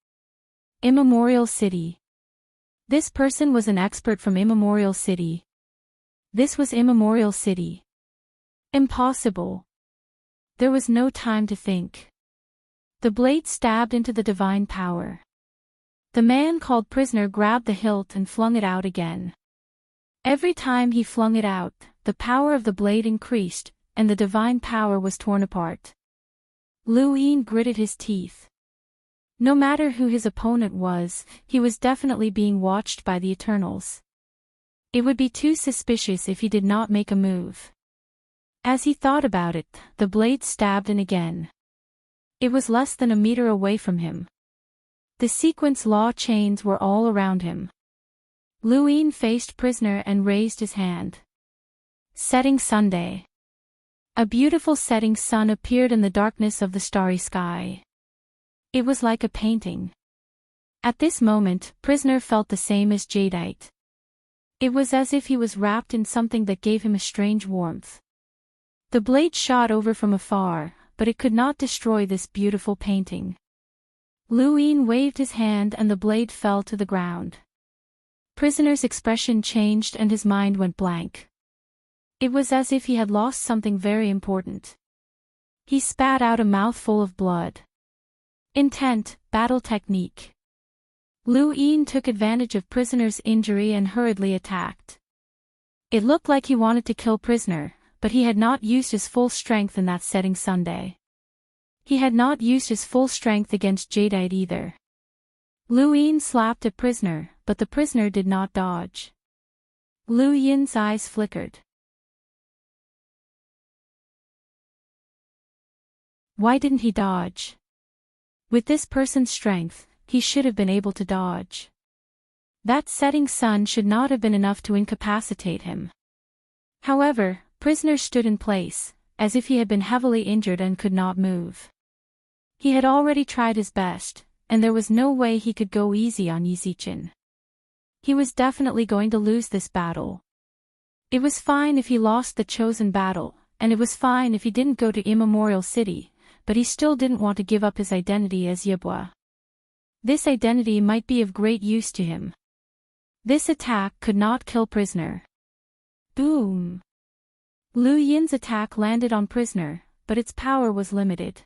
Immemorial City. This person was an expert from Immemorial City. This was Immemorial City. Impossible. There was no time to think. The blade stabbed into the divine power. The man called prisoner grabbed the hilt and flung it out again. Every time he flung it out, the power of the blade increased, and the divine power was torn apart. Lu Yin gritted his teeth. No matter who his opponent was, he was definitely being watched by the Eternals. It would be too suspicious if he did not make a move. As he thought about it, the blade stabbed in again. It was less than a meter away from him. The sequence law chains were all around him. Lu Yin faced prisoner and raised his hand. Setting Sunday. A beautiful setting sun appeared in the darkness of the starry sky. It was like a painting. At this moment, prisoner felt the same as Jadeite. It was as if he was wrapped in something that gave him a strange warmth. The blade shot over from afar, but it could not destroy this beautiful painting. Lu Yin waved his hand and the blade fell to the ground. Prisoner's expression changed and his mind went blank. It was as if he had lost something very important. He spat out a mouthful of blood. Intent, battle technique. Lu Yin took advantage of prisoner's injury and hurriedly attacked. It looked like he wanted to kill prisoner, but he had not used his full strength in that setting Sunday. He had not used his full strength against Jadeite either. Lu Yin slapped at prisoner, but the prisoner did not dodge. Lu Yin's eyes flickered. Why didn't he dodge? With this person's strength, he should have been able to dodge. That setting sun should not have been enough to incapacitate him. However, prisoner stood in place, as if he had been heavily injured and could not move. He had already tried his best, and there was no way he could go easy on Yizichin. He was definitely going to lose this battle. It was fine if he lost the chosen battle, and it was fine if he didn't go to Immemorial City, but he still didn't want to give up his identity as Yibwa. This identity might be of great use to him. This attack could not kill Prisoner. Boom! Lu Yin's attack landed on Prisoner, but its power was limited.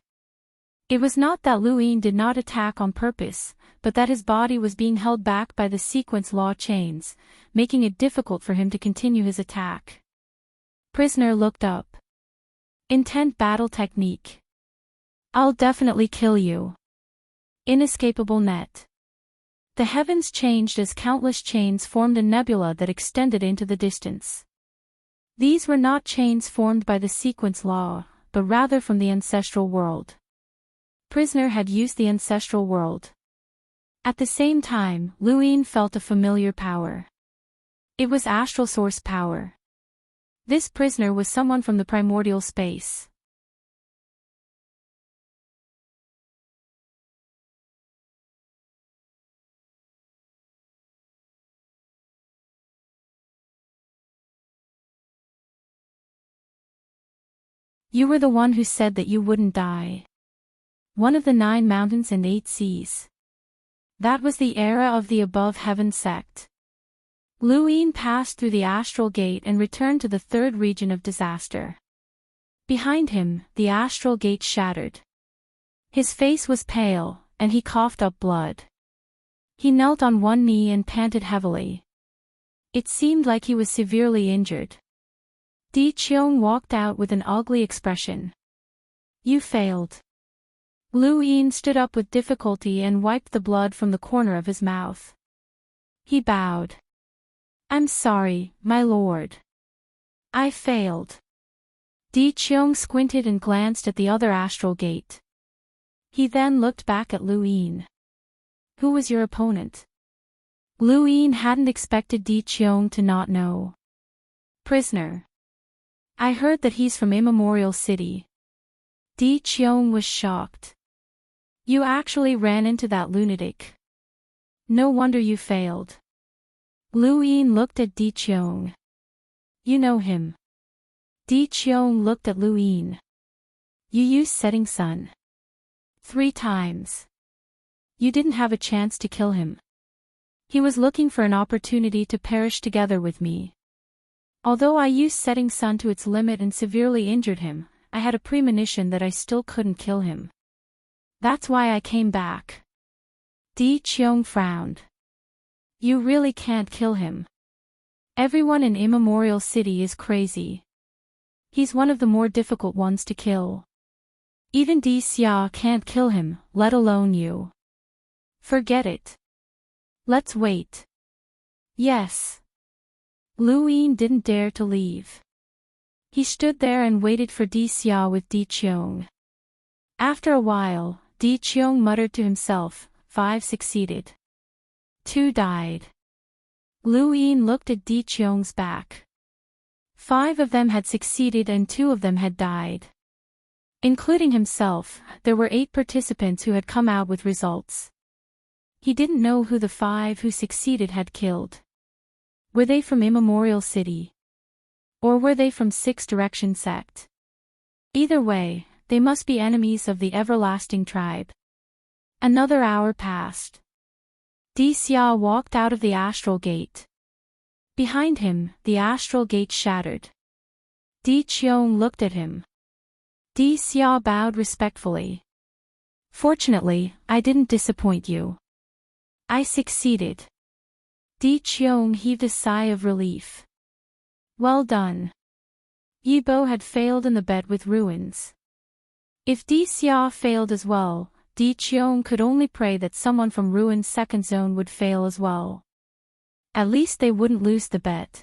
It was not that Lu Yin did not attack on purpose, but that his body was being held back by the sequence law chains, making it difficult for him to continue his attack. Prisoner looked up. Intent battle technique. I'll definitely kill you. Inescapable net. The heavens changed as countless chains formed a nebula that extended into the distance. These were not chains formed by the sequence law, but rather from the ancestral world. Prisoner had used the ancestral world. At the same time, Lu Yin felt a familiar power. It was astral source power. This prisoner was someone from the primordial space. You were the one who said that you wouldn't die. One of the 9 mountains and 8 seas. That was the era of the above heaven sect. Lu Yin passed through the astral gate and returned to the 3rd region of disaster. Behind him, the astral gate shattered. His face was pale, and he coughed up blood. He knelt on one knee and panted heavily. It seemed like he was severely injured. Di Qiong walked out with an ugly expression. You failed. Lu Yin stood up with difficulty and wiped the blood from the corner of his mouth. He bowed. I'm sorry, my lord. I failed. Di Qiong squinted and glanced at the other astral gate. He then looked back at Lu Yin. Who was your opponent? Lu Yin hadn't expected Di Qiong to not know. Prisoner. I heard that he's from Immemorial City. Di Qiong was shocked. You actually ran into that lunatic. No wonder you failed. Lu Yin looked at Di Qiong. You know him. Di Qiong looked at Lu Yin. You used setting sun. 3 times. You didn't have a chance to kill him. He was looking for an opportunity to perish together with me. Although I used setting sun to its limit and severely injured him, I had a premonition that I still couldn't kill him. That's why I came back. Di Qiong frowned. You really can't kill him. Everyone in Immemorial City is crazy. He's one of the more difficult ones to kill. Even Di Xia can't kill him, let alone you. Forget it. Let's wait. Yes. Lu Yin didn't dare to leave. He stood there and waited for Di Xia with Di Qiong. After a while, Di Qiong muttered to himself, 5 succeeded. 2 died. Lu Yin looked at Di Qiong's back. 5 of them had succeeded and 2 of them had died. Including himself, there were 8 participants who had come out with results. He didn't know who the 5 who succeeded had killed. Were they from Immemorial City? Or were they from 6 Direction sect? Either way, they must be enemies of the everlasting tribe. Another hour passed. Di Xia walked out of the astral gate. Behind him, the astral gate shattered. Di Qiong looked at him. Di Xia bowed respectfully. Fortunately, I didn't disappoint you. I succeeded. Di Qiong heaved a sigh of relief. Well done. Yibo had failed in the bet with ruins. If Di Xia failed as well, Di Qiong could only pray that someone from Ruin's second zone would fail as well. At least they wouldn't lose the bet.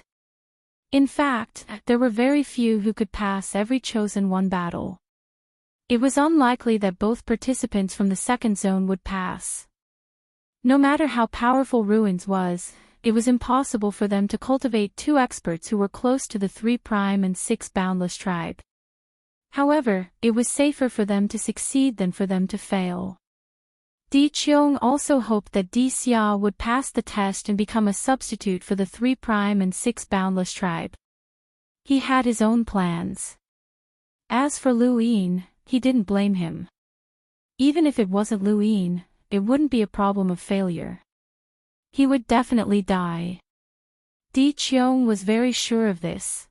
In fact, there were very few who could pass every chosen one battle. It was unlikely that both participants from the second zone would pass. No matter how powerful Ruins was, it was impossible for them to cultivate 2 experts who were close to the 3' and 6 boundless tribe. However, it was safer for them to succeed than for them to fail. Di Qiong also hoped that Di Xia would pass the test and become a substitute for the 3' and 6 boundless tribe. He had his own plans. As for Lu Yin, he didn't blame him. Even if it wasn't Lu Yin, it wouldn't be a problem of failure. He would definitely die. Di Qiong was very sure of this.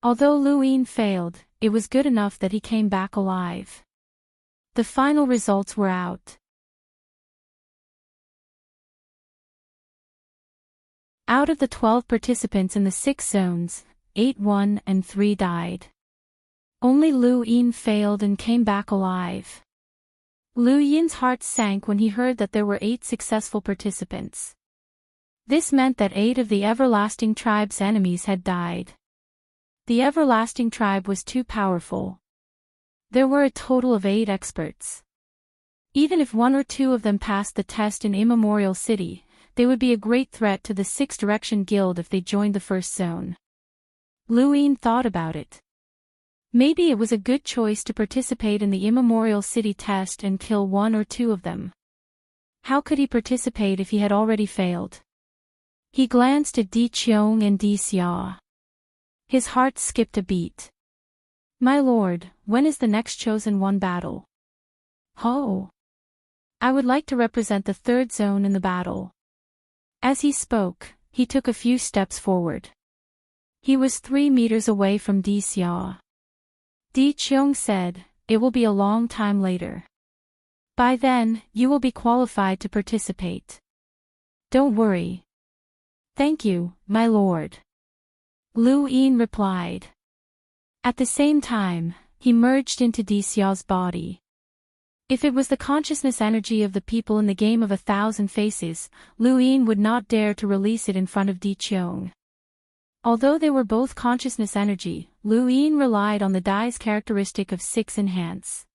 Although Lu Yin failed, it was good enough that he came back alive. The final results were out. Out of the 12 participants in the 6 zones, 8 won and 3 died. Only Lu Yin failed and came back alive. Lu Yin's heart sank when he heard that there were 8 successful participants. This meant that 8 of the everlasting tribe's enemies had died. The everlasting tribe was too powerful. There were a total of 8 experts. Even if 1 or 2 of them passed the test in Immemorial City, they would be a great threat to the 6 Direction Guild if they joined the first zone. Lu Yin thought about it. Maybe it was a good choice to participate in the Immemorial City test and kill 1 or 2 of them. How could he participate if he had already failed? He glanced at Di Qiong and Di Xia. His heart skipped a beat. My lord, when is the next chosen one battle? Ho! I would like to represent the 3rd zone in the battle. As he spoke, he took a few steps forward. He was 3 meters away from Di Xia. Di Qiong said, "It will be a long time later. By then, you will be qualified to participate. Don't worry." "Thank you, my lord," Lu Yin replied. At the same time, he merged into Di Xia's body. If it was the consciousness energy of the people in the game of 1,000 faces, Lu Yin would not dare to release it in front of Di Qiong. Although they were both consciousness energy, Lu Yin relied on the Dai's characteristic of 6 enhance.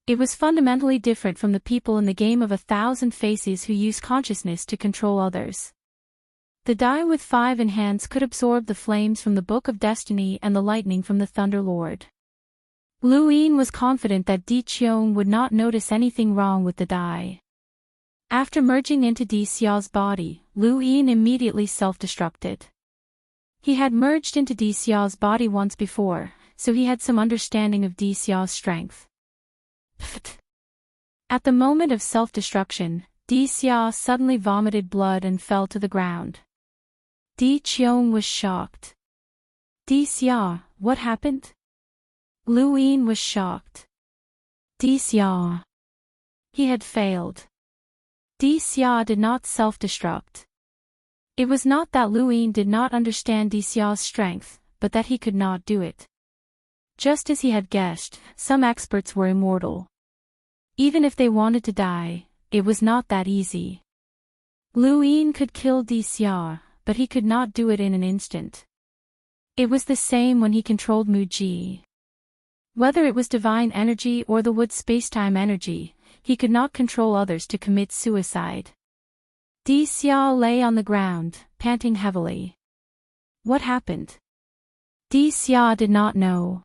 It was fundamentally different from the people in the game of 1,000 faces who use consciousness to control others. The Dai with 5 enhance could absorb the flames from the Book of Destiny and the lightning from the Thunder Lord. Lu Yin was confident that Di Qiong would not notice anything wrong with the Dai. After merging into Di Xia's body, Lu Yin immediately self-destructed. He had merged into Di Xia's body once before, so he had some understanding of Di Xia's strength. At the moment of self-destruction, Di Xia suddenly vomited blood and fell to the ground. Di Qiong was shocked. Di Xia, what happened? Lu Yin was shocked. Di Xia. He had failed. Di Xia did not self-destruct. It was not that Lu Yin did not understand Di Xia's strength, but that he could not do it. Just as he had guessed, some experts were immortal. Even if they wanted to die, it was not that easy. Lu Yin could kill Di Xia, but he could not do it in an instant. It was the same when he controlled Mu Ji. Whether it was divine energy or the wood spacetime energy, he could not control others to commit suicide. Di Xia lay on the ground, panting heavily. What happened? Di Xia did not know.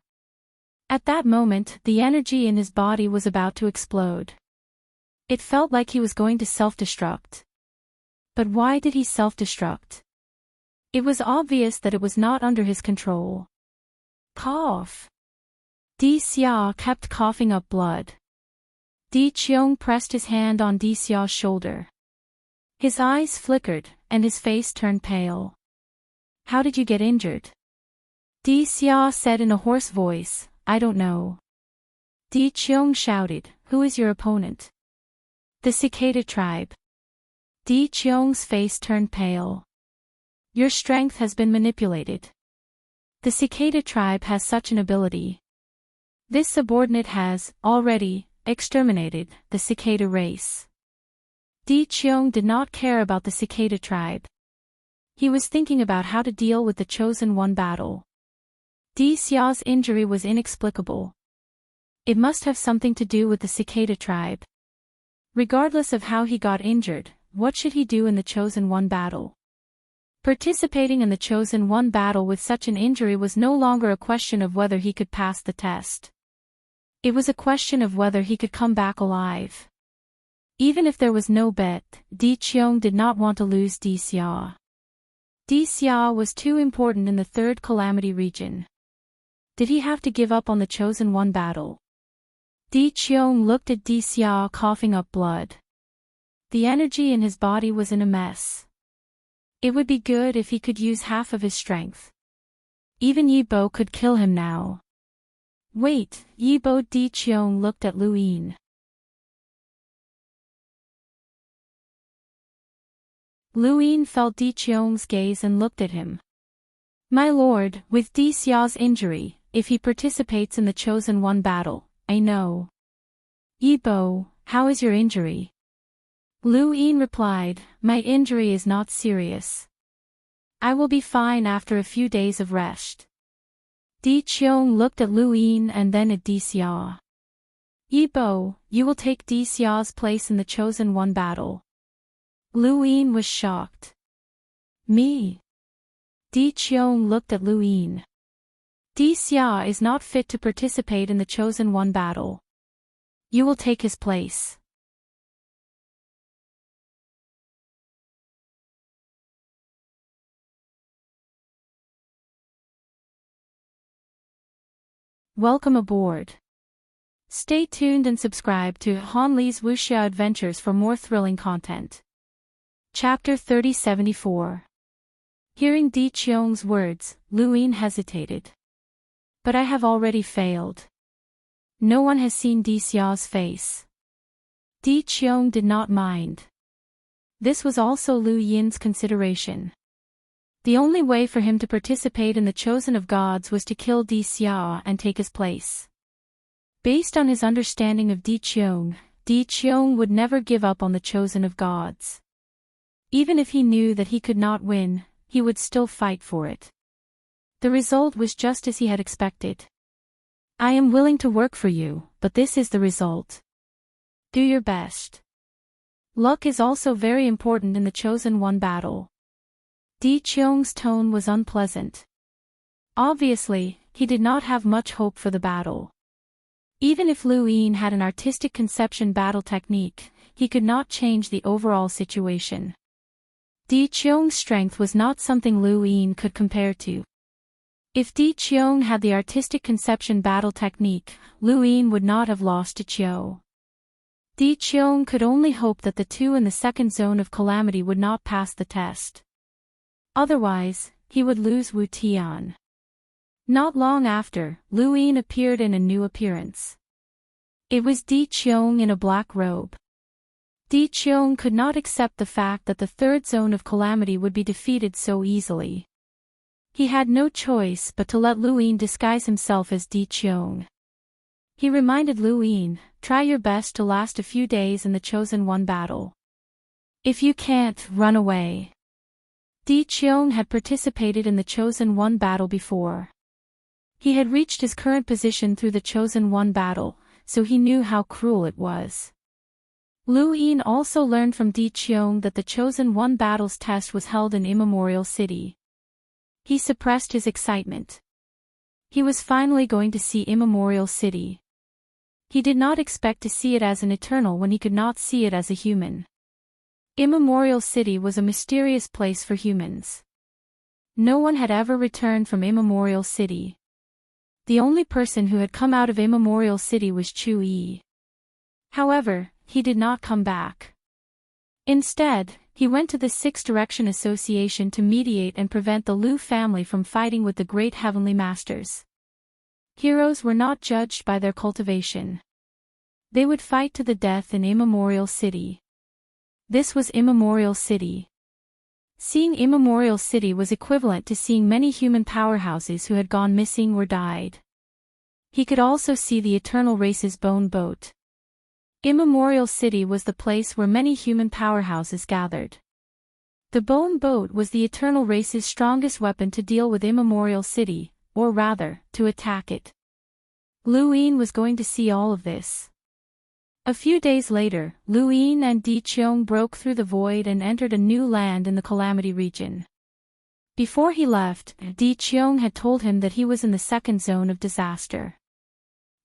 At that moment, the energy in his body was about to explode. It felt like he was going to self-destruct. But why did he self-destruct? It was obvious that it was not under his control. Cough. Di Xia kept coughing up blood. Di Qiong pressed his hand on Di Xia's shoulder. His eyes flickered, and his face turned pale. How did you get injured? Di Xia said in a hoarse voice, I don't know. Di Qiong shouted, who is your opponent? The Cicada tribe. Di Qiong's face turned pale. Your strength has been manipulated. The Cicada tribe has such an ability. This subordinate has, already, exterminated the Cicada race. Di Qiong did not care about the Cicada tribe. He was thinking about how to deal with the Chosen One battle. Di Xia's injury was inexplicable. It must have something to do with the Cicada tribe. Regardless of how he got injured, what should he do in the Chosen One battle? Participating in the Chosen One battle with such an injury was no longer a question of whether he could pass the test. It was a question of whether he could come back alive. Even if there was no bet, Di Qiong did not want to lose Di Xia. Di Xia was too important in the third calamity region. Did he have to give up on the Chosen One battle? Di Qiong looked at Di Xia coughing up blood. The energy in his body was in a mess. It would be good if he could use half of his strength. Even Yi Bo could kill him now. Wait, Yi Bo. Di Qiong looked at Lu Yin. Lu Yin felt Di Qiong's gaze and looked at him. My lord, with Di Xia's injury, if he participates in the Chosen One battle, I know. Yi Bo, how is your injury? Lu Yin replied, my injury is not serious. I will be fine after a few days of rest. Di Qiong looked at Lu Yin and then at Di Xia. Yi Bo, you will take Di Xia's place in the Chosen One battle. Lu Yin was shocked. Me? Di Qiong looked at Lu Yin. Di Xia is not fit to participate in the Chosen One battle. You will take his place. Welcome aboard. Stay tuned and subscribe to Han Li's Wuxia Adventures for more thrilling content. Chapter 3074. Hearing Di Qiong's words, Lu Yin hesitated. But I have already failed. No one has seen Di Xia's face. Di Qiong did not mind. This was also Lu Yin's consideration. The only way for him to participate in the Chosen of Gods was to kill Di Xia and take his place. Based on his understanding of Di Qiong would never give up on the Chosen of Gods. Even if he knew that he could not win, he would still fight for it. The result was just as he had expected. I am willing to work for you, but this is the result. Do your best. Luck is also very important in the Chosen One battle. Di Qiong's tone was unpleasant. Obviously, he did not have much hope for the battle. Even if Lu Yin had an artistic conception battle technique, he could not change the overall situation. Di Qiong's strength was not something Lu Yin could compare to. If Di Qiong had the artistic conception battle technique, Lu Yin would not have lost to Qiu. Di Qiong could only hope that the two in the second zone of calamity would not pass the test. Otherwise, he would lose Wu Tian. Not long after, Lu Yin appeared in a new appearance. It was Di Qiong in a black robe. Di Qiong could not accept the fact that the third zone of calamity would be defeated so easily. He had no choice but to let Lu Yin disguise himself as Di Qiong. He reminded Lu Yin, try your best to last a few days in the Chosen One battle. If you can't, run away. Di Qiong had participated in the Chosen One battle before. He had reached his current position through the Chosen One battle, so he knew how cruel it was. Lu Yin also learned from Di Qiong that the Chosen One battle's test was held in Immemorial City. He suppressed his excitement. He was finally going to see Immemorial City. He did not expect to see it as an eternal when he could not see it as a human. Immemorial City was a mysterious place for humans. No one had ever returned from Immemorial City. The only person who had come out of Immemorial City was Chu Yi. However, he did not come back. Instead, he went to the Six Direction Association to mediate and prevent the Lu family from fighting with the great heavenly masters. Heroes were not judged by their cultivation. They would fight to the death in Immemorial City. This was Immemorial City. Seeing Immemorial City was equivalent to seeing many human powerhouses who had gone missing or died. He could also see the eternal race's bone boat. Immemorial City was the place where many human powerhouses gathered. The bone boat was the eternal race's strongest weapon to deal with Immemorial City, or rather, to attack it. Lu Yin was going to see all of this. A few days later, Lu Yin and Di Qiong broke through the void and entered a new land in the Calamity region. Before he left, Di Qiong had told him that he was in the second zone of disaster.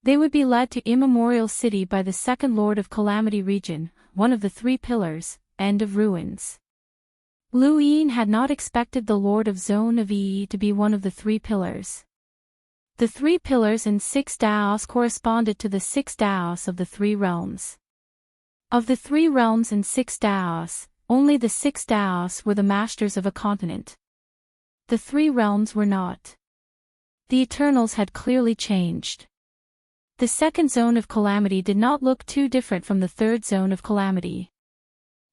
They would be led to Immemorial City by the second Lord of Calamity region, one of the three pillars, end of ruins. Lu Yin had not expected the Lord of Zone of Yi to be one of the three pillars. The three pillars and 6 Daos corresponded to the 6 Daos of the three realms. Of the three realms and 6 Daos, only the 6 Daos were the masters of a continent. The three realms were not. The Eternals had clearly changed. The second zone of calamity did not look too different from the third zone of calamity.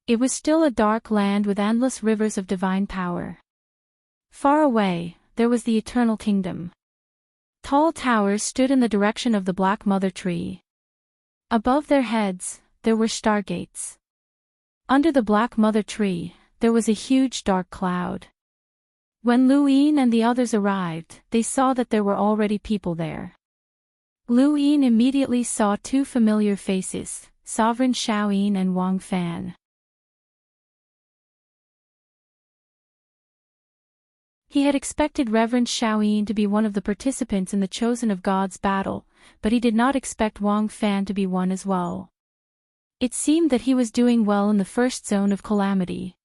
It was still a dark land with endless rivers of divine power. Far away, there was the Eternal Kingdom. Tall towers stood in the direction of the Black Mother Tree. Above their heads, there were stargates. Under the Black Mother Tree, there was a huge dark cloud. When Lu Yin and the others arrived, they saw that there were already people there. Lu Yin immediately saw two familiar faces, Sovereign Shaoyin and Wang Fan. He had expected Reverend Shaoyin to be one of the participants in the Chosen of God's battle, but he did not expect Wang Fan to be one as well. It seemed that he was doing well in the first zone of calamity.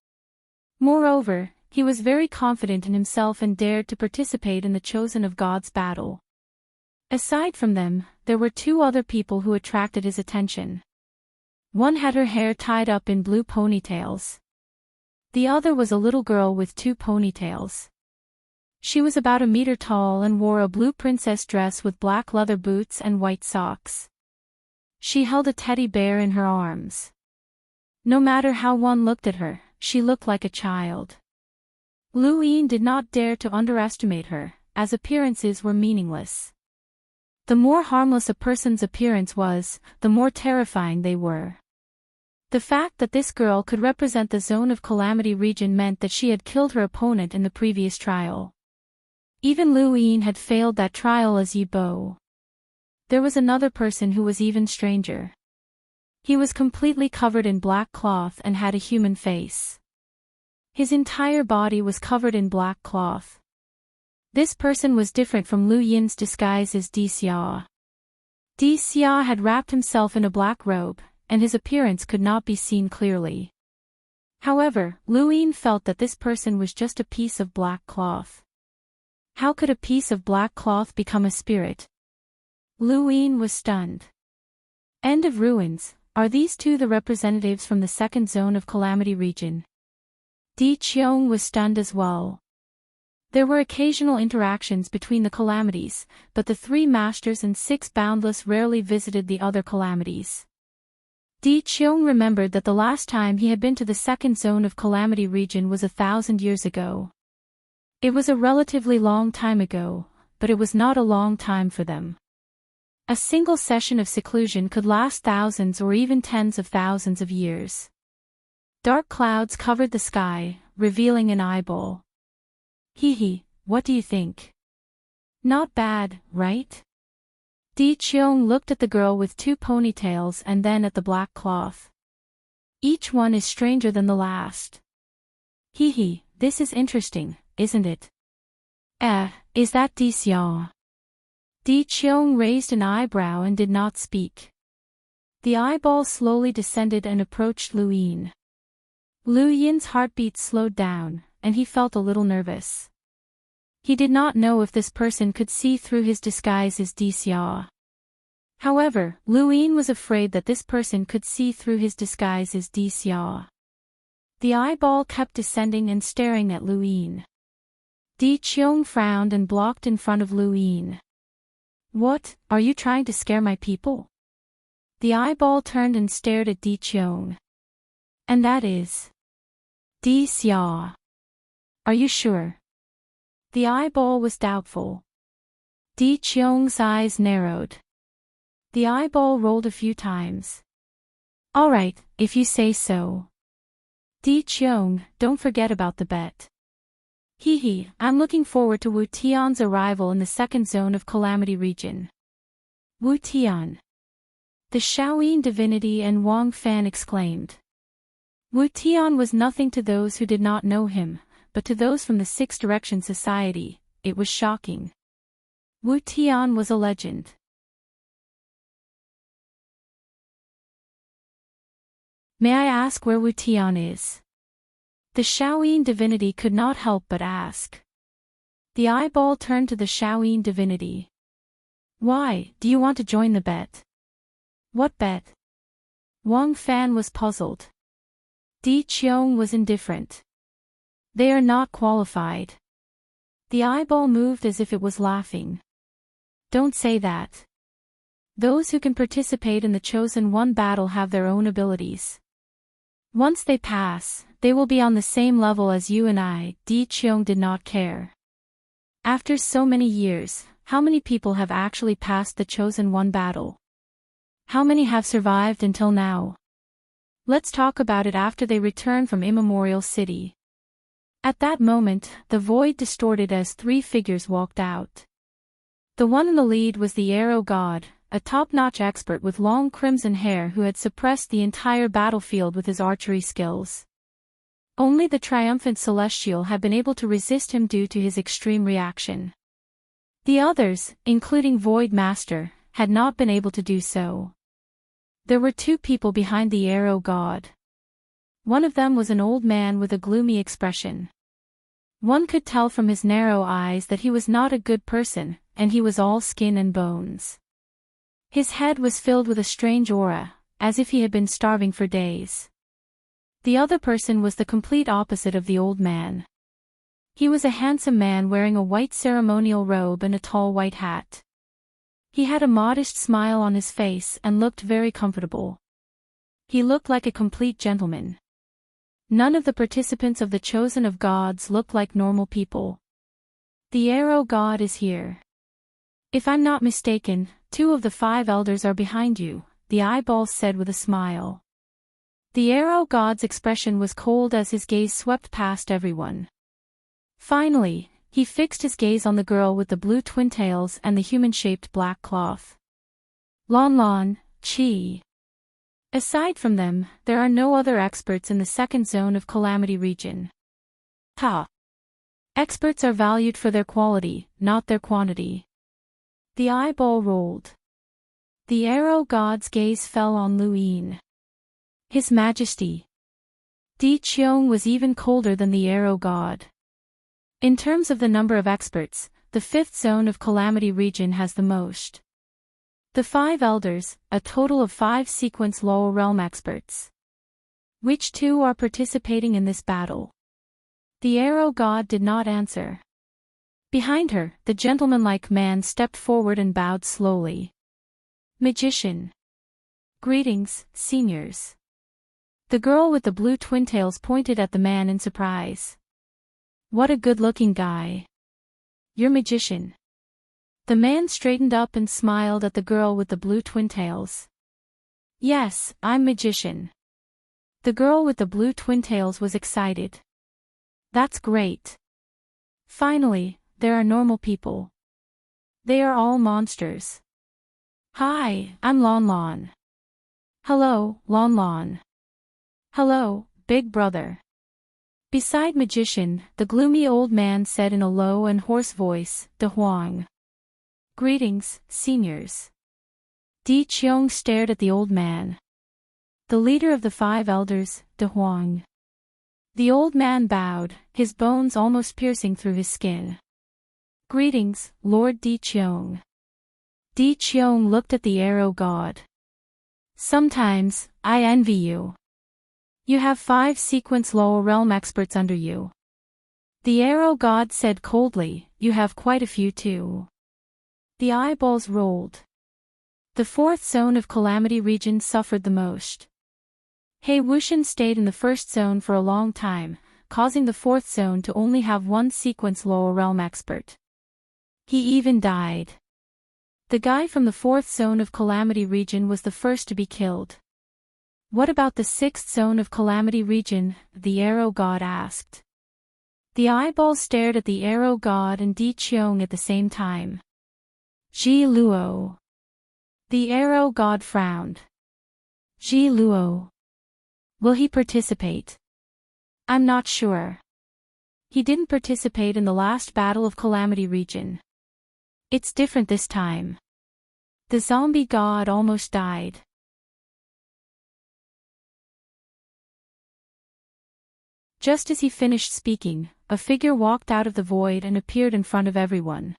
Moreover, he was very confident in himself and dared to participate in the Chosen of God's battle. Aside from them, there were two other people who attracted his attention. One had her hair tied up in blue ponytails. The other was a little girl with two ponytails. She was about 1 meter tall and wore a blue princess dress with black leather boots and white socks. She held a teddy bear in her arms. No matter how one looked at her, she looked like a child. Lu Yin did not dare to underestimate her, as appearances were meaningless. The more harmless a person's appearance was, the more terrifying they were. The fact that this girl could represent the Zone of Calamity region meant that she had killed her opponent in the previous trial. Even Lu Yin had failed that trial as Yi Bo. There was another person who was even stranger. He was completely covered in black cloth and had a human face. His entire body was covered in black cloth. This person was different from Lu Yin's disguise as Di Xia. Di Xia had wrapped himself in a black robe, and his appearance could not be seen clearly. However, Lu Yin felt that this person was just a piece of black cloth. How could a piece of black cloth become a spirit? Lu Yin was stunned. End of ruins, are these two the representatives from the second zone of calamity region? Di Qiong was stunned as well. There were occasional interactions between the calamities, but the three masters and 6 boundless rarely visited the other calamities. Di Qiong remembered that the last time he had been to the second zone of calamity region was 1,000 years ago. It was a relatively long time ago, but it was not a long time for them. A single session of seclusion could last thousands or even tens of thousands of years. Dark clouds covered the sky, revealing an eyeball. Hee, what do you think? Not bad, right? Di Qiong looked at the girl with 2 ponytails and then at the black cloth. Each one is stranger than the last. Hee, this is interesting, isn't it? Is that Di Xia? Di Qiong raised an eyebrow and did not speak. The eyeball slowly descended and approached Lu Yin. Lu Yin's heartbeat slowed down, and he felt a little nervous. He did not know if this person could see through his disguise as Di Xia. However, Lu Yin was afraid that this person could see through his disguise as Di Xia. The eyeball kept descending and staring at Lu Yin. Di Qiong frowned and blocked in front of Lu Yin. What, are you trying to scare my people? The eyeball turned and stared at Di Qiong. And that is Di Xia. Are you sure? The eyeball was doubtful. Di Qiong's eyes narrowed. The eyeball rolled a few times. All right, if you say so. Di Qiong, don't forget about the bet. Hee, I'm looking forward to Wu Tian's arrival in the second zone of calamity region. Wu Tian. The Shaoyin divinity and Wang Fan exclaimed. Wu Tian was nothing to those who did not know him, but to those from the Six Direction Society, it was shocking. Wu Tian was a legend. May I ask where Wu Tian is? The Shaoyin divinity could not help but ask. The eyeball turned to the Shaoyin divinity. Why, do you want to join the bet? What bet? Wang Fan was puzzled. Di Qiong was indifferent. They are not qualified. The eyeball moved as if it was laughing. Don't say that. Those who can participate in the chosen one battle have their own abilities. Once they pass, they will be on the same level as you and I. Di Qiong did not care. After so many years, how many people have actually passed the chosen one battle? How many have survived until now? Let's talk about it after they return from Immemorial City. At that moment, the void distorted as three figures walked out. The one in the lead was the Arrow God, a top-notch expert with long crimson hair who had suppressed the entire battlefield with his archery skills. Only the triumphant Celestial had been able to resist him due to his extreme reaction. The others, including Void Master, had not been able to do so. There were two people behind the Arrow God. One of them was an old man with a gloomy expression. One could tell from his narrow eyes that he was not a good person, and he was all skin and bones. His head was filled with a strange aura, as if he had been starving for days. The other person was the complete opposite of the old man. He was a handsome man wearing a white ceremonial robe and a tall white hat. He had a modest smile on his face and looked very comfortable. He looked like a complete gentleman. None of the participants of the Chosen of Gods looked like normal people. The Arrow God is here. If I'm not mistaken, 2 of the 5 elders are behind you, the eyeball said with a smile. The Arrow God's expression was cold as his gaze swept past everyone. Finally, he fixed his gaze on the girl with the blue twin tails and the human-shaped black cloth. Lon Lon, Chi. Aside from them, there are no other experts in the second zone of Calamity region. Ha! Experts are valued for their quality, not their quantity. The eyeball rolled. The Arrow God's gaze fell on Lu Yin. His Majesty. Di Qiong was even colder than the Arrow God. In terms of the number of experts, the 5th zone of Calamity region has the most. The 5 elders, a total of 5 sequence lower realm experts. Which 2 are participating in this battle? The Arrow God did not answer. Behind her, the gentlemanlike man stepped forward and bowed slowly. Magician. Greetings, seniors. The girl with the blue twin tails pointed at the man in surprise. What a good-looking guy. You're magician. The man straightened up and smiled at the girl with the blue twin tails. Yes, I'm magician. The girl with the blue twin tails was excited. That's great. Finally, there are normal people. They are all monsters. Hi, I'm Lon Lon. Hello, Lon Lon. Hello, big brother. Beside magician, the gloomy old man said in a low and hoarse voice, De Huang. Greetings, seniors. Di Qiong stared at the old man. The leader of the 5 elders, De Huang. The old man bowed, his bones almost piercing through his skin. Greetings, Lord Di Qiong. Di Qiong looked at the Arrow God. Sometimes, I envy you. You have 5 sequence lower realm experts under you. The Arrow God said coldly, you have quite a few too. The eyeballs rolled. The 4th zone of Calamity region suffered the most. He Wuxian stayed in the 1st zone for a long time, causing the 4th zone to only have 1 sequence lower realm expert. He even died. The guy from the 4th zone of Calamity region was the first to be killed. What about the 6th zone of Calamity region? The Arrow God asked. The eyeball stared at the Arrow God and Di Qiong at the same time. Ji Luo. The Arrow God frowned. Ji Luo. Will he participate? I'm not sure. He didn't participate in the last battle of Calamity region. It's different this time. The zombie god almost died. Just as he finished speaking, a figure walked out of the void and appeared in front of everyone.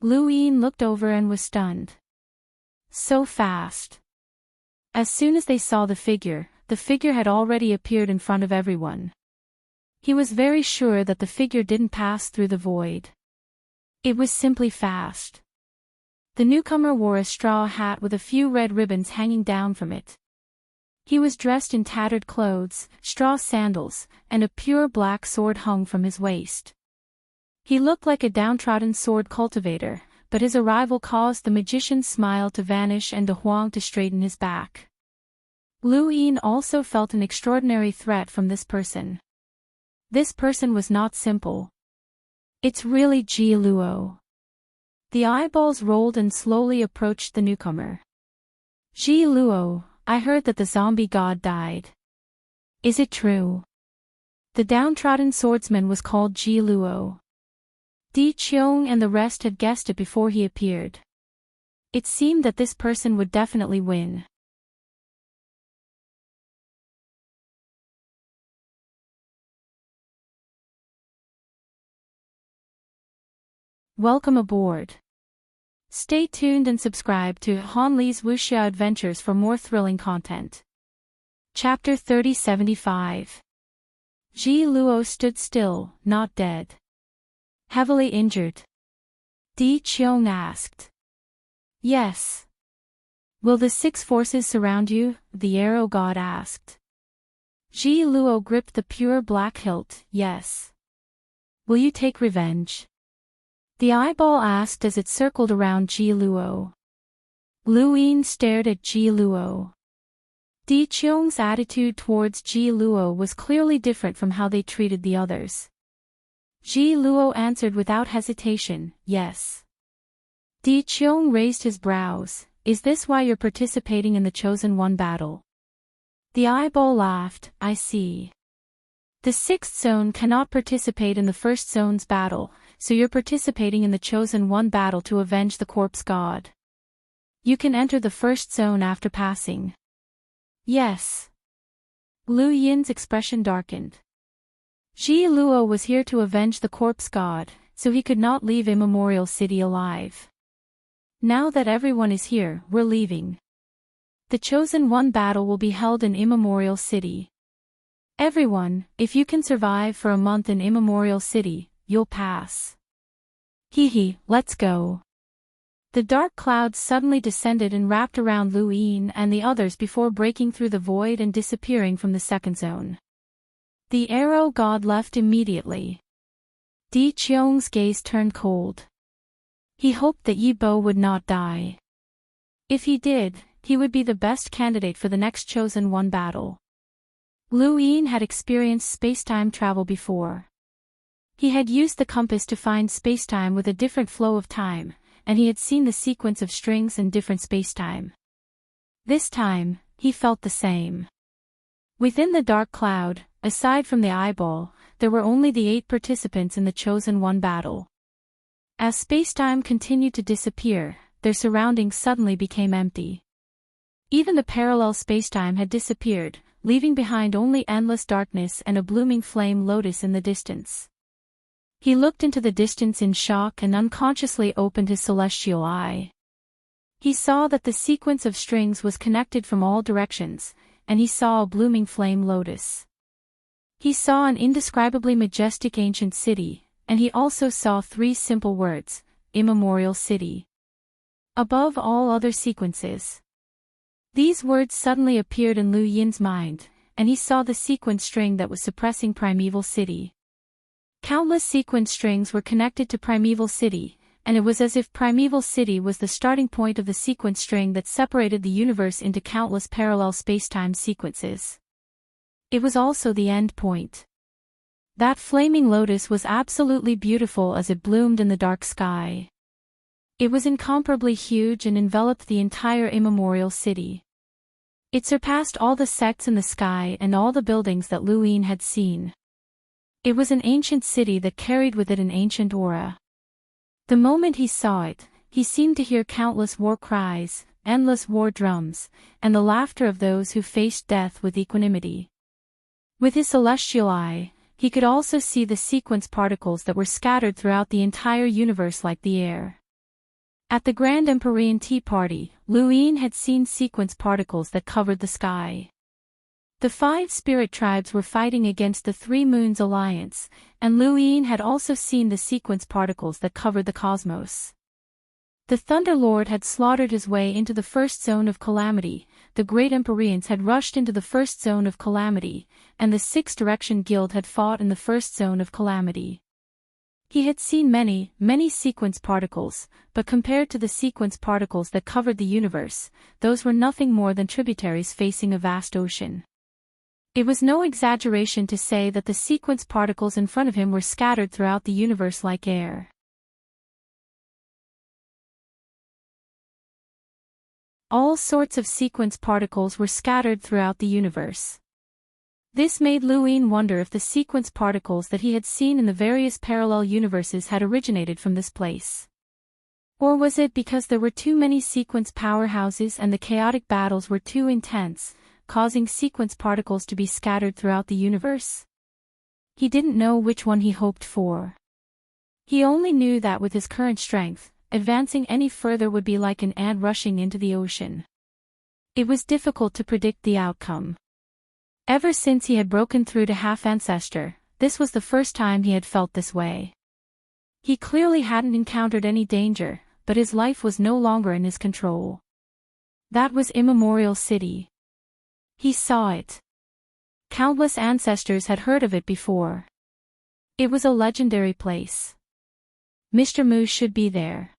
Lu Yin looked over and was stunned. So fast. As soon as they saw the figure had already appeared in front of everyone. He was very sure that the figure didn't pass through the void. It was simply fast. The newcomer wore a straw hat with a few red ribbons hanging down from it. He was dressed in tattered clothes, straw sandals, and a pure black sword hung from his waist. He looked like a downtrodden sword cultivator, but his arrival caused the magician's smile to vanish and De Huang to straighten his back. Lu Yin also felt an extraordinary threat from this person. This person was not simple. It's really Ji Luo. The eyeballs rolled and slowly approached the newcomer. Ji Luo, I heard that the zombie god died. Is it true? The downtrodden swordsman was called Ji Luo. Di Qiong and the rest had guessed it before he appeared. It seemed that this person would definitely win. Welcome aboard. Stay tuned and subscribe to Han Li's Wuxia Adventures for more thrilling content. Chapter 3075. Ji Luo stood still, not dead. Heavily injured? Di Qiong asked. Yes. Will the 6 forces surround you? The arrow god asked. Ji Luo gripped the pure black hilt. Yes. Will you take revenge? The eyeball asked as it circled around Ji Luo. Lu Yin stared at Ji Luo. Di Qiong's attitude towards Ji Luo was clearly different from how they treated the others. Ji Luo answered without hesitation, yes. Di Qiong raised his brows. Is this why you're participating in the Chosen One battle? The eyeball laughed. I see. The 6th zone cannot participate in the 1st zone's battle, so you're participating in the Chosen One battle to avenge the corpse god. You can enter the 1st zone after passing. Yes. Lu Yin's expression darkened. Ji Luo was here to avenge the corpse god, so he could not leave Immemorial City alive. Now that everyone is here, we're leaving. The Chosen One battle will be held in Immemorial City. Everyone, if you can survive for a month in Immemorial City, you'll pass. Hee, let's go. The dark clouds suddenly descended and wrapped around Lu Yin and the others before breaking through the void and disappearing from the 2nd zone. The arrow god left immediately. Di Qiong's gaze turned cold. He hoped that Yi Bo would not die. If he did, he would be the best candidate for the next Chosen One battle. Lu Yin had experienced spacetime travel before. He had used the compass to find spacetime with a different flow of time, and he had seen the sequence of strings in different spacetime. This time, he felt the same. Within the dark cloud, aside from the eyeball, there were only the 8 participants in the Chosen One battle. As spacetime continued to disappear, their surroundings suddenly became empty. Even the parallel spacetime had disappeared, leaving behind only endless darkness and a blooming flame lotus in the distance. He looked into the distance in shock and unconsciously opened his celestial eye. He saw that the sequence of strings was connected from all directions, and he saw a blooming flame lotus. He saw an indescribably majestic ancient city, and he also saw 3 simple words, Immemorial City. Above all other sequences. These words suddenly appeared in Lu Yin's mind, and he saw the sequence string that was suppressing Primeval City. Countless sequence strings were connected to Primeval City, and it was as if Primeval City was the starting point of the sequence string that separated the universe into countless parallel spacetime sequences. It was also the end point. That flaming lotus was absolutely beautiful as it bloomed in the dark sky. It was incomparably huge and enveloped the entire Immemorial City. It surpassed all the sects in the sky and all the buildings that Lu Yin had seen. It was an ancient city that carried with it an ancient aura. The moment he saw it, he seemed to hear countless war cries, endless war drums, and the laughter of those who faced death with equanimity. With his celestial eye, he could also see the sequence particles that were scattered throughout the entire universe like the air. At the Grand Empyrean Tea Party, Luin had seen sequence particles that covered the sky. The 5 spirit tribes were fighting against the 3 Moons Alliance, and Luin had also seen the sequence particles that covered the cosmos. The Thunder Lord had slaughtered his way into the first zone of calamity, the Great Empyreans had rushed into the first zone of calamity, and the 6 Direction Guild had fought in the first zone of calamity. He had seen many, many sequence particles, but compared to the sequence particles that covered the universe, those were nothing more than tributaries facing a vast ocean. It was no exaggeration to say that the sequence particles in front of him were scattered throughout the universe like air. All sorts of sequence particles were scattered throughout the universe. This made Luin wonder if the sequence particles that he had seen in the various parallel universes had originated from this place. Or was it because there were too many sequence powerhouses and the chaotic battles were too intense, causing sequence particles to be scattered throughout the universe? He didn't know which one he hoped for. He only knew that with his current strength, advancing any further would be like an ant rushing into the ocean. It was difficult to predict the outcome. Ever since he had broken through to half-ancestor, this was the first time he had felt this way. He clearly hadn't encountered any danger, but his life was no longer in his control. That was Immemorial City. He saw it. Countless ancestors had heard of it before. It was a legendary place. Mr. Mu should be there.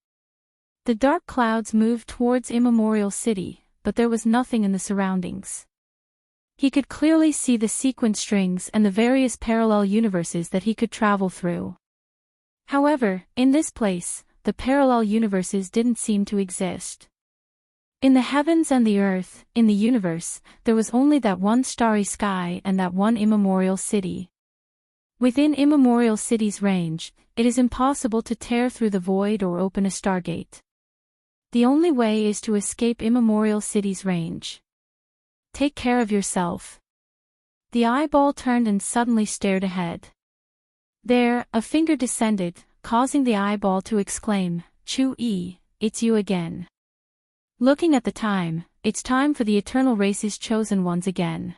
The dark clouds moved towards Immemorial City, but there was nothing in the surroundings. He could clearly see the sequence strings and the various parallel universes that he could travel through. However, in this place, the parallel universes didn't seem to exist. In the heavens and the earth, in the universe, there was only that one starry sky and that one immemorial city. Within Immemorial City's range, it is impossible to tear through the void or open a stargate. The only way is to escape Immemorial City's range. Take care of yourself. The eyeball turned and suddenly stared ahead. There, a finger descended, causing the eyeball to exclaim, "Chu-yi, it's you again." Looking at the time, it's time for the eternal race's chosen ones again.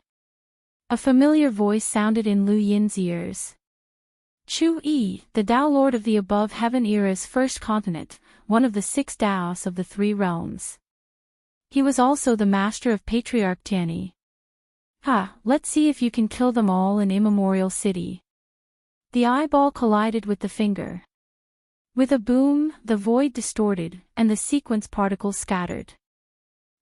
A familiar voice sounded in Lu Yin's ears. Chu-yi, the Tao Lord of the above heaven era's first continent, one of the 6 Taos of the 3 realms. He was also the master of Patriarch Tianyi. Let's see if you can kill them all in Immemorial City. The eyeball collided with the finger. With a boom, the void distorted, and the sequence particles scattered.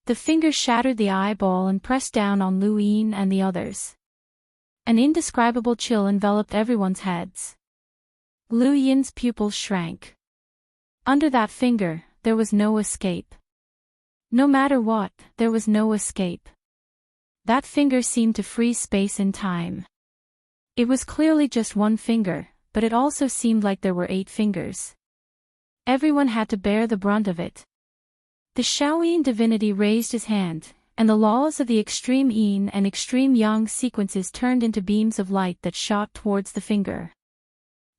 The finger shattered the eyeball and pressed down on Lu Yin and the others. An indescribable chill enveloped everyone's heads. Lu Yin's pupils shrank. Under that finger, there was no escape. No matter what, there was no escape. That finger seemed to freeze space and time. It was clearly just one finger, but it also seemed like there were 8 fingers. Everyone had to bear the brunt of it. The Shaoyin divinity raised his hand, and the laws of the extreme yin and extreme yang sequences turned into beams of light that shot towards the finger.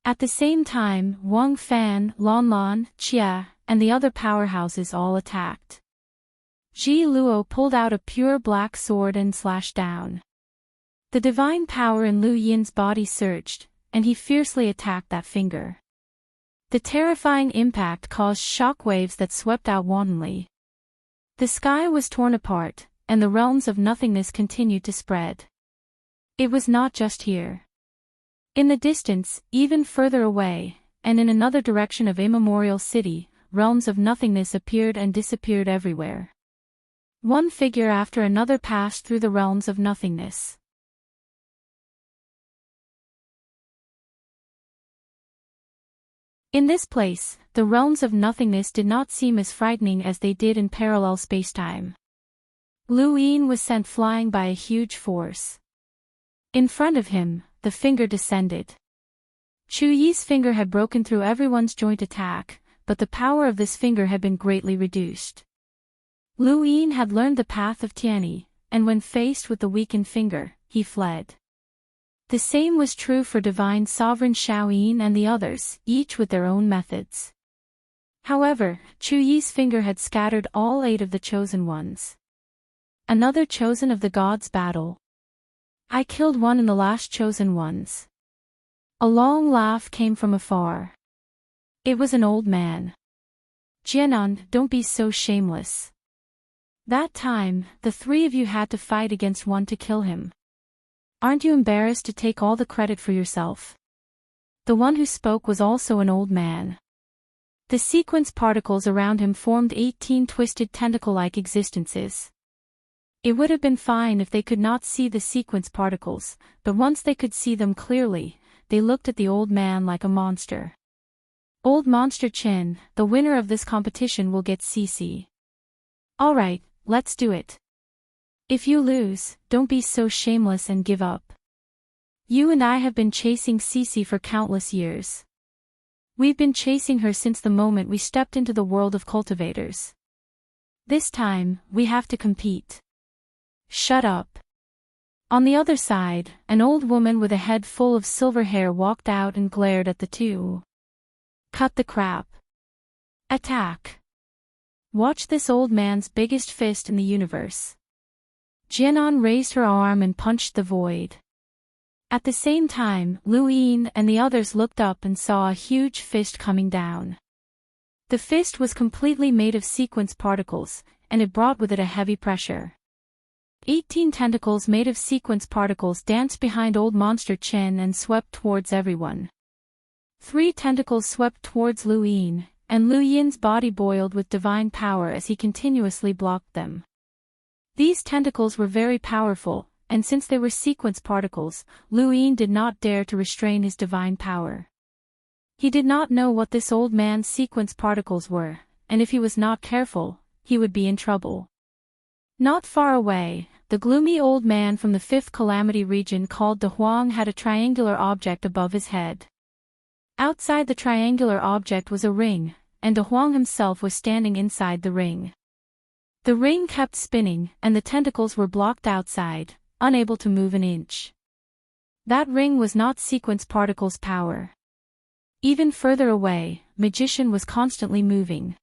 At the same time, Wang Fan, Lanlan, Chia, and the other powerhouses all attacked. Ji Luo pulled out a pure black sword and slashed down. The divine power in Lu Yin's body surged, and he fiercely attacked that finger. The terrifying impact caused shock waves that swept out wantonly. The sky was torn apart, and the realms of nothingness continued to spread. It was not just here. In the distance, even further away, and in another direction of Immemorial City, realms of nothingness appeared and disappeared everywhere. One figure after another passed through the realms of nothingness. In this place, the realms of nothingness did not seem as frightening as they did in parallel spacetime. Lu Yin was sent flying by a huge force. In front of him, the finger descended. Chu Yi's finger had broken through everyone's joint attack, but the power of this finger had been greatly reduced. Lu Yin had learned the path of Tianyi, and when faced with the weakened finger, he fled. The same was true for divine sovereign Shaoyin and the others, each with their own methods. However, Chu Yi's finger had scattered all 8 of the chosen ones. Another chosen of the gods' battle. I killed one in the last chosen ones. A long laugh came from afar. It was an old man. Jianan, don't be so shameless. That time, the 3 of you had to fight against one to kill him. Aren't you embarrassed to take all the credit for yourself? The one who spoke was also an old man. The sequence particles around him formed 18 twisted tentacle-like existences. It would have been fine if they could not see the sequence particles, but once they could see them clearly, they looked at the old man like a monster. Old Monster Chin, the winner of this competition will get CC. Alright, let's do it. If you lose, don't be so shameless and give up. You and I have been chasing CC for countless years. We've been chasing her since the moment we stepped into the world of cultivators. This time, we have to compete. Shut up. On the other side, an old woman with a head full of silver hair walked out and glared at the 2. Cut the crap. Attack. Watch this old man's biggest fist in the universe. Jianan raised her arm and punched the void. At the same time, Lu Yin and the others looked up and saw a huge fist coming down. The fist was completely made of sequence particles, and it brought with it a heavy pressure. 18 tentacles made of sequence particles danced behind Old Monster Chen and swept towards everyone. 3 tentacles swept towards Lu Yin, and Lu Yin's body boiled with divine power as he continuously blocked them. These tentacles were very powerful, and since they were sequence particles, Lu Yin did not dare to restrain his divine power. He did not know what this old man's sequence particles were, and if he was not careful, he would be in trouble. Not far away, the gloomy old man from the 5th calamity region called De Huang had a triangular object above his head. Outside the triangular object was a ring, and De Huang himself was standing inside the ring. The ring kept spinning, and the tentacles were blocked outside, unable to move an inch. That ring was not sequence particles' power. Even further away, Magician was constantly moving.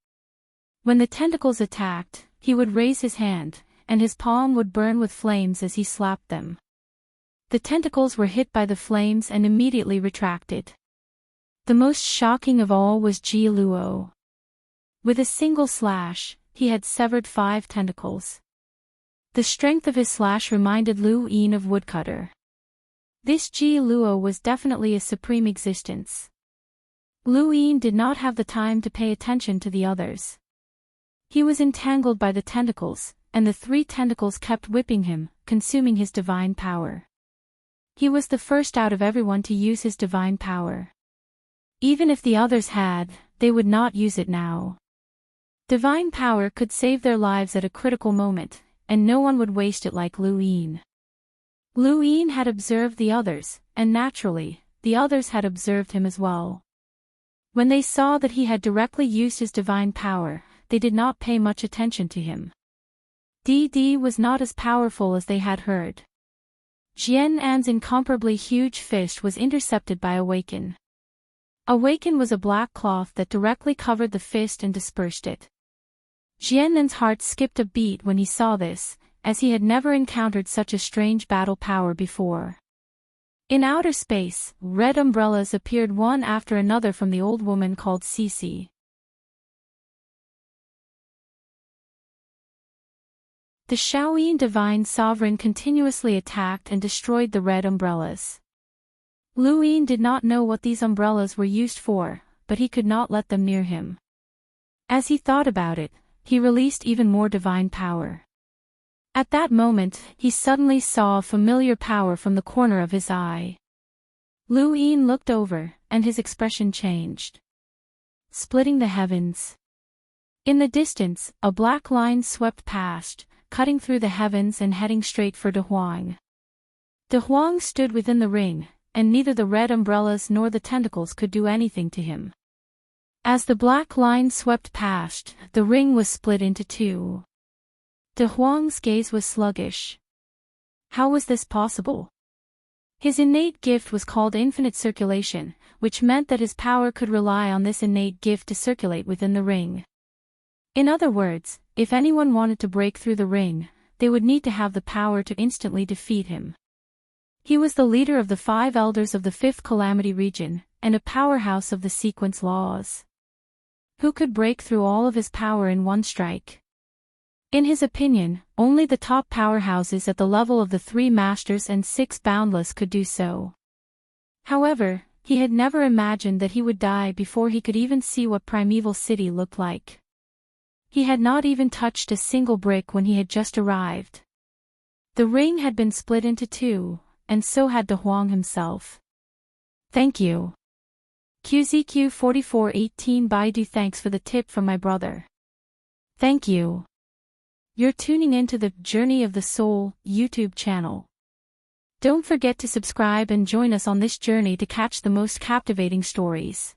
When the tentacles attacked, he would raise his hand, and his palm would burn with flames as he slapped them. The tentacles were hit by the flames and immediately retracted. The most shocking of all was Ji Luo. With a single slash, he had severed 5 tentacles. The strength of his slash reminded Lu Yin of Woodcutter. This Ji Luo was definitely a supreme existence. Lu Yin did not have the time to pay attention to the others. He was entangled by the tentacles, and the 3 tentacles kept whipping him, consuming his divine power. He was the first out of everyone to use his divine power. Even if the others had, they would not use it now. Divine power could save their lives at a critical moment, and no one would waste it like Lu Yin. Lu Yin had observed the others, and naturally, the others had observed him as well. When they saw that he had directly used his divine power, they did not pay much attention to him. DD was not as powerful as they had heard. Jian An's incomparably huge fist was intercepted by Awaken. Awaken was a black cloth that directly covered the fist and dispersed it. Jian An's heart skipped a beat when he saw this, as he had never encountered such a strange battle power before. In outer space, red umbrellas appeared one after another from the old woman called Cici. The Shaoyin divine sovereign continuously attacked and destroyed the red umbrellas. Lu Yin did not know what these umbrellas were used for, but he could not let them near him. As he thought about it, he released even more divine power. At that moment, he suddenly saw a familiar power from the corner of his eye. Lu Yin looked over, and his expression changed. Splitting the heavens. In the distance, a black line swept past, cutting through the heavens and heading straight for De Huang. De Huang stood within the ring, and neither the red umbrellas nor the tentacles could do anything to him. As the black line swept past, the ring was split into two. De Huang's gaze was sluggish. How was this possible? His innate gift was called infinite circulation, which meant that his power could rely on this innate gift to circulate within the ring. In other words, if anyone wanted to break through the ring, they would need to have the power to instantly defeat him. He was the leader of the 5 elders of the 5th calamity region, and a powerhouse of the sequence laws. Who could break through all of his power in one strike? In his opinion, only the top powerhouses at the level of the 3 masters and 6 boundless could do so. However, he had never imagined that he would die before he could even see what Primeval City looked like. He had not even touched a single brick when he had just arrived. The ring had been split into 2, and so had De Huang himself. Thank you. QZQ4418 Baidu, thanks for the tip from my brother. Thank you. You're tuning into the Journey of the Soul YouTube channel. Don't forget to subscribe and join us on this journey to catch the most captivating stories.